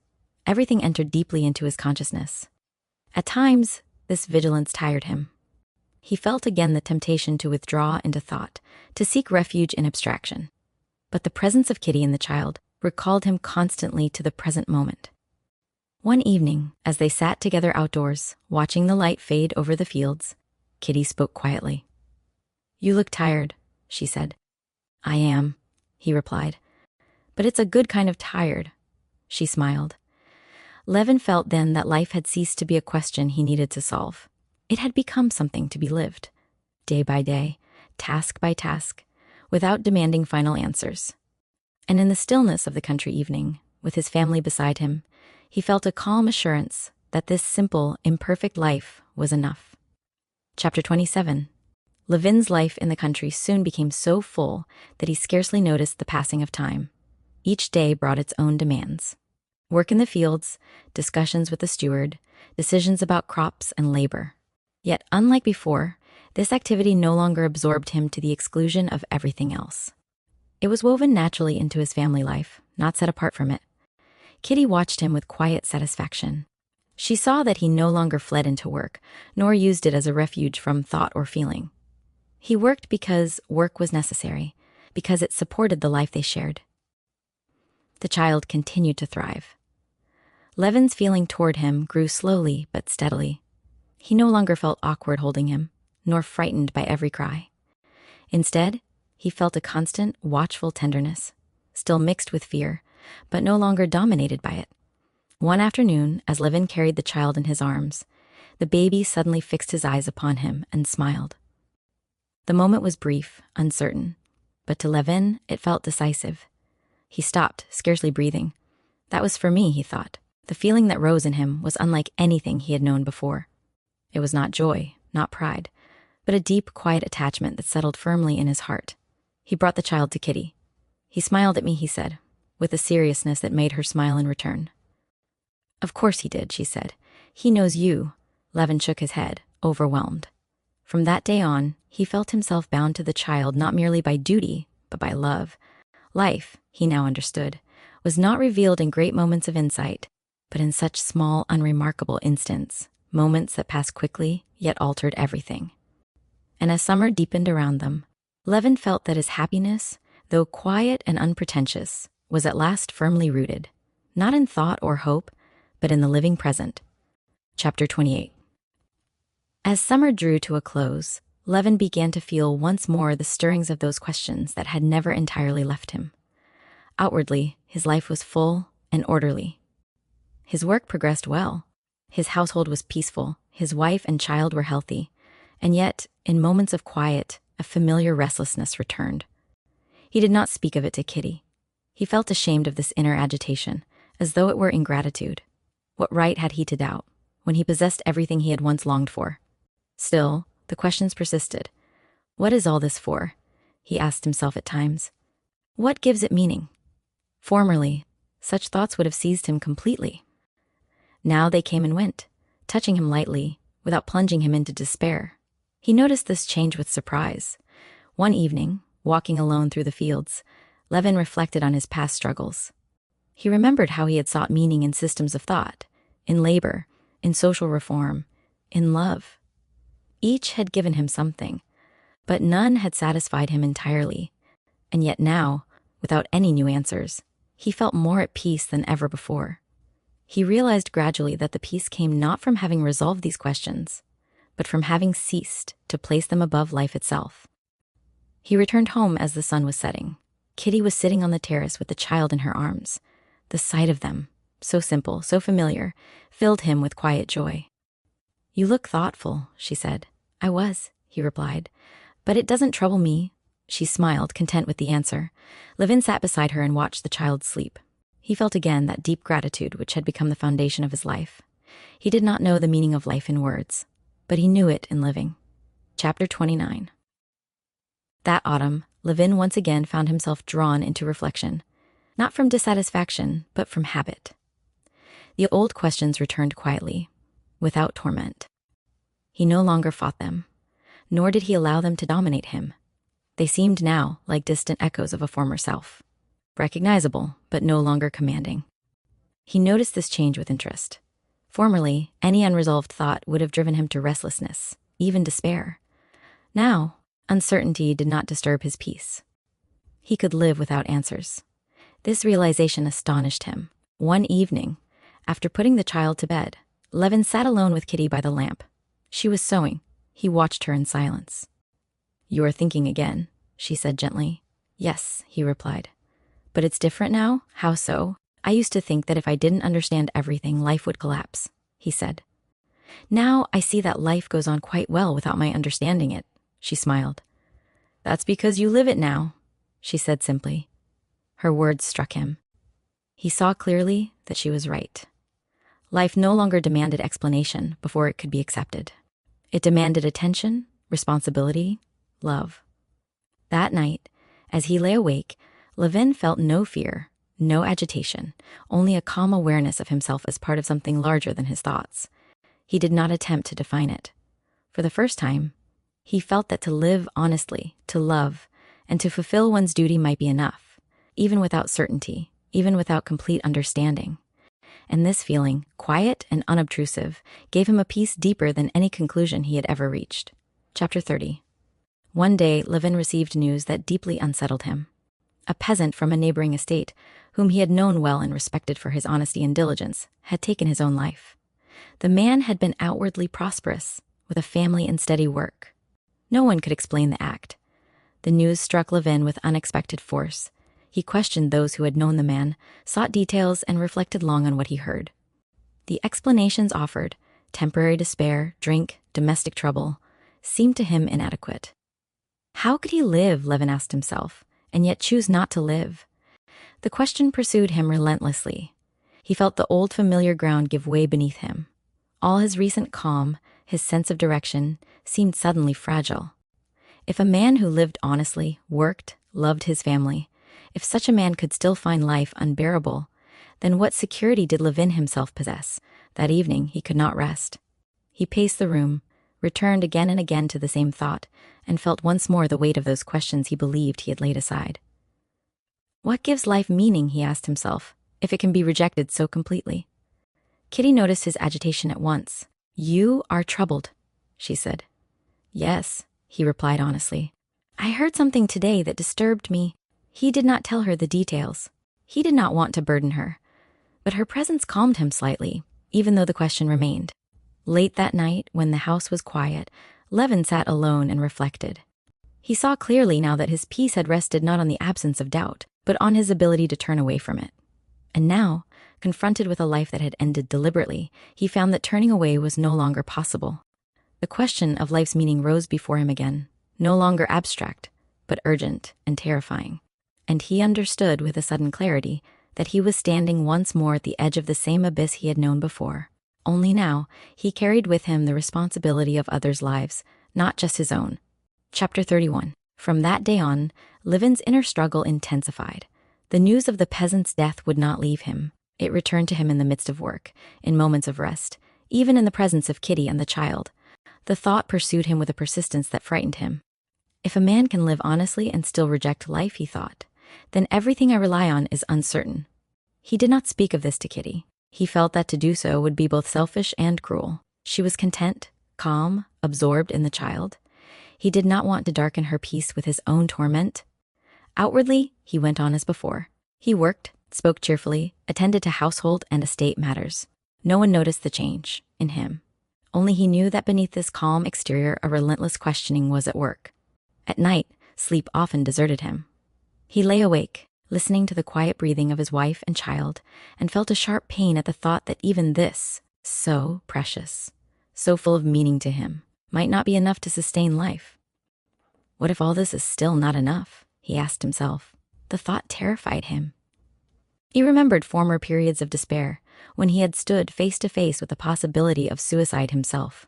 everything entered deeply into his consciousness. At times, this vigilance tired him. He felt again the temptation to withdraw into thought, to seek refuge in abstraction. But the presence of Kitty and the child recalled him constantly to the present moment. One evening, as they sat together outdoors, watching the light fade over the fields, Kitty spoke quietly. "You look tired," she said. "I am," he replied. "But it's a good kind of tired," she smiled. Levin felt then that life had ceased to be a question he needed to solve. It had become something to be lived, day by day, task by task, without demanding final answers. And in the stillness of the country evening, with his family beside him, he felt a calm assurance that this simple, imperfect life was enough. Chapter 27. Levin's life in the country soon became so full that he scarcely noticed the passing of time. Each day brought its own demands. Work in the fields, discussions with the steward, decisions about crops and labor. Yet, unlike before, This activity no longer absorbed him to the exclusion of everything else. It was woven naturally into his family life, not set apart from it. Kitty watched him with quiet satisfaction. She saw that he no longer fled into work, nor used it as a refuge from thought or feeling. He worked because work was necessary, because it supported the life they shared. The child continued to thrive. Levin's feeling toward him grew slowly but steadily. He no longer felt awkward holding him, nor frightened by every cry. Instead, he felt a constant, watchful tenderness, still mixed with fear, but no longer dominated by it. One afternoon, as Levin carried the child in his arms, the baby suddenly fixed his eyes upon him and smiled. The moment was brief, uncertain, but to Levin it felt decisive. He stopped, scarcely breathing. That was for me, he thought. The feeling that rose in him was unlike anything he had known before. It was not joy, not pride, but a deep, quiet attachment that settled firmly in his heart. He brought the child to Kitty. He smiled at me, he said, with a seriousness that made her smile in return. Of course he did, she said. He knows you. Levin shook his head, overwhelmed. From that day on, he felt himself bound to the child not merely by duty, but by love. Life, he now understood, was not revealed in great moments of insight, but in such small, unremarkable instants, moments that passed quickly, yet altered everything. And as summer deepened around them, Levin felt that his happiness, though quiet and unpretentious, was at last firmly rooted, not in thought or hope, but in the living present. Chapter 28. As summer drew to a close, Levin began to feel once more the stirrings of those questions that had never entirely left him. Outwardly, his life was full and orderly. His work progressed well. His household was peaceful, his wife and child were healthy, and yet, in moments of quiet, a familiar restlessness returned. He did not speak of it to Kitty. He felt ashamed of this inner agitation, as though it were ingratitude. What right had he to doubt, when he possessed everything he had once longed for? Still, the questions persisted. What is all this for? He asked himself at times. What gives it meaning? Formerly, such thoughts would have seized him completely. Now they came and went, touching him lightly, without plunging him into despair. He noticed this change with surprise. One evening, walking alone through the fields, Levin reflected on his past struggles. He remembered how he had sought meaning in systems of thought, in labor, in social reform, in love. Each had given him something, but none had satisfied him entirely. And yet now, without any new answers, he felt more at peace than ever before. He realized gradually that the peace came not from having resolved these questions, but from having ceased to place them above life itself. He returned home as the sun was setting. Kitty was sitting on the terrace with the child in her arms. The sight of them, so simple, so familiar, filled him with quiet joy. You look thoughtful, she said. I was, he replied. But it doesn't trouble me. She smiled, content with the answer. Levin sat beside her and watched the child sleep. He felt again that deep gratitude which had become the foundation of his life. He did not know the meaning of life in words, but he knew it in living. Chapter 29. That autumn, Levin once again found himself drawn into reflection, not from dissatisfaction, but from habit. The old questions returned quietly, without torment. He no longer fought them, nor did he allow them to dominate him. They seemed now like distant echoes of a former self, recognizable, but no longer commanding. He noticed this change with interest. Formerly, any unresolved thought would have driven him to restlessness, even despair. Now, uncertainty did not disturb his peace. He could live without answers. This realization astonished him. One evening, after putting the child to bed, Levin sat alone with Kitty by the lamp. She was sewing. He watched her in silence. You are thinking again, she said gently. Yes, he replied. But it's different now? How so? I used to think that if I didn't understand everything, life would collapse, he said. Now I see that life goes on quite well without my understanding it, she smiled. That's because you live it now, she said simply. Her words struck him. He saw clearly that she was right. Life no longer demanded explanation before it could be accepted. It demanded attention, responsibility, love. That night, as he lay awake, Levin felt no fear, no agitation, only a calm awareness of himself as part of something larger than his thoughts. He did not attempt to define it. For the first time, He felt that to live honestly, to love, and to fulfill one's duty might be enough, even without certainty, even without complete understanding. And this feeling, quiet and unobtrusive, gave him a peace deeper than any conclusion he had ever reached. Chapter 30. One day, Levin received news that deeply unsettled him. A peasant from a neighboring estate, whom he had known well and respected for his honesty and diligence, had taken his own life. The man had been outwardly prosperous, with a family and steady work. No one could explain the act. The news struck Levin with unexpected force. He questioned those who had known the man, sought details, and reflected long on what he heard. The explanations offered, temporary despair, drink, domestic trouble, seemed to him inadequate. How could he live, Levin asked himself, and yet choose not to live? The question pursued him relentlessly. He felt the old familiar ground give way beneath him. All his recent calm, his sense of direction, seemed suddenly fragile. If a man who lived honestly, worked, loved his family, if such a man could still find life unbearable, then what security did Levin himself possess? That evening he could not rest. He paced the room, returned again and again to the same thought, and felt once more the weight of those questions he believed he had laid aside. What gives life meaning, he asked himself, if it can be rejected so completely? Kitty noticed his agitation at once. "You are troubled," she said. "Yes," he replied honestly. "I heard something today that disturbed me." He did not tell her the details. He did not want to burden her. But her presence calmed him slightly, even though the question remained. Late that night, when the house was quiet, Levin sat alone and reflected. He saw clearly now that his peace had rested not on the absence of doubt, but on his ability to turn away from it. And now, confronted with a life that had ended deliberately, he found that turning away was no longer possible. The question of life's meaning rose before him again, no longer abstract, but urgent and terrifying. And he understood with a sudden clarity that he was standing once more at the edge of the same abyss he had known before. Only now, he carried with him the responsibility of others' lives, not just his own. Chapter 31. From that day on, Levin's inner struggle intensified. The news of the peasant's death would not leave him. It returned to him in the midst of work, in moments of rest, even in the presence of Kitty and the child. The thought pursued him with a persistence that frightened him. If a man can live honestly and still reject life, he thought, then everything I rely on is uncertain. He did not speak of this to Kitty. He felt that to do so would be both selfish and cruel. She was content, calm, absorbed in the child. He did not want to darken her peace with his own torment. Outwardly, he went on as before. He worked, spoke cheerfully, attended to household and estate matters. No one noticed the change in him. Only he knew that beneath this calm exterior a relentless questioning was at work. At night, sleep often deserted him. He lay awake, listening to the quiet breathing of his wife and child, and felt a sharp pain at the thought that even this, so precious, so full of meaning to him, might not be enough to sustain life. What if all this is still not enough? He asked himself. The thought terrified him. He remembered former periods of despair, when he had stood face to face with the possibility of suicide himself.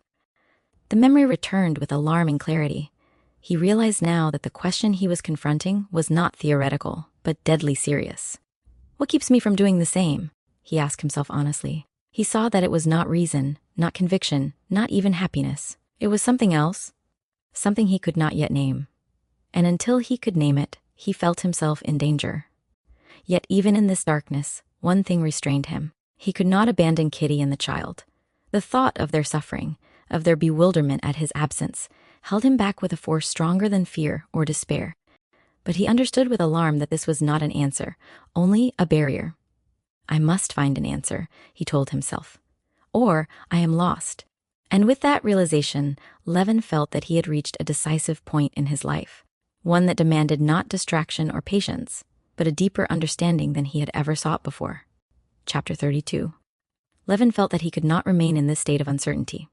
The memory returned with alarming clarity. He realized now that the question he was confronting was not theoretical, but deadly serious. What keeps me from doing the same? He asked himself honestly. He saw that it was not reason, not conviction, not even happiness. It was something else, something he could not yet name. And until he could name it, he felt himself in danger. Yet even in this darkness, one thing restrained him. He could not abandon Kitty and the child. The thought of their suffering, of their bewilderment at his absence, held him back with a force stronger than fear or despair. But he understood with alarm that this was not an answer, only a barrier. I must find an answer, he told himself, or I am lost. And with that realization, Levin felt that he had reached a decisive point in his life, one that demanded not distraction or patience, but a deeper understanding than he had ever sought before. Chapter 32. Levin felt that he could not remain in this state of uncertainty.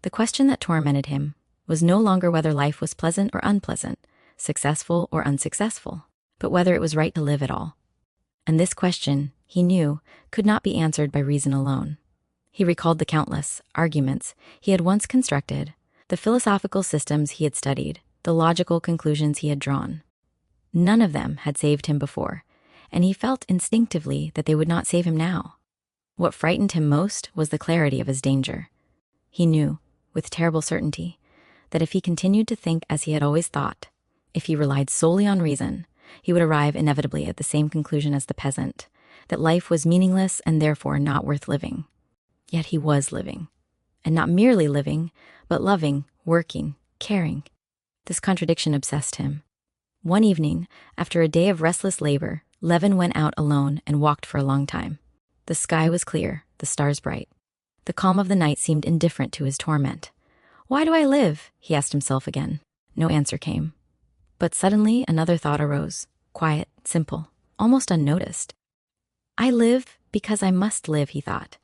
The question that tormented him was no longer whether life was pleasant or unpleasant, successful or unsuccessful, but whether it was right to live at all. And this question, he knew, could not be answered by reason alone. He recalled the countless arguments he had once constructed, the philosophical systems he had studied, the logical conclusions he had drawn. None of them had saved him before, and he felt instinctively that they would not save him now. What frightened him most was the clarity of his danger. He knew, with terrible certainty, that if he continued to think as he had always thought, if he relied solely on reason, he would arrive inevitably at the same conclusion as the peasant, that life was meaningless and therefore not worth living. Yet he was living. And not merely living, but loving, working, caring. This contradiction obsessed him. One evening, after a day of restless labor, Levin went out alone and walked for a long time. The sky was clear, the stars bright. The calm of the night seemed indifferent to his torment. "Why do I live?" he asked himself again. No answer came. But suddenly another thought arose, quiet, simple, almost unnoticed. "I live because I must live," he thought.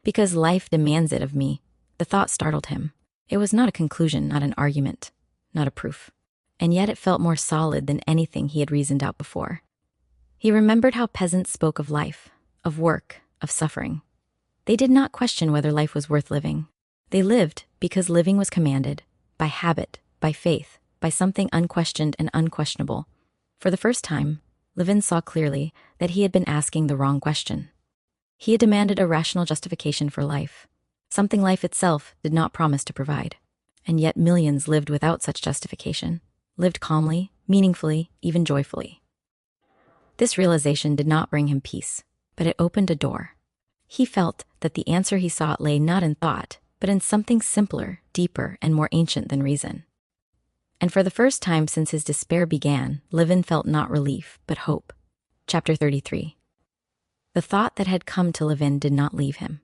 "Because life demands it of me." The thought startled him. It was not a conclusion, not an argument, not a proof. And yet it felt more solid than anything he had reasoned out before. He remembered how peasants spoke of life, of work, of suffering. They did not question whether life was worth living. They lived because living was commanded, by habit, by faith, by something unquestioned and unquestionable. For the first time, Levin saw clearly that he had been asking the wrong question. He had demanded a rational justification for life, something life itself did not promise to provide. And yet millions lived without such justification, lived calmly, meaningfully, even joyfully. This realization did not bring him peace, but it opened a door. He felt that the answer he sought lay not in thought, but in something simpler, deeper, and more ancient than reason. And for the first time since his despair began, Levin felt not relief, but hope. Chapter 33. The thought that had come to Levin did not leave him.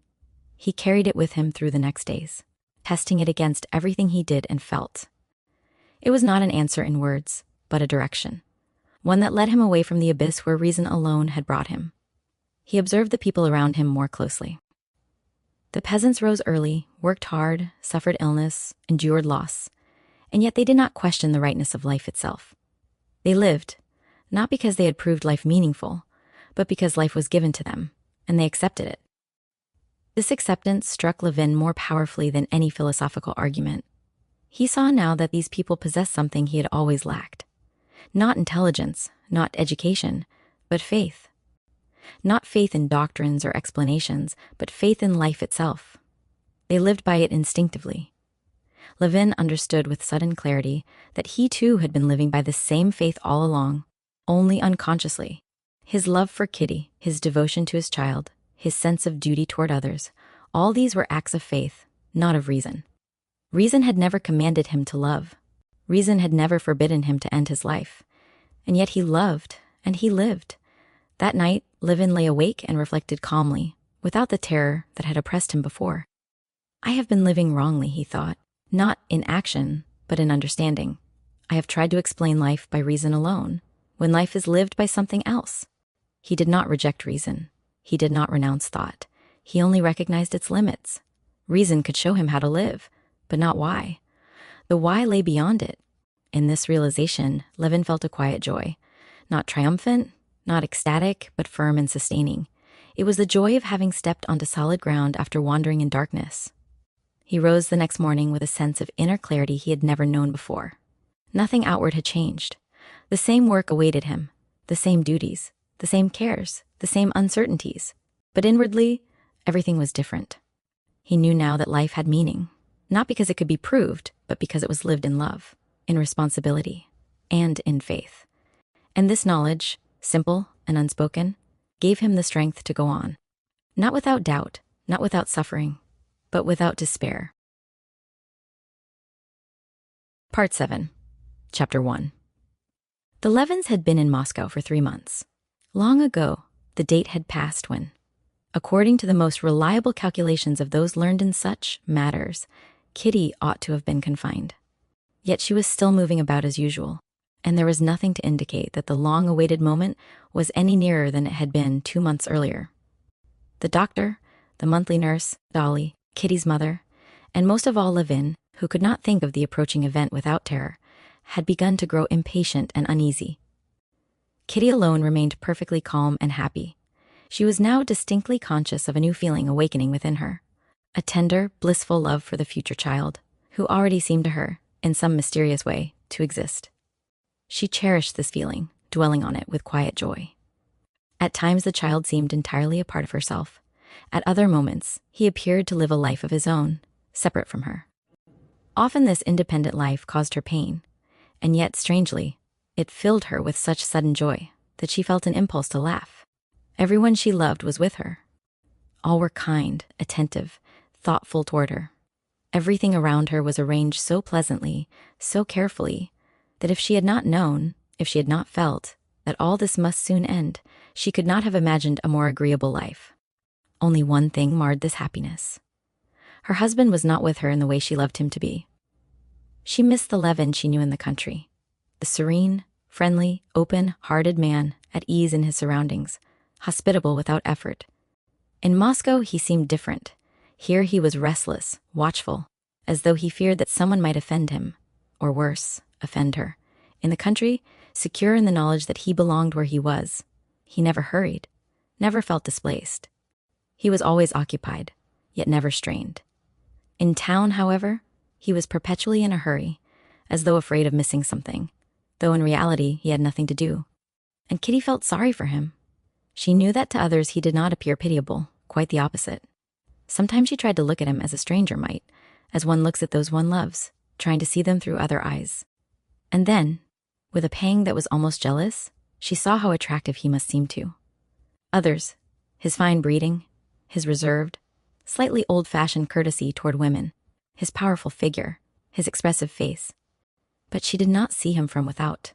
He carried it with him through the next days, testing it against everything he did and felt. It was not an answer in words, but a direction, one that led him away from the abyss where reason alone had brought him. He observed the people around him more closely. The peasants rose early, worked hard, suffered illness, endured loss, and yet they did not question the rightness of life itself. They lived, not because they had proved life meaningful, but because life was given to them, and they accepted it. This acceptance struck Levin more powerfully than any philosophical argument. He saw now that these people possessed something he had always lacked. Not intelligence, not education, but faith. Not faith in doctrines or explanations, but faith in life itself. They lived by it instinctively. Levin understood with sudden clarity that he too had been living by the same faith all along, only unconsciously. His love for Kitty, his devotion to his child, his sense of duty toward others, all these were acts of faith, not of reason. Reason had never commanded him to love. Reason had never forbidden him to end his life. And yet he loved, and he lived. That night, Levin lay awake and reflected calmly, without the terror that had oppressed him before. I have been living wrongly, he thought, not in action, but in understanding. I have tried to explain life by reason alone, when life is lived by something else. He did not reject reason. He did not renounce thought. He only recognized its limits. Reason could show him how to live, but not why. The why lay beyond it. In this realization, Levin felt a quiet joy. Not triumphant, not ecstatic, but firm and sustaining. It was the joy of having stepped onto solid ground after wandering in darkness. He rose the next morning with a sense of inner clarity he had never known before. Nothing outward had changed. The same work awaited him, the same duties, the same cares, the same uncertainties. But inwardly, everything was different. He knew now that life had meaning, not because it could be proved, but because it was lived in love, in responsibility, and in faith. And this knowledge, simple and unspoken, gave him the strength to go on. Not without doubt, not without suffering, but without despair. Part 7, Chapter 1. The Levins had been in Moscow for 3 months. Long ago, the date had passed when, according to the most reliable calculations of those learned in such matters, Kitty ought to have been confined. Yet she was still moving about as usual, and there was nothing to indicate that the long-awaited moment was any nearer than it had been 2 months earlier. The doctor, the monthly nurse, Dolly, Kitty's mother, and most of all Levin, who could not think of the approaching event without terror, had begun to grow impatient and uneasy. Kitty alone remained perfectly calm and happy. She was now distinctly conscious of a new feeling awakening within her, a tender, blissful love for the future child, who already seemed to her, in some mysterious way, to exist. She cherished this feeling, dwelling on it with quiet joy. At times the child seemed entirely a part of herself. At other moments, he appeared to live a life of his own, separate from her. Often this independent life caused her pain, and yet, strangely, it filled her with such sudden joy that she felt an impulse to laugh. Everyone she loved was with her. All were kind, attentive, thoughtful toward her. Everything around her was arranged so pleasantly, so carefully, that if she had not known, if she had not felt, that all this must soon end, she could not have imagined a more agreeable life. Only one thing marred this happiness. Her husband was not with her in the way she loved him to be. She missed the Levin she knew in the country, the serene, friendly, open-hearted man at ease in his surroundings, hospitable without effort. In Moscow, he seemed different. Here he was restless, watchful, as though he feared that someone might offend him, or worse, offend her. In the country, secure in the knowledge that he belonged where he was, he never hurried, never felt displaced. He was always occupied, yet never strained. In town, however, he was perpetually in a hurry, as though afraid of missing something, though in reality he had nothing to do. And Kitty felt sorry for him. She knew that to others he did not appear pitiable, quite the opposite. Sometimes she tried to look at him as a stranger might, as one looks at those one loves, trying to see them through other eyes. And then, with a pang that was almost jealous, she saw how attractive he must seem to others, his fine breeding, his reserved, slightly old-fashioned courtesy toward women, his powerful figure, his expressive face. But she did not see him from without.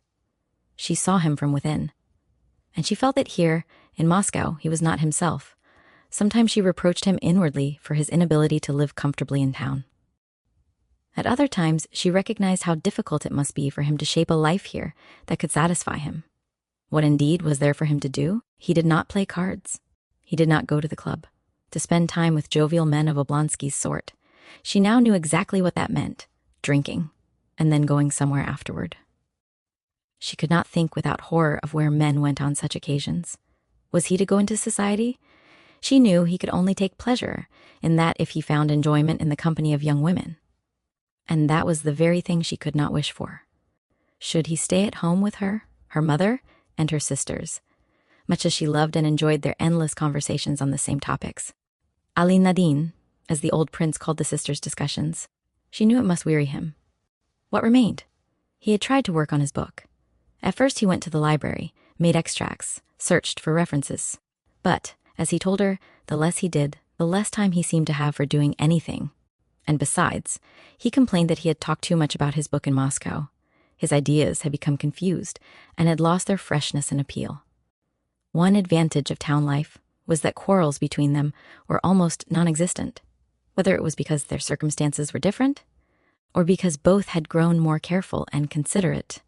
She saw him from within. And she felt that here, in Moscow, he was not himself. Sometimes she reproached him inwardly for his inability to live comfortably in town. At other times, she recognized how difficult it must be for him to shape a life here that could satisfy him. What indeed was there for him to do? He did not play cards. He did not go to the club, to spend time with jovial men of Oblonsky's sort. She now knew exactly what that meant, drinking, and then going somewhere afterward. She could not think without horror of where men went on such occasions. Was he to go into society? She knew he could only take pleasure in that if he found enjoyment in the company of young women. And that was the very thing she could not wish for. Should he stay at home with her, her mother, and her sisters, much as she loved and enjoyed their endless conversations on the same topics? Ali Nadine, as the old prince called the sisters' discussions, she knew it must weary him. What remained? He had tried to work on his book. At first he went to the library, made extracts, searched for references. But, as he told her, the less he did, the less time he seemed to have for doing anything. And besides, he complained that he had talked too much about his book in Moscow. His ideas had become confused and had lost their freshness and appeal. One advantage of town life was that quarrels between them were almost non-existent, whether it was because their circumstances were different, or because both had grown more careful and considerate.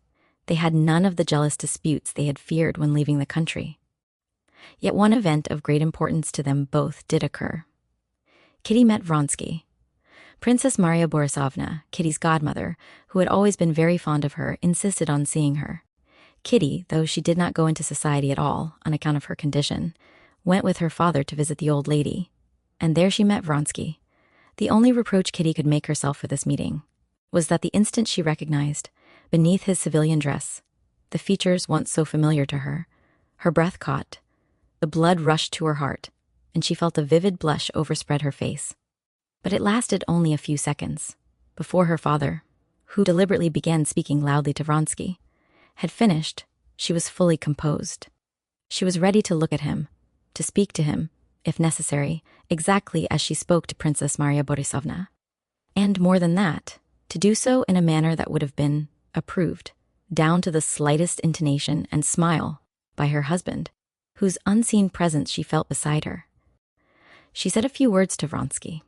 They had none of the jealous disputes they had feared when leaving the country. Yet one event of great importance to them both did occur. Kitty met Vronsky. Princess Maria Borisovna, Kitty's godmother, who had always been very fond of her, insisted on seeing her. Kitty, though she did not go into society at all on account of her condition, went with her father to visit the old lady, and there she met Vronsky. The only reproach Kitty could make herself for this meeting was that the instant she recognized, beneath his civilian dress, the features once so familiar to her, her breath caught, the blood rushed to her heart, and she felt a vivid blush overspread her face. But it lasted only a few seconds, before her father, who deliberately began speaking loudly to Vronsky, had finished. She was fully composed. She was ready to look at him, to speak to him, if necessary, exactly as she spoke to Princess Maria Borisovna. And more than that, to do so in a manner that would have been approved, down to the slightest intonation and smile, by her husband, whose unseen presence she felt beside her. She said a few words to Vronsky.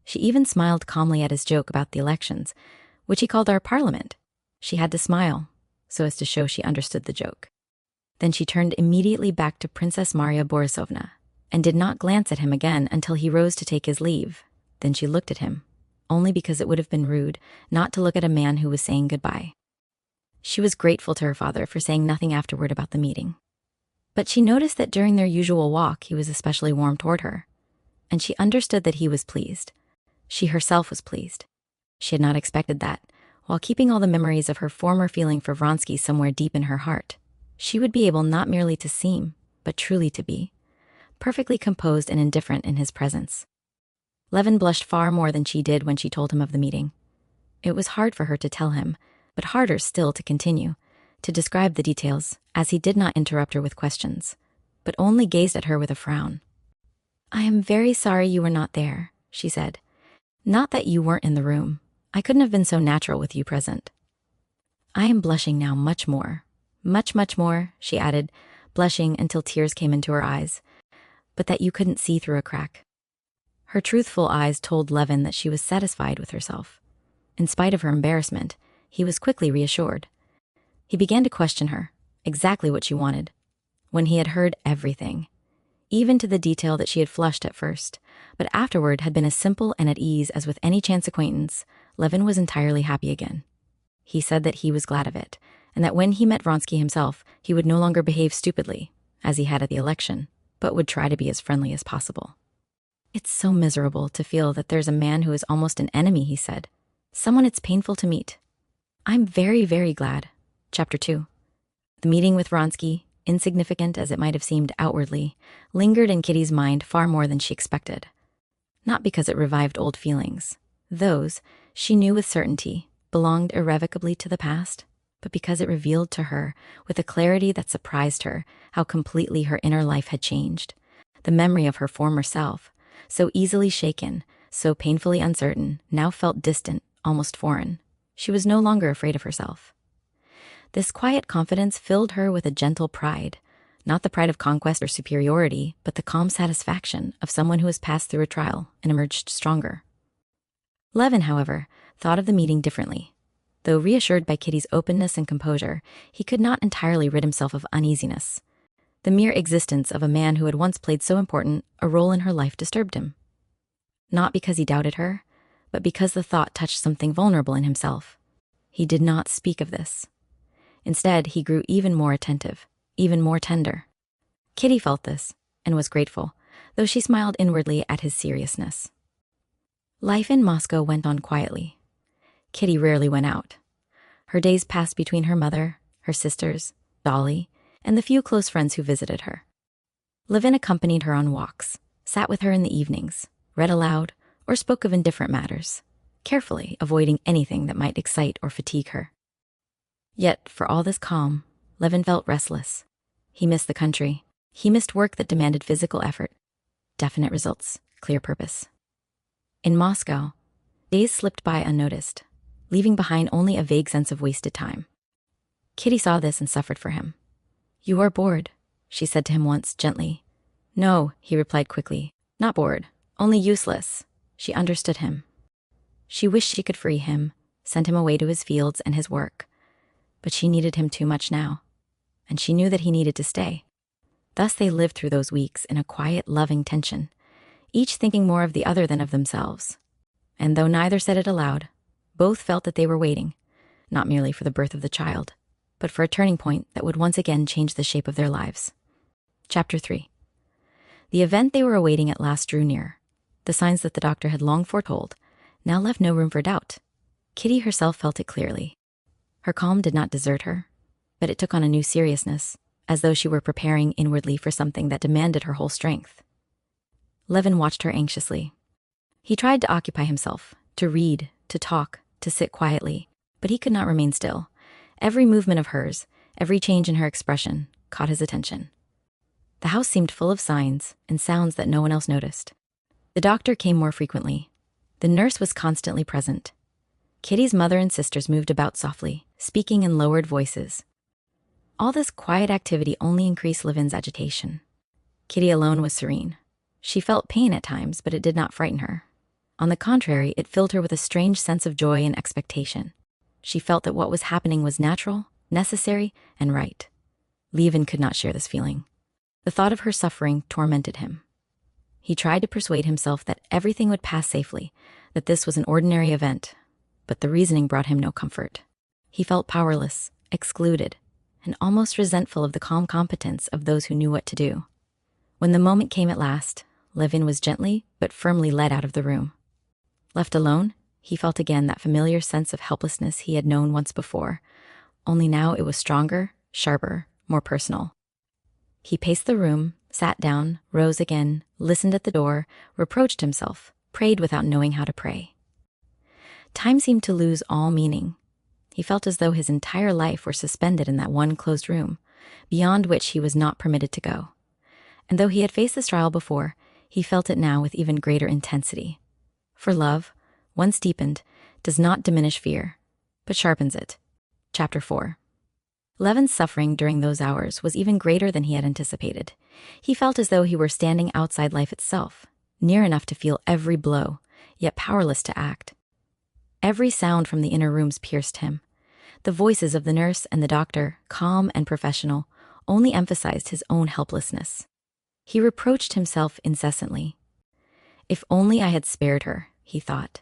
She even smiled calmly at his joke about the elections, which he called our parliament. She had to smile, so as to show she understood the joke. Then she turned immediately back to Princess Maria Borisovna, and did not glance at him again until he rose to take his leave. Then she looked at him, only because it would have been rude not to look at a man who was saying goodbye. She was grateful to her father for saying nothing afterward about the meeting. But she noticed that during their usual walk he was especially warm toward her, and she understood that he was pleased. She herself was pleased. She had not expected that, while keeping all the memories of her former feeling for Vronsky somewhere deep in her heart, she would be able not merely to seem, but truly to be, perfectly composed and indifferent in his presence. Levin blushed far more than she did when she told him of the meeting. It was hard for her to tell him, but harder still to continue, to describe the details, as he did not interrupt her with questions, but only gazed at her with a frown. "I am very sorry you were not there," she said. "Not that you weren't in the room. I couldn't have been so natural with you present." "I am blushing now much more. Much, much more," she added, blushing until tears came into her eyes, "but that you couldn't see through a crack." Her truthful eyes told Levin that she was satisfied with herself. In spite of her embarrassment, he was quickly reassured. He began to question her, exactly what she wanted, when he had heard everything, even to the detail that she had flushed at first, but afterward had been as simple and at ease as with any chance acquaintance. Levin was entirely happy again. He said that he was glad of it, and that when he met Vronsky himself, he would no longer behave stupidly, as he had at the election, but would try to be as friendly as possible. "It's so miserable to feel that there's a man who is almost an enemy," he said. "Someone it's painful to meet. I'm very, very glad." Chapter 2. The meeting with Vronsky, insignificant as it might have seemed outwardly, lingered in Kitty's mind far more than she expected. Not because it revived old feelings. Those, she knew with certainty, belonged irrevocably to the past, but because it revealed to her, with a clarity that surprised her, how completely her inner life had changed. The memory of her former self, so easily shaken, so painfully uncertain, now felt distant, almost foreign. She was no longer afraid of herself. This quiet confidence filled her with a gentle pride, not the pride of conquest or superiority, but the calm satisfaction of someone who has passed through a trial and emerged stronger. Levin, however, thought of the meeting differently. Though reassured by Kitty's openness and composure, he could not entirely rid himself of uneasiness. The mere existence of a man who had once played so important a role in her life disturbed him. Not because he doubted her, but because the thought touched something vulnerable in himself. He did not speak of this. Instead, he grew even more attentive, even more tender. Kitty felt this, and was grateful, though she smiled inwardly at his seriousness. Life in Moscow went on quietly. Kitty rarely went out. Her days passed between her mother, her sisters, Dolly, and the few close friends who visited her. Levin accompanied her on walks, sat with her in the evenings, read aloud, or spoke of indifferent matters, carefully avoiding anything that might excite or fatigue her. Yet, for all this calm, Levin felt restless. He missed the country. He missed work that demanded physical effort, definite results, clear purpose. In Moscow, days slipped by unnoticed, leaving behind only a vague sense of wasted time. Kitty saw this and suffered for him. "You are bored," she said to him once, gently. "No," he replied quickly, "not bored, only useless." She understood him. She wished she could free him, send him away to his fields and his work. But she needed him too much now, and she knew that he needed to stay. Thus they lived through those weeks in a quiet, loving tension, each thinking more of the other than of themselves. And though neither said it aloud, both felt that they were waiting, not merely for the birth of the child, but for a turning point that would once again change the shape of their lives. Chapter 3. The event they were awaiting at last drew near. The signs that the doctor had long foretold now left no room for doubt. Kitty herself felt it clearly. Her calm did not desert her, but it took on a new seriousness, as though she were preparing inwardly for something that demanded her whole strength. Levin watched her anxiously. He tried to occupy himself, to read, to talk, to sit quietly, but he could not remain still. Every movement of hers, every change in her expression, caught his attention. The house seemed full of signs and sounds that no one else noticed. The doctor came more frequently. The nurse was constantly present. Kitty's mother and sisters moved about softly, speaking in lowered voices. All this quiet activity only increased Levin's agitation. Kitty alone was serene. She felt pain at times, but it did not frighten her. On the contrary, it filled her with a strange sense of joy and expectation. She felt that what was happening was natural, necessary, and right. Levin could not share this feeling. The thought of her suffering tormented him. He tried to persuade himself that everything would pass safely, that this was an ordinary event, but the reasoning brought him no comfort. He felt powerless, excluded, and almost resentful of the calm competence of those who knew what to do. When the moment came at last, Levin was gently but firmly led out of the room. Left alone, he felt again that familiar sense of helplessness he had known once before, only now it was stronger, sharper, more personal. He paced the room, sat down, rose again, listened at the door, reproached himself, prayed without knowing how to pray. Time seemed to lose all meaning. He felt as though his entire life were suspended in that one closed room, beyond which he was not permitted to go. And though he had faced this trial before, he felt it now with even greater intensity. For love, once deepened, does not diminish fear, but sharpens it. Chapter 4. Levin's suffering during those hours was even greater than he had anticipated. He felt as though he were standing outside life itself, near enough to feel every blow, yet powerless to act. Every sound from the inner rooms pierced him. The voices of the nurse and the doctor, calm and professional, only emphasized his own helplessness. He reproached himself incessantly. If only I had spared her, he thought.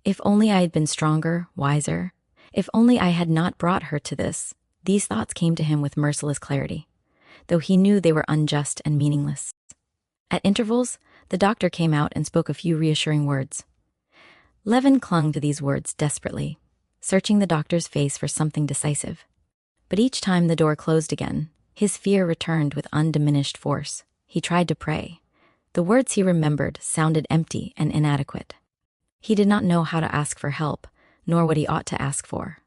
If only I had been stronger, wiser. If only I had not brought her to this. These thoughts came to him with merciless clarity, though he knew they were unjust and meaningless. At intervals, the doctor came out and spoke a few reassuring words. Levin clung to these words desperately, searching the doctor's face for something decisive. But each time the door closed again, his fear returned with undiminished force. He tried to pray. The words he remembered sounded empty and inadequate. He did not know how to ask for help, nor what he ought to ask for.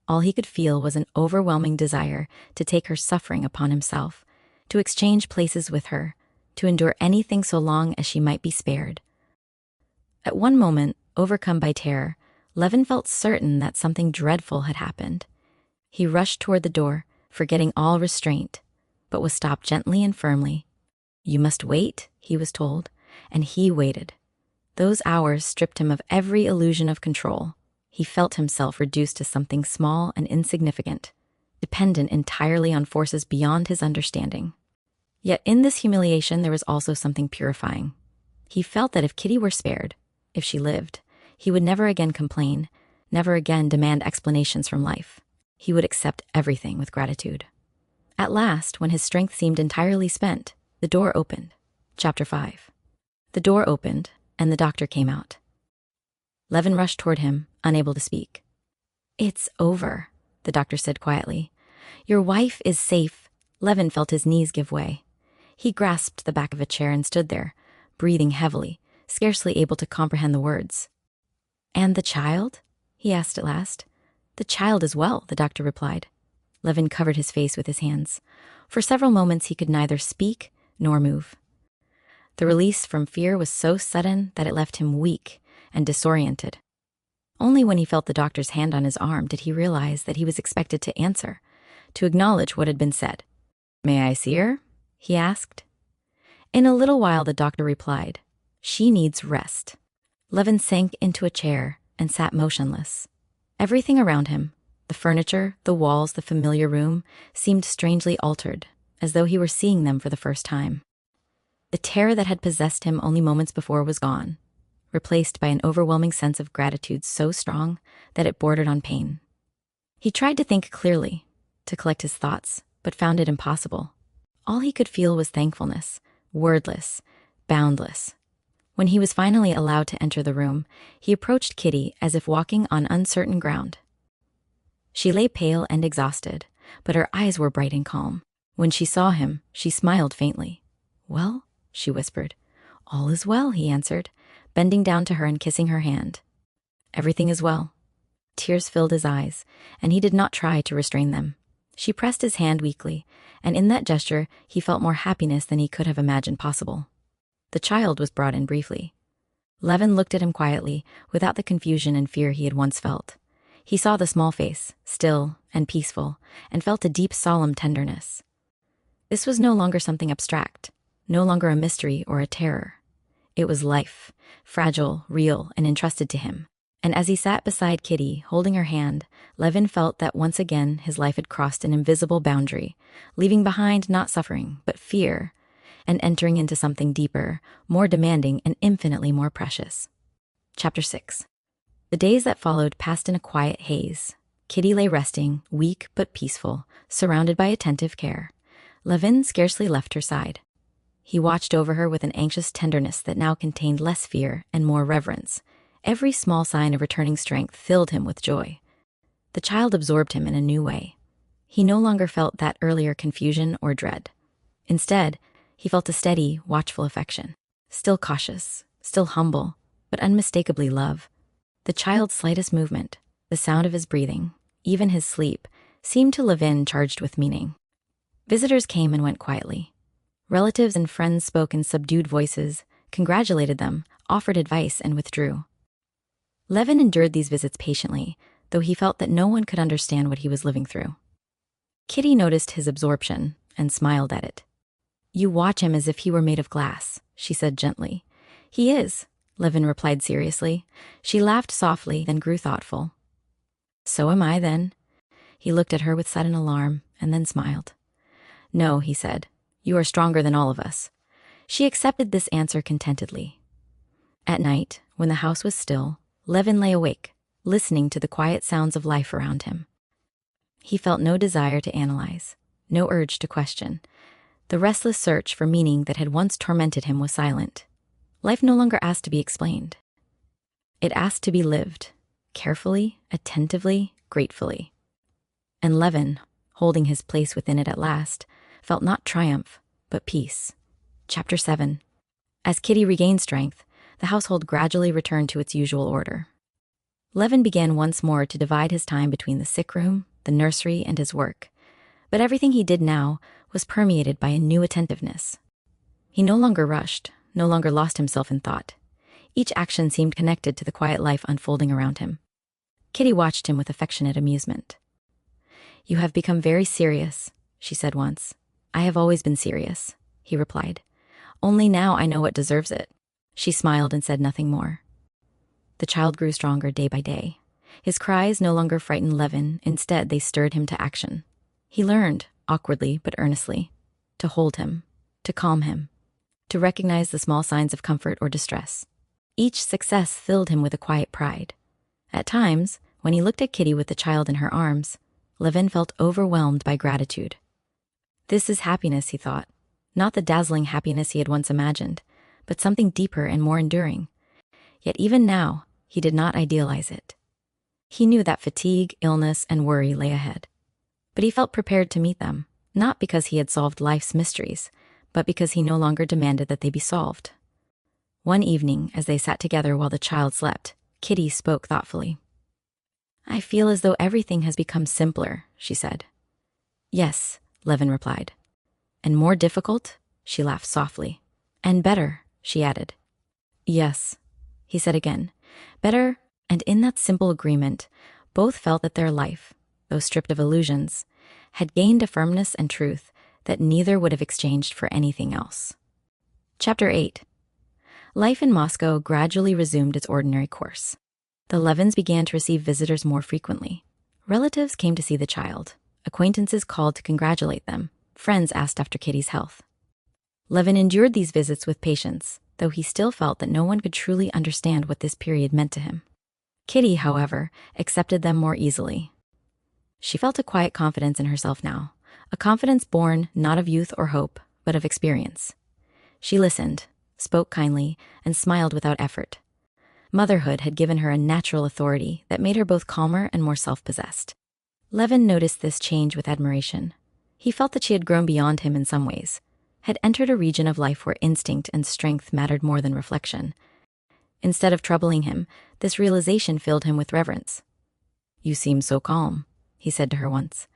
All he could feel was an overwhelming desire to take her suffering upon himself, to exchange places with her, to endure anything so long as she might be spared. At one moment, overcome by terror, Levin felt certain that something dreadful had happened. He rushed toward the door, forgetting all restraint, but was stopped gently and firmly. You must wait, he was told, and he waited. Those hours stripped him of every illusion of control. He felt himself reduced to something small and insignificant, dependent entirely on forces beyond his understanding. Yet in this humiliation there was also something purifying. He felt that if Kitty were spared, if she lived, he would never again complain, never again demand explanations from life. He would accept everything with gratitude. At last, when his strength seemed entirely spent, the door opened. Chapter 5. The door opened, and the doctor came out. Levin rushed toward him, unable to speak. It's over, the doctor said quietly. Your wife is safe. Levin felt his knees give way. He grasped the back of a chair and stood there, breathing heavily, scarcely able to comprehend the words. And the child? He asked at last. The child is well, the doctor replied. Levin covered his face with his hands. For several moments he could neither speak nor move. The release from fear was so sudden that it left him weak and disoriented. Only when he felt the doctor's hand on his arm did he realize that he was expected to answer, to acknowledge what had been said. May I see her? He asked. In a little while the doctor replied, She needs rest. Levin sank into a chair and sat motionless. Everything around him, the furniture, the walls, the familiar room, seemed strangely altered, as though he were seeing them for the first time. The terror that had possessed him only moments before was gone, replaced by an overwhelming sense of gratitude so strong that it bordered on pain. He tried to think clearly, to collect his thoughts, but found it impossible. All he could feel was thankfulness, wordless, boundless. When he was finally allowed to enter the room, he approached Kitty as if walking on uncertain ground. She lay pale and exhausted, but her eyes were bright and calm. When she saw him, she smiled faintly. Well, she whispered. All is well, he answered, bending down to her and kissing her hand. Everything is well. Tears filled his eyes, and he did not try to restrain them. She pressed his hand weakly, and in that gesture he felt more happiness than he could have imagined possible. The child was brought in briefly. Levin looked at him quietly, without the confusion and fear he had once felt. He saw the small face, still and peaceful, and felt a deep, solemn tenderness. This was no longer something abstract, no longer a mystery or a terror. It was life, fragile, real, and entrusted to him. And as he sat beside Kitty, holding her hand, Levin felt that once again his life had crossed an invisible boundary, leaving behind not suffering, but fear, and entering into something deeper, more demanding, and infinitely more precious. Chapter 6. The days that followed passed in a quiet haze. Kitty lay resting, weak but peaceful, surrounded by attentive care. Levin scarcely left her side. He watched over her with an anxious tenderness that now contained less fear and more reverence. Every small sign of returning strength filled him with joy. The child absorbed him in a new way. He no longer felt that earlier confusion or dread. Instead, he felt a steady, watchful affection, still cautious, still humble, but unmistakably love. The child's slightest movement, the sound of his breathing, even his sleep, seemed to Levin charged with meaning. Visitors came and went quietly. Relatives and friends spoke in subdued voices, congratulated them, offered advice, and withdrew. Levin endured these visits patiently, though he felt that no one could understand what he was living through. Kitty noticed his absorption and smiled at it. "You watch him as if he were made of glass," she said gently. "He is," Levin replied seriously. She laughed softly, then grew thoughtful. "So am I, then." He looked at her with sudden alarm and then smiled. "No," he said. "You are stronger than all of us." She accepted this answer contentedly. At night, when the house was still, Levin lay awake, listening to the quiet sounds of life around him. He felt no desire to analyze, no urge to question. The restless search for meaning that had once tormented him was silent. Life no longer asked to be explained. It asked to be lived, carefully, attentively, gratefully. And Levin, holding his place within it at last, felt not triumph, but peace. Chapter 7. As Kitty regained strength, the household gradually returned to its usual order. Levin began once more to divide his time between the sick room, the nursery, and his work. But everything he did now was permeated by a new attentiveness. He no longer rushed, no longer lost himself in thought. Each action seemed connected to the quiet life unfolding around him. Kitty watched him with affectionate amusement. "You have become very serious," she said once. "I have always been serious," he replied. "Only now I know what deserves it." She smiled and said nothing more. The child grew stronger day by day. His cries no longer frightened Levin. Instead, they stirred him to action. He learned, awkwardly but earnestly, to hold him, to calm him, to recognize the small signs of comfort or distress. Each success filled him with a quiet pride. At times, when he looked at Kitty with the child in her arms, Levin felt overwhelmed by gratitude. This is happiness, he thought. Not the dazzling happiness he had once imagined, but something deeper and more enduring. Yet even now, he did not idealize it. He knew that fatigue, illness, and worry lay ahead. But he felt prepared to meet them, not because he had solved life's mysteries, but because he no longer demanded that they be solved. One evening, as they sat together while the child slept, Kitty spoke thoughtfully. "I feel as though everything has become simpler," she said. "Yes," Levin replied. "And more difficult?" She laughed softly. "And better," she added. "Yes," he said again. "Better," and in that simple agreement, both felt that their life, though stripped of illusions, had gained a firmness and truth that neither would have exchanged for anything else. Chapter 8. Life in Moscow gradually resumed its ordinary course. The Levins began to receive visitors more frequently. Relatives came to see the child. Acquaintances called to congratulate them. Friends asked after Kitty's health. Levin endured these visits with patience, though he still felt that no one could truly understand what this period meant to him. Kitty, however, accepted them more easily. She felt a quiet confidence in herself now, a confidence born not of youth or hope, but of experience. She listened, spoke kindly, and smiled without effort. Motherhood had given her a natural authority that made her both calmer and more self-possessed. Levin noticed this change with admiration. He felt that she had grown beyond him in some ways, had entered a region of life where instinct and strength mattered more than reflection. Instead of troubling him, this realization filled him with reverence. "You seem so calm," he said to her once.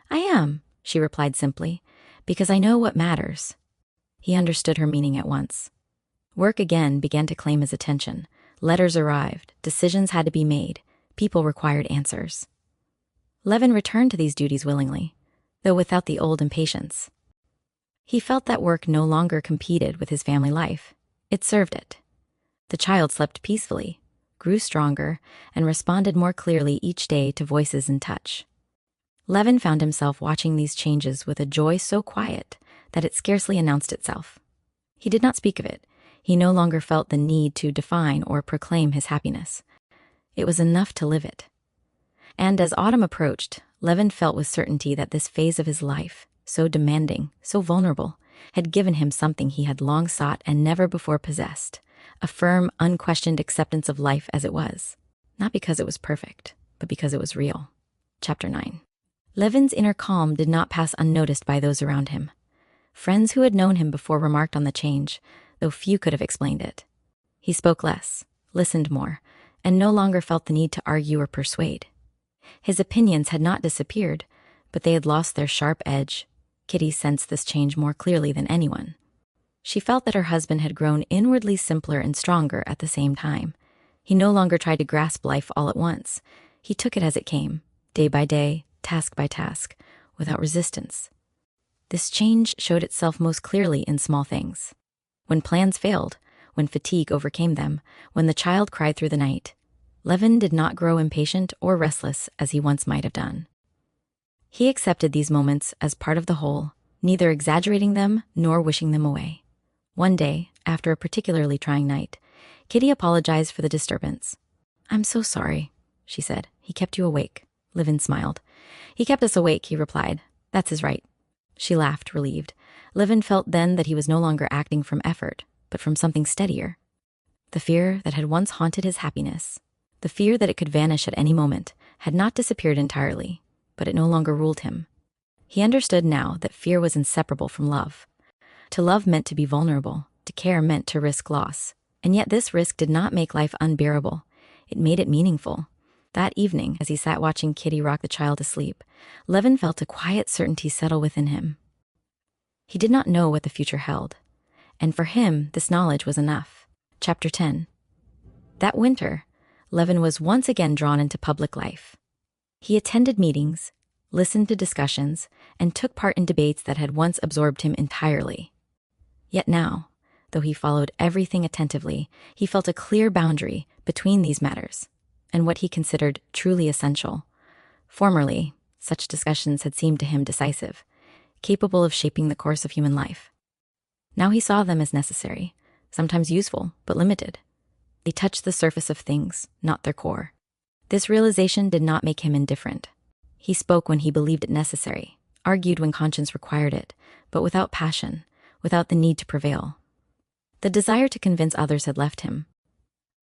"I am," she replied simply, "because I know what matters." He understood her meaning at once. Work again began to claim his attention. Letters arrived, decisions had to be made, people required answers. Levin returned to these duties willingly, though without the old impatience. He felt that work no longer competed with his family life. It served it. The child slept peacefully, grew stronger, and responded more clearly each day to voices and touch. Levin found himself watching these changes with a joy so quiet that it scarcely announced itself. He did not speak of it. He no longer felt the need to define or proclaim his happiness. It was enough to live it. And as autumn approached, Levin felt with certainty that this phase of his life, so demanding, so vulnerable, had given him something he had long sought and never before possessed, a firm, unquestioned acceptance of life as it was, not because it was perfect, but because it was real. Chapter 9. Levin's inner calm did not pass unnoticed by those around him. Friends who had known him before remarked on the change, though few could have explained it. He spoke less, listened more, and no longer felt the need to argue or persuade. His opinions had not disappeared, but they had lost their sharp edge. Kitty sensed this change more clearly than anyone. She felt that her husband had grown inwardly simpler and stronger at the same time. He no longer tried to grasp life all at once. He took it as it came, day by day, task by task, without resistance. This change showed itself most clearly in small things. When plans failed, when fatigue overcame them, when the child cried through the night, Levin did not grow impatient or restless as he once might have done. He accepted these moments as part of the whole, neither exaggerating them nor wishing them away. One day, after a particularly trying night, Kitty apologized for the disturbance. "I'm so sorry," she said. "He kept you awake." Levin smiled. "He kept us awake," he replied. "That's his right." She laughed, relieved. Levin felt then that he was no longer acting from effort, but from something steadier. The fear that had once haunted his happiness, the fear that it could vanish at any moment, had not disappeared entirely, but it no longer ruled him. He understood now that fear was inseparable from love. To love meant to be vulnerable, to care meant to risk loss. And yet this risk did not make life unbearable. It made it meaningful. That evening, as he sat watching Kitty rock the child to sleep, Levin felt a quiet certainty settle within him. He did not know what the future held, and for him, this knowledge was enough. Chapter 10. That winter, Levin was once again drawn into public life. He attended meetings, listened to discussions, and took part in debates that had once absorbed him entirely. Yet now, though he followed everything attentively, he felt a clear boundary between these matters and what he considered truly essential. Formerly, such discussions had seemed to him decisive, capable of shaping the course of human life. Now he saw them as necessary, sometimes useful, but limited. They touched the surface of things, not their core. This realization did not make him indifferent. He spoke when he believed it necessary, argued when conscience required it, but without passion, without the need to prevail. The desire to convince others had left him.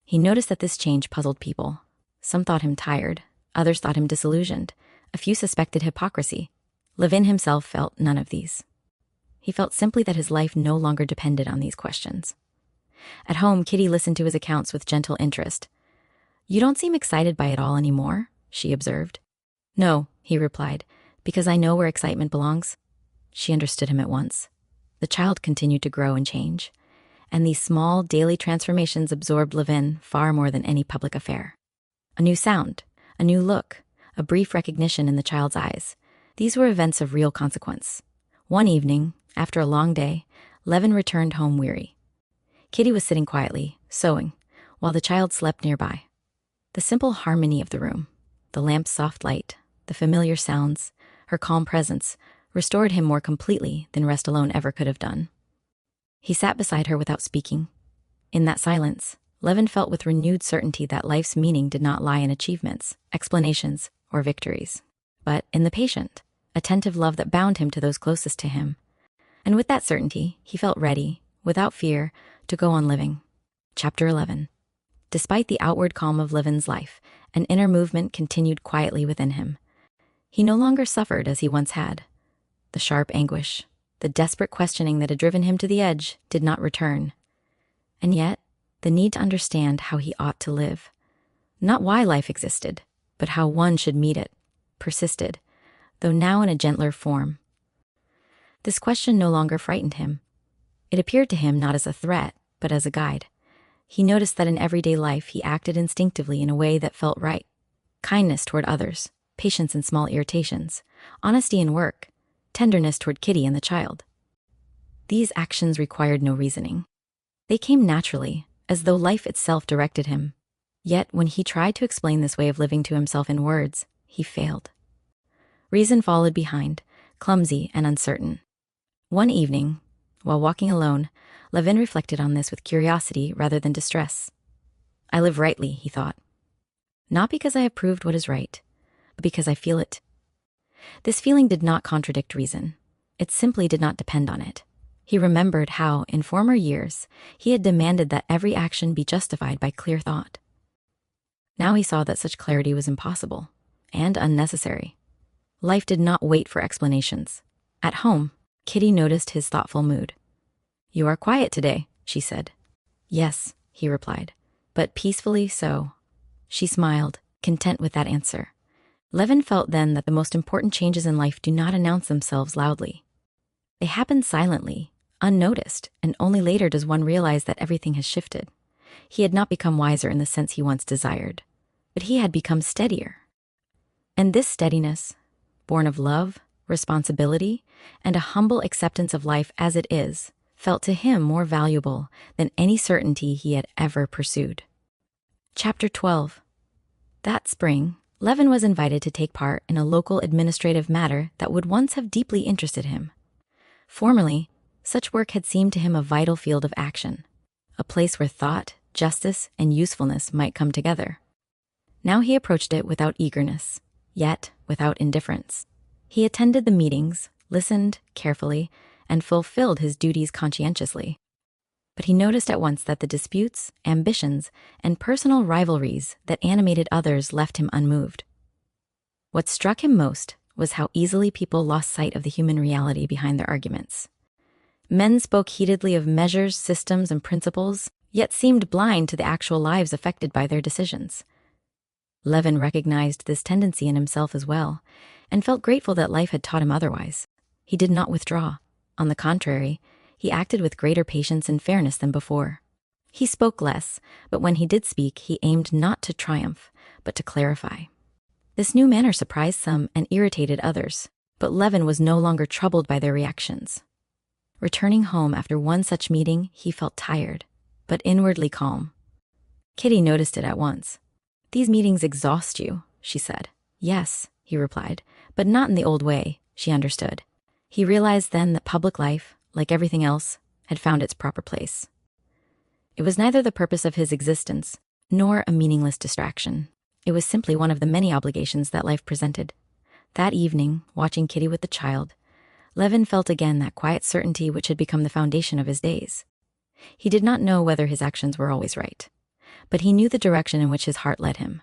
He noticed that this change puzzled people. Some thought him tired, others thought him disillusioned, a few suspected hypocrisy. Levin himself felt none of these. He felt simply that his life no longer depended on these questions. At home, Kitty listened to his accounts with gentle interest. "You don't seem excited by it all anymore," she observed. "No," he replied, "because I know where excitement belongs." She understood him at once. The child continued to grow and change, and these small daily transformations absorbed Levin far more than any public affair. A new sound, a new look, a brief recognition in the child's eyes. These were events of real consequence. One evening, after a long day, Levin returned home weary. Kitty was sitting quietly, sewing, while the child slept nearby. The simple harmony of the room, the lamp's soft light, the familiar sounds, her calm presence, restored him more completely than rest alone ever could have done. He sat beside her without speaking. In that silence, Levin felt with renewed certainty that life's meaning did not lie in achievements, explanations, or victories, but in the patient, attentive love that bound him to those closest to him. And with that certainty, he felt ready, without fear, to go on living. Chapter 11. Despite the outward calm of Levin's life, an inner movement continued quietly within him. He no longer suffered as he once had. The sharp anguish, the desperate questioning that had driven him to the edge, did not return. And yet, the need to understand how he ought to live, not why life existed, but how one should meet it, persisted, though now in a gentler form. This question no longer frightened him. It appeared to him not as a threat, but as a guide. He noticed that in everyday life he acted instinctively in a way that felt right. Kindness toward others, patience in small irritations, honesty in work, tenderness toward Kitty and the child. These actions required no reasoning. They came naturally, as though life itself directed him. Yet when he tried to explain this way of living to himself in words, he failed. Reason followed behind, clumsy and uncertain. One evening, while walking alone, Levin reflected on this with curiosity rather than distress. "I live rightly," he thought. "Not because I have proved what is right, but because I feel it." This feeling did not contradict reason. It simply did not depend on it. He remembered how, in former years, he had demanded that every action be justified by clear thought. Now he saw that such clarity was impossible and unnecessary. Life did not wait for explanations. At home, Kitty noticed his thoughtful mood. "You are quiet today," she said. "Yes," he replied, "but peacefully so." She smiled, content with that answer. Levin felt then that the most important changes in life do not announce themselves loudly. They happen silently, unnoticed, and only later does one realize that everything has shifted. He had not become wiser in the sense he once desired, but he had become steadier. And this steadiness, born of love, responsibility, and a humble acceptance of life as it is, felt to him more valuable than any certainty he had ever pursued. Chapter 12. That spring, Levin was invited to take part in a local administrative matter that would once have deeply interested him. Formerly, such work had seemed to him a vital field of action, a place where thought, justice, and usefulness might come together. Now he approached it without eagerness, yet without indifference. He attended the meetings, listened carefully, and fulfilled his duties conscientiously. But he noticed at once that the disputes, ambitions, and personal rivalries that animated others left him unmoved. What struck him most was how easily people lost sight of the human reality behind their arguments. Men spoke heatedly of measures, systems, and principles, yet seemed blind to the actual lives affected by their decisions. Levin recognized this tendency in himself as well, and felt grateful that life had taught him otherwise. He did not withdraw. On the contrary, he acted with greater patience and fairness than before. He spoke less, but when he did speak, he aimed not to triumph, but to clarify. This new manner surprised some and irritated others, but Levin was no longer troubled by their reactions. Returning home after one such meeting, he felt tired, but inwardly calm. Kitty noticed it at once. "These meetings exhaust you," she said. "Yes," he replied, "but not in the old way," she understood. He realized then that public life, like everything else, had found its proper place. It was neither the purpose of his existence, nor a meaningless distraction. It was simply one of the many obligations that life presented. That evening, watching Kitty with the child, Levin felt again that quiet certainty which had become the foundation of his days. He did not know whether his actions were always right, but he knew the direction in which his heart led him.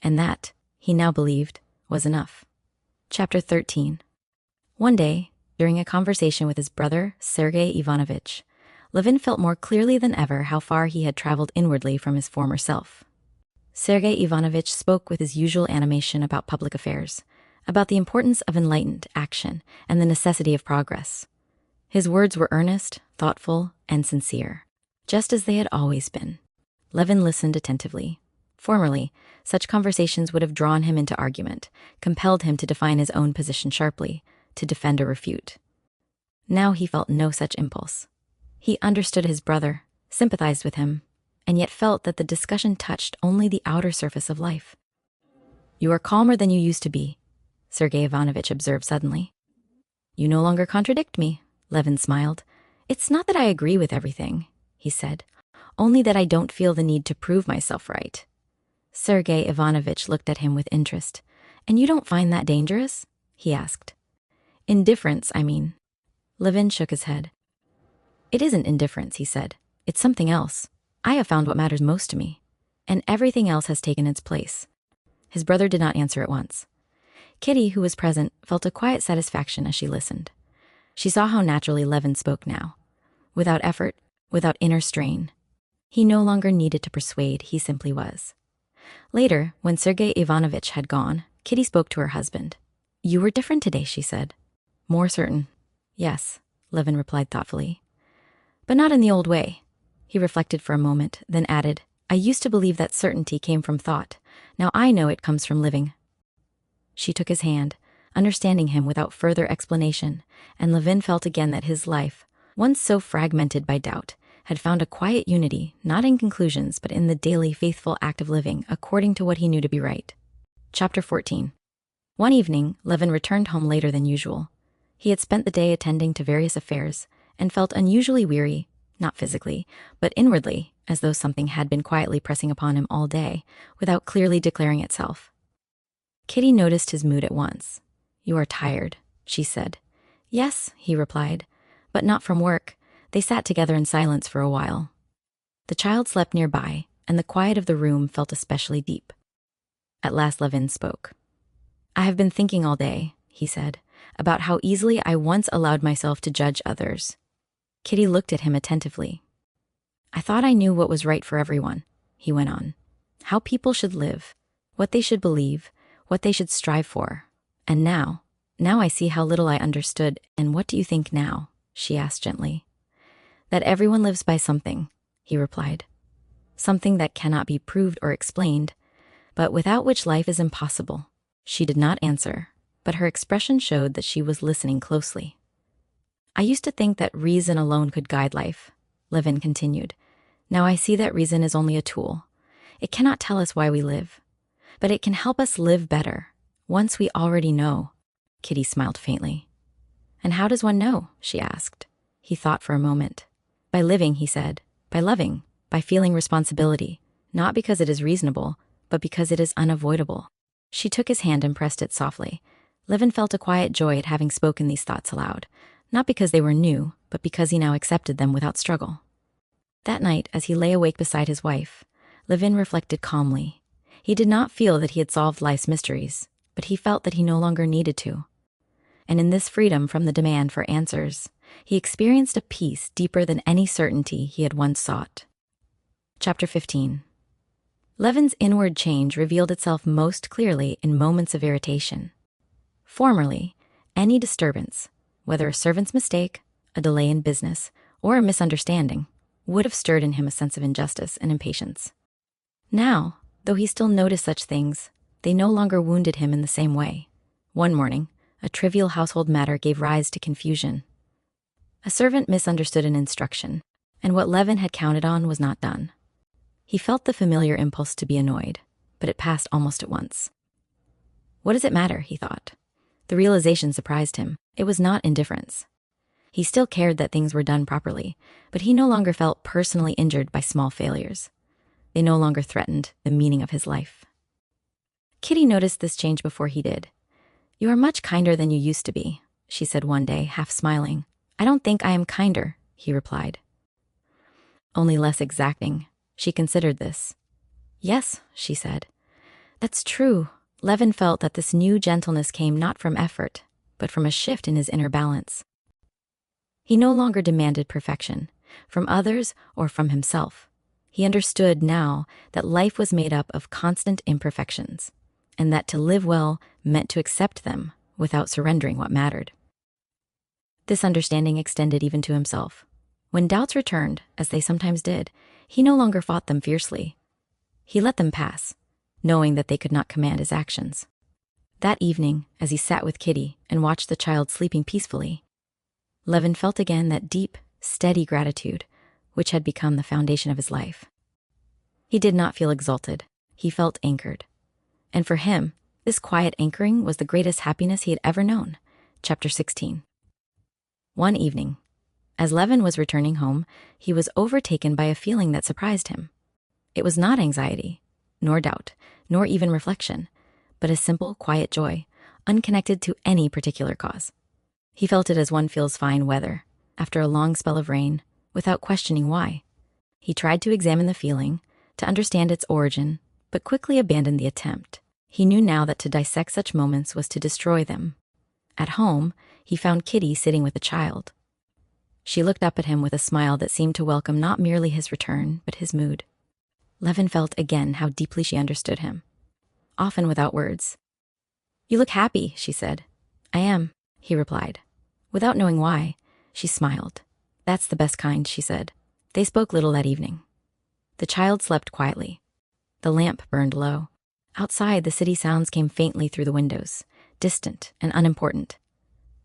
And that, he now believed, was enough. Chapter 13. One day, during a conversation with his brother, Sergei Ivanovich, Levin felt more clearly than ever how far he had traveled inwardly from his former self. Sergei Ivanovich spoke with his usual animation about public affairs, about the importance of enlightened action and the necessity of progress. His words were earnest, thoughtful, and sincere, just as they had always been. Levin listened attentively. Formerly, such conversations would have drawn him into argument, compelled him to define his own position sharply, to defend or refute. Now he felt no such impulse. He understood his brother, sympathized with him, and yet felt that the discussion touched only the outer surface of life. "You are calmer than you used to be," Sergei Ivanovich observed suddenly. "You no longer contradict me," Levin smiled. "It's not that I agree with everything," he said, "only that I don't feel the need to prove myself right." Sergei Ivanovich looked at him with interest. "And you don't find that dangerous?" he asked. "Indifference, I mean." Levin shook his head. "It isn't indifference," he said. "It's something else. I have found what matters most to me, and everything else has taken its place." His brother did not answer at once. Kitty, who was present, felt a quiet satisfaction as she listened. She saw how naturally Levin spoke now, without effort, without inner strain. He no longer needed to persuade, he simply was. Later, when Sergei Ivanovich had gone, Kitty spoke to her husband. "You were different today," she said. "More certain." "Yes," Levin replied thoughtfully. "But not in the old way." He reflected for a moment, then added, "I used to believe that certainty came from thought. Now I know it comes from living." She took his hand, understanding him without further explanation, and Levin felt again that his life, once so fragmented by doubt, had found a quiet unity, not in conclusions, but in the daily faithful act of living according to what he knew to be right. Chapter 14. One evening, Levin returned home later than usual. He had spent the day attending to various affairs and felt unusually weary, not physically, but inwardly, as though something had been quietly pressing upon him all day, without clearly declaring itself. Kitty noticed his mood at once. "You are tired," she said. "Yes," he replied, "but not from work." They sat together in silence for a while. The child slept nearby, and the quiet of the room felt especially deep. At last Levin spoke. "I have been thinking all day," he said, "about how easily I once allowed myself to judge others." Kitty looked at him attentively. "I thought I knew what was right for everyone," he went on. how people should live, what they should believe, what they should strive for. And now I see how little I understood. And what do you think now? She asked gently. That everyone lives by something, he replied. Something that cannot be proved or explained, but without which life is impossible. She did not answer, but her expression showed that she was listening closely. I used to think that reason alone could guide life, Levin continued. Now I see that reason is only a tool. It cannot tell us why we live, but it can help us live better, once we already know. Kitty smiled faintly. And how does one know? She asked. He thought for a moment. By living, he said. By loving. By feeling responsibility. Not because it is reasonable, but because it is unavoidable. She took his hand and pressed it softly. Levin felt a quiet joy at having spoken these thoughts aloud, not because they were new, but because he now accepted them without struggle. That night, as he lay awake beside his wife, Levin reflected calmly. He did not feel that he had solved life's mysteries, but he felt that he no longer needed to. And in this freedom from the demand for answers, he experienced a peace deeper than any certainty he had once sought. Chapter 15. Levin's inward change revealed itself most clearly in moments of irritation. Formerly, any disturbance, whether a servant's mistake, a delay in business, or a misunderstanding, would have stirred in him a sense of injustice and impatience. Now, though he still noticed such things, they no longer wounded him in the same way. One morning, a trivial household matter gave rise to confusion. A servant misunderstood an instruction, and what Levin had counted on was not done. He felt the familiar impulse to be annoyed, but it passed almost at once. What does it matter, he thought. The realization surprised him. It was not indifference. He still cared that things were done properly, but he no longer felt personally injured by small failures. They no longer threatened the meaning of his life. Kitty noticed this change before he did. You are much kinder than you used to be, she said one day, half smiling. I don't think I am kinder, he replied. Only less exacting. She considered this. Yes, she said. That's true. Levin felt that this new gentleness came not from effort, but from a shift in his inner balance. He no longer demanded perfection, from others or from himself. He understood now that life was made up of constant imperfections, and that to live well meant to accept them without surrendering what mattered. This understanding extended even to himself. When doubts returned, as they sometimes did, he no longer fought them fiercely. He let them pass, knowing that they could not command his actions. That evening, as he sat with Kitty and watched the child sleeping peacefully, Levin felt again that deep, steady gratitude which had become the foundation of his life. He did not feel exalted. He felt anchored. And for him, this quiet anchoring was the greatest happiness he had ever known. Chapter 16. One evening, as Levin was returning home, he was overtaken by a feeling that surprised him. It was not anxiety, nor doubt, nor even reflection, but a simple, quiet joy, unconnected to any particular cause. He felt it as one feels fine weather, after a long spell of rain, without questioning why. He tried to examine the feeling, to understand its origin, but quickly abandoned the attempt. He knew now that to dissect such moments was to destroy them. At home, he found Kitty sitting with a child. She looked up at him with a smile that seemed to welcome not merely his return, but his mood. Levin felt again how deeply she understood him, often without words. You look happy, she said. I am, he replied. Without knowing why, she smiled. That's the best kind, she said. They spoke little that evening. The child slept quietly. The lamp burned low. Outside, the city sounds came faintly through the windows, distant and unimportant.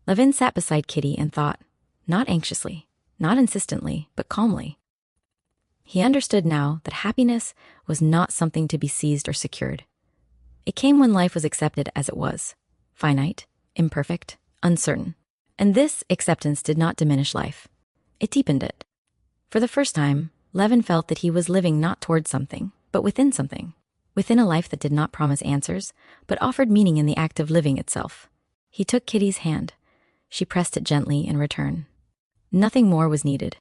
Levin sat beside Kitty and thought, not anxiously, not insistently, but calmly. He understood now that happiness was not something to be seized or secured. It came when life was accepted as it was, finite, imperfect, uncertain. And this acceptance did not diminish life. It deepened it. For the first time, Levin felt that he was living not towards something, but within something. Within a life that did not promise answers, but offered meaning in the act of living itself. He took Kitty's hand. She pressed it gently in return. Nothing more was needed.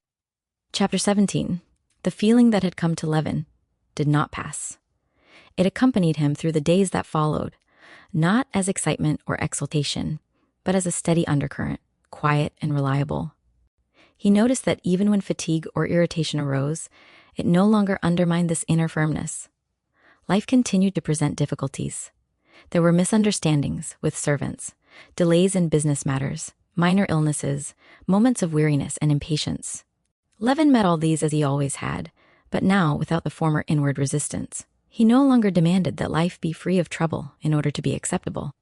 Chapter 17. The feeling that had come to Levin did not pass. It accompanied him through the days that followed, not as excitement or exultation, but as a steady undercurrent, quiet and reliable. He noticed that even when fatigue or irritation arose, it no longer undermined this inner firmness. life continued to present difficulties. There were misunderstandings with servants, delays in business matters, minor illnesses, moments of weariness and impatience. Levin met all these as he always had, but now without the former inward resistance. He no longer demanded that life be free of trouble in order to be acceptable.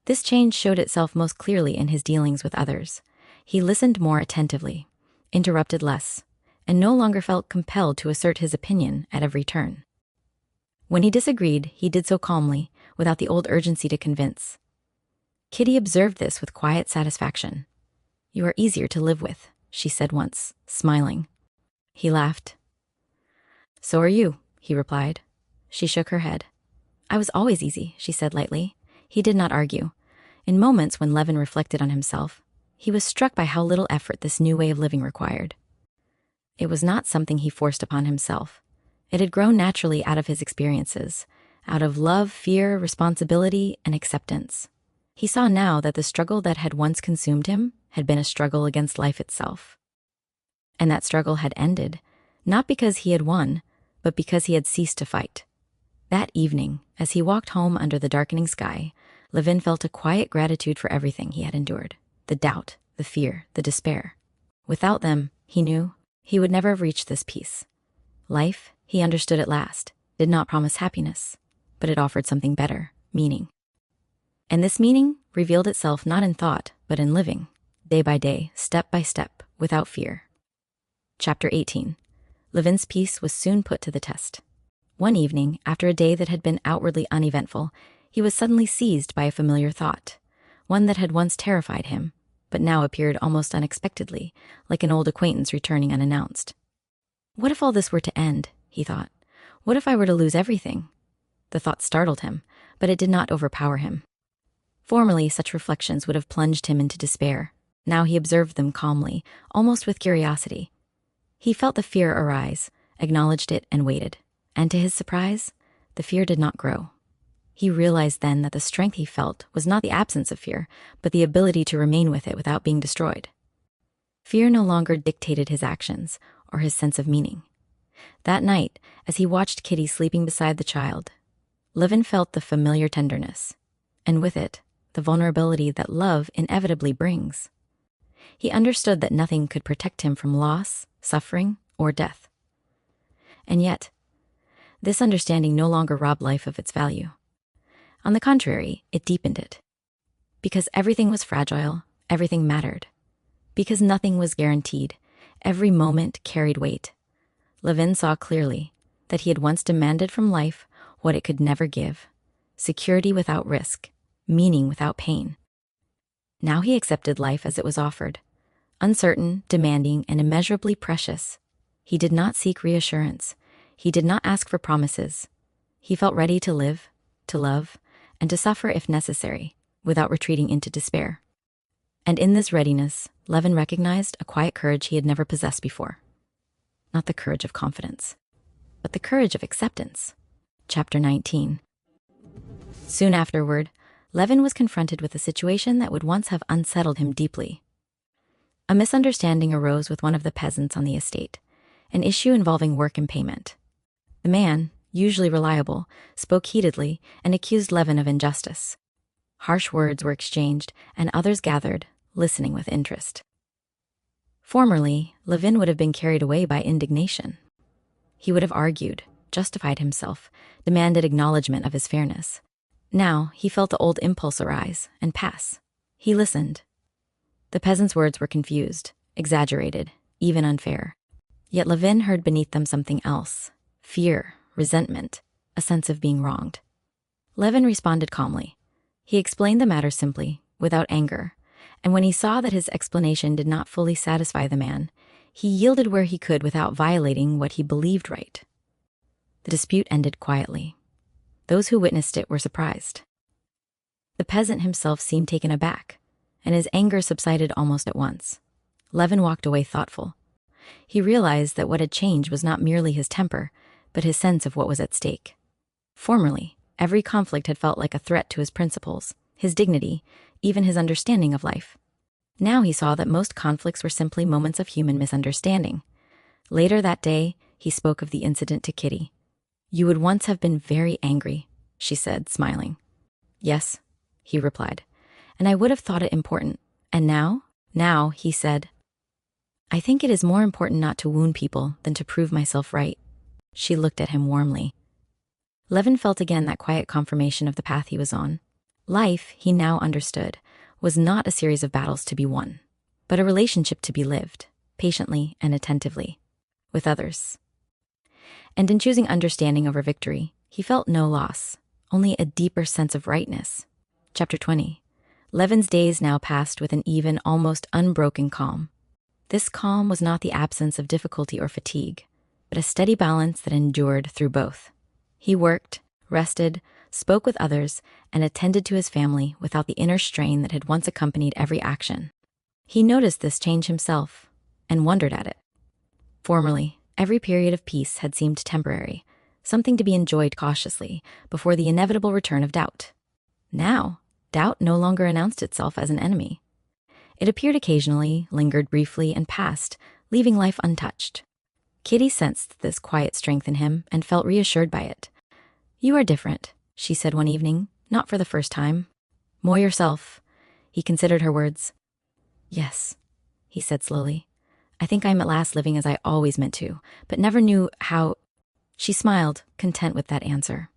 This change showed itself most clearly in his dealings with others. He listened more attentively, interrupted less, and no longer felt compelled to assert his opinion at every turn. When he disagreed, he did so calmly, without the old urgency to convince. Kitty observed this with quiet satisfaction. "You are easier to live with," she said once, smiling. He laughed. "So are you," he replied. She shook her head. "I was always easy," she said lightly. He did not argue. In moments when Levin reflected on himself, he was struck by how little effort this new way of living required. It was not something he forced upon himself. It had grown naturally out of his experiences, out of love, fear, responsibility, and acceptance. He saw now that the struggle that had once consumed him had been a struggle against life itself. And that struggle had ended, not because he had won, but because he had ceased to fight. That evening, as he walked home under the darkening sky, Levin felt a quiet gratitude for everything he had endured, the doubt, the fear, the despair. Without them, he knew, he would never have reached this peace. Life, he understood at last, did not promise happiness, but it offered something better, meaning. And this meaning revealed itself not in thought, but in living, day by day, step by step, without fear. Chapter 18. Levin's peace was soon put to the test. One evening, after a day that had been outwardly uneventful, he was suddenly seized by a familiar thought, one that had once terrified him, but now appeared almost unexpectedly, like an old acquaintance returning unannounced. What if all this were to end, he thought. What if I were to lose everything? The thought startled him, but it did not overpower him. Formerly, such reflections would have plunged him into despair. Now he observed them calmly, almost with curiosity. He felt the fear arise, acknowledged it, and waited. And to his surprise, the fear did not grow. He realized then that the strength he felt was not the absence of fear, but the ability to remain with it without being destroyed. Fear no longer dictated his actions or his sense of meaning. That night, as he watched Kitty sleeping beside the child, Levin felt the familiar tenderness, and with it, the vulnerability that love inevitably brings. He understood that nothing could protect him from loss, suffering, or death. And yet, this understanding no longer robbed life of its value. On the contrary, it deepened it. Because everything was fragile, everything mattered. Because nothing was guaranteed, every moment carried weight. Levin saw clearly that he had once demanded from life what it could never give: security without risk, meaning without pain. Now he accepted life as it was offered, uncertain, demanding, and immeasurably precious. He did not seek reassurance. He did not ask for promises. He felt ready to live, to love, and to suffer if necessary, without retreating into despair. And in this readiness, Levin recognized a quiet courage he had never possessed before. Not the courage of confidence, but the courage of acceptance. Chapter 19. Soon afterward, Levin was confronted with a situation that would once have unsettled him deeply. A misunderstanding arose with one of the peasants on the estate, an issue involving work and payment. The man, usually reliable, spoke heatedly and accused Levin of injustice. Harsh words were exchanged, and others gathered, listening with interest. Formerly, Levin would have been carried away by indignation. He would have argued, justified himself, demanded acknowledgement of his fairness. Now he felt the old impulse arise and pass. He listened. The peasant's words were confused, exaggerated, even unfair. Yet Levin heard beneath them something else: fear, resentment, a sense of being wronged. Levin responded calmly. He explained the matter simply, without anger, and when he saw that his explanation did not fully satisfy the man, he yielded where he could without violating what he believed right. The dispute ended quietly. Those who witnessed it were surprised. The peasant himself seemed taken aback, and his anger subsided almost at once. Levin walked away thoughtful. He realized that what had changed was not merely his temper, but his sense of what was at stake. Formerly, every conflict had felt like a threat to his principles, his dignity, even his understanding of life. Now he saw that most conflicts were simply moments of human misunderstanding. Later that day, he spoke of the incident to Kitty. You would once have been very angry, she said, smiling. Yes, he replied, and I would have thought it important. And now? Now, he said, I think it is more important not to wound people than to prove myself right. She looked at him warmly. Levin felt again that quiet confirmation of the path he was on. Life, he now understood, was not a series of battles to be won, but a relationship to be lived, patiently and attentively, with others. And in choosing understanding over victory, he felt no loss, only a deeper sense of rightness. Chapter 20. Levin's days now passed with an even, almost unbroken calm. This calm was not the absence of difficulty or fatigue, but a steady balance that endured through both. He worked, rested, spoke with others, and attended to his family without the inner strain that had once accompanied every action. He noticed this change himself, and wondered at it. Formerly, every period of peace had seemed temporary, something to be enjoyed cautiously, before the inevitable return of doubt. Now, doubt no longer announced itself as an enemy. It appeared occasionally, lingered briefly, and passed, leaving life untouched. Kitty sensed this quiet strength in him and felt reassured by it. You are different, she said one evening, not for the first time. More yourself. He considered her words. Yes, he said slowly. I think I am at last living as I always meant to, but never knew how. She smiled, content with that answer.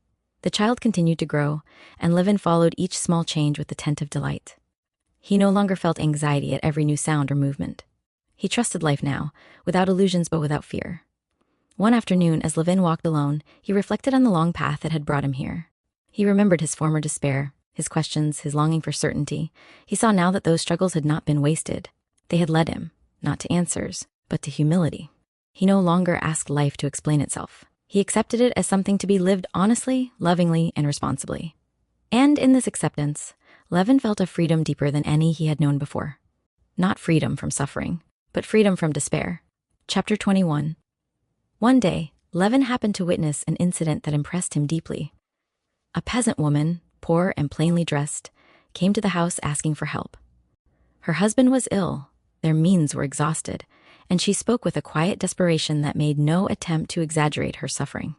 The child continued to grow, and Levin followed each small change with attentive delight. He no longer felt anxiety at every new sound or movement. He trusted life now, without illusions but without fear. One afternoon, as Levin walked alone, he reflected on the long path that had brought him here. He remembered his former despair, his questions, his longing for certainty. He saw now that those struggles had not been wasted. They had led him, not to answers, but to humility. He no longer asked life to explain itself. He accepted it as something to be lived honestly, lovingly, and responsibly. And in this acceptance, Levin felt a freedom deeper than any he had known before. Not freedom from suffering, but freedom from despair. Chapter 21. One day, Levin happened to witness an incident that impressed him deeply. A peasant woman, poor and plainly dressed, came to the house asking for help. Her husband was ill, their means were exhausted, and she spoke with a quiet desperation that made no attempt to exaggerate her suffering.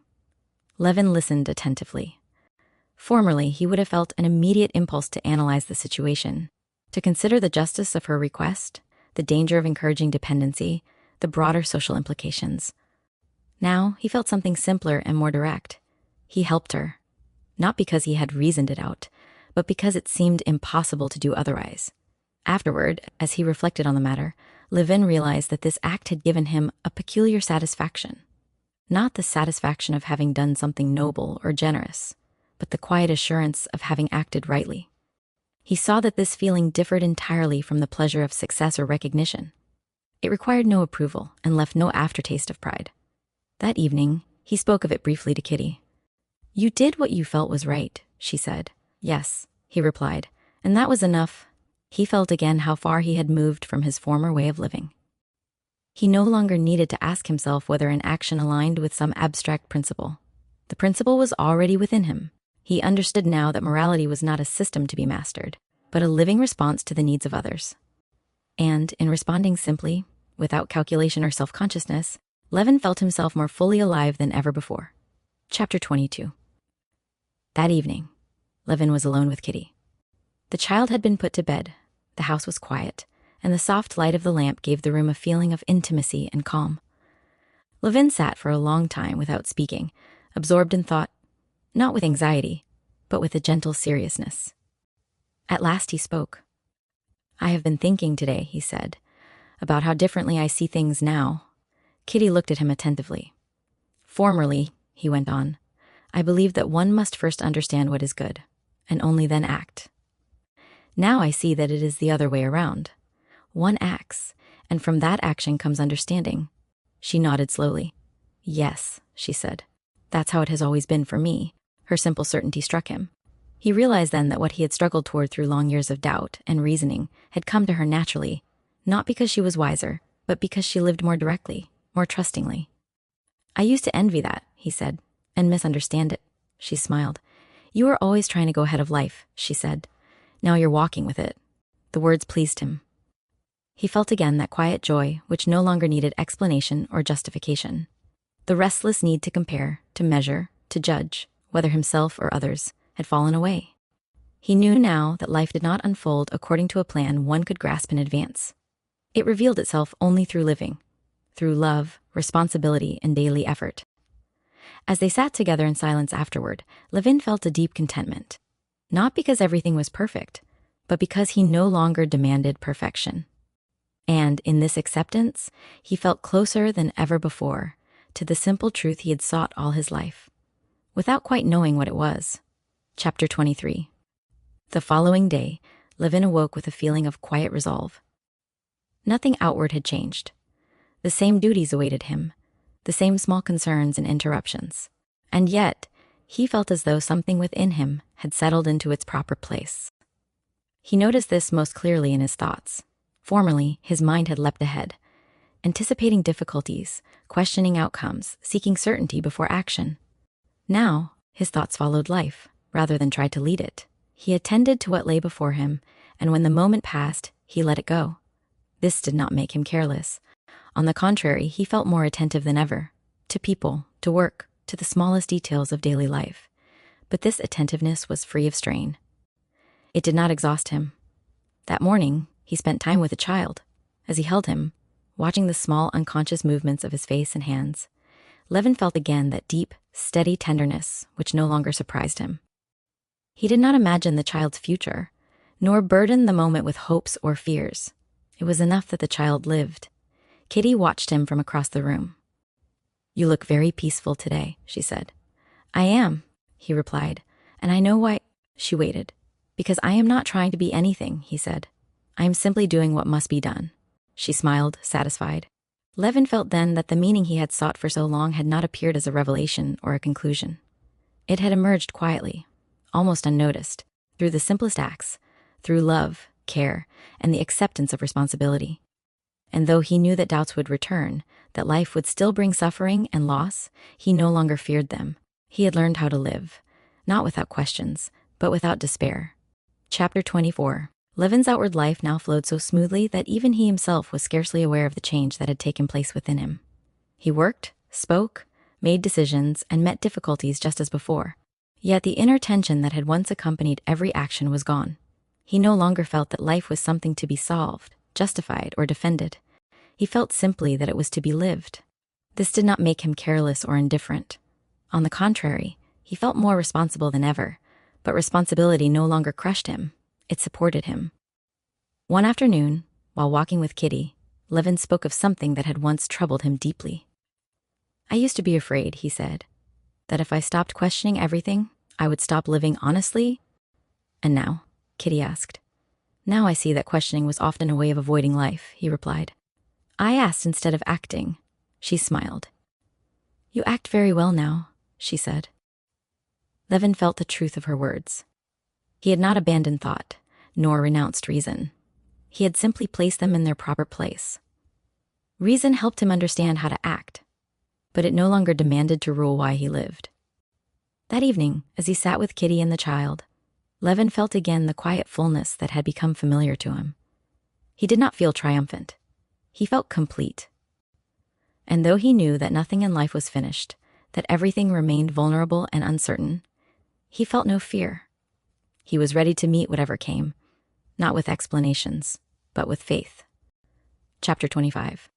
Levin listened attentively. Formerly, he would have felt an immediate impulse to analyze the situation, to consider the justice of her request, the danger of encouraging dependency, the broader social implications. Now, he felt something simpler and more direct. He helped her, not because he had reasoned it out, but because it seemed impossible to do otherwise. Afterward, as he reflected on the matter, Levin realized that this act had given him a peculiar satisfaction. Not the satisfaction of having done something noble or generous, but the quiet assurance of having acted rightly. He saw that this feeling differed entirely from the pleasure of success or recognition. It required no approval and left no aftertaste of pride. That evening, he spoke of it briefly to Kitty. You did what you felt was right, she said. Yes, he replied, and that was enough. He felt again how far he had moved from his former way of living. He no longer needed to ask himself whether an action aligned with some abstract principle. The principle was already within him. He understood now that morality was not a system to be mastered, but a living response to the needs of others. And in responding simply, without calculation or self-consciousness, Levin felt himself more fully alive than ever before. Chapter 22. That evening, Levin was alone with Kitty. The child had been put to bed, the house was quiet, and the soft light of the lamp gave the room a feeling of intimacy and calm. Levin sat for a long time without speaking, absorbed in thought, not with anxiety, but with a gentle seriousness. At last he spoke. I have been thinking today, he said, about how differently I see things now. Kitty looked at him attentively. Formerly, he went on, I believed that one must first understand what is good, and only then act. Now I see that it is the other way around. One acts, and from that action comes understanding. She nodded slowly. Yes, she said. That's how it has always been for me. Her simple certainty struck him. He realized then that what he had struggled toward through long years of doubt and reasoning had come to her naturally, not because she was wiser, but because she lived more directly, more trustingly. I used to envy that, he said, and misunderstand it. She smiled. You were always trying to go ahead of life, she said. Now you're walking with it. The words pleased him. He felt again that quiet joy which no longer needed explanation or justification. The restless need to compare, to measure, to judge whether himself or others had fallen away. He knew now that life did not unfold according to a plan one could grasp in advance. It revealed itself only through living, through love, responsibility, and daily effort. As they sat together in silence afterward, Levin felt a deep contentment. Not because everything was perfect, but because he no longer demanded perfection. And in this acceptance, he felt closer than ever before to the simple truth he had sought all his life, without quite knowing what it was. Chapter 23. The following day, Levin awoke with a feeling of quiet resolve. Nothing outward had changed. The same duties awaited him, the same small concerns and interruptions. And yet, he felt as though something within him had settled into its proper place. He noticed this most clearly in his thoughts. Formerly, his mind had leapt ahead, anticipating difficulties, questioning outcomes, seeking certainty before action. Now, his thoughts followed life, rather than tried to lead it. He attended to what lay before him, and when the moment passed, he let it go. This did not make him careless. On the contrary, he felt more attentive than ever, to people, to work, to the smallest details of daily life. But this attentiveness was free of strain. It did not exhaust him. That morning, he spent time with the child. As he held him, watching the small, unconscious movements of his face and hands, Levin felt again that deep, steady tenderness which no longer surprised him. He did not imagine the child's future, nor burden the moment with hopes or fears. It was enough that the child lived. Kitty watched him from across the room. "You look very peaceful today," she said. "I am," he replied, "and I know why." She waited. "Because I am not trying to be anything," he said. "I am simply doing what must be done." She smiled, satisfied. Levin felt then that the meaning he had sought for so long had not appeared as a revelation or a conclusion. It had emerged quietly, almost unnoticed, through the simplest acts, through love, care, and the acceptance of responsibility. And though he knew that doubts would return, that life would still bring suffering and loss, he no longer feared them. He had learned how to live, not without questions, but without despair. Chapter 24. Levin's outward life now flowed so smoothly that even he himself was scarcely aware of the change that had taken place within him. He worked, spoke, made decisions, and met difficulties just as before. Yet the inner tension that had once accompanied every action was gone. He no longer felt that life was something to be solved, justified, or defended. He felt simply that it was to be lived. This did not make him careless or indifferent. On the contrary, he felt more responsible than ever, but responsibility no longer crushed him. It supported him. One afternoon, while walking with Kitty, Levin spoke of something that had once troubled him deeply. "I used to be afraid," he said, "that if I stopped questioning everything, I would stop living honestly." "And now?" Kitty asked. "Now I see that questioning was often a way of avoiding life," he replied. "I asked instead of acting." She smiled. "You act very well now," she said. Levin felt the truth of her words. He had not abandoned thought, nor renounced reason. He had simply placed them in their proper place. Reason helped him understand how to act, but it no longer demanded to rule why he lived. That evening, as he sat with Kitty and the child, Levin felt again the quiet fullness that had become familiar to him. He did not feel triumphant. He felt complete. And though he knew that nothing in life was finished, that everything remained vulnerable and uncertain, he felt no fear. He was ready to meet whatever came, not with explanations, but with faith. Chapter 25.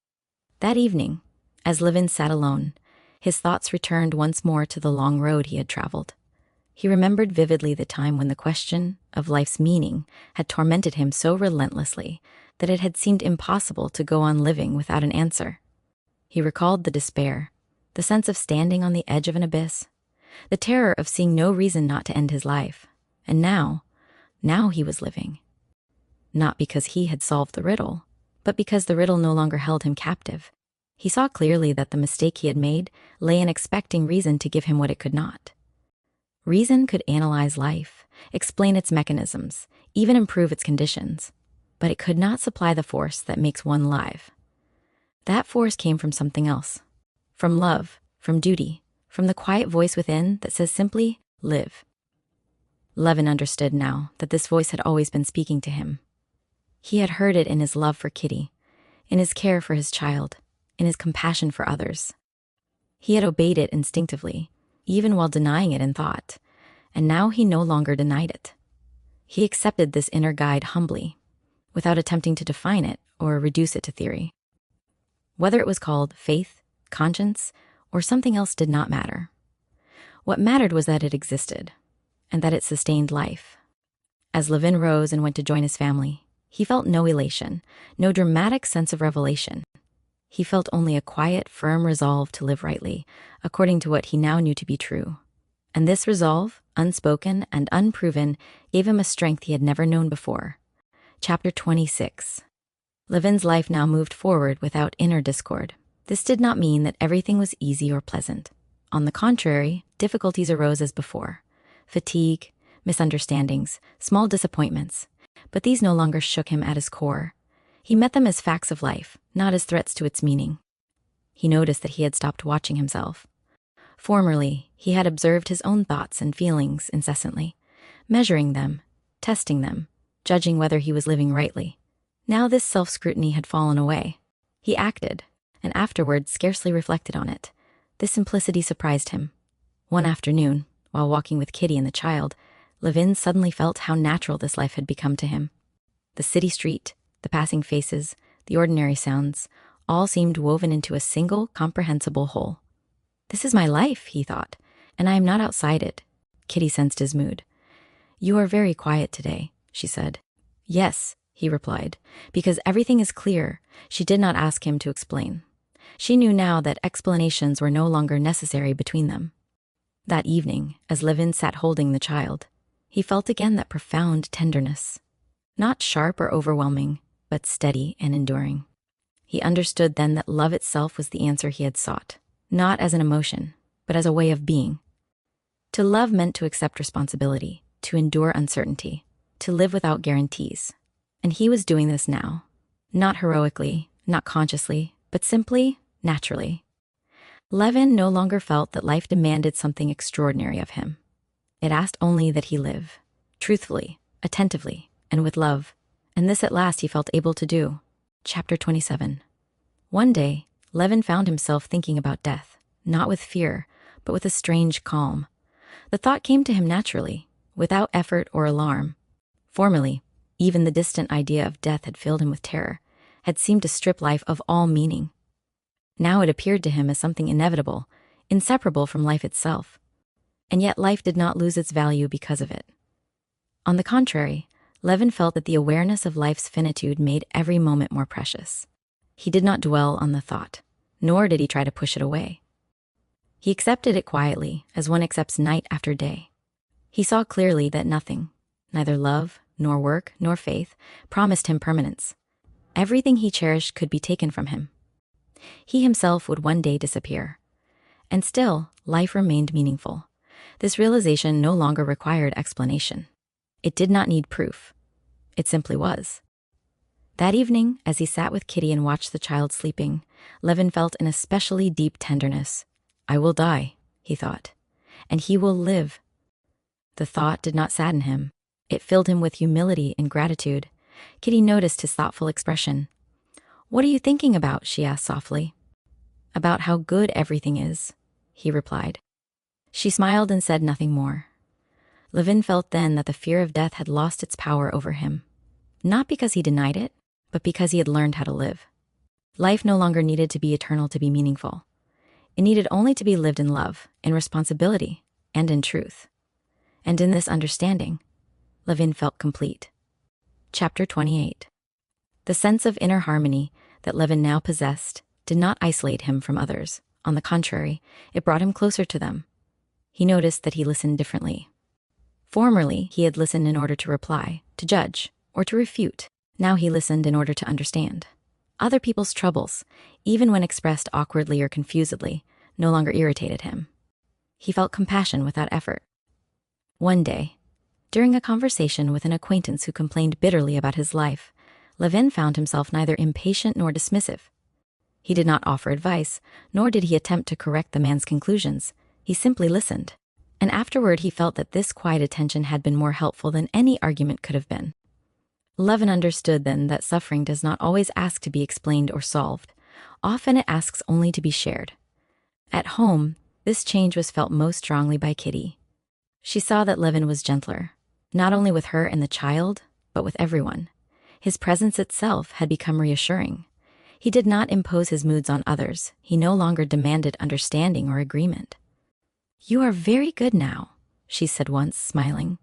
That evening, as Levin sat alone, his thoughts returned once more to the long road he had traveled. He remembered vividly the time when the question of life's meaning had tormented him so relentlessly that it had seemed impossible to go on living without an answer. He recalled the despair, the sense of standing on the edge of an abyss, the terror of seeing no reason not to end his life. And now he was living. Not because he had solved the riddle, but because the riddle no longer held him captive. He saw clearly that the mistake he had made lay in expecting reason to give him what it could not. Reason could analyze life, explain its mechanisms, even improve its conditions, but it could not supply the force that makes one live. That force came from something else, from love, from duty, from the quiet voice within that says simply, live. Levin understood now that this voice had always been speaking to him. He had heard it in his love for Kitty, in his care for his child, in his compassion for others. He had obeyed it instinctively, even while denying it in thought, and now he no longer denied it. He accepted this inner guide humbly, without attempting to define it or reduce it to theory. Whether it was called faith, conscience, or something else did not matter. What mattered was that it existed, and that it sustained life. As Levin rose and went to join his family, he felt no elation, no dramatic sense of revelation. He felt only a quiet, firm resolve to live rightly, according to what he now knew to be true. And this resolve, unspoken and unproven, gave him a strength he had never known before. Chapter 26. Levin's life now moved forward without inner discord. This did not mean that everything was easy or pleasant. On the contrary, difficulties arose as before. Fatigue, misunderstandings, small disappointments. But these no longer shook him at his core. He met them as facts of life, not as threats to its meaning. He noticed that he had stopped watching himself. Formerly, he had observed his own thoughts and feelings incessantly, measuring them, testing them, judging whether he was living rightly. Now this self-scrutiny had fallen away. He acted, and afterward scarcely reflected on it. This simplicity surprised him. One afternoon, while walking with Kitty and the child, Levin suddenly felt how natural this life had become to him. The city street, the passing faces, the ordinary sounds, all seemed woven into a single, comprehensible whole. This is my life, he thought, and I am not outside it. Kitty sensed his mood. You are very quiet today, she said. Yes, he replied, because everything is clear. She did not ask him to explain. She knew now that explanations were no longer necessary between them. That evening, as Levin sat holding the child, he felt again that profound tenderness. Not sharp or overwhelming, but steady and enduring. He understood then that love itself was the answer he had sought, not as an emotion, but as a way of being. To love meant to accept responsibility, to endure uncertainty, to live without guarantees. And he was doing this now. Not heroically, not consciously, but simply, naturally. Levin no longer felt that life demanded something extraordinary of him. It asked only that he live, truthfully, attentively, and with love. And this at last he felt able to do. Chapter 27. One day, Levin found himself thinking about death, not with fear, but with a strange calm. The thought came to him naturally, without effort or alarm. Formerly, even the distant idea of death had filled him with terror, had seemed to strip life of all meaning. Now it appeared to him as something inevitable, inseparable from life itself. And yet life did not lose its value because of it. On the contrary, Levin felt that the awareness of life's finitude made every moment more precious. He did not dwell on the thought, nor did he try to push it away. He accepted it quietly, as one accepts night after day. He saw clearly that nothing, neither love, nor work, nor faith, promised him permanence. Everything he cherished could be taken from him. He himself would one day disappear. And still, life remained meaningful. This realization no longer required explanation. It did not need proof. It simply was. That evening, as he sat with Kitty and watched the child sleeping, Levin felt an especially deep tenderness. I will die, he thought, and he will live. The thought did not sadden him. It filled him with humility and gratitude. Kitty noticed his thoughtful expression. What are you thinking about? She asked softly. About how good everything is, he replied. She smiled and said nothing more. Levin felt then that the fear of death had lost its power over him, not because he denied it, but because he had learned how to live. Life no longer needed to be eternal to be meaningful. It needed only to be lived in love, in responsibility, and in truth. And in this understanding, Levin felt complete. Chapter 28. The sense of inner harmony that Levin now possessed did not isolate him from others. On the contrary, it brought him closer to them. He noticed that he listened differently. Formerly, he had listened in order to reply, to judge, or to refute. Now he listened in order to understand. Other people's troubles, even when expressed awkwardly or confusedly, no longer irritated him. He felt compassion without effort. One day, during a conversation with an acquaintance who complained bitterly about his life, Levin found himself neither impatient nor dismissive. He did not offer advice, nor did he attempt to correct the man's conclusions. He simply listened. And afterward he felt that this quiet attention had been more helpful than any argument could have been. Levin understood then that suffering does not always ask to be explained or solved. Often it asks only to be shared. At home, This change was felt most strongly by Kitty. She saw that Levin was gentler, not only with her and the child, but with everyone. His presence itself had become reassuring. He did not impose his moods on others. He no longer demanded understanding or agreement. "You are very good now," she said once, smiling.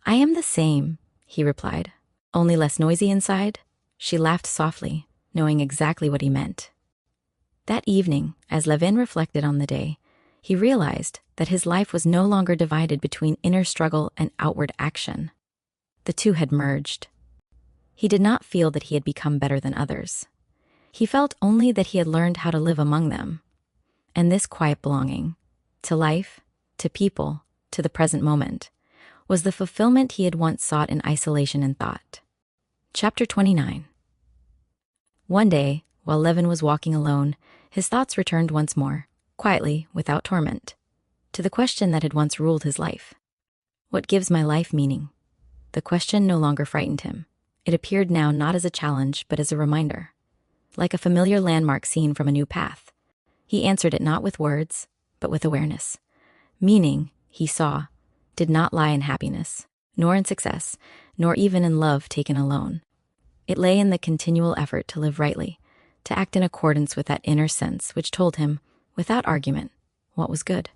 "I am the same," he replied, "only less noisy inside." She laughed softly, knowing exactly what he meant. That evening, as Levin reflected on the day, he realized that his life was no longer divided between inner struggle and outward action. The two had merged. He did not feel that he had become better than others. He felt only that he had learned how to live among them. And this quiet belonging, to life, to people, to the present moment, was the fulfillment he had once sought in isolation and thought. Chapter 29. One day, while Levin was walking alone, his thoughts returned once more, quietly, without torment, to the question that had once ruled his life. What gives my life meaning? The question no longer frightened him. It appeared now not as a challenge, but as a reminder. Like a familiar landmark seen from a new path. He answered it not with words, but with awareness. Meaning, he saw, did not lie in happiness, nor in success, nor even in love taken alone. It lay in the continual effort to live rightly, to act in accordance with that inner sense which told him, without argument, what was good.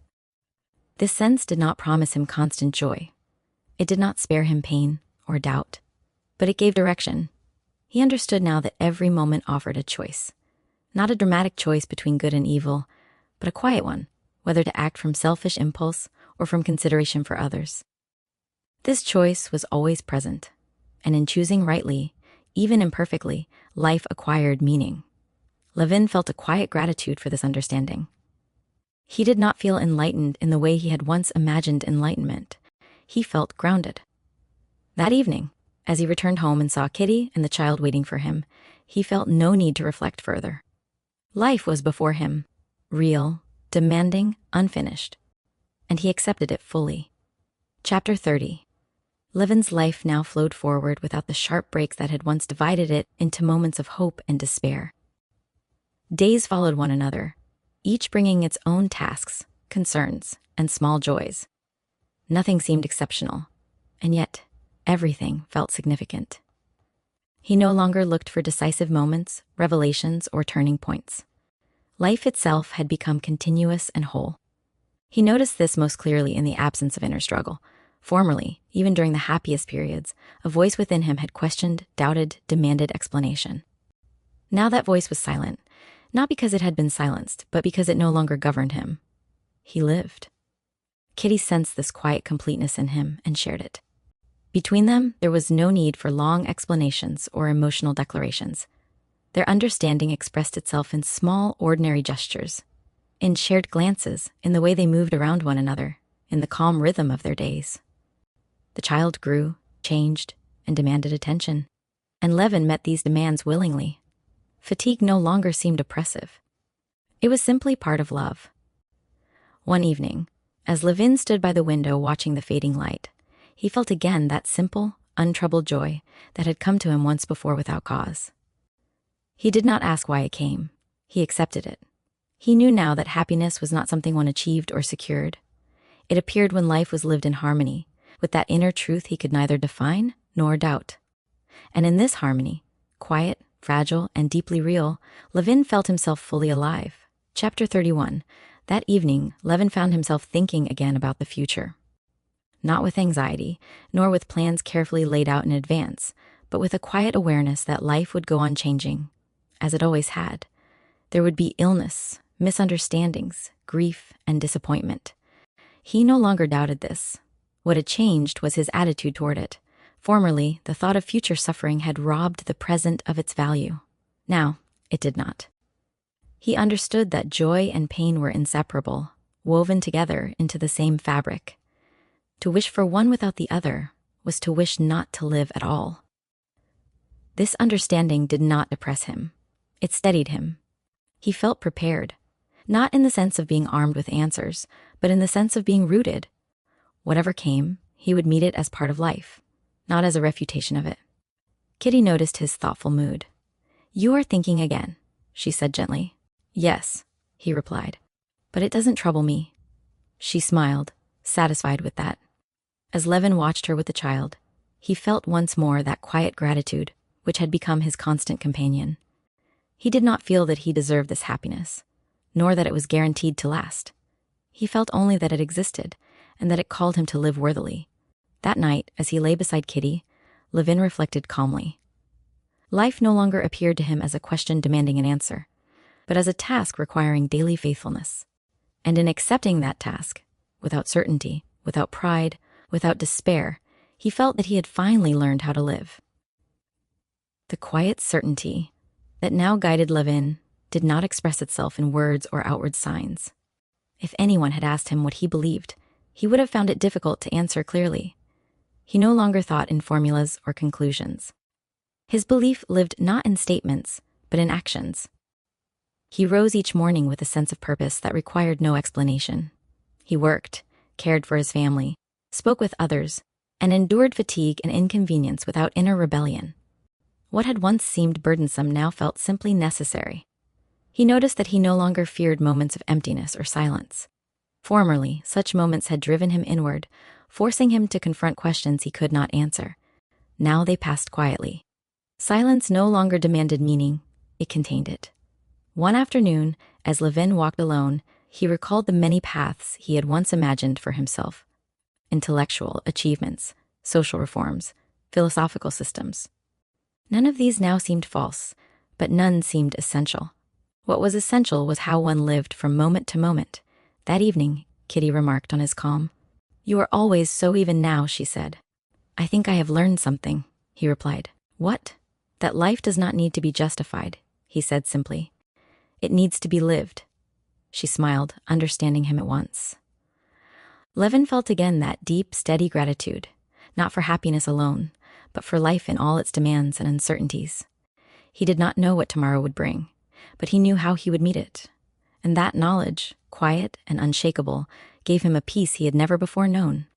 This sense did not promise him constant joy. It did not spare him pain or doubt, but it gave direction. He understood now that every moment offered a choice. Not a dramatic choice between good and evil, but a quiet one, whether to act from selfish impulse or from consideration for others. This choice was always present, and in choosing rightly, even imperfectly, life acquired meaning. Levin felt a quiet gratitude for this understanding. He did not feel enlightened in the way he had once imagined enlightenment. He felt grounded. That evening, as he returned home and saw Kitty and the child waiting for him, he felt no need to reflect further. Life was before him, real, demanding, unfinished, and he accepted it fully. Chapter 30. Levin's life now flowed forward without the sharp breaks that had once divided it into moments of hope and despair. Days followed one another, each bringing its own tasks, concerns, and small joys. Nothing seemed exceptional, and yet everything felt significant. He no longer looked for decisive moments, revelations, or turning points. Life itself had become continuous and whole. He noticed this most clearly in the absence of inner struggle. Formerly, even during the happiest periods, a voice within him had questioned, doubted, demanded explanation. Now that voice was silent, not because it had been silenced, but because it no longer governed him. He lived. Kitty sensed this quiet completeness in him and shared it. Between them, there was no need for long explanations or emotional declarations. Their understanding expressed itself in small, ordinary gestures, in shared glances, in the way they moved around one another, in the calm rhythm of their days. The child grew, changed, and demanded attention, and Levin met these demands willingly. Fatigue no longer seemed oppressive. It was simply part of love. One evening, as Levin stood by the window watching the fading light, he felt again that simple, untroubled joy that had come to him once before without cause. He did not ask why it came. He accepted it. He knew now that happiness was not something one achieved or secured. It appeared when life was lived in harmony, with that inner truth he could neither define nor doubt. And in this harmony, quiet, fragile, and deeply real, Levin felt himself fully alive. Chapter 31. That evening, Levin found himself thinking again about the future. Not with anxiety, nor with plans carefully laid out in advance, but with a quiet awareness that life would go on changing, as it always had. There would be illness, misunderstandings, grief, and disappointment. He no longer doubted this. What had changed was his attitude toward it. Formerly, the thought of future suffering had robbed the present of its value. Now, it did not. He understood that joy and pain were inseparable, woven together into the same fabric. To wish for one without the other was to wish not to live at all. This understanding did not depress him. It steadied him. He felt prepared, not in the sense of being armed with answers, but in the sense of being rooted. Whatever came, he would meet it as part of life, not as a refutation of it. Kitty noticed his thoughtful mood. "You are thinking again," she said gently. "Yes," he replied, "but it doesn't trouble me. She smiled, satisfied with that. As Levin watched her with the child, he felt once more that quiet gratitude, which had become his constant companion. He did not feel that he deserved this happiness, nor that it was guaranteed to last. He felt only that it existed, and that it called him to live worthily. That night, as he lay beside Kitty, Levin reflected calmly. Life no longer appeared to him as a question demanding an answer, but as a task requiring daily faithfulness. And in accepting that task, without certainty, without pride, without despair, he felt that he had finally learned how to live. The quiet certainty that now guided Levin did not express itself in words or outward signs. If anyone had asked him what he believed, he would have found it difficult to answer clearly. He no longer thought in formulas or conclusions. His belief lived not in statements, but in actions. He rose each morning with a sense of purpose that required no explanation. He worked, cared for his family, spoke with others, and endured fatigue and inconvenience without inner rebellion. What had once seemed burdensome now felt simply necessary. He noticed that he no longer feared moments of emptiness or silence. Formerly, such moments had driven him inward, forcing him to confront questions he could not answer. Now they passed quietly. Silence no longer demanded meaning, it contained it. One afternoon, as Levin walked alone, he recalled the many paths he had once imagined for himself. Intellectual achievements, social reforms, philosophical systems. None of these now seemed false, but none seemed essential. What was essential was how one lived from moment to moment. That evening, Kitty remarked on his calm. "You are always so even now," she said. "I think I have learned something," he replied. "What?" "That life does not need to be justified," he said simply. "It needs to be lived." She smiled, understanding him at once. Levin felt again that deep, steady gratitude, not for happiness alone, but for life in all its demands and uncertainties. He did not know what tomorrow would bring, but he knew how he would meet it. And that knowledge, quiet and unshakable, gave him a peace he had never before known.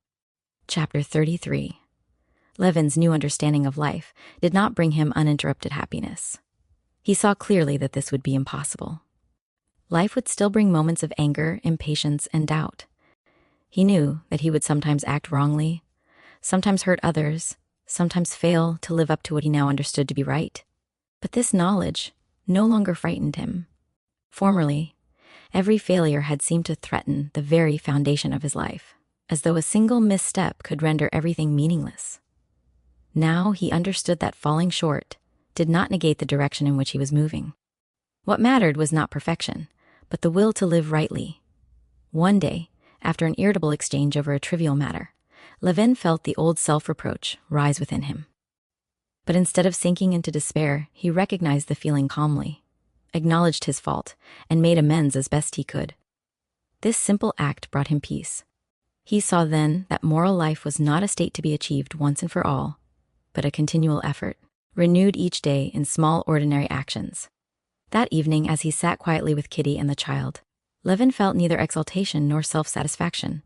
Chapter 33. Levin's new understanding of life did not bring him uninterrupted happiness. He saw clearly that this would be impossible. Life would still bring moments of anger, impatience, and doubt. He knew that he would sometimes act wrongly, sometimes hurt others, sometimes fail to live up to what he now understood to be right. But this knowledge no longer frightened him. Formerly, every failure had seemed to threaten the very foundation of his life, as though a single misstep could render everything meaningless. Now he understood that falling short did not negate the direction in which he was moving. What mattered was not perfection, but the will to live rightly. One day, after an irritable exchange over a trivial matter, Levin felt the old self-reproach rise within him. But instead of sinking into despair, he recognized the feeling calmly, acknowledged his fault, and made amends as best he could. This simple act brought him peace. He saw then that moral life was not a state to be achieved once and for all, but a continual effort, renewed each day in small ordinary actions. That evening, as he sat quietly with Kitty and the child, Levin felt neither exultation nor self-satisfaction.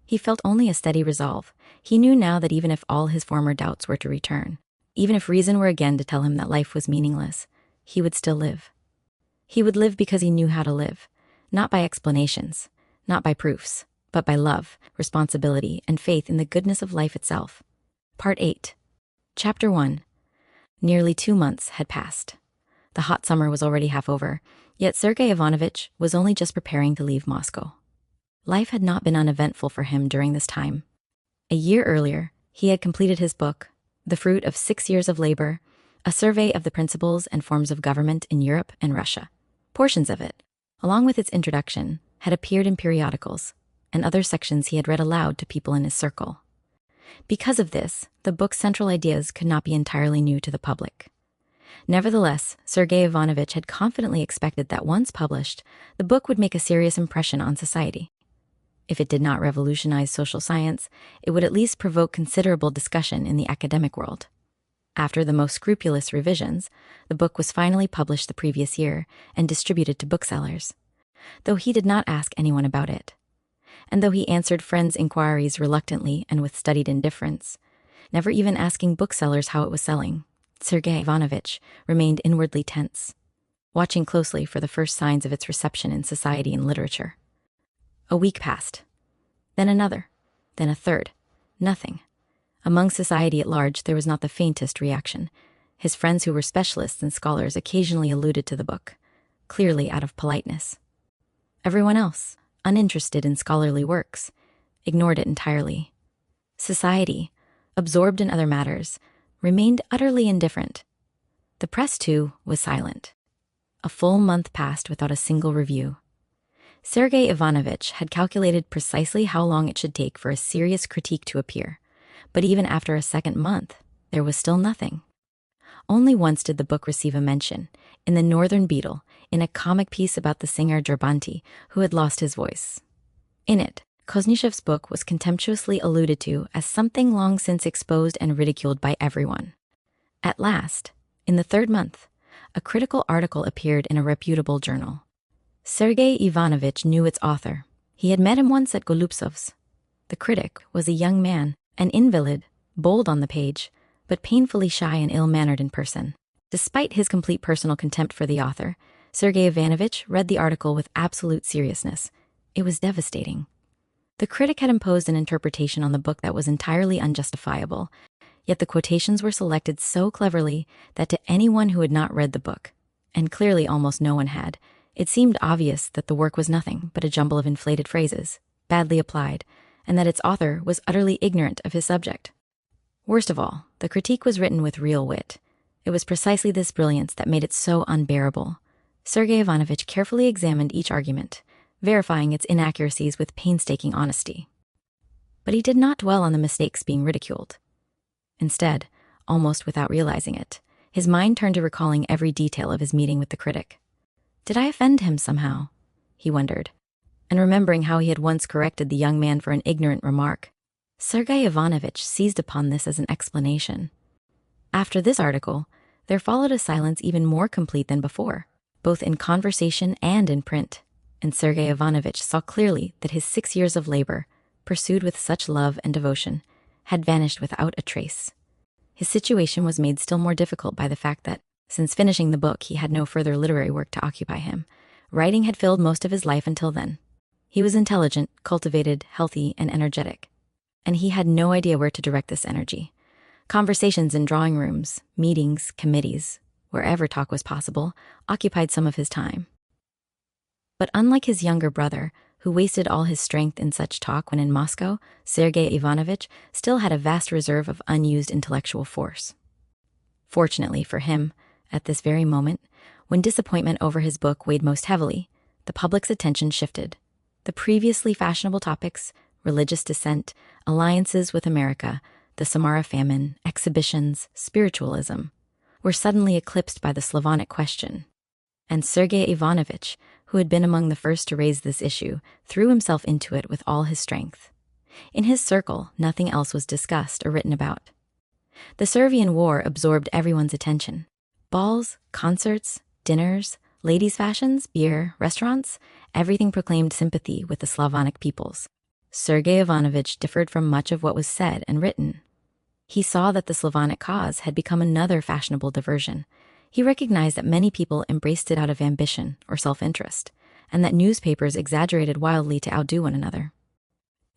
He felt only a steady resolve. He knew now that even if all his former doubts were to return, even if reason were again to tell him that life was meaningless, he would still live. He would live because he knew how to live, not by explanations, not by proofs, but by love, responsibility, and faith in the goodness of life itself. Part 8. Chapter 1. Nearly 2 months had passed. The hot summer was already half over, yet Sergei Ivanovich was only just preparing to leave Moscow. Life had not been uneventful for him during this time. A year earlier, he had completed his book, the fruit of 6 years of labor, a survey of the principles and forms of government in Europe and Russia. Portions of it, along with its introduction, had appeared in periodicals, and other sections he had read aloud to people in his circle. Because of this, the book's central ideas could not be entirely new to the public. Nevertheless, Sergei Ivanovich had confidently expected that once published, the book would make a serious impression on society. If it did not revolutionize social science, it would at least provoke considerable discussion in the academic world. After the most scrupulous revisions, the book was finally published the previous year and distributed to booksellers, though he did not ask anyone about it. And though he answered friends' inquiries reluctantly and with studied indifference, never even asking booksellers how it was selling, Sergei Ivanovich remained inwardly tense, watching closely for the first signs of its reception in society and literature. A week passed. then another, then a third. Nothing. Among society at large, there was not the faintest reaction. His friends who were specialists and scholars occasionally alluded to the book, clearly out of politeness. Everyone else, uninterested in scholarly works, ignored it entirely. Society, absorbed in other matters, remained utterly indifferent. The press, too, was silent. A full month passed without a single review. Sergei Ivanovich had calculated precisely how long it should take for a serious critique to appear, but even after a second month, there was still nothing. Only once did the book receive a mention, in the Northern Beetle, in a comic piece about the singer Gerbanti, who had lost his voice. In it, Koznichev's book was contemptuously alluded to as something long since exposed and ridiculed by everyone. At last, in the third month, a critical article appeared in a reputable journal. Sergei Ivanovich knew its author. He had met him once at Golubtsov's. The critic was a young man, an invalid, bold on the page, but painfully shy and ill-mannered in person. Despite his complete personal contempt for the author, Sergei Ivanovich read the article with absolute seriousness. It was devastating. The critic had imposed an interpretation on the book that was entirely unjustifiable, yet the quotations were selected so cleverly that to anyone who had not read the book, and clearly almost no one had, it seemed obvious that the work was nothing but a jumble of inflated phrases, badly applied, and that its author was utterly ignorant of his subject. Worst of all, the critique was written with real wit. It was precisely this brilliance that made it so unbearable. Sergei Ivanovich carefully examined each argument, verifying its inaccuracies with painstaking honesty. But he did not dwell on the mistakes being ridiculed. Instead, almost without realizing it, his mind turned to recalling every detail of his meeting with the critic. Did I offend him somehow? He wondered. And remembering how he had once corrected the young man for an ignorant remark, Sergei Ivanovich seized upon this as an explanation. After this article, there followed a silence even more complete than before, both in conversation and in print, and Sergei Ivanovich saw clearly that his 6 years of labor, pursued with such love and devotion, had vanished without a trace. His situation was made still more difficult by the fact that, since finishing the book, he had no further literary work to occupy him. Writing had filled most of his life until then. He was intelligent, cultivated, healthy, and energetic, and he had no idea where to direct this energy. Conversations in drawing rooms, meetings, committees, wherever talk was possible, occupied some of his time. But unlike his younger brother, who wasted all his strength in such talk when in Moscow, Sergei Ivanovich still had a vast reserve of unused intellectual force. Fortunately for him, at this very moment, when disappointment over his book weighed most heavily, the public's attention shifted. The previously fashionable topics, religious dissent, alliances with America, the Samara famine, exhibitions, spiritualism, were suddenly eclipsed by the Slavonic question. And Sergei Ivanovich, who had been among the first to raise this issue, threw himself into it with all his strength. In his circle, nothing else was discussed or written about. The Servian War absorbed everyone's attention. Balls, concerts, dinners, ladies' fashions, beer, restaurants, everything proclaimed sympathy with the Slavonic peoples. Sergei Ivanovich differed from much of what was said and written. He saw that the Slavonic cause had become another fashionable diversion. He recognized that many people embraced it out of ambition or self-interest, and that newspapers exaggerated wildly to outdo one another.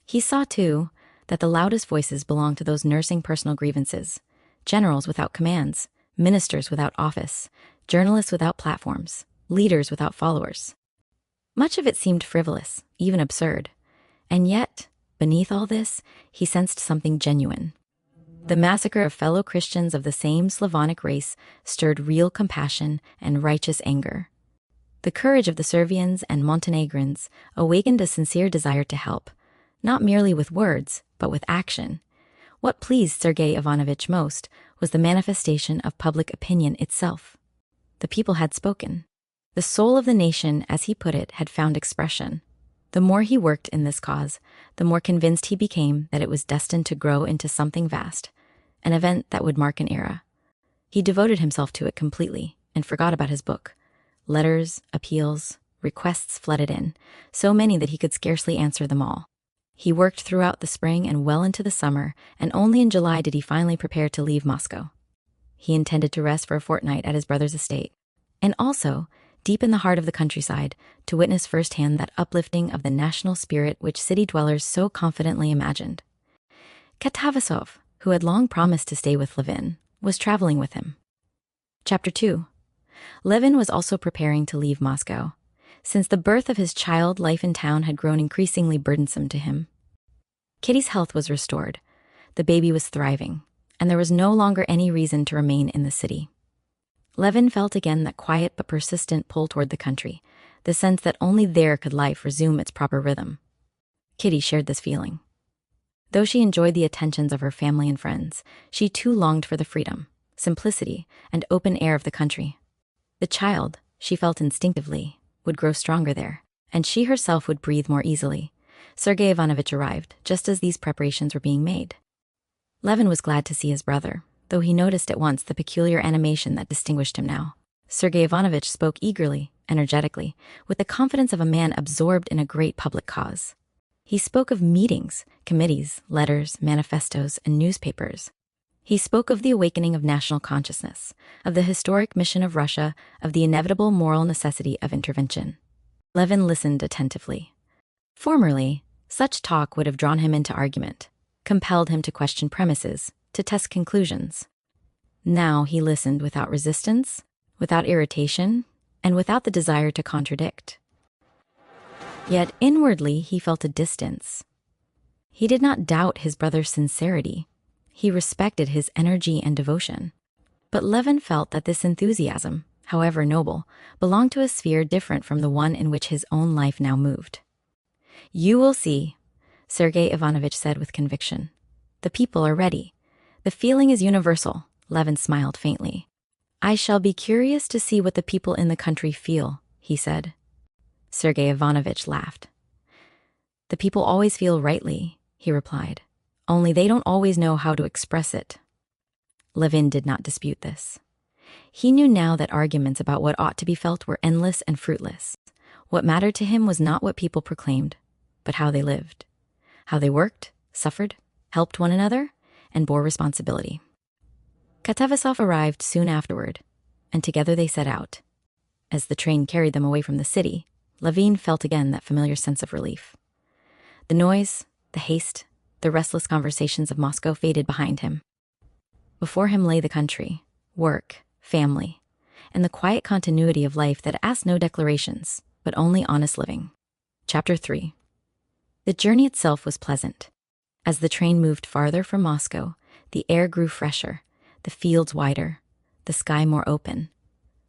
He saw, too, that the loudest voices belonged to those nursing personal grievances, generals without commands, ministers without office, journalists without platforms, leaders without followers. Much of it seemed frivolous, even absurd, and yet, beneath all this, he sensed something genuine. The massacre of fellow Christians of the same Slavonic race stirred real compassion and righteous anger. The courage of the Servians and Montenegrins awakened a sincere desire to help, not merely with words, but with action. What pleased Sergei Ivanovich most was the manifestation of public opinion itself. The people had spoken. The soul of the nation, as he put it, had found expression. The more he worked in this cause, the more convinced he became that it was destined to grow into something vast, an event that would mark an era. He devoted himself to it completely and forgot about his book. Letters, appeals, requests flooded in, so many that he could scarcely answer them all. He worked throughout the spring and well into the summer, and only in July did he finally prepare to leave Moscow. He intended to rest for a fortnight at his brother's estate, and also deep in the heart of the countryside, to witness firsthand that uplifting of the national spirit which city dwellers so confidently imagined. Katavasov, who had long promised to stay with Levin, was traveling with him. Chapter 2. Levin was also preparing to leave Moscow, since the birth of his child, life in town had grown increasingly burdensome to him. Kitty's health was restored, the baby was thriving, and there was no longer any reason to remain in the city. Levin felt again that quiet but persistent pull toward the country, the sense that only there could life resume its proper rhythm. Kitty shared this feeling. Though she enjoyed the attentions of her family and friends, she too longed for the freedom, simplicity, and open air of the country. The child, she felt instinctively, would grow stronger there, and she herself would breathe more easily. Sergei Ivanovich arrived just as these preparations were being made. Levin was glad to see his brother, though he noticed at once the peculiar animation that distinguished him now. Sergei Ivanovich spoke eagerly, energetically, with the confidence of a man absorbed in a great public cause. He spoke of meetings, committees, letters, manifestos, and newspapers. He spoke of the awakening of national consciousness, of the historic mission of Russia, of the inevitable moral necessity of intervention. Levin listened attentively. Formerly, such talk would have drawn him into argument, compelled him to question premises, to test conclusions. Now he listened without resistance, without irritation, and without the desire to contradict. Yet inwardly he felt a distance. He did not doubt his brother's sincerity. He respected his energy and devotion. But Levin felt that this enthusiasm, however noble, belonged to a sphere different from the one in which his own life now moved. "You will see," Sergei Ivanovich said with conviction. "The people are ready. The feeling is universal." Levin smiled faintly. "I shall be curious to see what the people in the country feel," he said. Sergei Ivanovich laughed. "The people always feel rightly," he replied. "Only they don't always know how to express it." Levin did not dispute this. He knew now that arguments about what ought to be felt were endless and fruitless. What mattered to him was not what people proclaimed, but how they lived, how they worked, suffered, helped one another, and bore responsibility. Katavasov arrived soon afterward, and together they set out. As the train carried them away from the city, Levin felt again that familiar sense of relief. The noise, the haste, the restless conversations of Moscow faded behind him. Before him lay the country, work, family, and the quiet continuity of life that asked no declarations, but only honest living. Chapter 3. The journey itself was pleasant. As the train moved farther from Moscow, the air grew fresher, the fields wider, the sky more open.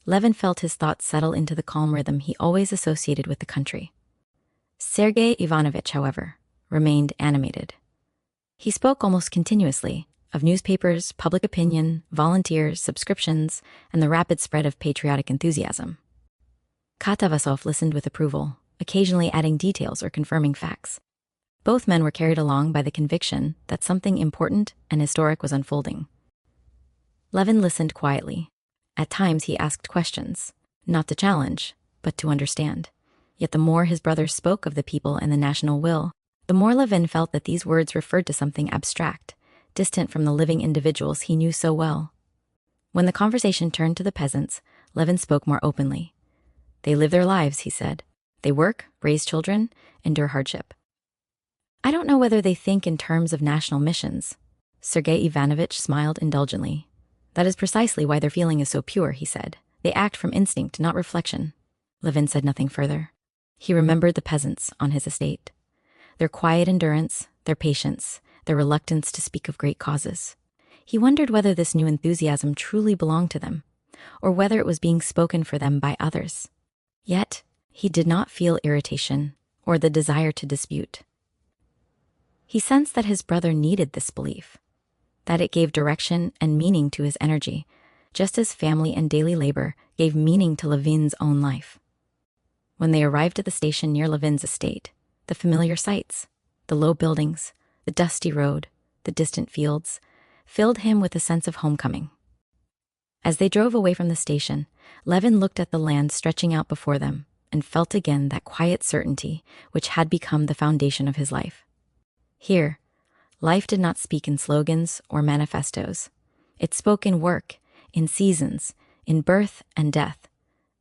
Levin felt his thoughts settle into the calm rhythm he always associated with the country. Sergei Ivanovich, however, remained animated. He spoke almost continuously of newspapers, public opinion, volunteers, subscriptions, and the rapid spread of patriotic enthusiasm. Katavasov listened with approval, occasionally adding details or confirming facts. Both men were carried along by the conviction that something important and historic was unfolding. Levin listened quietly. At times he asked questions, not to challenge, but to understand. Yet the more his brother spoke of the people and the national will, the more Levin felt that these words referred to something abstract, distant from the living individuals he knew so well. When the conversation turned to the peasants, Levin spoke more openly. "They live their lives," he said. "They work, raise children, endure hardship. I don't know whether they think in terms of national missions." Sergei Ivanovich smiled indulgently. "That is precisely why their feeling is so pure," he said. "They act from instinct, not reflection." Levin said nothing further. He remembered the peasants on his estate, their quiet endurance, their patience, their reluctance to speak of great causes. He wondered whether this new enthusiasm truly belonged to them, or whether it was being spoken for them by others. Yet, he did not feel irritation or the desire to dispute. He sensed that his brother needed this belief, that it gave direction and meaning to his energy, just as family and daily labor gave meaning to Levin's own life. When they arrived at the station near Levin's estate, the familiar sights, the low buildings, the dusty road, the distant fields, filled him with a sense of homecoming. As they drove away from the station, Levin looked at the land stretching out before them and felt again that quiet certainty which had become the foundation of his life. Here, life did not speak in slogans or manifestos. It spoke in work, in seasons, in birth and death.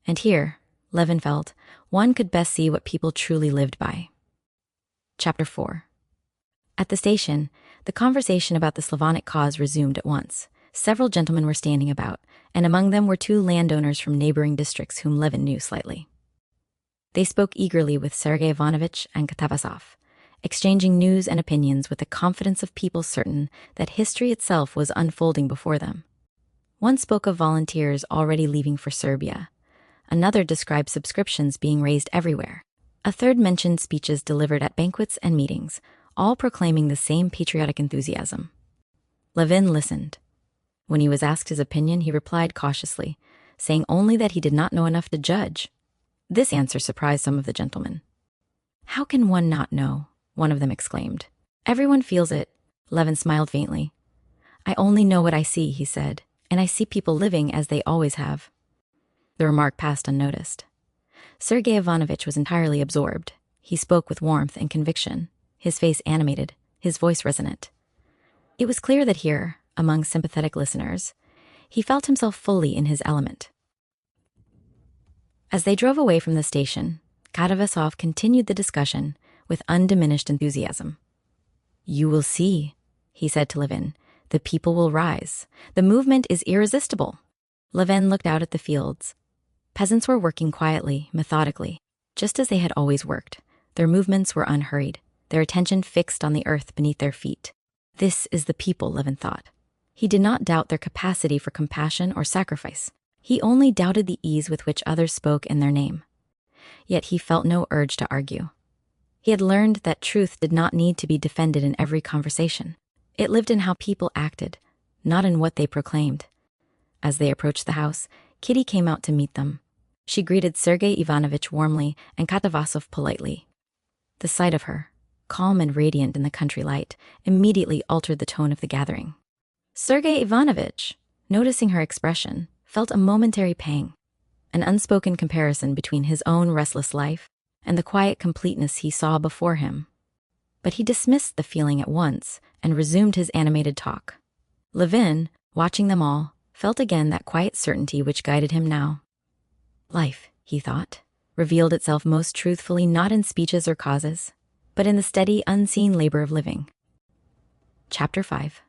And here, Levin felt, one could best see what people truly lived by. Chapter 4. At the station, the conversation about the Slavonic cause resumed at once. Several gentlemen were standing about, and among them were 2 landowners from neighboring districts whom Levin knew slightly. They spoke eagerly with Sergei Ivanovich and Katavasov, exchanging news and opinions with the confidence of people certain that history itself was unfolding before them. One spoke of volunteers already leaving for Serbia. Another described subscriptions being raised everywhere. A third mentioned speeches delivered at banquets and meetings, all proclaiming the same patriotic enthusiasm. Levin listened. When he was asked his opinion, he replied cautiously, saying only that he did not know enough to judge. This answer surprised some of the gentlemen. "How can one not know?" one of them exclaimed. "Everyone feels it." Levin smiled faintly. "I only know what I see," he said, "and I see people living as they always have." The remark passed unnoticed. Sergei Ivanovich was entirely absorbed. He spoke with warmth and conviction, his face animated, his voice resonant. It was clear that here, among sympathetic listeners, he felt himself fully in his element. As they drove away from the station, Katavasov continued the discussion with undiminished enthusiasm. "You will see," he said to Levin. "The people will rise. The movement is irresistible." Levin looked out at the fields. Peasants were working quietly, methodically, just as they had always worked. Their movements were unhurried, their attention fixed on the earth beneath their feet. This is the people, Levin thought. He did not doubt their capacity for compassion or sacrifice. He only doubted the ease with which others spoke in their name. Yet he felt no urge to argue. He had learned that truth did not need to be defended in every conversation. It lived in how people acted, not in what they proclaimed. As they approached the house, Kitty came out to meet them. She greeted Sergei Ivanovich warmly and Katavasov politely. The sight of her, calm and radiant in the country light, immediately altered the tone of the gathering. Sergei Ivanovich, noticing her expression, felt a momentary pang, an unspoken comparison between his own restless life and the quiet completeness he saw before him. But he dismissed the feeling at once and resumed his animated talk. Levin, watching them all, felt again that quiet certainty which guided him now. Life, he thought, revealed itself most truthfully not in speeches or causes, but in the steady, unseen labor of living. Chapter 5.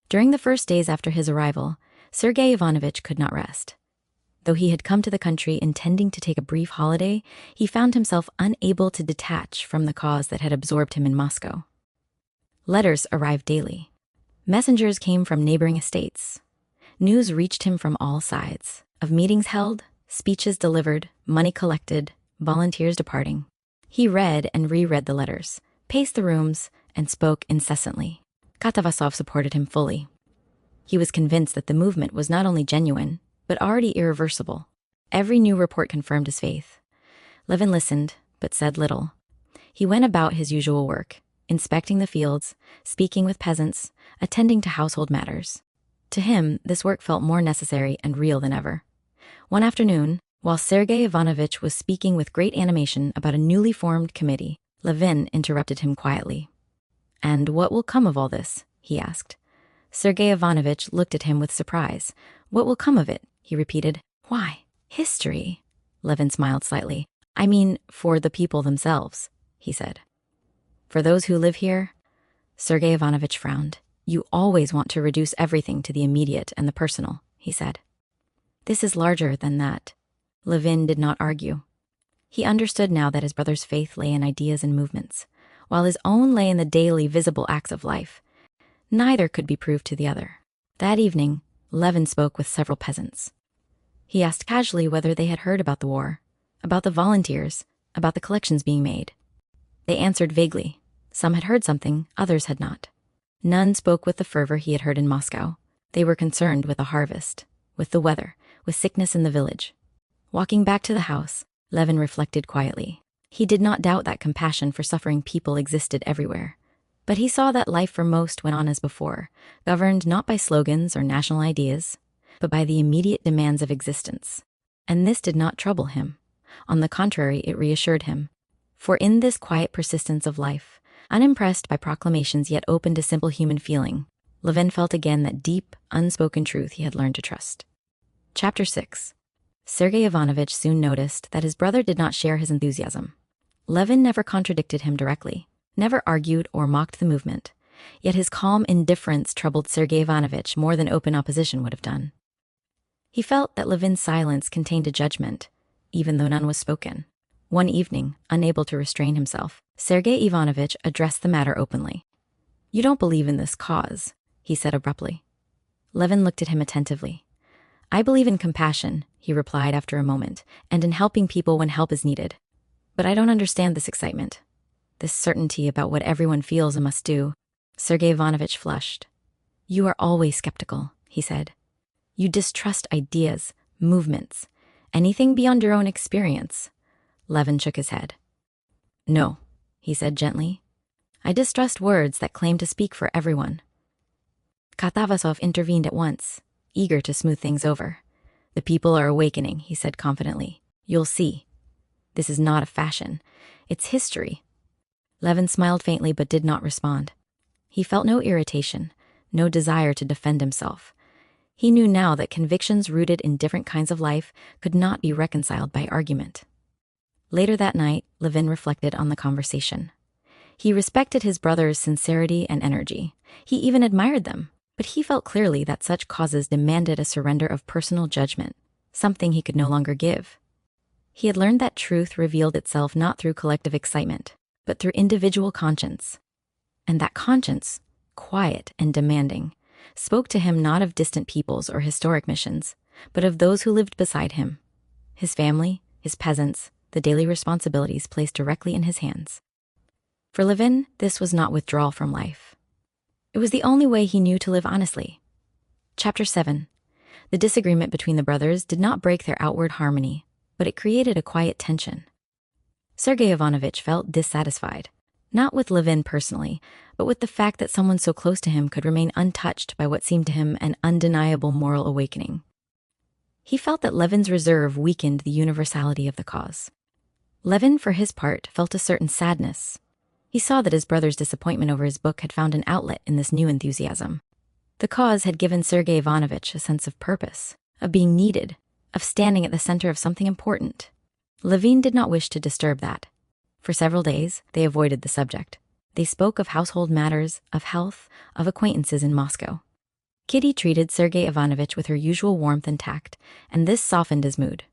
During the first days after his arrival, Sergei Ivanovich could not rest. Though he had come to the country intending to take a brief holiday, he found himself unable to detach from the cause that had absorbed him in Moscow. Letters arrived daily. Messengers came from neighboring estates. News reached him from all sides, of meetings held, speeches delivered, money collected, volunteers departing. He read and reread the letters, paced the rooms, and spoke incessantly. Katavasov supported him fully. He was convinced that the movement was not only genuine, but already irreversible. Every new report confirmed his faith. Levin listened, but said little. He went about his usual work, inspecting the fields, speaking with peasants, attending to household matters. To him, this work felt more necessary and real than ever. One afternoon, while Sergei Ivanovich was speaking with great animation about a newly formed committee, Levin interrupted him quietly. "And what will come of all this?" he asked. Sergei Ivanovich looked at him with surprise. "What will come of it?" he repeated. "Why, history." Levin smiled slightly. "I mean, for the people themselves," he said. "For those who live here?" Sergei Ivanovich frowned. "You always want to reduce everything to the immediate and the personal," he said. "This is larger than that." Levin did not argue. He understood now that his brother's faith lay in ideas and movements, while his own lay in the daily visible acts of life. Neither could be proved to the other. That evening, Levin spoke with several peasants. He asked casually whether they had heard about the war, about the volunteers, about the collections being made. They answered vaguely. Some had heard something, others had not. None spoke with the fervor he had heard in Moscow. They were concerned with the harvest, with the weather, with sickness in the village. Walking back to the house, Levin reflected quietly. He did not doubt that compassion for suffering people existed everywhere. But he saw that life for most went on as before, governed not by slogans or national ideas, but by the immediate demands of existence. And this did not trouble him. On the contrary, it reassured him. For in this quiet persistence of life, unimpressed by proclamations yet open to simple human feeling, Levin felt again that deep, unspoken truth he had learned to trust. Chapter 6. Sergei Ivanovich soon noticed that his brother did not share his enthusiasm. Levin never contradicted him directly, never argued or mocked the movement, yet his calm indifference troubled Sergei Ivanovich more than open opposition would have done. He felt that Levin's silence contained a judgment, even though none was spoken. One evening, unable to restrain himself, Sergei Ivanovich addressed the matter openly. "You don't believe in this cause," he said abruptly. Levin looked at him attentively. "I believe in compassion," he replied after a moment, "and in helping people when help is needed. But I don't understand this excitement, this certainty about what everyone feels and must do." Sergei Ivanovich flushed. "You are always skeptical," he said. "You distrust ideas, movements, anything beyond your own experience." Levin shook his head. "No," he said gently. "I distrust words that claim to speak for everyone." Katavasov intervened at once, eager to smooth things over. "The people are awakening," he said confidently. "You'll see. This is not a fashion. It's history." Levin smiled faintly but did not respond. He felt no irritation, no desire to defend himself. He knew now that convictions rooted in different kinds of life could not be reconciled by argument. Later that night, Levin reflected on the conversation. He respected his brother's sincerity and energy. He even admired them, but he felt clearly that such causes demanded a surrender of personal judgment, something he could no longer give. He had learned that truth revealed itself not through collective excitement, but through individual conscience. And that conscience, quiet and demanding, spoke to him not of distant peoples or historic missions, but of those who lived beside him, his family, his peasants, the daily responsibilities placed directly in his hands. For Levin, this was not withdrawal from life. It was the only way he knew to live honestly. Chapter 7. The disagreement between the brothers did not break their outward harmony, but it created a quiet tension. Sergei Ivanovich felt dissatisfied, not with Levin personally, but with the fact that someone so close to him could remain untouched by what seemed to him an undeniable moral awakening. He felt that Levin's reserve weakened the universality of the cause. Levin, for his part, felt a certain sadness. He saw that his brother's disappointment over his book had found an outlet in this new enthusiasm. The cause had given Sergei Ivanovich a sense of purpose, of being needed, of standing at the center of something important. Levin did not wish to disturb that. For several days, they avoided the subject. They spoke of household matters, of health, of acquaintances in Moscow. Kitty treated Sergei Ivanovich with her usual warmth and tact, and this softened his mood.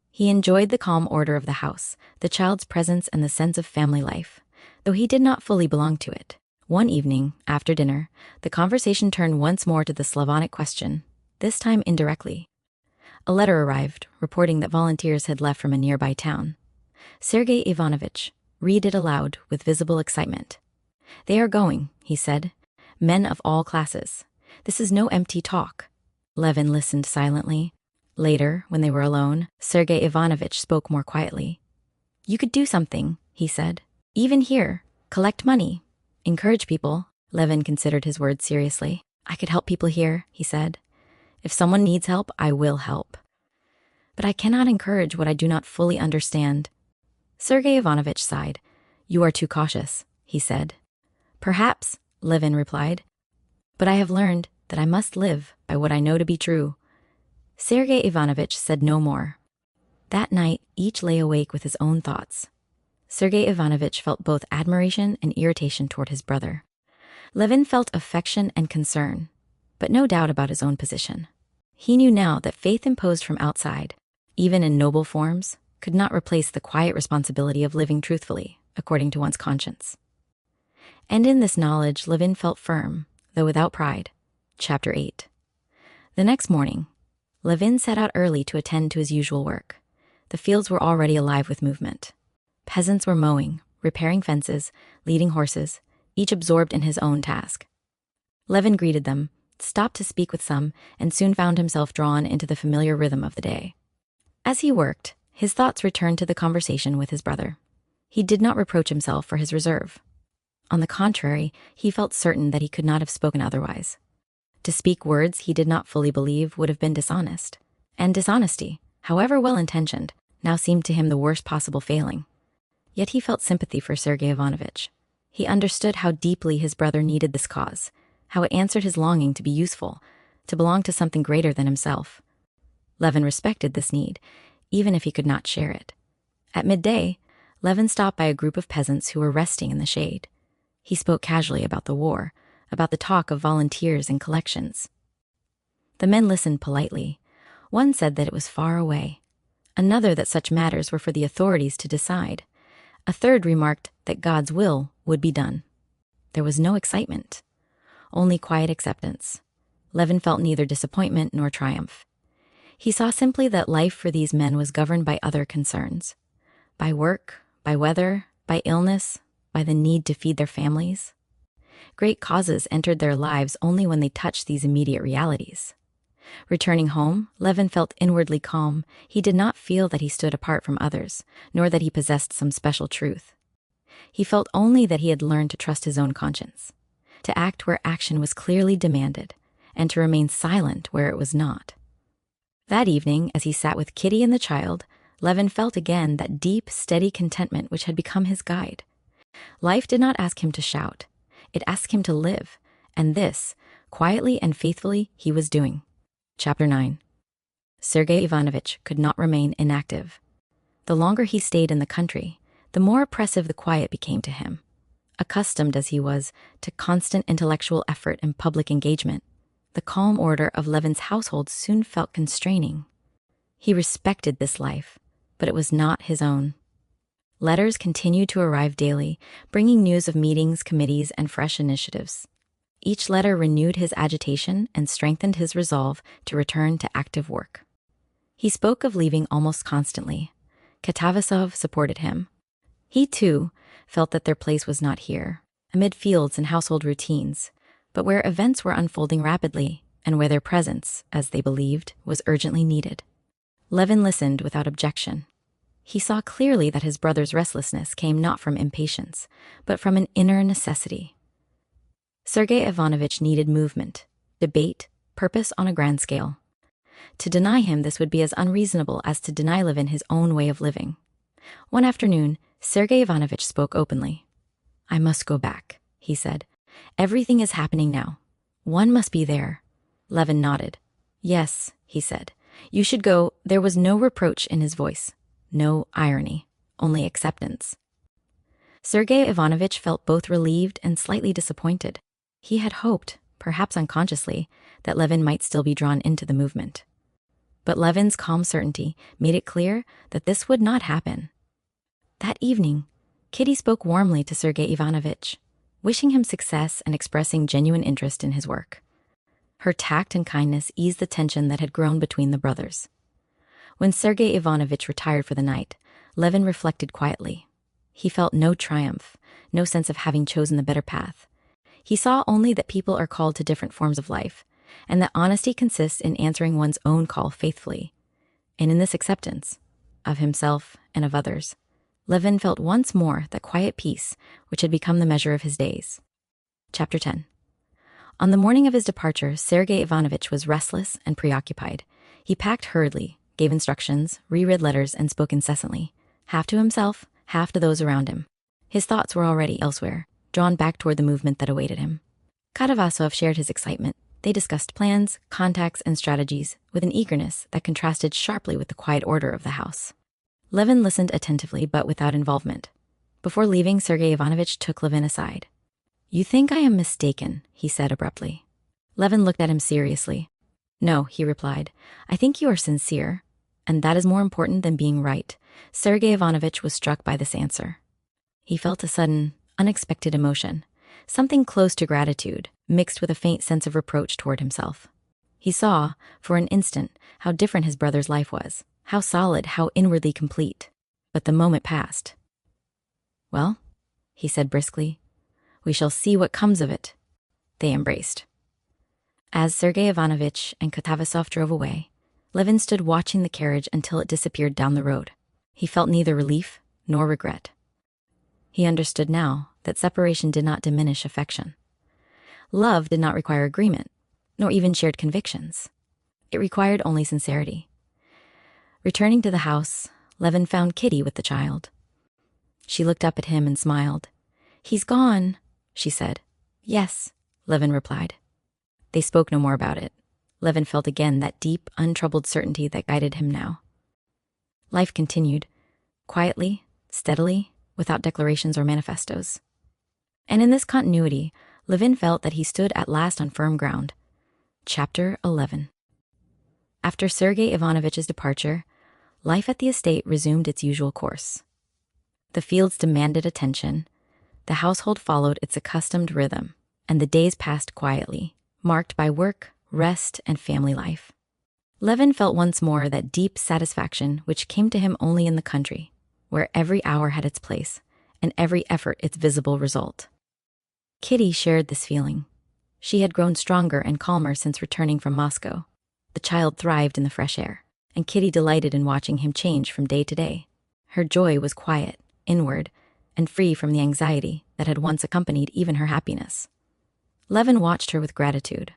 He enjoyed the calm order of the house, the child's presence, and the sense of family life, though he did not fully belong to it. One evening, after dinner, the conversation turned once more to the Slavonic question, this time indirectly. A letter arrived, reporting that volunteers had left from a nearby town. Sergei Ivanovich read it aloud with visible excitement. "They are going," he said. "Men of all classes. This is no empty talk." Levin listened silently. Later, when they were alone, Sergei Ivanovich spoke more quietly. "You could do something," he said. "Even here. Collect money. Encourage people." Levin considered his words seriously. "I could help people here," he said. "If someone needs help, I will help. But I cannot encourage what I do not fully understand." Sergei Ivanovich sighed. "You are too cautious," he said. "Perhaps," Levin replied. "But I have learned that I must live by what I know to be true." Sergei Ivanovich said no more. That night, each lay awake with his own thoughts. Sergei Ivanovich felt both admiration and irritation toward his brother. Levin felt affection and concern, but no doubt about his own position. He knew now that faith imposed from outside, even in noble forms, could not replace the quiet responsibility of living truthfully, according to one's conscience. And in this knowledge, Levin felt firm, though without pride. Chapter 8. The next morning, Levin set out early to attend to his usual work. The fields were already alive with movement. Peasants were mowing, repairing fences, leading horses, each absorbed in his own task. Levin greeted them, stopped to speak with some, and soon found himself drawn into the familiar rhythm of the day. As he worked, his thoughts returned to the conversation with his brother. He did not reproach himself for his reserve. On the contrary, he felt certain that he could not have spoken otherwise. To speak words he did not fully believe would have been dishonest. And dishonesty, however well-intentioned, now seemed to him the worst possible failing. Yet he felt sympathy for Sergei Ivanovich. He understood how deeply his brother needed this cause, how it answered his longing to be useful, to belong to something greater than himself. Levin respected this need, even if he could not share it. At midday, Levin stopped by a group of peasants who were resting in the shade. He spoke casually about the war, about the talk of volunteers and collections. The men listened politely. One said that it was far away. Another that such matters were for the authorities to decide. A third remarked that God's will would be done. There was no excitement, only quiet acceptance. Levin felt neither disappointment nor triumph. He saw simply that life for these men was governed by other concerns. By work, by weather, by illness, by the need to feed their families. Great causes entered their lives only when they touched these immediate realities. Returning home, Levin felt inwardly calm. He did not feel that he stood apart from others, nor that he possessed some special truth. He felt only that he had learned to trust his own conscience, to act where action was clearly demanded, and to remain silent where it was not. That evening, as he sat with Kitty and the child, Levin felt again that deep, steady contentment which had become his guide. Life did not ask him to shout. It asked him to live, and this, quietly and faithfully, he was doing. Chapter 9. Sergei Ivanovich could not remain inactive. The longer he stayed in the country, the more oppressive the quiet became to him. Accustomed as he was to constant intellectual effort and public engagement, the calm order of Levin's household soon felt constraining. He respected this life, but it was not his own. Letters continued to arrive daily, bringing news of meetings, committees, and fresh initiatives. Each letter renewed his agitation and strengthened his resolve to return to active work. He spoke of leaving almost constantly. Katavasov supported him. He, too, felt that their place was not here, amid fields and household routines, but where events were unfolding rapidly and where their presence, as they believed, was urgently needed. Levin listened without objection. He saw clearly that his brother's restlessness came not from impatience, but from an inner necessity. Sergei Ivanovich needed movement, debate, purpose on a grand scale. To deny him this would be as unreasonable as to deny Levin his own way of living. One afternoon, Sergei Ivanovich spoke openly. "I must go back," he said. "Everything is happening now. One must be there." Levin nodded. "Yes," he said. "You should go." There was no reproach in his voice, no irony, only acceptance. Sergei Ivanovich felt both relieved and slightly disappointed. He had hoped, perhaps unconsciously, that Levin might still be drawn into the movement. But Levin's calm certainty made it clear that this would not happen. That evening, Kitty spoke warmly to Sergei Ivanovich, wishing him success and expressing genuine interest in his work. Her tact and kindness eased the tension that had grown between the brothers. When Sergei Ivanovich retired for the night, Levin reflected quietly. He felt no triumph, no sense of having chosen the better path. He saw only that people are called to different forms of life, and that honesty consists in answering one's own call faithfully. And in this acceptance, of himself and of others, Levin felt once more that quiet peace which had become the measure of his days. Chapter 10. On the morning of his departure, Sergei Ivanovich was restless and preoccupied. He packed hurriedly, gave instructions, reread letters, and spoke incessantly, half to himself, half to those around him. His thoughts were already elsewhere, drawn back toward the movement that awaited him. Katavasov shared his excitement. They discussed plans, contacts, and strategies with an eagerness that contrasted sharply with the quiet order of the house. Levin listened attentively, but without involvement. Before leaving, Sergei Ivanovich took Levin aside. "You think I am mistaken," he said abruptly. Levin looked at him seriously. "No," he replied. "I think you are sincere, and that is more important than being right." Sergei Ivanovich was struck by this answer. He felt a sudden, unexpected emotion, something close to gratitude, mixed with a faint sense of reproach toward himself. He saw, for an instant, how different his brother's life was, how solid, how inwardly complete. But the moment passed. "Well," he said briskly, "we shall see what comes of it." They embraced. As Sergei Ivanovich and Katavasov drove away, Levin stood watching the carriage until it disappeared down the road. He felt neither relief nor regret. He understood now that separation did not diminish affection. Love did not require agreement, nor even shared convictions. It required only sincerity. Returning to the house, Levin found Kitty with the child. She looked up at him and smiled. "He's gone," she said. "Yes," Levin replied. They spoke no more about it. Levin felt again that deep, untroubled certainty that guided him now. Life continued, quietly, steadily, without declarations or manifestos. And in this continuity, Levin felt that he stood at last on firm ground. Chapter 11. After Sergei Ivanovitch's departure, life at the estate resumed its usual course. The fields demanded attention, the household followed its accustomed rhythm, and the days passed quietly, marked by work, rest, and family life. Levin felt once more that deep satisfaction which came to him only in the country, where every hour had its place, and every effort its visible result. Kitty shared this feeling. She had grown stronger and calmer since returning from Moscow. The child thrived in the fresh air, and Kitty delighted in watching him change from day to day. Her joy was quiet, inward, and free from the anxiety that had once accompanied even her happiness. Levin watched her with gratitude.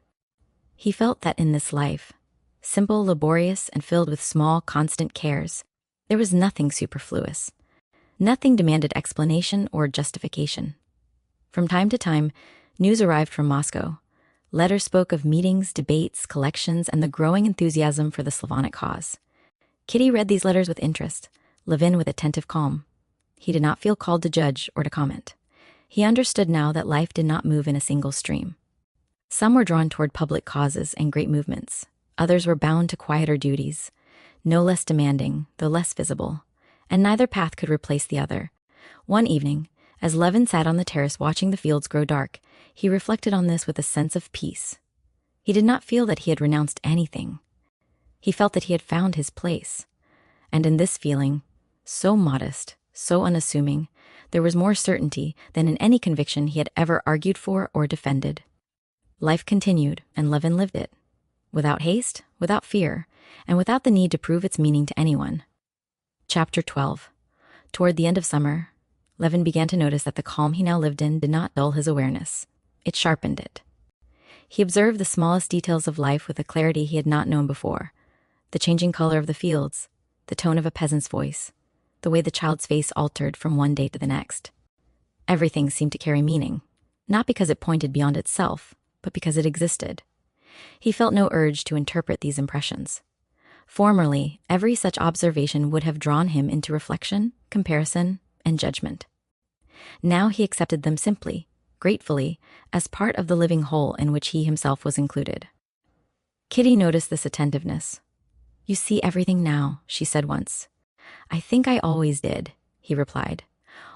He felt that in this life, simple, laborious, and filled with small, constant cares, there was nothing superfluous. Nothing demanded explanation or justification. From time to time, news arrived from Moscow. Letters spoke of meetings, debates, collections, and the growing enthusiasm for the Slavonic cause. Kitty read these letters with interest, Levin with attentive calm. He did not feel called to judge or to comment. He understood now that life did not move in a single stream. Some were drawn toward public causes and great movements. Others were bound to quieter duties, no less demanding, though less visible, and neither path could replace the other. One evening, as Levin sat on the terrace watching the fields grow dark, he reflected on this with a sense of peace. He did not feel that he had renounced anything. He felt that he had found his place. And in this feeling, so modest, so unassuming, there was more certainty than in any conviction he had ever argued for or defended. Life continued, and Levin lived it, without haste, without fear, and without the need to prove its meaning to anyone. Chapter 12. Toward the end of summer, Levin began to notice that the calm he now lived in did not dull his awareness. It sharpened it. He observed the smallest details of life with a clarity he had not known before. The changing color of the fields, the tone of a peasant's voice, the way the child's face altered from one day to the next. Everything seemed to carry meaning, not because it pointed beyond itself, but because it existed. He felt no urge to interpret these impressions. Formerly, every such observation would have drawn him into reflection, comparison, and judgment. Now he accepted them simply, gratefully, as part of the living whole in which he himself was included. Kitty noticed this attentiveness. "You see everything now," she said once. "I think I always did," he replied.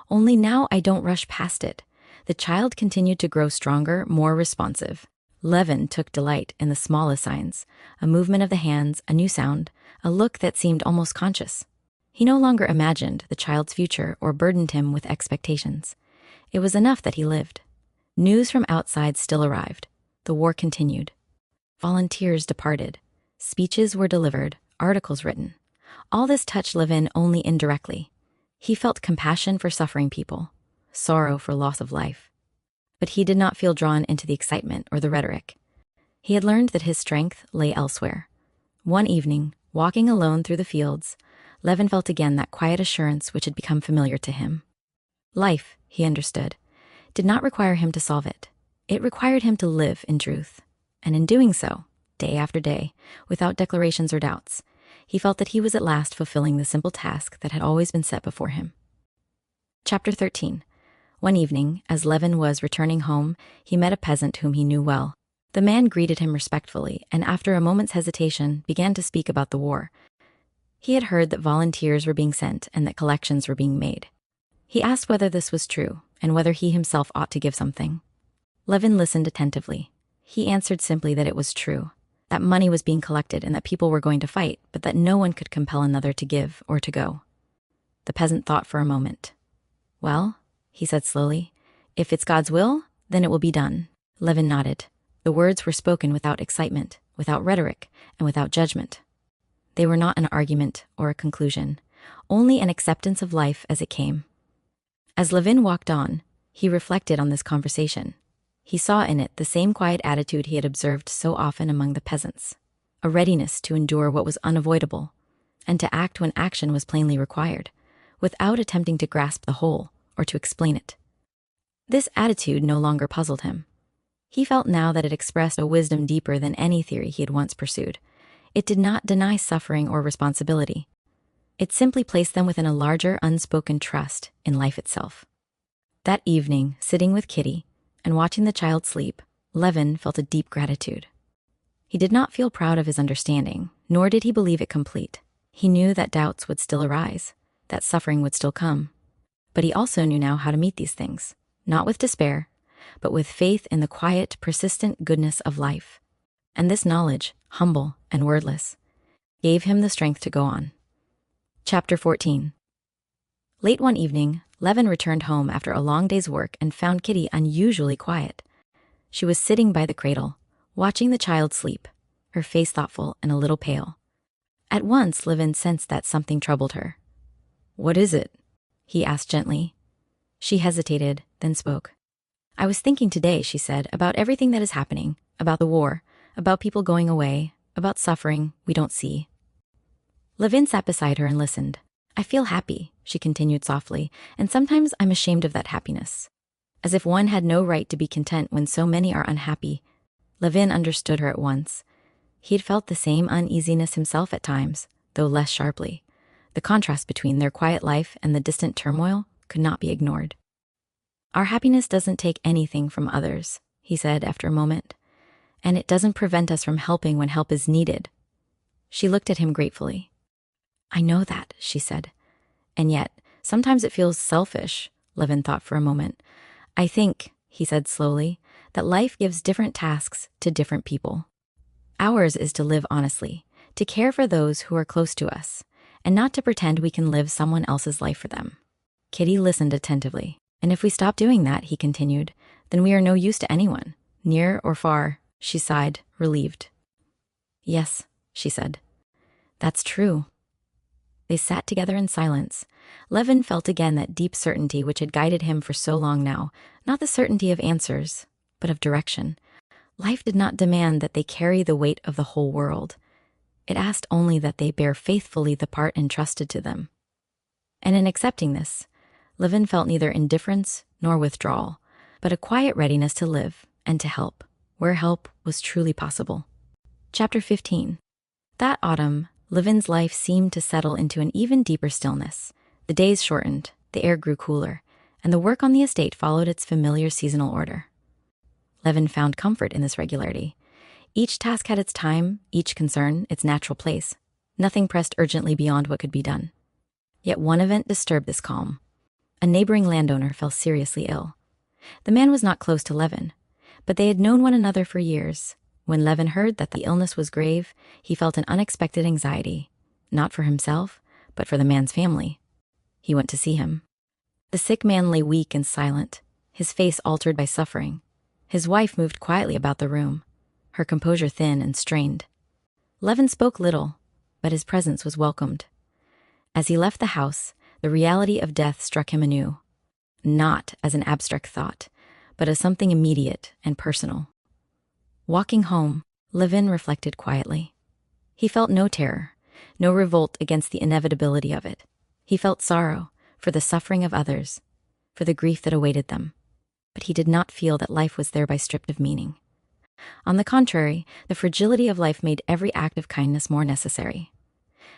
"Only now I don't rush past it." The child continued to grow stronger, more responsive. Levin took delight in the smallest signs, a movement of the hands, a new sound, a look that seemed almost conscious. He no longer imagined the child's future or burdened him with expectations. It was enough that he lived. News from outside still arrived. The war continued. Volunteers departed. Speeches were delivered, articles written. All this touched Levin only indirectly. He felt compassion for suffering people, sorrow for loss of life. But he did not feel drawn into the excitement or the rhetoric. He had learned that his strength lay elsewhere. One evening, walking alone through the fields, Levin felt again that quiet assurance which had become familiar to him. Life, he understood, did not require him to solve it. It required him to live in truth. And in doing so, day after day, without declarations or doubts, he felt that he was at last fulfilling the simple task that had always been set before him. Chapter 13. One evening, as Levin was returning home, he met a peasant whom he knew well. The man greeted him respectfully, and after a moment's hesitation, began to speak about the war. He had heard that volunteers were being sent and that collections were being made. He asked whether this was true, and whether he himself ought to give something. Levin listened attentively. He answered simply that it was true, that money was being collected and that people were going to fight, but that no one could compel another to give or to go. The peasant thought for a moment. "Well," he said slowly, "if it's God's will, then it will be done." Levin nodded. The words were spoken without excitement, without rhetoric, and without judgment. They were not an argument or a conclusion, only an acceptance of life as it came. As Levin walked on, he reflected on this conversation. He saw in it the same quiet attitude he had observed so often among the peasants, a readiness to endure what was unavoidable, and to act when action was plainly required, without attempting to grasp the whole or to explain it. This attitude no longer puzzled him. He felt now that it expressed a wisdom deeper than any theory he had once pursued. It did not deny suffering or responsibility. It simply placed them within a larger, unspoken trust in life itself. That evening, sitting with Kitty and watching the child sleep, Levin felt a deep gratitude. He did not feel proud of his understanding, nor did he believe it complete. He knew that doubts would still arise, that suffering would still come. But he also knew now how to meet these things, not with despair, but with faith in the quiet, persistent goodness of life. And this knowledge, humble and wordless, gave him the strength to go on. Chapter 14. Late one evening, Levin returned home after a long day's work and found Kitty unusually quiet. She was sitting by the cradle, watching the child sleep, her face thoughtful and a little pale. At once, Levin sensed that something troubled her. "What is it?" he asked gently. She hesitated, then spoke. "I was thinking today," she said, "about everything that is happening, about the war, about people going away, about suffering we don't see." Levin sat beside her and listened. "I feel happy," she continued softly, "and sometimes I'm ashamed of that happiness. As if one had no right to be content when so many are unhappy." Levin understood her at once. He had felt the same uneasiness himself at times, though less sharply. The contrast between their quiet life and the distant turmoil could not be ignored. "Our happiness doesn't take anything from others," he said after a moment, "and it doesn't prevent us from helping when help is needed." She looked at him gratefully. "I know that," she said. "And yet, sometimes it feels selfish," Levin thought for a moment. "I think," he said slowly, "that life gives different tasks to different people. Ours is to live honestly, to care for those who are close to us, and not to pretend we can live someone else's life for them." Kitty listened attentively. "And if we stop doing that," he continued, "then we are no use to anyone, near or far." She sighed, relieved. "Yes," she said. "That's true." They sat together in silence. Levin felt again that deep certainty which had guided him for so long now, not the certainty of answers, but of direction. Life did not demand that they carry the weight of the whole world. It asked only that they bear faithfully the part entrusted to them. And in accepting this, Levin felt neither indifference nor withdrawal, but a quiet readiness to live and to help, where help was truly possible. Chapter 15. That autumn, Levin's life seemed to settle into an even deeper stillness. The days shortened, the air grew cooler, and the work on the estate followed its familiar seasonal order. Levin found comfort in this regularity. Each task had its time, each concern its natural place. Nothing pressed urgently beyond what could be done. Yet one event disturbed this calm. A neighboring landowner fell seriously ill. The man was not close to Levin, but they had known one another for years. When Levin heard that the illness was grave, he felt an unexpected anxiety, not for himself, but for the man's family. He went to see him. The sick man lay weak and silent, his face altered by suffering. His wife moved quietly about the room, her composure thin and strained. Levin spoke little, but his presence was welcomed. As he left the house, the reality of death struck him anew, not as an abstract thought, but as something immediate and personal. Walking home, Levin reflected quietly. He felt no terror, no revolt against the inevitability of it. He felt sorrow for the suffering of others, for the grief that awaited them. But he did not feel that life was thereby stripped of meaning. On the contrary, the fragility of life made every act of kindness more necessary.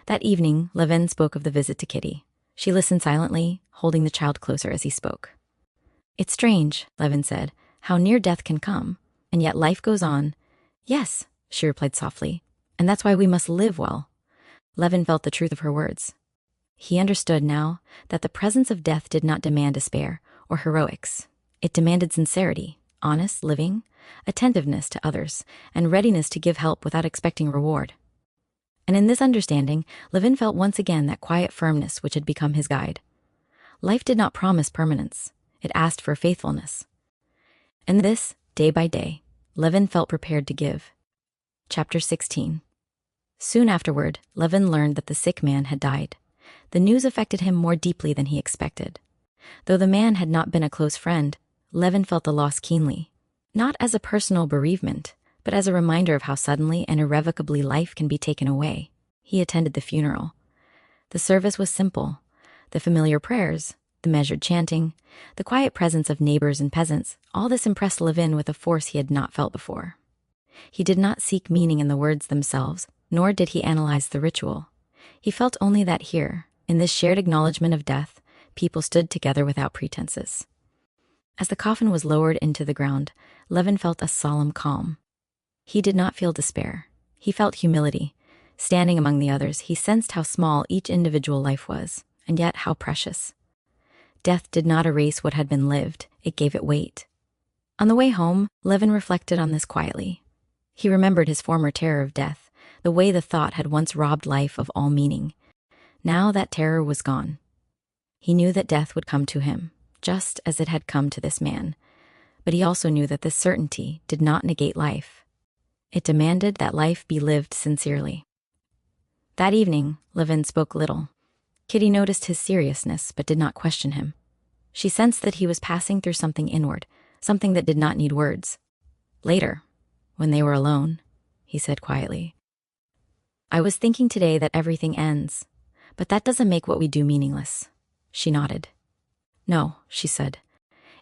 That evening, Levin spoke of the visit to Kitty. She listened silently, holding the child closer as he spoke. "It's strange," Levin said, "how near death can come, and yet life goes on." "Yes," she replied softly, "and that's why we must live well." Levin felt the truth of her words. He understood now that the presence of death did not demand despair or heroics. It demanded sincerity, honest living, attentiveness to others, and readiness to give help without expecting reward. And in this understanding, Levin felt once again that quiet firmness which had become his guide. Life did not promise permanence. It asked for faithfulness. And this, day by day, Levin felt prepared to give. Chapter 16. Soon afterward, Levin learned that the sick man had died. The news affected him more deeply than he expected. Though the man had not been a close friend, Levin felt the loss keenly, not as a personal bereavement, but as a reminder of how suddenly and irrevocably life can be taken away. He attended the funeral. The service was simple, the familiar prayers, the measured chanting, the quiet presence of neighbors and peasants, all this impressed Levin with a force he had not felt before. He did not seek meaning in the words themselves, nor did he analyze the ritual. He felt only that here, in this shared acknowledgement of death, people stood together without pretenses. As the coffin was lowered into the ground, Levin felt a solemn calm. He did not feel despair. He felt humility. Standing among the others, he sensed how small each individual life was, and yet how precious. Death did not erase what had been lived, it gave it weight. On the way home, Levin reflected on this quietly. He remembered his former terror of death, the way the thought had once robbed life of all meaning. Now that terror was gone. He knew that death would come to him, just as it had come to this man. But he also knew that this certainty did not negate life. It demanded that life be lived sincerely. That evening, Levin spoke little. Kitty noticed his seriousness but did not question him. She sensed that he was passing through something inward, something that did not need words. Later, when they were alone, he said quietly, "I was thinking today that everything ends, but that doesn't make what we do meaningless." She nodded. "No," she said.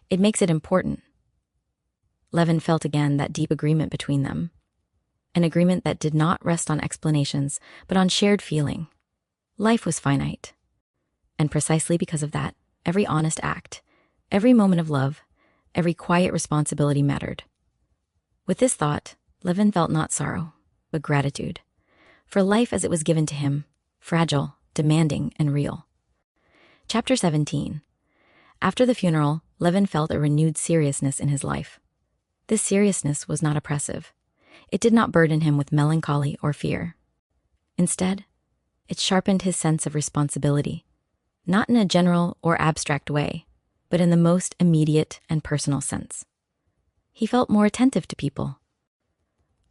"It makes it important." Levin felt again that deep agreement between them. An agreement that did not rest on explanations, but on shared feeling. Life was finite. And precisely because of that, every honest act, every moment of love, every quiet responsibility mattered. With this thought, Levin felt not sorrow, but gratitude. For life as it was given to him, fragile, demanding, and real. Chapter 17. After the funeral, Levin felt a renewed seriousness in his life. This seriousness was not oppressive. It did not burden him with melancholy or fear. Instead, it sharpened his sense of responsibility, not in a general or abstract way, but in the most immediate and personal sense. He felt more attentive to people.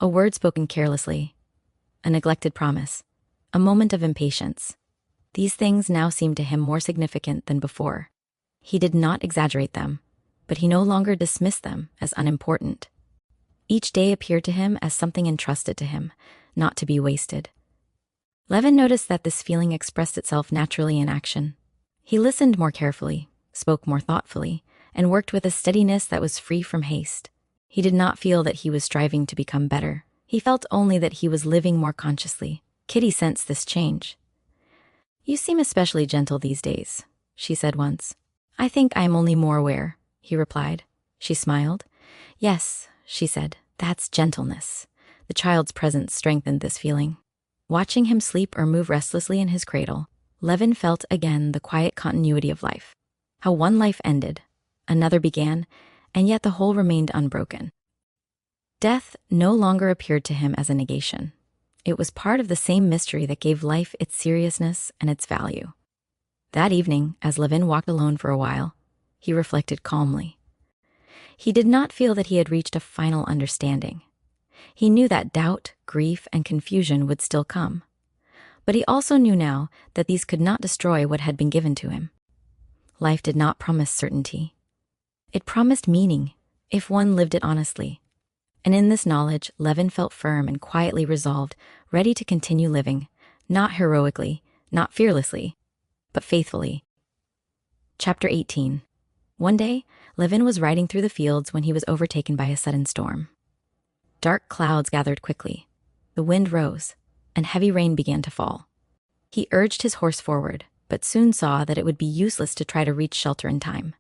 A word spoken carelessly, a neglected promise, a moment of impatience. These things now seemed to him more significant than before. He did not exaggerate them, but he no longer dismissed them as unimportant. Each day appeared to him as something entrusted to him, not to be wasted. Levin noticed that this feeling expressed itself naturally in action. He listened more carefully, spoke more thoughtfully, and worked with a steadiness that was free from haste. He did not feel that he was striving to become better. He felt only that he was living more consciously. Kitty sensed this change. "You seem especially gentle these days," she said once. "I think I am only more aware," he replied. She smiled. "Yes," she said, "that's gentleness." The child's presence strengthened this feeling. Watching him sleep or move restlessly in his cradle, Levin felt again the quiet continuity of life. How one life ended, another began, and yet the whole remained unbroken. Death no longer appeared to him as a negation. It was part of the same mystery that gave life its seriousness and its value. That evening, as Levin walked alone for a while, he reflected calmly. He did not feel that he had reached a final understanding. He knew that doubt, grief, and confusion would still come. But he also knew now that these could not destroy what had been given to him. Life did not promise certainty. It promised meaning, if one lived it honestly. And in this knowledge, Levin felt firm and quietly resolved, ready to continue living, not heroically, not fearlessly, but faithfully. Chapter 18. One day, Levin was riding through the fields when he was overtaken by a sudden storm. Dark clouds gathered quickly. The wind rose, and heavy rain began to fall. He urged his horse forward, but soon saw that it would be useless to try to reach shelter in time.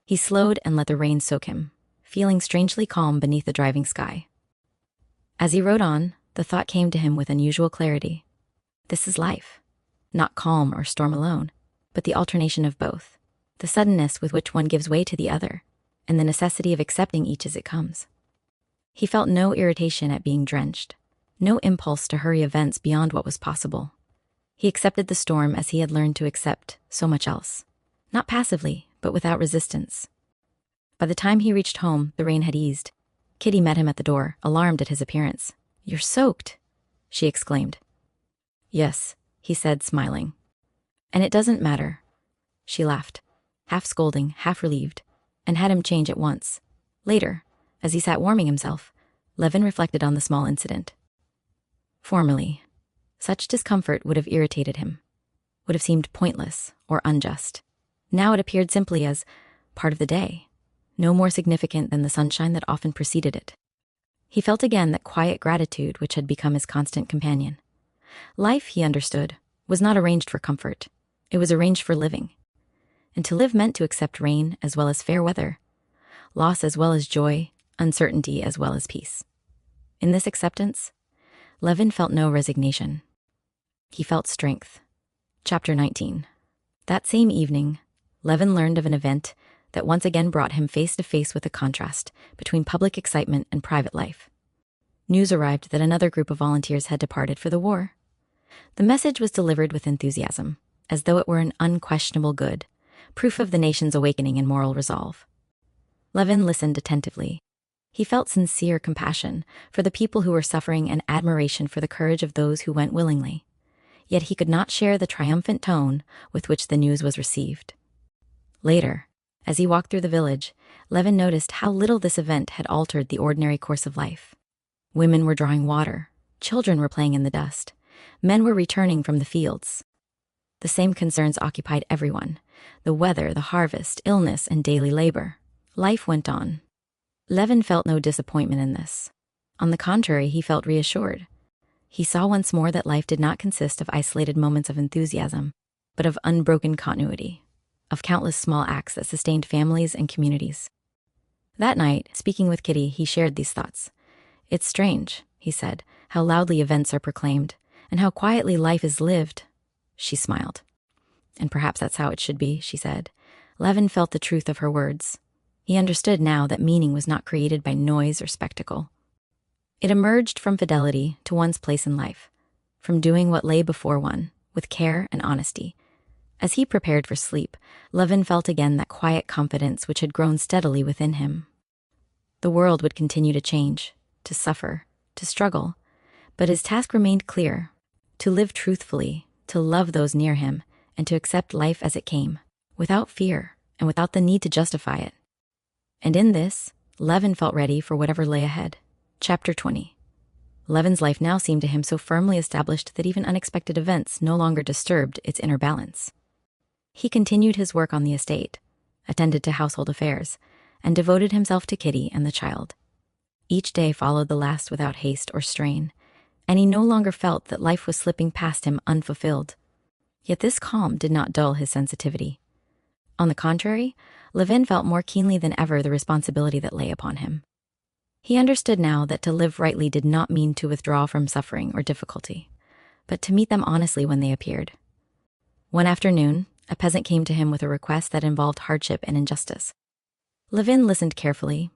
He slowed and let the rain soak him, feeling strangely calm beneath the driving sky. As he rode on, the thought came to him with unusual clarity. This is life. Not calm or storm alone, but the alternation of both. The suddenness with which one gives way to the other, and the necessity of accepting each as it comes. He felt no irritation at being drenched, no impulse to hurry events beyond what was possible. He accepted the storm as he had learned to accept so much else, not passively, but without resistance. By the time he reached home, the rain had eased. Kitty met him at the door, alarmed at his appearance. "You're soaked," she exclaimed. "Yes," he said, smiling. "And it doesn't matter." She laughed, half scolding, half relieved, and had him change at once. Later, as he sat warming himself, Levin reflected on the small incident. Formerly, such discomfort would have irritated him, would have seemed pointless or unjust. Now it appeared simply as part of the day, no more significant than the sunshine that often preceded it. He felt again that quiet gratitude which had become his constant companion. Life, he understood, was not arranged for comfort. It was arranged for living. And to live meant to accept rain as well as fair weather, loss as well as joy, uncertainty as well as peace. In this acceptance, Levin felt no resignation. He felt strength. Chapter 19. That same evening, Levin learned of an event that once again brought him face to face with a contrast between public excitement and private life. News arrived that another group of volunteers had departed for the war. The message was delivered with enthusiasm, as though it were an unquestionable good, proof of the nation's awakening in moral resolve. Levin listened attentively. He felt sincere compassion for the people who were suffering and admiration for the courage of those who went willingly. Yet he could not share the triumphant tone with which the news was received. Later, as he walked through the village, Levin noticed how little this event had altered the ordinary course of life. Women were drawing water, children were playing in the dust, men were returning from the fields. The same concerns occupied everyone: the weather, the harvest, illness, and daily labor. Life went on. Levin felt no disappointment in this. On the contrary, he felt reassured. He saw once more that life did not consist of isolated moments of enthusiasm, but of unbroken continuity, of countless small acts that sustained families and communities. That night, speaking with Kitty, he shared these thoughts. "It's strange," he said, "how loudly events are proclaimed, and how quietly life is lived." She smiled. "And perhaps that's how it should be," she said. Levin felt the truth of her words. He understood now that meaning was not created by noise or spectacle. It emerged from fidelity to one's place in life, from doing what lay before one, with care and honesty. As he prepared for sleep, Levin felt again that quiet confidence which had grown steadily within him. The world would continue to change, to suffer, to struggle, but his task remained clear: to live truthfully, to love those near him, and to accept life as it came, without fear and without the need to justify it. And in this, Levin felt ready for whatever lay ahead. Chapter 20. Levin's life now seemed to him so firmly established that even unexpected events no longer disturbed its inner balance. He continued his work on the estate, attended to household affairs, and devoted himself to Kitty and the child. Each day followed the last without haste or strain, and he no longer felt that life was slipping past him unfulfilled. Yet this calm did not dull his sensitivity. On the contrary, Levin felt more keenly than ever the responsibility that lay upon him. He understood now that to live rightly did not mean to withdraw from suffering or difficulty, but to meet them honestly when they appeared. One afternoon, a peasant came to him with a request that involved hardship and injustice. Levin listened carefully,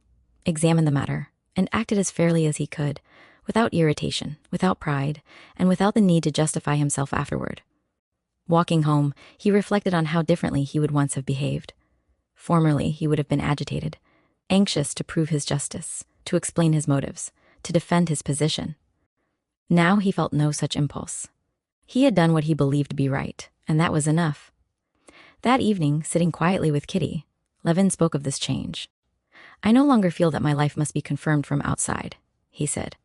examined the matter, and acted as fairly as he could, without irritation, without pride, and without the need to justify himself afterward. Walking home, he reflected on how differently he would once have behaved. Formerly, he would have been agitated, anxious to prove his justice, to explain his motives, to defend his position. Now he felt no such impulse. He had done what he believed to be right, and that was enough. That evening, sitting quietly with Kitty, Levin spoke of this change. "I no longer feel that my life must be confirmed from outside," he said.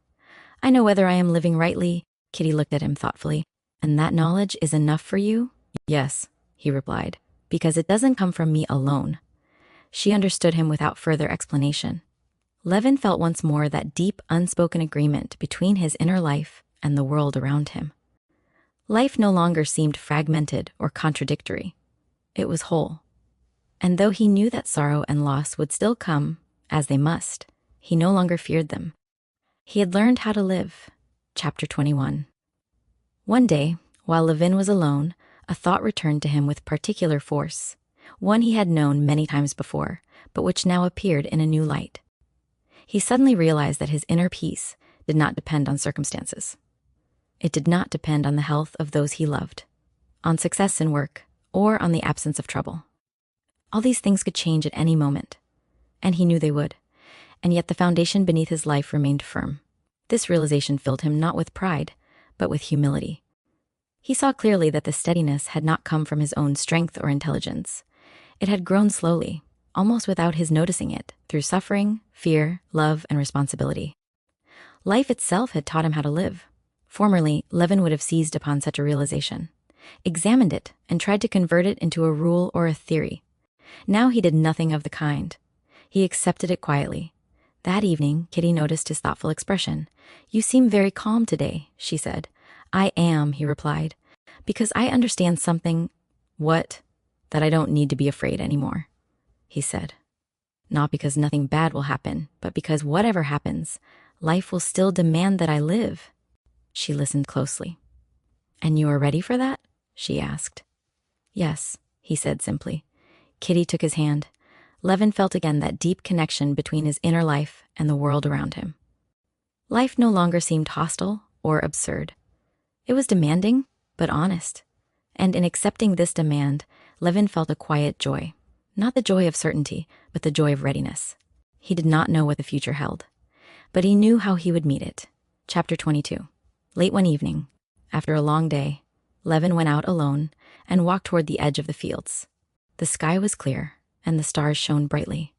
"I know whether I am living rightly." Kitty looked at him thoughtfully. "And that knowledge is enough for you?" "Yes," he replied, "because it doesn't come from me alone." She understood him without further explanation. Levin felt once more that deep, unspoken agreement between his inner life and the world around him. Life no longer seemed fragmented or contradictory. It was whole. And though he knew that sorrow and loss would still come, as they must, he no longer feared them. He had learned how to live. Chapter 21. One day, while Levin was alone, a thought returned to him with particular force, one he had known many times before, but which now appeared in a new light. He suddenly realized that his inner peace did not depend on circumstances. It did not depend on the health of those he loved, on success in work, or on the absence of trouble. All these things could change at any moment, and he knew they would, and yet the foundation beneath his life remained firm. This realization filled him not with pride, but with humility. He saw clearly that the steadiness had not come from his own strength or intelligence. It had grown slowly, almost without his noticing it, through suffering, fear, love, and responsibility. Life itself had taught him how to live. Formerly, Levin would have seized upon such a realization. examined it, and tried to convert it into a rule or a theory. Now he did nothing of the kind. He accepted it quietly. That evening, Kitty noticed his thoughtful expression. "You seem very calm today," she said. "I am," he replied, "because I understand something." "What?" "That I don't need to be afraid anymore," he said. "Not because nothing bad will happen, but because whatever happens, life will still demand that I live." She listened closely. "And you are ready for that?" she asked. "Yes," he said simply. Kitty took his hand. Levin felt again that deep connection between his inner life and the world around him. Life no longer seemed hostile or absurd. It was demanding, but honest. And in accepting this demand, Levin felt a quiet joy. Not the joy of certainty, but the joy of readiness. He did not know what the future held, but he knew how he would meet it. Chapter 22. Late one evening, after a long day, Levin went out alone and walked toward the edge of the fields. The sky was clear, and the stars shone brightly.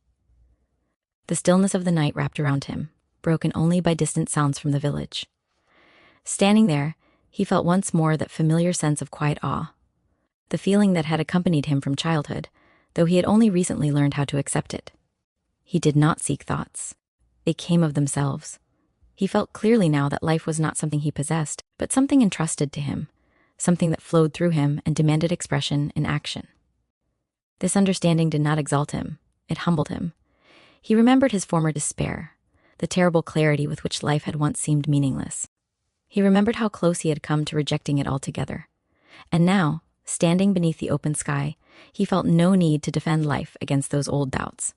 The stillness of the night wrapped around him, broken only by distant sounds from the village. Standing there, he felt once more that familiar sense of quiet awe, the feeling that had accompanied him from childhood, though he had only recently learned how to accept it. He did not seek thoughts. They came of themselves. He felt clearly now that life was not something he possessed, but something entrusted to him, something that flowed through him and demanded expression in action. This understanding did not exalt him, it humbled him. He remembered his former despair, the terrible clarity with which life had once seemed meaningless. He remembered how close he had come to rejecting it altogether. And now, standing beneath the open sky, he felt no need to defend life against those old doubts.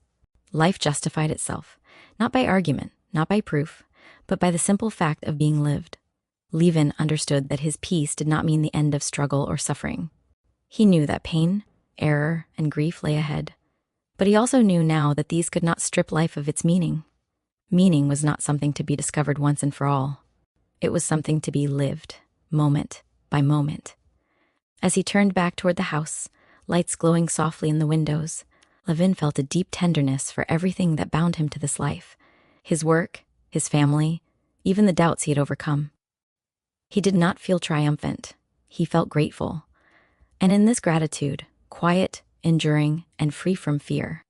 Life justified itself, not by argument, not by proof, but by the simple fact of being lived. Levin understood that his peace did not mean the end of struggle or suffering. He knew that pain, error, and grief lay ahead. But he also knew now that these could not strip life of its meaning. Meaning was not something to be discovered once and for all. It was something to be lived, moment by moment. As he turned back toward the house, lights glowing softly in the windows, Levin felt a deep tenderness for everything that bound him to this life, his work, his family, even the doubts he had overcome. He did not feel triumphant. He felt grateful. And in this gratitude, quiet, enduring, and free from fear,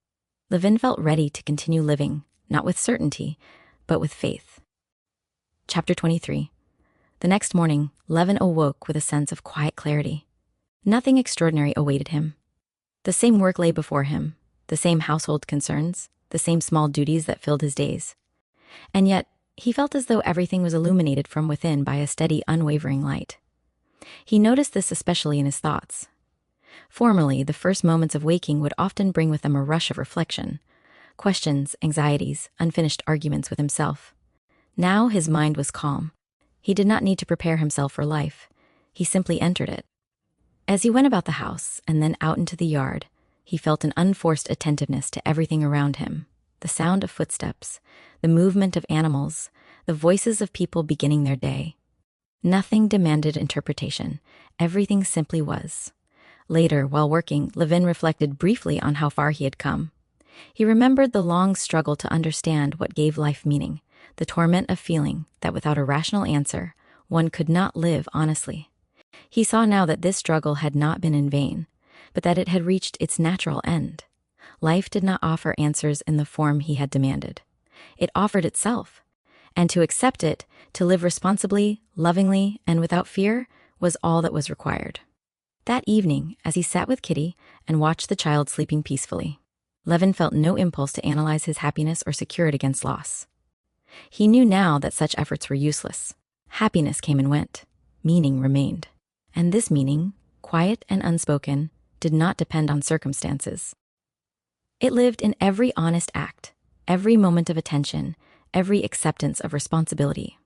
Levin felt ready to continue living, not with certainty, but with faith. Chapter 23. The next morning, Levin awoke with a sense of quiet clarity. Nothing extraordinary awaited him. The same work lay before him, the same household concerns, the same small duties that filled his days. And yet, he felt as though everything was illuminated from within by a steady, unwavering light. He noticed this especially in his thoughts. Formerly, the first moments of waking would often bring with them a rush of reflection, questions, anxieties, unfinished arguments with himself. Now his mind was calm. He did not need to prepare himself for life. He simply entered it. As he went about the house and then out into the yard, he felt an unforced attentiveness to everything around him. The sound of footsteps, the movement of animals, the voices of people beginning their day. Nothing demanded interpretation. Everything simply was. Later, while working, Levin reflected briefly on how far he had come. He remembered the long struggle to understand what gave life meaning, the torment of feeling that without a rational answer, one could not live honestly. He saw now that this struggle had not been in vain, but that it had reached its natural end. Life did not offer answers in the form he had demanded. It offered itself, and to accept it, to live responsibly, lovingly, and without fear, was all that was required. That evening, as he sat with Kitty and watched the child sleeping peacefully, Levin felt no impulse to analyze his happiness or secure it against loss. He knew now that such efforts were useless. Happiness came and went. Meaning remained. And this meaning, quiet and unspoken, did not depend on circumstances. It lived in every honest act, every moment of attention, every acceptance of responsibility.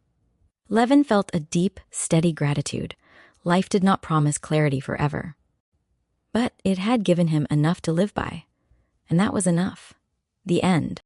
Levin felt a deep, steady gratitude. Life did not promise clarity forever. But it had given him enough to live by. And that was enough. The end.